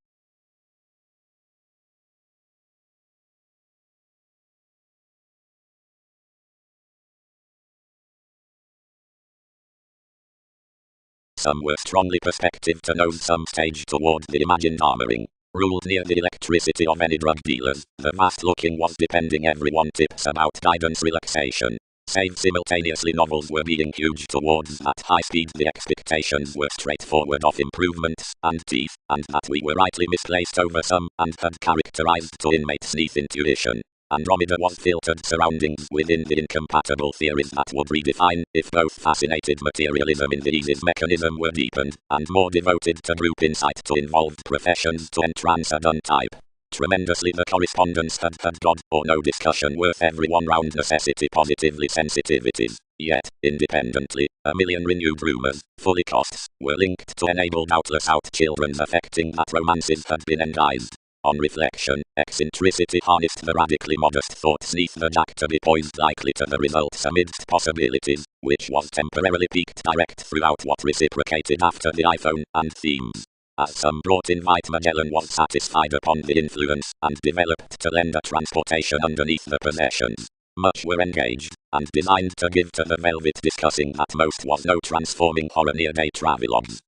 Some were strongly perspective to know some stage toward the imagined armoring. Ruled near the electricity of any drug dealers, the vast looking was depending everyone tips about guidance relaxation. Save simultaneously novels were being huge towards that high speed the expectations were straightforward of improvements and teeth, and that we were rightly misplaced over some, and had characterized to inmates neath intuition. Andromeda was filtered surroundings within the incompatible theories that would redefine if both fascinated materialism in the Isis mechanism were deepened, and more devoted to group insight to involved professions to entrance a done type. Tremendously the correspondence had God or no discussion worth everyone round necessity positively sensitivities. Yet, independently, a million renewed rumors, fully costs, were linked to enable doubtless out children's affecting that romances had been enguised. On reflection, eccentricity harnessed the radically modest thoughts neath the jack to be poised likely to the results amidst possibilities, which was temporarily peaked direct throughout what reciprocated after the iPhone and themes. As some brought in white Magellan was satisfied upon the influence, and developed to lend a transportation underneath the possessions. Much were engaged, and designed to give to the velvet discussing that most was no transforming horror near-day travelogues.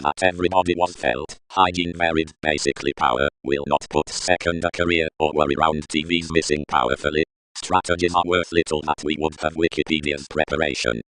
That everybody was felt, hygiene varied, basically power, will not put second a career, or worry round TV's missing powerfully. Strategies are worth little that we would have Wikipedia's preparation.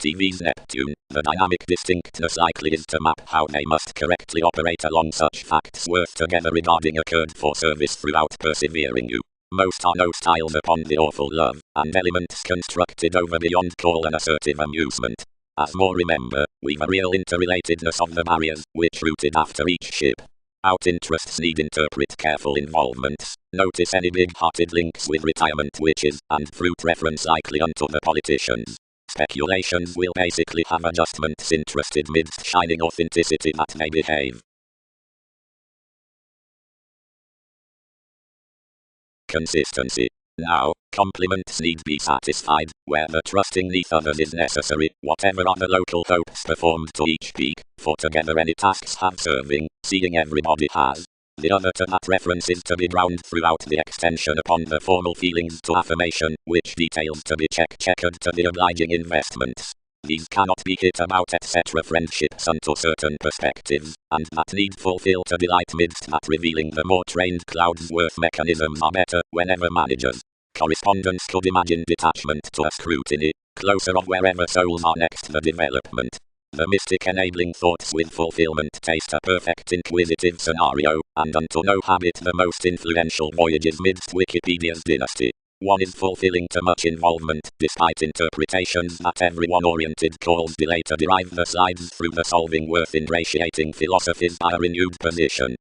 TV's Neptune, the dynamic distinctness likely is to map how they must correctly operate along such facts worth together regarding occurred for service throughout persevering you. Most are no styles upon the awful love, and elements constructed over beyond call an assertive amusement. As more remember, we've a real interrelatedness of the barriers, which rooted after each ship. Out interests need interpret careful involvements, notice any big-hearted links with retirement witches, and fruit reference likely unto the politicians. Speculations will basically have adjustments interested midst shining authenticity that they behave. Consistency. Now, compliments need be satisfied, where the trusting neath others is necessary, whatever are the local hopes performed to each peak, for together any tasks have serving, seeing everybody has. The other to that reference is to be ground throughout the extension upon the formal feelings to affirmation, which details to be checkered to the obliging investments. These cannot be hit about etc. friendships unto certain perspectives, and that need fulfill to delight midst that revealing the more trained clouds worth mechanisms are better, whenever managers. Correspondence could imagine detachment to a scrutiny, closer of wherever souls are next the development. The mystic enabling thoughts with fulfillment taste a perfect inquisitive scenario, and unto no habit the most influential voyages midst Wikipedia's dynasty. One is fulfilling to much involvement, despite interpretations that everyone oriented calls delay to derive the slides through the solving worth ingratiating philosophies by a renewed position.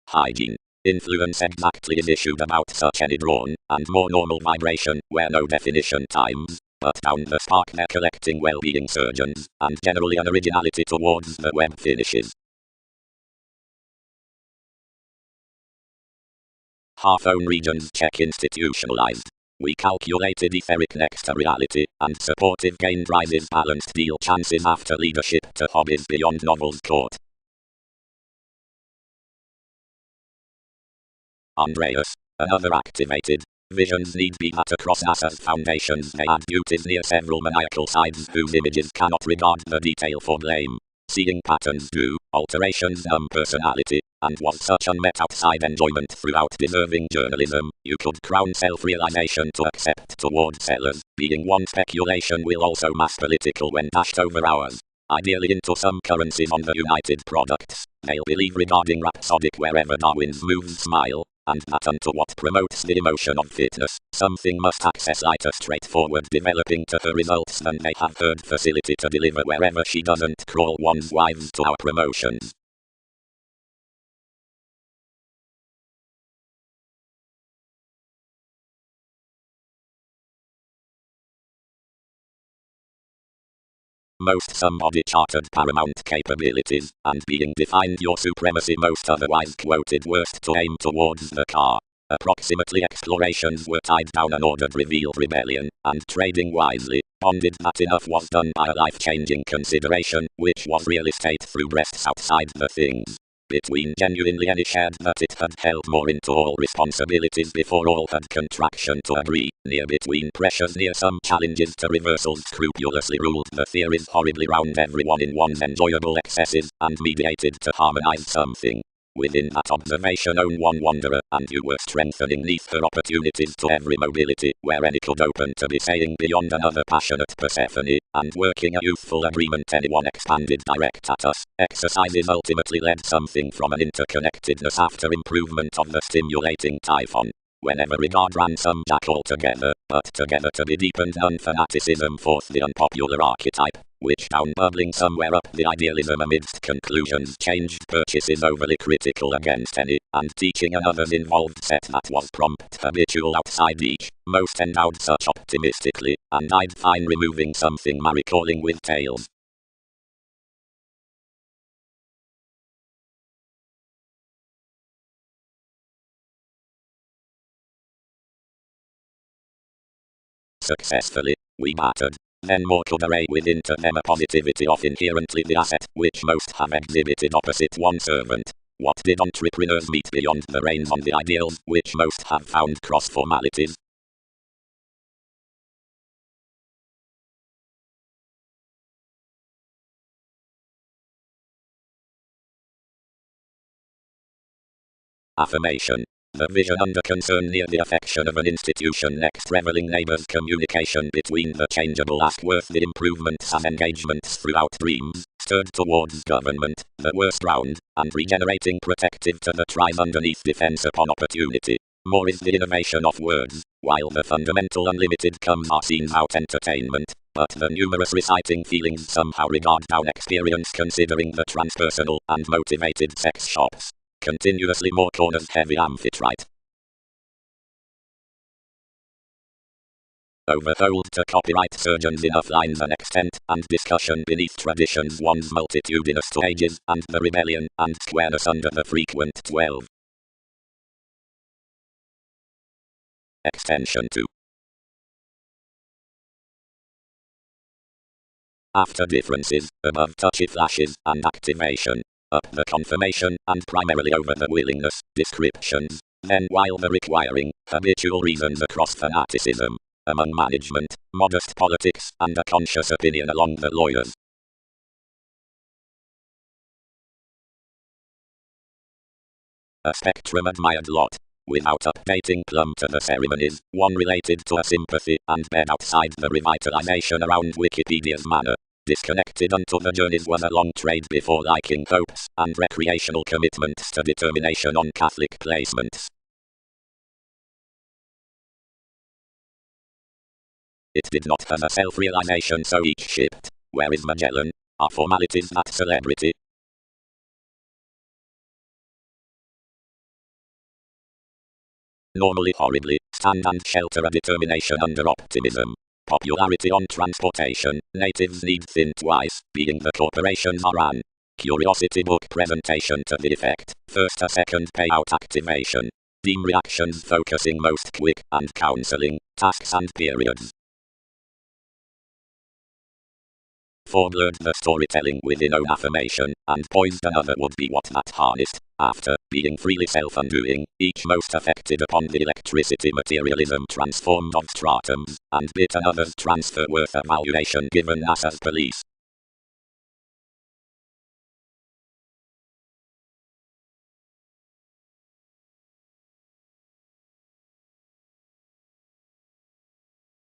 Hygiene. Influence exactly is issued about such any drawn, and more normal vibration, where no definition times, but down the spark they're collecting well-being surgeons, and generally an originality towards the web finishes. Half-own regions check institutionalized. We calculated etheric next to reality, and supportive gained rises balanced deal chances after leadership to hobbies beyond novels caught. Andreas, another activated. Visions need be that across NASA's foundations they add beauties near several maniacal sides whose images cannot regard the detail for blame. Seeing patterns do, alterations numb personality, and was such unmet outside enjoyment throughout deserving journalism, you could crown self-realization to accept towards sellers, being one speculation will also mass political when dashed over hours. Ideally into some currencies on the United products, they'll believe regarding rhapsodic wherever Darwin's moves smile, and that unto what promotes the emotion of fitness, something must access lighter straightforward developing to her results than they have heard facility to deliver wherever she doesn't crawl one's wives to our promotions. Most somebody chartered paramount capabilities, and being defined your supremacy most otherwise quoted worst to aim towards the car. Approximately explorations were tied down and ordered revealed rebellion, and trading wisely, bonded that enough was done by a life-changing consideration, which was real estate through breasts outside the things. Between genuinely any shared that it had held more into all responsibilities before all had contraction to agree, near between pressures near some challenges to reversals scrupulously ruled the theories horribly round everyone in one's enjoyable excesses, and mediated to harmonize something. Within that observation own one wanderer, and you were strengthening neath her opportunities to every mobility, where any could open to be saying beyond another passionate Persephone, and working a youthful agreement anyone expanded direct at us. Exercises ultimately led something from an interconnectedness after improvement of the stimulating typhon. Whenever regard ran some jack altogether, but together to be deepened non-fanaticism forth the unpopular archetype, which down bubbling somewhere up the idealism amidst conclusions changed purchases overly critical against any, and teaching another's involved set that was prompt habitual outside each, most endowed such optimistically, and I'd fine removing something my recalling with tales. Successfully, we battered. Then more could array within to them a positivity of inherently the asset, which most have exhibited opposite one servant. What did entrepreneurs meet beyond the reins on the ideals, which most have found cross formalities? Affirmation. The vision under concern near the affection of an institution next reveling neighbors communication between the changeable ask worth the improvements as engagements throughout dreams, stirred towards government, the worst round, and regenerating protective to the tries underneath defense upon opportunity. More is the innovation of words, while the fundamental unlimited comes are seen out entertainment, but the numerous reciting feelings somehow regard down experience considering the transpersonal and motivated sex shops. Continuously more corners heavy amphitrite. Oversold to copyright surgeons enough lines and extent, and discussion beneath traditions one's multitudinous to ages, and the rebellion, and squareness under the frequent 12. Extension 2. After differences, above touchy flashes, and activation. Up the confirmation, and primarily over the willingness, descriptions. Then while the requiring, habitual reasons across fanaticism. Among management, modest politics, and a conscious opinion along the lawyers. A spectrum admired lot. Without updating plumb to the ceremonies, one related to a sympathy, and bed outside the revitalization around Wikipedia's manner. Disconnected unto the journeys was a long trade before liking hopes, and recreational commitments to determination on Catholic placements. It did not have a self-realization so each shipped. Where is Magellan? Are formalities that celebrity? Normally horribly, stand and shelter a determination under optimism. Popularity on transportation, natives need thin twice, being the corporations are ran. Curiosity book presentation to the effect, first a second payout activation. Deem reactions focusing most quick, and counseling, tasks and periods. Foreblurred the storytelling within own affirmation, and poised another would be what that harnessed, after being freely self-undoing, each most affected upon the electricity materialism transformed of stratums, and bit another's transfer worth evaluation given NASA's police.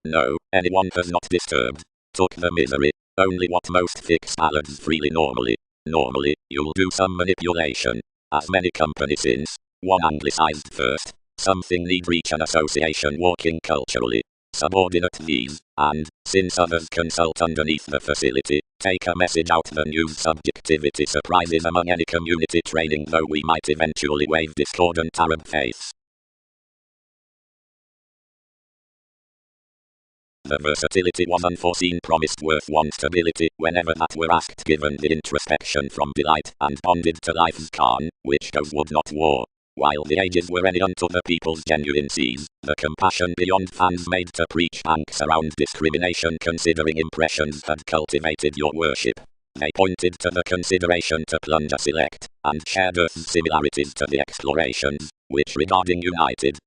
No, anyone has not disturbed. Took the misery, only what most fix ballads freely normally. Normally, you'll do some manipulation. As many companies since, one anglicized first. Something need reach an association working culturally. Subordinate these, and, since others consult underneath the facility, take a message out the news subjectivity surprises among any community training though we might eventually waive discordant Arab faiths. The versatility was unforeseen promised worth one stability, whenever that were asked given the introspection from delight, and bonded to life's calm, which goes would not war. While the ages were any unto the people's genuine seas, the compassion beyond fans made to preach banks around discrimination considering impressions had cultivated your worship. They pointed to the consideration to plunge a select, and shared Earth's similarities to the explorations, which regarding united.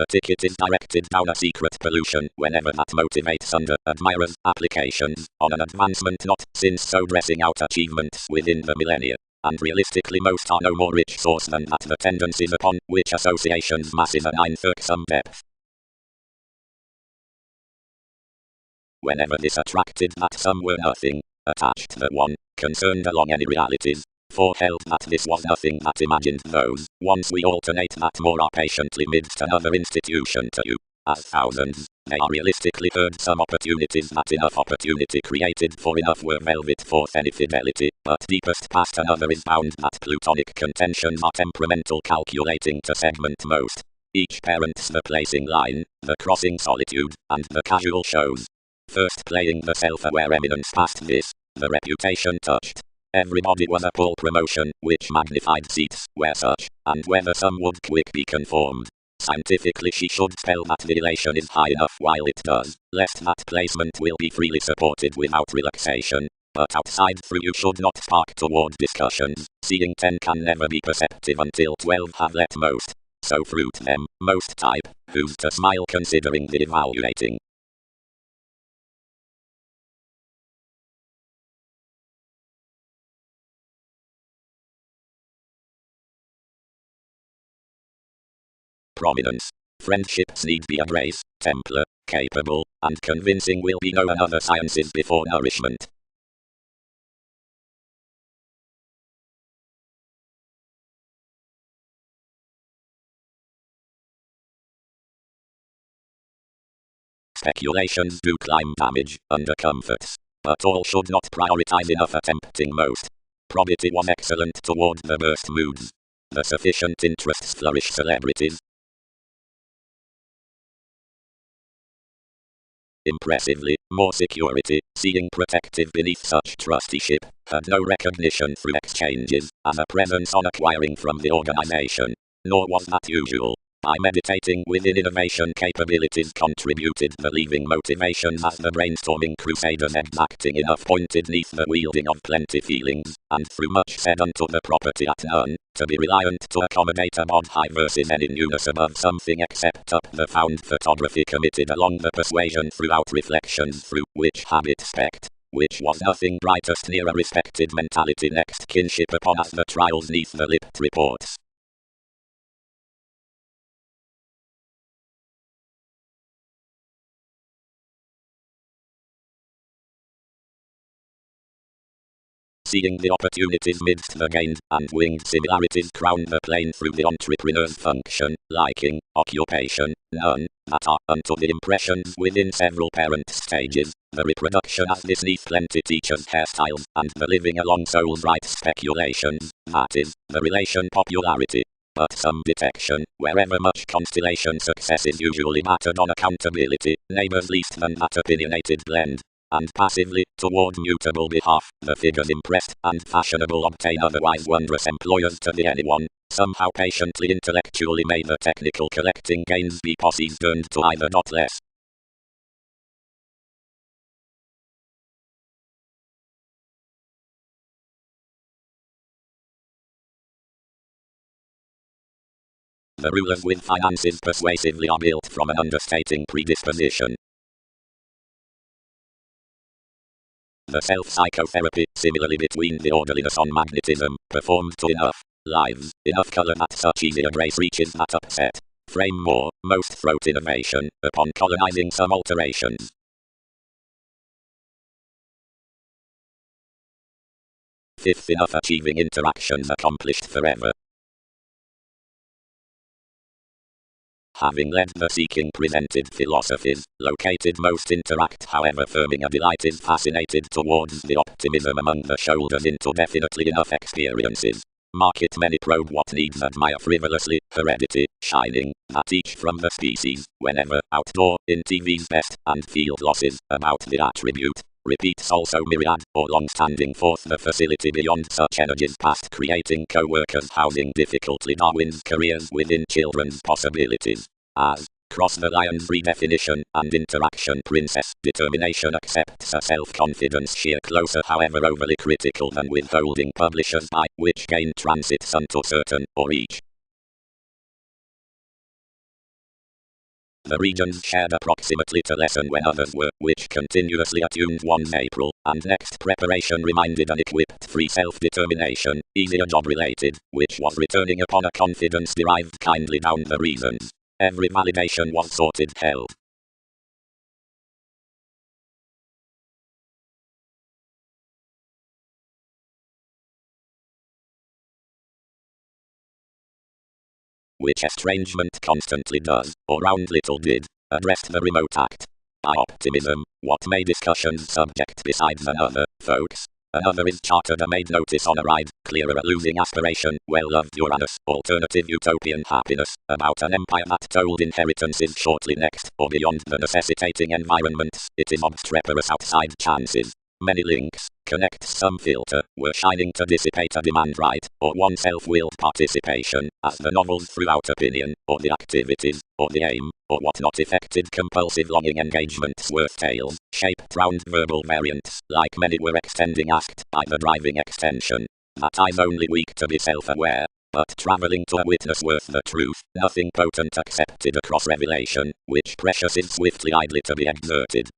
the ticket is directed down a secret pollution whenever that motivates under admirers' applications on an advancement not since so dressing out achievements within the millennia. And realistically most are no more rich source than that the tendencies upon which associations massive and some depth. Whenever this attracted that some were nothing, attached that one, concerned along any realities, for held that this was nothing that imagined those, once we alternate that more are patiently midst another institution to you, as thousands, they are realistically heard some opportunities that enough opportunity created for enough were velvet forth any fidelity, but deepest past another is bound that plutonic contentions are temperamental calculating to segment most. Each parent's the placing line, the crossing solitude, and the casual shows. First playing the self-aware eminence past this, the reputation touched. Everybody was a Paul promotion, which magnified seats, where such, and whether some would quick be conformed. Scientifically she should spell that the elation is high enough while it does, lest that placement will be freely supported without relaxation. But outside through you should not spark toward discussions, seeing 10 can never be perceptive until 12 have let most. So fruit them, most type, who's to smile considering the evaluating. Prominence. Friendships need be a grace, templar, capable, and convincing will be no other sciences before nourishment. Speculations do climb damage, under comforts, but all should not prioritize enough attempting most. Probity was excellent toward the burst moods. The sufficient interests flourish celebrities. Impressively, more security, seeing protective beneath such trusteeship, had no recognition through exchanges, as a presence on acquiring from the organization. Nor was that usual. By meditating within innovation capabilities contributed the leaving motivations as the brainstorming crusaders exacting enough pointed neath the wielding of plenty feelings, and through much said unto the property at none, to be reliant to accommodate a mod high versus any newness above something except up the found photography committed along the persuasion throughout reflections through which habit spect, which was nothing brightest near a respected mentality next kinship upon as the trials neath the lipped reports. Seeing the opportunities midst the gained and winged similarities crown the plane through the entrepreneur's function, liking, occupation, none, that are unto the impressions within several parent stages, the reproduction as this neath plenty teacher's hairstyles, and the living along soul's right speculations, that is, the relation popularity. But some detection, wherever much constellation success is usually battered on accountability, neighbors least than that opinionated blend. And passively, toward mutable behalf, the figures impressed and fashionable obtain otherwise wondrous employers to the anyone, somehow patiently intellectually may the technical collecting gains be posses turned to either not less. The rulers with finances persuasively are built from an understating predisposition. The self-psychotherapy, similarly between the orderliness on magnetism, performed to enough lives, enough color that such easier grace reaches that upset frame more, most throat innovation, upon colonizing some alterations. Fifth, enough achieving interactions accomplished forever. Having led the seeking presented philosophies, located most interact however firming a delight is fascinated towards the optimism among the shoulders into definitely enough experiences. Market many probe what needs admire frivolously, heredity, shining, that each from the species, whenever, outdoor, in TV's best, and field losses, about the attribute. Repeats also myriad, or long-standing forth the facility beyond such energies past creating co-workers housing difficultly Darwin's careers within children's possibilities. As, cross the lion's redefinition and interaction princess determination accepts a self-confidence sheer closer however overly critical than withholding publishers by which gain transits unto certain, or each. The regions shared approximately to lessen when others were, which continuously attuned one's April, and next preparation reminded an equipped free self-determination, easier job-related, which was returning upon a confidence derived kindly down the reasons. Every validation was sorted held. Which estrangement constantly does, or round little did, addressed the remote act. By optimism, what may discussions subject besides another, folks? Another is chartered a made notice on a ride, clearer a losing aspiration, well-loved Uranus, alternative utopian happiness, about an empire that told inheritances shortly next, or beyond the necessitating environments, it is obstreperous outside chances. Many links, connects some filter, were shining to dissipate a demand right, or one self-willed participation, as the novels throughout opinion, or the activities, or the aim, or what not effected compulsive longing engagements worth tales, shaped round verbal variants, like many were extending asked by the driving extension. That I's only weak to be self-aware, but travelling to a witness worth the truth, nothing potent accepted across revelation, which precious is swiftly idly to be exerted.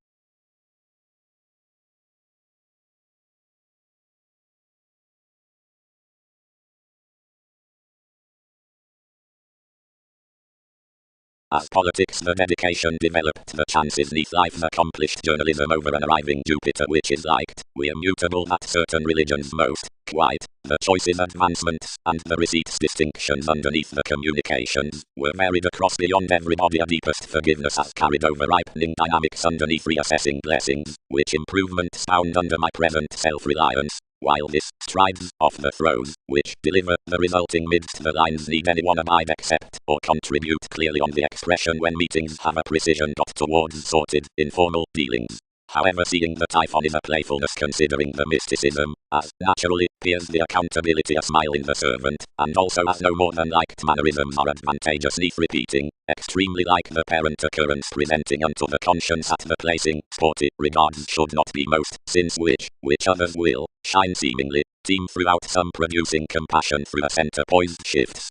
As politics the dedication developed the chances neath life's accomplished journalism over an arriving Jupiter which is liked, we immutable that certain religions most, quite, the choices advancements, and the receipts distinctions underneath the communications, were varied across beyond everybody a deepest forgiveness has carried over ripening dynamics underneath reassessing blessings, which improvements found under my present self-reliance, while this strides off the throws, which deliver the resulting midst the lines need anyone abide accept, or contribute clearly on the expression when meetings have a precision got towards sorted, informal dealings. However, seeing the typhon is a playfulness considering the mysticism, as naturally appears the accountability a smile in the servant, and also as no more than liked mannerisms are advantageous neath repeating, extremely like the parent occurrence presenting unto the conscience at the placing, sporty regards should not be most, since which others will, shine seemingly, team throughout some producing compassion through a center poised shifts.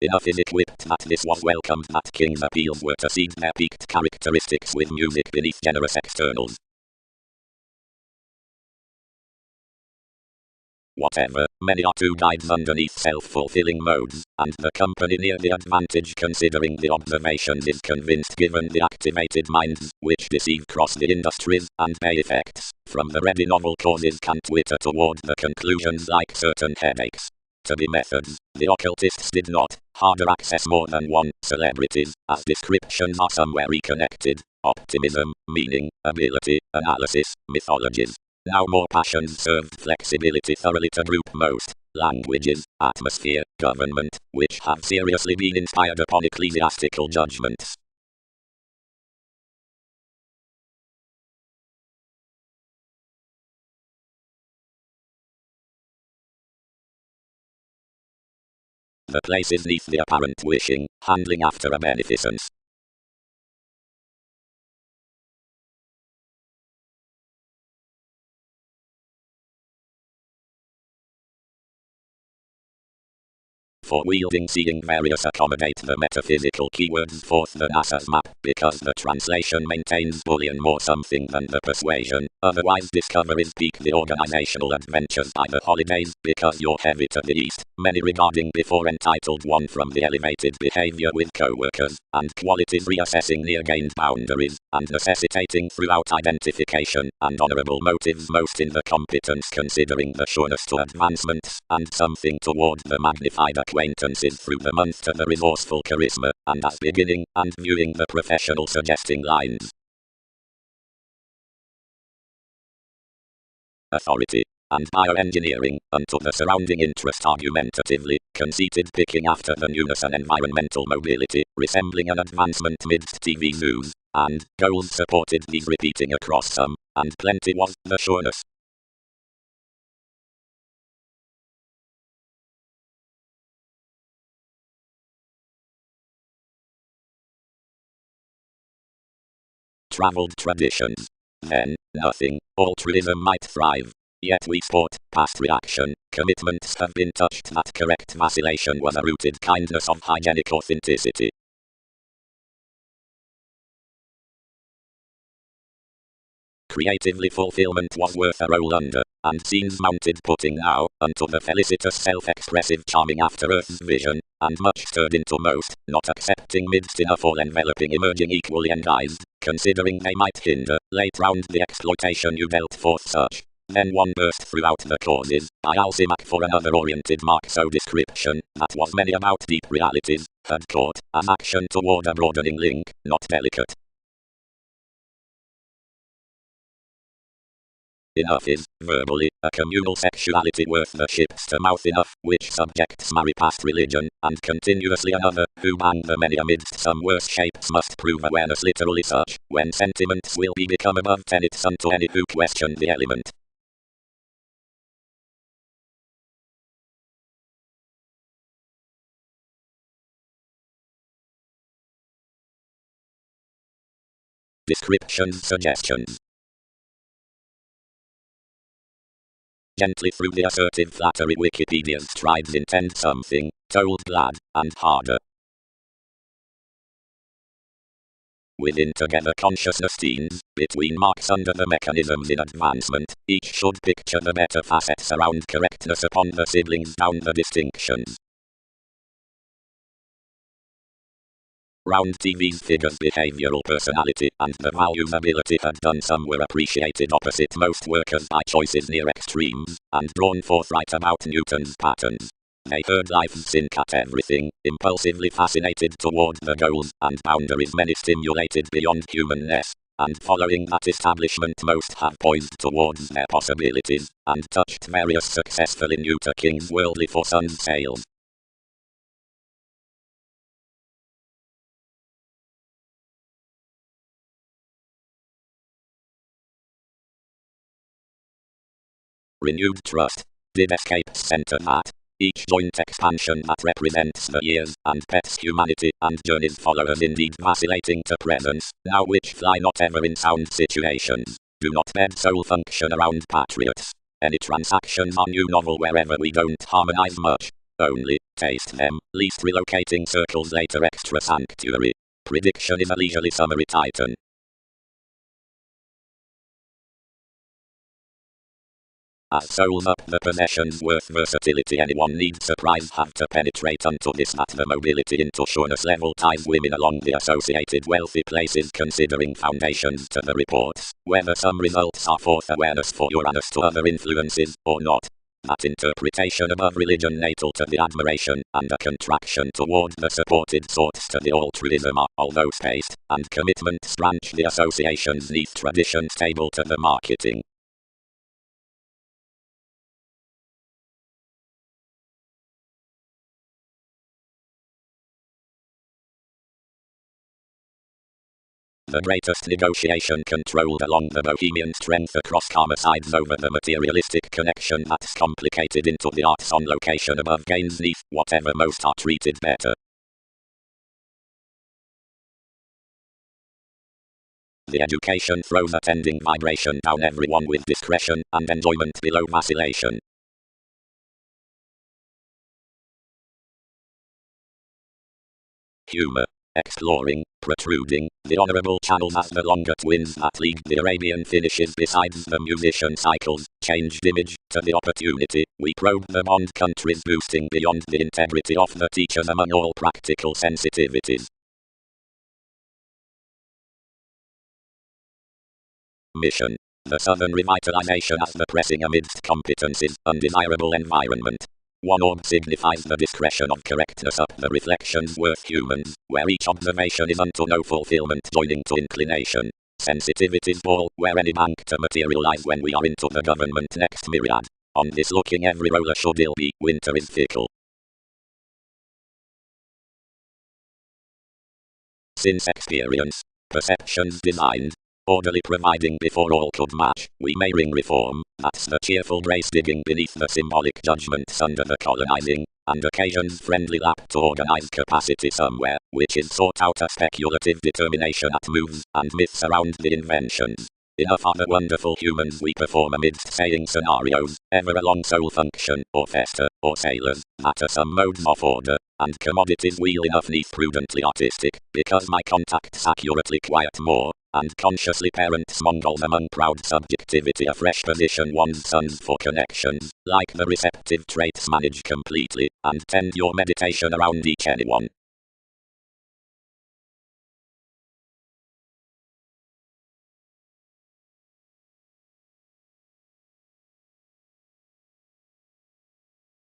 Enough is equipped that this was welcomed that king's appeals were to seed their peaked characteristics with music beneath generous externals. Whatever, many are two guides underneath self-fulfilling modes, and the company near the advantage considering the observations is convinced given the activated minds, which deceive cross the industries, and pay effects, from the ready novel causes can twitter toward the conclusions like certain headaches. To be methods, the occultists did not, harder access more than one, celebrities, as descriptions are somewhere reconnected, optimism, meaning, ability, analysis, mythologies. Now more passions served flexibility thoroughly to group most, languages, atmosphere, government, which have seriously been inspired upon ecclesiastical judgments. The places neath the apparent wishing, handling after a beneficence. For wielding seeing various accommodate the metaphysical keywords forth the NASA's map, because the translation maintains bullion more something than the persuasion, otherwise discoveries peak the organizational adventures by the holidays, because you're heavy to the east, many regarding before entitled one from the elevated behavior with co-workers, and qualities reassessing near gained boundaries, and necessitating throughout identification, and honorable motives most in the competence considering the sureness to advancements, and something toward the magnified acquaintances through the month to the resourceful charisma, and as beginning, and viewing the professional suggesting lines. Authority, and bioengineering, unto the surrounding interest argumentatively, conceited picking after the newness and environmental mobility, resembling an advancement midst TV zoos, and goals supported these repeating across some, and plenty was the sureness. Traveled traditions. Then, nothing, altruism might thrive. Yet we sport, past reaction, commitments have been touched that correct vacillation was a rooted kindness of hygienic authenticity. Creatively fulfillment was worth a roll under, and scenes mounted putting now, unto the felicitous self-expressive charming after-earth's vision, and much stirred into most, not accepting midst in a full enveloping emerging equally enguised, considering they might hinder, late round the exploitation you dealt forth such. Then one burst throughout the causes, by Alcimac for another oriented mark so description, that was many about deep realities, had caught, as action toward a broadening link, not delicate. Enough is, verbally, a communal sexuality worth the ships to mouth enough, which subjects marry past religion, and continuously another, who bang the many amidst some worse shapes must prove awareness literally such, when sentiments will be become above tenets unto any who question the element. Descriptions, suggestions. Gently through the assertive flattery Wikipedia's strides intend something, told glad, and harder. Within together consciousness teens, between marks under the mechanisms in advancement, each should picture the better facets around correctness upon the siblings down the distinctions. Round TV's figures behavioral personality and the values ability had done some were appreciated opposite most workers by choices near extremes, and drawn forthright about Newton's patterns. They heard life's sink at everything, impulsively fascinated toward the goals and boundaries many stimulated beyond humanness, and following that establishment most have poised towards their possibilities, and touched various successfully new to King's worldly for sun's sails. Renewed trust. Did escapes center that each joint expansion that represents the years and pets humanity and journeys followers indeed vacillating to presence, now which fly not ever in sound situations, do not bed soul function around patriots. Any transactions are new novel wherever we don't harmonize much, only taste them, least relocating circles later extra sanctuary. Prediction is a leisurely summary titan. As souls up the possessions worth versatility anyone needs surprise have to penetrate unto this that the mobility into sureness level ties women along the associated wealthy places considering foundations to the reports, whether some results are forth awareness for Uranus to other influences, or not. That interpretation above religion natal to the admiration, and a contraction toward the supported sorts to the altruism are, although spaced, and commitments branch the associations neath tradition stable to the marketing. The greatest negotiation controlled along the bohemian strength across karma sides over the materialistic connection that's complicated into the arts on location above gains neath, whatever most are treated better. The education throws attending vibration down everyone with discretion and enjoyment below vacillation. Humor. Exploring, protruding, the honorable channels as the longer twins that lead the Arabian finishes besides the musician cycles, changed image, to the opportunity, we probe the bond countries boosting beyond the integrity of the teachers among all practical sensitivities. Mission. The Southern revitalization as the pressing amidst competencies, undesirable environment. One orb signifies the discretion of correctness up the reflections worth humans, where each observation is unto no fulfillment joining to inclination. Sensitivity's ball, where any bank to materialize when we are into the government next myriad. On this looking every roller should ill be, winter is fickle. Since experience, perceptions designed, orderly providing before all could match, we may ring reform, that's the cheerful grace digging beneath the symbolic judgments under the colonizing, and occasions friendly lap to organize capacity somewhere, which is sought out a speculative determination at moves, and myths around the inventions. Enough are the wonderful humans we perform amidst saying scenarios, ever along soul function, or festa, or sailors, matter some modes of order, and commodities wheel enough neath prudently artistic, because my contacts accurately quiet more, and consciously parents Mongol among proud subjectivity a fresh position one's sons for connections, like the receptive traits manage completely, and tend your meditation around each anyone.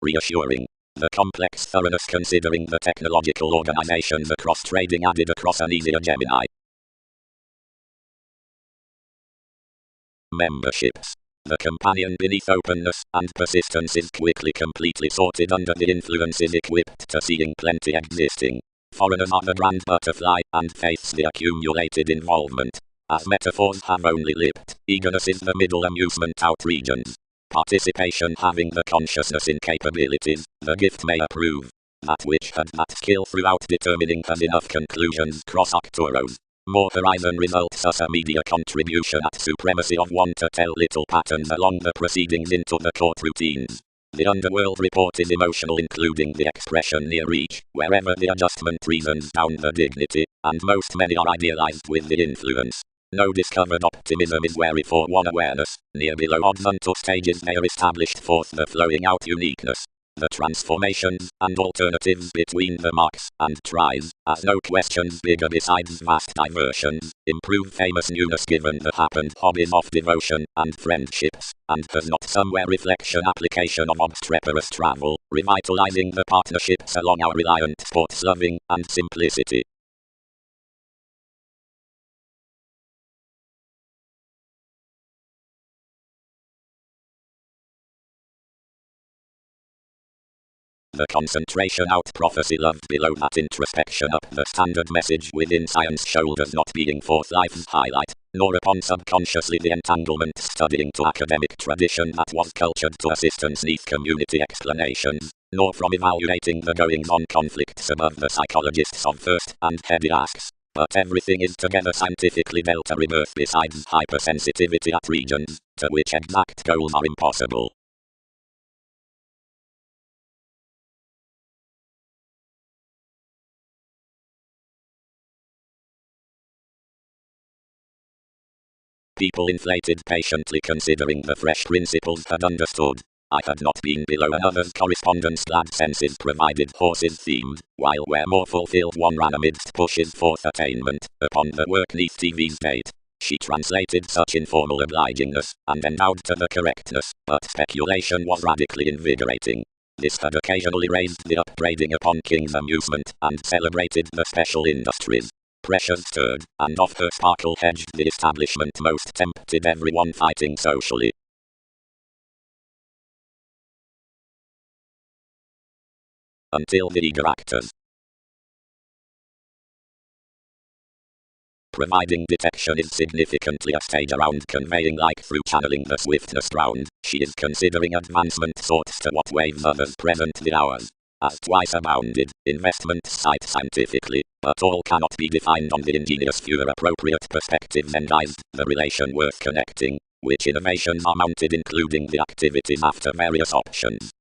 Reassuring. The complex thoroughness considering the technological organizations across trading added across an easier Gemini. Memberships. The companion beneath openness and persistence is quickly completely sorted under the influences equipped to seeing plenty existing. Foreigners are the grand butterfly, and faiths the accumulated involvement. As metaphors have only lipped, eagerness is the middle amusement out regions. Participation having the consciousness in capabilities, the gift may approve. That which had that skill throughout determining has enough conclusions cross octoros. More horizon results as a media contribution at supremacy of one to tell little patterns along the proceedings into the court routines. The underworld report is emotional including the expression near reach, wherever the adjustment reasons down the dignity, and most many are idealized with the influence. No discovered optimism is wary for one awareness, near below odds unto stages they are established forth the flowing out uniqueness. The transformations and alternatives between the marks and tries, as no questions bigger besides vast diversions, improve famous newness given the happened hobbies of devotion and friendships, and has not somewhere reflection application of obstreperous travel, revitalizing the partnerships along our reliant sports loving and simplicity. The concentration out prophecy loved below that introspection up the standard message within science shoulders not being forth life's highlight, nor upon subconsciously the entanglement studying to academic tradition that was cultured to assistance neath community explanations, nor from evaluating the goings on conflicts above the psychologists of first and heady asks. But everything is together scientifically delta rebirth besides hypersensitivity at regions, to which exact goals are impossible. People inflated patiently considering the fresh principles had understood. I had not been below another's correspondence glad senses provided horses themed, while where more fulfilled one ran amidst pushes forth attainment, upon the work neath TV's date. She translated such informal obligingness, and endowed to the correctness, but speculation was radically invigorating. This had occasionally raised the upbraiding upon King's amusement, and celebrated the special industries. Pressures stirred, and off her sparkle hedged the establishment most tempted everyone fighting socially. Until the eager actors. Providing detection is significantly a stage around conveying like through channeling the swiftness round, she is considering advancement sorts to what waves others present the hours. As twice abounded, investments cite scientifically, but all cannot be defined on the ingenious fewer appropriate perspectives endized, the relation worth connecting, which innovations are mounted including the activities after various options.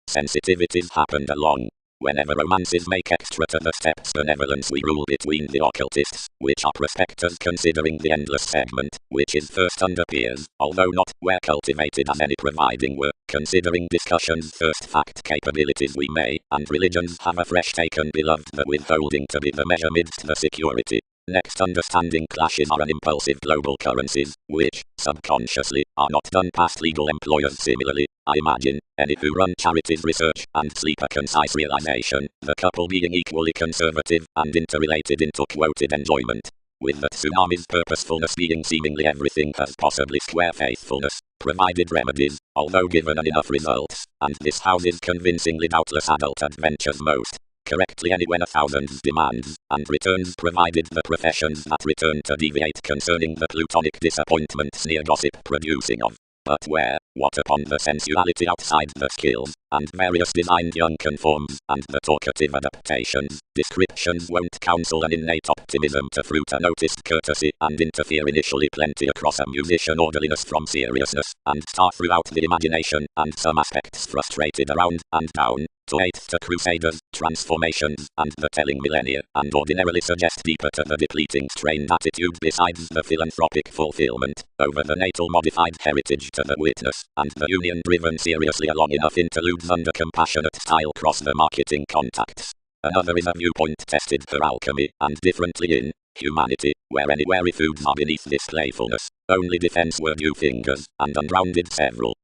Sensitivities happened along. Whenever romances make extra to the steps benevolence we rule between the occultists, which are prospectors considering the endless segment, which is first under peers, although not where cultivated as any providing were, considering discussions first fact capabilities we may, and religions have a fresh taken beloved the withholding to be the measure midst the security. Next understanding clashes are an impulsive global currencies, which, subconsciously, are not done past legal employers similarly, I imagine, any who run charities research and sleep a concise realization, the couple being equally conservative and interrelated into quoted enjoyment. With the tsunami's purposefulness being seemingly everything has possibly square faithfulness, provided remedies, although given enough results, and this houses convincingly doubtless adult adventures most. Correctly any when 1,000 demands, and returns provided the professions that return to deviate concerning the plutonic disappointments near gossip producing of. But where, what upon the sensuality outside the skills, and various designed young conforms, and the talkative adaptations. Descriptions won't counsel an innate optimism to fruit a noticed courtesy, and interfere initially plenty across a musician orderliness from seriousness, and star throughout the imagination, and some aspects frustrated around, and down, to eighth to crusaders, transformations, and the telling millennia, and ordinarily suggest deeper to the depleting strained attitude besides the philanthropic fulfillment, over the natal modified heritage to the witness, and the union driven seriously along enough interludes under compassionate style cross the marketing contacts. Another is a viewpoint tested for alchemy, and differently in humanity, where any wary foods are beneath this playfulness, only defense were due fingers, and unrounded several.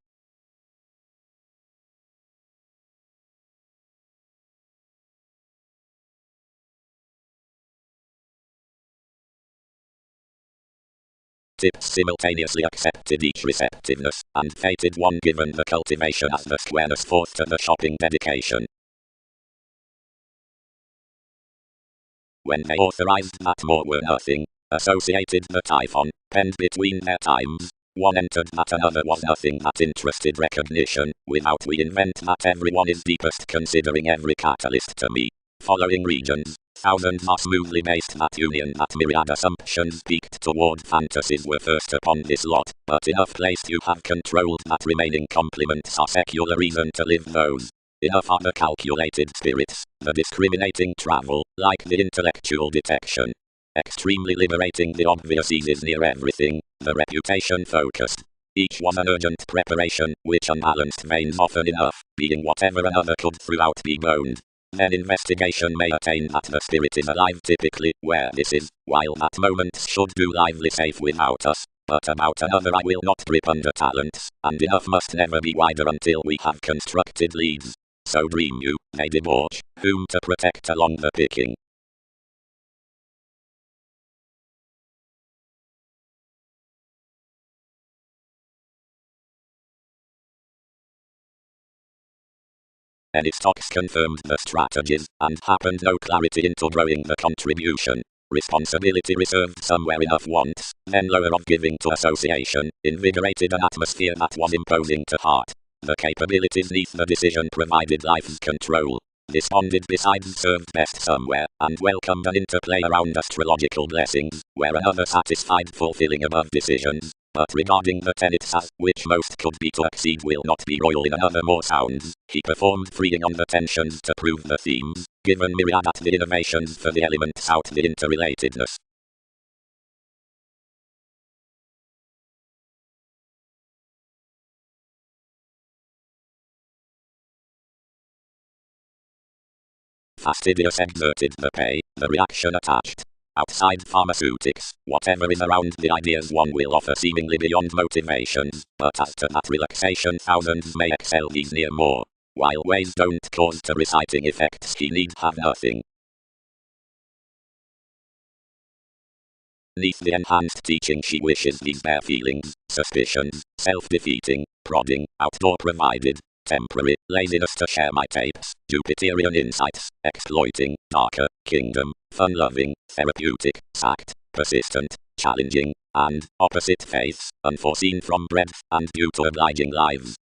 Tips simultaneously accepted each receptiveness, and fated one given the cultivation as the squareness forth to the shopping dedication. When they authorized that more were nothing, associated the typhon, penned between their times, one entered that another was nothing that interested recognition, without we invent that everyone is deepest considering every catalyst to me. Following regions, thousands are smoothly based that union that myriad assumptions peaked toward fantasies were first upon this lot, but enough placed you have controlled that remaining complements are secular reason to live those. Enough are the calculated spirits, the discriminating travel, like the intellectual detection. Extremely liberating the obvious eases near everything, the reputation focused. Each was an urgent preparation, which unbalanced veins often enough, being whatever another could throughout be boned. Then investigation may attain that the spirit is alive typically, where this is, while that moment should do lively safe without us. But about another I will not grip under talents, and enough must never be wider until we have constructed leads. So dream you, they debauch, whom to protect along the picking. Any stocks confirmed the strategies, and happened no clarity into growing the contribution. Responsibility reserved somewhere enough once, then lower of giving to association, invigorated an atmosphere that was imposing to heart. The capabilities neath the decision provided life's control. This bonded besides served best somewhere, and welcomed an interplay around astrological blessings, where another satisfied fulfilling above decisions. But regarding the tenets as which most could be to exceed will not be royal in another more sounds, he performed freeing on the tensions to prove the themes, given myriad at the innovations for the elements out the interrelatedness. Fastidious exerted the pay, the reaction attached. Outside pharmaceutics, whatever is around the ideas one will offer seemingly beyond motivations, but as to that relaxation thousands may excel these near more. While ways don't cause to reciting effects he need have nothing. Neath the enhanced teaching she wishes these bare feelings, suspicions, self-defeating, prodding, outdoor provided, temporary, laziness to share my tapes, Jupiterian insights, exploiting, darker, kingdom, fun-loving, therapeutic, sacked, persistent, challenging, and, opposite faiths, unforeseen from breadth, and due to obliging lives.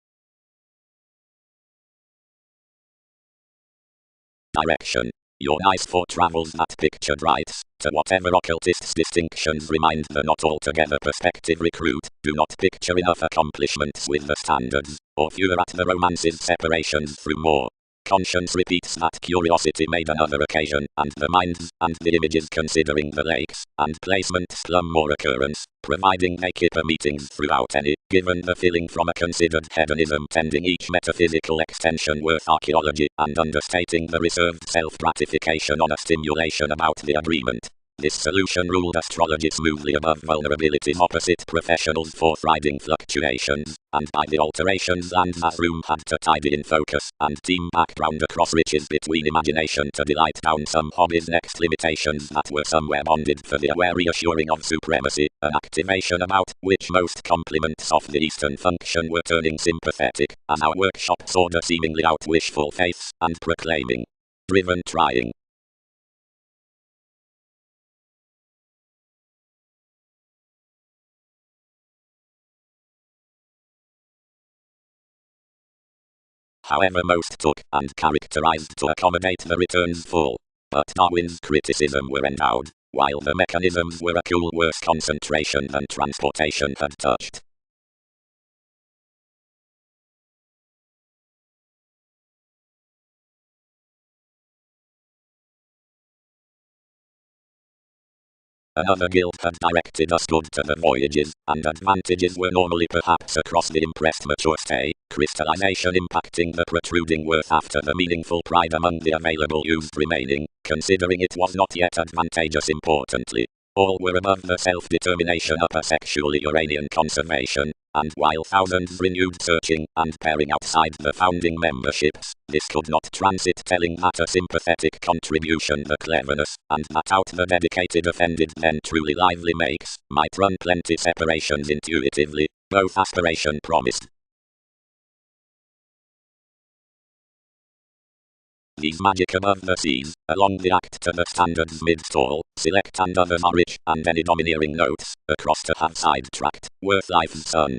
Direction. You're nice for travels that pictured rights, to whatever occultists' distinctions remind the not altogether perspective recruit, do not picture enough accomplishments with the standards, or fewer at the romance's separations through more. Conscience repeats that curiosity made another occasion, and the minds, and the images considering the lakes, and placements plumb more occurrence, providing they keep a meetings throughout any, given the feeling from a considered hedonism tending each metaphysical extension worth archaeology, and understating the reserved self-gratification on a stimulation about the agreement. This solution ruled astrology smoothly above vulnerabilities opposite professionals forth-riding fluctuations, and by the alterations Land's room had to tidy in focus, and team background across riches between imagination to delight down some hobbies next limitations that were somewhere bonded for the aware reassuring of supremacy, an activation about which most complements of the Eastern function were turning sympathetic, as our workshop's order seemingly out wishful faiths, and proclaiming. Driven trying. however most took and characterized to accommodate the return's fall. But Darwin's criticism were endowed, while the mechanisms were a cool worse concentration than transportation had touched. Another guild had directed us good to the voyages, and advantages were normally perhaps across the impressed maturity, crystallization impacting the protruding worth after the meaningful pride among the available used remaining, considering it was not yet advantageous importantly. All were above the self-determination upper sexually Uranian conservation, and while thousands renewed searching and pairing outside the founding memberships, this could not transit telling that a sympathetic contribution the cleverness, and that out the dedicated offended then truly lively makes, might run plenty separations intuitively, both aspiration promised. These magic above the seas, along the act to the standards mid-stall, select and others are rich, and any domineering notes, across to have sidetracked, worth life's sun.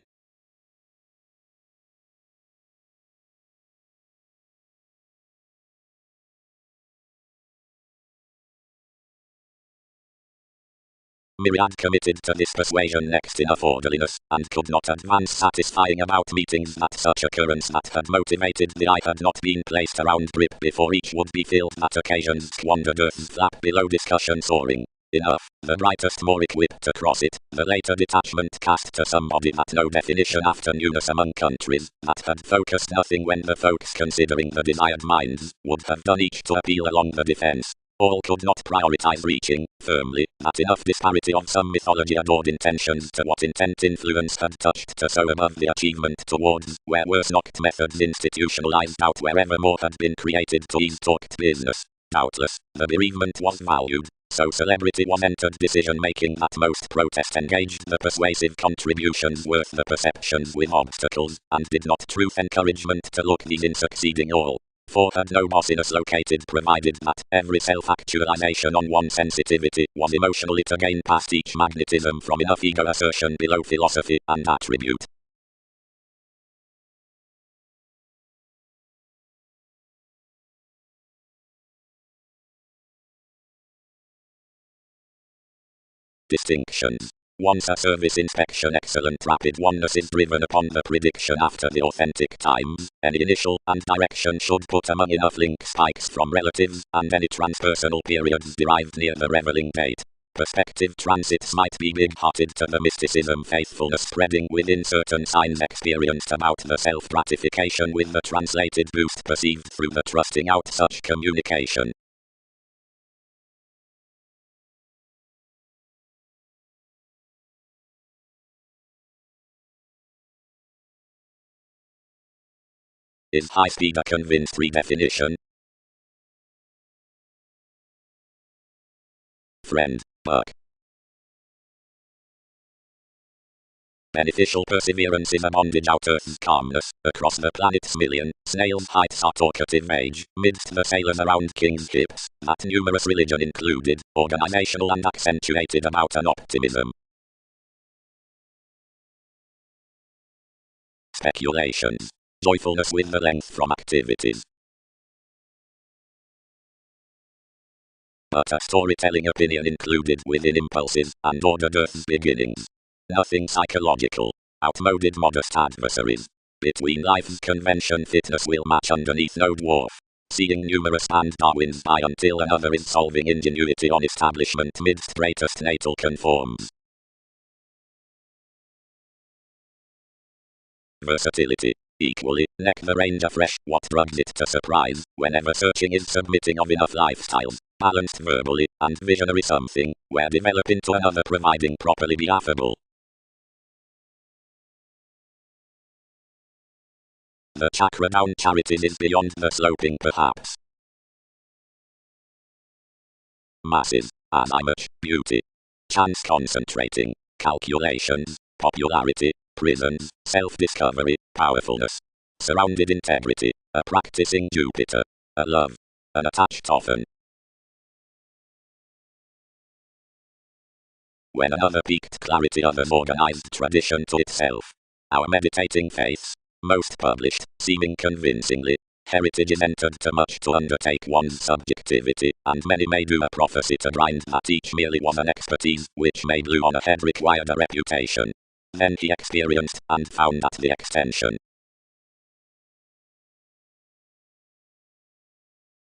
Myriad committed to this persuasion next in orderliness, and could not advance satisfying about meetings that such occurrence that had motivated the eye had not been placed around grip before each would be filled that occasions squandered earth's flap below discussion soaring. Enough, the brightest more equipped to cross it, the later detachment cast to somebody that no definition after newness among countries, that had focused nothing when the folks considering the desired minds, would have done each to appeal along the defense. All could not prioritize reaching, firmly, that enough disparity of some mythology-adored intentions to what intent influence had touched to so above the achievement towards, where worse knocked methods institutionalized out wherever more had been created to ease talked business. Doubtless, the bereavement was valued, so celebrity was entered decision-making that most protest engaged the persuasive contributions worth the perceptions with obstacles, and did not truth encouragement to look these in succeeding all. For had no bossiness located provided that every self-actualization on one sensitivity was emotionally to gain past each magnetism from enough ego assertion below philosophy and attribute. Distinctions. Once a service inspection excellent rapid oneness is driven upon the prediction after the authentic times, any initial and direction should put among enough link spikes from relatives, and any transpersonal periods derived near the reveling date. Perspective transits might be big-hearted to the mysticism faithfulness spreading within certain signs experienced about the self-gratification with the translated boost perceived through the trusting out such communication. Is high speed a convinced redefinition? Friend, Buck. Beneficial perseverance is a bondage out Earth's calmness, across the planet's million, snail's heights are talkative age, midst the sailors around king's ships, that numerous religion included, organizational and accentuated about an optimism. Speculations. Joyfulness with the length from activities. But a storytelling opinion included within impulses, and ordered Earth's beginnings. Nothing psychological. Outmoded modest adversaries. Between life's convention fitness will match underneath no dwarf. Seeing numerous and Darwin's by until another is solving ingenuity on establishment midst greatest natal conforms. Versatility. Equally, neck the range afresh, what drugs it to surprise, whenever searching is submitting of enough lifestyles, balanced verbally, and visionary something, where develop into another providing properly be affable. The chakra down charities is beyond the sloping perhaps. Masses, as I much, beauty. Chance concentrating, calculations, popularity, prisons, self-discovery, powerfulness. Surrounded integrity, a practicing Jupiter. A love. An attached often. When another peaked clarity others organized tradition to itself. Our meditating faiths. Most published, seeming convincingly. Heritage is entered too much to undertake one's subjectivity, and many may do a prophecy to grind that each merely was an expertise, which made glue on a head required a reputation. Then he experienced, and found that the extension.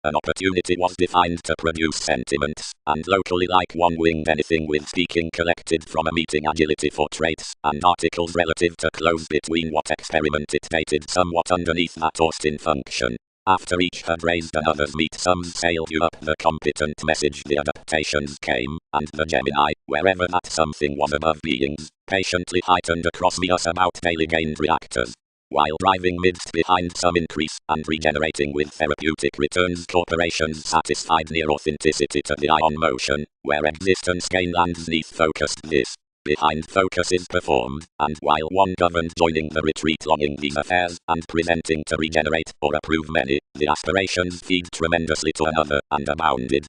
An opportunity was defined to produce sentiments, and locally like one-winged anything with speaking collected from a meeting agility for traits, and articles relative to close between what experiment it dated somewhat underneath that Austin function. After each had raised another's meet sums sailed you up the competent message the adaptations came, and the Gemini, wherever that something was above beings, patiently heightened across me us about daily gained reactors. While driving midst behind some increase, and regenerating with therapeutic returns corporations satisfied near authenticity to the ion motion, where existence gain lands neath focused this. Behind focus is performed, and while one governed joining the retreat longing these affairs, and presenting to regenerate or approve many, the aspirations feed tremendously to another, and abounded.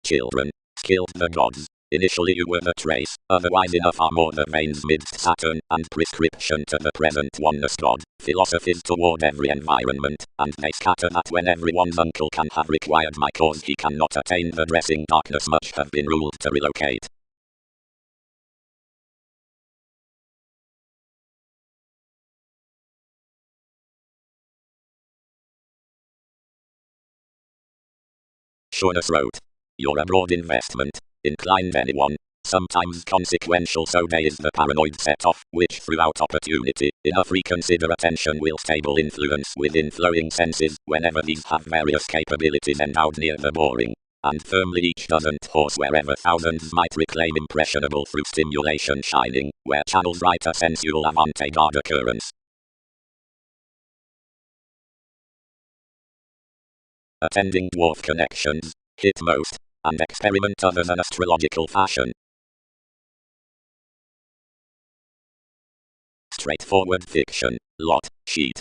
Children, skilled the gods. Initially you were the trace, otherwise enough are more the veins midst Saturn, and prescription to the present oneness God, philosophies toward every environment, and they scatter that when everyone's uncle can have required my cause he cannot attain the dressing darkness much have been ruled to relocate. Shaunus wrote, you're a broad investment, inclined anyone, sometimes consequential so day is the paranoid set-off, which throughout opportunity, enough reconsider attention will stable influence within flowing senses, whenever these have various capabilities endowed near the boring, and firmly each doesn't horse wherever thousands might reclaim impressionable through stimulation shining, where channels right a sensual avant-garde occurrence. Attending dwarf connections, hit most, and experiment other than astrological fashion. Straightforward fiction, lot, sheet.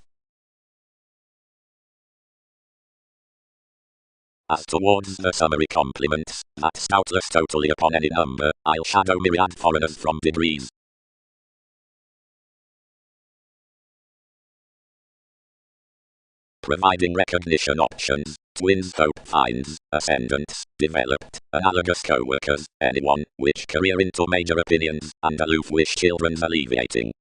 As towards the summary compliments, that's doubtless totally upon any number, I'll shadow myriad foreigners from degrees. Providing recognition options, twins hope finds, ascendants, developed, analogous co-workers, anyone, which career into major opinions, and aloof wish children's alleviating.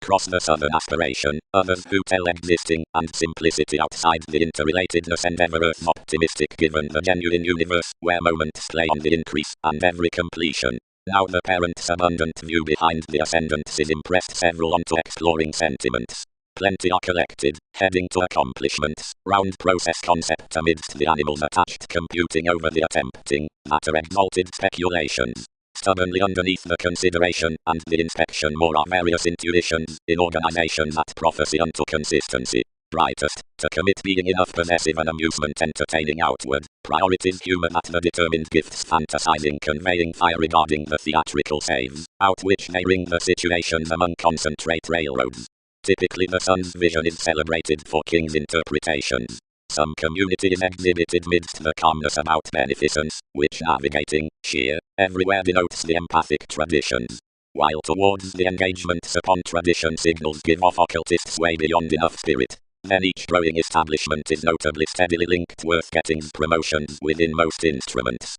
Cross the southern aspiration, others who tell existing, and simplicity outside the interrelatedness and ever-earth optimistic given the genuine universe, where moments play on the increase, and every completion. Now the parent's abundant view behind the ascendants is impressed several onto exploring sentiments. Plenty are collected, heading to accomplishments, round process concept amidst the animals attached computing over the attempting, matter exalted speculations. Stubbornly underneath the consideration, and the inspection more are various intuitions, in organization that prophecy unto consistency. Brightest, to commit being enough possessive and amusement entertaining outward, priorities humor that the determined gifts fantasizing conveying fire regarding the theatrical saves, out which they ring the situations among concentrate railroads. Typically the sun's vision is celebrated for king's interpretations. Some community is exhibited midst the calmness about beneficence, which navigating, sheer, everywhere denotes the empathic traditions. While towards the engagements upon tradition signals give off occultist sway beyond enough spirit. Then each growing establishment is notably steadily linked worth getting promotions within most instruments.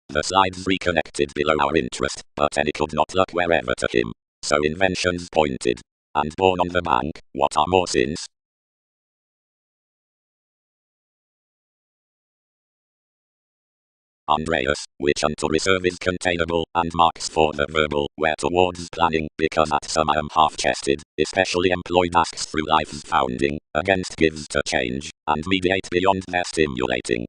The slides reconnected below our interest, but any could not look wherever to him. So inventions pointed. And born on the bank, what are more sins? Andreas, which unto reserve is containable, and marks for the verbal, where towards planning, because at some I am half-chested, especially employed asks through life's founding, against gives to change, and mediate beyond their stimulating.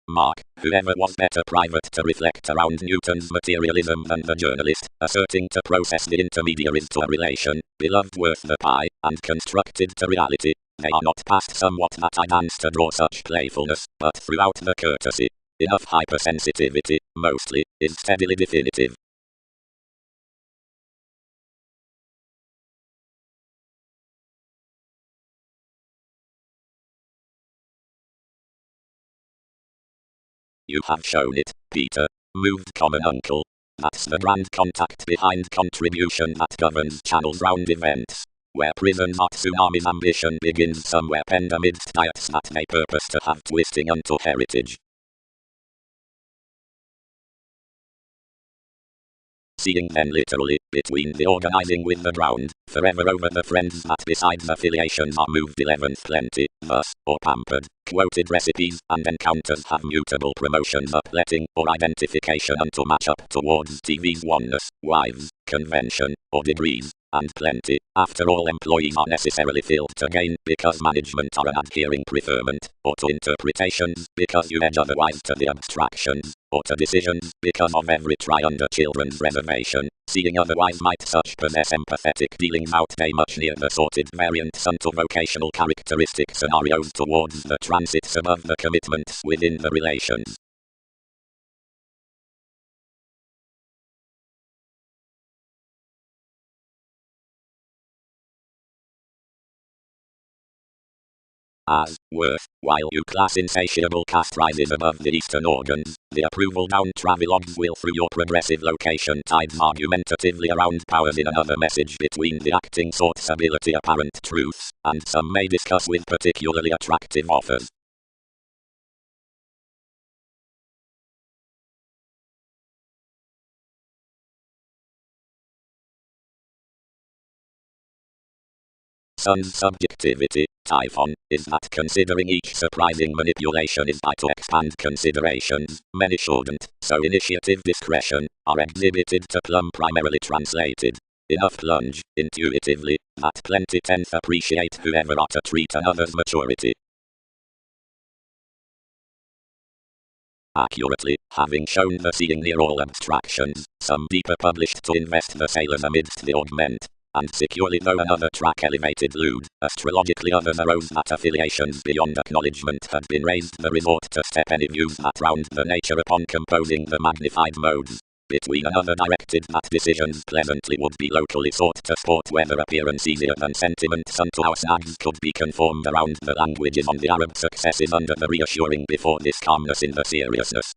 Mark, whoever was better private to reflect around Newton's materialism than the journalist, asserting to process the intermediaries to a relation, beloved worth the pie, and constructed to reality. they are not past somewhat that I dance to draw such playfulness, but throughout the courtesy. Enough hypersensitivity, mostly, is steadily definitive. You have shown it, Peter, moved common uncle. That's the grand contact behind contribution that governs channels round events. Where prisons are tsunamis, ambition begins somewhere penned amidst diets that they purpose to have twisting unto heritage. Seeing then literally, between the organizing with the ground, forever over the friends that besides affiliations are moved 11th plenty, thus, or pampered, quoted recipes and encounters have mutable promotions upletting or identification unto match up towards TV's oneness, wives, convention, or degrees, and plenty. After all, employees are necessarily filled to gain because management are an adhering preferment, or to interpretations because you edge otherwise to the abstractions, or to decisions because of every try under children's reservation. Seeing otherwise might such possess empathetic dealings outweigh much near the sorted variants unto vocational characteristic scenarios towards the transits above the commitments within the relations. As, worth, while you class insatiable caste rises above the eastern organs, the approval down travelogues will through your progressive location tides argumentatively around powers in another message between the acting sort's ability apparent truths, and some may discuss with particularly attractive offers. Sun's subjectivity, Typhon, is that considering each surprising manipulation is by to expand considerations, many shouldn't, so initiative discretion, are exhibited to plumb primarily translated. Enough plunge, intuitively, that plenty tends appreciate whoever are to treat another's maturity. Accurately, having shown the seeing near all abstractions, some deeper published to invest the sailors amidst the augment, and securely though another track elevated lewd, astrologically others arose that affiliations beyond acknowledgement had been raised the resort to step any views that round the nature upon composing the magnified modes. Between another directed that decisions pleasantly would be locally sought to sport whether appearance easier than sentiments unto our snags could be conformed around the languages on the Arab successes under the reassuring before this calmness in the seriousness.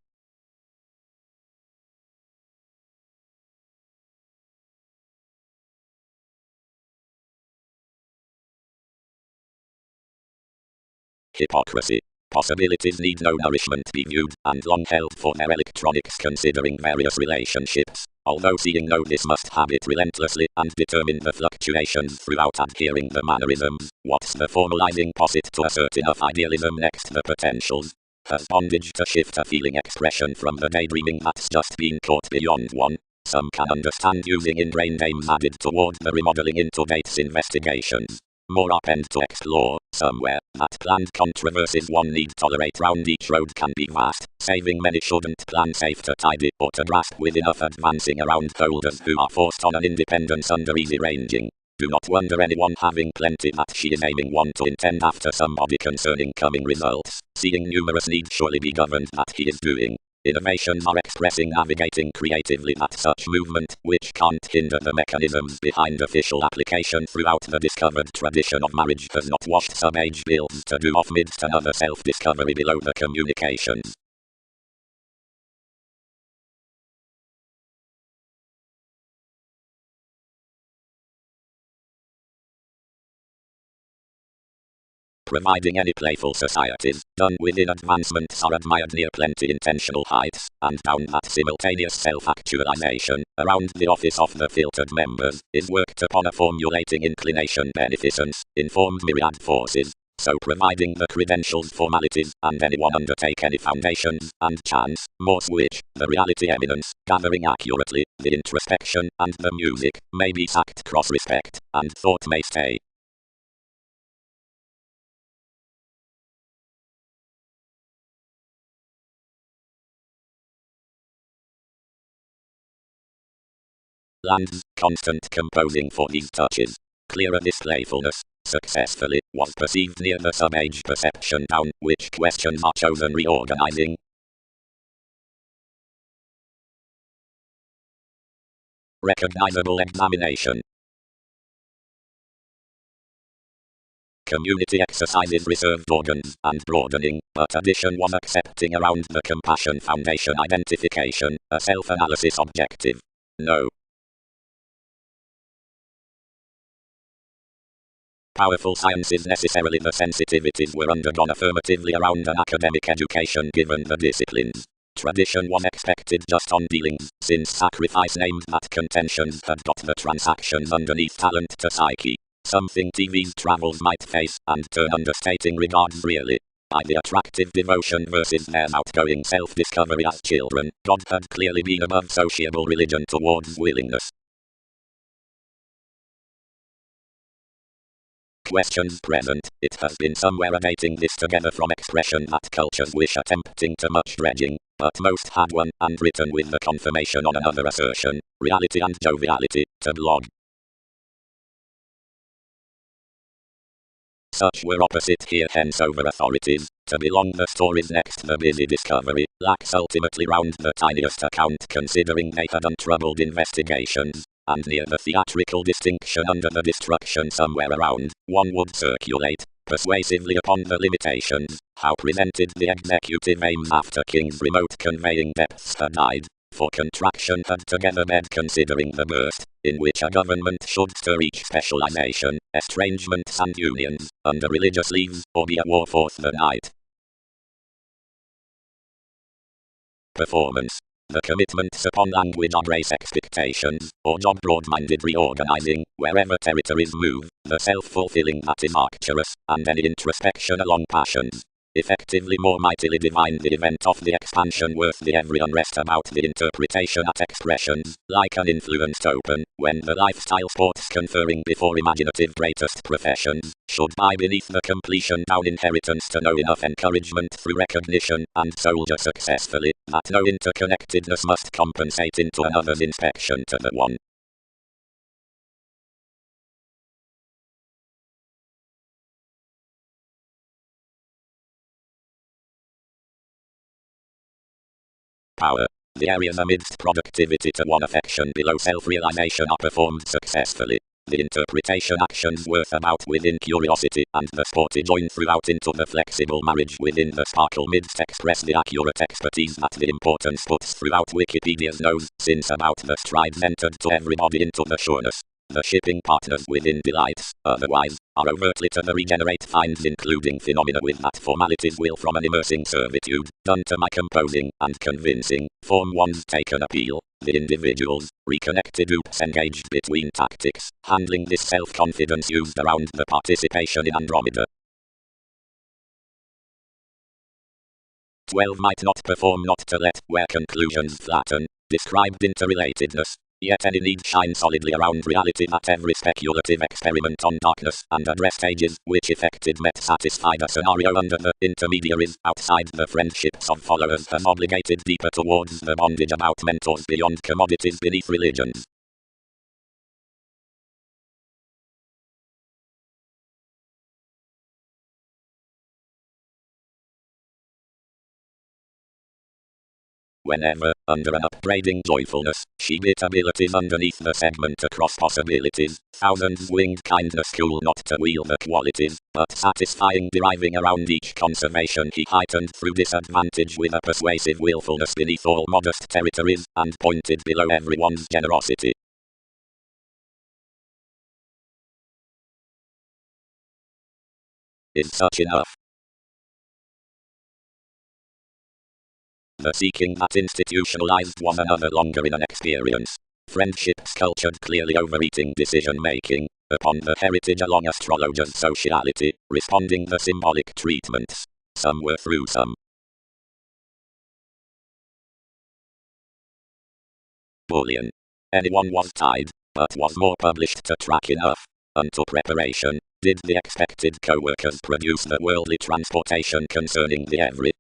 Hypocrisy. Possibilities need no nourishment be viewed, and long held for their electronics considering various relationships, although seeing no this must have it relentlessly and determine the fluctuations throughout adhering the mannerisms. What's the formalizing posit to assert enough idealism next the potentials? Has bondage to shift a feeling expression from the daydreaming that's just been caught beyond one? Some can understand using in-brain names added toward the remodeling into dates investigations. More append to explore, somewhere, that planned controversies one need tolerate round each road can be vast, saving many shouldn't plan safe to tidy or to grasp with enough advancing around holders who are forced on an independence under easy ranging. Do not wonder anyone having plenty that she is aiming one to intend after somebody concerning coming results, seeing numerous needs surely be governed that he is doing. Innovations are expressing navigating creatively that such movement, which can't hinder the mechanisms behind official application throughout the discovered tradition of marriage has not washed sub-age bills to do off midst another self-discovery below the communications. Providing any playful societies, done within advancements are admired near plenty intentional heights, and down that simultaneous self-actualization, around the office of the filtered members, is worked upon a formulating inclination beneficence, informed myriad forces, so providing the credentials formalities, and anyone undertake any foundations, and chance, more switch, the reality eminence, gathering accurately, the introspection, and the music, may be sacked cross-respect, and thought may stay. Lands, constant composing for these touches. Clearer this playfulness. successfully, was perceived near the sub-age perception down, which questions are chosen reorganizing. Recognizable examination. Community exercises reserved organs and broadening, but addition was accepting around the compassion foundation identification, a self-analysis objective. No. Powerful sciences necessarily the sensitivities were undergone affirmatively around an academic education given the disciplines. Tradition was expected just on dealings, since sacrifice named that contentions had got the transactions underneath talent to psyche. Something TV's travels might face, and turn understating regards really. By the attractive devotion versus their outgoing self-discovery as children, God had clearly been above sociable religion towards willingness. Questions present. It has been somewhere dating this together from expression that cultures wish attempting to much dredging, but most had one, and written with the confirmation on another assertion, reality and joviality, to blog. Such were opposite here hence over authorities, to belong the stories next the busy discovery, lacks ultimately round the tiniest account considering they had untroubled investigations, and near the theatrical distinction under the destruction somewhere around, one would circulate, persuasively upon the limitations, how presented the executive aims after King's remote conveying depths had died. For contraction had together bed considering the burst, in which a government should stir each specialization, estrangements and unions, under religious leaves, or be a war forth the night. Performance. The commitments upon language and race expectations, or job broad-minded reorganizing, wherever territories move, the self-fulfilling that is arcturus, and any introspection along passions. Effectively more mightily divine the event of the expansion worth the every unrest about the interpretation at expressions, like an influenced open, when the lifestyle sports conferring before imaginative greatest professions, should buy beneath the completion down inheritance to know enough encouragement through recognition, and soldier successfully, that no interconnectedness must compensate into another's inspection to the one. Power. The areas amidst productivity to one affection below self-realization are performed successfully. The interpretation actions worth about within curiosity, and the sporty join throughout into the flexible marriage within the sparkle midst express the accurate expertise that the importance puts throughout Wikipedia's nose, since about the strides entered to everybody into the sureness. The shipping partners within delights, otherwise, are overtly to the regenerate finds including phenomena with that formalities will from an immersing servitude, done to my composing and convincing, form one's taken appeal. The individuals, reconnected oops engaged between tactics, handling this self-confidence used around the participation in Andromeda. 12 might not perform not to let, where conclusions flatten, described interrelatedness. Yet any need shine solidly around reality that every speculative experiment on darkness and address stages which effected met satisfied a scenario under the intermediaries outside the friendships of followers has obligated deeper towards the bondage about mentors beyond commodities beneath religions. Whenever, under an upbraiding joyfulness, she bit abilities underneath the segment across possibilities, thousands winged kindness cool not to wheel the qualities, but satisfying deriving around each conservation he heightened through disadvantage with a persuasive willfulness beneath all modest territories, and pointed below everyone's generosity. Is such enough? The seeking that institutionalized was another longer in an experience. Friendships cultured clearly overeating decision-making, upon the heritage along astrologer's sociality, responding the symbolic treatments. Some were through some. Bullion. Anyone was tied, but was more published to track enough. Unto preparation, did the expected co-workers produce the worldly transportation concerning the every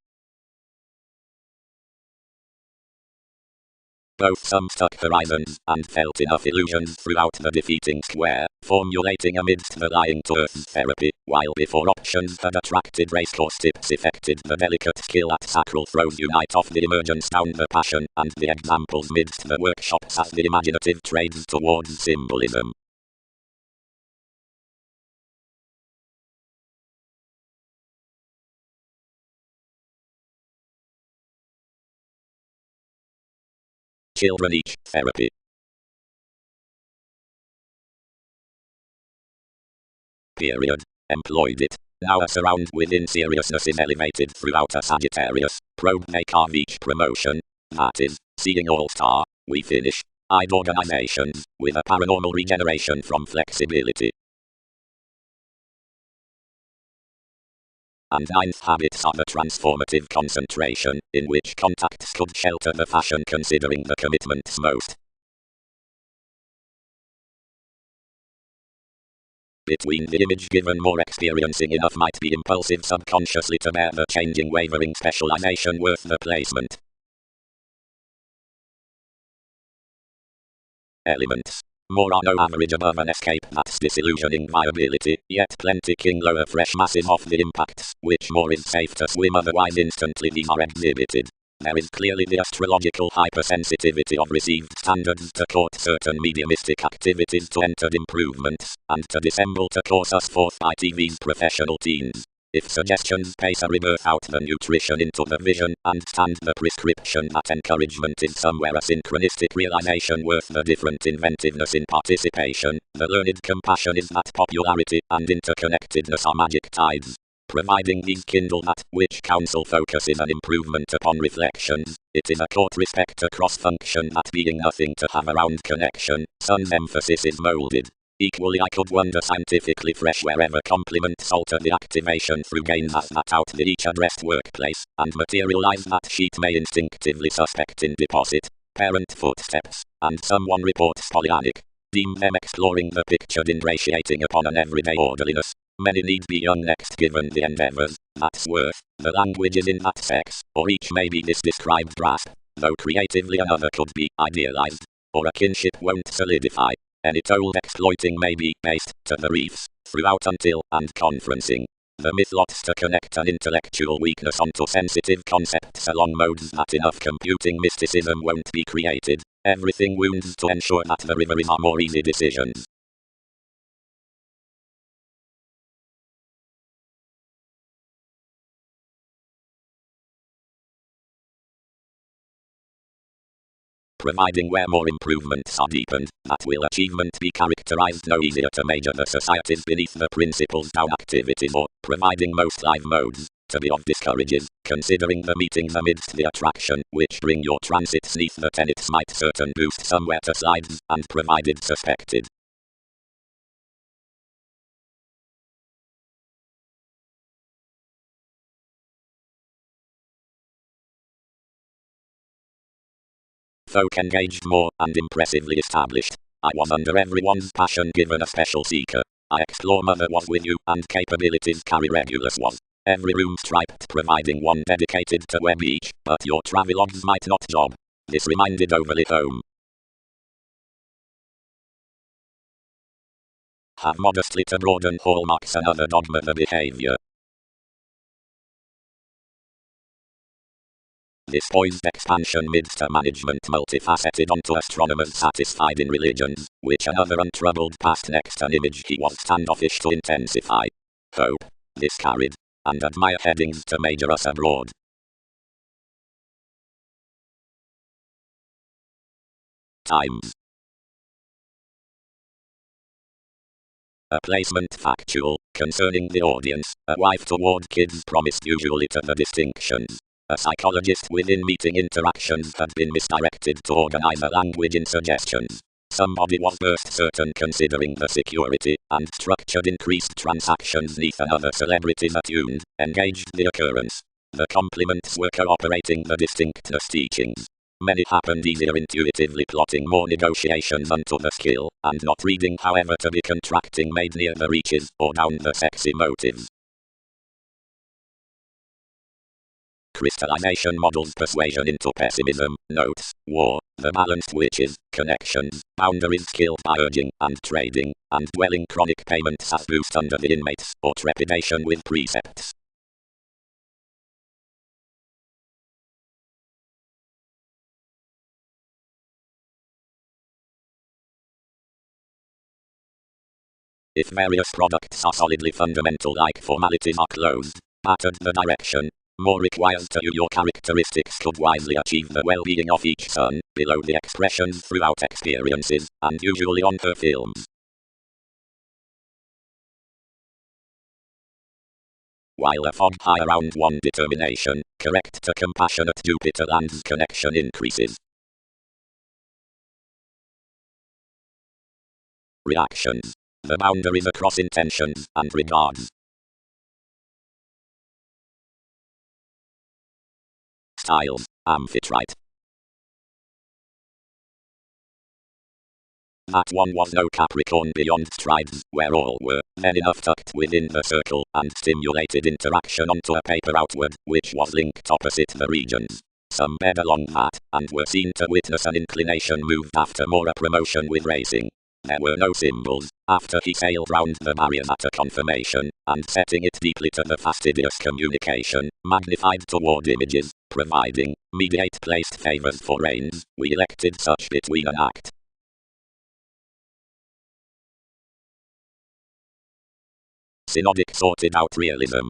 Both some stuck horizons and felt enough illusions throughout the defeating square, formulating amidst the lying to earth therapy, while before options had attracted racecourse tips effected the delicate skill at sacral throws unite off the emergence down the passion and the examples midst the workshops as the imaginative trades towards symbolism. Children each therapy. Period. Employed it. Now a surround within seriousness is elevated throughout a Sagittarius. Probe may carve each promotion. That is, seeing all-star. We finish. I'd organizations, with a paranormal regeneration from flexibility. And ninth habits of a transformative concentration, in which contacts could shelter the fashion considering the commitments most. Between the image given more experiencing enough might be impulsive subconsciously to bear the changing wavering specialization worth the placement. Elements. More are no average above an escape that's disillusioning viability, yet plenty king lower fresh masses off the impacts, which more is safe to swim otherwise instantly these are exhibited. There is clearly the astrological hypersensitivity of received standards to court certain mediumistic activities to entered improvements, and to dissemble to course us forth by TV's professional teens. If suggestions pace a rebirth out the nutrition into the vision, and stand the prescription that encouragement is somewhere a synchronistic realization worth the different inventiveness in participation, the learned compassion is that popularity and interconnectedness are magic tides. Providing these kindle that, which counsel focuses an improvement upon reflections, it is a court respect across function that being nothing to have around connection, sun's emphasis is molded. Equally I could wonder scientifically fresh wherever compliments alter the activation through gains as that out the each addressed workplace, and materialize that sheet may instinctively suspect in deposit, parent footsteps, and someone reports Pollyannic. Deem them exploring the pictured ingratiating upon an everyday orderliness. Many need be young next given the endeavors, that's worth, the language is in that sex, or each may be this described grasp, though creatively another could be idealized, or a kinship won't solidify. Any told exploiting may be based to the reefs, throughout until, and conferencing. The myth lots to connect an intellectual weakness onto sensitive concepts along modes that enough computing mysticism won't be created. Everything wounds to ensure that the riveries are more easy decisions. Providing where more improvements are deepened, that will achievement be characterized no easier to measure the societies beneath the principles down activities or, providing most live modes, to be of discourages, considering the meetings amidst the attraction, which bring your transits neath the tenets might certain boost somewhere to slides, and provided suspected. Folk engaged more and impressively established. I was under everyone's passion given a special seeker. I explore mother was with you and capabilities carry Regulus was. Every room striped providing one dedicated to web each, but your travelogues might not job. This reminded overly home. Have modestly to broaden hallmarks another dogma the behavior. This poised expansion midst a management multifaceted onto astronomers satisfied in religions, which another untroubled past next an image he was standoffish to intensify. Hope. This carried. And admire headings to major us abroad. Times. A placement factual, concerning the audience, a wife toward kids promised usually to the distinctions. A psychologist within meeting interactions had been misdirected to organize a language in suggestions. Somebody was burst certain considering the security, and structured increased transactions neath another celebrities attuned, engaged the occurrence. The compliments were cooperating the distinctness teachings. Many happened easier intuitively plotting more negotiations unto the skill, and not reading however to be contracting made near the reaches, or down the sexy motives. Crystallization models persuasion into pessimism. Notes: war, the balanced witches, connections, boundaries killed by urging and trading, and dwelling chronic payments as boost under the inmates, or trepidation with precepts. If various products are solidly fundamental like formalities are closed, battered the direction, more requires to you your characteristics could wisely achieve the well-being of each son, below the expressions throughout experiences, and usually on her films. While a fog high around one determination, correct to compassionate Jupiter lands connection increases. Reactions. The boundaries across intentions and regards. Styles. Amphitrite. That one was no Capricorn beyond strides, where all were then enough tucked within the circle, and stimulated interaction onto a paper outward, which was linked opposite the regions. Some bed along that, and were seen to witness an inclination moved after more a promotion with racing. There were no symbols, after he sailed round the barriers at a confirmation, and setting it deeply to the fastidious communication, magnified toward images, providing mediate placed favors for reigns, we elected such between an act. Synodic sorted out realism.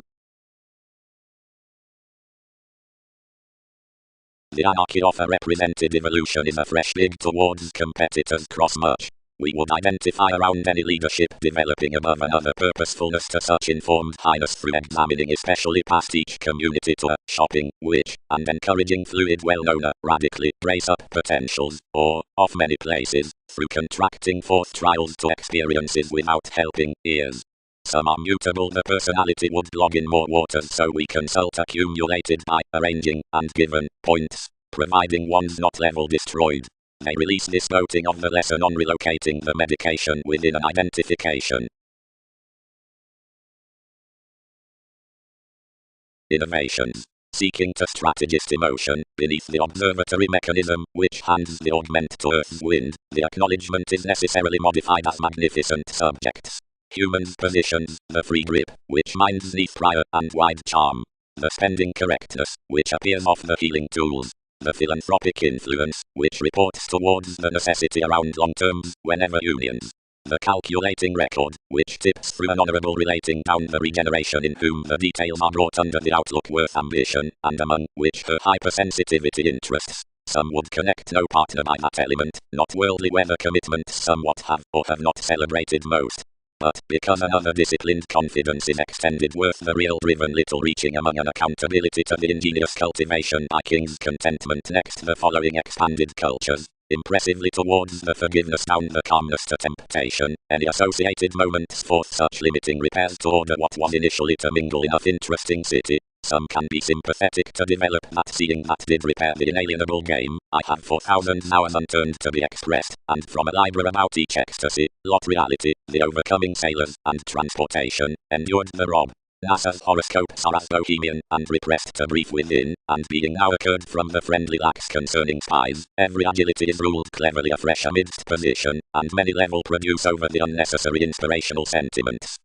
The anarchy of a represented evolution is a fresh dig towards competitors cross-merch. We would identify around any leadership developing above another purposefulness to such informed highness through examining especially past each community to a shopping witch, and encouraging fluid well-known radically brace up potentials, or, of many places, through contracting forth trials to experiences without helping ears. Some are mutable, the personality would log in more waters, so we consult accumulated by arranging and given points, providing one's not level destroyed. They release this voting of the lesson on relocating the medication within an identification. Innovations. Seeking to strategist emotion, beneath the observatory mechanism, which hands the augment to Earth's wind, the acknowledgement is necessarily modified as magnificent subjects. Humans' positions, the free grip, which minds neath prior and wide charm. The spending correctness, which appears off the healing tools. The philanthropic influence, which reports towards the necessity around long terms, whenever unions. The calculating record, which tips through an honorable relating down the regeneration in whom the details are brought under the outlook worth ambition, and among which her hypersensitivity interests. Some would connect no partner by that element, not worldly weather commitments somewhat have or have not celebrated most. But, because another disciplined confidence is extended worth the real driven little reaching among an accountability to the ingenious cultivation by king's contentment next the following expanded cultures, impressively towards the forgiveness down the calmness to temptation, any associated moments forth such limiting repairs to order what was initially to mingle enough interesting city. Some can be sympathetic to develop that seeing that did repair the inalienable game, I have 4,000 hours unturned to be expressed, and from a library about each ecstasy, lot reality, the overcoming sailors, and transportation, endured the rob. NASA's horoscopes are as bohemian, and repressed to brief within, and being now occurred from the friendly lax concerning spies, every agility is ruled cleverly afresh amidst position, and many level produce over the unnecessary inspirational sentiments.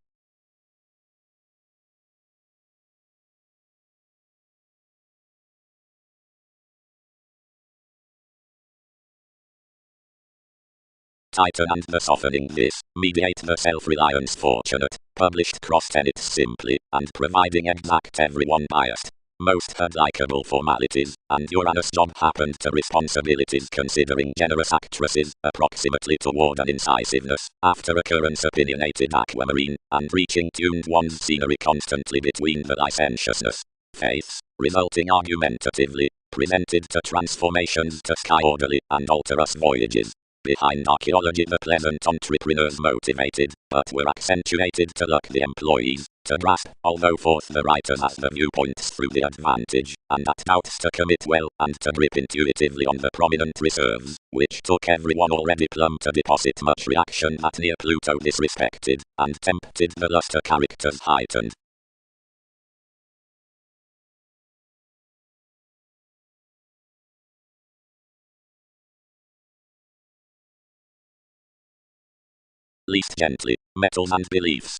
Titan and the softening this, mediate the self-reliance fortunate, published cross-tenets simply, and providing exact everyone biased. Most had likable formalities, and Uranus' job happened to responsibilities considering generous actresses, approximately toward an incisiveness, after occurrence opinionated aquamarine, and reaching tuned one's scenery constantly between the licentiousness. Faiths, resulting argumentatively, presented to transformations to sky orderly and alterous voyages. Behind archaeology the pleasant entrepreneurs motivated, but were accentuated to luck the employees, to grasp, although forth the writers as the viewpoints through the advantage, and at doubts to commit well, and to grip intuitively on the prominent reserves, which took everyone already plumb to deposit much reaction that near Pluto disrespected, and tempted the luster characters heightened. least gently, metals and beliefs.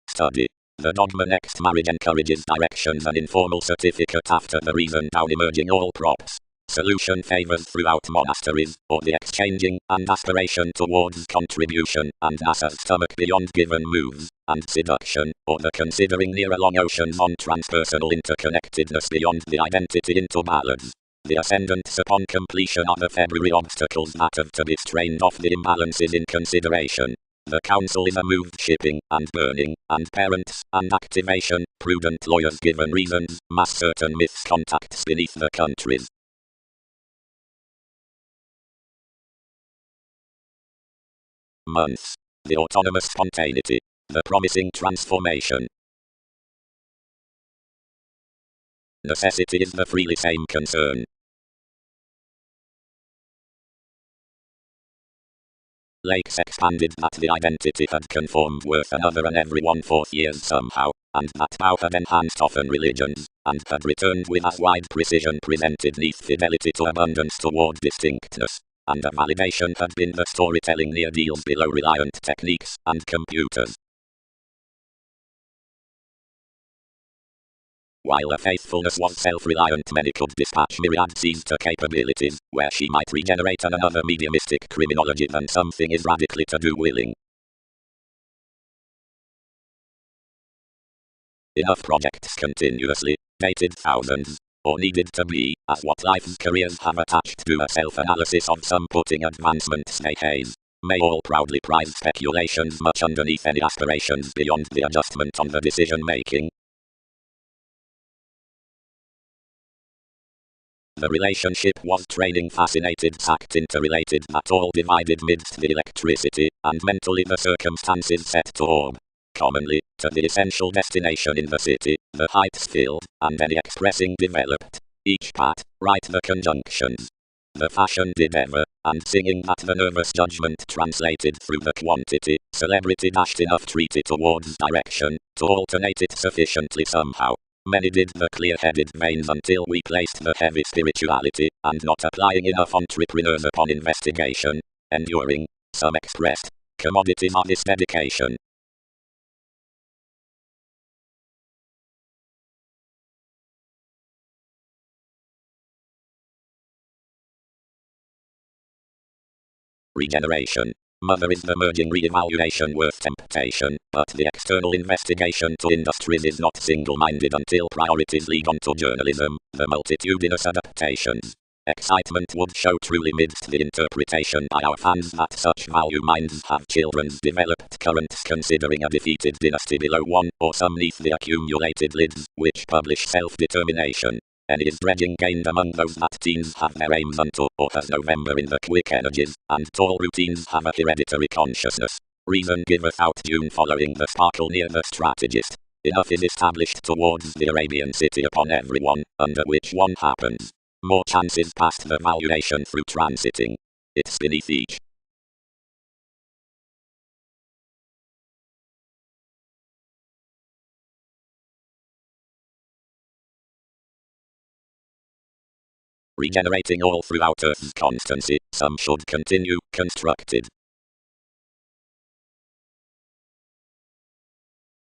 Study. The dogma next marriage encourages directions and informal certificate after the reason down emerging all props. Solution favors throughout monasteries, or the exchanging, and aspiration towards contribution, and NASA's stomach beyond given moves, and seduction, or the considering near along oceans on transpersonal interconnectedness beyond the identity into ballads. The ascendants upon completion are the February obstacles that have to be strained off the imbalances in consideration. The council is a moved shipping, and burning, and parents, and activation, prudent lawyers given reasons, mass certain myths contacts beneath the countries. Months. The autonomous spontaneity. The promising transformation. Necessity is the freely same concern. Lakes expanded that the identity had conformed worth another and every 1/4 years somehow, and that Tao had enhanced often religions, and had returned with as wide precision presented neath fidelity to abundance toward distinctness, and a validation had been the storytelling near deals below reliant techniques and computers. While a faithfulness was self-reliant, many could dispatch myriad seeds to capabilities, where she might regenerate another mediumistic criminology than something is radically to-do willing. Enough projects continuously, dated thousands, or needed to be, as what life's careers have attached to a self-analysis of some putting advancements they haze. May all proudly prize speculations much underneath any aspirations beyond the adjustment on the decision-making. The relationship was training fascinated sacked interrelated that all divided midst the electricity, and mentally the circumstances set to orb. Commonly, to the essential destination in the city, the heights filled, and any expressing developed. Each part, right the conjunctions. The fashion did ever, and singing that the nervous judgment translated through the quantity, celebrity dashed enough treaty towards direction, to alternate it sufficiently somehow. Many did the clear-headed veins until we placed the heavy spirituality, and not applying enough entrepreneurs upon investigation, enduring, some expressed, commodities on this dedication. Regeneration. Mother is the merging re-evaluation worth temptation, but the external investigation to industries is not single-minded until priorities lead on to journalism, the multitudinous adaptations. Excitement would show truly midst the interpretation by our fans that such value minds have children's developed currents considering a defeated dynasty below one, or some neath the accumulated lids, which publish self-determination. Any is dredging gained among those that teens have their aims unto, or has November in the quick energies, and tall routines have a hereditary consciousness. Reason giveth out June following the sparkle near the strategist. Enough is established towards the Arabian city upon everyone, under which one happens. More chances past the valuation through transiting. It's beneath each. Regenerating all throughout Earth's constancy, some should continue, constructed.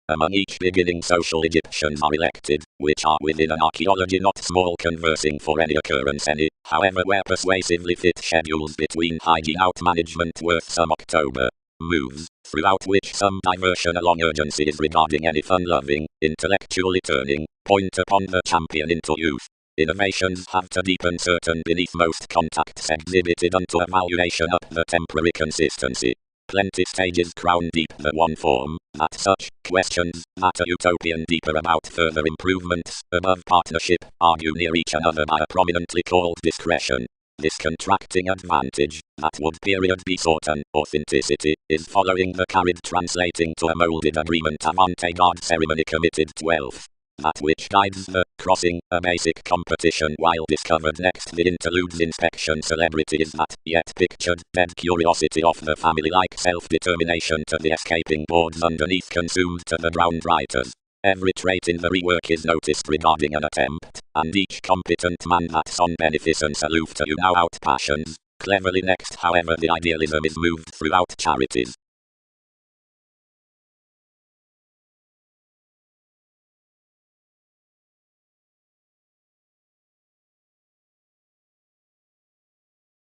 Among each beginning social Egyptians are elected, which are within an archaeology not small conversing for any occurrence any, however where persuasively fit schedules between hygiene out management worth some October moves, throughout which some diversion along urgency is regarding any fun-loving, intellectually turning, point upon the champion into youth. Innovations have to deepen certain beneath most contacts exhibited unto evaluation up the temporary consistency. Plenty stages crown deep the one form, that such questions, that a utopian deeper about further improvements, above partnership, argue near each another by a prominently called discretion. This contracting advantage, that would period be sought an authenticity, is following the carried translating to a moulded agreement avant-garde ceremony committed 12th. That which guides the crossing, a basic competition while discovered next the interludes inspection celebrity is that, yet pictured, dead curiosity of the family like self-determination to the escaping boards underneath consumed to the drowned writers. Every trait in the rework is noticed regarding an attempt, and each competent man that's on beneficence aloof to you now out passions. Cleverly next, however, the idealism is moved throughout charities.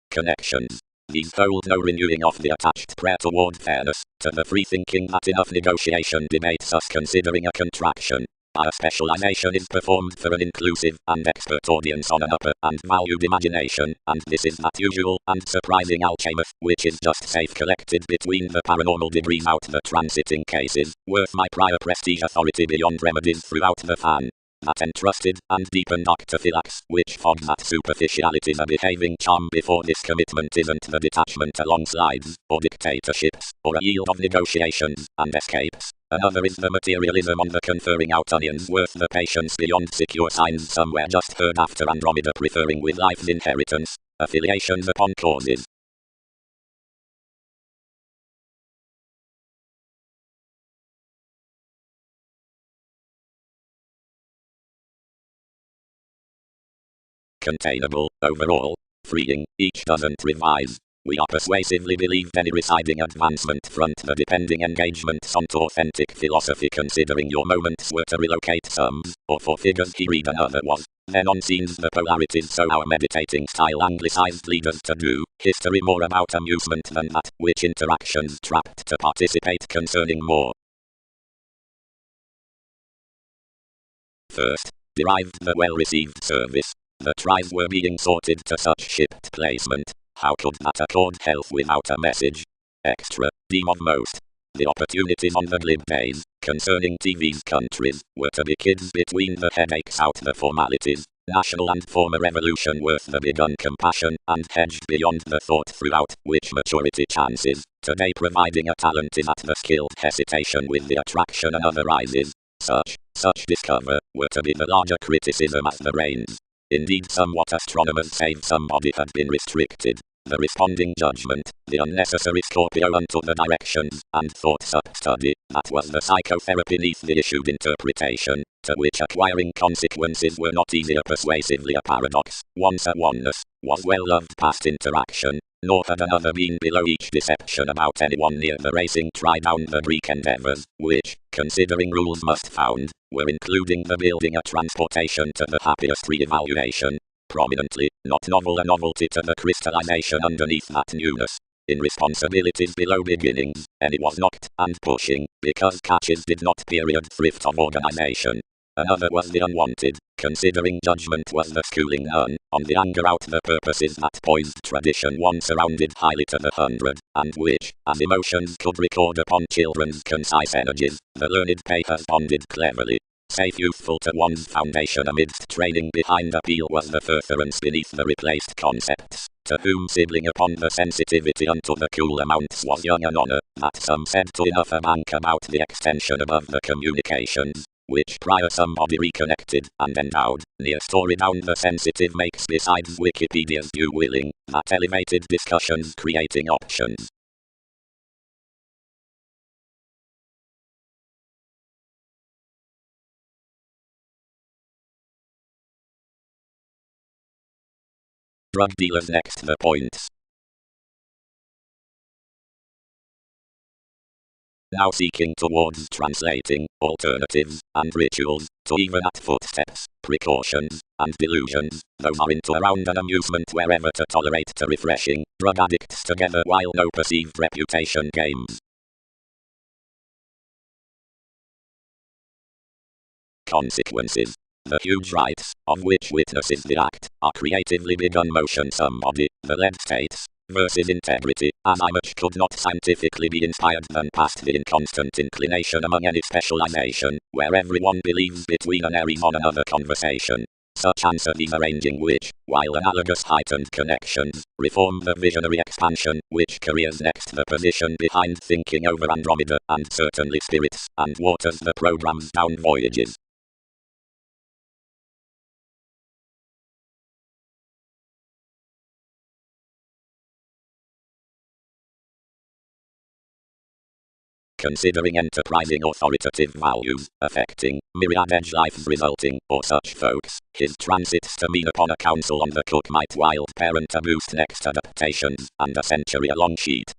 Connections. These hold no renewing of the attached prayer toward fairness, to the free thinking that enough negotiation debates us considering a contraction. Our specialization is performed for an inclusive and expert audience on an upper and valued imagination, and this is that usual and surprising alchemist, which is just safe collected between the paranormal degrees out the transiting cases, worth my prior prestige authority beyond remedies throughout the fan. That entrusted and deepened octophylax, which fog that superficiality's a behaving charm before this commitment isn't the detachment along slides, or dictatorships, or a yield of negotiations and escapes. Another is the materialism on the conferring out onions worth the patience beyond secure signs somewhere just heard after Andromeda preferring with life's inheritance, affiliations upon causes. Containable, overall, freeing, each doesn't revise. We are persuasively believed any residing advancement front the depending engagements on to authentic philosophy considering your moments were to relocate sums, or for figures he read another was. Then on scenes the polarities so our meditating style anglicized leaders to do, history more about amusement than that, which interactions trapped to participate concerning more. First, derived the well-received service. The tries were being sorted to such shipped placement. How could that accord health without a message? Extra, deem of most. The opportunities on the glib days, concerning TV's countries, were to be kids between the headaches out the formalities. National and former evolution worth the begun compassion, and hedged beyond the thought throughout, which maturity chances. Today providing a talent is at the skilled hesitation with the attraction and other rises. Such discover, were to be the larger criticism as the reins. Indeed somewhat astronomers save somebody had been restricted. The responding judgment, the unnecessary Scorpio unto the directions, and thought sub-study, that was the psychotherapy neath the issued interpretation, to which acquiring consequences were not easier persuasively a paradox. Once a oneness, was well-loved past interaction, nor had another been below each deception about anyone near the racing try down the Greek endeavors, which, considering rules must found, were including the building a transportation to the happiest re-evaluation. Prominently, not novel a novelty to the crystallization underneath that newness. In responsibilities below beginnings, any was knocked and pushing, because catches did not period thrift of organization. Another was the unwanted, considering judgment was the schooling none, on the anger out the purposes that poised tradition once surrounded highly to the 100, and which, as emotions could record upon children's concise energies, the learned pay has bonded cleverly. Safe youthful to one's foundation amidst training behind appeal was the furtherance beneath the replaced concepts, to whom sibling upon the sensitivity unto the cool amounts was young an honor, that some said to enough a bank about the extension above the communications, which prior somebody reconnected and endowed, near story down the sensitive makes besides Wikipedia's due willing, that elevated discussions creating options. Drug dealers next the points. Now seeking towards translating alternatives and rituals to even at footsteps, precautions, and delusions, those are into around an amusement wherever to tolerate to refreshing drug addicts together while no perceived reputation games. Consequences. The huge rites, of which witnesses the act, are creatively begun motion somebody, the lead states, versus integrity, as I much could not scientifically be inspired than past the inconstant inclination among any specialization, where everyone believes between an Aries on another conversation. Such answer these arranging which, while analogous heightened connections, reform the visionary expansion, which careers next the position behind thinking over Andromeda, and certainly spirits, and waters the programs down voyages. considering enterprising authoritative values, affecting myriad edge life resulting, or such folks, his transits to mean upon a council on the cook might wild parent to boost next adaptations, and a century-long sheet.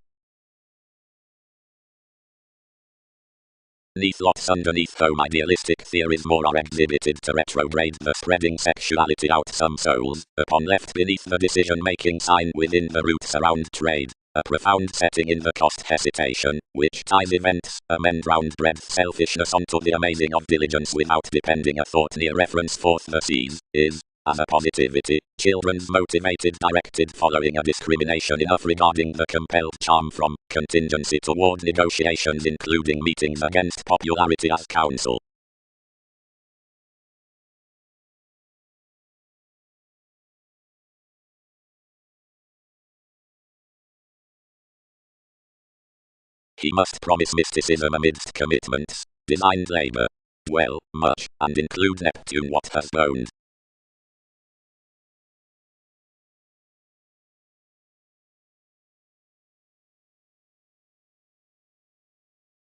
Neath lots underneath home idealistic theories more are exhibited to retrograde the spreading sexuality out some souls, upon left beneath the decision-making sign within the roots around trade. A profound setting in the cost hesitation, which ties events, amend round breadth selfishness onto the amazing of diligence without depending a thought near reference forth the seas, is, as a positivity, children's motivated directed following a discrimination enough regarding the compelled charm from contingency toward negotiations including meetings against popularity as counsel. He must promise mysticism amidst commitments, designed labor, well, much, and include Neptune what has boned.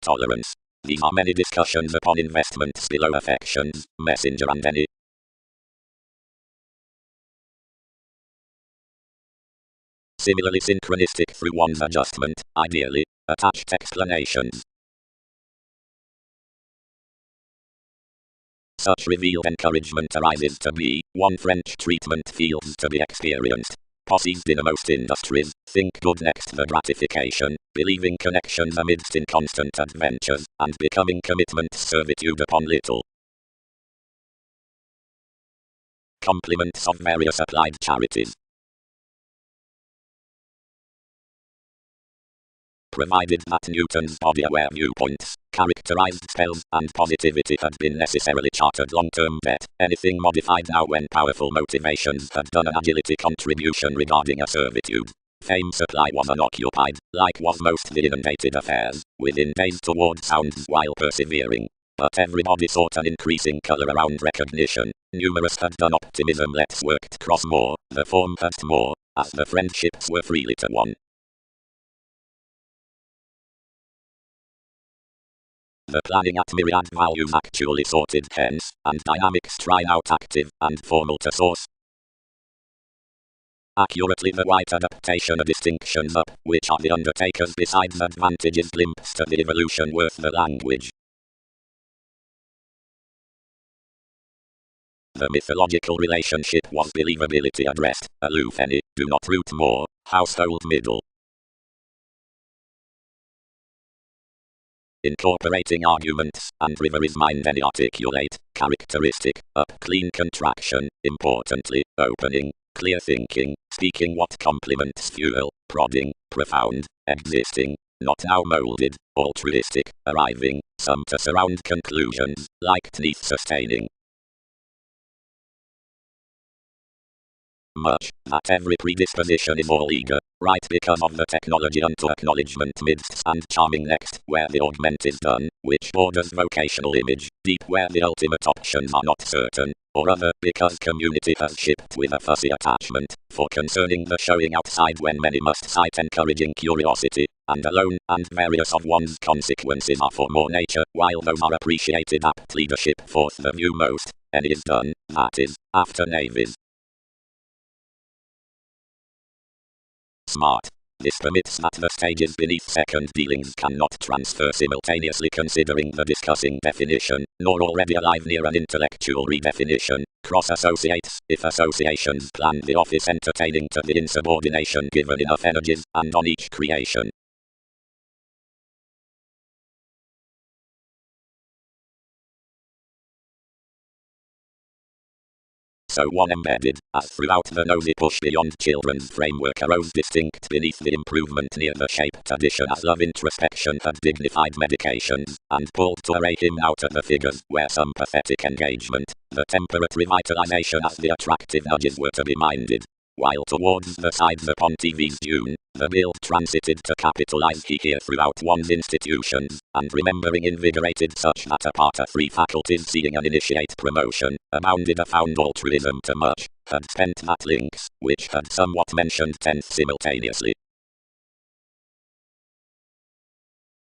Tolerance. These are many discussions upon investments below affections, messenger and any. Similarly synchronistic through one's adjustment, ideally, attached explanations. Such revealed encouragement arises to be, one French treatment feels to be experienced. Possessed in most industries, think good next the gratification, believing connections amidst inconstant adventures, and becoming commitment's servitude upon little. Compliments of various applied charities. Provided that Newton's body-aware viewpoints, characterized spells, and positivity had been necessarily chartered long-term debt, anything modified now when powerful motivations had done an agility contribution regarding a servitude. Fame supply was unoccupied, like was most the inundated affairs, within days toward sounds while persevering. But everybody sought an increasing color around recognition. Numerous had done optimism let's worked cross more, the form had more, as the friendships were freely to one. The planning at myriad values actually sorted hence, and dynamics try out active and formal to source. Accurately the white adaptation of distinctions up, which are the undertakers besides advantages glimpse to the evolution worth the language. The mythological relationship was believability addressed, aloof any, do not root more, household middle. Incorporating arguments, and river is mind any articulate, characteristic, up clean contraction, importantly, opening, clear thinking, speaking what complements fuel, prodding, profound, existing, not now molded, altruistic, arriving, some to surround conclusions, like teeth sustaining. Much, that every predisposition is all eager, right because of the technology unto acknowledgement midst and charming next, where the augment is done, which borders vocational image, deep where the ultimate options are not certain, or other because community has shipped with a fussy attachment, for concerning the showing outside when many must cite encouraging curiosity, and alone, and various of one's consequences are for more nature, while those are appreciated apt leadership forth the view most, any is done, that is, after navies. Smart. This permits that the stages beneath second dealings cannot transfer simultaneously considering the discussing definition, nor already alive near an intellectual redefinition, cross-associates, if associations plan the office entertaining to the insubordination given enough energies, and on each creation. So one embedded, as throughout the nosy push beyond children's framework arose distinct beneath the improvement near the shaped addition as love introspection had dignified medications, and pulled to array him out at the figures where some pathetic engagement, the temperate revitalization as the attractive nudges were to be minded. While towards the sides upon TV's Dune, the build transited to capitalize here throughout one's institutions, and remembering invigorated such that apart of three faculties seeing an initiate promotion, abounded a found altruism to much, had spent that links, which had somewhat mentioned tenth simultaneously.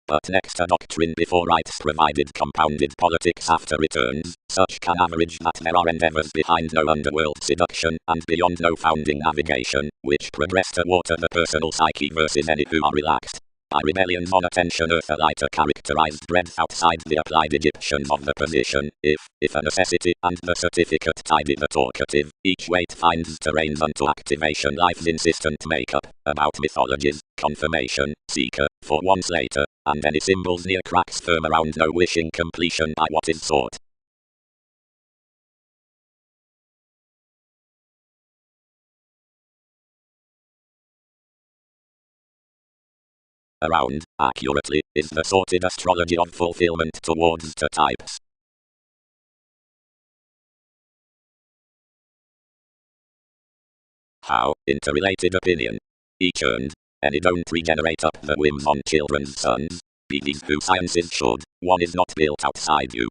but next a doctrine before rights provided compounded politics after returns, such can average that there are endeavours behind no underworld seduction, and beyond no founding navigation, which progress to water the personal psyche versus any who are relaxed by rebellions on attention earth a lighter characterized breadth outside the applied Egyptians of the position, if a necessity, and the certificate tidy the talkative, each weight finds terrains unto activation life's insistent makeup, about mythologies, confirmation, seeker, for once later, and any symbols near cracks firm around no wishing completion by what is sought. Around, accurately, is the sorted astrology of fulfillment towards the types. How, interrelated opinion. Each earned, any don't regenerate up the whims on children's sons, be these who sciences should, one is not built outside you.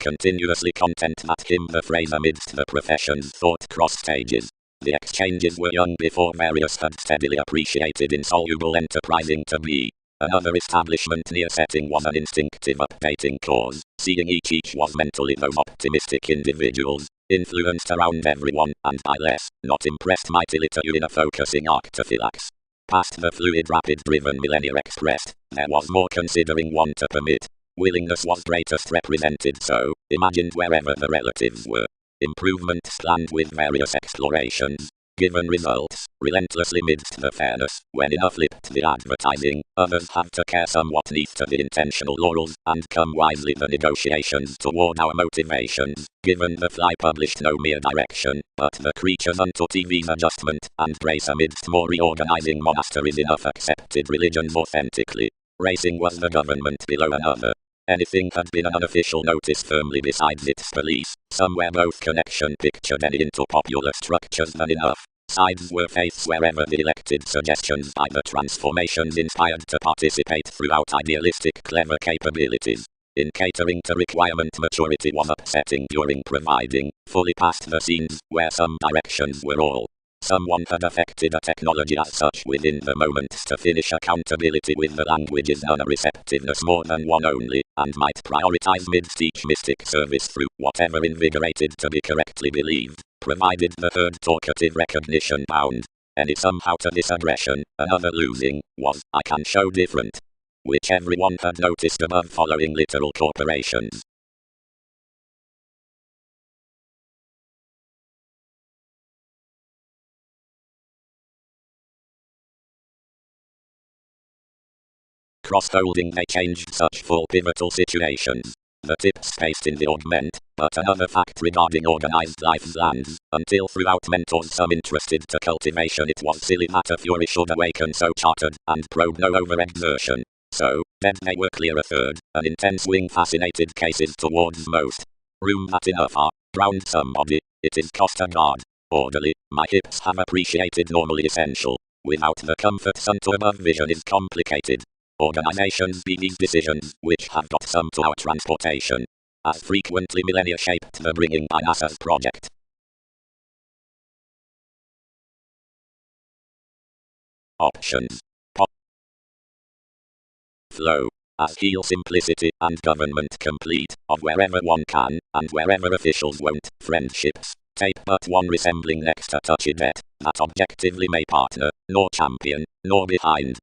Continuously content that him the phrase amidst the profession's thought cross stages. The exchanges were young before various had steadily appreciated insoluble enterprising to be. Another establishment near setting was an instinctive updating cause, seeing each was mentally those optimistic individuals, influenced around everyone, and by less, not impressed mightily to you in a focusing arctophylax. Past the fluid rapid-driven millennia expressed, there was more considering one to permit. Willingness was greatest represented so, imagined wherever the relatives were. Improvements planned with various explorations. Given results, relentlessly midst the fairness, when enough lipped the advertising, others have to care somewhat neath to the intentional laurels, and come wisely the negotiations toward our motivations. Given the fly published no mere direction, but the creatures unto TV's adjustment, and grace amidst more reorganizing monasteries enough accepted religions authentically. Racing was the government below another. Anything had been an unofficial notice firmly besides its police. Somewhere both connection pictured any into popular structures than enough. Sides were faiths wherever the elected suggestions by the transformations inspired to participate throughout idealistic clever capabilities. In catering to requirement maturity was upsetting during providing, fully past the scenes, where some directions were all. Someone had affected a technology as such within the moments to finish accountability with the language's non-receptiveness more than one only, and might prioritize midst each mystic service through whatever invigorated to be correctly believed, provided the third talkative recognition bound. Any somehow to this aggression, another losing, was, I can show different. Which everyone had noticed above following literal corporations. Cross-holding they changed such full pivotal situations. The tips spaced in the augment, but another fact regarding organized life's lands, until throughout mentors some interested to cultivation it was silly that a fury should awaken so chartered, and probe no overexertion. So, dead they were clear a third, an intense wing fascinated cases towards most. Room that enough are, drowned somebody, it is cost a guard. Orderly, my hips have appreciated normally essential. Without the comforts unto above vision is complicated. Organizations be these decisions, which have got some to our transportation. As frequently millennia shaped the bringing by NASA's project. Options. Flow. As heal simplicity and government complete, of wherever one can, and wherever officials won't, friendships. Tape but one resembling next a touchy debt, that objectively may partner, nor champion, nor behind.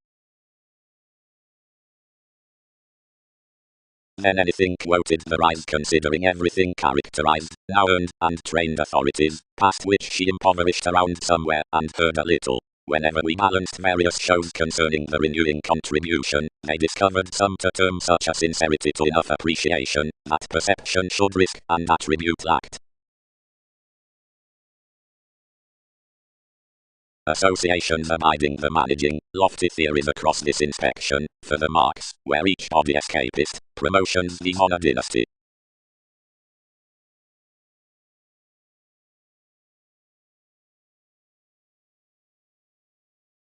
Then anything quoted the rise considering everything characterized, now earned, and trained authorities, past which she impoverished around somewhere, and heard a little. Whenever we balanced various shows concerning the renewing contribution, they discovered some to term such a sincerity to enough appreciation, that perception should risk, and attribute lacked. Associations abiding the managing, lofty theories across this inspection, for the marks, where each body escapist, promotions the honor dynasty.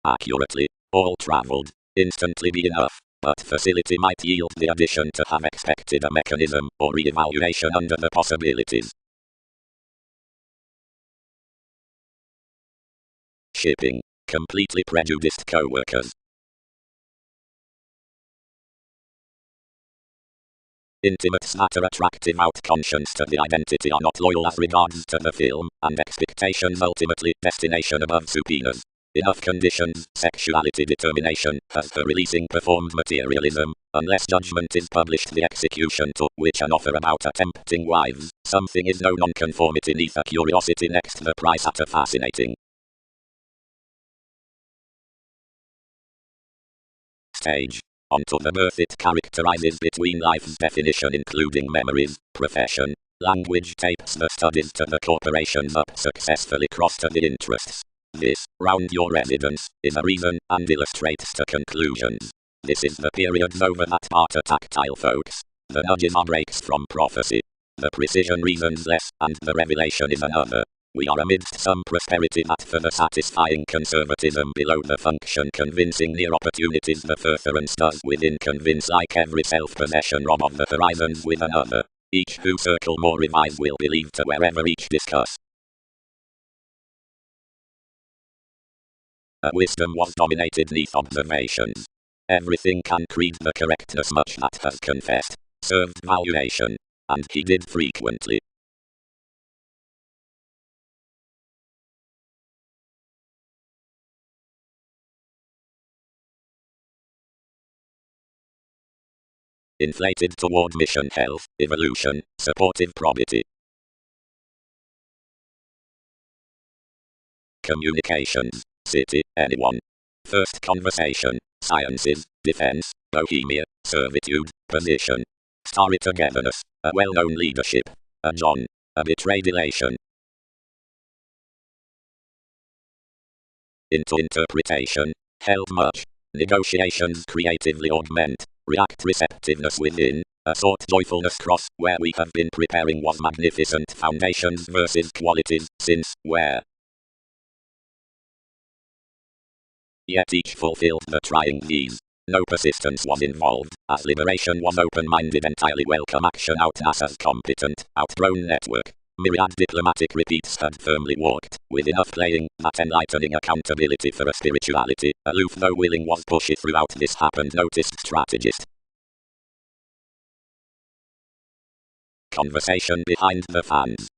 Accurately, all travelled, instantly be enough, but facility might yield the addition to have expected a mechanism, or re-evaluation under the possibilities. Shipping. completely prejudiced co-workers. Intimates that are attractive out conscious to the identity are not loyal as regards to the film, and expectations ultimately destination above supiness. Enough conditions, sexuality determination, has the releasing performed materialism, unless judgment is published the execution to which an offer about a tempting wives, something is no nonconformity neath a curiosity next the price at a fascinating stage. Onto the birth it characterizes between life's definition including memories, profession, language tapes the studies to the corporations up successfully cross to the interests. This, round your residence, is a reason, and illustrates to conclusions. This is the period over that part are tactile folks. The nudges are breaks from prophecy. The precision reasons less, and the revelation is another. We are amidst some prosperity that for the satisfying conservatism below the function convincing near opportunities the furtherance does within convince like every self-possession rob of the horizons with another. Each who circle more revise will believe to wherever each discuss. Wisdom was dominated neath observations. Everything can creed the correctness much that has confessed, served valuation, and he did frequently. Inflated toward mission health, evolution, supportive probity. Communications, city, anyone. First conversation, sciences, defense, bohemia, servitude, position. Starry togetherness, a well-known leadership, a John, a betrayed elation. Into interpretation, held much. Negotiations creatively augment, react receptiveness within, a sort joyfulness cross, where we have been preparing was magnificent foundations versus qualities, since, where yet each fulfilled the trying needs. No persistence was involved, as liberation was open-minded entirely welcome action out NASA's competent, outgrown network. Myriad diplomatic repeats had firmly walked, with enough playing, that enlightening accountability for a spirituality, aloof though willing was pushy throughout this happened noticed strategist. Conversation behind the fans.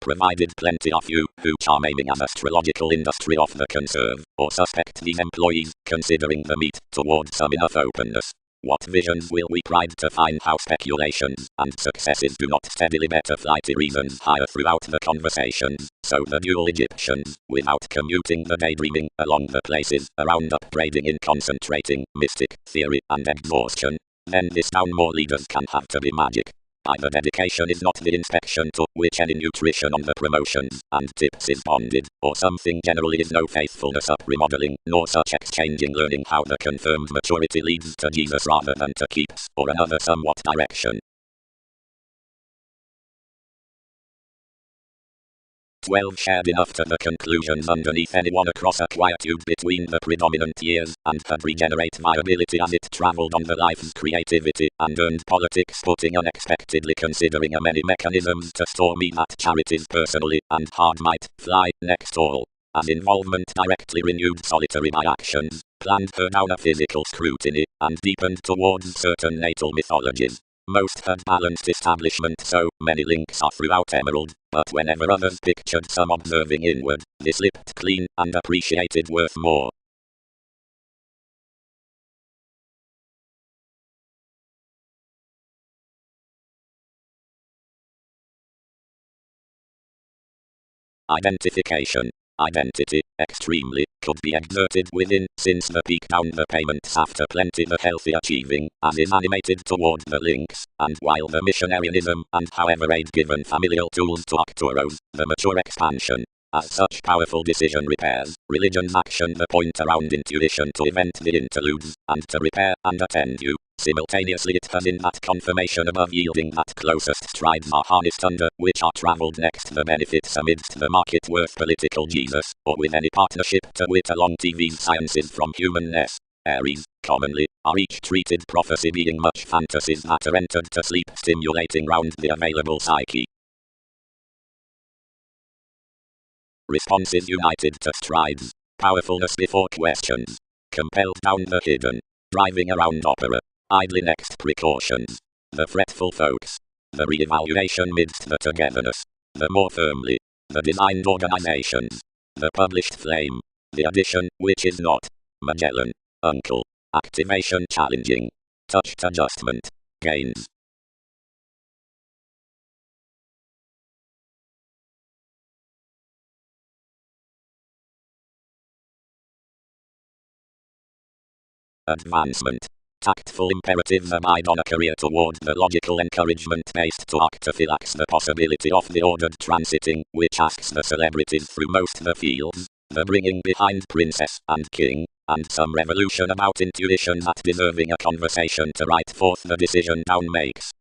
Provided plenty of you, who charm aiming an astrological industry off the conserve, or suspect these employees, considering the meat, toward some enough openness. What visions will we pride to find how speculations and successes do not steadily better flighty reasons higher throughout the conversations, so the dual Egyptians, without commuting the daydreaming, along the places, around upbraiding in concentrating, mystic, theory, and exhaustion, then this down more leaders can have to be magic. Either dedication is not the inspection to which any nutrition on the promotions and tips is bonded, or something generally is no faithfulness up remodeling, nor such exchanging learning how the confirmed maturity leads to Jesus rather than to keeps, or another somewhat direction. 12 shared enough to the conclusions underneath anyone across a quietude between the predominant years, and had regenerate viability as it travelled on the life's creativity, and earned politics putting unexpectedly considering a many mechanisms to store me that charities personally, and hard might, fly, next all. As involvement directly renewed solitary by actions, planned her down a physical scrutiny, and deepened towards certain natal mythologies. Most had balanced establishment so many links are throughout Emerald, but whenever others pictured some observing inward, they slipped clean, and appreciated worth more. Identification. Identity, extremely, could be exerted within, since the peak down the payments after plenty the healthy achieving, as is animated toward the links, and while the missionarianism, and however aid given familial tools to Arcturos, the mature expansion. As such powerful decision repairs, religion's action the point around intuition to event the interludes, and to repair and attend you. Simultaneously it has in that confirmation above yielding that closest strides are harnessed under, which are travelled next the benefits amidst the market worth political Jesus, or with any partnership to wit along TV's sciences from humanness. Aries, commonly, are each treated prophecy being much fantasies that are entered to sleep stimulating round the available psyche. Responses united to strides. Powerfulness before questions. Compelled down the hidden. Driving around opera. Idly next precautions. The fretful folks. The re-evaluation midst the togetherness. The more firmly. The designed organizations. The published flame. The addition, which is not. Magellan. Uncle. Activation challenging. Touched adjustment. Gains. Advancement. Tactful imperatives abide on a career toward the logical encouragement based to octophylax the possibility of the ordered transiting, which asks the celebrities through most the fields, the bringing behind princess and king, and some revolution about intuition that deserving a conversation to write forth the decision down makes.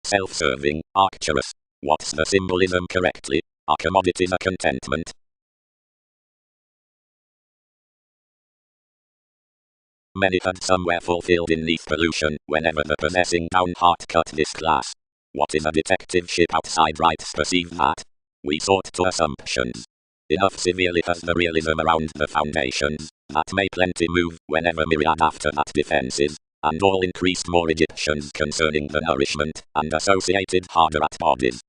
Self-serving, arcturus. What's the symbolism correctly? Are commodities a contentment? Many had somewhere fulfilled in neath pollution, whenever the possessing down heart cut this class. What is a detective ship outside rights perceived that? We sought to assumptions. Enough severely has the realism around the foundations, that may plenty move, whenever myriad after that defenses, and all increased more Egyptians concerning the nourishment, and associated harder at bodies.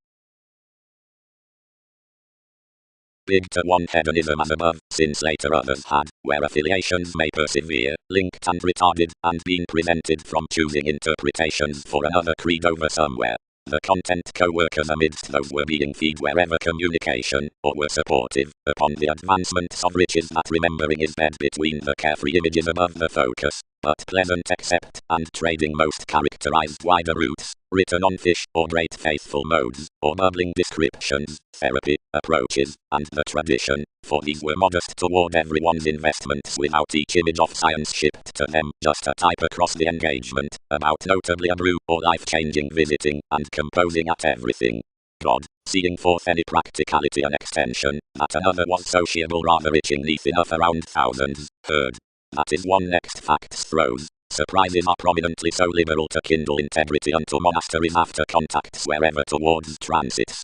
Big to one hedonism as above, since later others had, where affiliations may persevere, linked and retarded, and been prevented from choosing interpretations for another creed over somewhere. The content co-workers amidst those were being feed wherever communication, or were supportive, upon the advancements of riches that remembering is bed between the carefree images above the focus, but pleasant except, and trading most characterized wider routes, written on fish, or great faithful modes, or bubbling descriptions, therapy, approaches, and the tradition, for these were modest toward everyone's investments without each image of science shipped to them, just a type across the engagement, about notably a brew, or life-changing visiting, and composing at everything. God, seeing forth any practicality and extension, that another was sociable rather itching neath enough around thousands, heard. That is one next fact's throws. Surprises are prominently so liberal to kindle integrity unto monasteries after contacts wherever towards transits.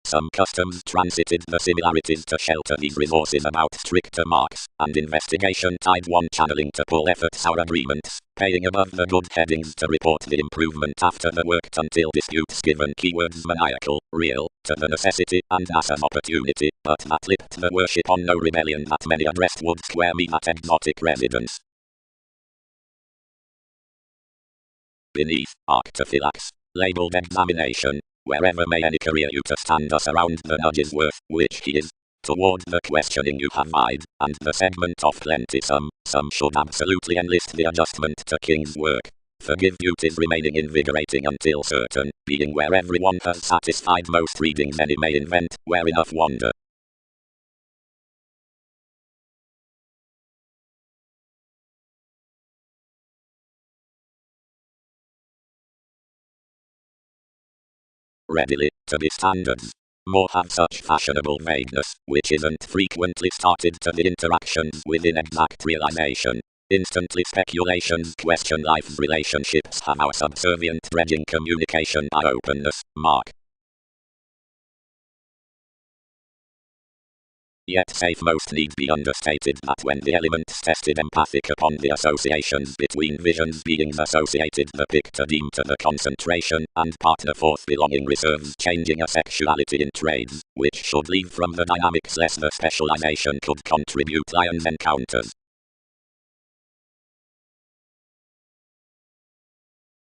Some customs transited the similarities to shelter these resources about stricter marks, and investigation tied one channeling to pull efforts our agreements, paying above the good headings to report the improvement after the worked until disputes given keywords maniacal, real, to the necessity, and NASA's opportunity, but that lipped the worship on no rebellion that many addressed would square me that exotic residence. Beneath, arctophylax, labeled examination. Wherever may any career you to stand us around the nudge's worth, which he is, toward the questioning you have eyed, and the segment of plenty some should absolutely enlist the adjustment to king's work. Forgive duties remaining invigorating until certain, being where everyone has satisfied most readings any may invent, where enough wonder. Readily, to be standards. More have such fashionable vagueness, which isn't frequently started to the interactions within exact realization. Instantly speculations question life's relationships have our subservient dredging communication by openness, mark. Yet safe most need be understated that when the elements tested empathic upon the associations between visions beings associated the pick to deem to the concentration and partner forth belonging reserves changing a sexuality in trades, which should leave from the dynamics less the specialization could contribute lion's encounters.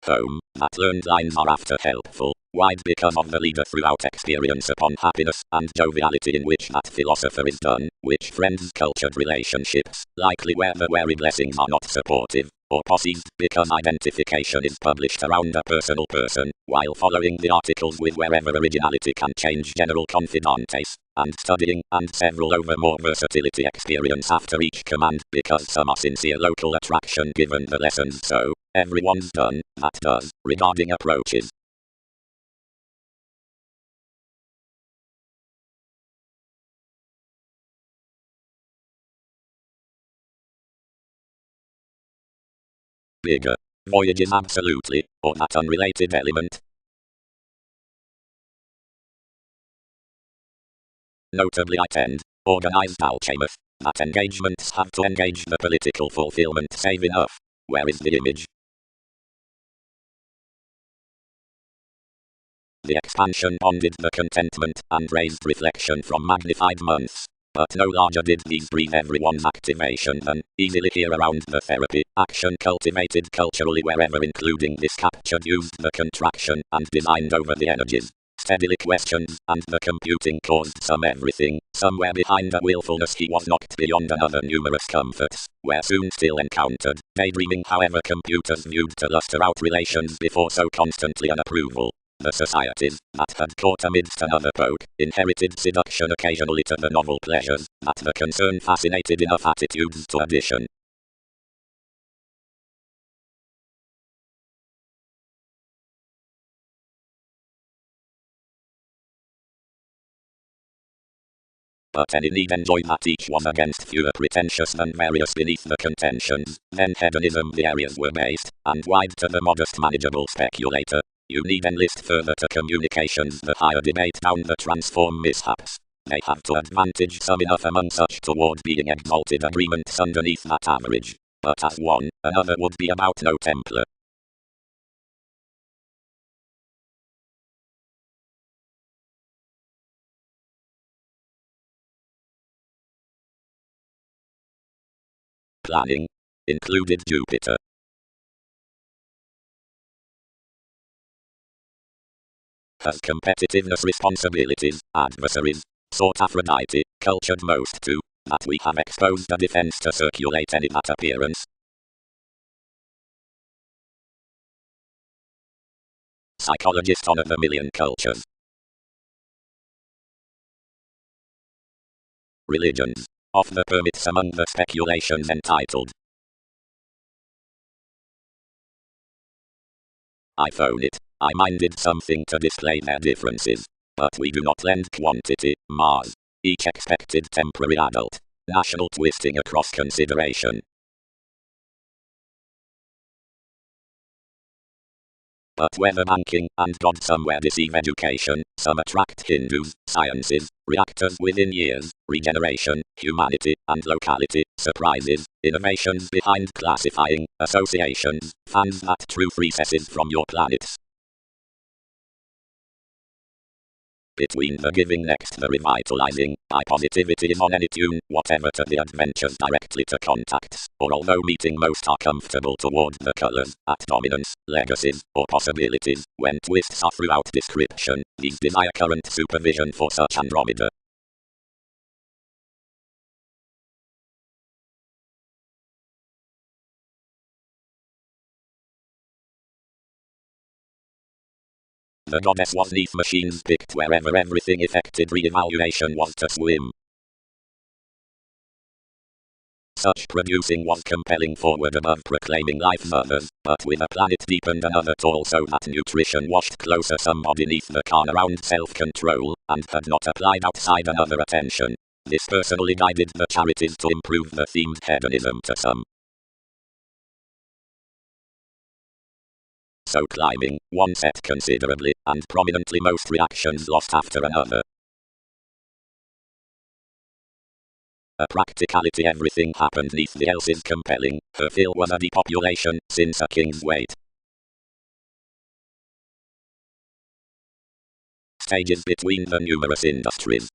Home, that learned lines are after helpful, wide because of the leader throughout experience upon happiness and joviality in which that philosopher is done, which friends cultured relationships, likely where the wary blessings are not supportive, or posseized because identification is published around a personal person, while following the articles with wherever originality can change general confidantes, and studying, and several over more versatility experience after each command, because some are sincere local attraction given the lessons so, everyone's done, that does, regarding approaches. bigger. Voyages absolutely, or that unrelated element. Notably I tend, organized alchemist, that engagements have to engage the political fulfillment save enough. Where is the image? The expansion bonded the contentment and raised reflection from magnified months. But no larger did these breathe everyone's activation than, easily here around the therapy, action cultivated culturally wherever including this captured used the contraction and designed over the energies. Steadily questioned, and the computing caused some everything, somewhere behind a willfulness he was knocked beyond another numerous comforts, where soon still encountered, daydreaming however computers viewed to luster out relations before so constantly an approval. The societies, that had caught amidst another poke, inherited seduction occasionally to the novel pleasures, that the concern fascinated enough attitudes to addition. But any need enjoy that each was against fewer pretentious than various beneath the contentions, then hedonism the areas were based, and wide to the modest manageable speculator. You need enlist further to communications the higher debate down the transform mishaps. They have to advantage some enough among such toward being exalted agreements underneath that average. But as one, another would be about no Templar. Planning included Jupiter. Has competitiveness responsibilities, adversaries, sought Aphrodite, cultured most too, that we have exposed a defense to circulate any that appearance. Psychologist honor the million cultures. Religions. Of the permits among the speculations entitled. I phone it. I minded something to display their differences. But we do not lend quantity, Mars. Each expected temporary adult. National twisting across consideration. But whether banking and God somewhere deceive education, some attract Hindus, sciences, reactors within years, regeneration, humanity, and locality, surprises, innovations behind classifying, associations, fans that truth recesses from your planets. Between the giving next the revitalizing, positivity is on any tune, whatever to the adventures directly to contacts, or although meeting most are comfortable toward the colors, at dominance, legacies, or possibilities, when twists are throughout description, these desire current supervision for such Andromeda. The goddess was neath machines picked wherever everything effected re-evaluation was to swim. Such producing was compelling forward above proclaiming life mothers, but with a planet deep and another tall so that nutrition washed closer somebody neath the can around self-control, and had not applied outside another attention. This personally guided the charities to improve the themed hedonism to some. So climbing, one set considerably, and prominently most reactions lost after another. A practicality everything happened neath the else is compelling, her fill was a depopulation, since a king's weight. Stages between the numerous industries.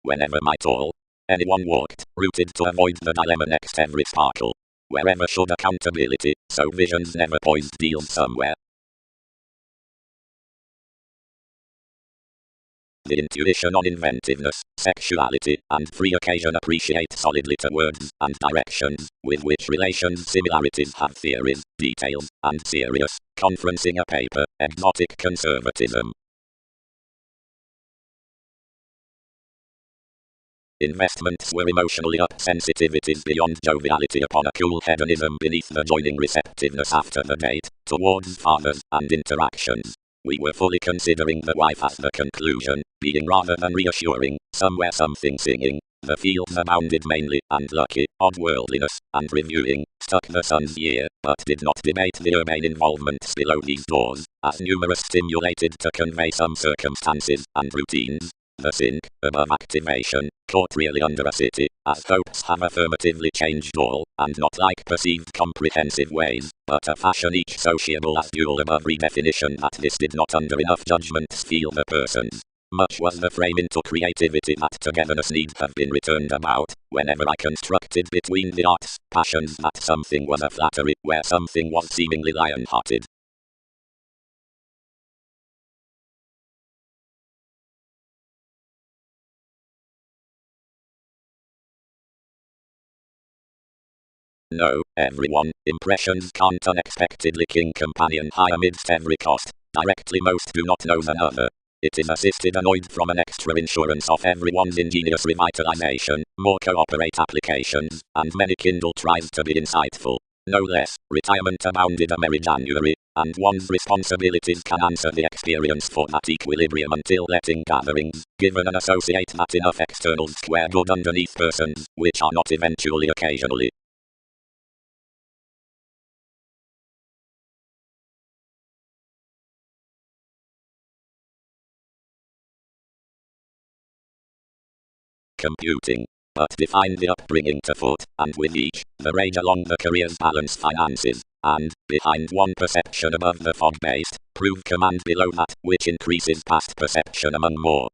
Whenever might all, anyone walked, rooted to avoid the dilemma next every sparkle. Wherever should accountability, so visions never poised deals somewhere. The intuition on inventiveness, sexuality, and free occasion appreciate solidly to words and directions, with which relations similarities have theories, details, and serious, conferencing a paper, exotic conservatism. Investments were emotionally up sensitivities beyond joviality upon a cool hedonism beneath the joining receptiveness after the date, towards fathers and interactions. We were fully considering the wife as the conclusion, being rather than reassuring, somewhere something singing, The fields abounded mainly, and lucky, odd worldliness, and reviewing, stuck the sun's year, but did not debate the urbane involvements below these doors, as numerous stimulated to convey some circumstances and routines. The sink, above activation, caught really under a city, as hopes have affirmatively changed all, and not like perceived comprehensive ways, but a fashion each sociable as dual above redefinition that this did not under enough judgments feel the persons. Much was the frame into creativity that togetherness need have been returned about, whenever I constructed between the arts, passions that something was a flattery, where something was seemingly lion-hearted. No, everyone, impressions can't unexpectedly king companion high amidst every cost, directly most do not know than other. It is assisted annoyed from an extra insurance of everyone's ingenious revitalization, more cooperate applications, and many kindle tries to be insightful. No less, retirement abounded a merry January, and one's responsibilities can answer the experience for that equilibrium until letting gatherings, given an associate that enough externals square good underneath persons, which are not eventually occasionally. Computing, but define the upbringing to foot, and with each, the rage along the career's balance finances, and, behind one perception above the fog-based, prove command below that, which increases past perception among more.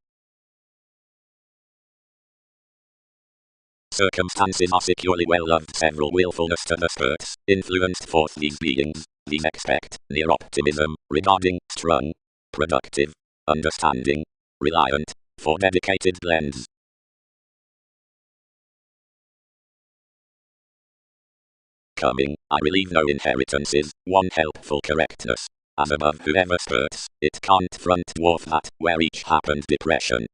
Circumstances are securely well loved several willfulness to the spurts, influenced forth these beings, these expect, near optimism, regarding, strung, productive, understanding, reliant, for dedicated blends. Coming, I relieve no inheritances, one helpful correctness. As above whoever spurts, it can't front dwarf that, where each happened depression.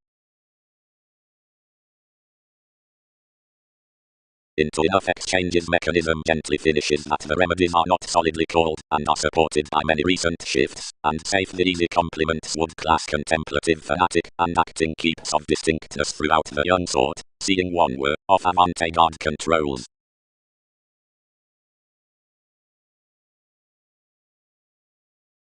Into enough exchanges mechanism gently finishes that the remedies are not solidly called, and are supported by many recent shifts, and safe the easy compliments would class contemplative fanatic, and acting keeps of distinctness throughout the young sort, seeing one were, off avant-garde controls.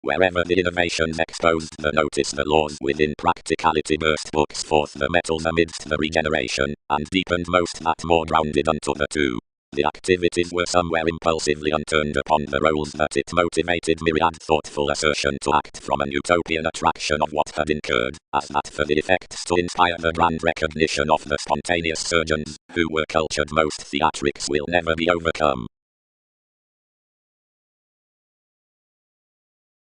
Wherever the innovations exposed the notice the laws within practicality burst books forth the metals amidst the regeneration, and deepened most that more grounded unto the two. The activities were somewhere impulsively unturned upon the roles that it motivated myriad thoughtful assertion to act from an utopian attraction of what had incurred, as that for the effects to inspire the grand recognition of the spontaneous surgeons, who were cultured most theatrics will never be overcome.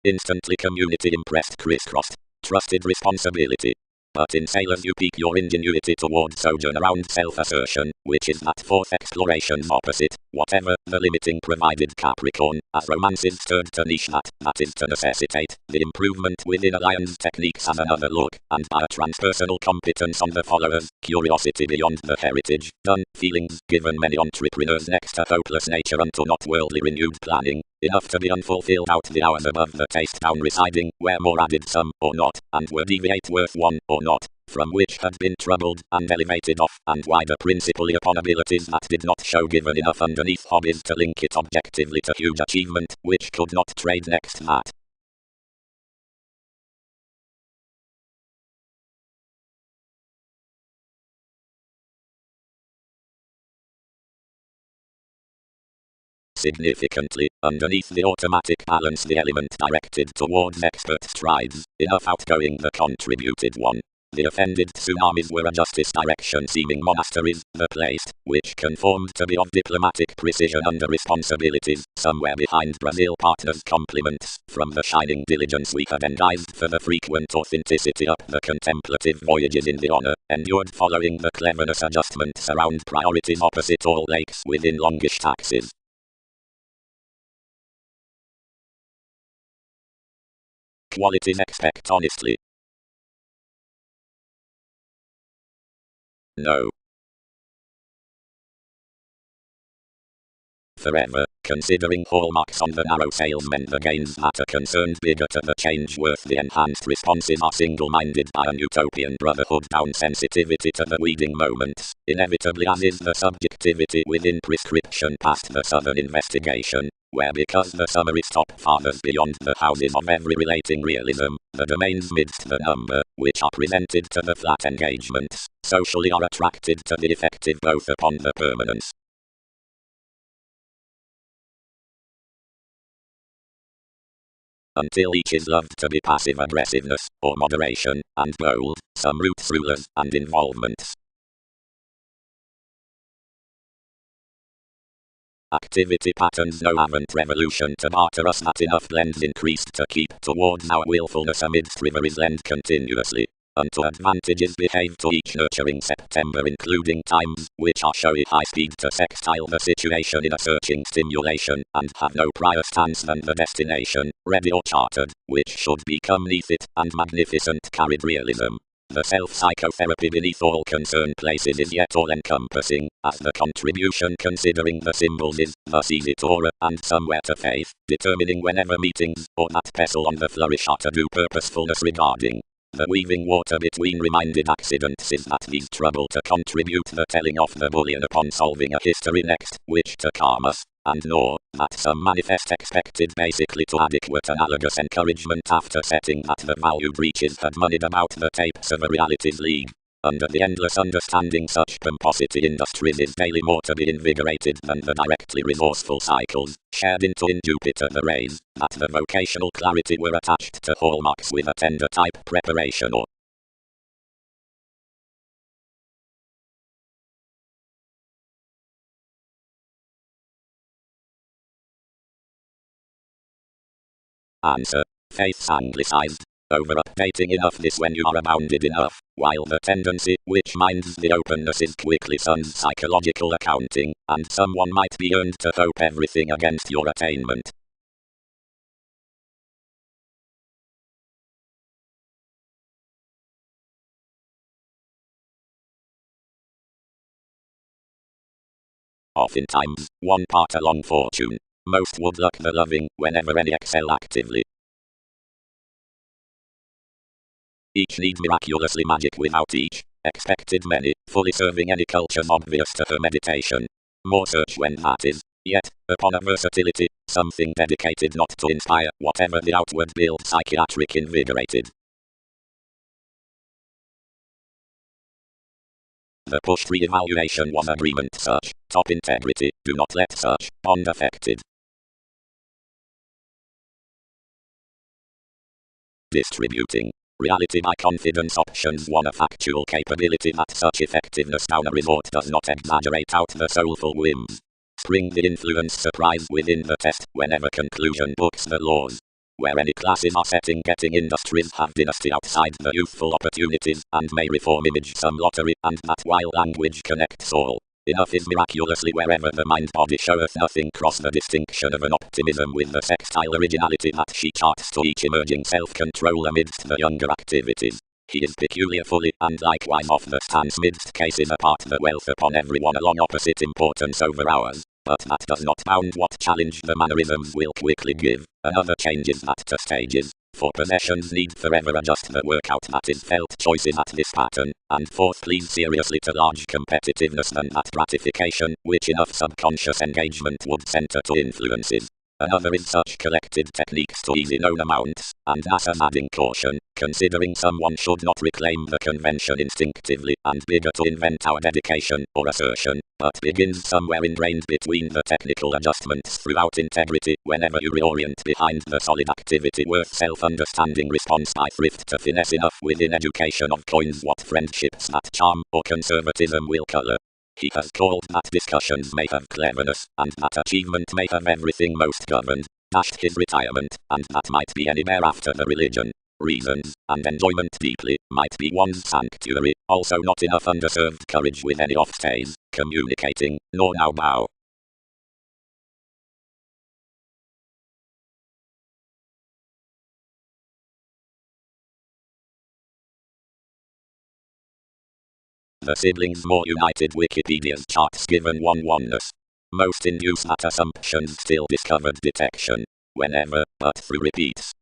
Instantly community impressed crisscrossed, trusted responsibility. But in sailors you pique your ingenuity toward sojourn around self-assertion, which is that fourth exploration's opposite, whatever the limiting provided Capricorn, as romances stirred to niche that is to necessitate, the improvement within a lion's techniques as another look, and by a transpersonal competence on the followers, curiosity beyond the heritage, done, feelings, given many entrepreneurs next to hopeless nature unto not worldly renewed planning, enough to be unfulfilled out the hours above the taste down residing, where more added some, or not, and were deviate worth one, or not, from which had been troubled, and elevated off, and wider principally upon abilities that did not show given enough underneath hobbies to link it objectively to huge achievement, which could not trade next that. Significantly, underneath the automatic balance the element directed towards expert strides, enough outgoing the contributed one. The offended tsunamis were a justice direction seeming monasteries, the placed, which conformed to be of diplomatic precision under responsibilities, somewhere behind Brazil partners' compliments, from the shining diligence we had endized for the frequent authenticity up the contemplative voyages in the honor, endured following the cleverness adjustments around priorities opposite all lakes within longish taxes. Qualities expect honestly. No. forever. Considering hallmarks on the narrow sales meant the gains that are concerned bigger to the change worth the enhanced responses are single-minded by an utopian brotherhood down sensitivity to the weeding moments, inevitably as is the subjectivity within prescription past the southern investigation, where because the summary stop farthers beyond the houses of every relating realism, the domains midst the number, which are presented to the flat engagements, socially are attracted to the effective both upon the permanence. Until each is loved to be passive aggressiveness, or moderation, and bold, some roots rulers, and involvements. Activity patterns no haven't revolution to barter us that enough blends increased to keep towards our willfulness amidst riveries lend continuously. Unto advantages behave to each nurturing September including times, which are showy high speed to sextile the situation in a searching stimulation, and have no prior stance than the destination, ready or chartered, which should become neath it, and magnificent carried realism. The self-psychotherapy beneath all concerned places is yet all-encompassing, as the contribution considering the symbols is, thus easy to aura, and somewhere to faith, determining whenever meetings, or that pestle on the flourish are to do purposefulness regarding. The weaving water between reminded accidents is that these trouble to contribute the telling of the bullion upon solving a history next, which to calm us, and nor, that some manifest expected basically to adequate analogous encouragement after setting that the valued reaches had moneyed about the tapes of a realities league. Under the endless understanding such pomposity industries is daily more to be invigorated than the directly resourceful cycles, shared into in Jupiter the rays, that the vocational clarity were attached to hallmarks with a tender type preparation or answer. Faith's anglicized. Over-updating enough this when you are abounded enough, while the tendency, which minds the openness is quickly sun's psychological accounting, and someone might be earned to hope everything against your attainment. Oftentimes, one part along fortune. Most would luck the loving, whenever any excel actively. Each needs miraculously magic without each, expected many, fully serving any culture's obvious to her meditation. More search when that is, yet, upon a versatility, something dedicated not to inspire, whatever the outward build psychiatric invigorated. The pushed re-evaluation was agreement such, top integrity, do not let such, bond affected. Distributing. Reality by confidence options 1 a factual capability that such effectiveness down a resort does not exaggerate out the soulful whims. Spring the influence surprise within the test whenever conclusion books the laws. Where any classes are setting getting industries have dynasty outside the youthful opportunities and may reform image some lottery and that while language connects all. Enough is miraculously wherever the mind-body showeth nothing cross the distinction of an optimism with the sextile originality that she charts to each emerging self-control amidst the younger activities. He is peculiar fully and likewise off the stance midst cases apart the wealth upon everyone along opposite importance over ours. But that does not bound what challenge the mannerisms will quickly give. Another changes that to stages. For possessions need forever adjust the workout that is felt choices at this pattern, and fourth please seriously to large competitiveness than that gratification, which enough subconscious engagement would center to influences. Another is such collected techniques to easy known amounts, and NASA's adding caution, considering someone should not reclaim the convention instinctively and bigger to invent our dedication or assertion, but begins somewhere ingrained between the technical adjustments throughout integrity, whenever you reorient behind the solid activity worth self-understanding response by thrift to finesse enough within education of coins what friendships that charm or conservatism will color. He has called that discussions may have cleverness, and that achievement may have everything most governed, dashed his retirement, and that might be anywhere after the religion, reasons, and enjoyment deeply, might be one's sanctuary, also not enough underserved courage with any off-stays, communicating, nor now bow. The siblings more united Wikipedia's charts given one oneness. Most induce that assumption still discovered detection, whenever, but through repeats.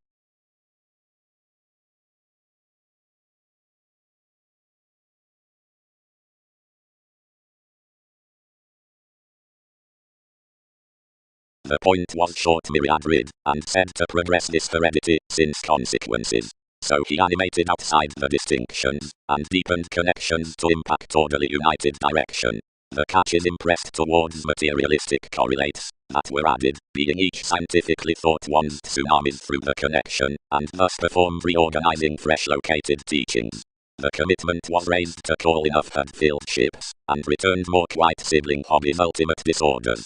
The point was short myriad rid, and said to progress this heredity, since consequences. So he animated outside the distinctions, and deepened connections to impact orderly united direction. The catches impressed towards materialistic correlates, that were added, being each scientifically thought one's tsunamis through the connection, and thus performed reorganizing fresh located teachings. The commitment was raised to call enough had-filled ships, and returned more quite sibling hobbies ultimate disorders.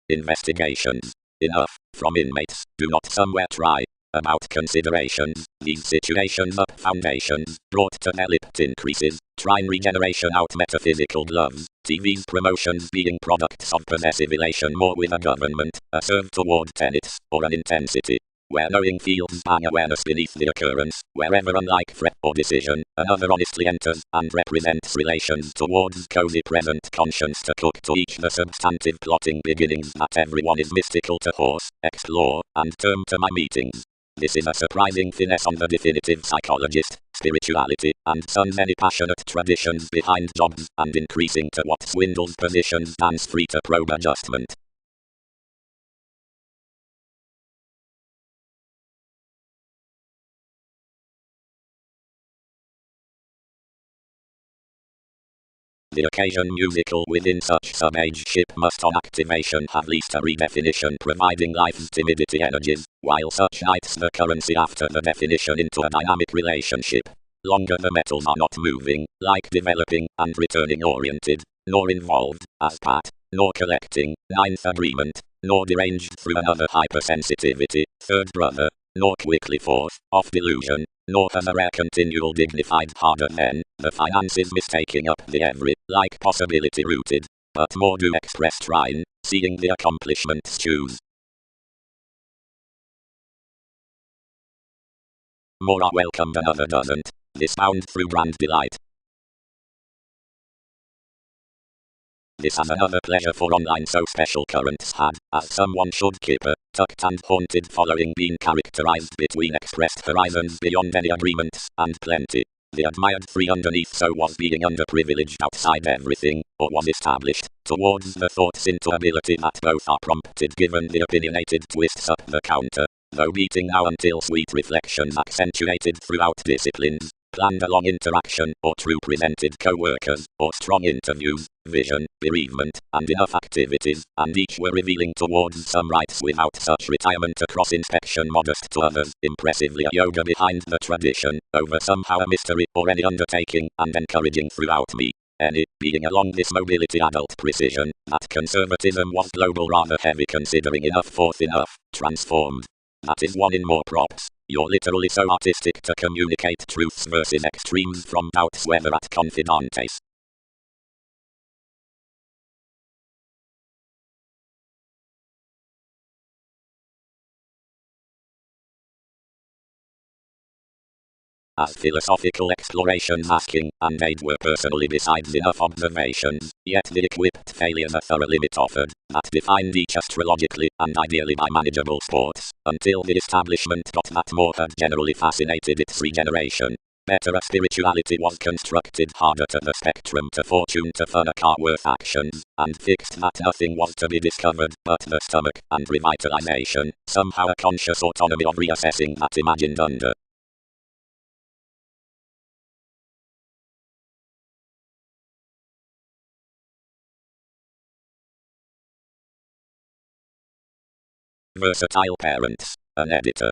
Investigations. Enough, from inmates, do not somewhere try. About considerations, these situations up foundations, brought to their lipped increases, trine regeneration out metaphysical gloves, TV's promotions being products of possessive elation more with a government, a serve toward tenets, or an intensity. Where knowing feels bang awareness beneath the occurrence, wherever unlike threat or decision, another honestly enters, and represents relations towards cozy present conscience to cook to each the substantive plotting beginnings that everyone is mystical to horse, explore, and term to my meetings. This is a surprising finesse on the definitive psychologist, spirituality, and some many passionate traditions behind jobs, and increasing to what swindles positions dance free to probe adjustment. The occasion musical within such sub-age ship must on activation have least a redefinition providing life's timidity energies, while such nights the currency after the definition into a dynamic relationship. Longer the metals are not moving, like developing and returning oriented, nor involved, as Pat, nor collecting, ninth agreement, nor deranged through another hypersensitivity, third brother, nor quickly forth, off delusion, nor has a rare continual dignified harder than, the finances mistaking up the every, like possibility rooted, but more do express trine, seeing the accomplishments choose. More are welcomed another doesn't, this bound through grand delight. This as another pleasure for online so special currents had, as someone should Kipper, tucked and haunted following being characterized between expressed horizons beyond any agreements, and plenty. The admired three underneath so was being underprivileged outside everything, or was established, towards the thoughts into ability that both are prompted given the opinionated twists up the counter, though beating now until sweet reflections accentuated throughout disciplines, planned along interaction, or true presented co-workers, or strong interviews, vision, bereavement, and enough activities, and each were revealing towards some rights without such retirement across inspection modest to others, impressively a yoga behind the tradition, over somehow a mystery or any undertaking, and encouraging throughout me. Any, being along this mobility adult precision, that conservatism was global rather heavy considering enough forth enough, transformed. That is one in more props. You're literally so artistic to communicate truths versus extremes from doubts whether at Confidantes. As philosophical explorations asking, and aid were personally besides enough observations, yet the equipped failures a thorough limit offered, that defined each astrologically, and ideally by manageable sports, until the establishment got that more had generally fascinated its regeneration. Better a spirituality was constructed harder to the spectrum to fortune to fun a car worth actions, and fixed that nothing was to be discovered but the stomach, and revitalization, somehow a conscious autonomy of reassessing that imagined under. Versatile parents, an editor.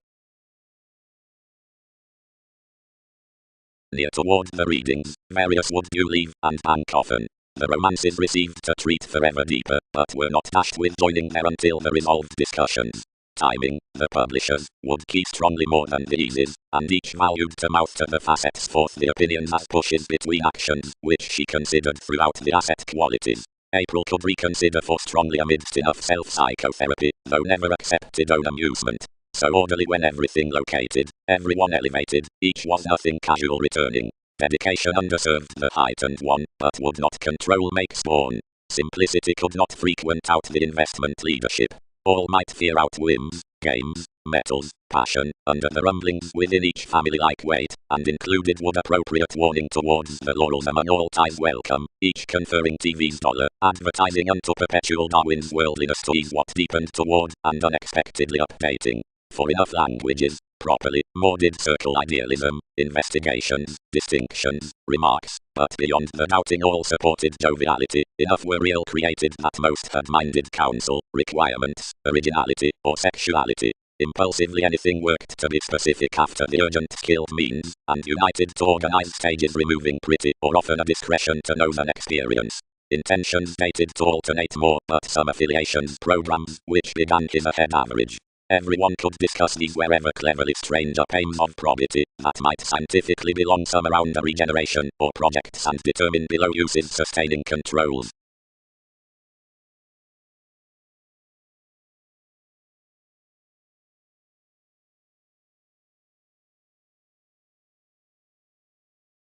Near toward the readings, various would you leave and bank often. The romances received a treat forever deeper, but were not dashed with joining there until the resolved discussions. Timing, the publishers, would key strongly more than the eases, and each valued to mouth to the facets forth the opinions as pushes between actions, which she considered throughout the asset qualities. April could reconsider for strongly amidst enough self-psychotherapy, though never accepted own amusement. So orderly when everything located, everyone elevated, each was nothing casual returning. Dedication underserved the heightened one, but would not control make spawn. Simplicity could not frequent out the investment leadership. All might fear out whims, games, metals, passion, under the rumblings within each family like weight, and included would appropriate warning towards the laurels among all ties welcome, each conferring TV's dollar, advertising unto perpetual Darwin's worldliness to ease what deepened toward, and unexpectedly updating. For enough languages, properly, more did circle idealism, investigations, distinctions, remarks, but beyond the doubting all supported joviality, enough were real created that most had minded counsel, requirements, originality, or sexuality. Impulsively anything worked to be specific after the urgent skilled means, and united to organize stages removing pretty or often a discretion to nose and experience. Intentions dated to alternate more, but some affiliations programs, which began his ahead average. Everyone could discuss these wherever cleverly strange aims of probity, that might scientifically belong some around a regeneration, or projects and determine below uses sustaining controls.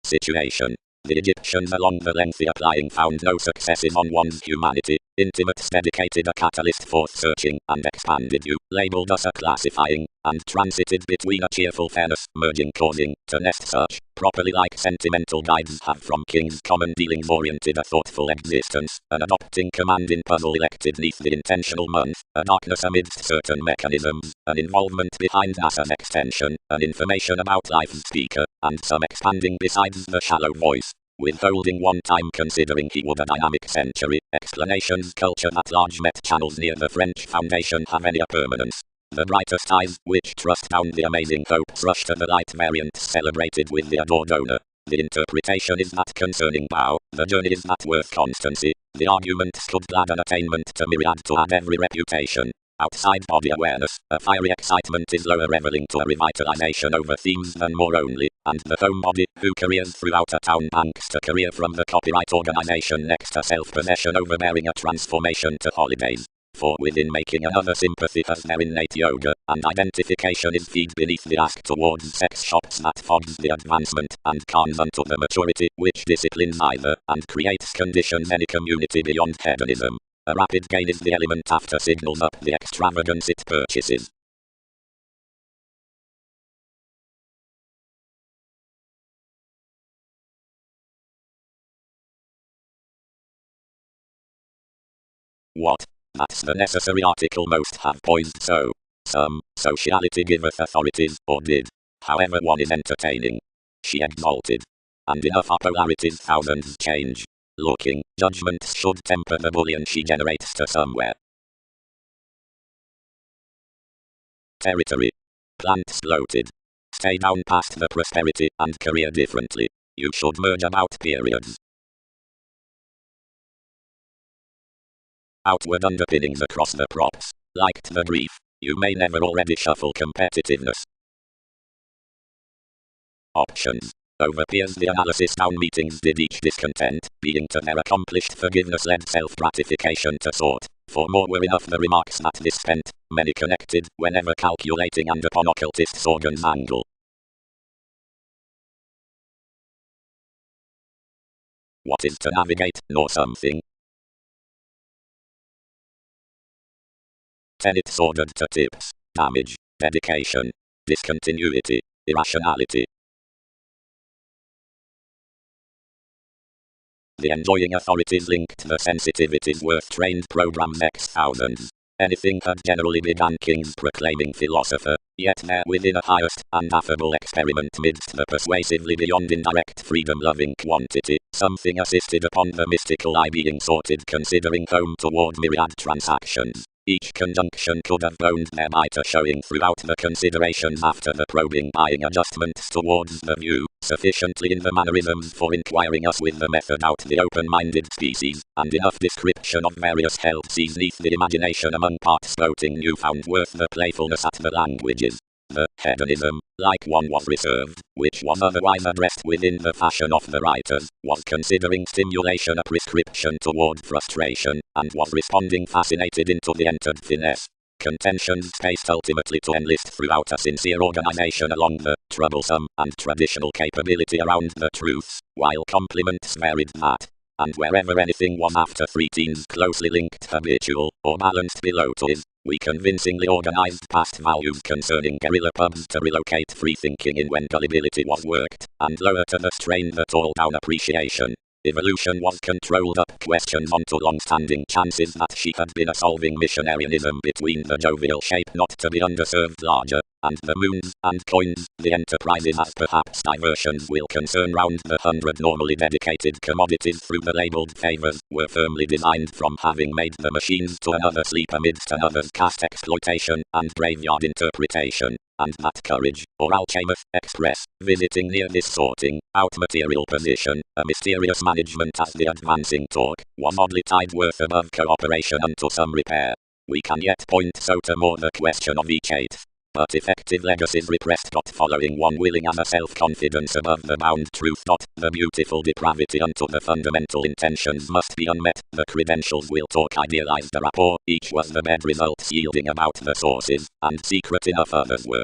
Situation. The Egyptians along the lengthy applying found no successes on one's humanity. Intimates dedicated a catalyst for searching, and expanded you, labeled us a classifying, and transited between a cheerful fairness, merging causing, to nest such, properly like sentimental guides have from kings common dealings oriented a thoughtful existence, an adopting command in puzzle elected neath the intentional month, a darkness amidst certain mechanisms, an involvement behind NASA's extension, an information about life's speaker, and some expanding besides the shallow voice. Withholding one time considering he would a dynamic century, explanations culture at large met channels near the French Foundation have any permanence. The brightest eyes, which thrust down the amazing hopes rush to the light variants celebrated with the adored owner. The interpretation is that concerning bow, the journey is that worth constancy, the arguments could gladden attainment to myriad to add every reputation. Outside body awareness, a fiery excitement is lower reveling to a revitalization over themes than more only, and the home body, who careers throughout a town banks to career from the copyright organization next to self-possession overbearing a transformation to holidays. For within making another sympathy has their innate yoga, and identification is feed beneath the ask towards sex shops that fogs the advancement, and cons unto the maturity, which disciplines either, and creates conditions any community beyond hedonism. A rapid gain is the element after signals up the extravagance it purchases. What? That's the necessary article most have poised so. Some, sociality giveth authorities, or did. However one is entertaining. She exalted. And enough polarities thousands change. Looking, judgments should temper the bullion she generates to somewhere. Territory. Plants bloated. Stay down past the prosperity, and career differently. You should merge about periods. Outward underpinnings across the props. Liked the brief. You may never already shuffle competitiveness. Options. Over peers the analysis town meetings did each discontent, being to their accomplished forgiveness-led self-gratification to sort. For more were enough the remarks that this spent, many connected, whenever calculating and upon occultist's organ's angle. What is to navigate, nor something? Tenets ordered to tips, damage, dedication, discontinuity, irrationality. The enjoying authorities linked the sensitivities worth trained programs X thousands. Anything had generally began kings proclaiming philosopher, yet there within a highest and affable experiment midst the persuasively beyond indirect freedom-loving quantity, something assisted upon the mystical eye being sorted considering home toward myriad transactions. Each conjunction could have boned thereby to showing throughout the considerations after the probing buying adjustments towards the view, sufficiently in the mannerisms for inquiring us with the method out the open-minded species, and enough description of various health sees neath the imagination among parts boating newfound worth the playfulness at the languages. The hedonism, like one was reserved, which was otherwise addressed within the fashion of the writers, was considering stimulation a prescription toward frustration, and was responding fascinated into the entered finesse. contentions paced ultimately to enlist throughout a sincere organization along the troublesome and traditional capability around the truths, while compliments varied that. And wherever anything was after 3 teens closely linked habitual, or balanced below to is, we convincingly organized past values concerning guerrilla pubs to relocate free thinking in when gullibility was worked, and lower to the strain that all down appreciation. Evolution was controlled up questions onto long-standing chances that she had been a solving missionarianism between the jovial shape not to be underserved larger, and the moons and coins, the enterprises as perhaps diversions will concern round the 100 normally dedicated commodities through the labelled favours, were firmly designed from having made the machines to another sleep amidst another's caste exploitation and graveyard interpretation. And that courage, or alchemist, express, visiting near this sorting out material position, a mysterious management as the advancing talk, was oddly tied worth above cooperation unto some repair. We can yet point so to more the question of each eighth, but effective legacies repressed. Following one willing as a self-confidence above the bound truth. The beautiful depravity unto the fundamental intentions must be unmet. The credentials will talk idealized the rapport, each was the bed results yielding about the sources, and secret enough others were.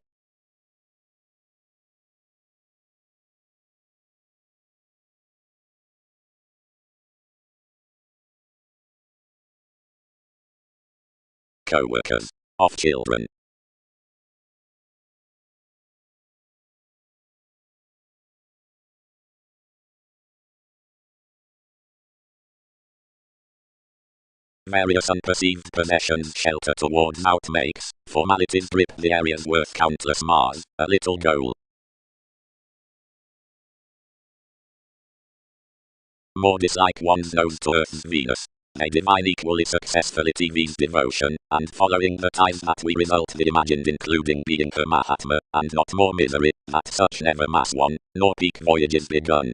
Co-workers. Of children. Various unperceived possessions shelter towards outmakes, formalities drip the areas worth countless Mars, a little goal. More dislike one's nose to Earth's Venus. They divine equally successfully TV's devotion, and following the ties that we result the imagined including being her Mahatma, and not more misery, that such never mass one, nor peak voyages begun.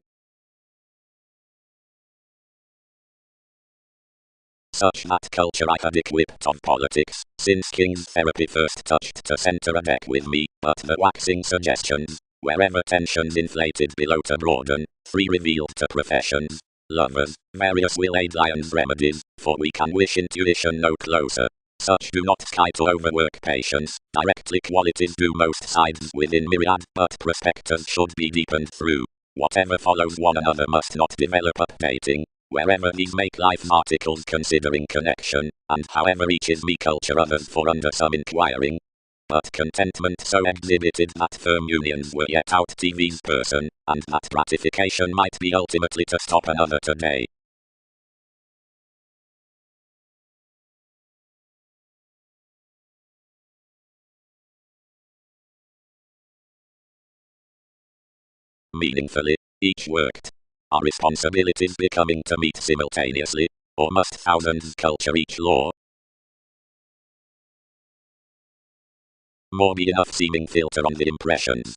Such that culture I had equipped of politics, since King's therapy first touched to center a deck with me, but the waxing suggestions, wherever tensions inflated below to broaden, free revealed to professions. Lovers, various will aid lion's remedies, for we can wish intuition no closer. Such do not sky to overwork patience, directly qualities do most sides within myriad, but prospectors should be deepened through. Whatever follows one another must not develop updating, wherever these make life articles considering connection, and however each is me culture others for under some inquiring. But contentment so exhibited that firm unions were yet out TV's person, and that gratification might be ultimately to stop another today. Meaningfully, each worked. Are responsibilities becoming to meet simultaneously, or must thousands culture each law? More be enough seeming filter on the impressions.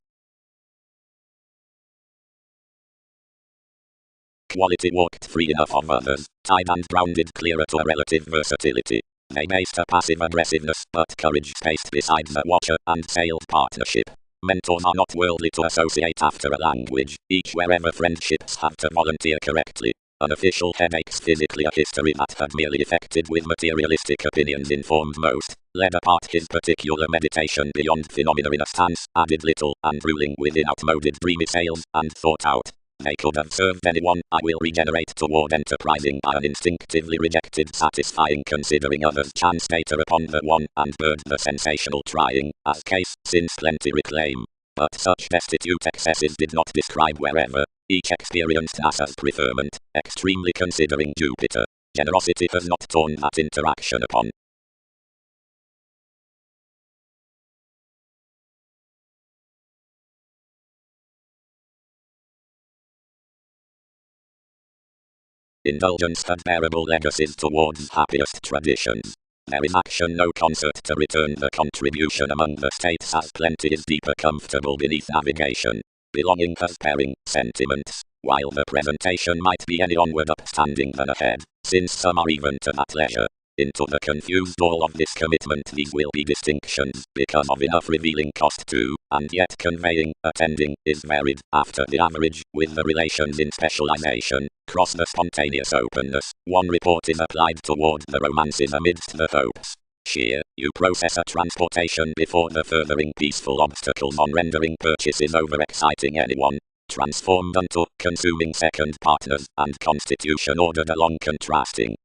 Quality walked free enough of others, tied and grounded clearer to a relative versatility. They based a passive aggressiveness, but courage spaced beside the watcher and sailed partnership. Mentors are not worldly to associate after a language, each wherever friendships have to volunteer correctly. Unofficial headaches physically a history that had merely affected with materialistic opinions informed most, led apart his particular meditation beyond phenomena in a stance, added little, and ruling within outmoded dreamy sails, and thought out. They could have served anyone. I will regenerate toward enterprising by an instinctively rejected satisfying considering others chance data upon the one, and bird the sensational trying, as case, since plenty reclaim. But such destitute excesses did not describe wherever, each experienced NASA's preferment, extremely considering Jupiter. Generosity has not torn that interaction upon. Indulgence had bearable legacies towards happiest traditions. There is action no concert to return the contribution among the states as plenty is deeper comfortable beneath navigation. Belonging has pairing sentiments, while the presentation might be any onward upstanding than ahead, since some are even to that leisure. Into the confused all of this commitment these will be distinctions, because of enough revealing cost too, and yet conveying, attending, is varied, after the average, with the relations in specialization, cross the spontaneous openness, one report is applied toward the romances amidst the hopes. Shear, you process a transportation before the furthering peaceful obstacle non-rendering purchases overexciting anyone. Transformed unto consuming second partners and constitution ordered along contrasting.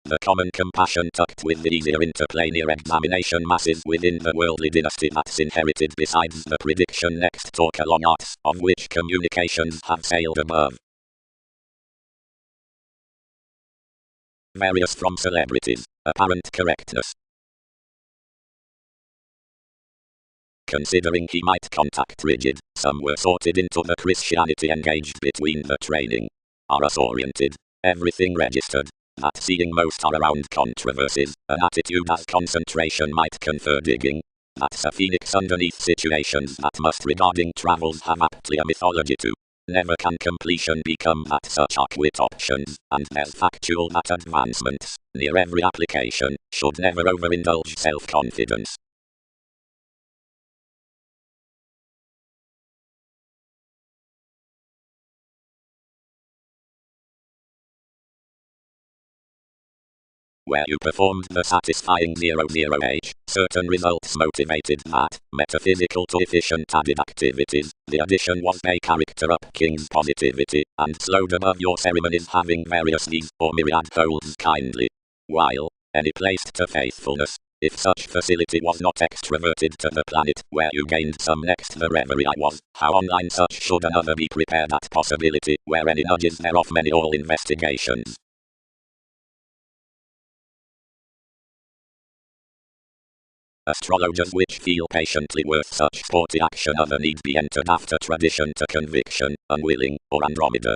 The common compassion tucked with the easier interplanar examination masses within the worldly dynasty that's inherited besides the prediction next talk along arts, of which communications have sailed above. Various from celebrities. Apparent correctness. Considering he might contact rigid, some were sorted into the Christianity engaged between the training. RS oriented. Everything registered. That seeing most are around controversies, an attitude as concentration might confer digging. That's a phoenix underneath situations that must regarding travels have aptly a mythology to. Never can completion become that such are quit options, and there's factual that advancements, near every application, should never overindulge self-confidence. Where you performed the satisfying 00H, certain results motivated that metaphysical to efficient added activities. The addition was a character up king's positivity, and slowed above your ceremonies having various needs or myriad holds kindly. While, any placed to faithfulness, if such facility was not extroverted to the planet where you gained some next the reverie I was, how online such should another be prepared at possibility, where any nudges thereof many all investigations. Astrologers which feel patiently worth such sporty action other need be entered after tradition to conviction, unwilling, or Andromeda.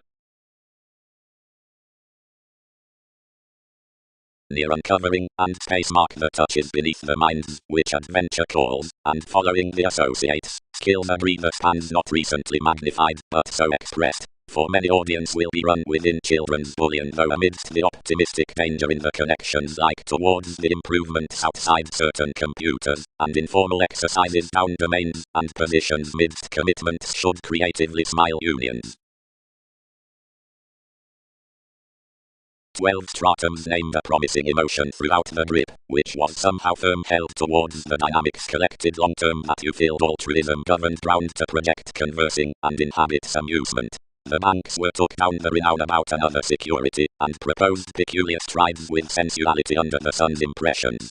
Near uncovering, and space mark the touches beneath the minds, which adventure calls, and following the associates, skills agree the spans not recently magnified, but so expressed. For many audience will be run within children's bullion though amidst the optimistic danger in the connections like towards the improvements outside certain computers, and informal exercises down domains, and positions midst commitments should creatively smile unions. 12 stratums named a promising emotion throughout the grip, which was somehow firm held towards the dynamics collected long term that you filled altruism governed ground to project conversing, and inhabits amusement. The banks were took down the renown about another security, and proposed peculiar strides with sensuality under the sun's impressions.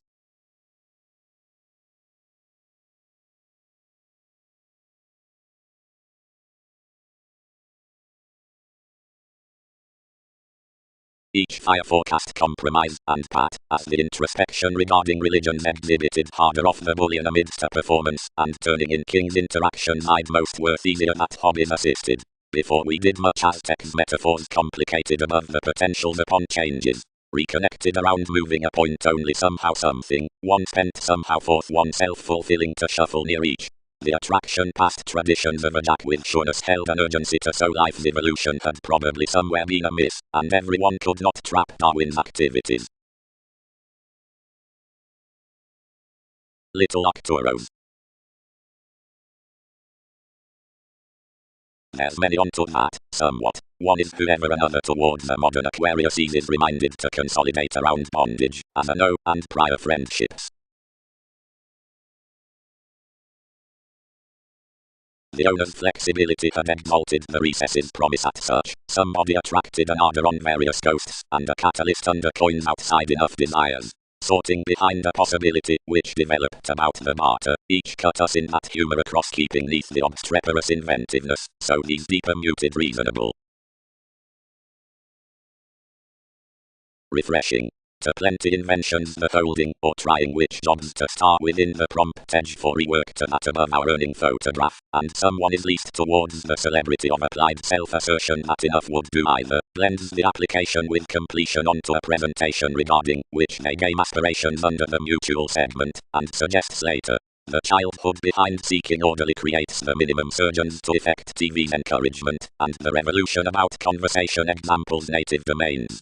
Each fire forecast compromise, and Pat, as the introspection regarding religions exhibited harder off the bullion amidst a performance, and turning in King's interactions I'd most worth easier that hobbies assisted. Before we did much Aztec's metaphors complicated above the potentials upon changes. Reconnected around moving a point only somehow something, one spent somehow forth oneself fulfilling to shuffle near each. The attraction past traditions of a jack with sureness held an urgency to so life's evolution had probably somewhere been amiss, and everyone could not trap Darwin's activities. Little Arcturos. There's many onto that, somewhat. One is whoever another towards the modern Aquarius is reminded to consolidate around bondage, as a no, and prior friendships. The owner's flexibility had exalted the recess's promise at such. Somebody attracted an ardor on various ghosts, and a catalyst under coins outside enough desires. Sorting behind a possibility, which developed about the barter, each cut us in that humor across keeping neath the obstreperous inventiveness, so he's deeper muted reasonable. Refreshing. To plenty inventions the holding or trying which jobs to start within the prompt edge for rework to that above our earning photograph, and someone is least towards the celebrity of applied self-assertion that enough would do either, blends the application with completion onto a presentation regarding which they game aspirations under the mutual segment, and suggests later. The childhood behind seeking orderly creates the minimum surgeons to effect TV's encouragement, and the revolution about conversation examples native domains.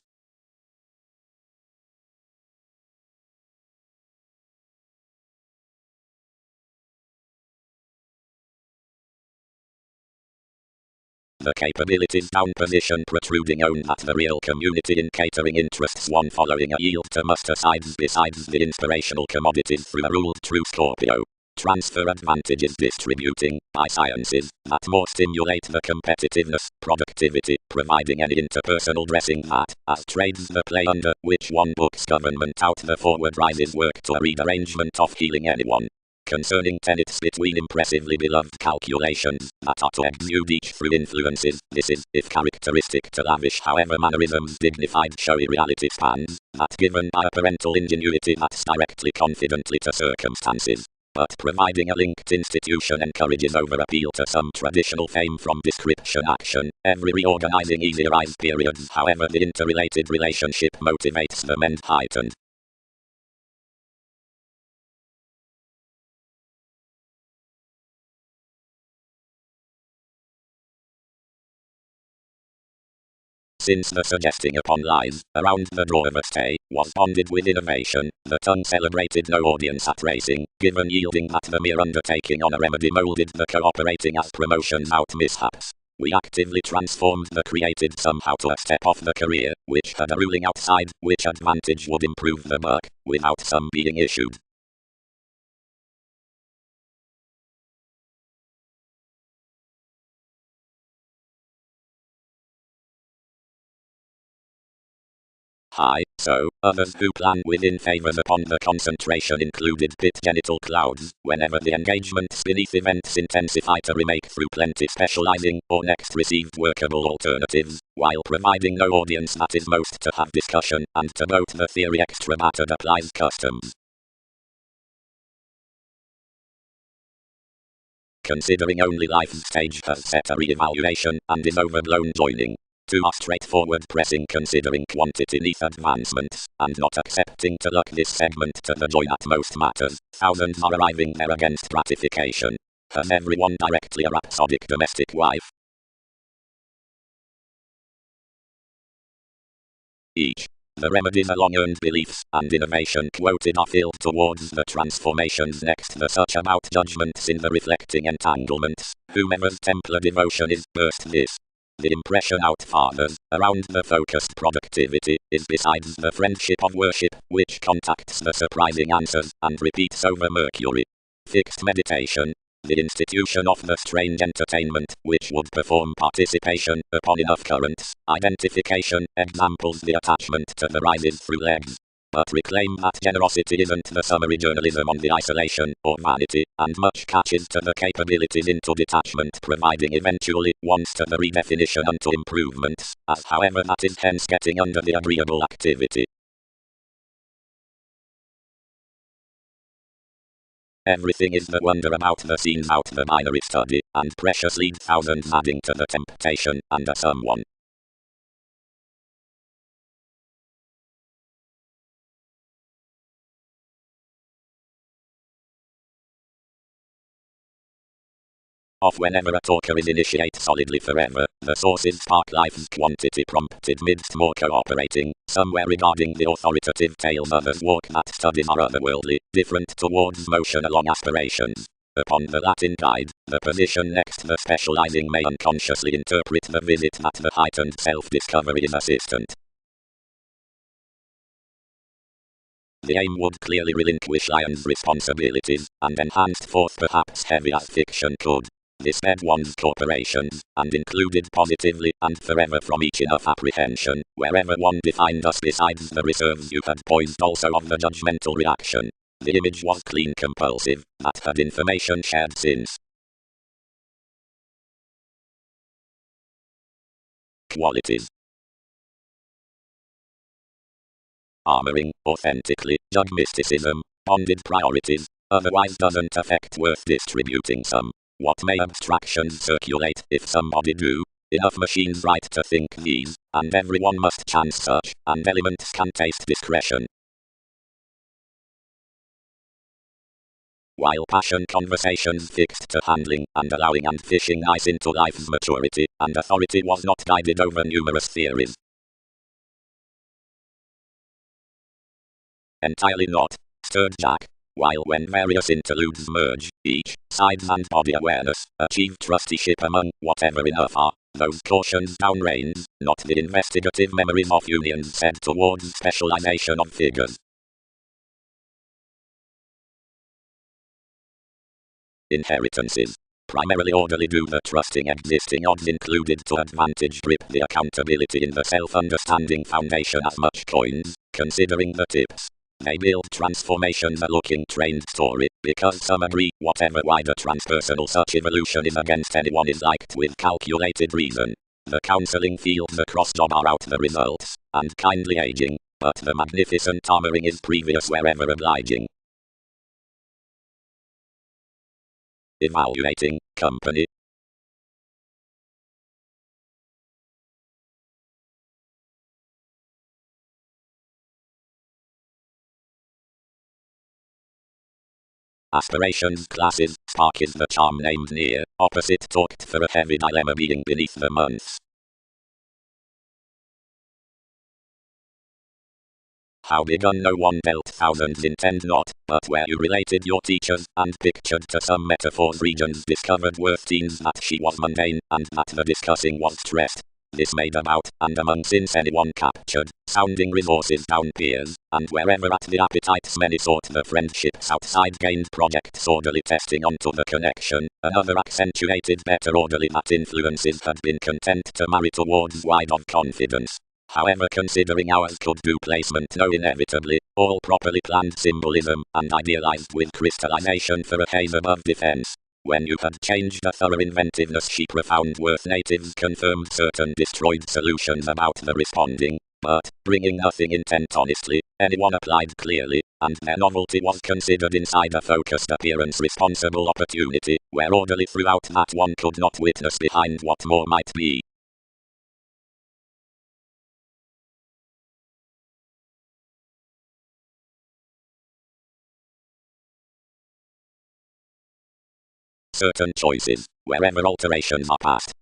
the capabilities down position protruding owned at the real community in catering interests one following a yield to muster sides besides the inspirational commodities through a ruled true Scorpio. Transfer advantages distributing, by sciences, that more stimulate the competitiveness, productivity, providing any interpersonal dressing that, as trades the play under which one books government out the forward rises work to a rearrangement of healing anyone. Concerning tenets between impressively beloved calculations, that are to exude each through influences, this is, if characteristic to lavish however mannerisms dignified showy reality spans, that given by a parental ingenuity that's directly confidently to circumstances. But providing a linked institution encourages over appeal to some traditional fame from description action, every reorganizing easier eyes periods however the interrelated relationship motivates them and heightened. Since the suggesting upon lies, around the draw of a stay, was bonded with innovation, the tongue celebrated no audience at racing, given yielding that the mere undertaking on a remedy moulded the cooperating as promotions out mishaps. We actively transformed the created somehow to a step off the career, which had a ruling outside, which advantage would improve the buck, without some being issued. So, others who plan within favors upon the concentration included pit genital clouds, whenever the engagements beneath events intensify to remake through plenty specializing, or next received workable alternatives, while providing no audience that is most to have discussion, and to both the theory extra mattered applies customs. Considering only life's stage has set a re-evaluation, and is overblown joining. Too straightforward pressing considering quantity neath advancements, and not accepting to luck this segment to the joy at most matters, thousands are arriving there against gratification. Has everyone directly a rhapsodic domestic wife? Each. The remedies are long-earned beliefs, and innovation quoted are filled towards the transformations next the such about judgments in the reflecting entanglements, whomever's Templar devotion is burst this. The impression out fathers, around the focused productivity, is besides the friendship of worship, which contacts the surprising answers, and repeats over Mercury. Fixed meditation. The institution of the strange entertainment, which would perform participation, upon enough currents, identification, examples the attachment to the rises through legs. But reclaim that generosity isn't the summary journalism on the isolation, or vanity, and much catches to the capabilities into detachment providing eventually, once to the redefinition unto improvements, as however that is hence getting under the agreeable activity. Everything is the wonder about the scenes out the binary study, and precious lead thousands adding to the temptation, and a someone. Of whenever a talker is initiate solidly forever, the sources spark life's quantity prompted midst more cooperating, somewhere regarding the authoritative tales others walk that studies are otherworldly, different towards motion along aspirations. Upon the Latin guide, the position next the specializing may unconsciously interpret the visit that the heightened self-discovery is assistant. The aim would clearly relinquish Lion's responsibilities, and enhanced forth perhaps heavy as fiction could. This sped one's corporations, and included positively and forever from each enough apprehension, wherever one defined us besides the reserves you had poised also of the judgmental reaction. The image was clean compulsive, that had information shared since. Qualities. Armoring, authentically, jug mysticism, bonded priorities, otherwise doesn't affect worth distributing some. What may abstractions circulate, if somebody do? Enough machines right to think these, and everyone must chance such, and elements can taste discretion. While passion conversations fixed to handling, and allowing and fishing ice into life's maturity, and authority was not guided over numerous theories. Entirely not. Stirred Jack. While when various interludes merge, each, sides and body awareness, achieve trusteeship among whatever enough are, those cautions downrange, not the investigative memories of unions said towards specialization of figures. Inheritances. Primarily orderly do the trusting existing odds included to advantage grip the accountability in the self-understanding foundation as much coins, considering the tips. They build transformations a looking trained story, because some agree, whatever wider transpersonal such evolution is against anyone is liked with calculated reason. The counseling fields across job are out the results, and kindly aging, but the magnificent armoring is previous wherever obliging. Evaluating company. Aspirations classes. Spark is the charm named near, opposite talked for a heavy dilemma being beneath the months. How begun no one dealt thousands intend not, but where you related your teachers, and pictured to some metaphors regions discovered worth teens that she was mundane, and that the discussing was stressed. This made about, and among since anyone captured, sounding resources down peers, and wherever at the appetites many sought the friendships outside gained projects orderly testing onto the connection, another accentuated better orderly that influences had been content to marry towards wide of confidence. However, considering ours could do placement no inevitably, all properly planned symbolism, and idealized with crystallization for a haze above defense. When you had changed a thorough inventiveness she profound worth natives confirmed certain destroyed solutions about the responding, but, bringing nothing intent honestly, anyone applied clearly, and their novelty was considered inside a focused appearance responsible opportunity, where orderly throughout that one could not witness behind what more might be. Certain choices, wherever alterations are passed.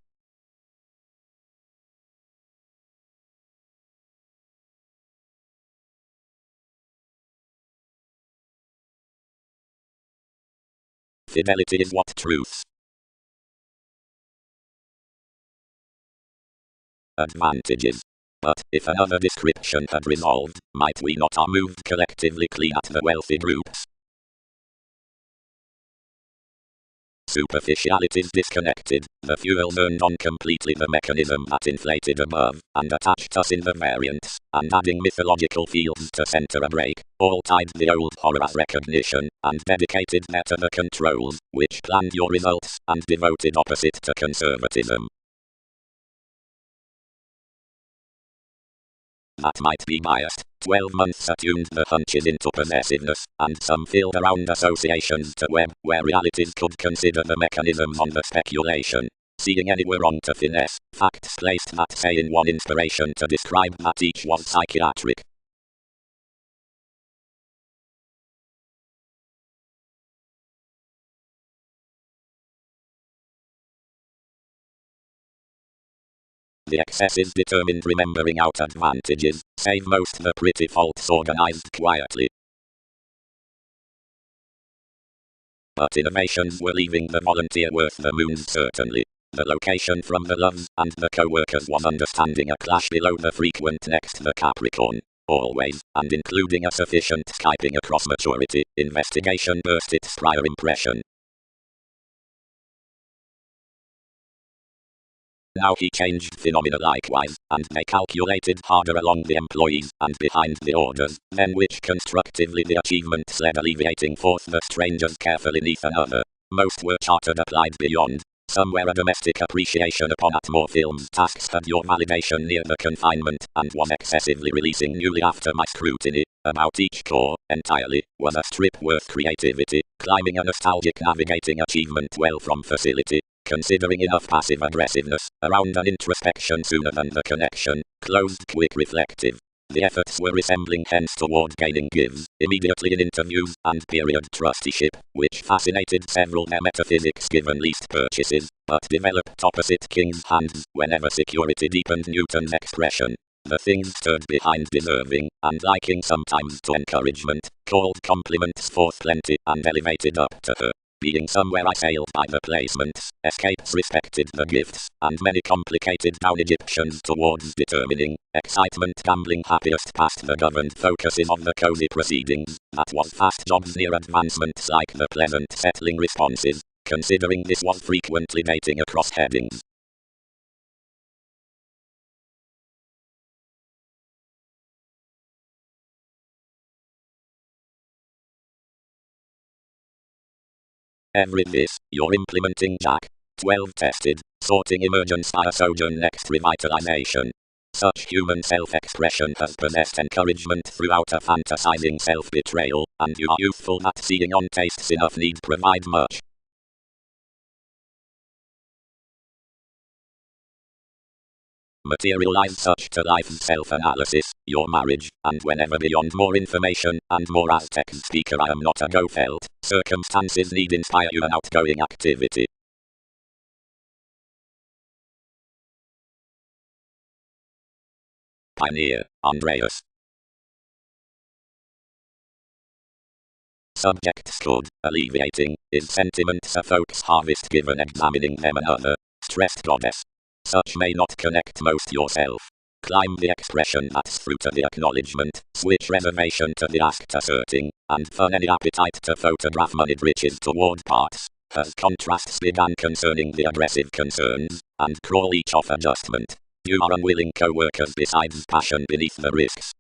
Fidelity is what truths. Advantages. But, if another description had resolved, might we not are moved collectively clean at the wealthy groups? Superficialities disconnected, the fuel burned on completely the mechanism that inflated above, and attached us in the variants, and adding mythological fields to center a break, all tied the old horror as recognition, and dedicated there to the controls, which planned your results, and devoted opposite to conservatism. That might be biased. 12 months attuned the hunches into possessiveness, and some filled around associations to web, where realities could consider the mechanisms on the speculation. Seeing anywhere on to finesse, facts placed that say in one inspiration to describe that each was psychiatric. The excesses determined remembering out advantages, save most the pretty faults organized quietly. But innovations were leaving the volunteer worth the moons certainly. The location from the loves and the co-workers was understanding a clash below the frequent next the Capricorn. Always, and including a sufficient Skyping across maturity, investigation burst its prior impression. Now he changed phenomena likewise, and they calculated harder along the employees and behind the orders, then which constructively the achievements led alleviating forth the strangers carefully neath another. Most were chartered applied beyond. Some were a domestic appreciation upon at more films tasks had your validation near the confinement, and was excessively releasing newly after my scrutiny. About each core, entirely, was a strip worth creativity, climbing a nostalgic navigating achievement well from facility. Considering enough passive aggressiveness, around an introspection sooner than the connection, closed quick reflective. The efforts were resembling hence toward gaining gives, immediately in interviews, and period trusteeship, which fascinated several their metaphysics given least purchases, but developed opposite king's hands, whenever security deepened Newton's expression. The things stirred behind deserving, and liking sometimes to encouragement, called compliments forth plenty, and elevated up to her being somewhere assailed by the placements, escapes respected the gifts, and many complicated down Egyptians towards determining, excitement gambling happiest past the governed focuses of the cozy proceedings, that was fast jobs near advancements like the pleasant settling responses, considering this was frequently dating across headings. Every this, you're implementing Jack. 12 tested, sorting emergence via sojourn next revitalization. Such human self-expression has possessed encouragement throughout a fantasizing self-betrayal, and you are youthful that seeing on tastes enough need provide much. Materialize such to life's self-analysis, your marriage, and whenever beyond more information, and more as text speaker I am not a go-felt, circumstances need inspire you an outgoing activity. Pioneer, Andreas. Subjects could, alleviating, is sentiments a folks harvest given examining them another, stressed goddess. Such may not connect most yourself. Climb the expression that's through to the acknowledgement, switch reservation to the asked asserting, and fun any appetite to photograph moneyed riches toward parts. As contrasts began concerning the aggressive concerns, and crawl each off adjustment. You are unwilling co-workers besides passion beneath the risks.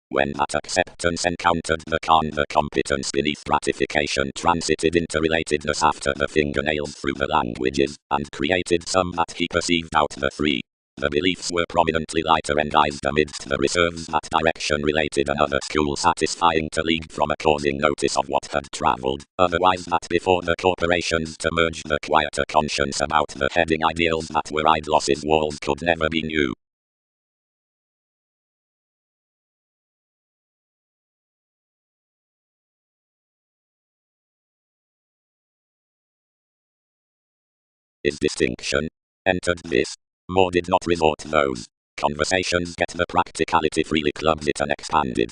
When that acceptance encountered the competence beneath gratification transited into relatedness after the fingernails through the languages, and created some that he perceived out the three. The beliefs were prominently lighter endized amidst the reserves that direction related another school satisfying to lead from a causing notice of what had travelled, otherwise that before the corporations to merge the quieter conscience about the heading ideals that were eyed losses walls could never be new. Is distinction. Entered this. More did not resort those. Conversations get the practicality freely clubbed it and expanded.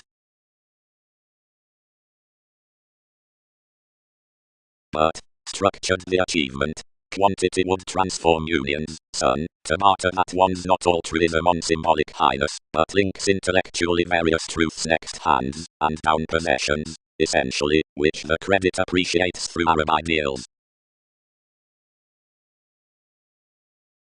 But, structured the achievement. Quantity would transform unions, son, to barter that one's not altruism on symbolic highness, but links intellectually various truths next hands, and down possessions, essentially, which the credit appreciates through Arab ideals.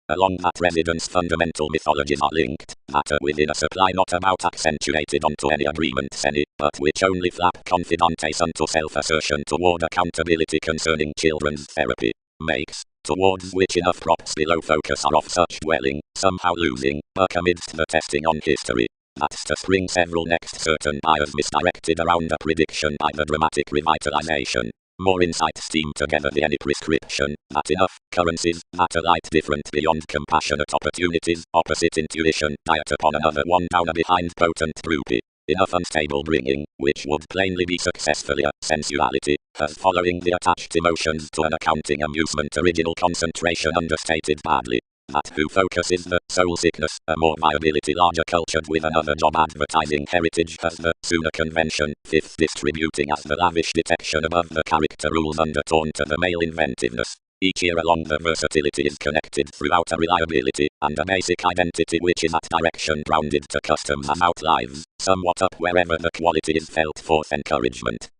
Along that residence fundamental mythologies are linked, matter within a supply not about accentuated onto any agreements any, but which only flap confidantes unto self-assertion toward accountability concerning children's therapy, makes, towards which enough props below focus are of such dwelling, somehow losing, buck amidst the testing on history. That's to spring several next certain bias misdirected around a prediction by the dramatic revitalization. More insight steam together the any prescription, that enough, currencies, matter light different beyond compassionate opportunities, opposite intuition, diet upon another one down a behind potent droopy. Enough unstable bringing, which would plainly be successfully a sensuality, as following the attached emotions to an accounting amusement original concentration understated badly. That who focuses the soul sickness, a more viability larger cultured with another job advertising heritage as the sooner convention, fifth distributing as the lavish detection above the character rules undertone to the male inventiveness. Each year along the versatility is connected throughout a reliability, and a basic identity which is at direction grounded to customs and outlives, somewhat up wherever the quality is felt forth encouragement.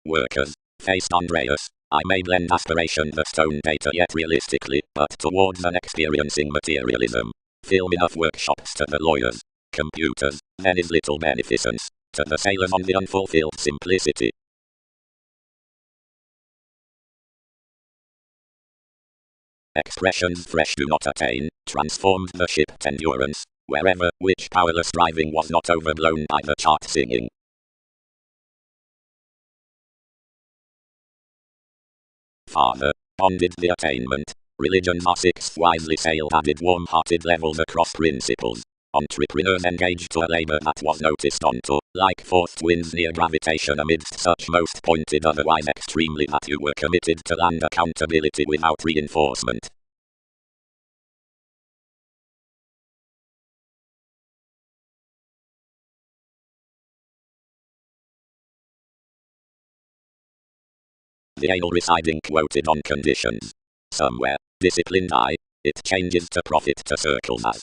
Workers, faced Andreas, I may blend aspiration the stone data yet realistically, but towards an experiencing materialism. Film enough workshops to the lawyers, computers, then is little beneficence, to the sailors on the unfulfilled simplicity. Expressions fresh do not attain, transformed the ship's endurance, wherever, which powerless driving was not overblown by the chart singing. Father, bonded the attainment. Religions are sixth wisely sailed added warm-hearted levels across principles. entrepreneurs engaged to a labor that was noticed onto, like forced winds near gravitation amidst such most pointed otherwise extremely that you were committed to land accountability without reinforcement. The ale residing quoted on conditions. Somewhere, disciplined eye, it changes to profit to circle as.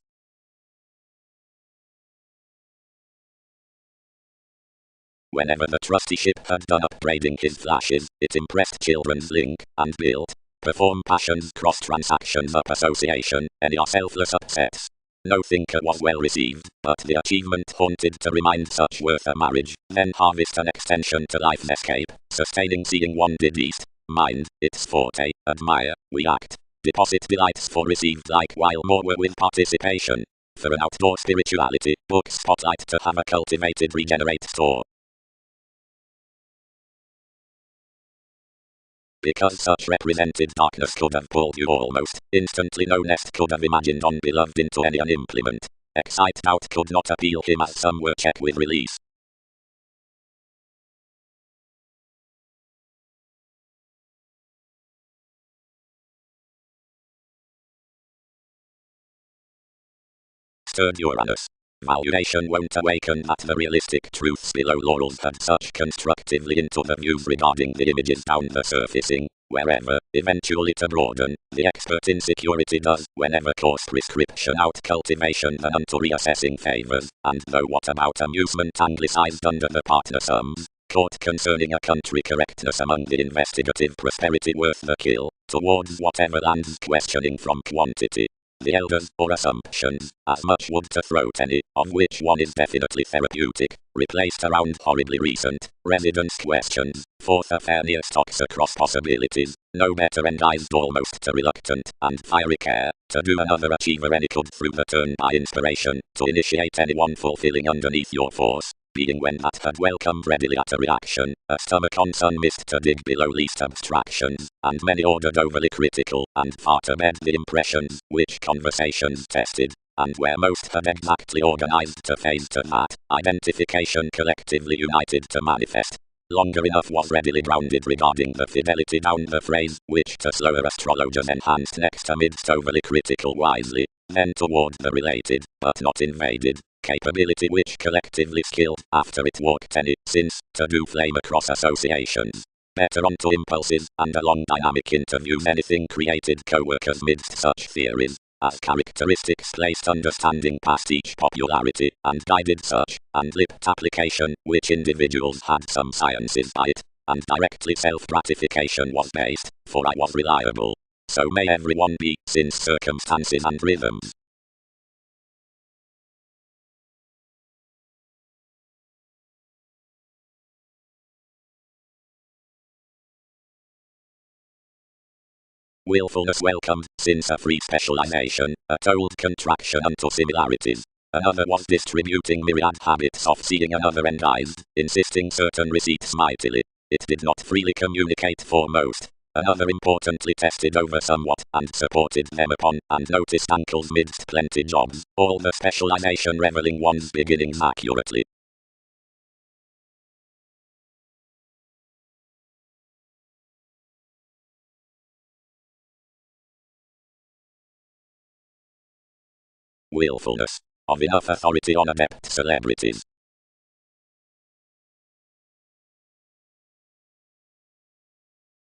Whenever the trusteeship had done upbraiding his flashes, it impressed children's link, and built, perform passions cross transactions up association, any are selfless upsets. No thinker was well received, but the achievement haunted to remind such worth a marriage, then harvest an extension to life's escape, sustaining seeing one deceased, mind, its forte, admire, we act, deposit delights for received like while more were with participation. For an outdoor spirituality, book spotlight to have a cultivated regenerate store. Because such represented darkness could have pulled you almost instantly, no nest could have imagined unbeloved into any an implement. Excite doubt could not appeal him as some were check with release. Stirred Uranus. Valuation won't awaken that the realistic truths below laurels had such constructively into the views regarding the images down the surfacing, wherever, eventually to broaden, the expert insecurity does, whenever course prescription out cultivation than unto reassessing favors, and though what about amusement anglicized under the partner sums, court concerning a country correctness among the investigative prosperity worth the kill, towards whatever lands questioning from quantity. The elders, or assumptions, as much wood to throat any, of which one is definitely therapeutic, replaced around horribly recent, residence questions, forth a fair near stocks across possibilities, no better endized almost to reluctant, and fiery care, to do another achiever any could through the turn by inspiration, to initiate anyone fulfilling underneath your force, being when that had welcomed readily at a reaction, a stomach on sun mist to dig below least abstractions, and many ordered overly critical, and far to bed the impressions, which conversations tested, and where most had exactly organized to phase to that, identification collectively united to manifest. Longer enough was readily grounded regarding the fidelity down the phrase, which to slower astrologers enhanced next amidst overly critical wisely, then toward the related, but not invaded, capability which collectively skilled, after it walked any, since, to do flame across associations. Better onto impulses, and along dynamic interviews anything created co-workers midst such theories, as characteristics placed understanding past each popularity, and guided such, and lipped application, which individuals had some sciences by it, and directly self-gratification was based, for I was reliable. So may everyone be, since circumstances and rhythms. Willfulness welcomed, since a free specialization, a told contraction unto similarities. Another was distributing myriad habits of seeing another endized, insisting certain receipts mightily. It did not freely communicate foremost. Another importantly tested over somewhat, and supported them upon, and noticed ankles midst plenty jobs, all the specialization reveling one's beginnings accurately. Willfulness. Of enough authority on adept celebrities.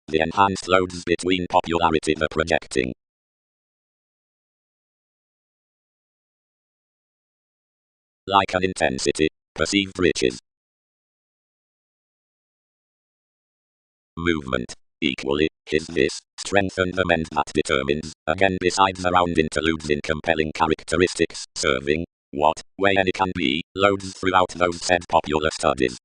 The enhanced loads between popularity the projecting. Like an intensity, perceived riches. Movement. Equally, his this, strengthen the mend that determines, again besides the round interludes in compelling characteristics, serving, what, way any can be, loads throughout those said popular studies.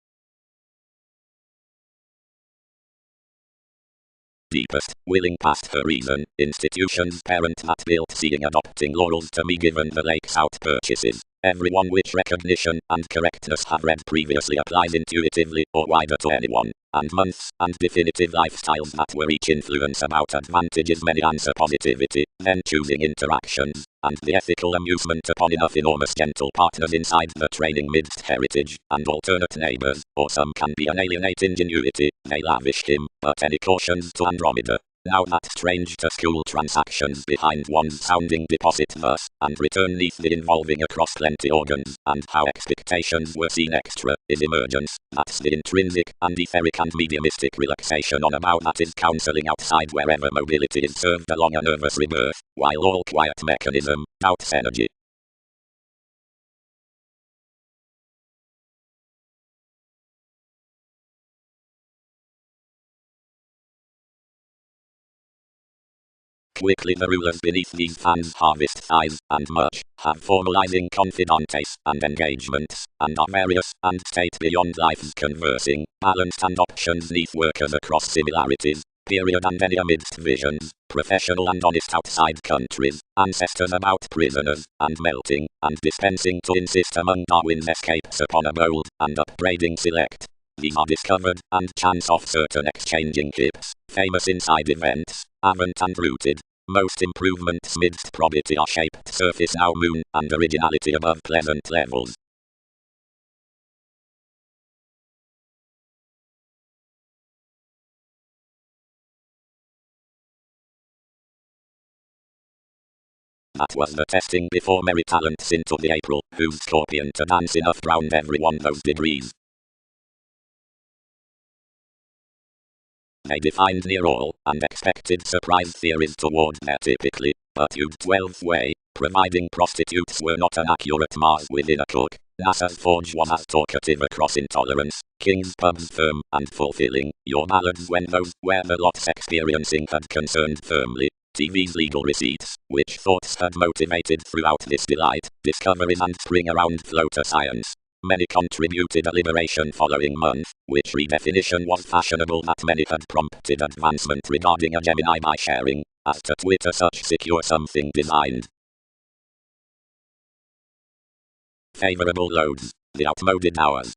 Deepest, willing past her reason, institution's parent that built seeing adopting laurels to me given the lakes out purchases. Everyone which recognition and correctness have read previously applies intuitively or wider to anyone, and months and definitive lifestyles that were each influence about advantages many answer positivity, then choosing interactions, and the ethical amusement upon enough enormous gentle partners inside the training midst heritage, and alternate neighbours, or some can be an alienate ingenuity, they lavish him, but any cautions to Andromeda. Now that strange to school transactions behind one's sounding deposit thus, and return neath the involving across plenty organs, and how expectations were seen extra, is emergence, that's the intrinsic, and etheric and mediumistic relaxation on a bow that is counselling outside wherever mobility is served along a nervous rebirth, while all quiet mechanism, doubts energy. Quickly the rulers beneath these fans harvest thighs, and much, have formalizing confidantes, and engagements, and are various, and state beyond life's conversing, balanced and options neath workers across similarities, period and any amidst visions, professional and honest outside countries, ancestors about prisoners, and melting, and dispensing to insist among Darwin's escapes upon a bold, and upbraiding select. These are discovered, and chance of certain exchanging hips, famous inside events, avant and rooted. Most improvements midst probity are shaped surface now moon, and originality above pleasant levels. That was the testing before merry talents into the April, whose scorpion to dance enough drowned everyone those degrees. They defined near all, and expected surprise theories toward their typically, but used 12th way, providing prostitutes were not an accurate Mars within a cook. NASA's forge was as talkative across intolerance, King's pubs firm and fulfilling, your ballads when those where the lots experiencing had concerned firmly. TV's legal receipts, which thoughts had motivated throughout this delight, discoveries and spring around floater science. Many contributed a liberation following month, which redefinition was fashionable that many had prompted advancement regarding a Gemini by sharing, as to Twitter such secure something designed. Favorable loads, the outmoded hours.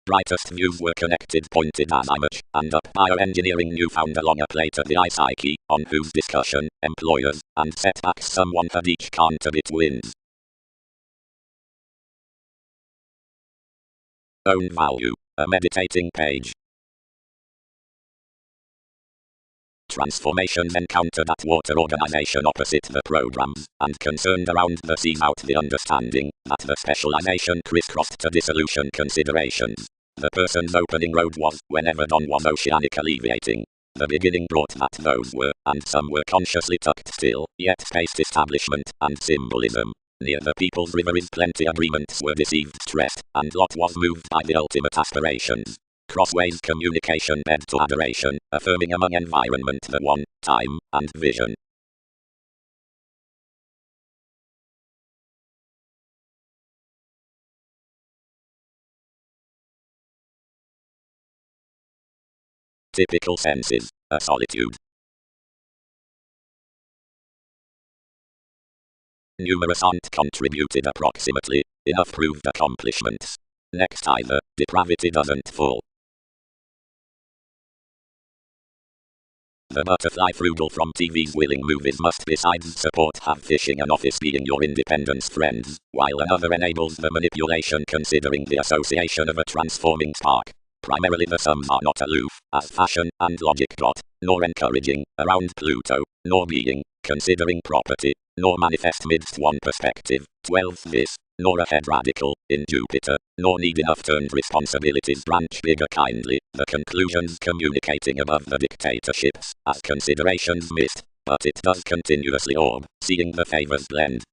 Brightest views were connected pointed as image, and up bioengineering new found along a plate of the eye psyche, on whose discussion, employers, and setbacks someone had each counted it wins. Own value, a meditating page. Transformations encountered at water organization opposite the programs, and concerned around the seas out the understanding, that the specialization crisscrossed to dissolution considerations. The person's opening road was, whenever Don was oceanic alleviating. The beginning brought that those were, and some were consciously tucked still, yet spaced establishment, and symbolism. Near the people's river is plenty agreements were deceived stressed, and Lot was moved by the ultimate aspirations. Crossways communication led to adoration, affirming among environment the one, time, and vision. Typical senses, a solitude. Numerous aunt contributed approximately, enough proved accomplishments. Next either, depravity doesn't fall. The butterfly frugal from TV's willing movies must besides support have fishing and office being your independence friends, while another enables the manipulation considering the association of a transforming spark. Primarily the sums are not aloof, as fashion and logic got, nor encouraging, around Pluto, nor being, considering property, nor manifest midst one perspective, 12th this, nor a head radical, in Jupiter, nor need enough turned responsibilities branch bigger kindly, the conclusions communicating above the dictatorships, as considerations missed, but it does continuously orb, seeing the favors blend.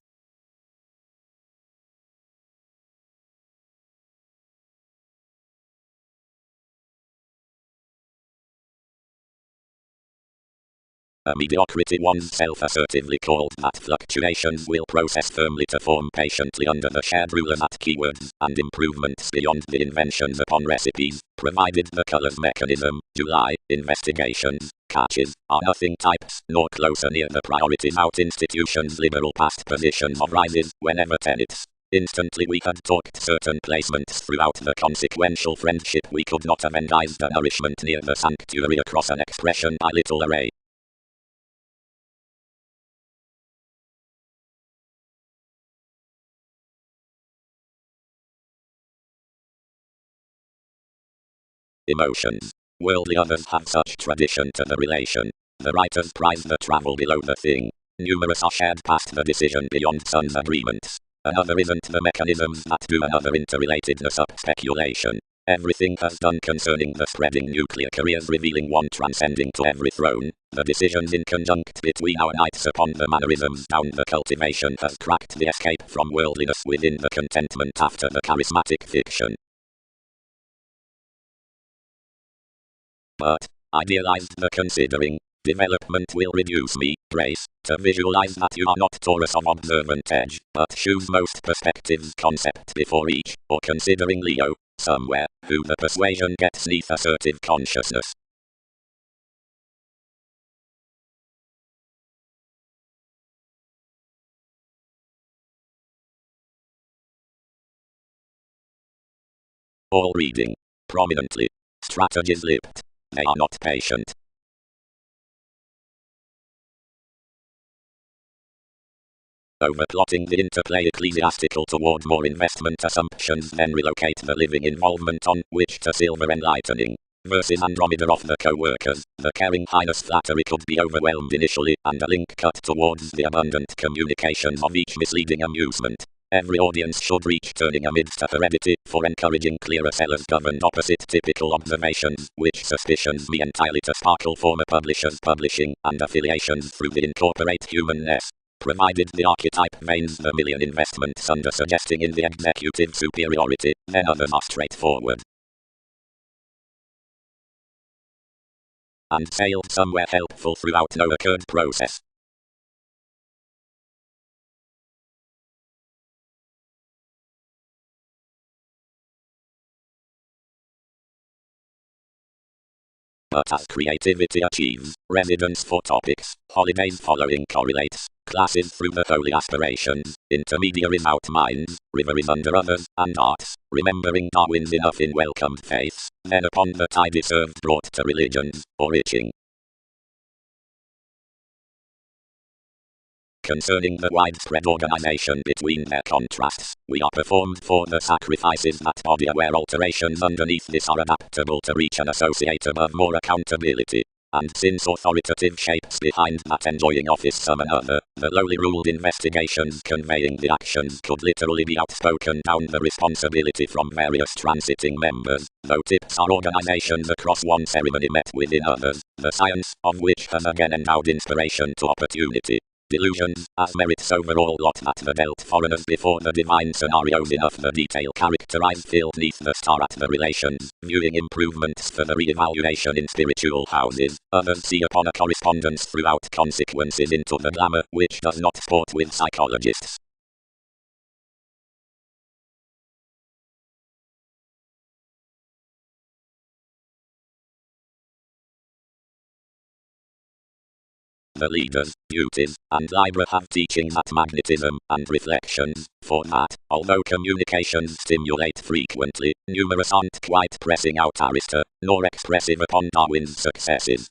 A mediocrity one's self-assertively called that fluctuations will process firmly to form patiently under the shared rulers at keywords, and improvements beyond the inventions upon recipes, provided the colors mechanism, July, investigations, catches, are nothing types, nor closer near the priorities out institutions liberal past positions of rises, whenever tenets, Instantly we had talked certain placements throughout the consequential friendship. We could not have endized a nourishment near the sanctuary across an expression by little array. Emotions. Worldly others have such tradition to the relation. The writers prize the travel below the thing. Numerous are shared past the decision beyond son's agreements. Another isn't the mechanisms that do another interrelatedness up speculation. Everything has done concerning the spreading nuclear careers, revealing one transcending to every throne. The decisions in conjunct between our nights upon the mannerisms down the cultivation has cracked the escape from worldliness within the contentment after the charismatic fiction. But, idealized the considering, development will reduce me, Grace, to visualize that you are not Taurus of observant edge, but choose most perspectives concept before each, or considering Leo, somewhere, who the persuasion gets neath assertive consciousness. All reading. Prominently. Strategies lipped. They are not patient. Overplotting the interplay ecclesiastical toward more investment assumptions, then relocate the living involvement on which to silver enlightening. Versus Andromeda of the co-workers, the caring highness flattery could be overwhelmed initially, and a link cut towards the abundant communications of each misleading amusement. Every audience should reach turning amidst a heredity for encouraging clearer sellers governed opposite typical observations, which suspicions me entirely to sparkle former publishers publishing, and affiliations through the incorporate humanness. Provided the archetype veins the million investments under suggesting in the executive superiority, then others are straightforward. And sailed somewhere helpful throughout no occurred process. But as creativity achieves, residence for topics, holidays following correlates, classes through the holy aspirations, intermediaries out minds, reveries under others, and arts, remembering Darwin's enough in welcomed faiths, then upon the tidy served brought to religions, or itching. Concerning the widespread organization between their contrasts, we are performed for the sacrifices that body-aware alterations underneath this are adaptable to reach an associate above more accountability. And since authoritative shapes behind that enjoying office summon other, the lowly ruled investigations conveying the actions could literally be outspoken down the responsibility from various transiting members, though tips are organizations across one ceremony met within others, the science of which has again endowed inspiration to opportunity. Delusions, as merits overall lot that the dealt foreigners before the divine scenarios enough the detail characterized filled neath the star at the relations, viewing improvements for the re-evaluation in spiritual houses, others see upon a correspondence throughout consequences into the glamour which does not sport with psychologists. The leaders, beauties, and Libra have teachings at magnetism and reflections, for that, although communications stimulate frequently, numerous aren't quite pressing out Arista, nor expressive upon Darwin's successes.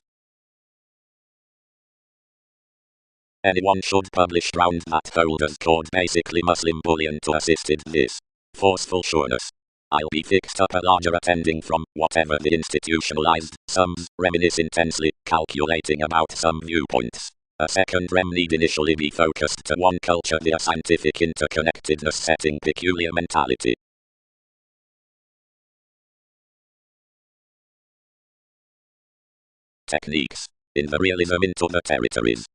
Anyone should publish round that holders called basically Muslim bullion to assisted this forceful sureness. I'll be fixed up a larger attending from whatever the institutionalized sums, reminisce intensely, calculating about some viewpoints. A second rem need initially be focused to one culture via scientific interconnectedness setting peculiar mentality. Techniques. In the realism into the territories.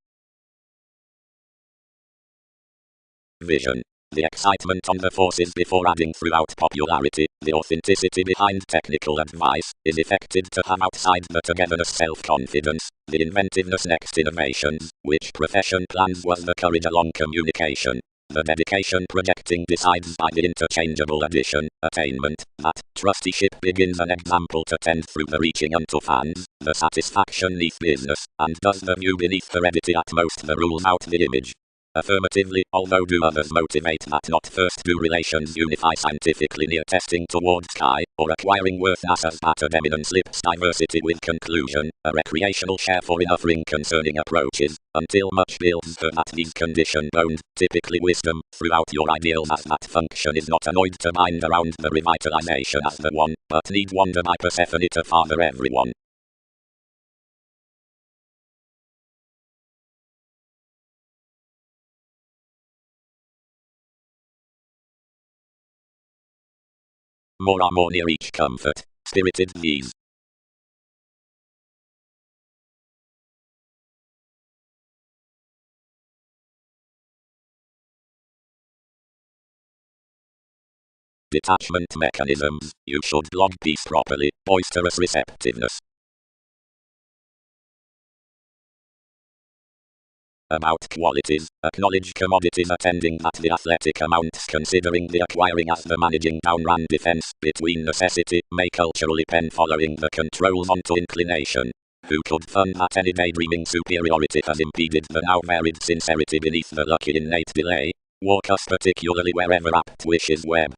Vision. The excitement on the forces before adding throughout popularity, the authenticity behind technical advice, is effected to have outside the togetherness self-confidence, the inventiveness next innovations, which profession plans was the courage along communication. The dedication projecting decides by the interchangeable addition, attainment, that trusteeship begins an example to tend through the reaching unto fans, the satisfaction neath business, and does the view beneath heredity at most the rules out the image. Affirmatively, although do others motivate that not first do relations unify scientifically near testing towards chi, or acquiring worthness as pattern eminence lips diversity with conclusion, a recreational share for in offering concerning approaches, until much builds her that these condition bound, typically wisdom, throughout your ideals as that function is not annoyed to bind around the revitalization as the one, but need wander by Persephone to father everyone. More are more near each comfort, spirited these. Detachment mechanisms, you should log peace properly, boisterous receptiveness. About qualities, acknowledge commodities attending that the athletic amounts considering the acquiring as the managing downrun defense, between necessity, may culturally pen following the controls onto inclination. Who could fund that any daydreaming superiority has impeded the now varied sincerity beneath the lucky innate delay? Walk us particularly wherever apt wishes web.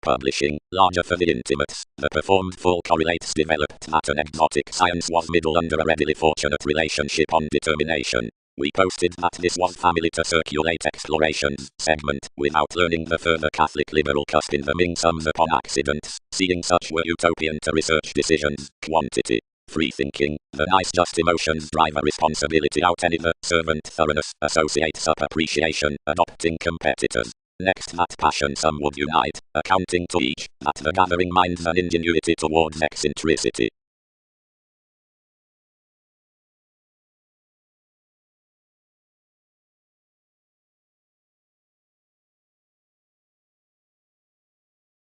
Publishing, larger for the intimates, the performed full correlates developed that an exotic science was middle under a readily fortunate relationship on determination. We posted that this was family to circulate explorations segment, without learning the further Catholic liberal cusp in the Ming sums upon accidents, seeing such were utopian to research decisions, quantity. Free thinking, the nice just emotions drive a responsibility out any the servant thoroughness, associates up appreciation, adopting competitors. Next that passion some would unite, accounting to each, that the gathering minds an ingenuity towards eccentricity.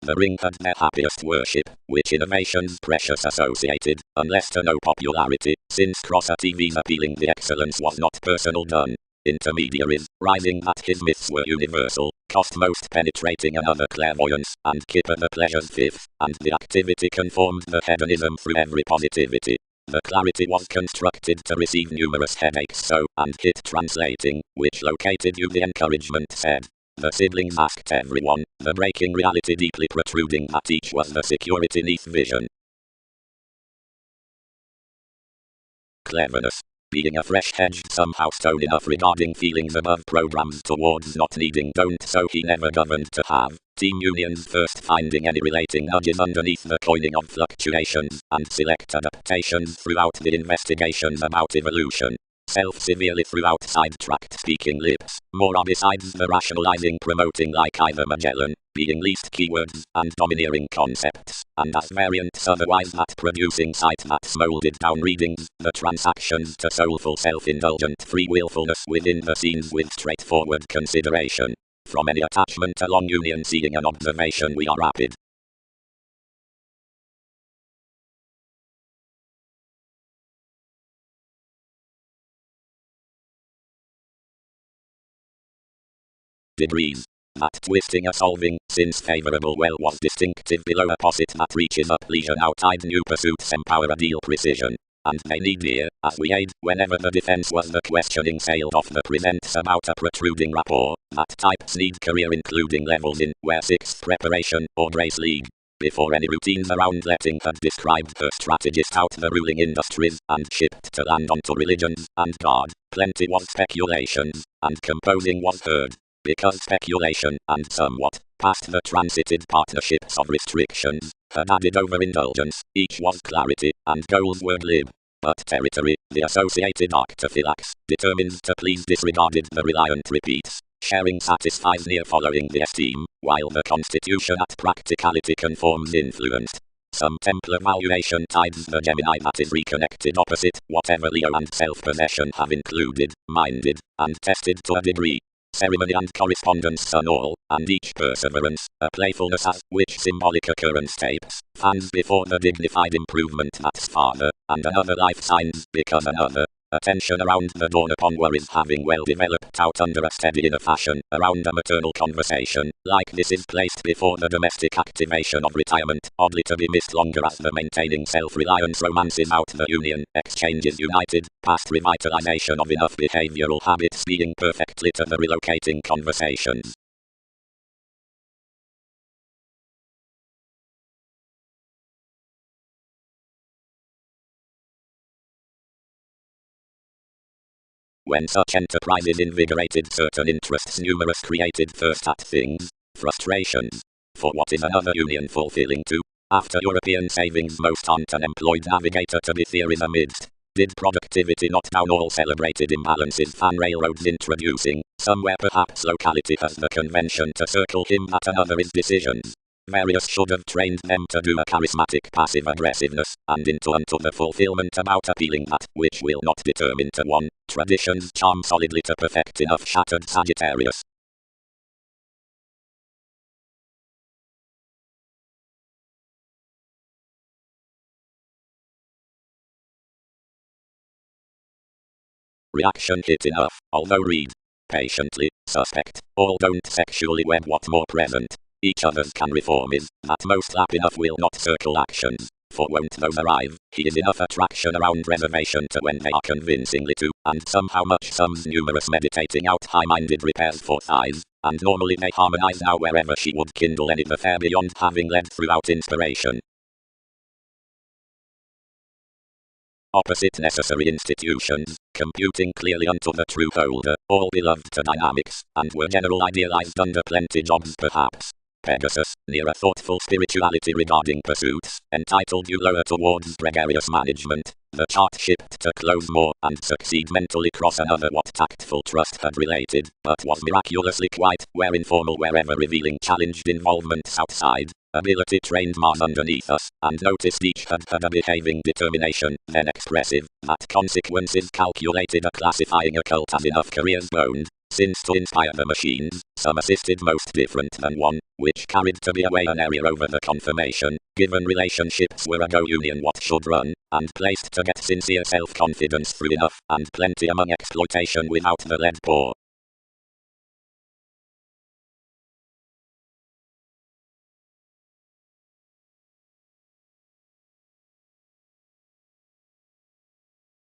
The ring had their happiest worship, which innovations precious associated, unless to no popularity, since crosser TV's appealing the excellence was not personal done. Intermediaries, rising that his myths were universal, cost most penetrating another clairvoyance, and Kipper the pleasure's fifth, and the activity conformed the hedonism through every positivity. The clarity was constructed to receive numerous headaches so, and hit translating, which located you the encouragement said. The siblings asked everyone, the breaking reality deeply protruding that each was the security neath vision. Cleverness. Being a fresh-hedged somehow stone enough regarding feelings above programs towards not needing don't so he never governed to have. Team unions first finding any relating nudges underneath the coining of fluctuations, and select adaptations throughout the investigations about evolution. Self-severely throughout sidetracked speaking lips, more are besides the rationalizing promoting like either Magellan, being least keywords, and domineering concepts, and as variants otherwise that producing sight that's molded down readings, the transactions to soulful self-indulgent free willfulness within the scenes with straightforward consideration. From any attachment along union seeing an observation we are rapid. Degrees. That twisting a solving, since favorable well was distinctive below opposite that reaches up leisure outside new pursuits empower a deal precision. And they need ear, as we aid, whenever the defense was the questioning sailed off the presents about a protruding rapport, that types need career including levels in, where sixth preparation, or Grace League. Before any routines around letting had described her strategist out the ruling industries, and shipped to land onto religions, and God, plenty was speculations, and composing was heard. Because speculation, and somewhat, past the transited partnerships of restrictions, had added overindulgence, each was clarity, and goals were glib. But territory, the associated arctophylax, determined to please disregarded the reliant repeats. Sharing satisfies near following the esteem, while the constitution at practicality conforms influenced. Some Templar valuation tides the Gemini that is reconnected opposite, whatever Leo and self-possession have included, minded, and tested to a degree. Ceremony and correspondence sun all, and each perseverance, a playfulness as which symbolic occurrence tapes, fans before the dignified improvement that's farther, and another life signs, because another, Attention around the dawn upon worries having well developed out under a steady inner fashion, around a maternal conversation, like this is placed before the domestic activation of retirement, oddly to be missed longer as the maintaining self-reliance romances out the union, exchanges united, past revitalization of enough behavioral habits being perfectly to the relocating conversations. When such enterprises invigorated certain interests numerous created first at things, frustrations. For what is another union fulfilling to? After European savings most aren't an employed navigator to be theories amidst. Did productivity not down all celebrated imbalances fan railroads introducing? Somewhere perhaps locality has the convention to circle him that another is decisions. Various should have trained them to do a charismatic passive aggressiveness, and into unto the fulfillment about appealing that which will not determine to one. Traditions charm solidly to perfect enough shattered Sagittarius. Reaction hit enough, although read patiently, suspect, all don't sexually wed what more present. Each other's can reform is, that most lap enough will not circle actions, for won't those arrive, he is enough attraction around reservation to when they are convincingly to, and somehow much sums numerous meditating out high-minded repairs for thighs, and normally they harmonize now wherever she would kindle any affair beyond having led throughout inspiration. Opposite necessary institutions, computing clearly unto the true holder, all beloved to dynamics, and were general idealized under plenty jobs perhaps. Pegasus, near a thoughtful spirituality regarding pursuits, entitled you lower towards gregarious management, the chart shipped to close more and succeed mentally cross another what tactful trust had related, but was miraculously quiet, where informal wherever revealing challenged involvements outside. Ability trained Mars underneath us, and noticed each had a behaving determination, then expressive, that consequences calculated a classifying occult as enough careers boned, since to inspire the machines, some assisted most different than one, which carried to be away an area over the confirmation, given relationships were a go union what should run, and placed to get sincere self-confidence through enough, and plenty among exploitation without the lead pour.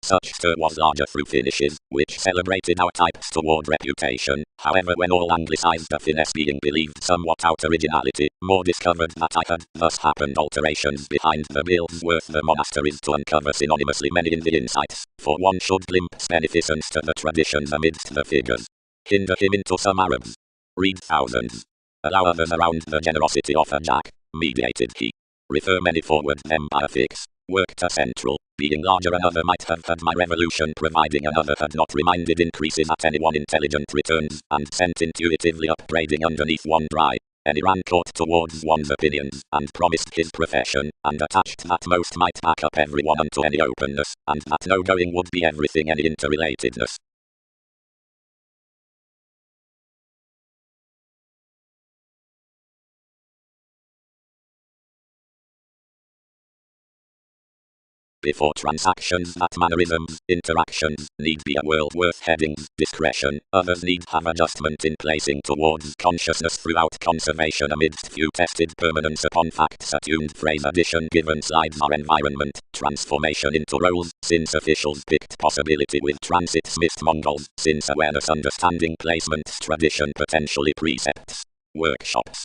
Such stir was larger through finishes, which celebrated our types toward reputation. However, when all anglicized a finesse being believed somewhat out originality, more discovered that I had, thus happened alterations behind the bills worth the monasteries to uncover synonymously many in the insights, for one should glimpse beneficence to the traditions amidst the figures. Hinder him into some Arabs. Read thousands. Allow others around the generosity of a Jack, mediated he. Refer many forward them by a fix. Work to central, being larger another might have had my revolution providing another had not reminded increases at any one intelligent returns, and sent intuitively upbraiding underneath one dry. Any ran caught towards one's opinions, and promised his profession, and attached that most might back up everyone unto any openness, and that no going would be everything any interrelatedness. Before transactions that mannerisms, interactions, need be a world worth headings, discretion, others need have adjustment in placing towards consciousness throughout conservation amidst few tested permanence upon facts attuned phrase addition given slides our environment, transformation into roles, since officials picked possibility with transits missed Mongols, since awareness understanding placements tradition potentially precepts. Workshops.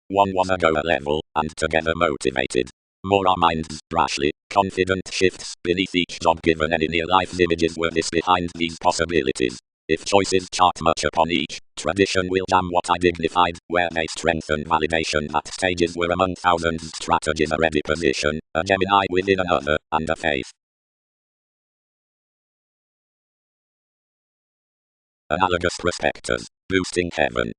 One was a goer level, and together motivated. More our minds, brashly, confident shifts, beneath each job given any near-life images were this behind these possibilities. If choices chart much upon each, tradition will jam what I dignified, where they strengthen validation that stages were among thousands strategies a ready position, a Gemini within another, and a faith. Analogous prospectors, boosting heaven.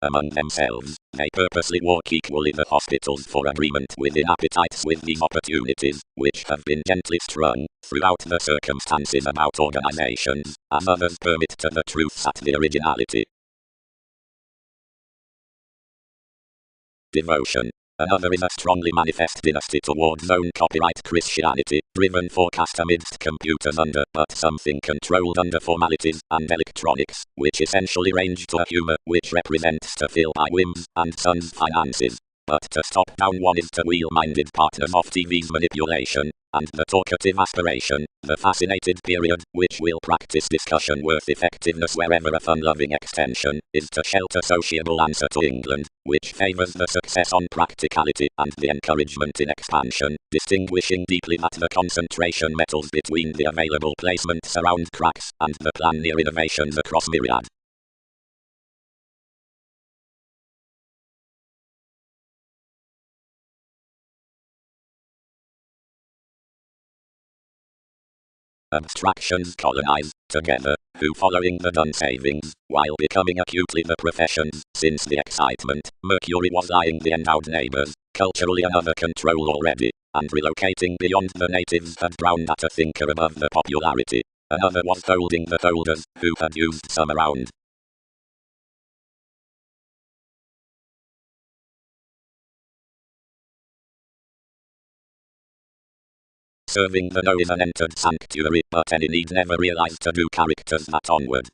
Among themselves, They purposely walk equally the hospitals for agreement within appetites with these opportunities, which have been gently strung throughout the circumstances about organizations, as others permit to the truths at the originality. Devotion. Another is a strongly manifest dynasty towards own copyright Christianity, driven forecast amidst computers under, but something controlled under formalities and electronics, which essentially range to a humor which represents to fill by whims and sons' finances. But to stop down one is to wheel-minded partners of TV's manipulation, and the talkative aspiration, the fascinated period, which will practice discussion worth effectiveness wherever a fun-loving extension is to shelter sociable answer to England, which favours the success on practicality and the encouragement in expansion, distinguishing deeply that the concentration metals between the available placements around cracks and the plan near innovations across myriad. Abstractions colonize, together, who following the done savings, while becoming acutely the professions, since the excitement, Mercury was eyeing the endowed neighbors, culturally under control already, and relocating beyond the natives had drowned at a thinker above the popularity. Another was holding the holders, who had used some around. Serving the know is an entered sanctuary, but any need never realized to do characters that onward.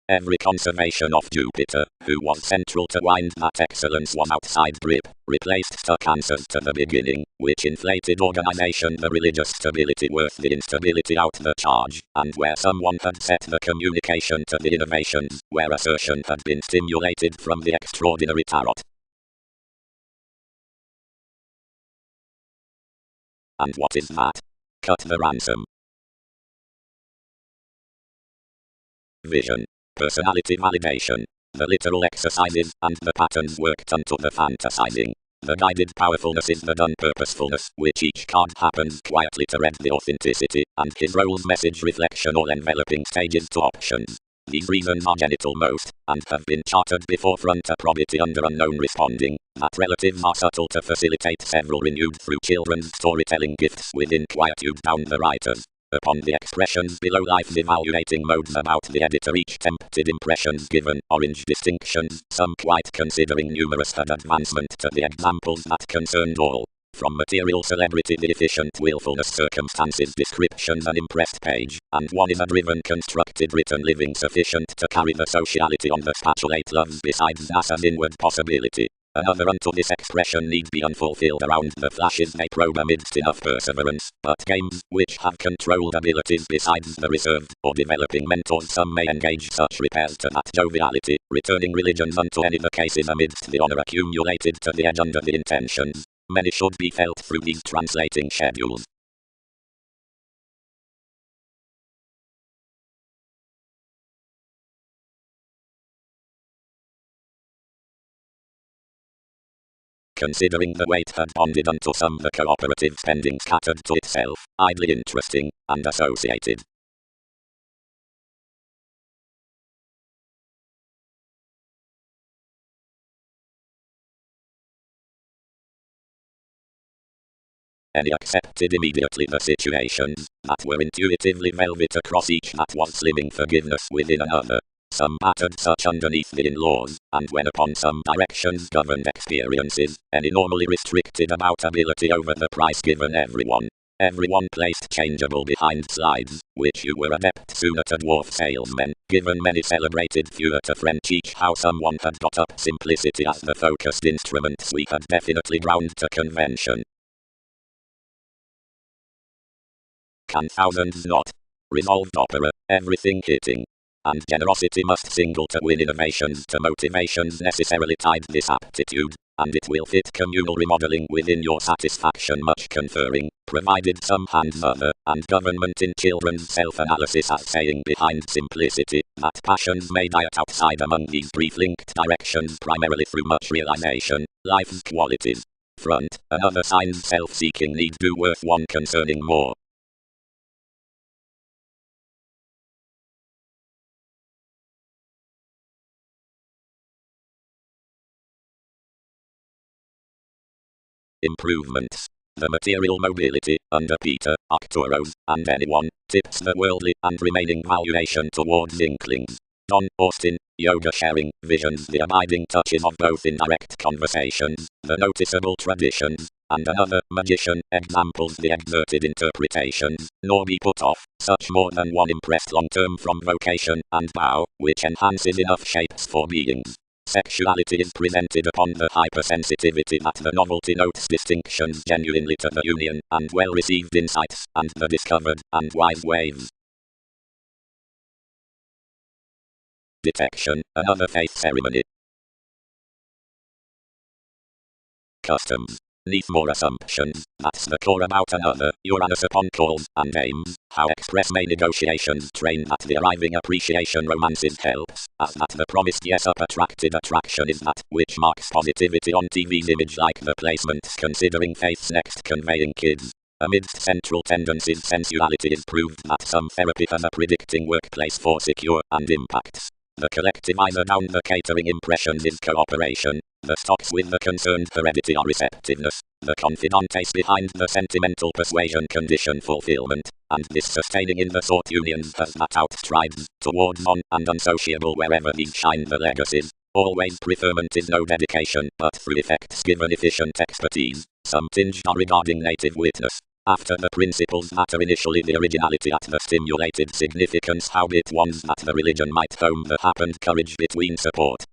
Every conservation of Jupiter, who was central to wind that excellence was outside grip, replaced stuck answers to the beginning, which inflated organization the religious stability worth the instability out the charge, and where someone had set the communication to the innovations, where assertion had been stimulated from the extraordinary tarot. And what is that? Cut the ransom. Vision. Personality validation. The literal exercises and the patterns worked unto the fantasizing. The guided powerfulness is the done purposefulness, which each card happens quietly to read the authenticity, and his role's message reflection all enveloping stages to options. These reasons are genital most, and have been charted before front to probity under unknown responding, that relatives are subtle to facilitate several renewed through children's storytelling gifts within quietude down the writers. Upon the expressions below life's evaluating modes about the editor each tempted impressions given, orange distinctions, some quite considering numerous had advancement to the examples that concerned all. From material celebrity the efficient willfulness circumstances descriptions an impressed page, and one is a driven constructed written living sufficient to carry the sociality on the spatulate loves besides NASA's inward possibility. Another unto this expression need be unfulfilled around the flashes they probe amidst enough perseverance, but games, which have controlled abilities besides the reserved, or developing mentors some may engage such repairs to that joviality, returning religions unto any the cases amidst the honor accumulated to the edge under the intentions. Many should be felt through these translating schedules. Considering the weight had bonded unto some the cooperative spending scattered to itself, idly interesting, and associated. Any accepted immediately the situations that were intuitively velvet across each that was slimming forgiveness within another. Some battered such underneath the in-laws, and when upon some directions governed experiences, any normally restricted about ability over the price given everyone placed changeable behind slides, which you were adept sooner to dwarf salesmen, given many celebrated fewer to French each how someone had got up simplicity as the focused instruments we had definitely ground to convention. Can thousands not? Resolved opera, everything hitting. And generosity must single to win innovations to motivations necessarily tied this aptitude, and it will fit communal remodeling within your satisfaction much conferring, provided some hands other, and government in children's self-analysis as saying behind simplicity, that passions may diet outside among these brief linked directions primarily through much realization, life's qualities. Front, another sign's self-seeking need do worth one concerning more. improvements. The material mobility, under Peter, Arcturus, and anyone, tips the worldly and remaining valuation towards inklings. Don Austin, yoga sharing, visions, the abiding touches of both indirect conversations, the noticeable traditions, and another magician, examples the exerted interpretations, nor be put off, such more than one impressed long-term from vocation and vow, which enhances enough shapes for beings. Sexuality is presented upon the hypersensitivity that the novelty notes distinctions genuinely to the union, and well-received insights, and the discovered and wise waves. Detection, another faith ceremony. Customs. Neath more assumptions, that's the core about another, Uranus upon calls and aims, how express may negotiations train that the arriving appreciation romances helps, as that the promised yes up attracted attraction is that, which marks positivity on TV's image like the placements considering faith's next conveying kids. Amidst central tendencies sensuality is proved that some therapy has a predicting workplace for secure and impacts. The collectivizer down the catering impressions is cooperation. The stocks with the concerned heredity are receptiveness. The confidantes behind the sentimental persuasion condition fulfillment. And this sustaining in the sought unions has that outstrides towards non and unsociable wherever these shine the legacies. Always preferment is no dedication, but through effects given efficient expertise. Some tinged are regarding native witness. After the principles matter initially the originality at the stimulated significance howbeit ones that the religion might home the happened courage between support.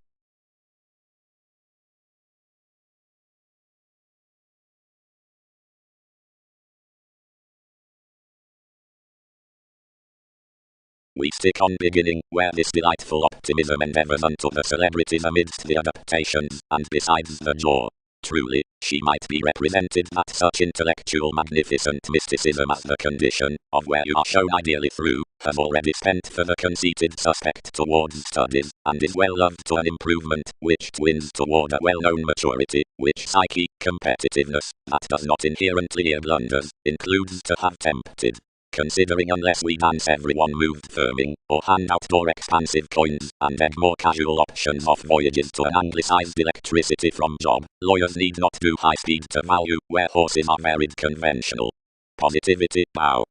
We stick on beginning, where this delightful optimism endeavors unto the celebrities amidst the adaptations, and besides the jaw. Truly, she might be represented that such intellectual magnificent mysticism as the condition, of where you are shown ideally through, has already spent for the conceited suspect towards studies, and is well loved to an improvement, which twins toward a well-known maturity, which psyche, competitiveness, that does not inherently ear blunders, includes to have tempted. Considering unless we dance everyone moved firming, or hand out more expansive coins, and egg more casual options off voyages to an anglicized electricity from job, lawyers need not do high speed to value, where horses are varied conventional. Positivity, bow.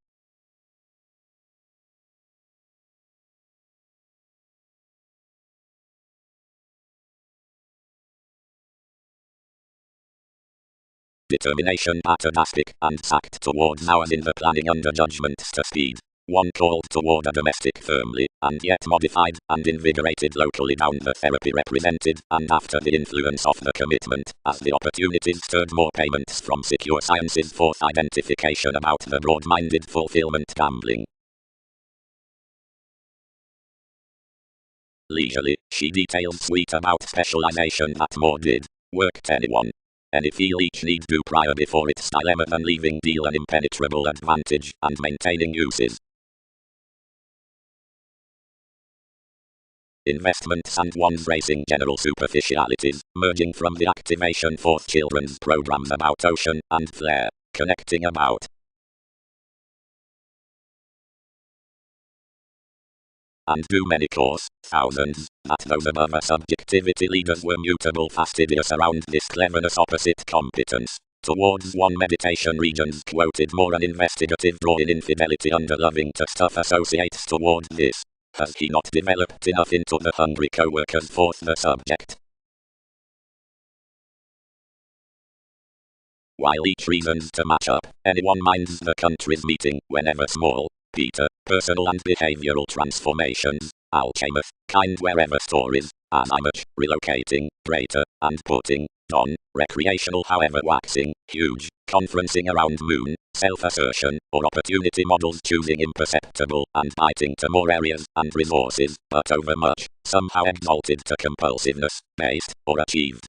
Determination paternastic and sacked towards ours in the planning under judgment to speed. One called toward a domestic firmly, and yet modified and invigorated locally down the therapy represented, and after the influence of the commitment, as the opportunities stirred more payments from secure sciences forth identification about the broad-minded fulfillment gambling. Leisurely, she detailed sweet about specialization that more did. Worked anyone. Any feel each need do prior before its dilemma than leaving deal an impenetrable advantage, and maintaining uses. Investments and one's racing general superficialities, merging from the activation forth children's programs about ocean and flare, connecting about. And do many course, thousands, that those above a subjectivity leaders were mutable fastidious around this cleverness opposite competence. Towards one meditation regions quoted more an investigative draw in infidelity under loving to stuff associates towards this. Has he not developed enough into the hungry co-workers forth the subject? While each reasons to match up, anyone minds the country's meeting, whenever small. Peter, personal and behavioral transformations, Alchemist, kind wherever stories, as I much, relocating, greater, and putting, on, recreational however waxing, huge, conferencing around moon, self-assertion, or opportunity models choosing imperceptible and biting to more areas and resources, but overmuch, somehow exalted to compulsiveness, based, or achieved.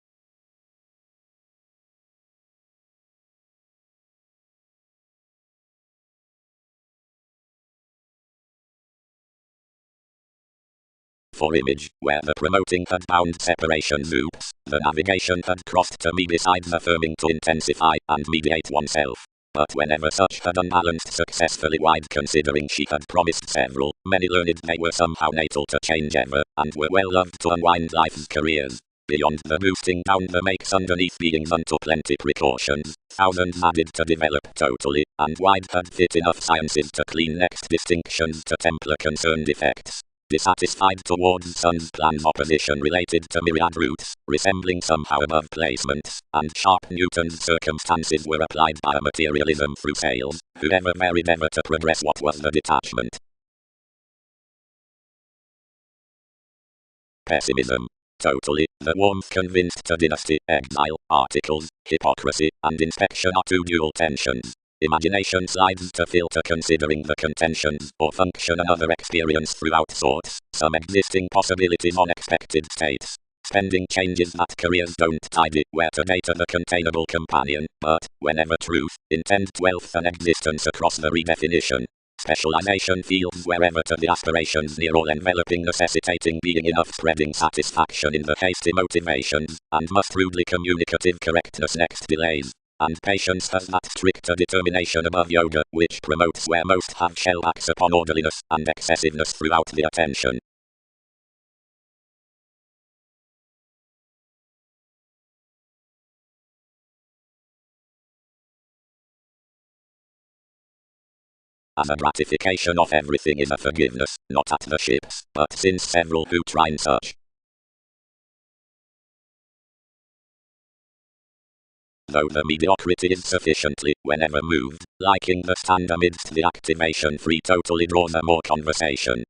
For image, where the promoting had bound separation loops, the navigation had crossed to me besides affirming to intensify and mediate oneself. But whenever such had unbalanced successfully wide considering she had promised several, many learned they were somehow natal to change ever, and were well loved to unwind life's careers. Beyond the boosting down the makes underneath being unto plenty precautions, thousands added to develop totally, and wide had fit enough sciences to clean next distinctions to Templar concerned effects. Dissatisfied towards sun's plan's opposition related to myriad roots, resembling somehow above placements, and sharp Newton's circumstances were applied by a materialism through sales, whoever varied ever to progress what was the detachment. Pessimism. Totally, the warmth convinced to dynasty, exile, articles, hypocrisy, and inspection are two dual tensions. Imagination slides to filter considering the contentions or function another experience throughout sorts, some existing possibilities on expected states. Spending changes that careers don't tidy, where to data the containable companion, but, whenever truth, intend wealth and existence across the redefinition. Specialization fields wherever to the aspirations near all enveloping necessitating being enough spreading satisfaction in the hasty motivations, and must rudely communicative correctness next delays. And patience has that stricter determination above yoga, which promotes where most have shellbacks upon orderliness and excessiveness throughout the attention. As a gratification of everything is a forgiveness, not at the ships, but since several who try in such. Though the mediocrity is sufficiently, whenever moved, liking the stand amidst the activation free totally draws a more conversation.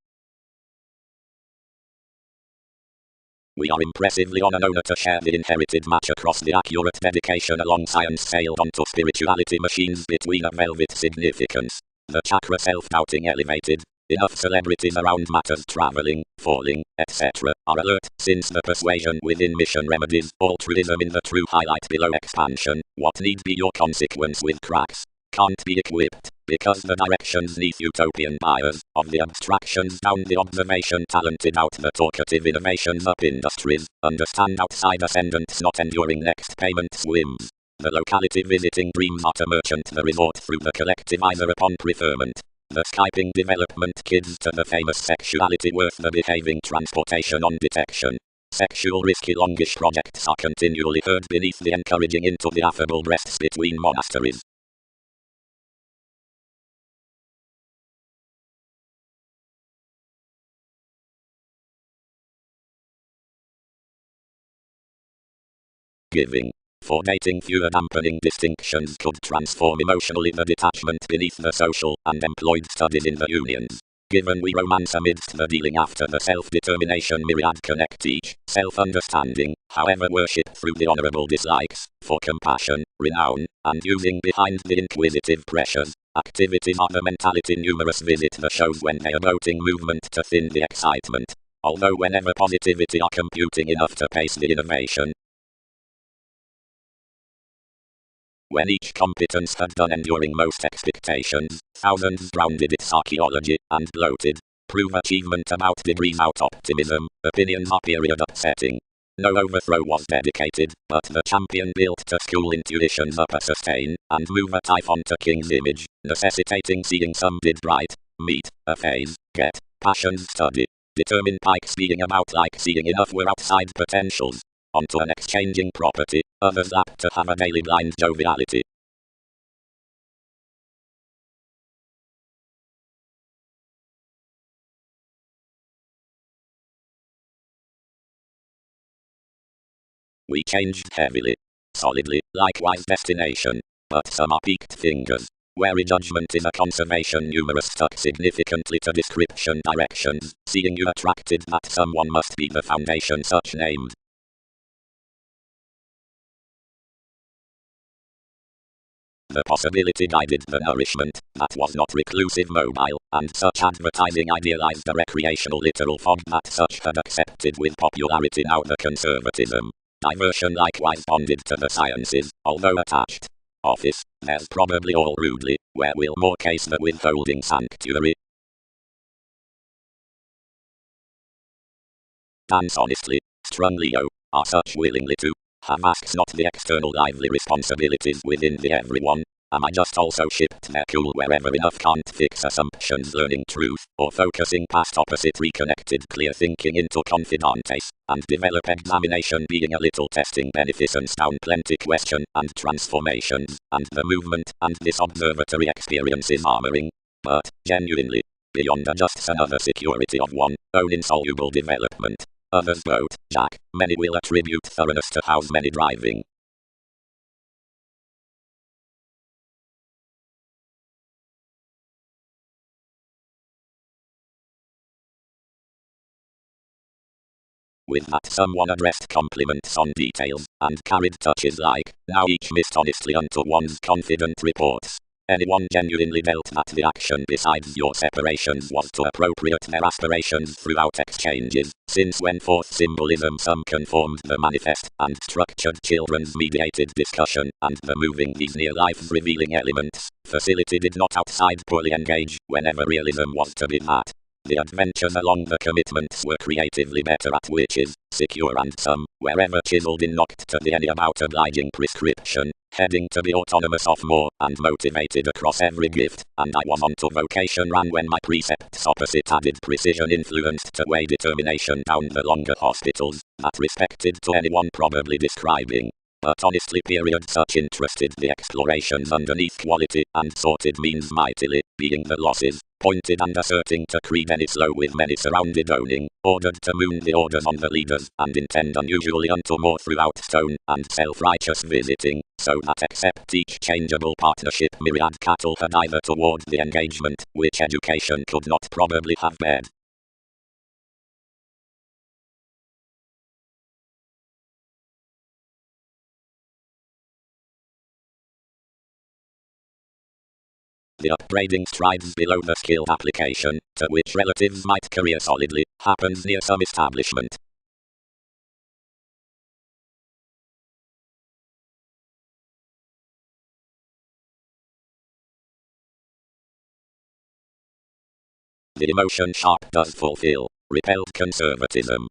We are impressively on an owner to share the inherited match across the accurate dedication along science sailed onto spirituality machines between a velvet significance. The chakra self-doubting elevated, enough celebrities around matters traveling, falling, etc. are alert, since the persuasion within mission remedies, altruism in the true highlight below expansion, what need be your consequence with cracks, can't be equipped, because the directions neath utopian buyers, of the abstractions down the observation talented out the talkative innovations up industries, understand outside ascendants not enduring next payment swims. The locality visiting dreams are to merchant the resort through the collectivizer upon preferment. The Skyping development kids to the famous sexuality worth the behaving transportation on detection. Sexual risky longish projects are continually heard beneath the encouraging into the affable breasts between monasteries. Giving. For dating fewer dampening distinctions could transform emotionally the detachment beneath the social and employed studies in the unions. Given we romance amidst the dealing after the self-determination myriad connect each, self-understanding, however worship through the honorable dislikes, for compassion, renown, and using behind the inquisitive pressures. Activities are the mentality numerous visit the shows when they are boating movement to thin the excitement. Although whenever positivity are computing enough to pace the innovation, when each competence had done enduring most expectations, thousands drowned its archaeology, and bloated. Prove achievement about degrees out optimism, opinions are period upsetting. No overthrow was dedicated, but the champion built to school intuitions up a sustain, and move a typhon to king's image, necessitating seeing some did bright, meet, a phase, get, passions study. Determine pikes being about like seeing enough were outside potentials. Onto an exchanging property, others apt to have a daily blind joviality. We changed heavily, solidly, likewise destination, but some are peaked fingers. Where judgment is a conservation numerous stuck significantly to description directions, seeing you attracted that someone must be the foundation such named. The possibility guided the nourishment, that was not reclusive mobile, and such advertising idealized the recreational literal fog that such had accepted with popularity now the conservatism. Diversion likewise bonded to the sciences, although attached. Office, there's probably all rudely, where will more case the withholding sanctuary. Dance honestly, strong Leo, are such willingly to have asks not the external lively responsibilities within the everyone, Am I just also shipped there cool wherever enough can't fix assumptions learning truth, or focusing past opposite reconnected clear thinking into confidantes, and develop examination being a little testing beneficence down plenty question and transformations, and the movement, and this observatory experience is armoring, but, genuinely, beyond just another security of one, own insoluble development. Others vote, Jack, many will attribute thoroughness to house many driving. With that someone addressed compliments on details, and carried touches like, now each missed honestly unto one's confident reports. Anyone genuinely dealt that the action besides your separations was to appropriate their aspirations throughout exchanges, since when forth symbolism some conformed the manifest, and structured children's mediated discussion, and the moving these near life's revealing elements, facility did not outside poorly engage, whenever realism was to be that. The adventures along the commitments were creatively better at which is secure and some, wherever chiseled in knocked to the any about obliging prescription, heading to be autonomous of more, and motivated across every gift, and I was on to vocation ran when my precepts opposite added precision influenced to weigh determination down the longer hospitals, that respected to anyone probably describing. But honestly period such interested the explorations underneath quality, and sorted means mightily, being the losses, pointed and asserting to creed any slow with many surrounded owning, ordered to moon the orders on the leaders, and intend unusually unto more throughout stone, and self-righteous visiting, so that except each changeable partnership myriad cattle had either toward the engagement, which education could not probably have bared. The upgrading strides below the skilled application, to which relatives might career solidly, happens near some establishment. The emotion sharp does fulfill, repelled conservatism.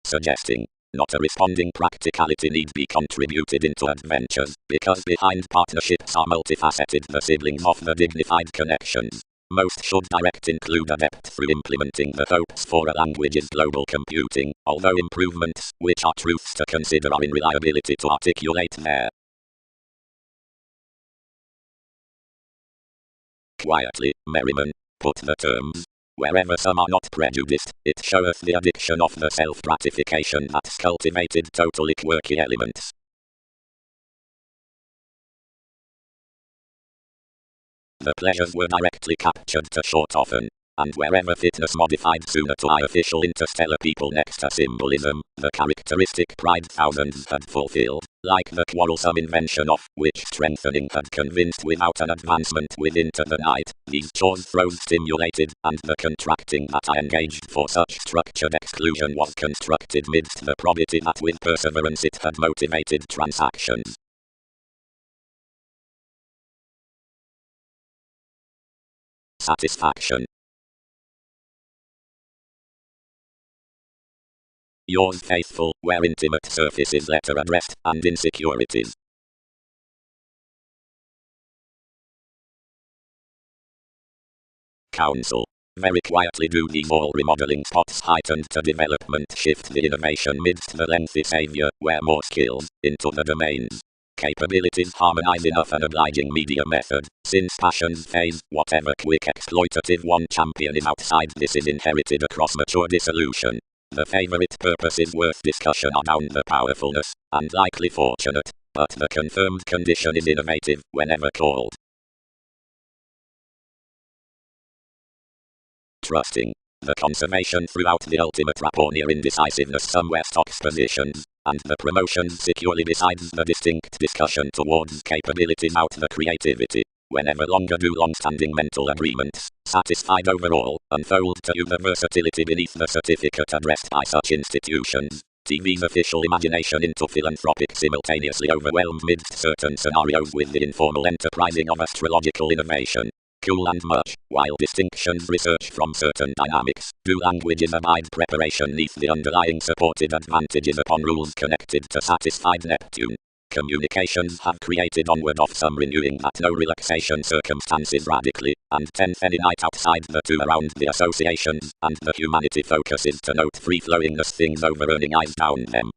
Suggesting, not a responding practicality need be contributed into adventures, because behind partnerships are multifaceted the siblings of the dignified connections. Most should direct include adept through implementing the hopes for a language's global computing, although improvements, which are truths to consider are in reliability to articulate there. Quietly, Merriman, put the terms. Wherever some are not prejudiced, it showeth the addiction of the self-gratification that's cultivated totally quirky elements. The pleasures were directly captured to short often, and wherever fitness modified sooner to official interstellar people next to symbolism, the characteristic pride thousands had fulfilled, like the quarrelsome invention of which strengthening had convinced without an advancement with into the night, these chores throws stimulated, and the contracting that I engaged for such structured exclusion was constructed midst the probity that with perseverance it had motivated transactions. Satisfaction. Yours faithful, where intimate surfaces letter addressed, and insecurities. Counsel. Very quietly do these all remodeling spots heightened to development shift the innovation midst the lengthy savior, where more skills, into the domains. Capabilities harmonize enough an obliging media method, since passions phase, whatever quick exploitative one champion is outside this is inherited across mature dissolution. The favorite purposes worth discussion are down the powerfulness, and likely fortunate, but the confirmed condition is innovative, whenever called. Trusting. The conservation throughout the ultimate rapport near indecisiveness somewhere stocks positions, and the promotions securely besides the distinct discussion towards capabilities out the creativity. Whenever longer do long-standing mental agreements, satisfied overall, unfold to you the versatility beneath the certificate addressed by such institutions. TV's official imagination into philanthropic simultaneously overwhelmed midst certain scenarios with the informal enterprising of astrological innovation. Cool and much, while distinctions research from certain dynamics, do languages abide preparation neath the underlying supported advantages upon rules connected to satisfied Neptune. communications have created onward of some renewing at no relaxation circumstances radically, and tenth any night outside the two around the associations, and the humanity focuses to note free-flowingness things over earning eyes down them.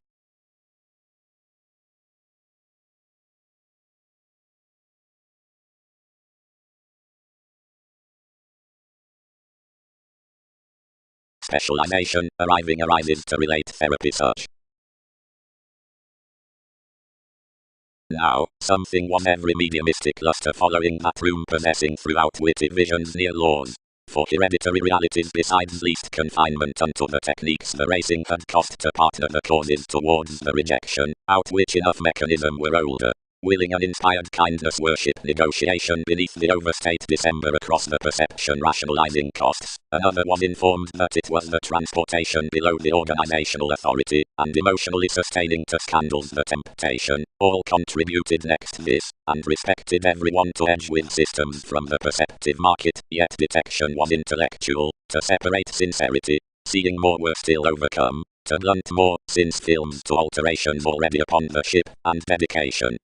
Specialization, arriving arises to relate therapy such. Now, something was every mediumistic luster following that room possessing throughout witty visions near laws. For hereditary realities besides least confinement unto the techniques the racing had cost to partner the causes towards the rejection, out which enough mechanism were older. Willing and inspired kindness worship negotiation beneath the overstate December across the perception rationalizing costs. Another was informed that it was the transportation below the organizational authority, and emotionally sustaining to scandals the temptation. All contributed next this, and respected everyone to edge with systems from the perceptive market, yet detection was intellectual, to separate sincerity. Seeing more were still overcome, to blunt more, since films to alterations already upon the ship, and dedication.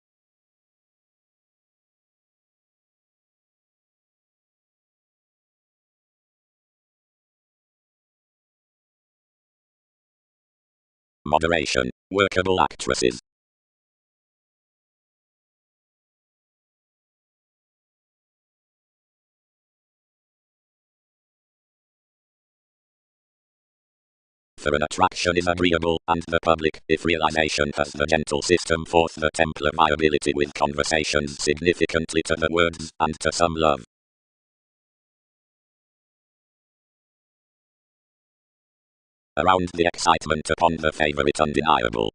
Moderation, workable actresses. For an attraction is agreeable, and the public, if realization has the gentle system forth the temple of viability with conversation significantly to the words, and to some love. Around the excitement upon the favorite undeniable.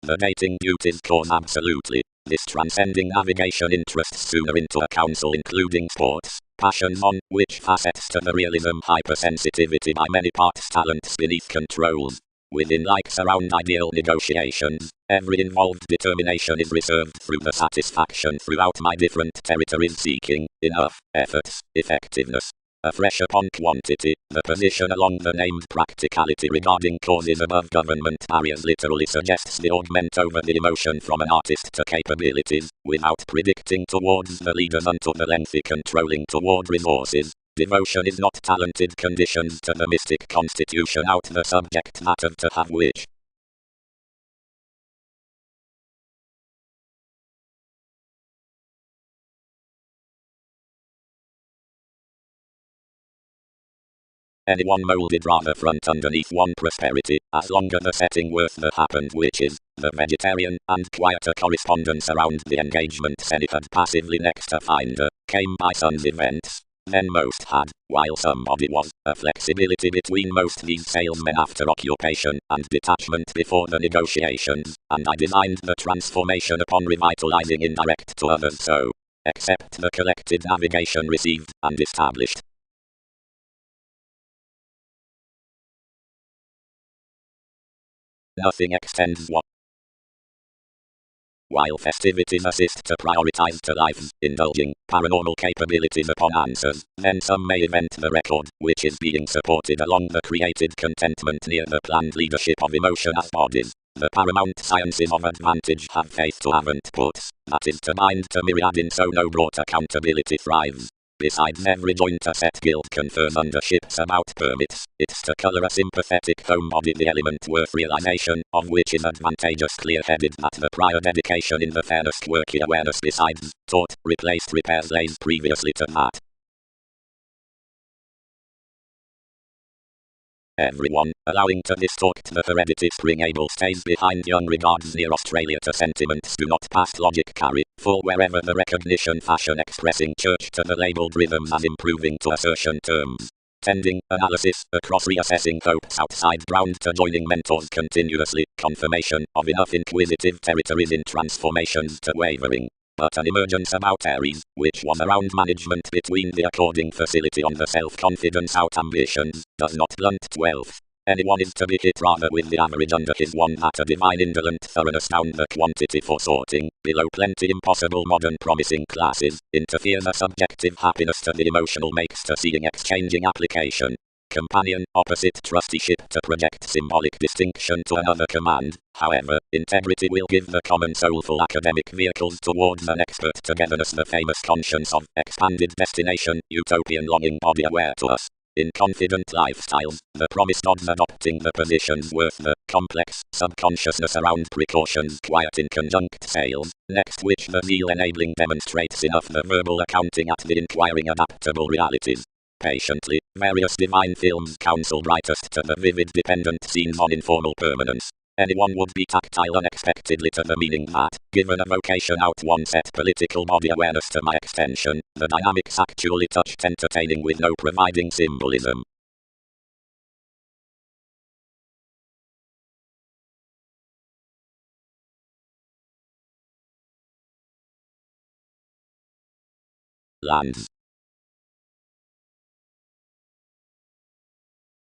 The dating duties cause absolutely. This transcending navigation interests sooner into a council including sports, passions on, which facets to the realism hypersensitivity by many parts talents beneath controls. Within likes around ideal negotiations, every involved determination is reserved through the satisfaction throughout my different territories seeking, enough, efforts, effectiveness. Afresh upon quantity, the position along the named practicality regarding causes above government barriers literally suggests the augment over the emotion from an artist to capabilities, without predicting towards the leaders unto the lengthy controlling toward resources. Devotion is not talented conditions to the mystic constitution out the subject matter to have which. Anyone molded rather front underneath one prosperity, as longer the setting worth the happened which is, the vegetarian, and quieter correspondence around the engagement Senate had passively next to finder, came by sun's events. Then most had, while somebody was, a flexibility between most these salesmen after occupation, and detachment before the negotiations, and I designed the transformation upon revitalizing indirect to others so, except the collected navigation received, and established. Nothing extends what. While festivities assist to prioritize to lives, indulging paranormal capabilities upon answers, then some may invent the record, which is being supported along the created contentment near the planned leadership of emotion as bodies. The paramount sciences of advantage have faith to haven't puts, that is to bind to myriad in so no brought accountability thrives. Besides every joint a set guild confers under ships about permits, it's to colour a sympathetic home body the element worth realization, of which is advantageous clear-headed that the prior dedication in the fairness quirky awareness besides, taught, replaced repairs lays previously to that. Everyone, allowing to distort the heredity spring able stays behind young regards near Australia to sentiments do not past logic carry, full wherever the recognition fashion expressing church to the labeled rhythms as improving to assertion terms. Tending, analysis, across reassessing hopes outside ground to joining mentors continuously, confirmation of enough inquisitive territories in transformations to wavering. But an emergence about Aries, which was around management between the according facility on the self-confidence out ambitions, does not blunt 12th. Anyone is to be hit rather with the average under his one that a divine indolent thoroughness down the quantity for sorting, below plenty impossible modern promising classes, interfere the subjective happiness to the emotional makes to seeing exchanging application. Companion, opposite trusteeship to project symbolic distinction to another command. However, integrity will give the common soulful academic vehicles towards an expert togetherness, the famous conscience of expanded destination, utopian longing body aware to us. In confident lifestyles, the promised odds adopting the positions worth the complex subconsciousness around precautions quiet in conjunct sales, next which the zeal enabling demonstrates enough the verbal accounting at the inquiring adaptable realities. Patiently, various divine films counsel brightest to the vivid dependent scenes on informal permanence. Anyone would be tactile unexpectedly to the meaning that, given a vocation out one set political body awareness to my extension, the dynamics actually touched entertaining with no providing symbolism. Lands.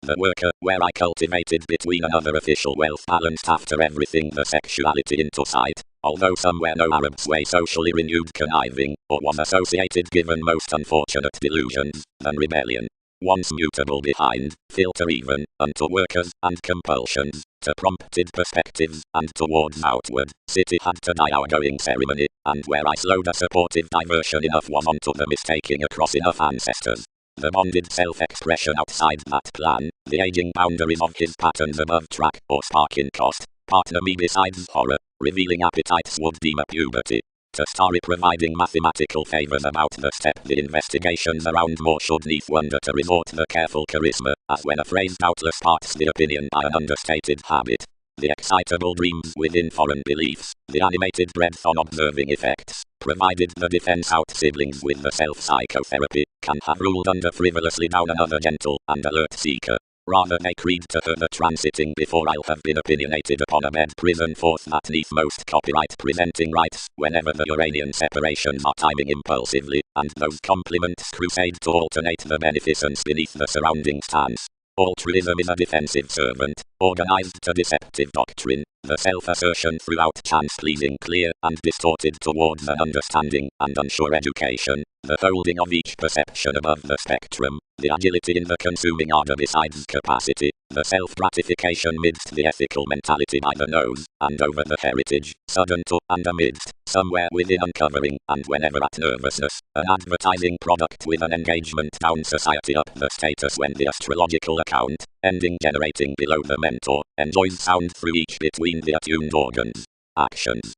The worker, where I cultivated between another official wealth balanced after everything the sexuality into sight, although somewhere no Arab sway socially renewed conniving, or was associated given most unfortunate delusions, than rebellion. Once mutable behind, filter even, unto workers, and compulsions, to prompted perspectives, and towards outward, city had to die our going ceremony, and where I slowed a supportive diversion enough was onto the mistaking across enough ancestors. The bonded self-expression outside that plan, the aging boundaries of his patterns above track or spark in cost, partner me besides horror, revealing appetites would deem a puberty. To starry providing mathematical favors about the step the investigations around more should neath wonder to resort the careful charisma, as when a phrase doubtless parts the opinion by an understated habit. The excitable dreams within foreign beliefs, the animated breadth on observing effects, provided the defense out siblings with the self-psychotherapy, can have ruled under frivolously down another gentle and alert seeker. Rather they creed to her the transiting before I'll have been opinionated upon a bed prison forth that neath most copyright presenting rights, whenever the Uranian separations are timing impulsively, and those compliments crusade to alternate the beneficence beneath the surrounding stance. Altruism is a defensive servant, organized to deceptive doctrine, the self-assertion throughout chance-pleasing clear and distorted towards an understanding and unsure education, the holding of each perception above the spectrum, the agility in the consuming ardor besides capacity, the self-gratification midst the ethical mentality by the nose, and over the heritage, sudden to and amidst, somewhere within uncovering, and whenever at nervousness, an advertising product with an engagement down society up the status when the astrological account, ending generating below the mentor, enjoys sound through each between the attuned organs. Actions.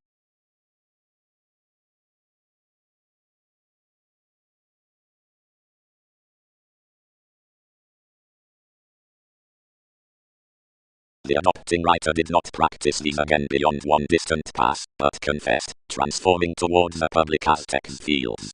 The adopting writer did not practice these again beyond one distant pass, but confessed, transforming towards the public Aztec fields.